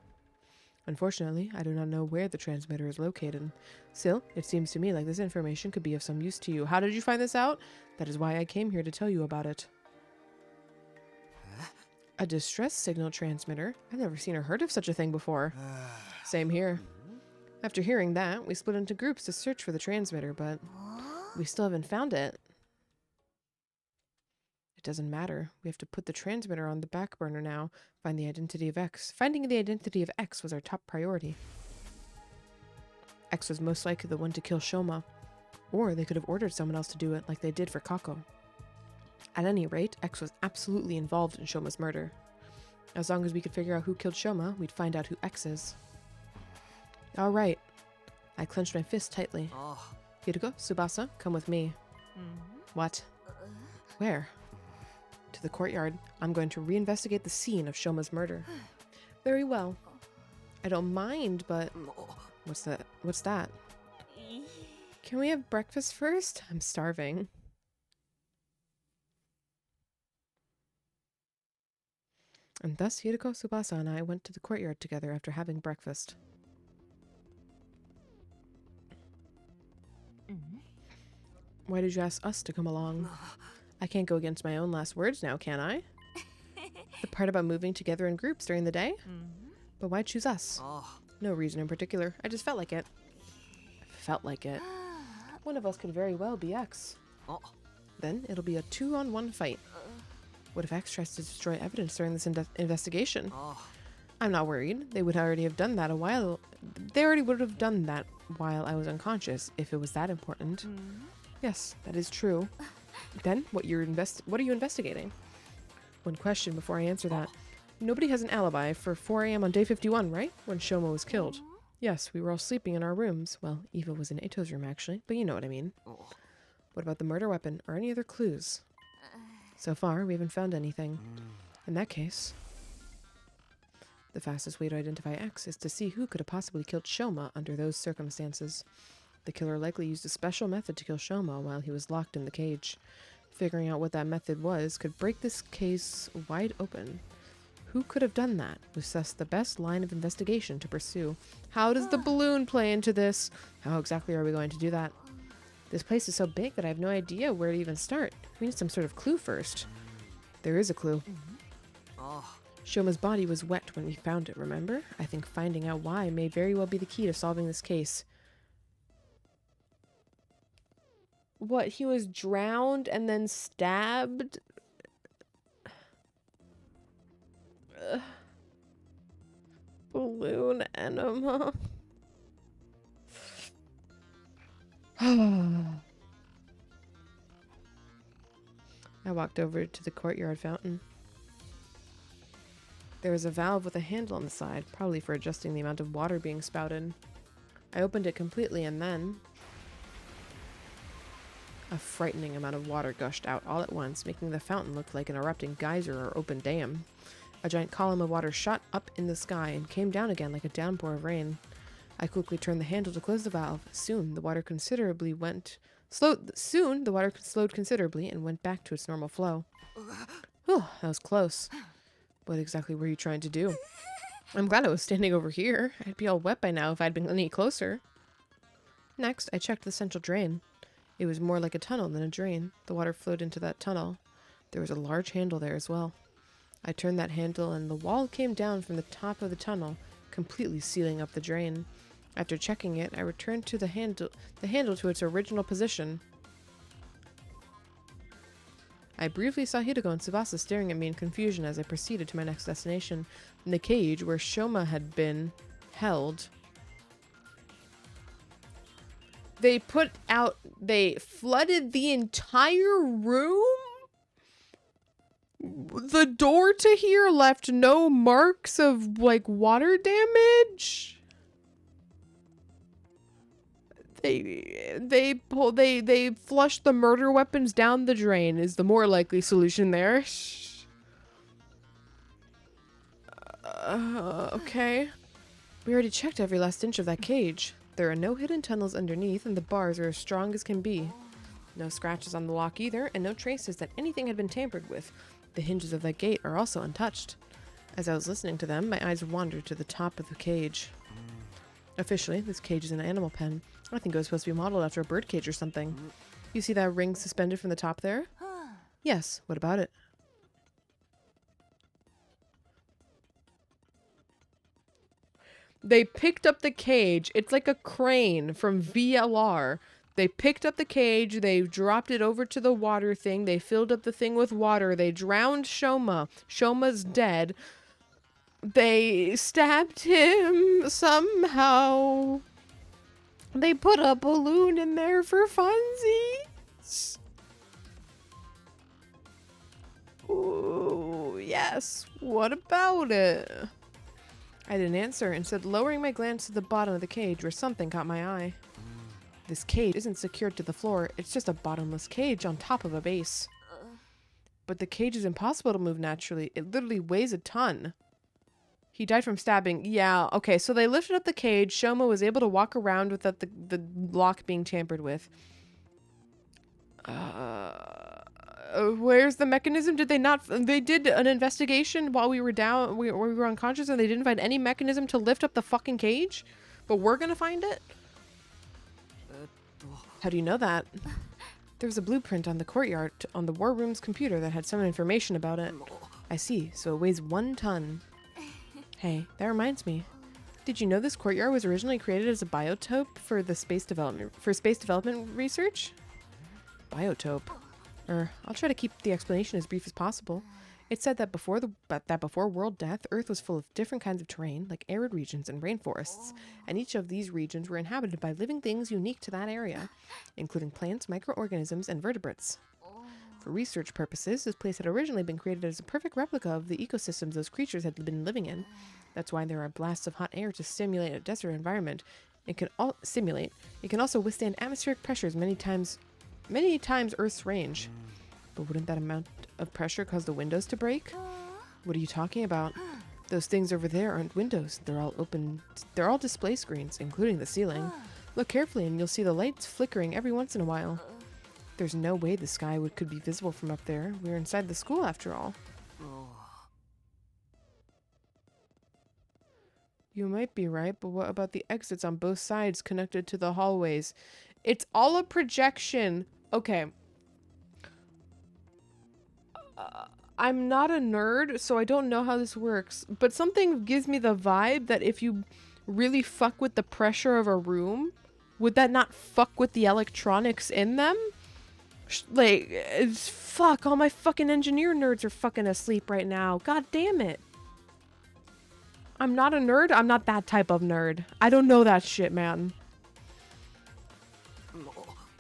Unfortunately, I do not know where the transmitter is located. Still, it seems to me like this information could be of some use to you. How did you find this out? That is why I came here to tell you about it. A distress signal transmitter? I've never seen or heard of such a thing before. Same here. After hearing that, we split into groups to search for the transmitter, but we still haven't found it. It doesn't matter. We have to put the transmitter on the back burner now. Find the identity of X. Finding the identity of X was our top priority. X was most likely the one to kill Shoma. Or they could have ordered someone else to do it like they did for Kako. At any rate, X was absolutely involved in Shoma's murder. As long as we could figure out who killed Shoma, we'd find out who X is. Alright. I I clenched my fist tightly. Oh. Hideko, Tsubasa, come with me. What? Where? To the courtyard. I'm going to reinvestigate the scene of Shoma's murder. Very well. I don't mind, but... What's that? What's that? Can we have breakfast first? I'm starving. And thus Hideko, Tsubasa, and I went to the courtyard together after having breakfast. Why did you ask us to come along? I can't go against my own last words now, can I? The part about moving together in groups during the day? But why choose us? No reason in particular. I just felt like it. Felt like it. One of us could very well be X. Then it'll be a 2-on-1 fight. What if X tries to destroy evidence during this investigation? I'm not worried. They would already have done that a while. They already would have done that while I was unconscious, if it was that important. Yes, that is true. Then, what are you investigating? One question before I answer that. Nobody has an alibi for 4 a.m. on day 51, right? When Shoma was killed. Yes, we were all sleeping in our rooms. Well, Eva was in Eito's room, actually, but you know what I mean. What about the murder weapon, or any other clues? So far, we haven't found anything. In that case, the fastest way to identify X is to see who could have possibly killed Shoma under those circumstances. The killer likely used a special method to kill Shoma while he was locked in the cage. Figuring out what that method was could break this case wide open. Who could have done that was thus the best line of investigation to pursue. How does the balloon play into this? How exactly are we going to do that? This place is so big that I have no idea where to even start. We need some sort of clue first. There is a clue. Shoma's body was wet when we found it, remember? I think finding out why may very well be the key to solving this case. What, he was drowned and then stabbed? Balloon enema. I walked over to the courtyard fountain. There was a valve with a handle on the side, probably for adjusting the amount of water being spouted. I opened it completely and then... a frightening amount of water gushed out all at once, making the fountain look like an erupting geyser or open dam. A giant column of water shot up in the sky and came down again like a downpour of rain. I quickly turned the handle to close the valve. Soon the water slowed considerably and went back to its normal flow. Whew, that was close. What exactly were you trying to do? I'm glad I was standing over here. I'd be all wet by now if I'd been any closer. Next, I checked the central drain. It was more like a tunnel than a drain. The water flowed into that tunnel. There was a large handle there as well. I turned that handle and the wall came down from the top of the tunnel, completely sealing up the drain. After checking it, I returned to the handle to its original position. I briefly saw Hideko and Tsubasa staring at me in confusion as I proceeded to my next destination, in the cage where Shoma had been held. They flooded the entire room? The door to here left no marks of, like, water damage? They flushed the murder weapons down the drain is the more likely solution there. Okay. We already checked every last inch of that cage. There are no hidden tunnels underneath, and the bars are as strong as can be. No scratches on the lock either, and no traces that anything had been tampered with. The hinges of that gate are also untouched. As I was listening to them, my eyes wandered to the top of the cage. Officially, this cage is an animal pen. I think it was supposed to be modeled after a bird cage or something. You see that ring suspended from the top there? Yes, what about it? They picked up the cage. It's like a crane from VLR. They picked up the cage. They dropped it over to the water thing. They filled up the thing with water. They drowned Shoma. Shoma's dead. They stabbed him somehow. They put a balloon in there for funsies. Ooh, yes. What about it? I didn't answer, instead lowering my glance to the bottom of the cage where something caught my eye. This cage isn't secured to the floor, it's just a bottomless cage on top of a base. But the cage is impossible to move naturally. It literally weighs a ton. He died from stabbing. Yeah, okay, so they lifted up the cage. Shoma was able to walk around without the lock being tampered with. Where's the mechanism? Did they not? They did an investigation while we were down, we were unconscious, and they didn't find any mechanism to lift up the fucking cage? But we're gonna find it? How do you know that? There was a blueprint on the courtyard on the war room's computer that had some information about it. I see, so it weighs 1 ton. Hey, that reminds me. Did you know this courtyard was originally created as a biotope for the space development research? Biotope. I'll try to keep the explanation as brief as possible. It said that before world death, Earth was full of different kinds of terrain, like arid regions and rainforests, and each of these regions were inhabited by living things unique to that area, including plants, microorganisms, and vertebrates. For research purposes, this place had originally been created as a perfect replica of the ecosystems those creatures had been living in. That's why there are blasts of hot air to stimulate a desert environment. It can also withstand atmospheric pressures many times Earth's range. But wouldn't that amount of pressure cause the windows to break? What are you talking about? Those things over there aren't windows. They're all display screens, including the ceiling. Look carefully and you'll see the lights flickering every once in a while. There's no way the sky could be visible from up there. We're inside the school after all. You might be right, but what about the exits on both sides connected to the hallways? It's all a projection. Okay. I'm not a nerd, so I don't know how this works, but something gives me the vibe that if you really fuck with the pressure of a room, would that not fuck with the electronics in them? Like, fuck, all my fucking engineer nerds are fucking asleep right now. God damn it. I'm not a nerd. I'm not that type of nerd. I don't know that shit, man.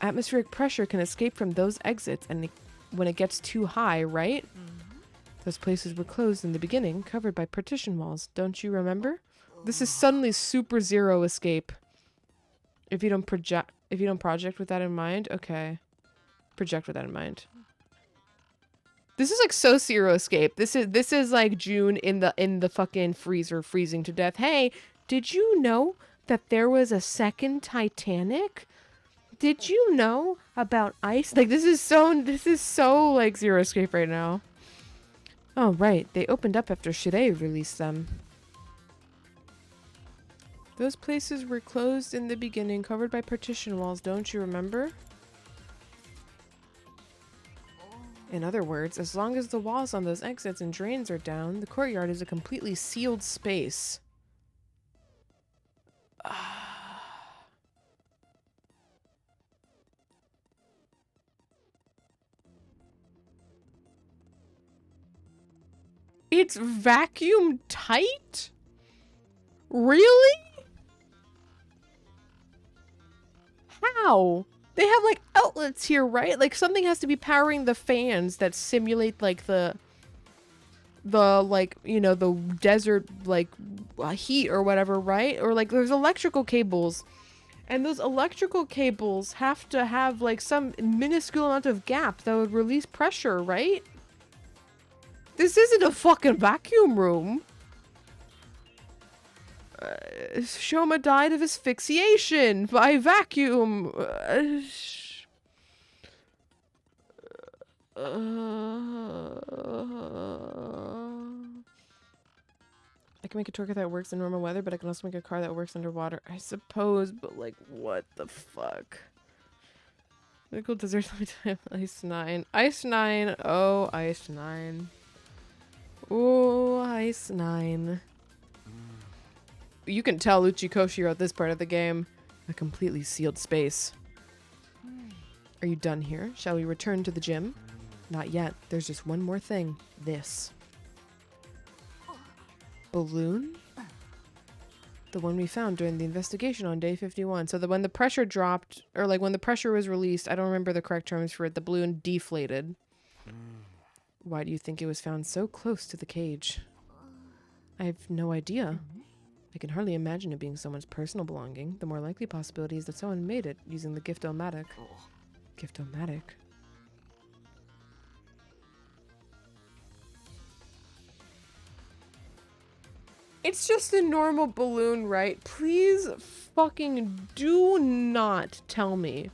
Atmospheric pressure can escape from those exits and when it gets too high, right? Those places were closed in the beginning, covered by partition walls. Don't you remember? This is suddenly super zero escape. If you don't project with that in mind, okay. Project with that in mind. This is like so zero escape. This is like June in the fucking freezer freezing to death. Hey, did you know that there was a second Titanic? Did you know about ice? Like this is so like zero escape right now. Oh right, they opened up after Shirei released them. Those places were closed in the beginning, covered by partition walls, don't you remember? In other words, as long as the walls on those exits and drains are down, the courtyard is a completely sealed space. It's vacuum tight? Really? How? They have like outlets here, right? Like something has to be powering the fans that simulate like the like, you know, the desert like heat or whatever, right? Or like there's electrical cables. And those electrical cables have to have like some minuscule amount of gap that would release pressure, right? This isn't a fucking vacuum room. Shoma died of asphyxiation by vacuum. I can make a Torque that works in normal weather, but I can also make a car that works underwater. I suppose, but like, what the fuck? Medical desert time. Ice 9. Ice 9. Oh, Ice 9. Oh, Ice 9. You can tell Uchikoshi wrote this part of the game. A completely sealed space. Are you done here? Shall we return to the gym? Not yet. There's just one more thing. This. Balloon? The one we found during the investigation on day 51. So when the pressure dropped, or like when the pressure was released, I don't remember the correct terms for it, the balloon deflated. Why do you think it was found so close to the cage? I have no idea. I can hardly imagine it being someone's personal belonging. The more likely possibility is that someone made it using the Gift-O-Matic. Gift-O-Matic? It's just a normal balloon, right? Please fucking do not tell me.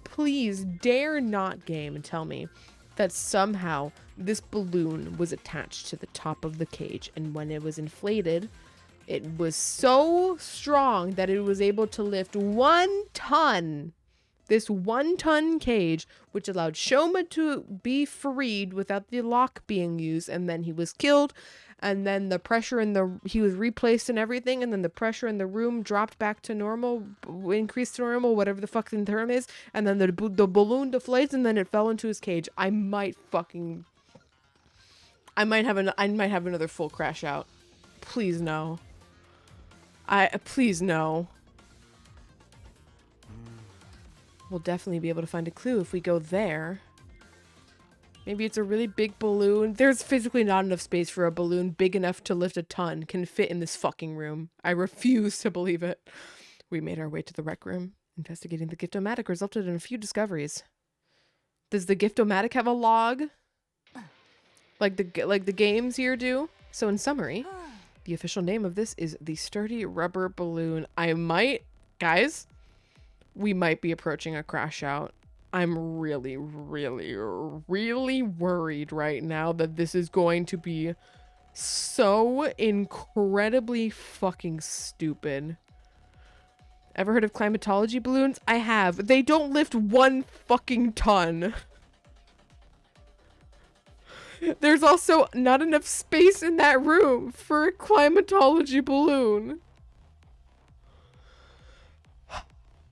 Please dare not game and tell me that somehow this balloon was attached to the top of the cage, and when it was inflated, it was so strong that it was able to lift 1 ton. This 1 ton cage, which allowed Shoma to be freed without the lock being used, and then he was killed, and then the pressure he was replaced and everything, and then the pressure in the room dropped back to normal, increased to normal, whatever the fuck the term is, and then the balloon deflates, and then it fell into his cage. I might have another full crash out. Please no. Please no. We'll definitely be able to find a clue if we go there. Maybe it's a really big balloon. There's physically not enough space for a balloon big enough to lift a ton can fit in this fucking room. I refuse to believe it. We made our way to the rec room. Investigating the Gift-O-Matic resulted in a few discoveries. Does the Gift-O-Matic have a log? Like the games here do? So in summary, the official name of this is the Sturdy Rubber Balloon. Guys, we might be approaching a crash out. I'm really, really, really worried right now that this is going to be so incredibly fucking stupid. Ever heard of climatology balloons? I have. They don't lift 1 fucking ton. There's also not enough space in that room for a climatology balloon.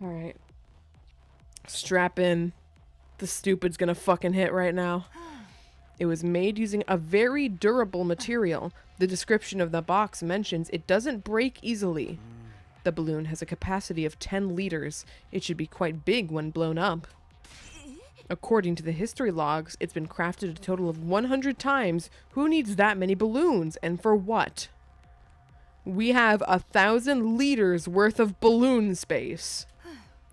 All right. Strap in. The stupid's gonna fucking hit right now. It was made using a very durable material. The description of the box mentions it doesn't break easily. The balloon has a capacity of 10 liters. It should be quite big when blown up. According to the history logs, it's been crafted a total of 100 times. Who needs that many balloons? And for what? We have 1,000 liters worth of balloon space.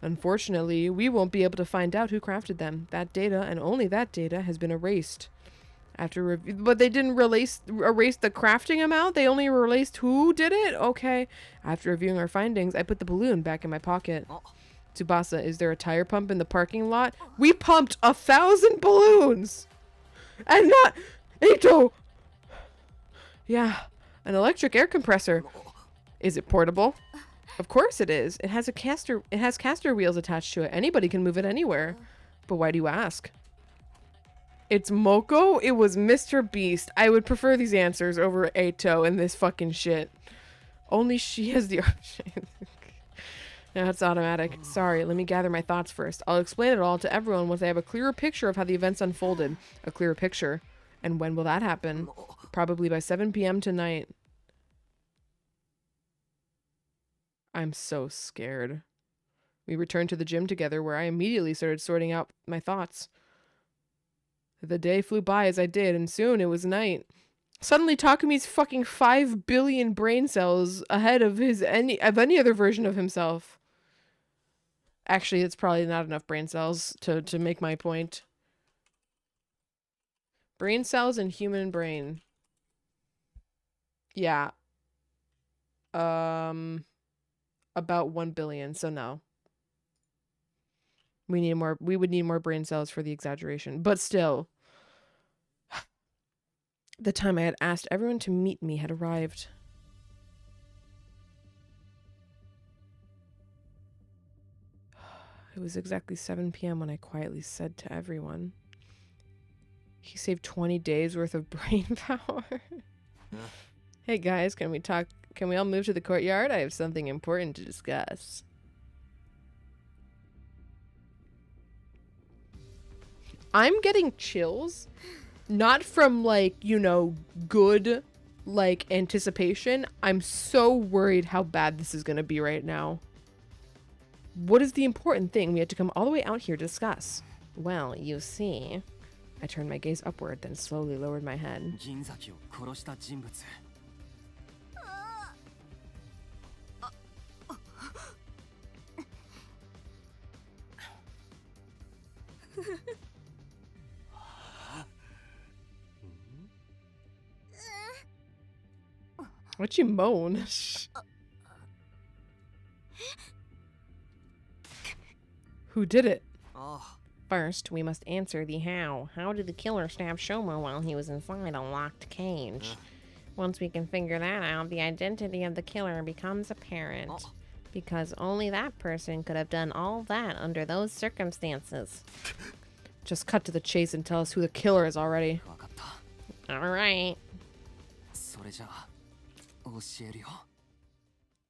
Unfortunately, we won't be able to find out who crafted them. That data, and only that data, has been erased. But they didn't erase the crafting amount? They only erased who did it? Okay. After reviewing our findings, I put the balloon back in my pocket. Tsubasa, is there a tire pump in the parking lot? We pumped 1,000 balloons! And not... Ito! Yeah, an electric air compressor. Is it portable? Of course it is. It has caster wheels attached to it. Anybody can move it anywhere. But why do you ask? It's Moko? It was Mr. Beast. I would prefer these answers over Eito and this fucking shit. Only she has the option. No, it's automatic. Sorry, let me gather my thoughts first. I'll explain it all to everyone once I have a clearer picture of how the events unfolded. A clearer picture. And when will that happen? Probably by 7 p.m. tonight. I'm so scared. We returned to the gym together, where I immediately started sorting out my thoughts. The day flew by as I did, and soon it was night. Suddenly, Takumi's fucking 5 billion brain cells ahead of any other version of himself. Actually, it's probably not enough brain cells to make my point. Brain cells and human brain. Yeah. About 1 billion, so no. We would need more brain cells for the exaggeration. But still. The time I had asked everyone to meet me had arrived. It was exactly 7 p.m. when I quietly said to everyone, he saved 20 days worth of brain power. Hey guys, can we talk? Can we all move to the courtyard? I have something important to discuss. I'm getting chills. Not from, like, you know, good, like, anticipation. I'm so worried how bad this is gonna be right now. What is the important thing we had to come all the way out here to discuss? Well, you see. I turned my gaze upward, then slowly lowered my head. What'd you moan? Who did it? Oh, First, we must answer the how. How did the killer stab Shoma while he was inside a locked cage? Once we can figure that out, the identity of the killer becomes apparent. Because only that person could have done all that under those circumstances. Just cut to the chase and tell us who the killer is already. わかった。 Alright. それじゃあ教えるよ。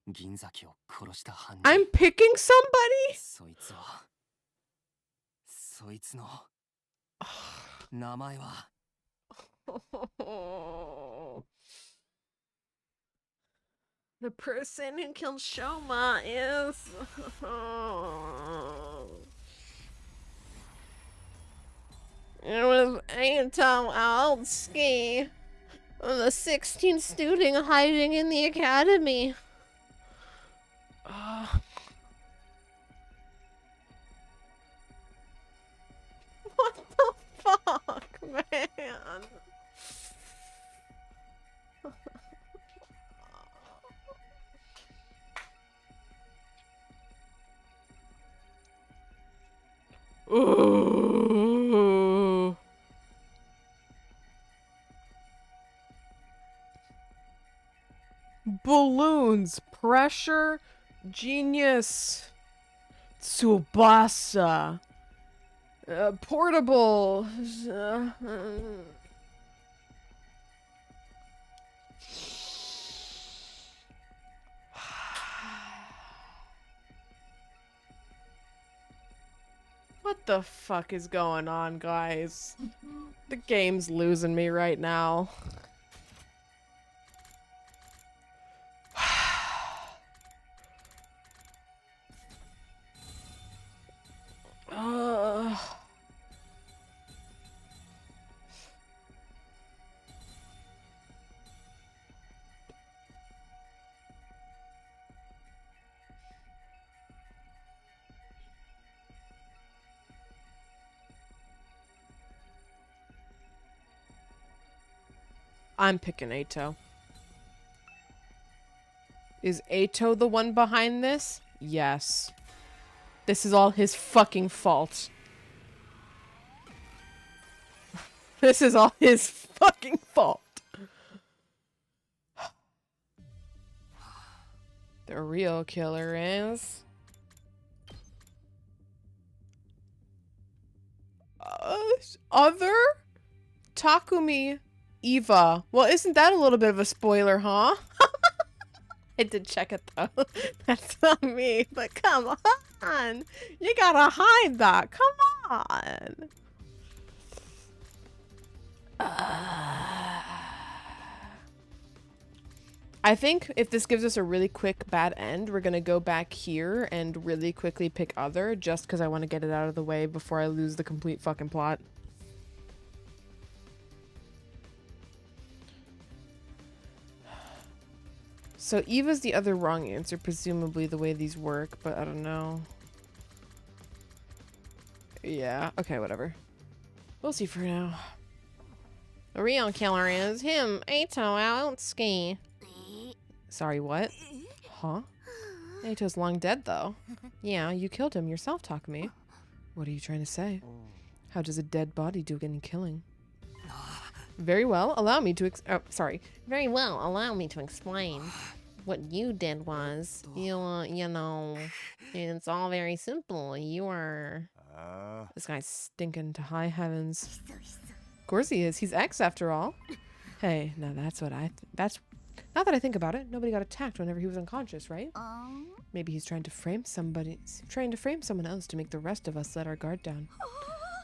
銀崎を殺した犯人。 I'm picking somebody? そいつは。そいつの名前は。The person who killed Shoma is... It was Atom Altsky, the 16th student hiding in the academy. What the fuck, man? Ooh. Balloons, pressure, genius, Tsubasa, portable. What the fuck is going on, guys? The game's losing me right now. I'm picking Ato. Is Ato the one behind this? Yes. This is all his fucking fault. This is all his fucking fault. The real killer is... other? Takumi Eva. Well, isn't that a little bit of a spoiler, huh? I did check it, though. That's not me, but come on. You gotta hide that. Come on. I think if this gives us a really quick bad end, we're gonna go back here and really quickly pick other, just because I want to get it out of the way before I lose the complete fucking plot. So Eva's the other wrong answer, presumably the way these work, but I don't know. Yeah, okay, whatever. We'll see for now. The real killer is him, Ato Altsky. Sorry, what? Huh? Ato's long dead, though. Yeah, you killed him yourself, Takumi. What are you trying to say? How does a dead body do any killing? Very well, allow me to Very well, allow me to explain. What you did was, you know, it's all very simple. You are... This guy's stinking to high heavens. Of course he is. He's X after all. Hey, now that's what now that I think about it, nobody got attacked whenever he was unconscious, right? Maybe he's trying to frame someone else to make the rest of us let our guard down.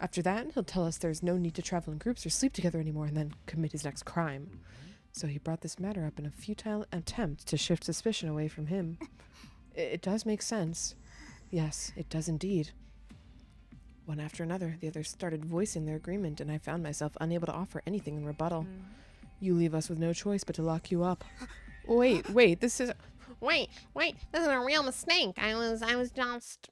After that, he'll tell us there's no need to travel in groups or sleep together anymore and then commit his next crime. So he brought this matter up in a futile attempt to shift suspicion away from him. It does make sense. Yes, it does indeed. One after another, the others started voicing their agreement, and I found myself unable to offer anything in rebuttal. You leave us with no choice but to lock you up. Wait, this is... Wait, this is a real mistake. I was just...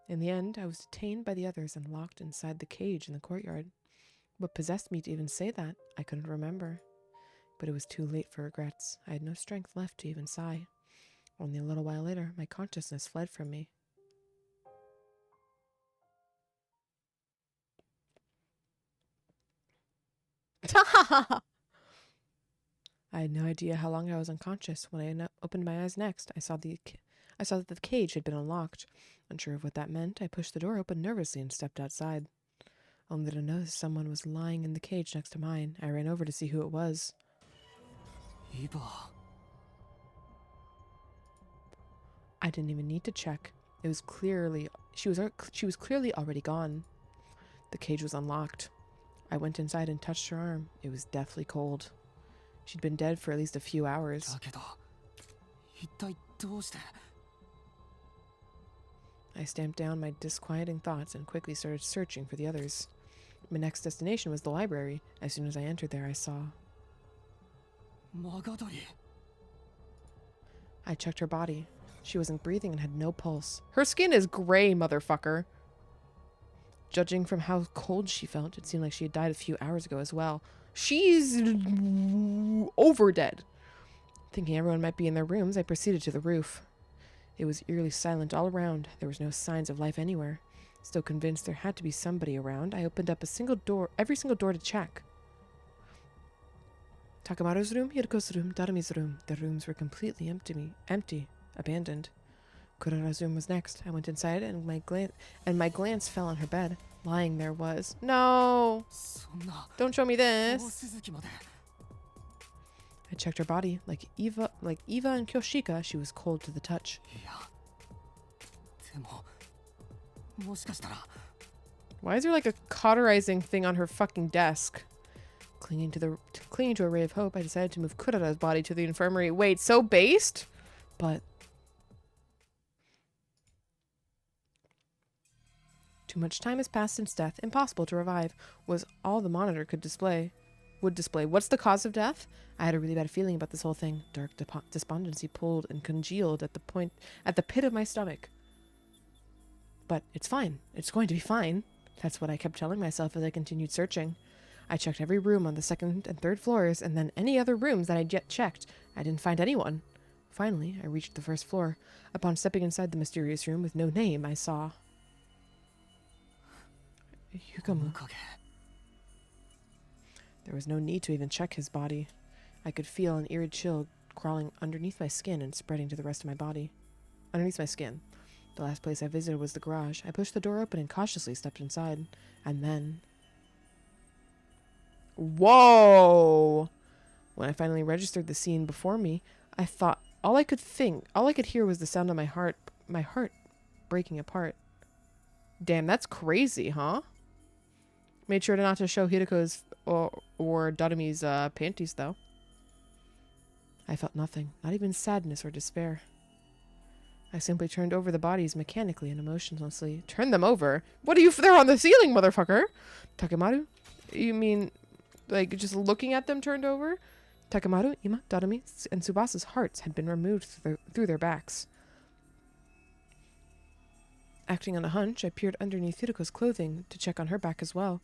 In the end, I was detained by the others and locked inside the cage in the courtyard. What possessed me to even say that, I couldn't remember. But it was too late for regrets. I had no strength left to even sigh. Only a little while later, my consciousness fled from me. I had no idea how long I was unconscious. When I opened my eyes next, I saw that the cage had been unlocked. Unsure of what that meant, I pushed the door open nervously and stepped outside. Only to notice someone was lying in the cage next to mine. I ran over to see who it was. Eva. I didn't even need to check. It was clearly she was clearly already gone. The cage was unlocked. I went inside and touched her arm. It was deathly cold. She'd been dead for at least a few hours. だけど、一体どうして I stamped down my disquieting thoughts and quickly started searching for the others. My next destination was the library. As soon as I entered there, I saw. マガドリ I checked her body. She wasn't breathing and had no pulse. Her skin is gray, motherfucker. Judging from how cold she felt, it seemed like she had died a few hours ago as well. She's over dead. Thinking everyone might be in their rooms, I proceeded to the roof. It was eerily silent all around. There was no signs of life anywhere. Still convinced there had to be somebody around, I opened up every single door to check. Takamaru's room, Hiriko's room, Darami's room. The rooms were completely empty, abandoned. Kurara's room was next. I went inside and my glance fell on her bed. Lying there was... No! そんな Don't show me 大 this! 鈴まで I checked her body. Like Eva and Kyoshika, she was cold to the touch. いやでももしかしたら Why is there like a cauterizing thing on her fucking desk? Clinging to a ray of hope, I decided to move Kurara's body to the infirmary. Wait, so based? But... Too much time has passed since death. Impossible to revive. Was all the monitor would display. What's the cause of death? I had a really bad feeling about this whole thing. Dark despondency pulled and congealed at the pit of my stomach. But it's fine. It's going to be fine. That's what I kept telling myself as I continued searching. I checked every room on the second and third floors, and then any other rooms that I'd yet checked. I didn't find anyone. Finally, I reached the first floor. Upon stepping inside the mysterious room with no name, I saw... Yukamu. 面影 There was no need to even check his body. I could feel an eerie chill crawling underneath my skin and spreading to the rest of my body. Underneath my skin. The last place I visited was the garage. I pushed the door open and cautiously stepped inside. And then... Whoa! When I finally registered the scene before me, I thought all I could hear was the sound of my heart breaking apart. Damn, that's crazy, huh? Made sure not to show Hiriko's or Darami's panties, though. I felt nothing, not even sadness or despair. I simply turned over the bodies mechanically and emotionlessly. Turn them over? What are you? They're on the ceiling, motherfucker! Takemaru? You mean, like, just looking at them turned over? Takemaru, Ima, Darami, and Tsubasa's hearts had been removed through their backs. Acting on a hunch, I peered underneath Hiriko's clothing to check on her back as well.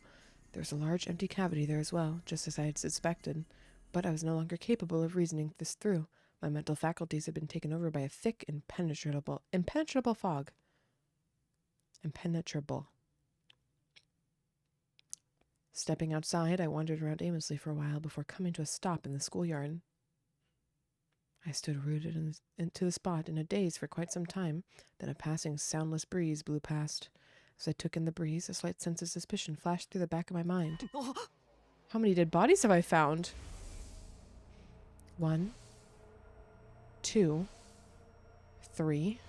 There was a large empty cavity there as well, just as I had suspected. But I was no longer capable of reasoning this through. My mental faculties had been taken over by a thick, impenetrable fog. Impenetrable. Stepping outside, I wandered around aimlessly for a while before coming to a stop in the schoolyard. I stood rooted into the spot in a daze for quite some time. Then a passing soundless breeze blew past. As I took in the breeze, a slight sense of suspicion flashed through the back of my mind. How many dead bodies have I found? 1, 2, 3,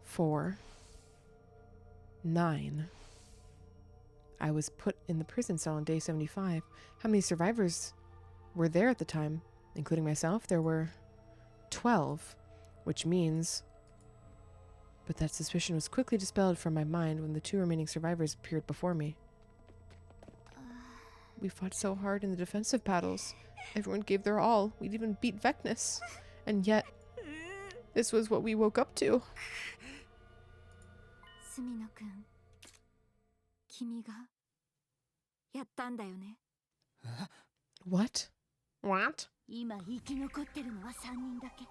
4, 9. I was put in the prison cell on day 75. How many survivors were there at the time? Including myself, there were 12, which means... But that suspicion was quickly dispelled from my mind when the 2 remaining survivors appeared before me. We fought so hard in the defensive battles. Everyone gave their all. We'd even beat Vecnus. And yet, this was what we woke up to. 住野くん、君がやったんだよね。What? What? 今生き残ってるのは3人だけ。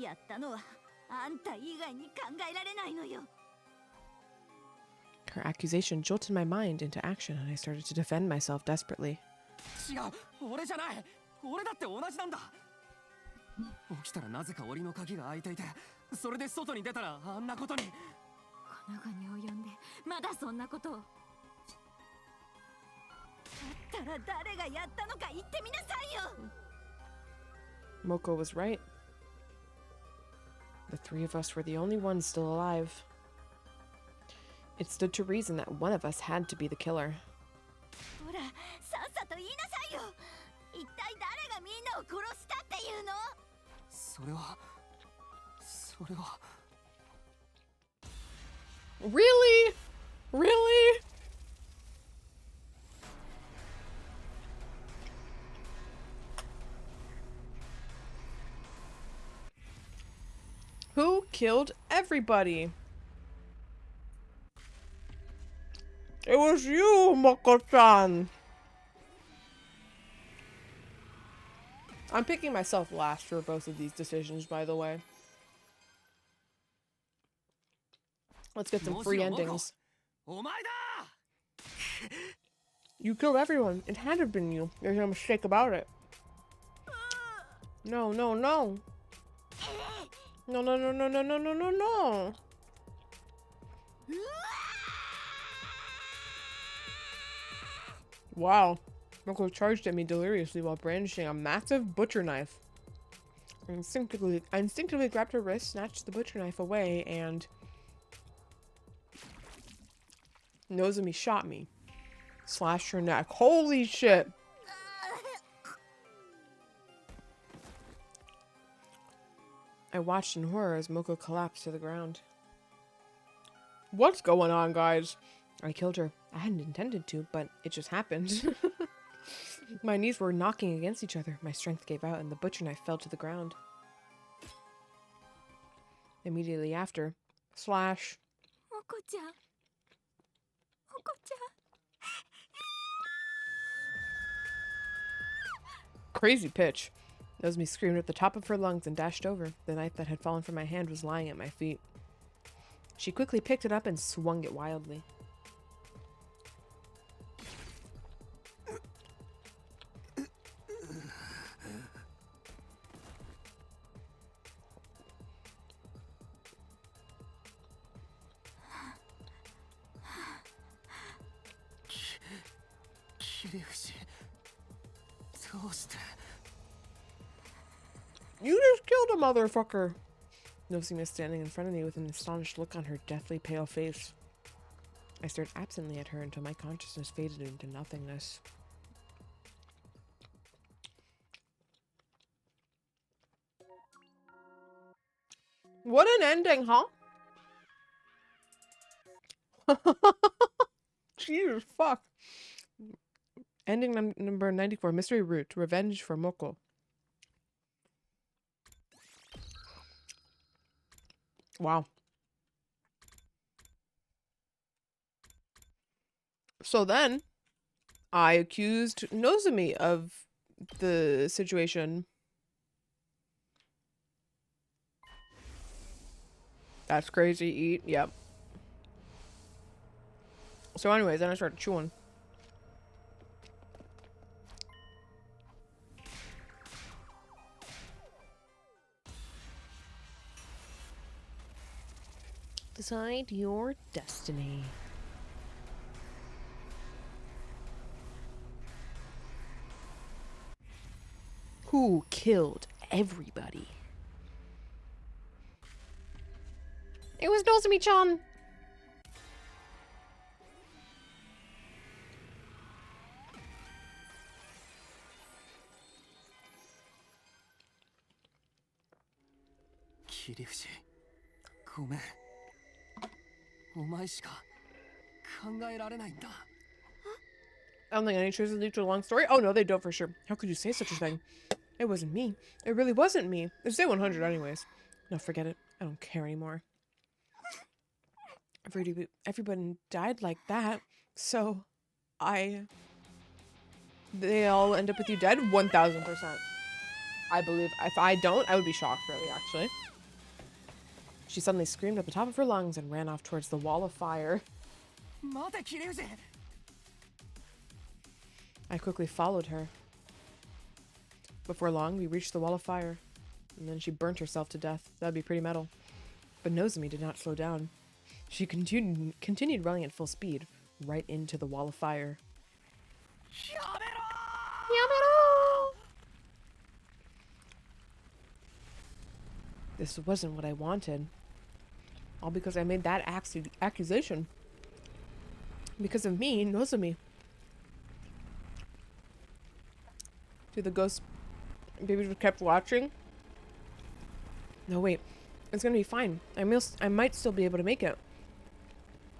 やったのはあんた以外に考えられないのよ。 Her accusation jolted my mind into action, and I started to defend myself desperately. 違う、俺じゃない。俺だって同じなんだ。起きたらなぜか檻の鍵が開いていて、それで外に出たらあんなことに。この後に及んでまだそんなことを。だったら誰がやったのか言ってみなさいよ。 Moko was right. The three of us were the only ones still alive. It stood to reason that one of us had to be the killer. ほら、さっさと言いなさいよ。一体誰がみんなを殺したっていうの？それは。Really? Really? Who killed everybody? It was you, Moko-chan. I'm picking myself last for both of these decisions, by the way. Let's get some free endings. You killed everyone. It had to have been you. There's no mistake about it. No, no, no. No, no, no, no, no, no, no, no, no. Wow. Moko charged at me deliriously while brandishing a massive butcher knife. I instinctively grabbed her wrist, snatched the butcher knife away, and Nozomi shot me. Slashed her neck. Holy shit! I watched in horror as Moko collapsed to the ground. What's going on, guys? I killed her. I hadn't intended to, but it just happened. My knees were knocking against each other. My strength gave out, and the butcher knife fell to the ground. Immediately after, slash. Moko-chan. Moko-chan. Crazy pitch. Nozomi screamed at the top of her lungs and dashed over. The knife that had fallen from my hand was lying at my feet. She quickly picked it up and swung it wildly. You just killed a motherfucker! Nozomi was standing in front of me with an astonished look on her deathly pale face. I stared absently at her until my consciousness faded into nothingness. What an ending, huh? Jesus fuck. Ending number 94, Mystery Route, Revenge for Moko. Wow. So then, I accused Nozomi of the situation. That's crazy. Eat. Yep. So anyways, then I started chewing. Decide your destiny. Who killed everybody? It was Nozomi-chan! Kirifushi, ごめん。お前しか考えられないんだ。I don't think any choices lead to a long story. Oh no, they don't for sure. How could you say such a thing? It wasn't me. It really wasn't me. It's day 100 anyways. No, forget it. I don't care anymore. Everyone died like that. So they all end up with you dead? 1000%. I believe. If I don't, I would be shocked, really, actually. She suddenly screamed at the top of her lungs and ran off towards the wall of fire. I quickly followed her. Before long, we reached the wall of fire. And then she burnt herself to death. That'd be pretty metal. But Nozomi did not slow down. She continued running at full speed, right into the wall of fire. This wasn't what I wanted. All because I made that accusation. Because of me, Nozomi. Do the ghost babies kept watching? No, wait. It's gonna be fine. I might still be able to make it.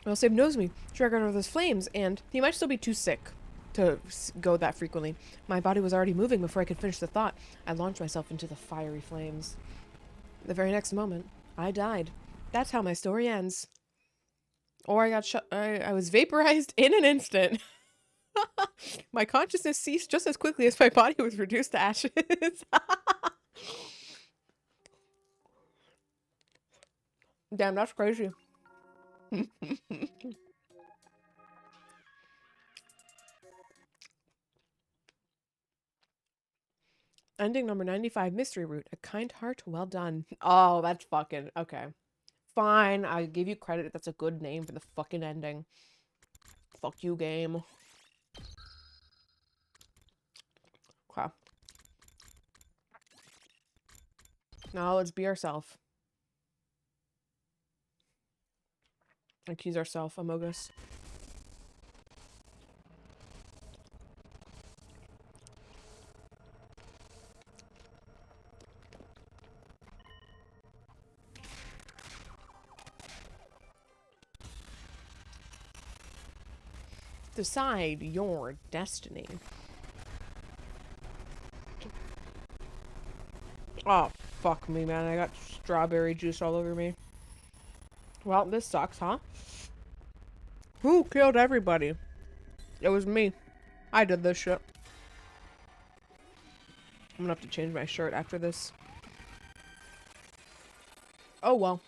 I'll save Nozomi, drag her out of those flames, and he might still be too sick to go that frequently. My body was already moving before I could finish the thought. I launched myself into the fiery flames. The very next moment, I died. That's how my story ends. Or I got shot. I was vaporized in an instant. My consciousness ceased just as quickly as my body was reduced to ashes. Damn, that's crazy. Ending number 95, Mystery Route. A kind heart, well done. Oh, that's fucking... Okay. Fine, I give you credit. That's a good name for the fucking ending. Fuck you, game. Okay. Now let's be ourselves. Accuse ourselves, Amogus. Decide your destiny. Oh, fuck me, man. I got strawberry juice all over me. Well, this sucks, huh? Who killed everybody? It was me. I did this shit. I'm gonna have to change my shirt after this. Oh, well.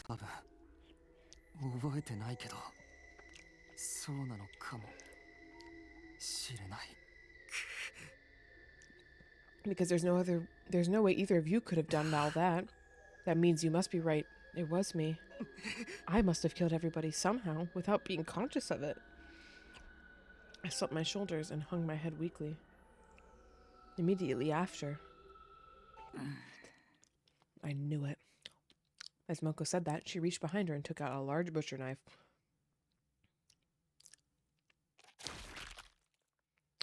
多分覚えてないけどそうなのかもしれない Because there's no way either of you could have done all that. That means you must be right. It was me. I must have killed everybody somehow without being conscious of it. I slumped my shoulders and hung my head weakly. Immediately after, I knew it. As Moko said that, she reached behind her and took out a large butcher knife.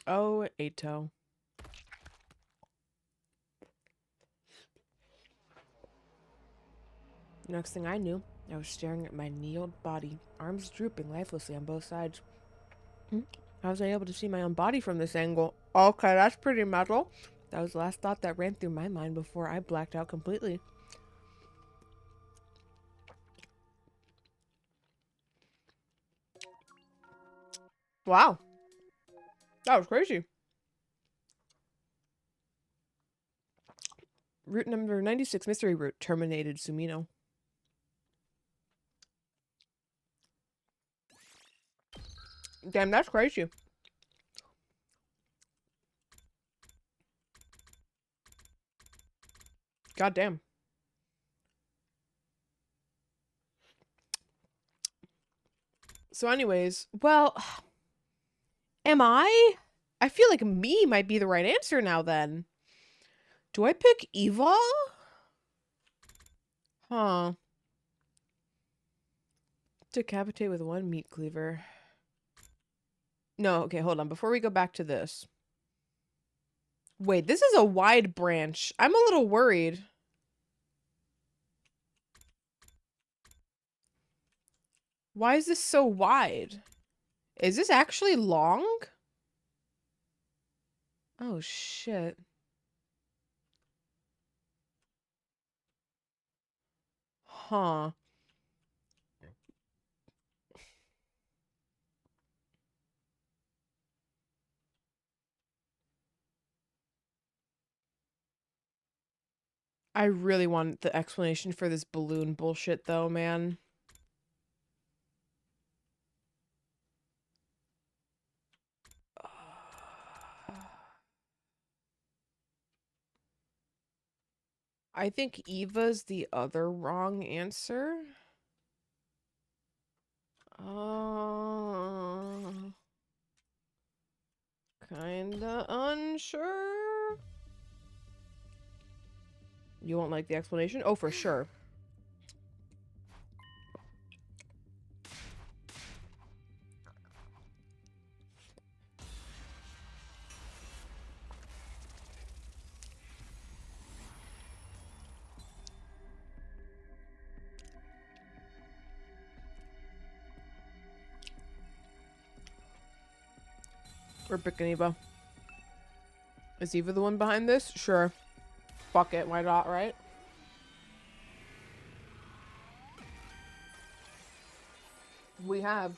Oh, Ato. Next thing I knew, I was staring at my kneeled body, arms drooping lifelessly on both sides. How was I able to see my own body from this angle? Okay, that's pretty metal. That was the last thought that ran through my mind before I blacked out completely. Wow. That was crazy. Route number 96, Mystery Route, terminated Sumino. Damn, that's crazy. God damn. So anyways, well, am I? I feel like me might be the right answer now then. Do I pick Eva? Huh. Decapitate with one meat cleaver. No, okay, hold on. Before we go back to this. Wait, this is a wide branch. I'm a little worried. Why is this so wide? Is this actually long? Oh, shit. Huh. I really want the explanation for this balloon bullshit, though, man. I think Eva's the other wrong answer. Kinda unsure. You won't like the explanation? Oh, for sure. We're picking Eva. Is Eva the one behind this? Sure. Fuck it, why not, right? We have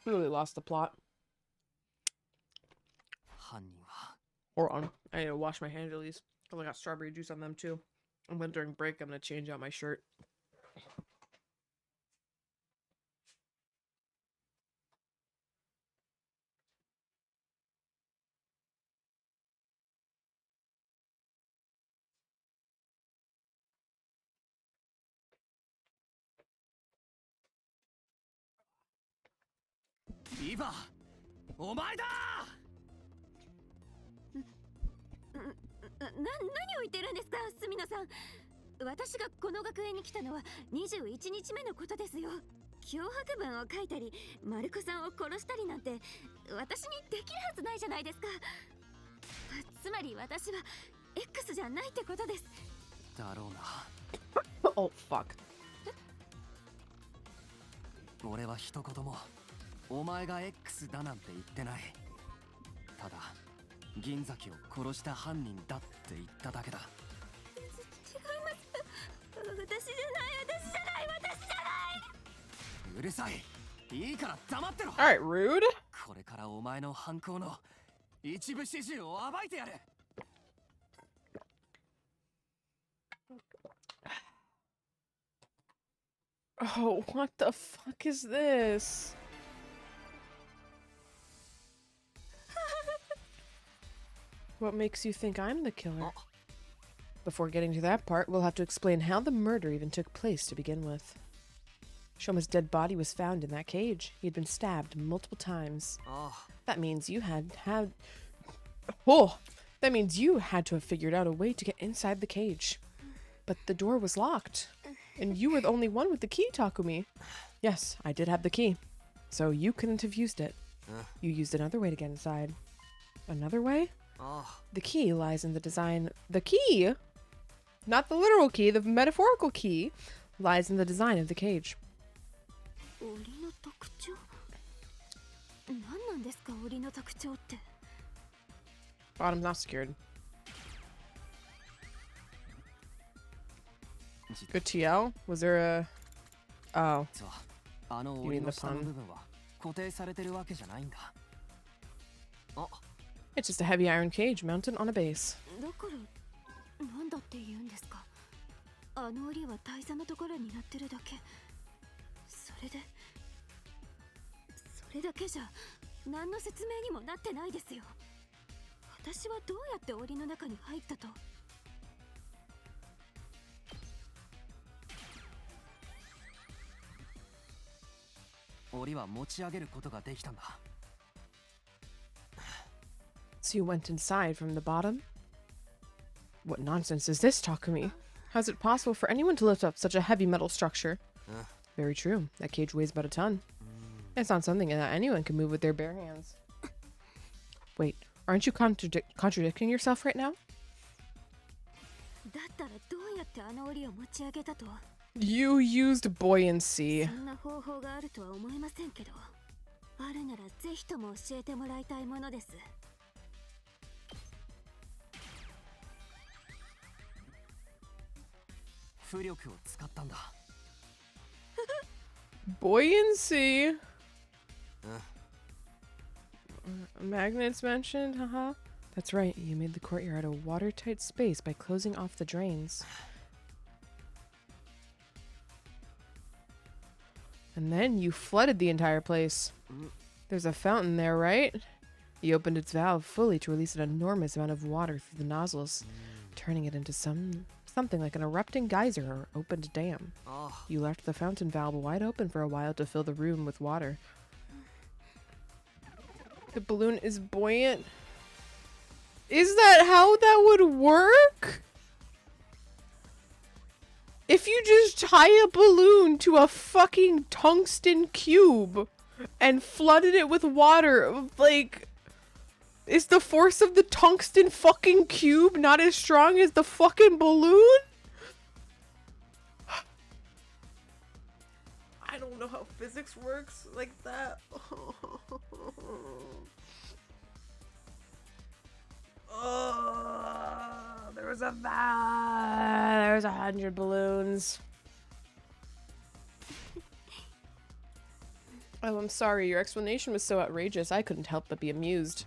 really lost the plot. Hold on. I need to wash my hands at least. Because I got strawberry juice on them too. And then during break, I'm going to change out my shirt. Eva! お前だ何を言ってるんですか、隅野さん。私がこの学園に来たのは21日目のことですよ。脅迫文を書いたり、マルコさんを殺したりなんて私にできるはずないじゃないですか。つまり私は X じゃないってことです。だろうな。Oh, fuck. 俺は一言もお前が X だなんて言ってない。ただ銀崎を殺した犯人だって言っただけだ。違います。私じゃない。うるさい。いいから黙ってろ。 Alright, rude. これからお前の犯行の一部始終を暴いてやる。Oh, what the fuck is this? What makes you think I'm the killer? Before getting to that part, we'll have to explain how the murder even took place to begin with. Shoma's dead body was found in that cage. He had been stabbed multiple times. That means you had to have figured out a way to get inside the cage. But the door was locked. And you were the only one with the key, Takumi. Yes, I did have the key. So you couldn't have used it. You used another way to get inside. Another way? The key lies in the design. The key? Not the literal key, the metaphorical key lies in the design of the cage. 檻の特徴？何なんですか、檻の特徴って。Bottom's not secured. Good TL? Was there a... Oh. あの檻の下の部分は固定されてるわけじゃないんだ。It's just a heavy iron cage mounted on a base. だからなんだって言うんですか。あの檻は台座のところになってるだけ。それだけじゃ何の説明にもなってないですよ。私はどうやって檻の中に入ったと。檻は持ち上げることができたんだ。So you went inside from the bottom? What nonsense is this, Takumi? How's it possible for anyone to lift up such a heavy metal structure? Very true. That cage weighs about a ton. It's not something that anyone can move with their bare hands. Wait, aren't you contradicting yourself right now? だったらどうやってあの檻を持ち上げたと。 You used buoyancy. そんな方法があるとは思えませんけど。あるならぜひとも教えてもらいたいものです。浮力を使ったんだ。Buoyancy. Magnets mentioned, haha. That's right, you made the courtyard a watertight space by closing off the drains. And then you flooded the entire place. There's a fountain there, right? You opened its valve fully to release an enormous amount of water through the nozzles, turning it into something like an erupting geyser or opened dam. You left the fountain valve wide open for a while to fill the room with water. The balloon is buoyant. Is that how that would work? If you just tie a balloon to a fucking tungsten cube and flooded it with water, like, is the force of the tungsten fucking cube not as strong as the fucking balloon? I don't know how physics works like that. There was 100 balloons. Oh, I'm sorry. Your explanation was so outrageous, I couldn't help but be amused.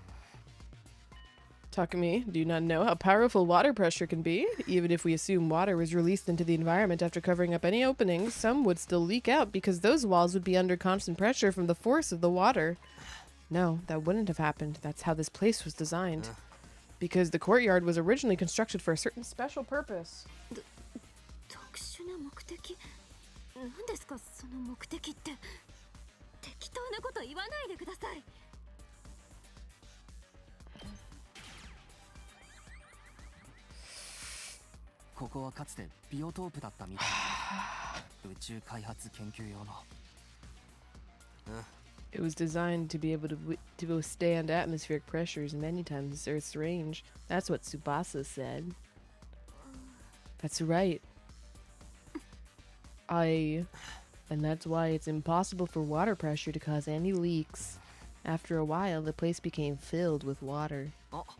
Takumi, do you not know how powerful water pressure can be? Even if we assume water was released into the environment after covering up any openings, some would still leak out because those walls would be under constant pressure from the force of the water. No, that wouldn't have happened. That's how this place was designed. Because the courtyard was originally constructed for a certain special purpose. 特殊な目的？何ですかその目的って？適当なこと言わないでください。ここはかつてビオトープだったみたいだ。宇宙開発研究用の。It was designed to be able to withstand atmospheric pressures many times Earth's range. That's what Tsubasa said. That's right. And that's why it's impossible for water pressure to cause any leaks. After a while, the place became filled with water.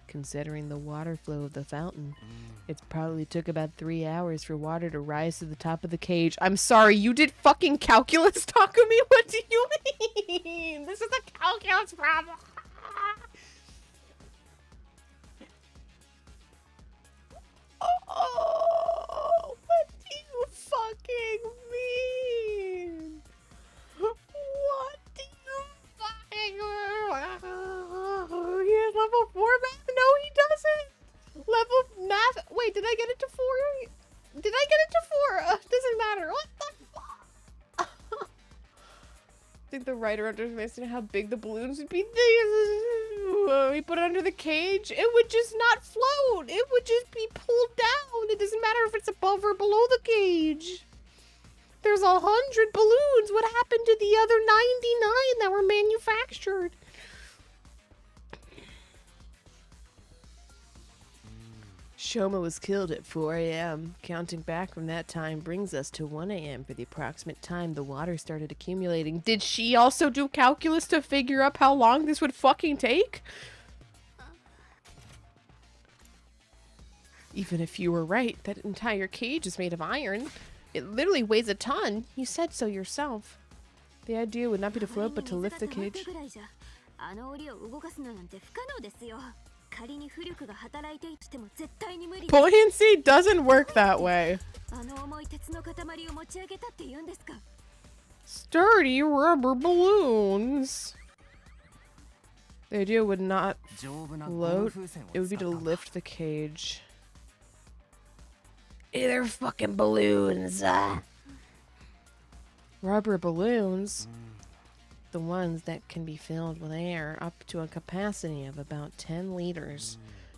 Considering the water flow of the fountain, it probably took about 3 hours for water to rise to the top of the cage. I'm sorry, you did fucking calculus, Takumi? What do you mean? This is a calculus problem. Oh, what do you fucking mean? What do you fucking he has level 4 math? No, he doesn't. Level math. Wait, did I get it to 4? Did I get it to 4? Doesn't matter. What the fuck? I think the writer underestimated how big the balloons would be. We put it under the cage. It would just not float. It would just be pulled down. It doesn't matter if it's above or below the cage. There's 100 balloons. What happened to the other 99 that were manufactured? Shoma was killed at 4 a.m. Counting back from that time brings us to 1 a.m. for the approximate time the water started accumulating. Did she also do calculus to figure out how long this would fucking take? Even if you were right, that entire cage is made of iron. It literally weighs a ton. You said so yourself. The idea would not be to float, but to lift the cage. Buoyancy doesn't work that way. Sturdy rubber balloons. The idea would not float. It would be to lift the cage. They're fucking balloons. Rubber balloons. The ones that can be filled with air up to a capacity of about 10 liters.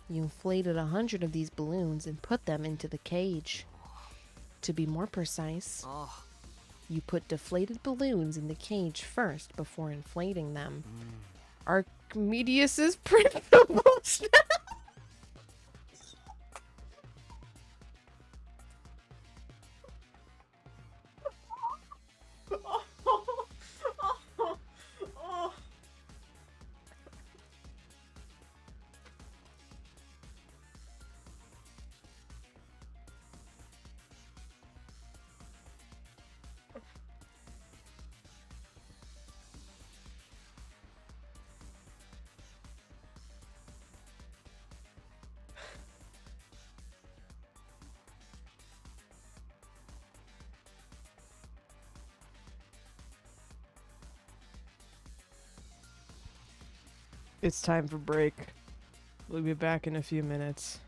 You inflated 100 of these balloons and put them into the cage. To be more precise, you put deflated balloons in the cage first before inflating them. Archimedes' principles. It's time for break. We'll be back in a few minutes.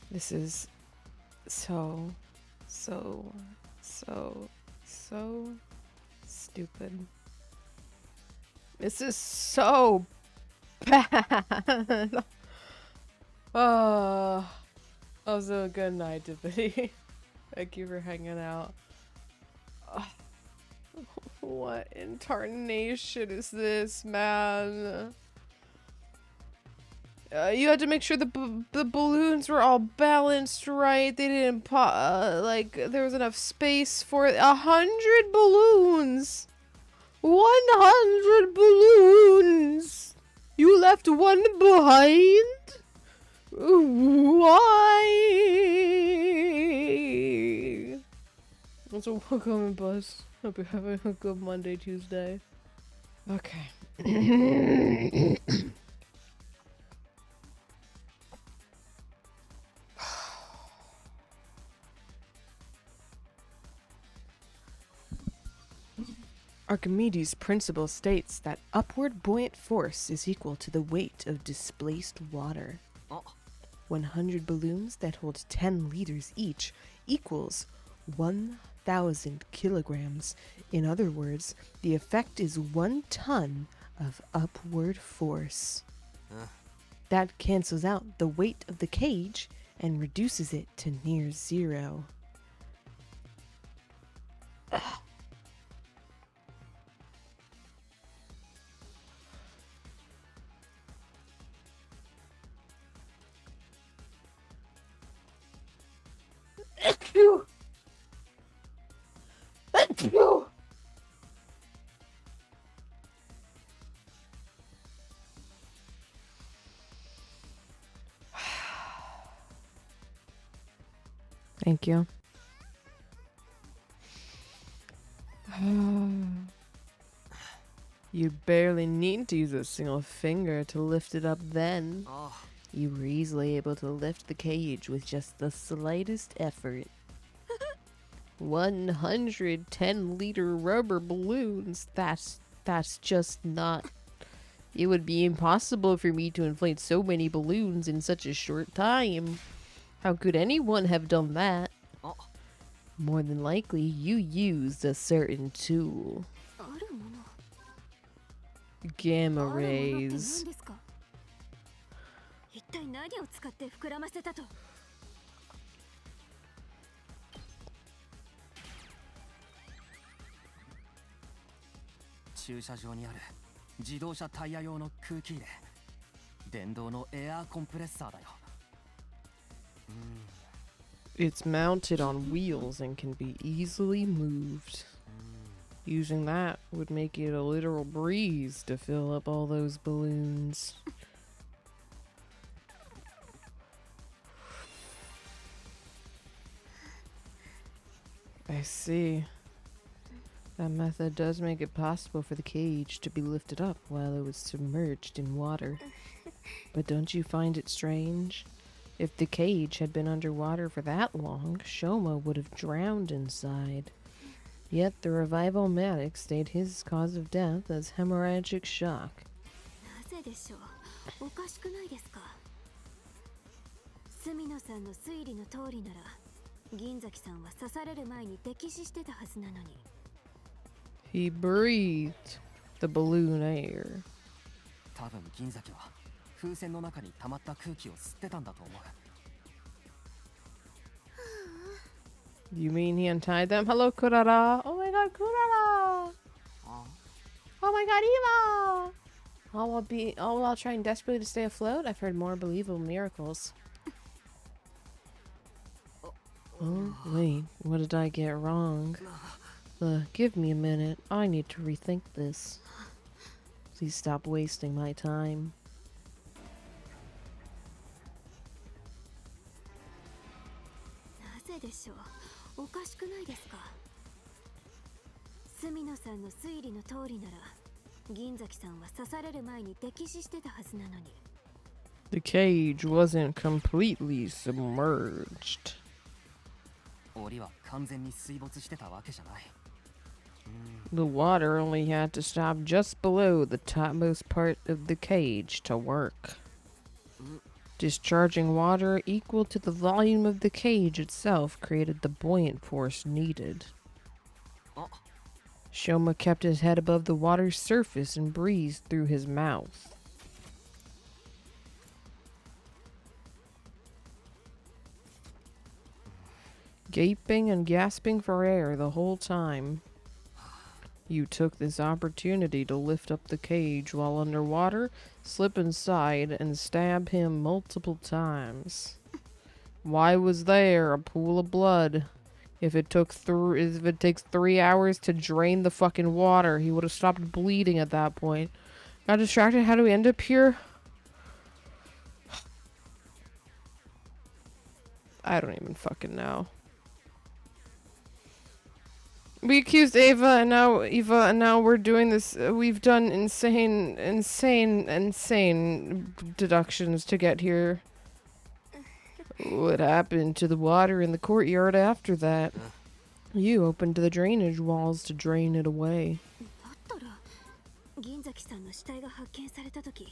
This is so stupid. This is so bad. Oh, also good night, Dippity. Thank you for hanging out. Oh, what in tarnation is this, man? You had to make sure the balloons were all balanced right. They didn't pop. Like there was enough space for 100 balloons. 100 balloons. You left one behind. Why? Also, welcome, Buzz. Hope you're having a good Monday, Tuesday. Okay. Archimedes' principle states that upward buoyant force is equal to the weight of displaced water. 100 balloons that hold 10 liters each equals 1,000 kilograms. In other words, the effect is 1 ton of upward force. That cancels out the weight of the cage and reduces it to near zero. Thank you. You barely need to use a single finger to lift it up then. You were easily able to lift the cage with just the slightest effort. 110-liter rubber balloons. That's just not... It would be impossible for me to inflate so many balloons in such a short time. How could anyone have done that? More than likely, you used a certain tool. Gamma rays. 一体何を使って膨らませたと。駐車場にある自動車タイヤ用の空気入れ、電動のエアーコンプレッサーだよ。It's mounted on wheels and can be easily moved. Using that would make it a literal breeze to fill up all those balloons. I see. That method does make it possible for the cage to be lifted up while it was submerged in water. But don't you find it strange? If the cage had been underwater for that long, Shoma would have drowned inside. Yet the revival-matic state his cause of death as hemorrhagic shock. なぜでしょう。おかしくないですか。住野さんの推理の通りなら、銀崎さんは刺される前に溺死してたはずなのに。He breathed the balloon air. 多分銀崎は風船の中に溜まった空気を吸ってたんだと思う。You mean he untied them? Hello, Kurara. Oh my god, Kurara. Oh my god, Eva. All while trying desperately to stay afloat, I've heard more believable miracles. Oh, wait. What did I get wrong? Give me a minute. I need to rethink this. Please stop wasting my time. なぜでしょう。おかしくないですか。住野さんの推理の通りなら、銀崎さんは刺される前に溺死してたはずなのに。The cage wasn't completely submerged. 檻は完全に水没してたわけじゃない。The water only had to stop just below the topmost part of the cage to work. Discharging water equal to the volume of the cage itself created the buoyant force needed. Shoma kept his head above the water's surface and breathed through his mouth. Gaping and gasping for air the whole time. You took this opportunity to lift up the cage while underwater, slip inside, and stab him multiple times. Why was there a pool of blood? If it takes 3 hours to drain the fucking water, he would have stopped bleeding at that point. Got distracted. How do we end up here? I don't even fucking know. We accused Eva, and now we're doing this. We've done insane deductions to get here. What happened to the water in the courtyard after that? You opened the drainage walls to drain it away. 銀崎さんの死体が発見された時、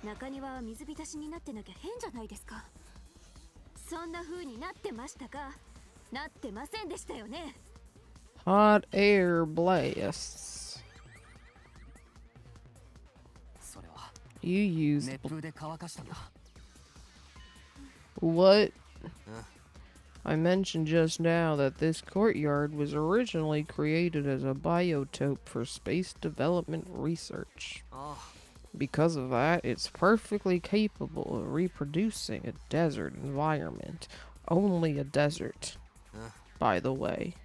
中庭は水浸しになってなきゃ変じゃないですか。そんな風になってましたか？なってませんでしたよね。Hot air blasts. You used what? I mentioned just now that this courtyard was originally created as a biotope for space development research. Because of that, it's perfectly capable of reproducing a desert environment. Only a desert, by the way.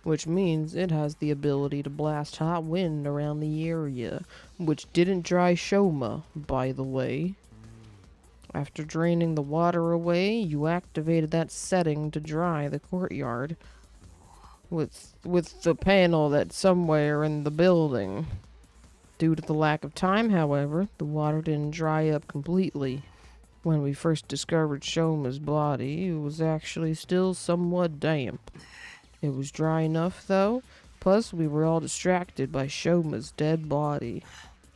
Which means it has the ability to blast hot wind around the area, which didn't dry Shoma, by the way. After draining the water away, you activated that setting to dry the courtyard with the panel that's somewhere in the building. Due to the lack of time, however, the water didn't dry up completely. When we first discovered Shoma's body, it was actually still somewhat damp. It was dry enough, though, plus we were all distracted by Shoma's dead body.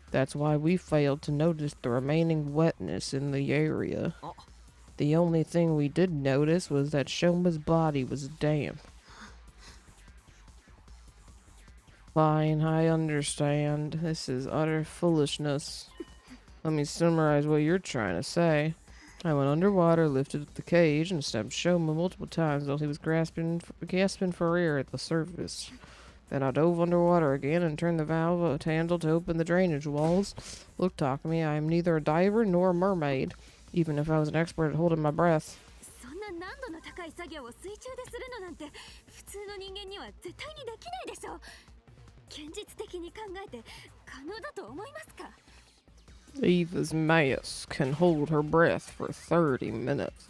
That's why we failed to notice the remaining wetness in the area. The only thing we did notice was that Shoma's body was damp. Fine, I understand. This is utter foolishness. Let me summarize what you're trying to say. I went underwater, lifted up the cage, and stabbed Shoma multiple times while he was gasping for air at the surface. Then I dove underwater again and turned the valve handle to open the drainage walls. Look, Takumi, I am neither a diver nor a mermaid, even if I was an expert at holding my breath. Eva's mask can hold her breath for 30 minutes.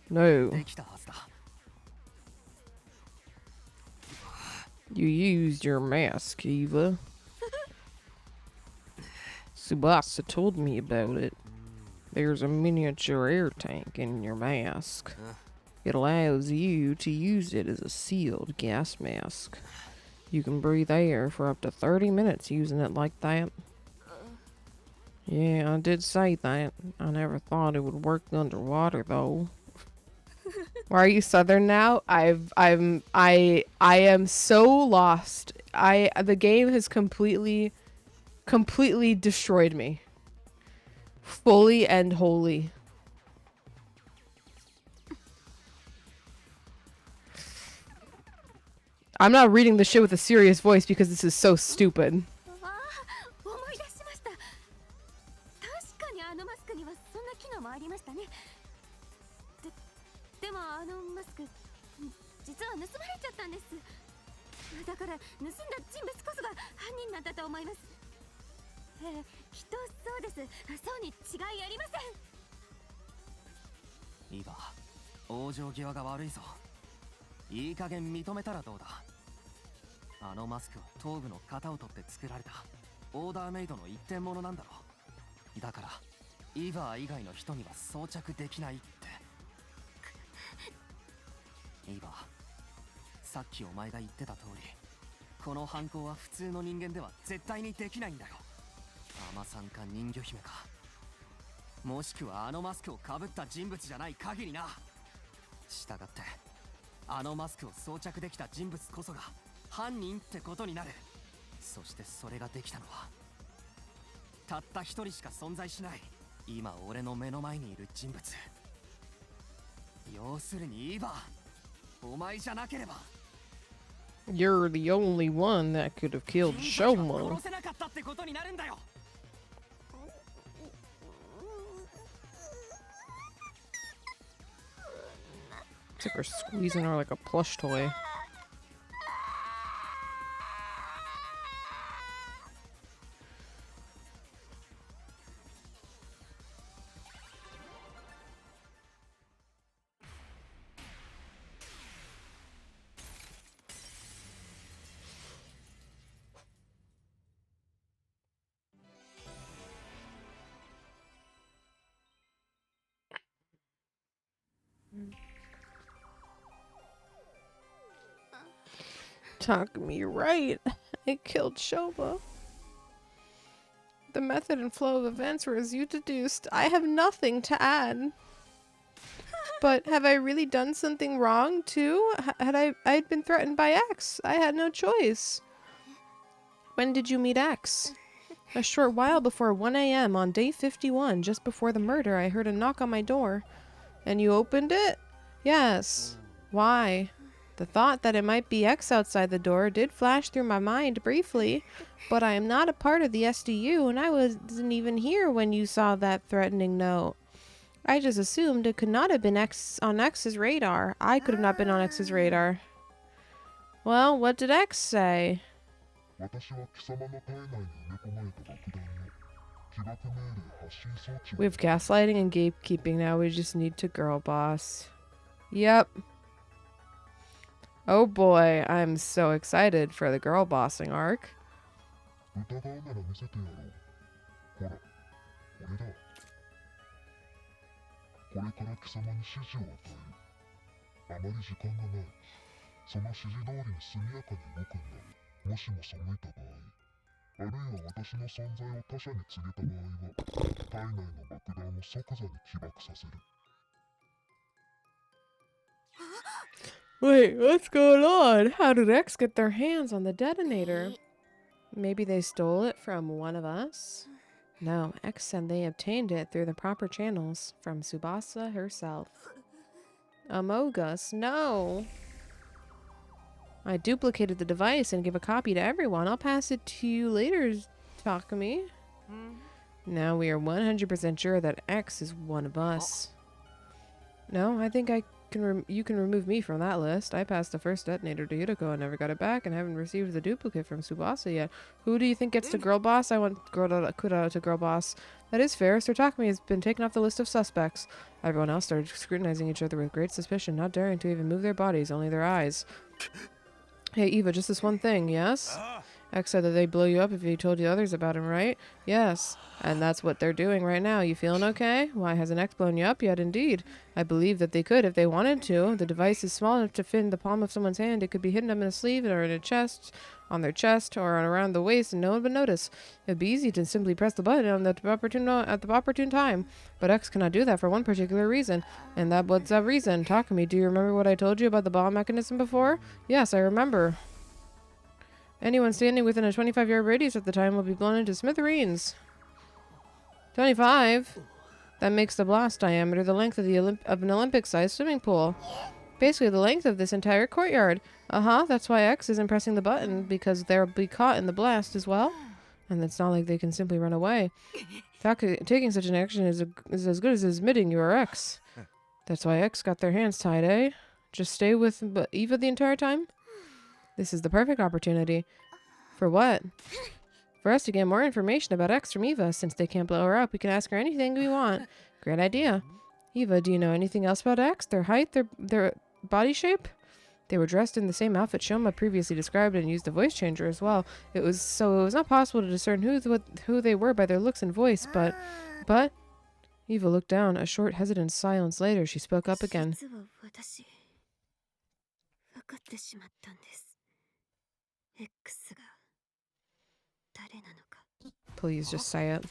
No. You used your mask, Eva. Tsubasa told me about it. There's a miniature air tank in your mask. It allows you to use it as a sealed gas mask. You can breathe air for up to 30 minutes using it like that. Yeah, I did say that. I never thought it would work underwater, though. Why are you Southern now? I am so lost. The game has completely destroyed me. Fully and wholly. I'm not reading the shit with a serious voice because this is so stupid. Eva, 往生際が悪いぞ。いい加減認めたらどうだ。あのマスクは頭部の型を取って作られたオーダーメイドの一点物なんだろう。だからイーバー以外の人には装着できないって。イーバー、さっきお前が言ってた通り、この犯行は普通の人間では絶対にできないんだよ。海女さんか人魚姫か。もしくはあのマスクをかぶった人物じゃない限りな。したがってあのマスクを装着できた人物こそが犯人ってことになる。そしてそれができたのはたった一人しか存在しない今俺の目の前にいる人物。要するにイヴァ、お前じゃなければ You're the only one that could have killed 殺 Shoma. せなかったってことになるんだよ。 It's like we're squeezing her like a plush toy. Takumi, you're right. I killed Shoba. The method and flow of events were as you deduced. I have nothing to add. But have I really done something wrong too? I'd been threatened by X. I had no choice. When did you meet X? A short while before 1 a.m. on day 51, just before the murder, I heard a knock on my door. And you opened it? Yes. Why? The thought that it might be X outside the door did flash through my mind briefly, but I am not a part of the SDU, and I wasn't even here when you saw that threatening note. I just assumed it could not have been X on X's radar. I could have not been on X's radar. Well, what did X say? We have gaslighting and gatekeeping now. We just need to girl boss. Yep. Oh boy, I'm so excited for the girl bossing arc. Wait, what's going on? How did X get their hands on the detonator? Maybe they stole it from one of us? No, X said they obtained it through the proper channels from Tsubasa herself. Amogus, no! I duplicated the device and gave a copy to everyone. I'll pass it to you later, Takumi. Now we are 100% sure that X is one of us. No, I think you can remove me from that list. I passed the first detonator to Yuriko and never got it back and haven't received the duplicate from Tsubasa yet. Who do you think gets to girl boss? I want Kudo to girl boss. That is fair. Sir Takumi has been taken off the list of suspects. Everyone else started scrutinizing each other with great suspicion, not daring to even move their bodies, only their eyes. Hey, Eva, just this one thing, yes? X said that they'd blow you up if you told the others about him, right? Yes. And that's what they're doing right now. You feeling okay? Why, hasn't X blown you up yet? Indeed. I believe that they could if they wanted to. The device is small enough to fit in the palm of someone's hand. It could be hidden up in a sleeve or in a chest, on their chest, or around the waist, and no one would notice. It'd be easy to simply press the button at the opportune time. But X cannot do that for one particular reason. And what's that reason? Takumi, do you remember what I told you about the bomb mechanism before? Yes, I remember. Anyone standing within a 25-yard radius at the time will be blown into smithereens. 25? That makes the blast diameter the length of an Olympic-sized swimming pool. Basically the length of this entire courtyard. That's why X isn't pressing the button, because they'll be caught in the blast as well. And it's not like they can simply run away. Taking such an action is as good as admitting you are X. That's why X got their hands tied, eh? Just stay with Eva the entire time? This is the perfect opportunity. For what? For us to get more information about X from Eva. Since they can't blow her up, we can ask her anything we want. Great idea. Eva, do you know anything else about X? Their height? Their body shape? They were dressed in the same outfit Shoma previously described and used a voice changer as well. It was not possible to discern who they were by their looks and voice, but... Eva looked down. A short, hesitant silence later, she spoke up again. Please just say it.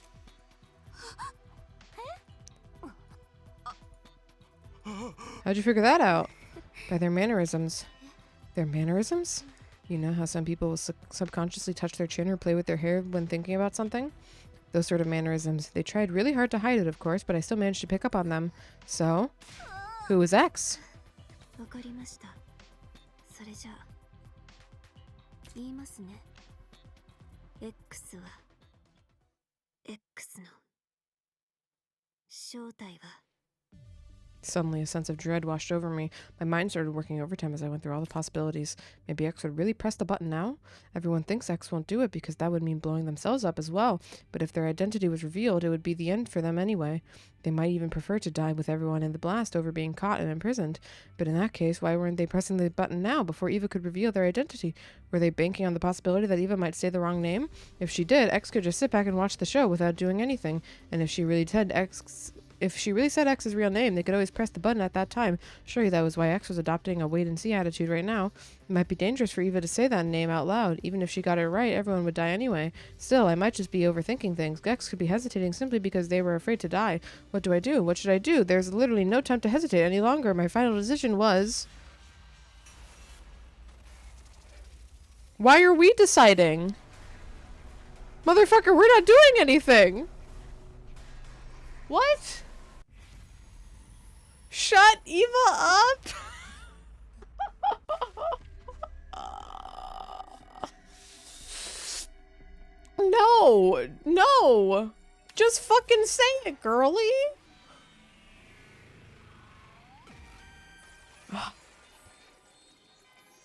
How'd you figure that out? By their mannerisms. Their mannerisms? You know how some people will subconsciously touch their chin or play with their hair when thinking about something? Those sort of mannerisms. They tried really hard to hide it, of course, but I still managed to pick up on them. So, who was X? わかりました。それじゃあ言いますね。X は X の正体は Suddenly, a sense of dread washed over me. My mind started working overtime as I went through all the possibilities. Maybe X would really press the button now? Everyone thinks X won't do it because that would mean blowing themselves up as well. But if their identity was revealed, it would be the end for them anyway. They might even prefer to die with everyone in the blast over being caught and imprisoned. But in that case, why weren't they pressing the button now before Eva could reveal their identity? Were they banking on the possibility that Eva might say the wrong name? If she did, X could just sit back and watch the show without doing anything. And if she really said X's real name, they could always press the button at that time. Surely that was why X was adopting a wait-and-see attitude right now. It might be dangerous for Eva to say that name out loud. Even if she got it right, everyone would die anyway. Still, I might just be overthinking things. X could be hesitating simply because they were afraid to die. What do I do? What should I do? There's literally no time to hesitate any longer. My final decision was... Why are we deciding? Motherfucker, we're not doing anything! What? Shut Eva up! No! Just fucking say it, girly!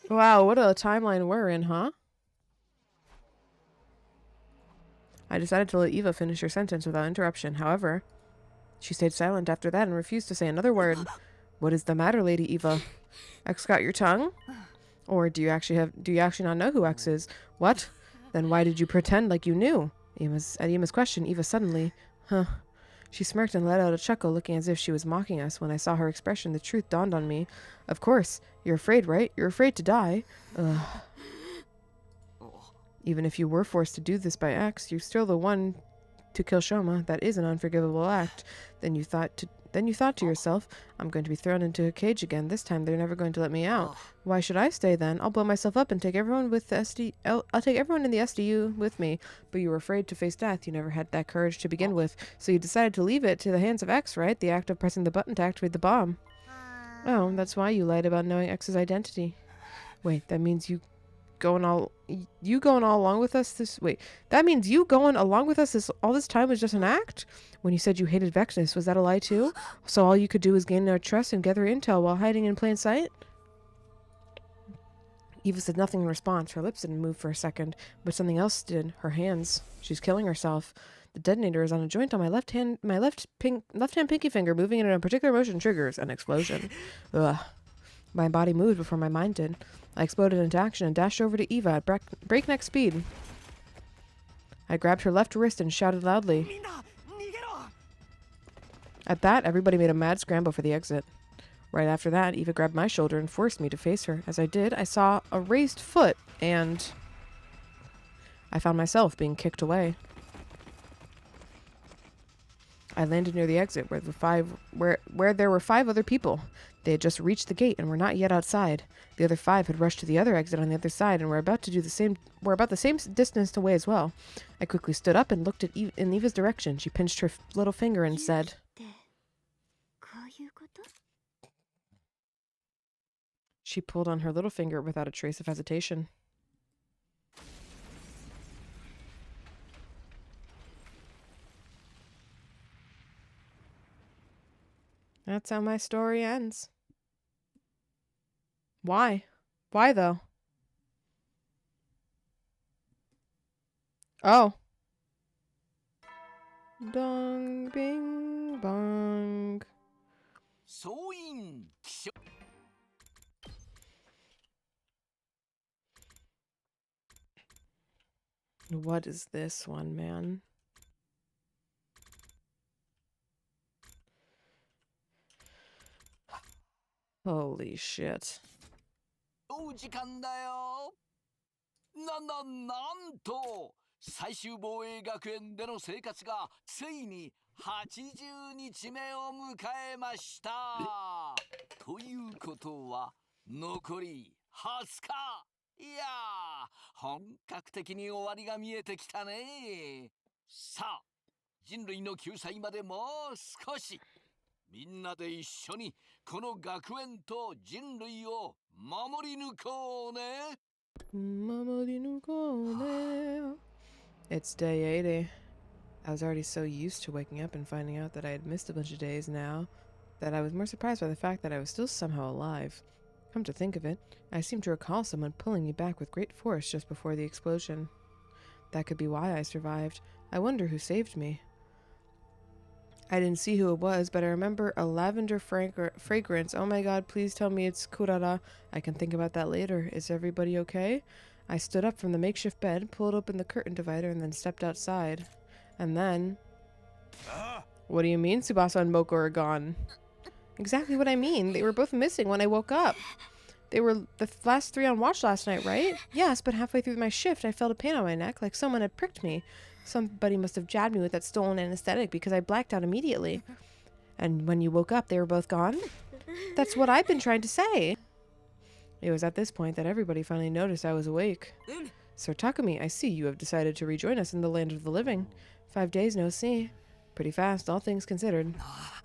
Wow, what a timeline we're in, huh? I decided to let Eva finish her sentence without interruption. However, she stayed silent after that and refused to say another word. What is the matter, Lady Eva? X got your tongue? Or do you actually not know who X is? What? Then why did you pretend like you knew? At Emma's question, Eva suddenly, She smirked and let out a chuckle, looking as if she was mocking us. When I saw her expression, the truth dawned on me. Of course. You're afraid, right? You're afraid to die. Ugh. Even if you were forced to do this by X, you're still the one to kill Shoma. That is an unforgivable act. Then you thought to yourself, I'm going to be thrown into a cage again. This time they're never going to let me out. Why should I stay then? I'll blow myself up and take everyone with the I'll take everyone in the SDU with me. But you were afraid to face death. You never had that courage to begin with. So you decided to leave it to the hands of X, right? The act of pressing the button to activate the bomb. Oh, that's why you lied about knowing X's identity. Wait, that means you going all along with us all this time was just an act? When you said you hated Vexness, was that a lie too? So all you could do was gain our trust and gather intel while hiding in plain sight? Eva said nothing in response. Her lips didn't move for a second, but something else did. Her hands. She's killing herself. The detonator is on a joint on my left hand pinky finger. Moving it in a particular motion triggers an explosion. Ugh. My body moved before my mind did. I exploded into action and dashed over to Eva at breakneck speed. I grabbed her left wrist and shouted loudly. At that, everybody made a mad scramble for the exit. Right after that, Eva grabbed my shoulder and forced me to face her. As I did, I saw a raised foot, and I found myself being kicked away. I landed near the exit where there were 5 other people. They had just reached the gate and were not yet outside. The other 5 had rushed to the other exit on the other side and were about the same distance away as well. I quickly stood up and looked in Eva's direction. She pinched her little finger and said, She pulled on her little finger without a trace of hesitation. That's how my story ends. Why? Why, though? Oh. Dong, bing, bong. What is this one, man? Holy shit. お時間だよ。なんと最終防衛学園での生活がついに80日目を迎えました。ということは残り20日。いやー、本格的に終わりが見えてきたね。さあ、人類の救済までもう少し。みんなで一緒にこの学園と人類を守り抜こうね。It's day 80. I was already so used to waking up and finding out that I had missed a bunch of days now that I was more surprised by the fact that I was still somehow alive. Come to think of it, I seem to recall someone pulling me back with great force just before the explosion. That could be why I survived. I wonder who saved me. I didn't see who it was, but I remember a lavender fragrance. Oh my god, please tell me it's Kurara. I can think about that later. Is everybody okay? I stood up from the makeshift bed, pulled open the curtain divider, and then stepped outside. And then... What do you mean Tsubasa and Moko are gone? Exactly what I mean. They were both missing when I woke up. They were the last 3 on watch last night, right? Yes, but halfway through my shift, I felt a pain on my neck, like someone had pricked me. Somebody must have jabbed me with that stolen anesthetic because I blacked out immediately. And when you woke up, they were both gone? That's what I've been trying to say. It was at this point that everybody finally noticed I was awake. Sir Takumi, I see you have decided to rejoin us in the land of the living. 5 days no see. Pretty fast, all things considered.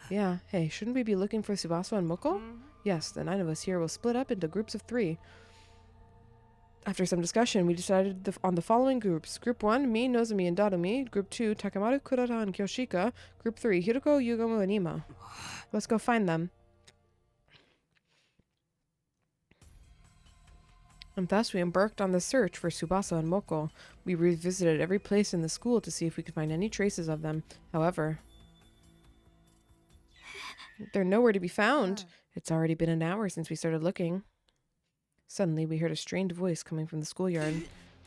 Yeah, hey, shouldn't we be looking for Tsubasa and Moko? Yes, the 9 of us here will split up into groups of 3. After some discussion, we decided on the following groups. Group 1, me, Nozomi, and Darumi. Group 2, Takemaru, Kurata, and Kyoshika. Group 3, Hiroko, Yugamu, and Ima. Let's go find them. And thus we embarked on the search for Tsubasa and Moko. We revisited every place in the school to see if we could find any traces of them. However, they're nowhere to be found. It's already been an hour since we started looking. Suddenly, we heard a strained voice coming from the schoolyard.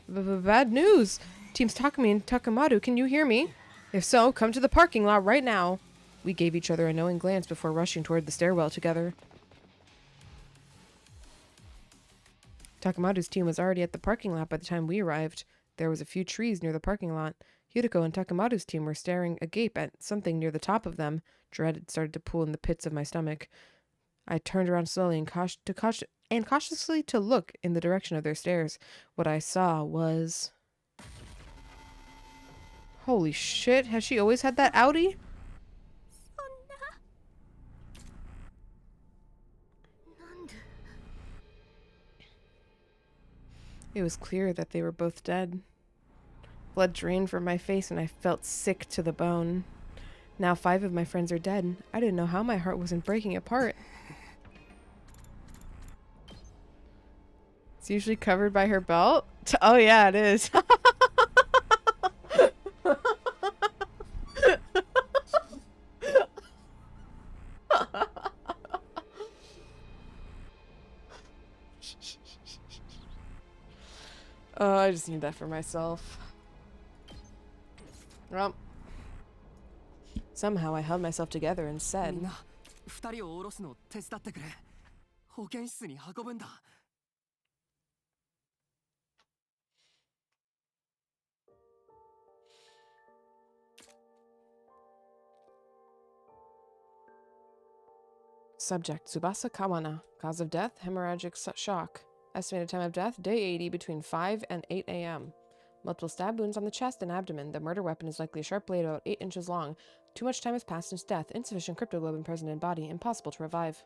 Bad news! Teams Takumi and Takemaru, can you hear me? If so, come to the parking lot right now. We gave each other a knowing glance before rushing toward the stairwell together. Takemaru's team was already at the parking lot by the time we arrived. There was a few trees near the parking lot. Hiroko and Takemaru's team were staring agape at something near the top of them. Dread started to pool in the pits of my stomach. I turned around slowly and cautiously to look in the direction of their stares. What I saw was... Holy shit, has she always had that outie? It was clear that they were both dead. Blood drained from my face and I felt sick to the bone. Now 5 of my friends are dead. I didn't know how my heart wasn't breaking apart. It's usually covered by her belt? Oh yeah, it is. Oh, I just need that for myself. Well, somehow I held myself together and said, Subject, Tsubasa Kawana. Cause of death, hemorrhagic shock. Estimated time of death, day 80, between 5 and 8 a.m. Multiple stab wounds on the chest and abdomen. The murder weapon is likely a sharp blade about 8 inches long. Too much time has passed since death. Insufficient cryptoglobin present in body. Impossible to revive.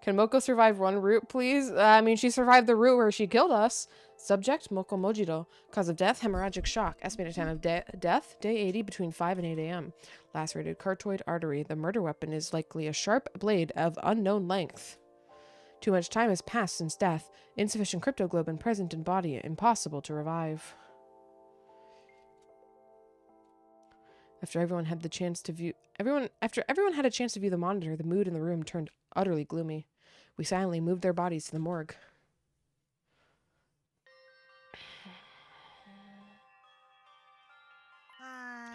Can Moko survive one route, please? I mean, she survived the route where she killed us. Subject, Moko Mojiro. Cause of death, hemorrhagic shock. Estimated time of death, day 80, between 5 and 8 a.m. Lacerated carotid artery. The murder weapon is likely a sharp blade of unknown length. Too much time has passed since death. Insufficient cryptoglobin present in body. Impossible to revive. After everyone had a chance to view the monitor, the mood in the room turned utterly gloomy. We silently moved their bodies to the morgue.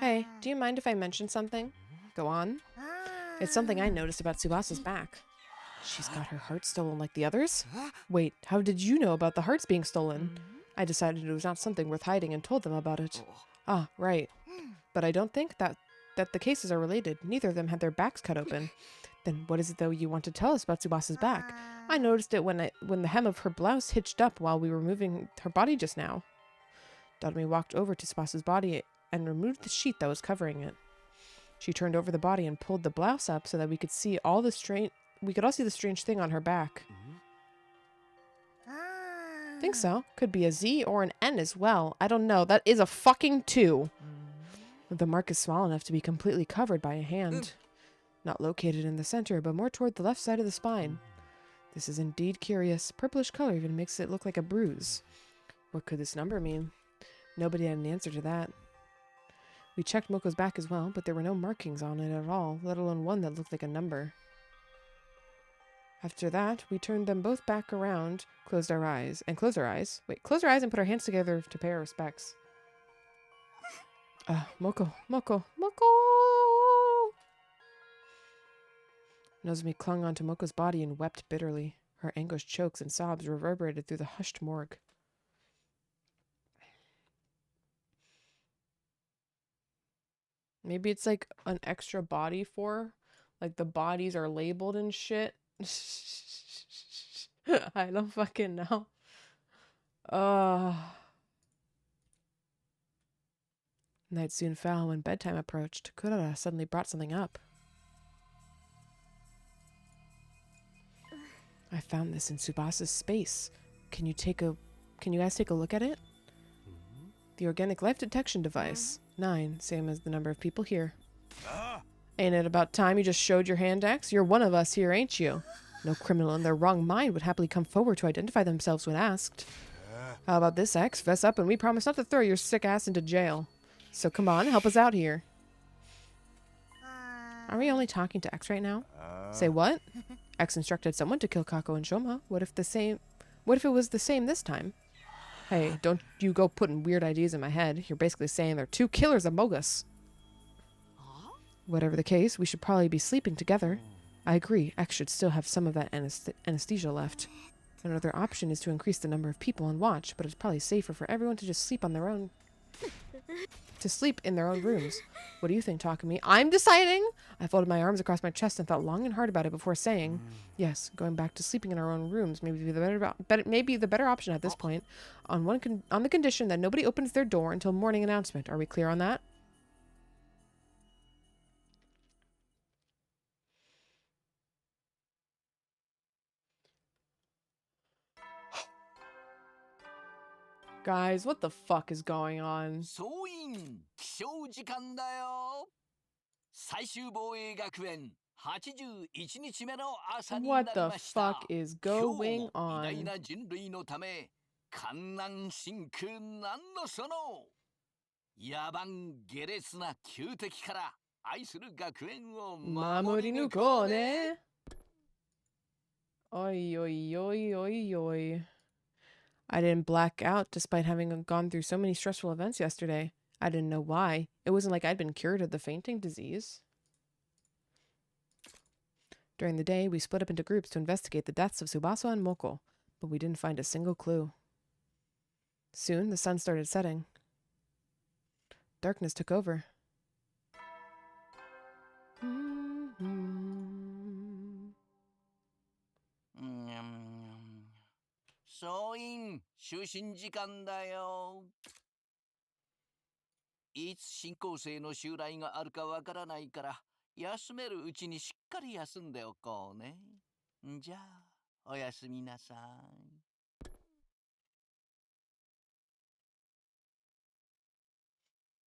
Hey, do you mind if I mention something? Go on. It's something I noticed about Tsubasa's back. She's got her heart stolen like the others? Wait, how did you know about the hearts being stolen? I decided it was not something worth hiding and told them about it. Ah, right. But I don't think that that the cases are related. Neither of them had their backs cut open. Then what is it though you want to tell us about Tsubasa's back? I noticed it when the hem of her blouse hitched up while we were moving her body just now. Dodome walked over to Tsubasa's body and removed the sheet that was covering it. She turned over the body and pulled the blouse up so that we could see all the strange thing on her back. Think so. Could be a Z or an N as well. I don't know. That is a fucking 2. The mark is small enough to be completely covered by a hand. Not located in the center, but more toward the left side of the spine. This is indeed curious. Purplish color even makes it look like a bruise. What could this number mean? Nobody had an answer to that. We checked Moko's back as well, but there were no markings on it at all, let alone one that looked like a number. After that, we turned them both back around, closed our eyes, and put our hands together to pay our respects. Moko. Nozomi clung onto Moko's body and wept bitterly. Her anguished chokes and sobs reverberated through the hushed morgue. Maybe it's like an extra body for, like the bodies are labeled and shit. I don't fucking know. Night soon fell. When bedtime approached, Kurara suddenly brought something up. I found this in Tsubasa's space. Can you guys take a look at it? The organic life detection device. 9, same as the number of people here. Ain't it about time you just showed your hand, X? You're one of us here, ain't you? No criminal in their wrong mind would happily come forward to identify themselves when asked. How about this, X? Fess up and we promise not to throw your sick ass into jail. So come on, help us out here. Are we only talking to X right now? Say what? X instructed someone to kill Kako and Shoma. What if it was the same this time? Hey, don't you go putting weird ideas in my head. You're basically saying there are 2 killers among us. Whatever the case, we should probably be sleeping together. I agree, X should still have some of that anesthesia left. Another option is to increase the number of people on watch, but it's probably safer for everyone to just sleep on their own. To sleep in their own rooms. What do you think, Takumi? I'm deciding! I folded my arms across my chest and thought long and hard about it before saying, yes, going back to sleeping in our own rooms may be the better option at this point, on the condition that nobody opens their door until morning announcement. Are we clear on that? Guys, what the fuck is going on? 総員起床時間だよ。最終防衛学園81日目の朝になり What ま the した。 fuck is 今 going 日も偉 on? 大な人類のため観覧真空なんのその野蛮下劣な旧敵から愛する学園を守り抜こうね。 Oi, oi, oi, oi, oi. I didn't black out despite having gone through so many stressful events yesterday. I didn't know why. It wasn't like I'd been cured of the fainting disease. During the day, we split up into groups to investigate the deaths of Tsubasa and Moko, but we didn't find a single clue. Soon, the sun started setting. Darkness took over. 総員就寝時間だよ。いつ新校生の襲来があるかわからないから休めるうちにしっかり休んでおこうね。じゃあおやすみなさい。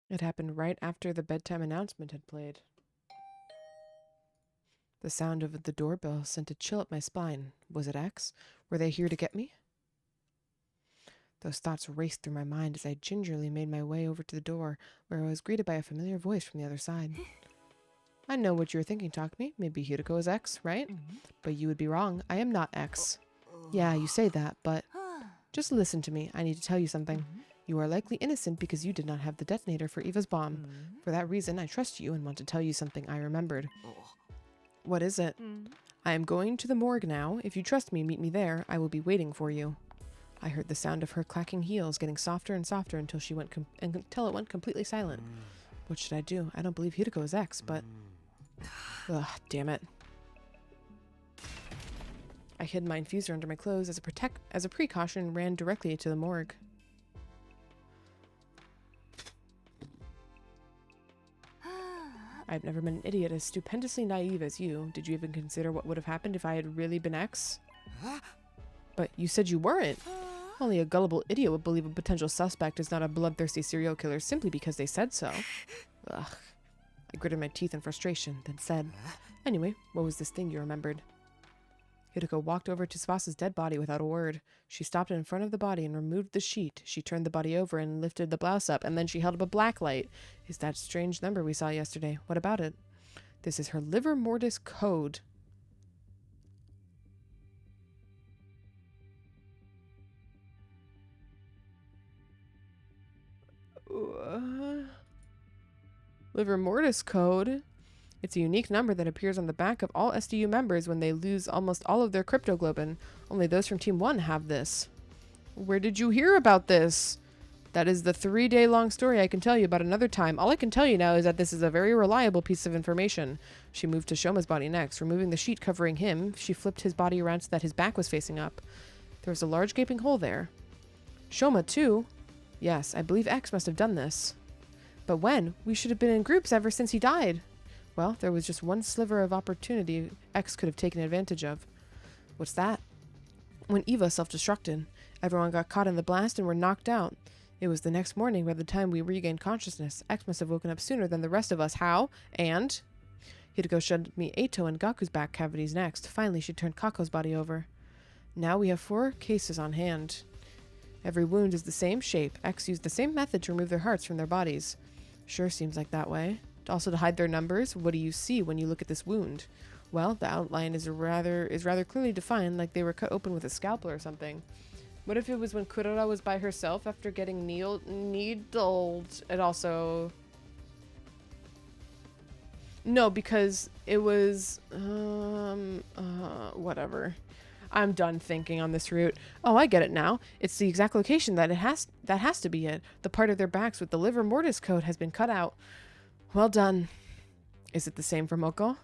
It happened right after the bedtime announcement had played. The sound of the doorbell sent a chill up my spine. Was it X? Were they here to get me? Those thoughts raced through my mind as I gingerly made my way over to the door, where I was greeted by a familiar voice from the other side. I know what you're thinking, Takumi. Maybe Hiroko is X, right? But you would be wrong. I am not X. Yeah, you say that, but... Just listen to me. I need to tell you something. You are likely innocent because you did not have the detonator for Eva's bomb. For that reason, I trust you and want to tell you something I remembered. What is it? I am going to the morgue now. If you trust me, meet me there. I will be waiting for you. I heard the sound of her clacking heels getting softer and softer until it went completely silent. What should I do? I don't believe Hideko is X, but... Ugh, damn it. I hid my infuser under my clothes as a precaution and ran directly to the morgue. I've never been an idiot as stupendously naive as you. Did you even consider what would have happened if I had really been X? But you said you weren't. Only a gullible idiot would believe a potential suspect is not a bloodthirsty serial killer simply because they said so. Ugh. I gritted my teeth in frustration, then said, "Anyway, what was this thing you remembered?" Hideko walked over to Tsubasa's dead body without a word. She stopped in front of the body and removed the sheet. She turned the body over and lifted the blouse up, and then she held up a black light. Is that strange number we saw yesterday? What about it? This is her livor mortis code. Livor mortis code? It's a unique number that appears on the back of all SDU members when they lose almost all of their cryptoglobin. Only those from Team 1 have this. Where did you hear about this? That is the 3-day-long story I can tell you about another time. All I can tell you now is that this is a very reliable piece of information. She moved to Shoma's body next. Removing the sheet covering him, she flipped his body around so that his back was facing up. There was a large gaping hole there. Shoma, too? Yes, I believe X must have done this. But when? We should have been in groups ever since he died. Well, there was just one sliver of opportunity X could have taken advantage of. What's that? When Eva self-destructed, everyone got caught in the blast and were knocked out. It was the next morning by the time we regained consciousness. X must have woken up sooner than the rest of us. How? And? Hideko showed me Eito and Gaku's back cavities next. Finally, she turned Kako's body over. Now we have 4 cases on hand. Every wound is the same shape. X used the same method to remove their hearts from their bodies. Sure seems like that way. Also to hide their numbers. What do you see when you look at this wound? Well, the outline is rather clearly defined, like they were cut open with a scalpel or something. What if it was when Kurara was by herself after getting needled? It also... No, because it was... whatever. I'm done thinking on this route. Oh, I get it now. It's the exact location that has to be it. The part of their backs with the livor mortis code has been cut out. Well done. Is it the same for Moko?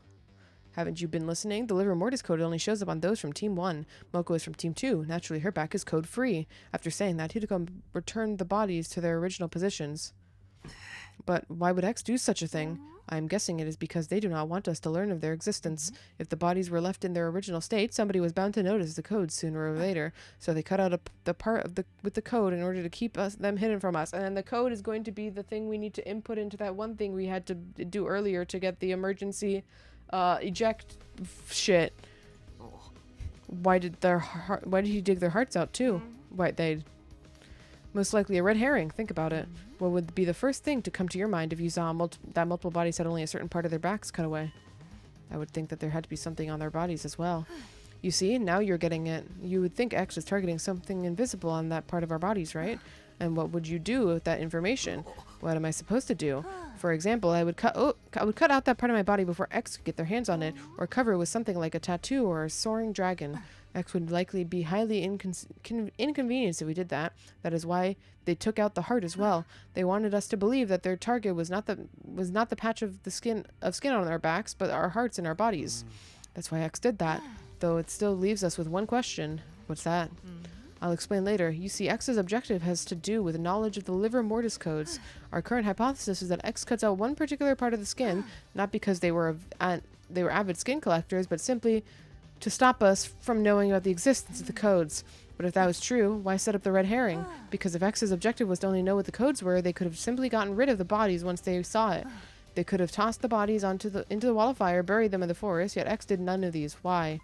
Haven't you been listening? The livor mortis code only shows up on those from Team 1. Moko is from Team 2. Naturally, her back is code-free. After saying that, Hideko returned the bodies to their original positions. But why would X do such a thing? I'm guessing it is because they do not want us to learn of their existence. If the bodies were left in their original state, somebody was bound to notice the code sooner or later. So they cut out the part with the code in order to keep them hidden from us. And then the code is going to be the thing we need to input into that one thing we had to do earlier to get the emergency eject shit. Why did he dig their hearts out too? Why they... Most likely a red herring. Think about it. What would be the first thing to come to your mind if you saw that multiple bodies had only a certain part of their backs cut away? I would think that there had to be something on their bodies as well. You see, now you're getting it. You would think X is targeting something invisible on that part of our bodies, right? And what would you do with that information? What am I supposed to do? For example, I would cut out that part of my body before X could get their hands on it, or cover it with something like a tattoo or a soaring dragon. X would likely be highly inconvenienced if we did that. That is why they took out the heart as well. They wanted us to believe that their target was not the patch of skin on our backs, but our hearts and our bodies. That's why X did that. Though it still leaves us with one question. What's that? I'll explain later. You see, X's objective has to do with knowledge of the livor mortis codes. Our current hypothesis is that X cuts out one particular part of the skin, not because they were avid skin collectors, but simply to stop us from knowing about the existence of the codes. But if that was true, why set up the red herring? Because if X's objective was to only know what the codes were, they could have simply gotten rid of the bodies once they saw it. They could have tossed the bodies into the wall of fire, buried them in the forest, yet X did none of these. Why?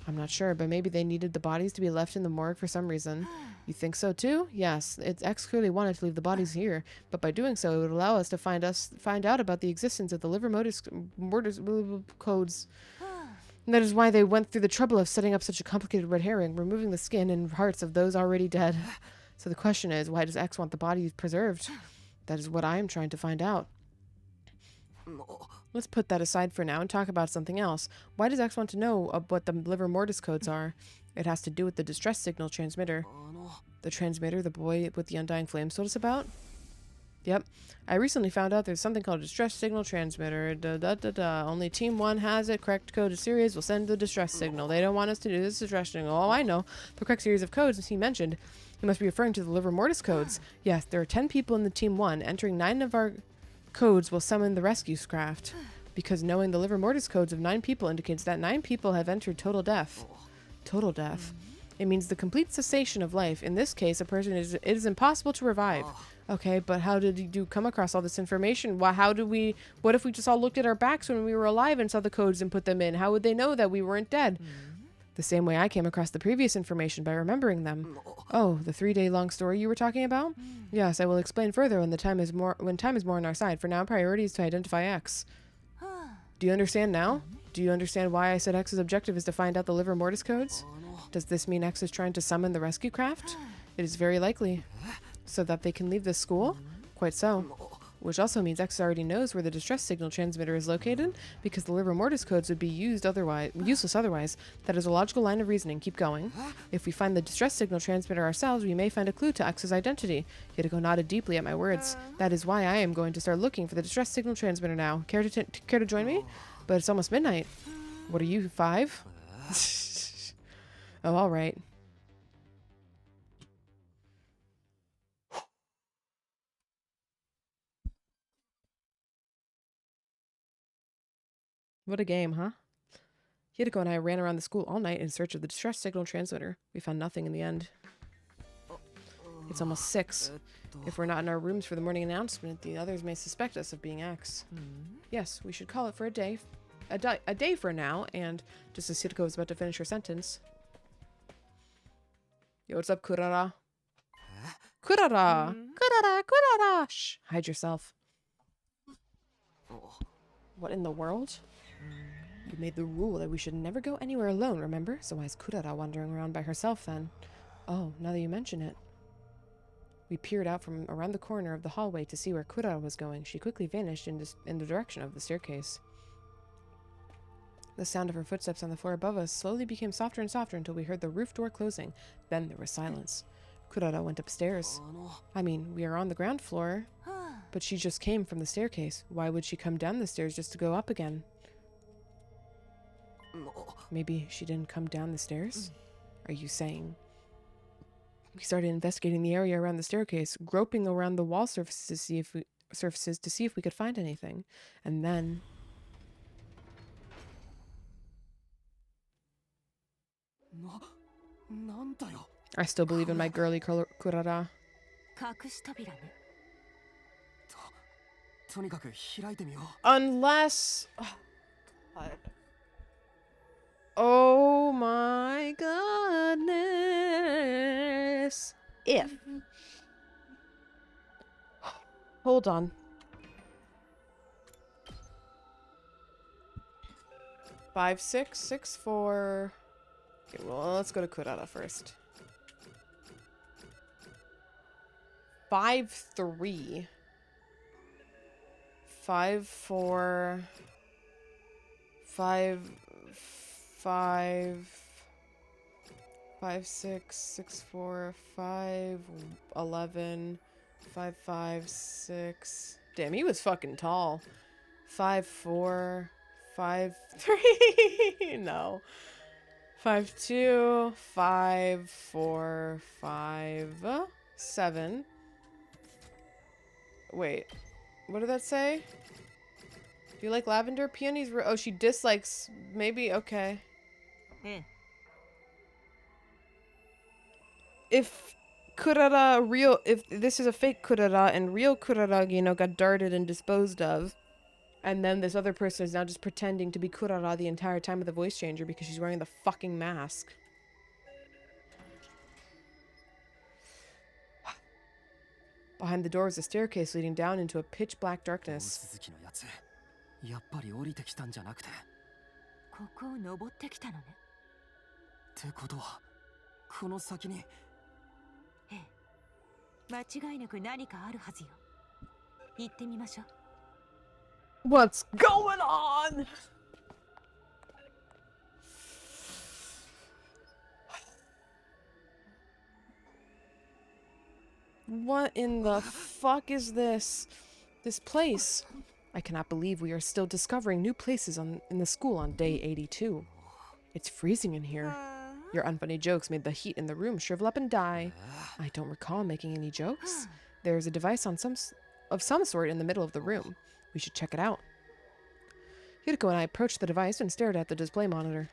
I'm not sure, but maybe they needed the bodies to be left in the morgue for some reason. You think so too? Yes, X clearly wanted to leave the bodies here, but by doing so, it would allow us to find out about the existence of the livor mortis codes. And that is why they went through the trouble of setting up such a complicated red herring, removing the skin and hearts of those already dead. So the question is, why does X want the bodies preserved? That is what I am trying to find out. Let's put that aside for now and talk about something else. Why does X want to know what the livor mortis codes are? It has to do with the distress signal transmitter. The transmitter the boy with the undying flame told us about? Yep. I recently found out there's something called a distress signal transmitter. Only Team 1 has it. Correct code series will send the distress signal. They don't want us to do this distress signal. Oh, I know. The correct series of codes he mentioned. He must be referring to the liver mortis codes. Yes, there are 10 people in the Team 1. Entering 9 of our codes will summon the rescue craft. Because knowing the liver mortis codes of 9 people indicates that 9 people have entered total death. Total death. It means the complete cessation of life. In this case, it is impossible to revive. Okay, but how did you come across all this information? What if we just all looked at our backs when we were alive and saw the codes and put them in? How would they know that we weren't dead? The same way I came across the previous information, by remembering them. Oh, the 3-day-long story you were talking about? Yes, I will explain further when time is more on our side. For now, priority is to identify X. Do you understand now? Do you understand why I said X's objective is to find out the liver mortis codes? Does this mean X is trying to summon the rescue craft? It is very likely. So that they can leave this school? Quite so. Which also means X already knows where the distress signal transmitter is located, because the liver mortis codes would be useless otherwise. That is a logical line of reasoning. Keep going. If we find the distress signal transmitter ourselves, we may find a clue to X's identity. Yuriko nodded deeply at my words. That is why I am going to start looking for the distress signal transmitter now. Care to join me? But it's almost midnight. What are you, 5? Oh, all right. What a game, huh? Hideko and I ran around the school all night in search of the distress signal transmitter. We found nothing in the end. It's almost 6. If we're not in our rooms for the morning announcement, the others may suspect us of being X. Yes, we should call it for a day. A day for now, and just as Hideko was about to finish her sentence. Yo, what's up, Kurara? Kurara! Kurara! Shh, hide yourself. What in the world? You made the rule that we should never go anywhere alone, remember? So why is Kurara wandering around by herself then? Oh, now that you mention it. We peered out from around the corner of the hallway to see where Kurara was going. She quickly vanished in the direction of the staircase. The sound of her footsteps on the floor above us slowly became softer and softer until we heard the roof door closing. Then there was silence. Kurara went upstairs. I mean, we are on the ground floor, but she just came from the staircase. Why would she come down the stairs just to go up again? Maybe she didn't come down the stairs? Are you saying? We started investigating the area around the staircase, groping around the wall surfaces to see if we could find anything. And then... I still believe in my girly Kurara. Unless... Oh my goodness. If. Hold on. 5, 6, 6, 4. Okay, well, let's go to Kurara first. 5, 3. 5, 4. 5, 5. 5, 6, 6, 4, 5, 11. 5, 5, 6. Damn, he was fucking tall. 5, 4. 5, 3. No. 5, 2. 5, 4. 5, 7. Wait. What did that say? Do you like lavender? Peonies? Oh, she dislikes... Maybe? Okay. If Kurara real... If this is a fake Kurara and real Kurara, you know, got darted and disposed of, and then this other person is now just pretending to be Kurara the entire time of the voice changer because she's wearing the fucking mask. Behind the door is a staircase leading down into a pitch black darkness. やっぱり降りてきたんじゃなくて。ここを登ってきたのね。ってことは、この先に。ええ。間違いなく何かあるはずよ。行ってみましょう。What's going on? What in the fuck is this? This place? I cannot believe we are still discovering new places in the school on day 82. It's freezing in here. Your unfunny jokes made the heat in the room shrivel up and die. I don't recall making any jokes. There is a device of some sort in the middle of the room. We should check it out. Yuriko and I approached the device and stared at the display monitor.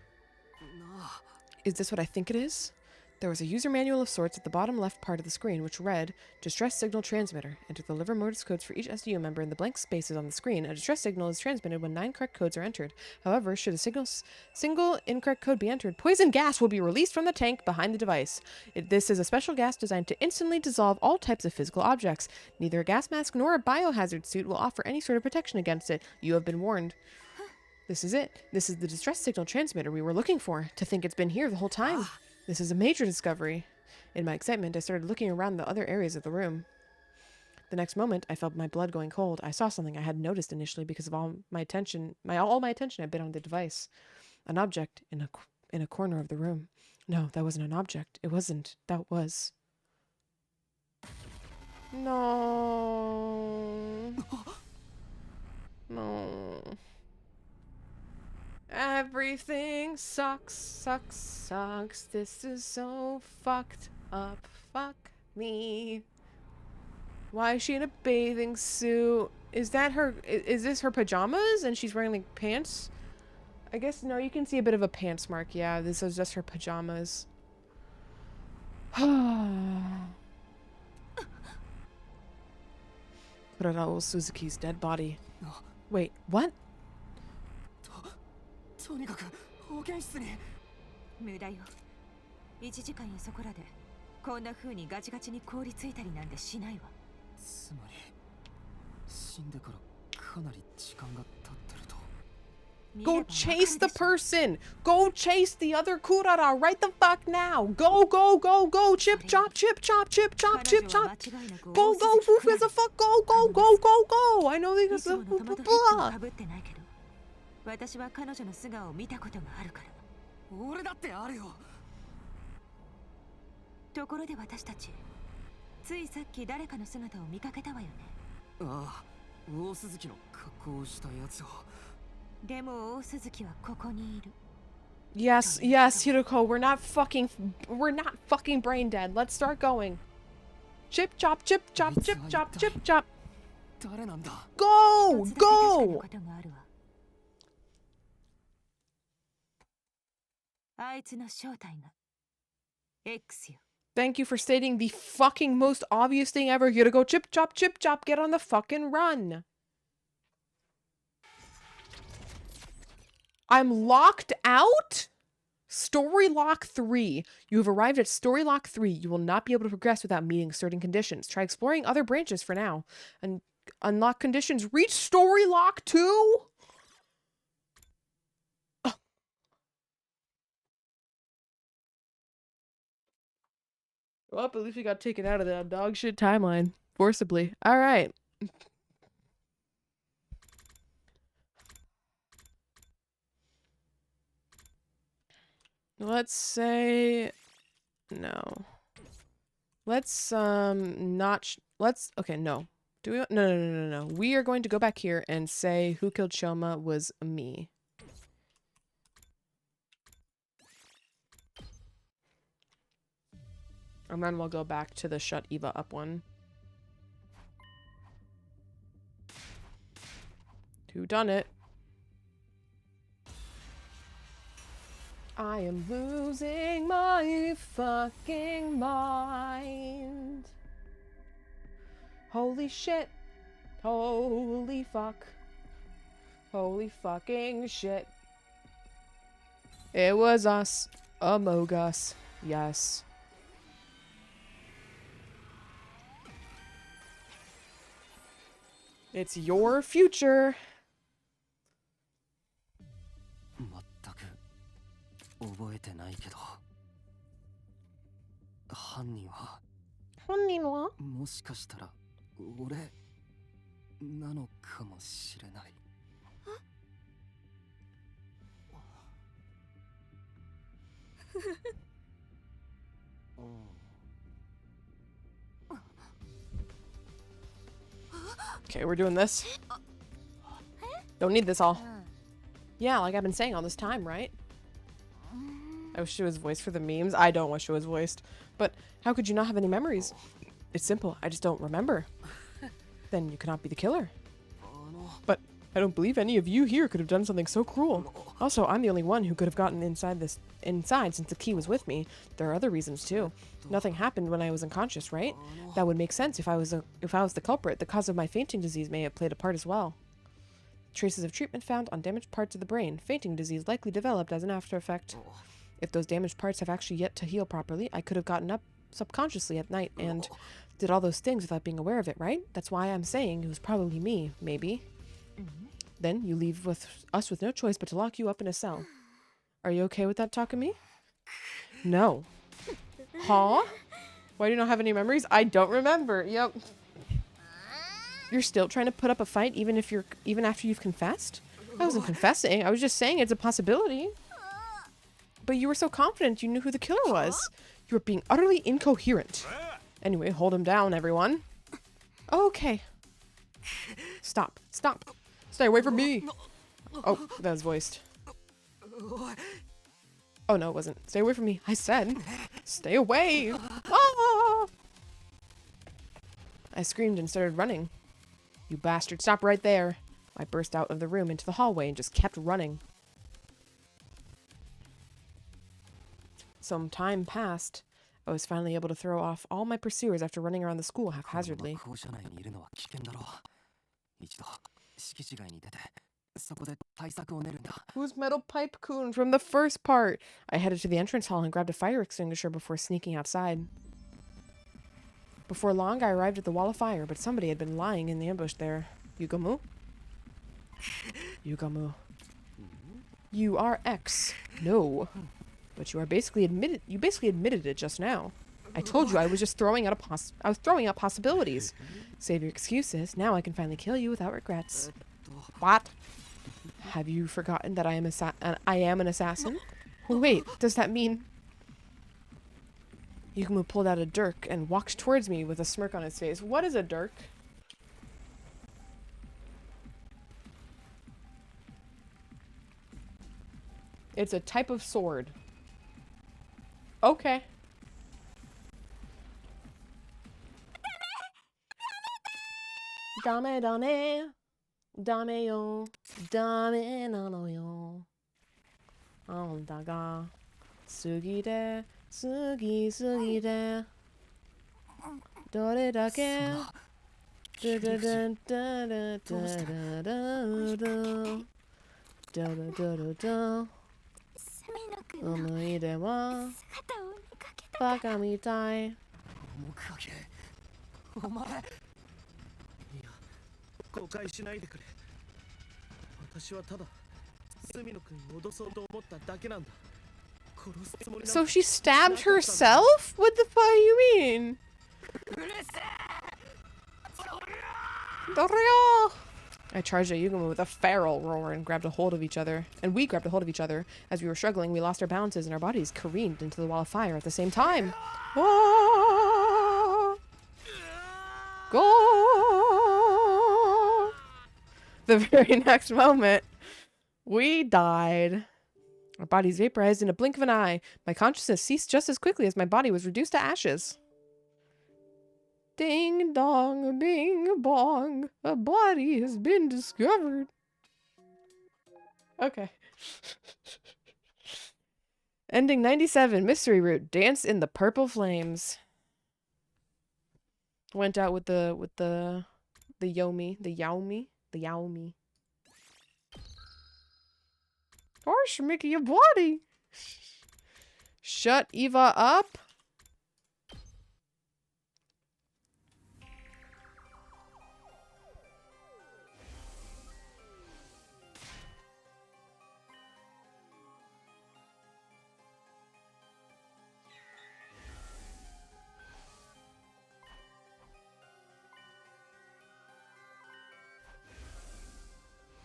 Is this what I think it is? There was a user manual of sorts at the bottom left part of the screen which read, Distress Signal Transmitter. Enter the liver Morse codes for each SDU member in the blank spaces on the screen. A distress signal is transmitted when 9 correct codes are entered. However, should a single incorrect code be entered, poison gas will be released from the tank behind the device. This is a special gas designed to instantly dissolve all types of physical objects. Neither a gas mask nor a biohazard suit will offer any sort of protection against it. You have been warned. This is it. This is the distress signal transmitter we were looking for. To think it's been here the whole time. This is a major discovery. In my excitement, I started looking around the other areas of the room. The next moment, I felt my blood going cold. I saw something I hadn't noticed initially because of all my attention had been on the device. An object in a corner of the room. No, that wasn't an object. It wasn't. That was. No. No. Everything sucks. This is so fucked up. Fuck me. Why is she in a bathing suit? Is that her? Is this her pajamas? And she's wearing like pants? I guess no, you can see a bit of a pants mark. Yeah, this is just her pajamas. Kurarao Suzuki's dead body. Wait, what? とにかく保健室に。無駄よ。1時間やそこらでこんな風にガチガチに凍りついたりなんてしないわ。つまり死んでからかなり時間が経ってると。Go chase the person! Go chase the other Kurara right the fuck now! Go! Chip chop! Go! Who gives a fuck? Go! I know they just... 私は彼女の素顔を見たことがあるから。俺だってあるよ。ところで私たち、ついさっき誰かの姿を見かけたわよね。ああ、大鈴木の格好をしたやつを。でも大鈴木はここにいる。Yes, Hiroko, we're not fucking brain dead. Let's start going. Chip chop. 誰なんだ? Go! あいつの正体が X よ。 Thank you for stating the fucking most obvious thing ever. You gotta go chip chop, get on the fucking run. I'm locked out? Story Lock 3. You have arrived at Story Lock 3. You will not be able to progress without meeting certain conditions. Try exploring other branches for now. And unlock conditions. Reach Story Lock 2? Well, at least we got taken out of that dog shit timeline. Forcibly. Alright. Let's say... No. Let's, okay, no. Do we... No. We are going to go back here and say who killed Shoma was me. And then we'll go back to the shut Eva up one. Who done it? I am losing my fucking mind. Holy shit. Holy fuck. Holy fucking shit. It was us. Among Us. Yes. It's your future. 全く覚えてないけど、犯人はもしかしたら俺なのかもしれない。Okay, we're doing this. Don't need this all. Yeah, like I've been saying all this time, right? I wish it was voiced for the memes. I don't wish it was voiced. But how could you not have any memories? It's simple. I just don't remember. Then you cannot be the killer. But I don't believe any of you here could have done something so cruel. Also, I'm the only one who could have gotten inside since the key was with me. There are other reasons too. Nothing happened when I was unconscious, right? That would make sense if I was the culprit. The cause of my fainting disease may have played a part as well. Traces of treatment found on damaged parts of the brain. Fainting disease likely developed as an after effect. If those damaged parts have actually yet to heal properly, I could have gotten up subconsciously at night and did all those things without being aware of it, right? That's why I'm saying it was probably me, maybe. Then you leave us with no choice but to lock you up in a cell. Are you okay with that, Takumi? No. Huh? Why do you not have any memories? I don't remember. Yep. You're still trying to put up a fight even after you've confessed? I wasn't confessing. I was just saying it's a possibility. But you were so confident you knew who the killer was. You were being utterly incoherent. Anyway, hold him down, everyone. Okay. Stop. Stop. Stay away from me. Oh, that was voiced. Oh, no, it wasn't. Stay away from me. I said, stay away. Ah! I screamed and started running. You bastard, stop right there. I burst out of the room into the hallway and just kept running. Some time passed. I was finally able to throw off all my pursuers after running around the school haphazardly. Who's Metal Pipe Kun from the first part? I headed to the entrance hall and grabbed a fire extinguisher before sneaking outside. Before long, I arrived at the wall of fire, but somebody had been lying in the ambush there. Yugamu? Yugamu. You are X. No. But you basically admitted it just now. I told you I was just throwing out possibilities. Save your excuses. Now I can finally kill you without regrets. What? Have you forgotten that I am an assassin? Wait, does that mean... Yugamu pulled out a dirk and walked towards me with a smirk on his face. What is a dirk? It's a type of sword. Okay. Dame, dame. Dame yo. Dame nano yo. Andaga. Sugide. Sugide. Dore dake. Da da da da da da da da. Da da da da da. 思い出はバカみたい。お前。いや、誤解しないでくれ。私はただ隅野君に脅そうと思っただけなんだ。殺すつもりなんだ。 So she stabbed herself? What the fuck do you mean? I charged at Yugamu with a feral roar and grabbed a hold of each other. And we grabbed a hold of each other. As we were struggling, we lost our balances and our bodies careened into the wall of fire at the same time. Ah! Go! The very next moment, we died. Our bodies vaporized in a blink of an eye. My consciousness ceased just as quickly as my body was reduced to ashes. Ding dong, bing bong, a body has been discovered. Okay. Ending 97, Mystery Route, Dance in the Purple Flames. Went out with the Yaomi. Gosh, Mickey, your body. Shut Eva up.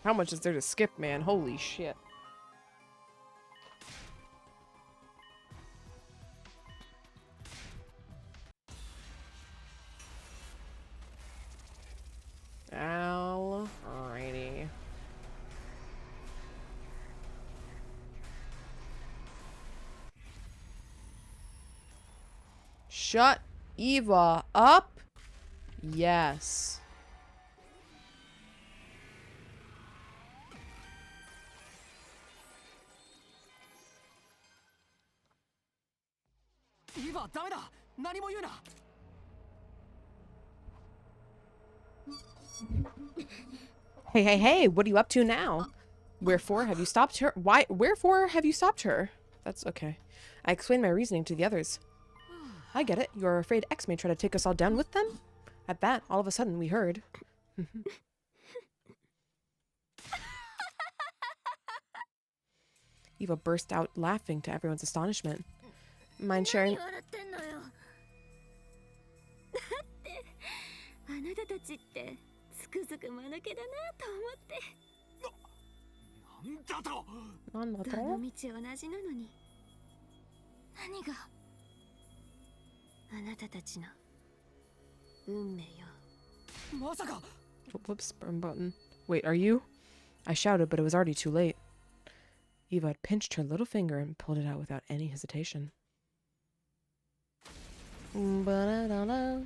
How much is there to skip, man? Holy shit. Shut Eva up. Yes. Eva, ダメだ。何も言うな。Hey, hey, hey, what are you up to now? Wherefore have you stopped her? Wherefore have you stopped her? That's okay. I explained my reasoning to the others. I get it. You're afraid X may try to take us all down with them? At that, all of a sudden, we heard. Eva burst out laughing to everyone's astonishment. Mind sharing? あなたたちってつくづく間抜けだなと思って。なんだと。なんだと？どの道同じなのに。何があなたたちの運命よ。まさか。 Whoops, burn button. Wait, are you? I shouted, but it was already too late. Eva had pinched her little finger and pulled it out without any hesitation. Ba-da-da-da.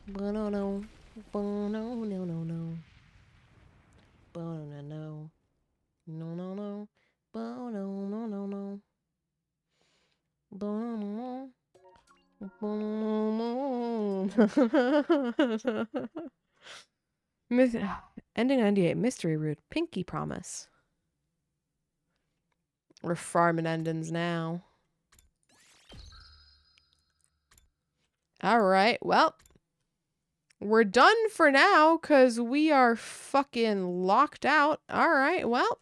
Ba-no-no. Ba-no-no-no-no. Ba-no-no-no. No-no-no. Ba-no-no-no-no. Ba-no-no. Ba-no-no. Ending 98. Mystery route. Pinky promise. We're farming endings now. Alright, well. We're done for now, because we are fucking locked out. Alright, well.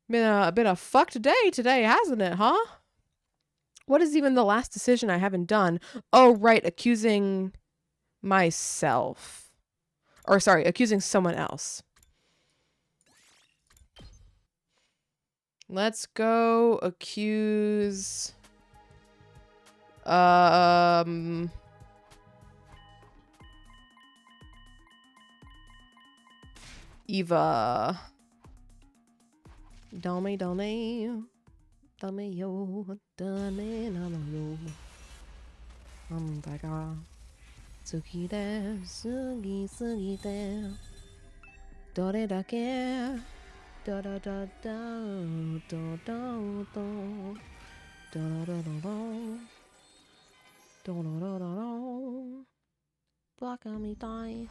Been a fucked day today, hasn't it, huh? What is even the last decision I haven't done? Oh, right, accusing myself. Or, sorry, accusing someone else. Let's go accuse... Eva. Dame, dame. Dame yo. Dame, dame yo. Daga. Sugi de. Sugi, sugi de. Dore dake. Da da da da. Da da da. Da da da da. Da da da da. Black on me die.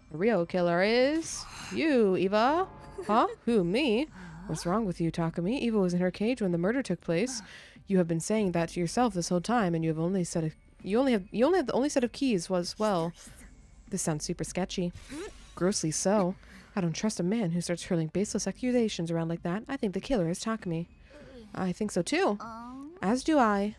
The real killer is you, Eva. Huh? Who, me? What's wrong with you, Takumi? Eva was in her cage when the murder took place. You have been saying that to yourself this whole time, and you have only said you only have the only set of keys was, well, this sounds super sketchy. Grossly so. I don't trust a man who starts hurling baseless accusations around like that. I think the killer is Takumi. I think so too. As do I.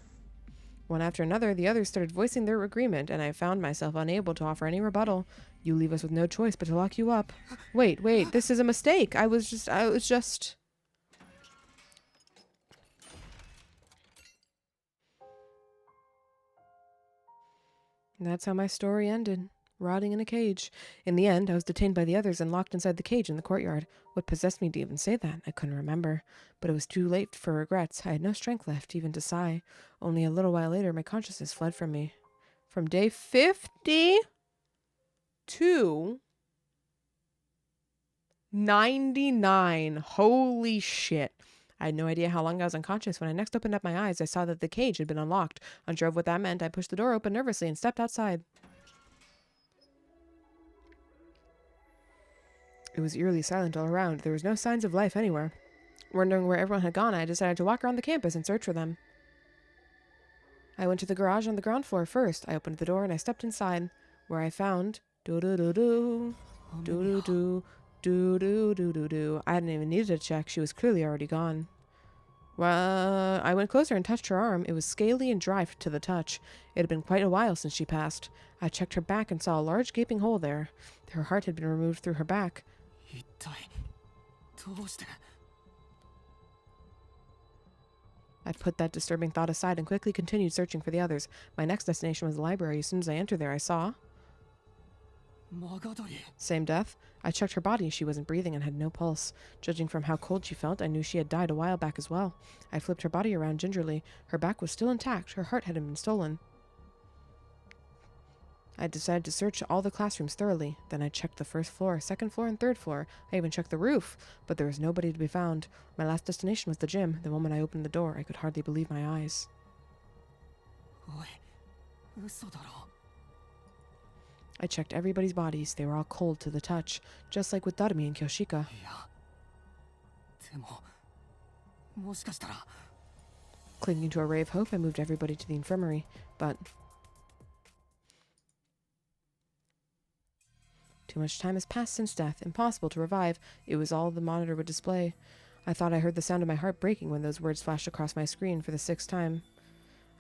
One after another, the others started voicing their agreement, and I found myself unable to offer any rebuttal. You leave us with no choice but to lock you up. Wait, this is a mistake. I was just... That's how my story ended. Rotting in a cage. In the end, I was detained by the others and locked inside the cage in the courtyard. What possessed me to even say that? I couldn't remember. But it was too late for regrets. I had no strength left, even to sigh. Only a little while later, my consciousness fled from me. From day 50 to 99. Holy shit. I had no idea how long I was unconscious. When I next opened up my eyes, I saw that the cage had been unlocked. Unsure of what that meant, I pushed the door open nervously and stepped outside. It was eerily silent all around. There was no signs of life anywhere. Wondering where everyone had gone, I decided to walk around the campus and search for them. I went to the garage on the ground floor first. I opened the door and I stepped inside, where I found do-do-do-do, do-do-do, do-do-do-do-do. I hadn't even needed to check. She was clearly already gone. Well, I went closer and touched her arm. It was scaly and dry to the touch. It had been quite a while since she passed. I checked her back and saw a large gaping hole there. Her heart had been removed through her back. I put that disturbing thought aside and quickly continued searching for the others. My next destination was the library. As soon as I entered there, I saw... Same death. I checked her body. She wasn't breathing and had no pulse. Judging from how cold she felt, I knew she had died a while back as well. I flipped her body around gingerly. Her back was still intact. Her heart hadn't been stolen. I decided to search all the classrooms thoroughly. Then I checked the first floor, second floor, and third floor. I even checked the roof, but there was nobody to be found. My last destination was the gym. The moment I opened the door, I could hardly believe my eyes. I checked everybody's bodies. They were all cold to the touch, just like with Darumi and Kyoshika. Clinging to a ray of hope, I moved everybody to the infirmary, but too much time has passed since death. Impossible to revive. It was all the monitor would display. I thought I heard the sound of my heart breaking when those words flashed across my screen for the 6th time.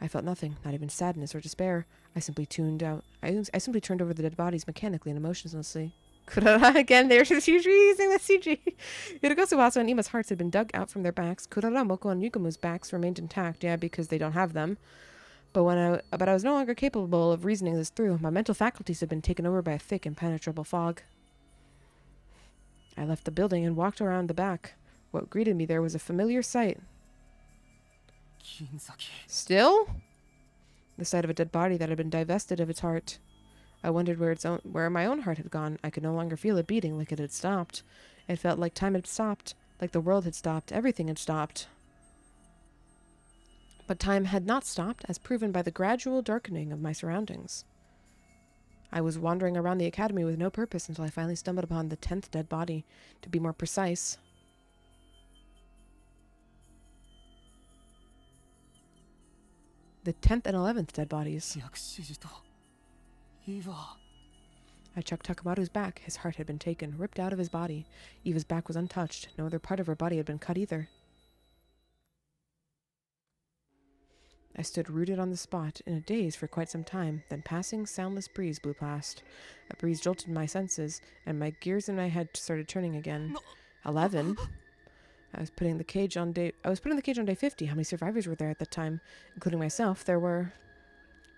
I felt nothing, not even sadness or despair. I simply tuned out. I simply turned over the dead bodies mechanically and emotionlessly. Kurara again, there's using the CG. Hirogosu, Wasa, and Ima's hearts had been dug out from their backs. Kurara, Moko, and Yukamu's backs remained intact, yeah, because they don't have them. But I was no longer capable of reasoning this through. My mental faculties had been taken over by a thick, impenetrable fog. I left the building and walked around the back. What greeted me there was a familiar sight. Still? The sight of a dead body that had been divested of its heart. I wondered where my own heart had gone. I could no longer feel it beating, like it had stopped. It felt like time had stopped, like the world had stopped, everything had stopped. But time had not stopped, as proven by the gradual darkening of my surroundings. I was wandering around the academy with no purpose until I finally stumbled upon the 10th dead body. To be more precise, the 10th and 11th dead bodies. I checked Takamaru's back. His heart had been taken, ripped out of his body. Eva's back was untouched. No other part of her body had been cut either. I stood rooted on the spot, in a daze for quite some time. Then passing, soundless breeze blew past. A breeze jolted my senses, and my gears in my head started turning again. 11? I was putting the cage on day 50. How many survivors were there at that time? Including myself, there were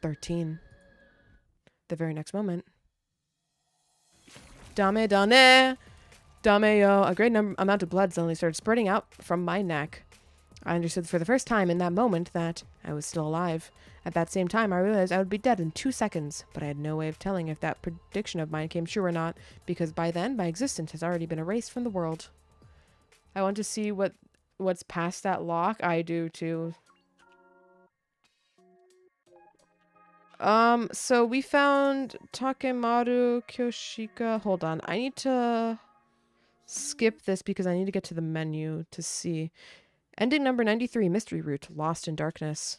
13. The very next moment. Dame dane! Dame yo! A great amount of blood suddenly started spurting out from my neck. I understood for the first time in that moment that I was still alive. At that same time, I realized I would be dead in 2 seconds, but I had no way of telling if that prediction of mine came true or not, because by then, my existence has already been erased from the world. I want to see what's past that lock. I do too. So we found Takemaru, Kyoshika. Hold on. I need to skip this because I need to get to the menu to see. Ending number 93, Mystery Route, Lost in Darkness.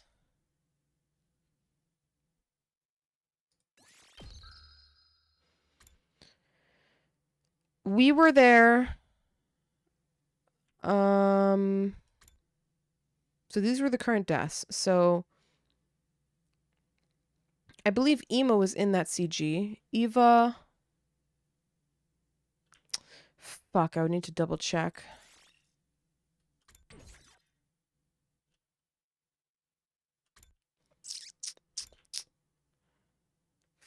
We were there. So these were the current deaths. So I believe Ema was in that CG. Eva. Fuck, I would need to double check.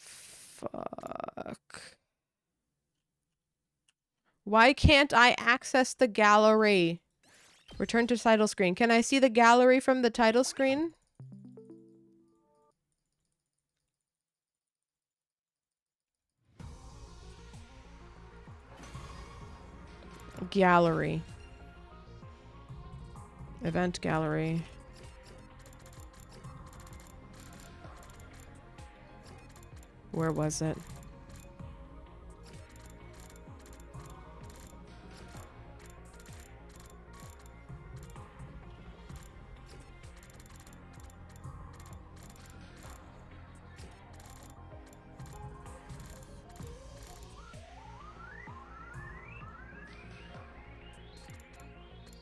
Fuck. Why can't I access the gallery? Return to title screen. Can I see the gallery from the title screen? Gallery. Event gallery. Where was it?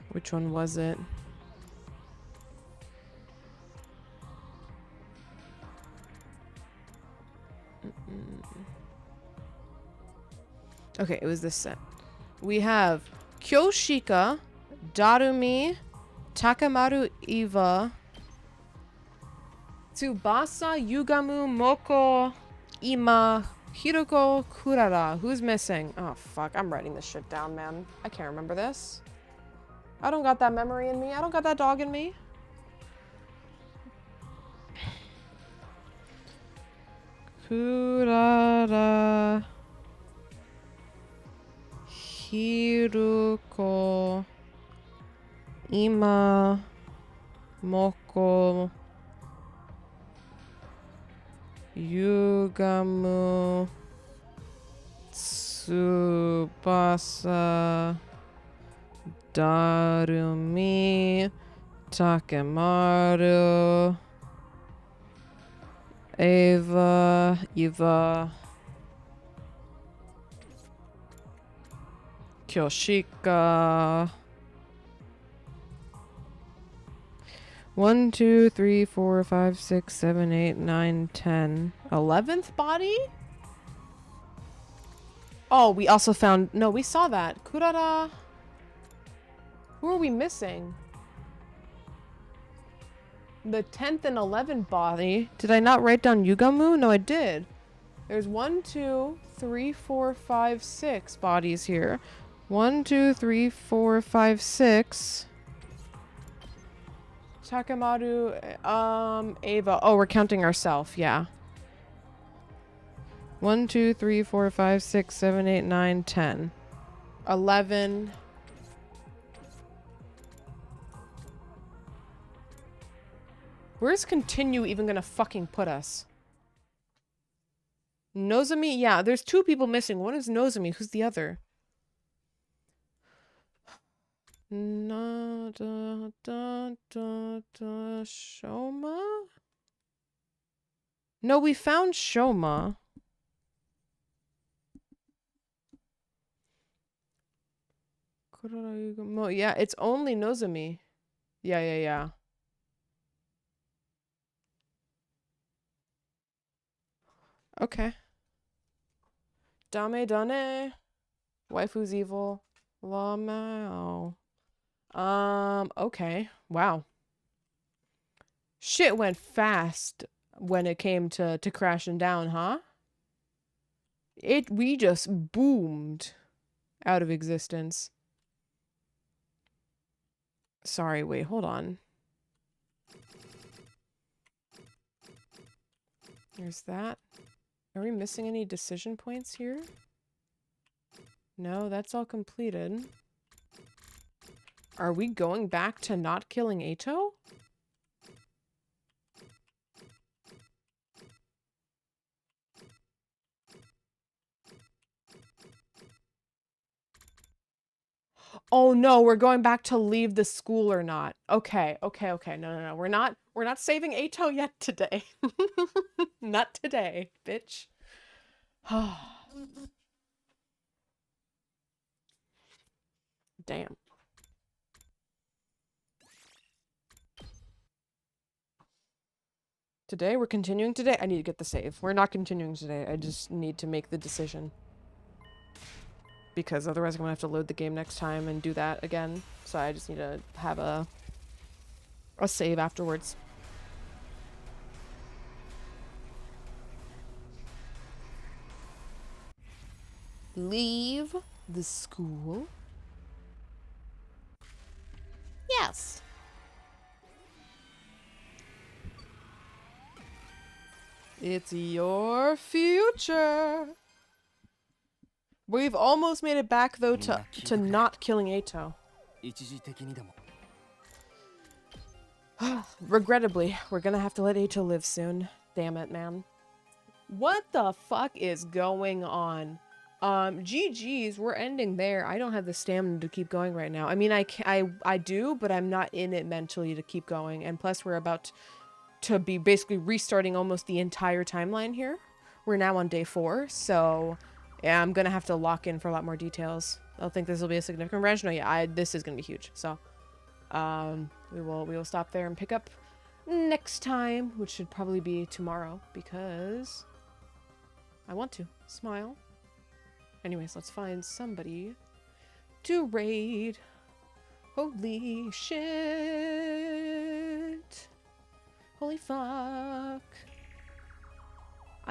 Which one was it? Okay, it was this set. We have Kyoshika, Darumi, Takemaru Eva, Tsubasa, Yugamu, Moko, Ima, Hiroko Kurara. Who's missing? Oh, fuck. I'm writing this shit down, man. I can't remember this. I don't got that memory in me. I don't got that dog in me. Kurara. Hiroko. Ima. Moko. Yugamu. Tsubasa. Darumi. Takemaru. Eva. Kyoshika. 1, 2, 3, 4, 5, 6, 7, 8, 9, 10. 11th body? Oh, we also found... No, we saw that. Kurara. Who are we missing? The 10th and 11th body. Did I not write down Yugamu? No, I did. There's 1, 2, 3, 4, 5, 6 bodies here. 1, 2, 3, 4, 5, 6. Takemaru, Ava. Oh, we're counting ourselves, yeah. 1, 2, 3, 4, 5, 6, 7, 8, 9, 10. 11. Where's continue even gonna fucking put us? Nozomi? Yeah, there's 2 people missing. One is Nozomi. Who's the other? Shoma? No, we found Shoma. Yeah, it's only Nozomi. Yeah. Okay. Dame Dane. Waifu's evil. Lamau. Okay. Wow. Shit went fast when it came to crashing down, huh? We just boomed out of existence. Sorry, wait, hold on. There's that. Are we missing any decision points here? No, that's all completed. Are we going back to not killing Ato? Oh no, we're going back to leave the school or not. Okay. No. We're not saving Ato yet today. Not today, bitch. Damn. Today, we're continuing today. I need to get the save. We're not continuing today. I just need to make the decision. Because otherwise I'm gonna have to load the game next time and do that again. So I just need to have a save afterwards. Leave the school. Yes. It's your future. We've almost made it back though to not killing Ato. Regrettably, we're gonna have to let Ato live soon. Damn it, man. What the fuck is going on? GG's, we're ending there. I don't have the stamina to keep going right now. I mean, I do, but I'm not in it mentally to keep going. And plus, we're about to be basically restarting almost the entire timeline here. We're now on day 4, so yeah, I'm gonna have to lock in for a lot more details. I don't think this will be a significant branch. No, yeah, this is gonna be huge. So, we will stop there and pick up next time, which should probably be tomorrow because I want to smile. Anyways, let's find somebody to raid. Holy shit. Holy fuck.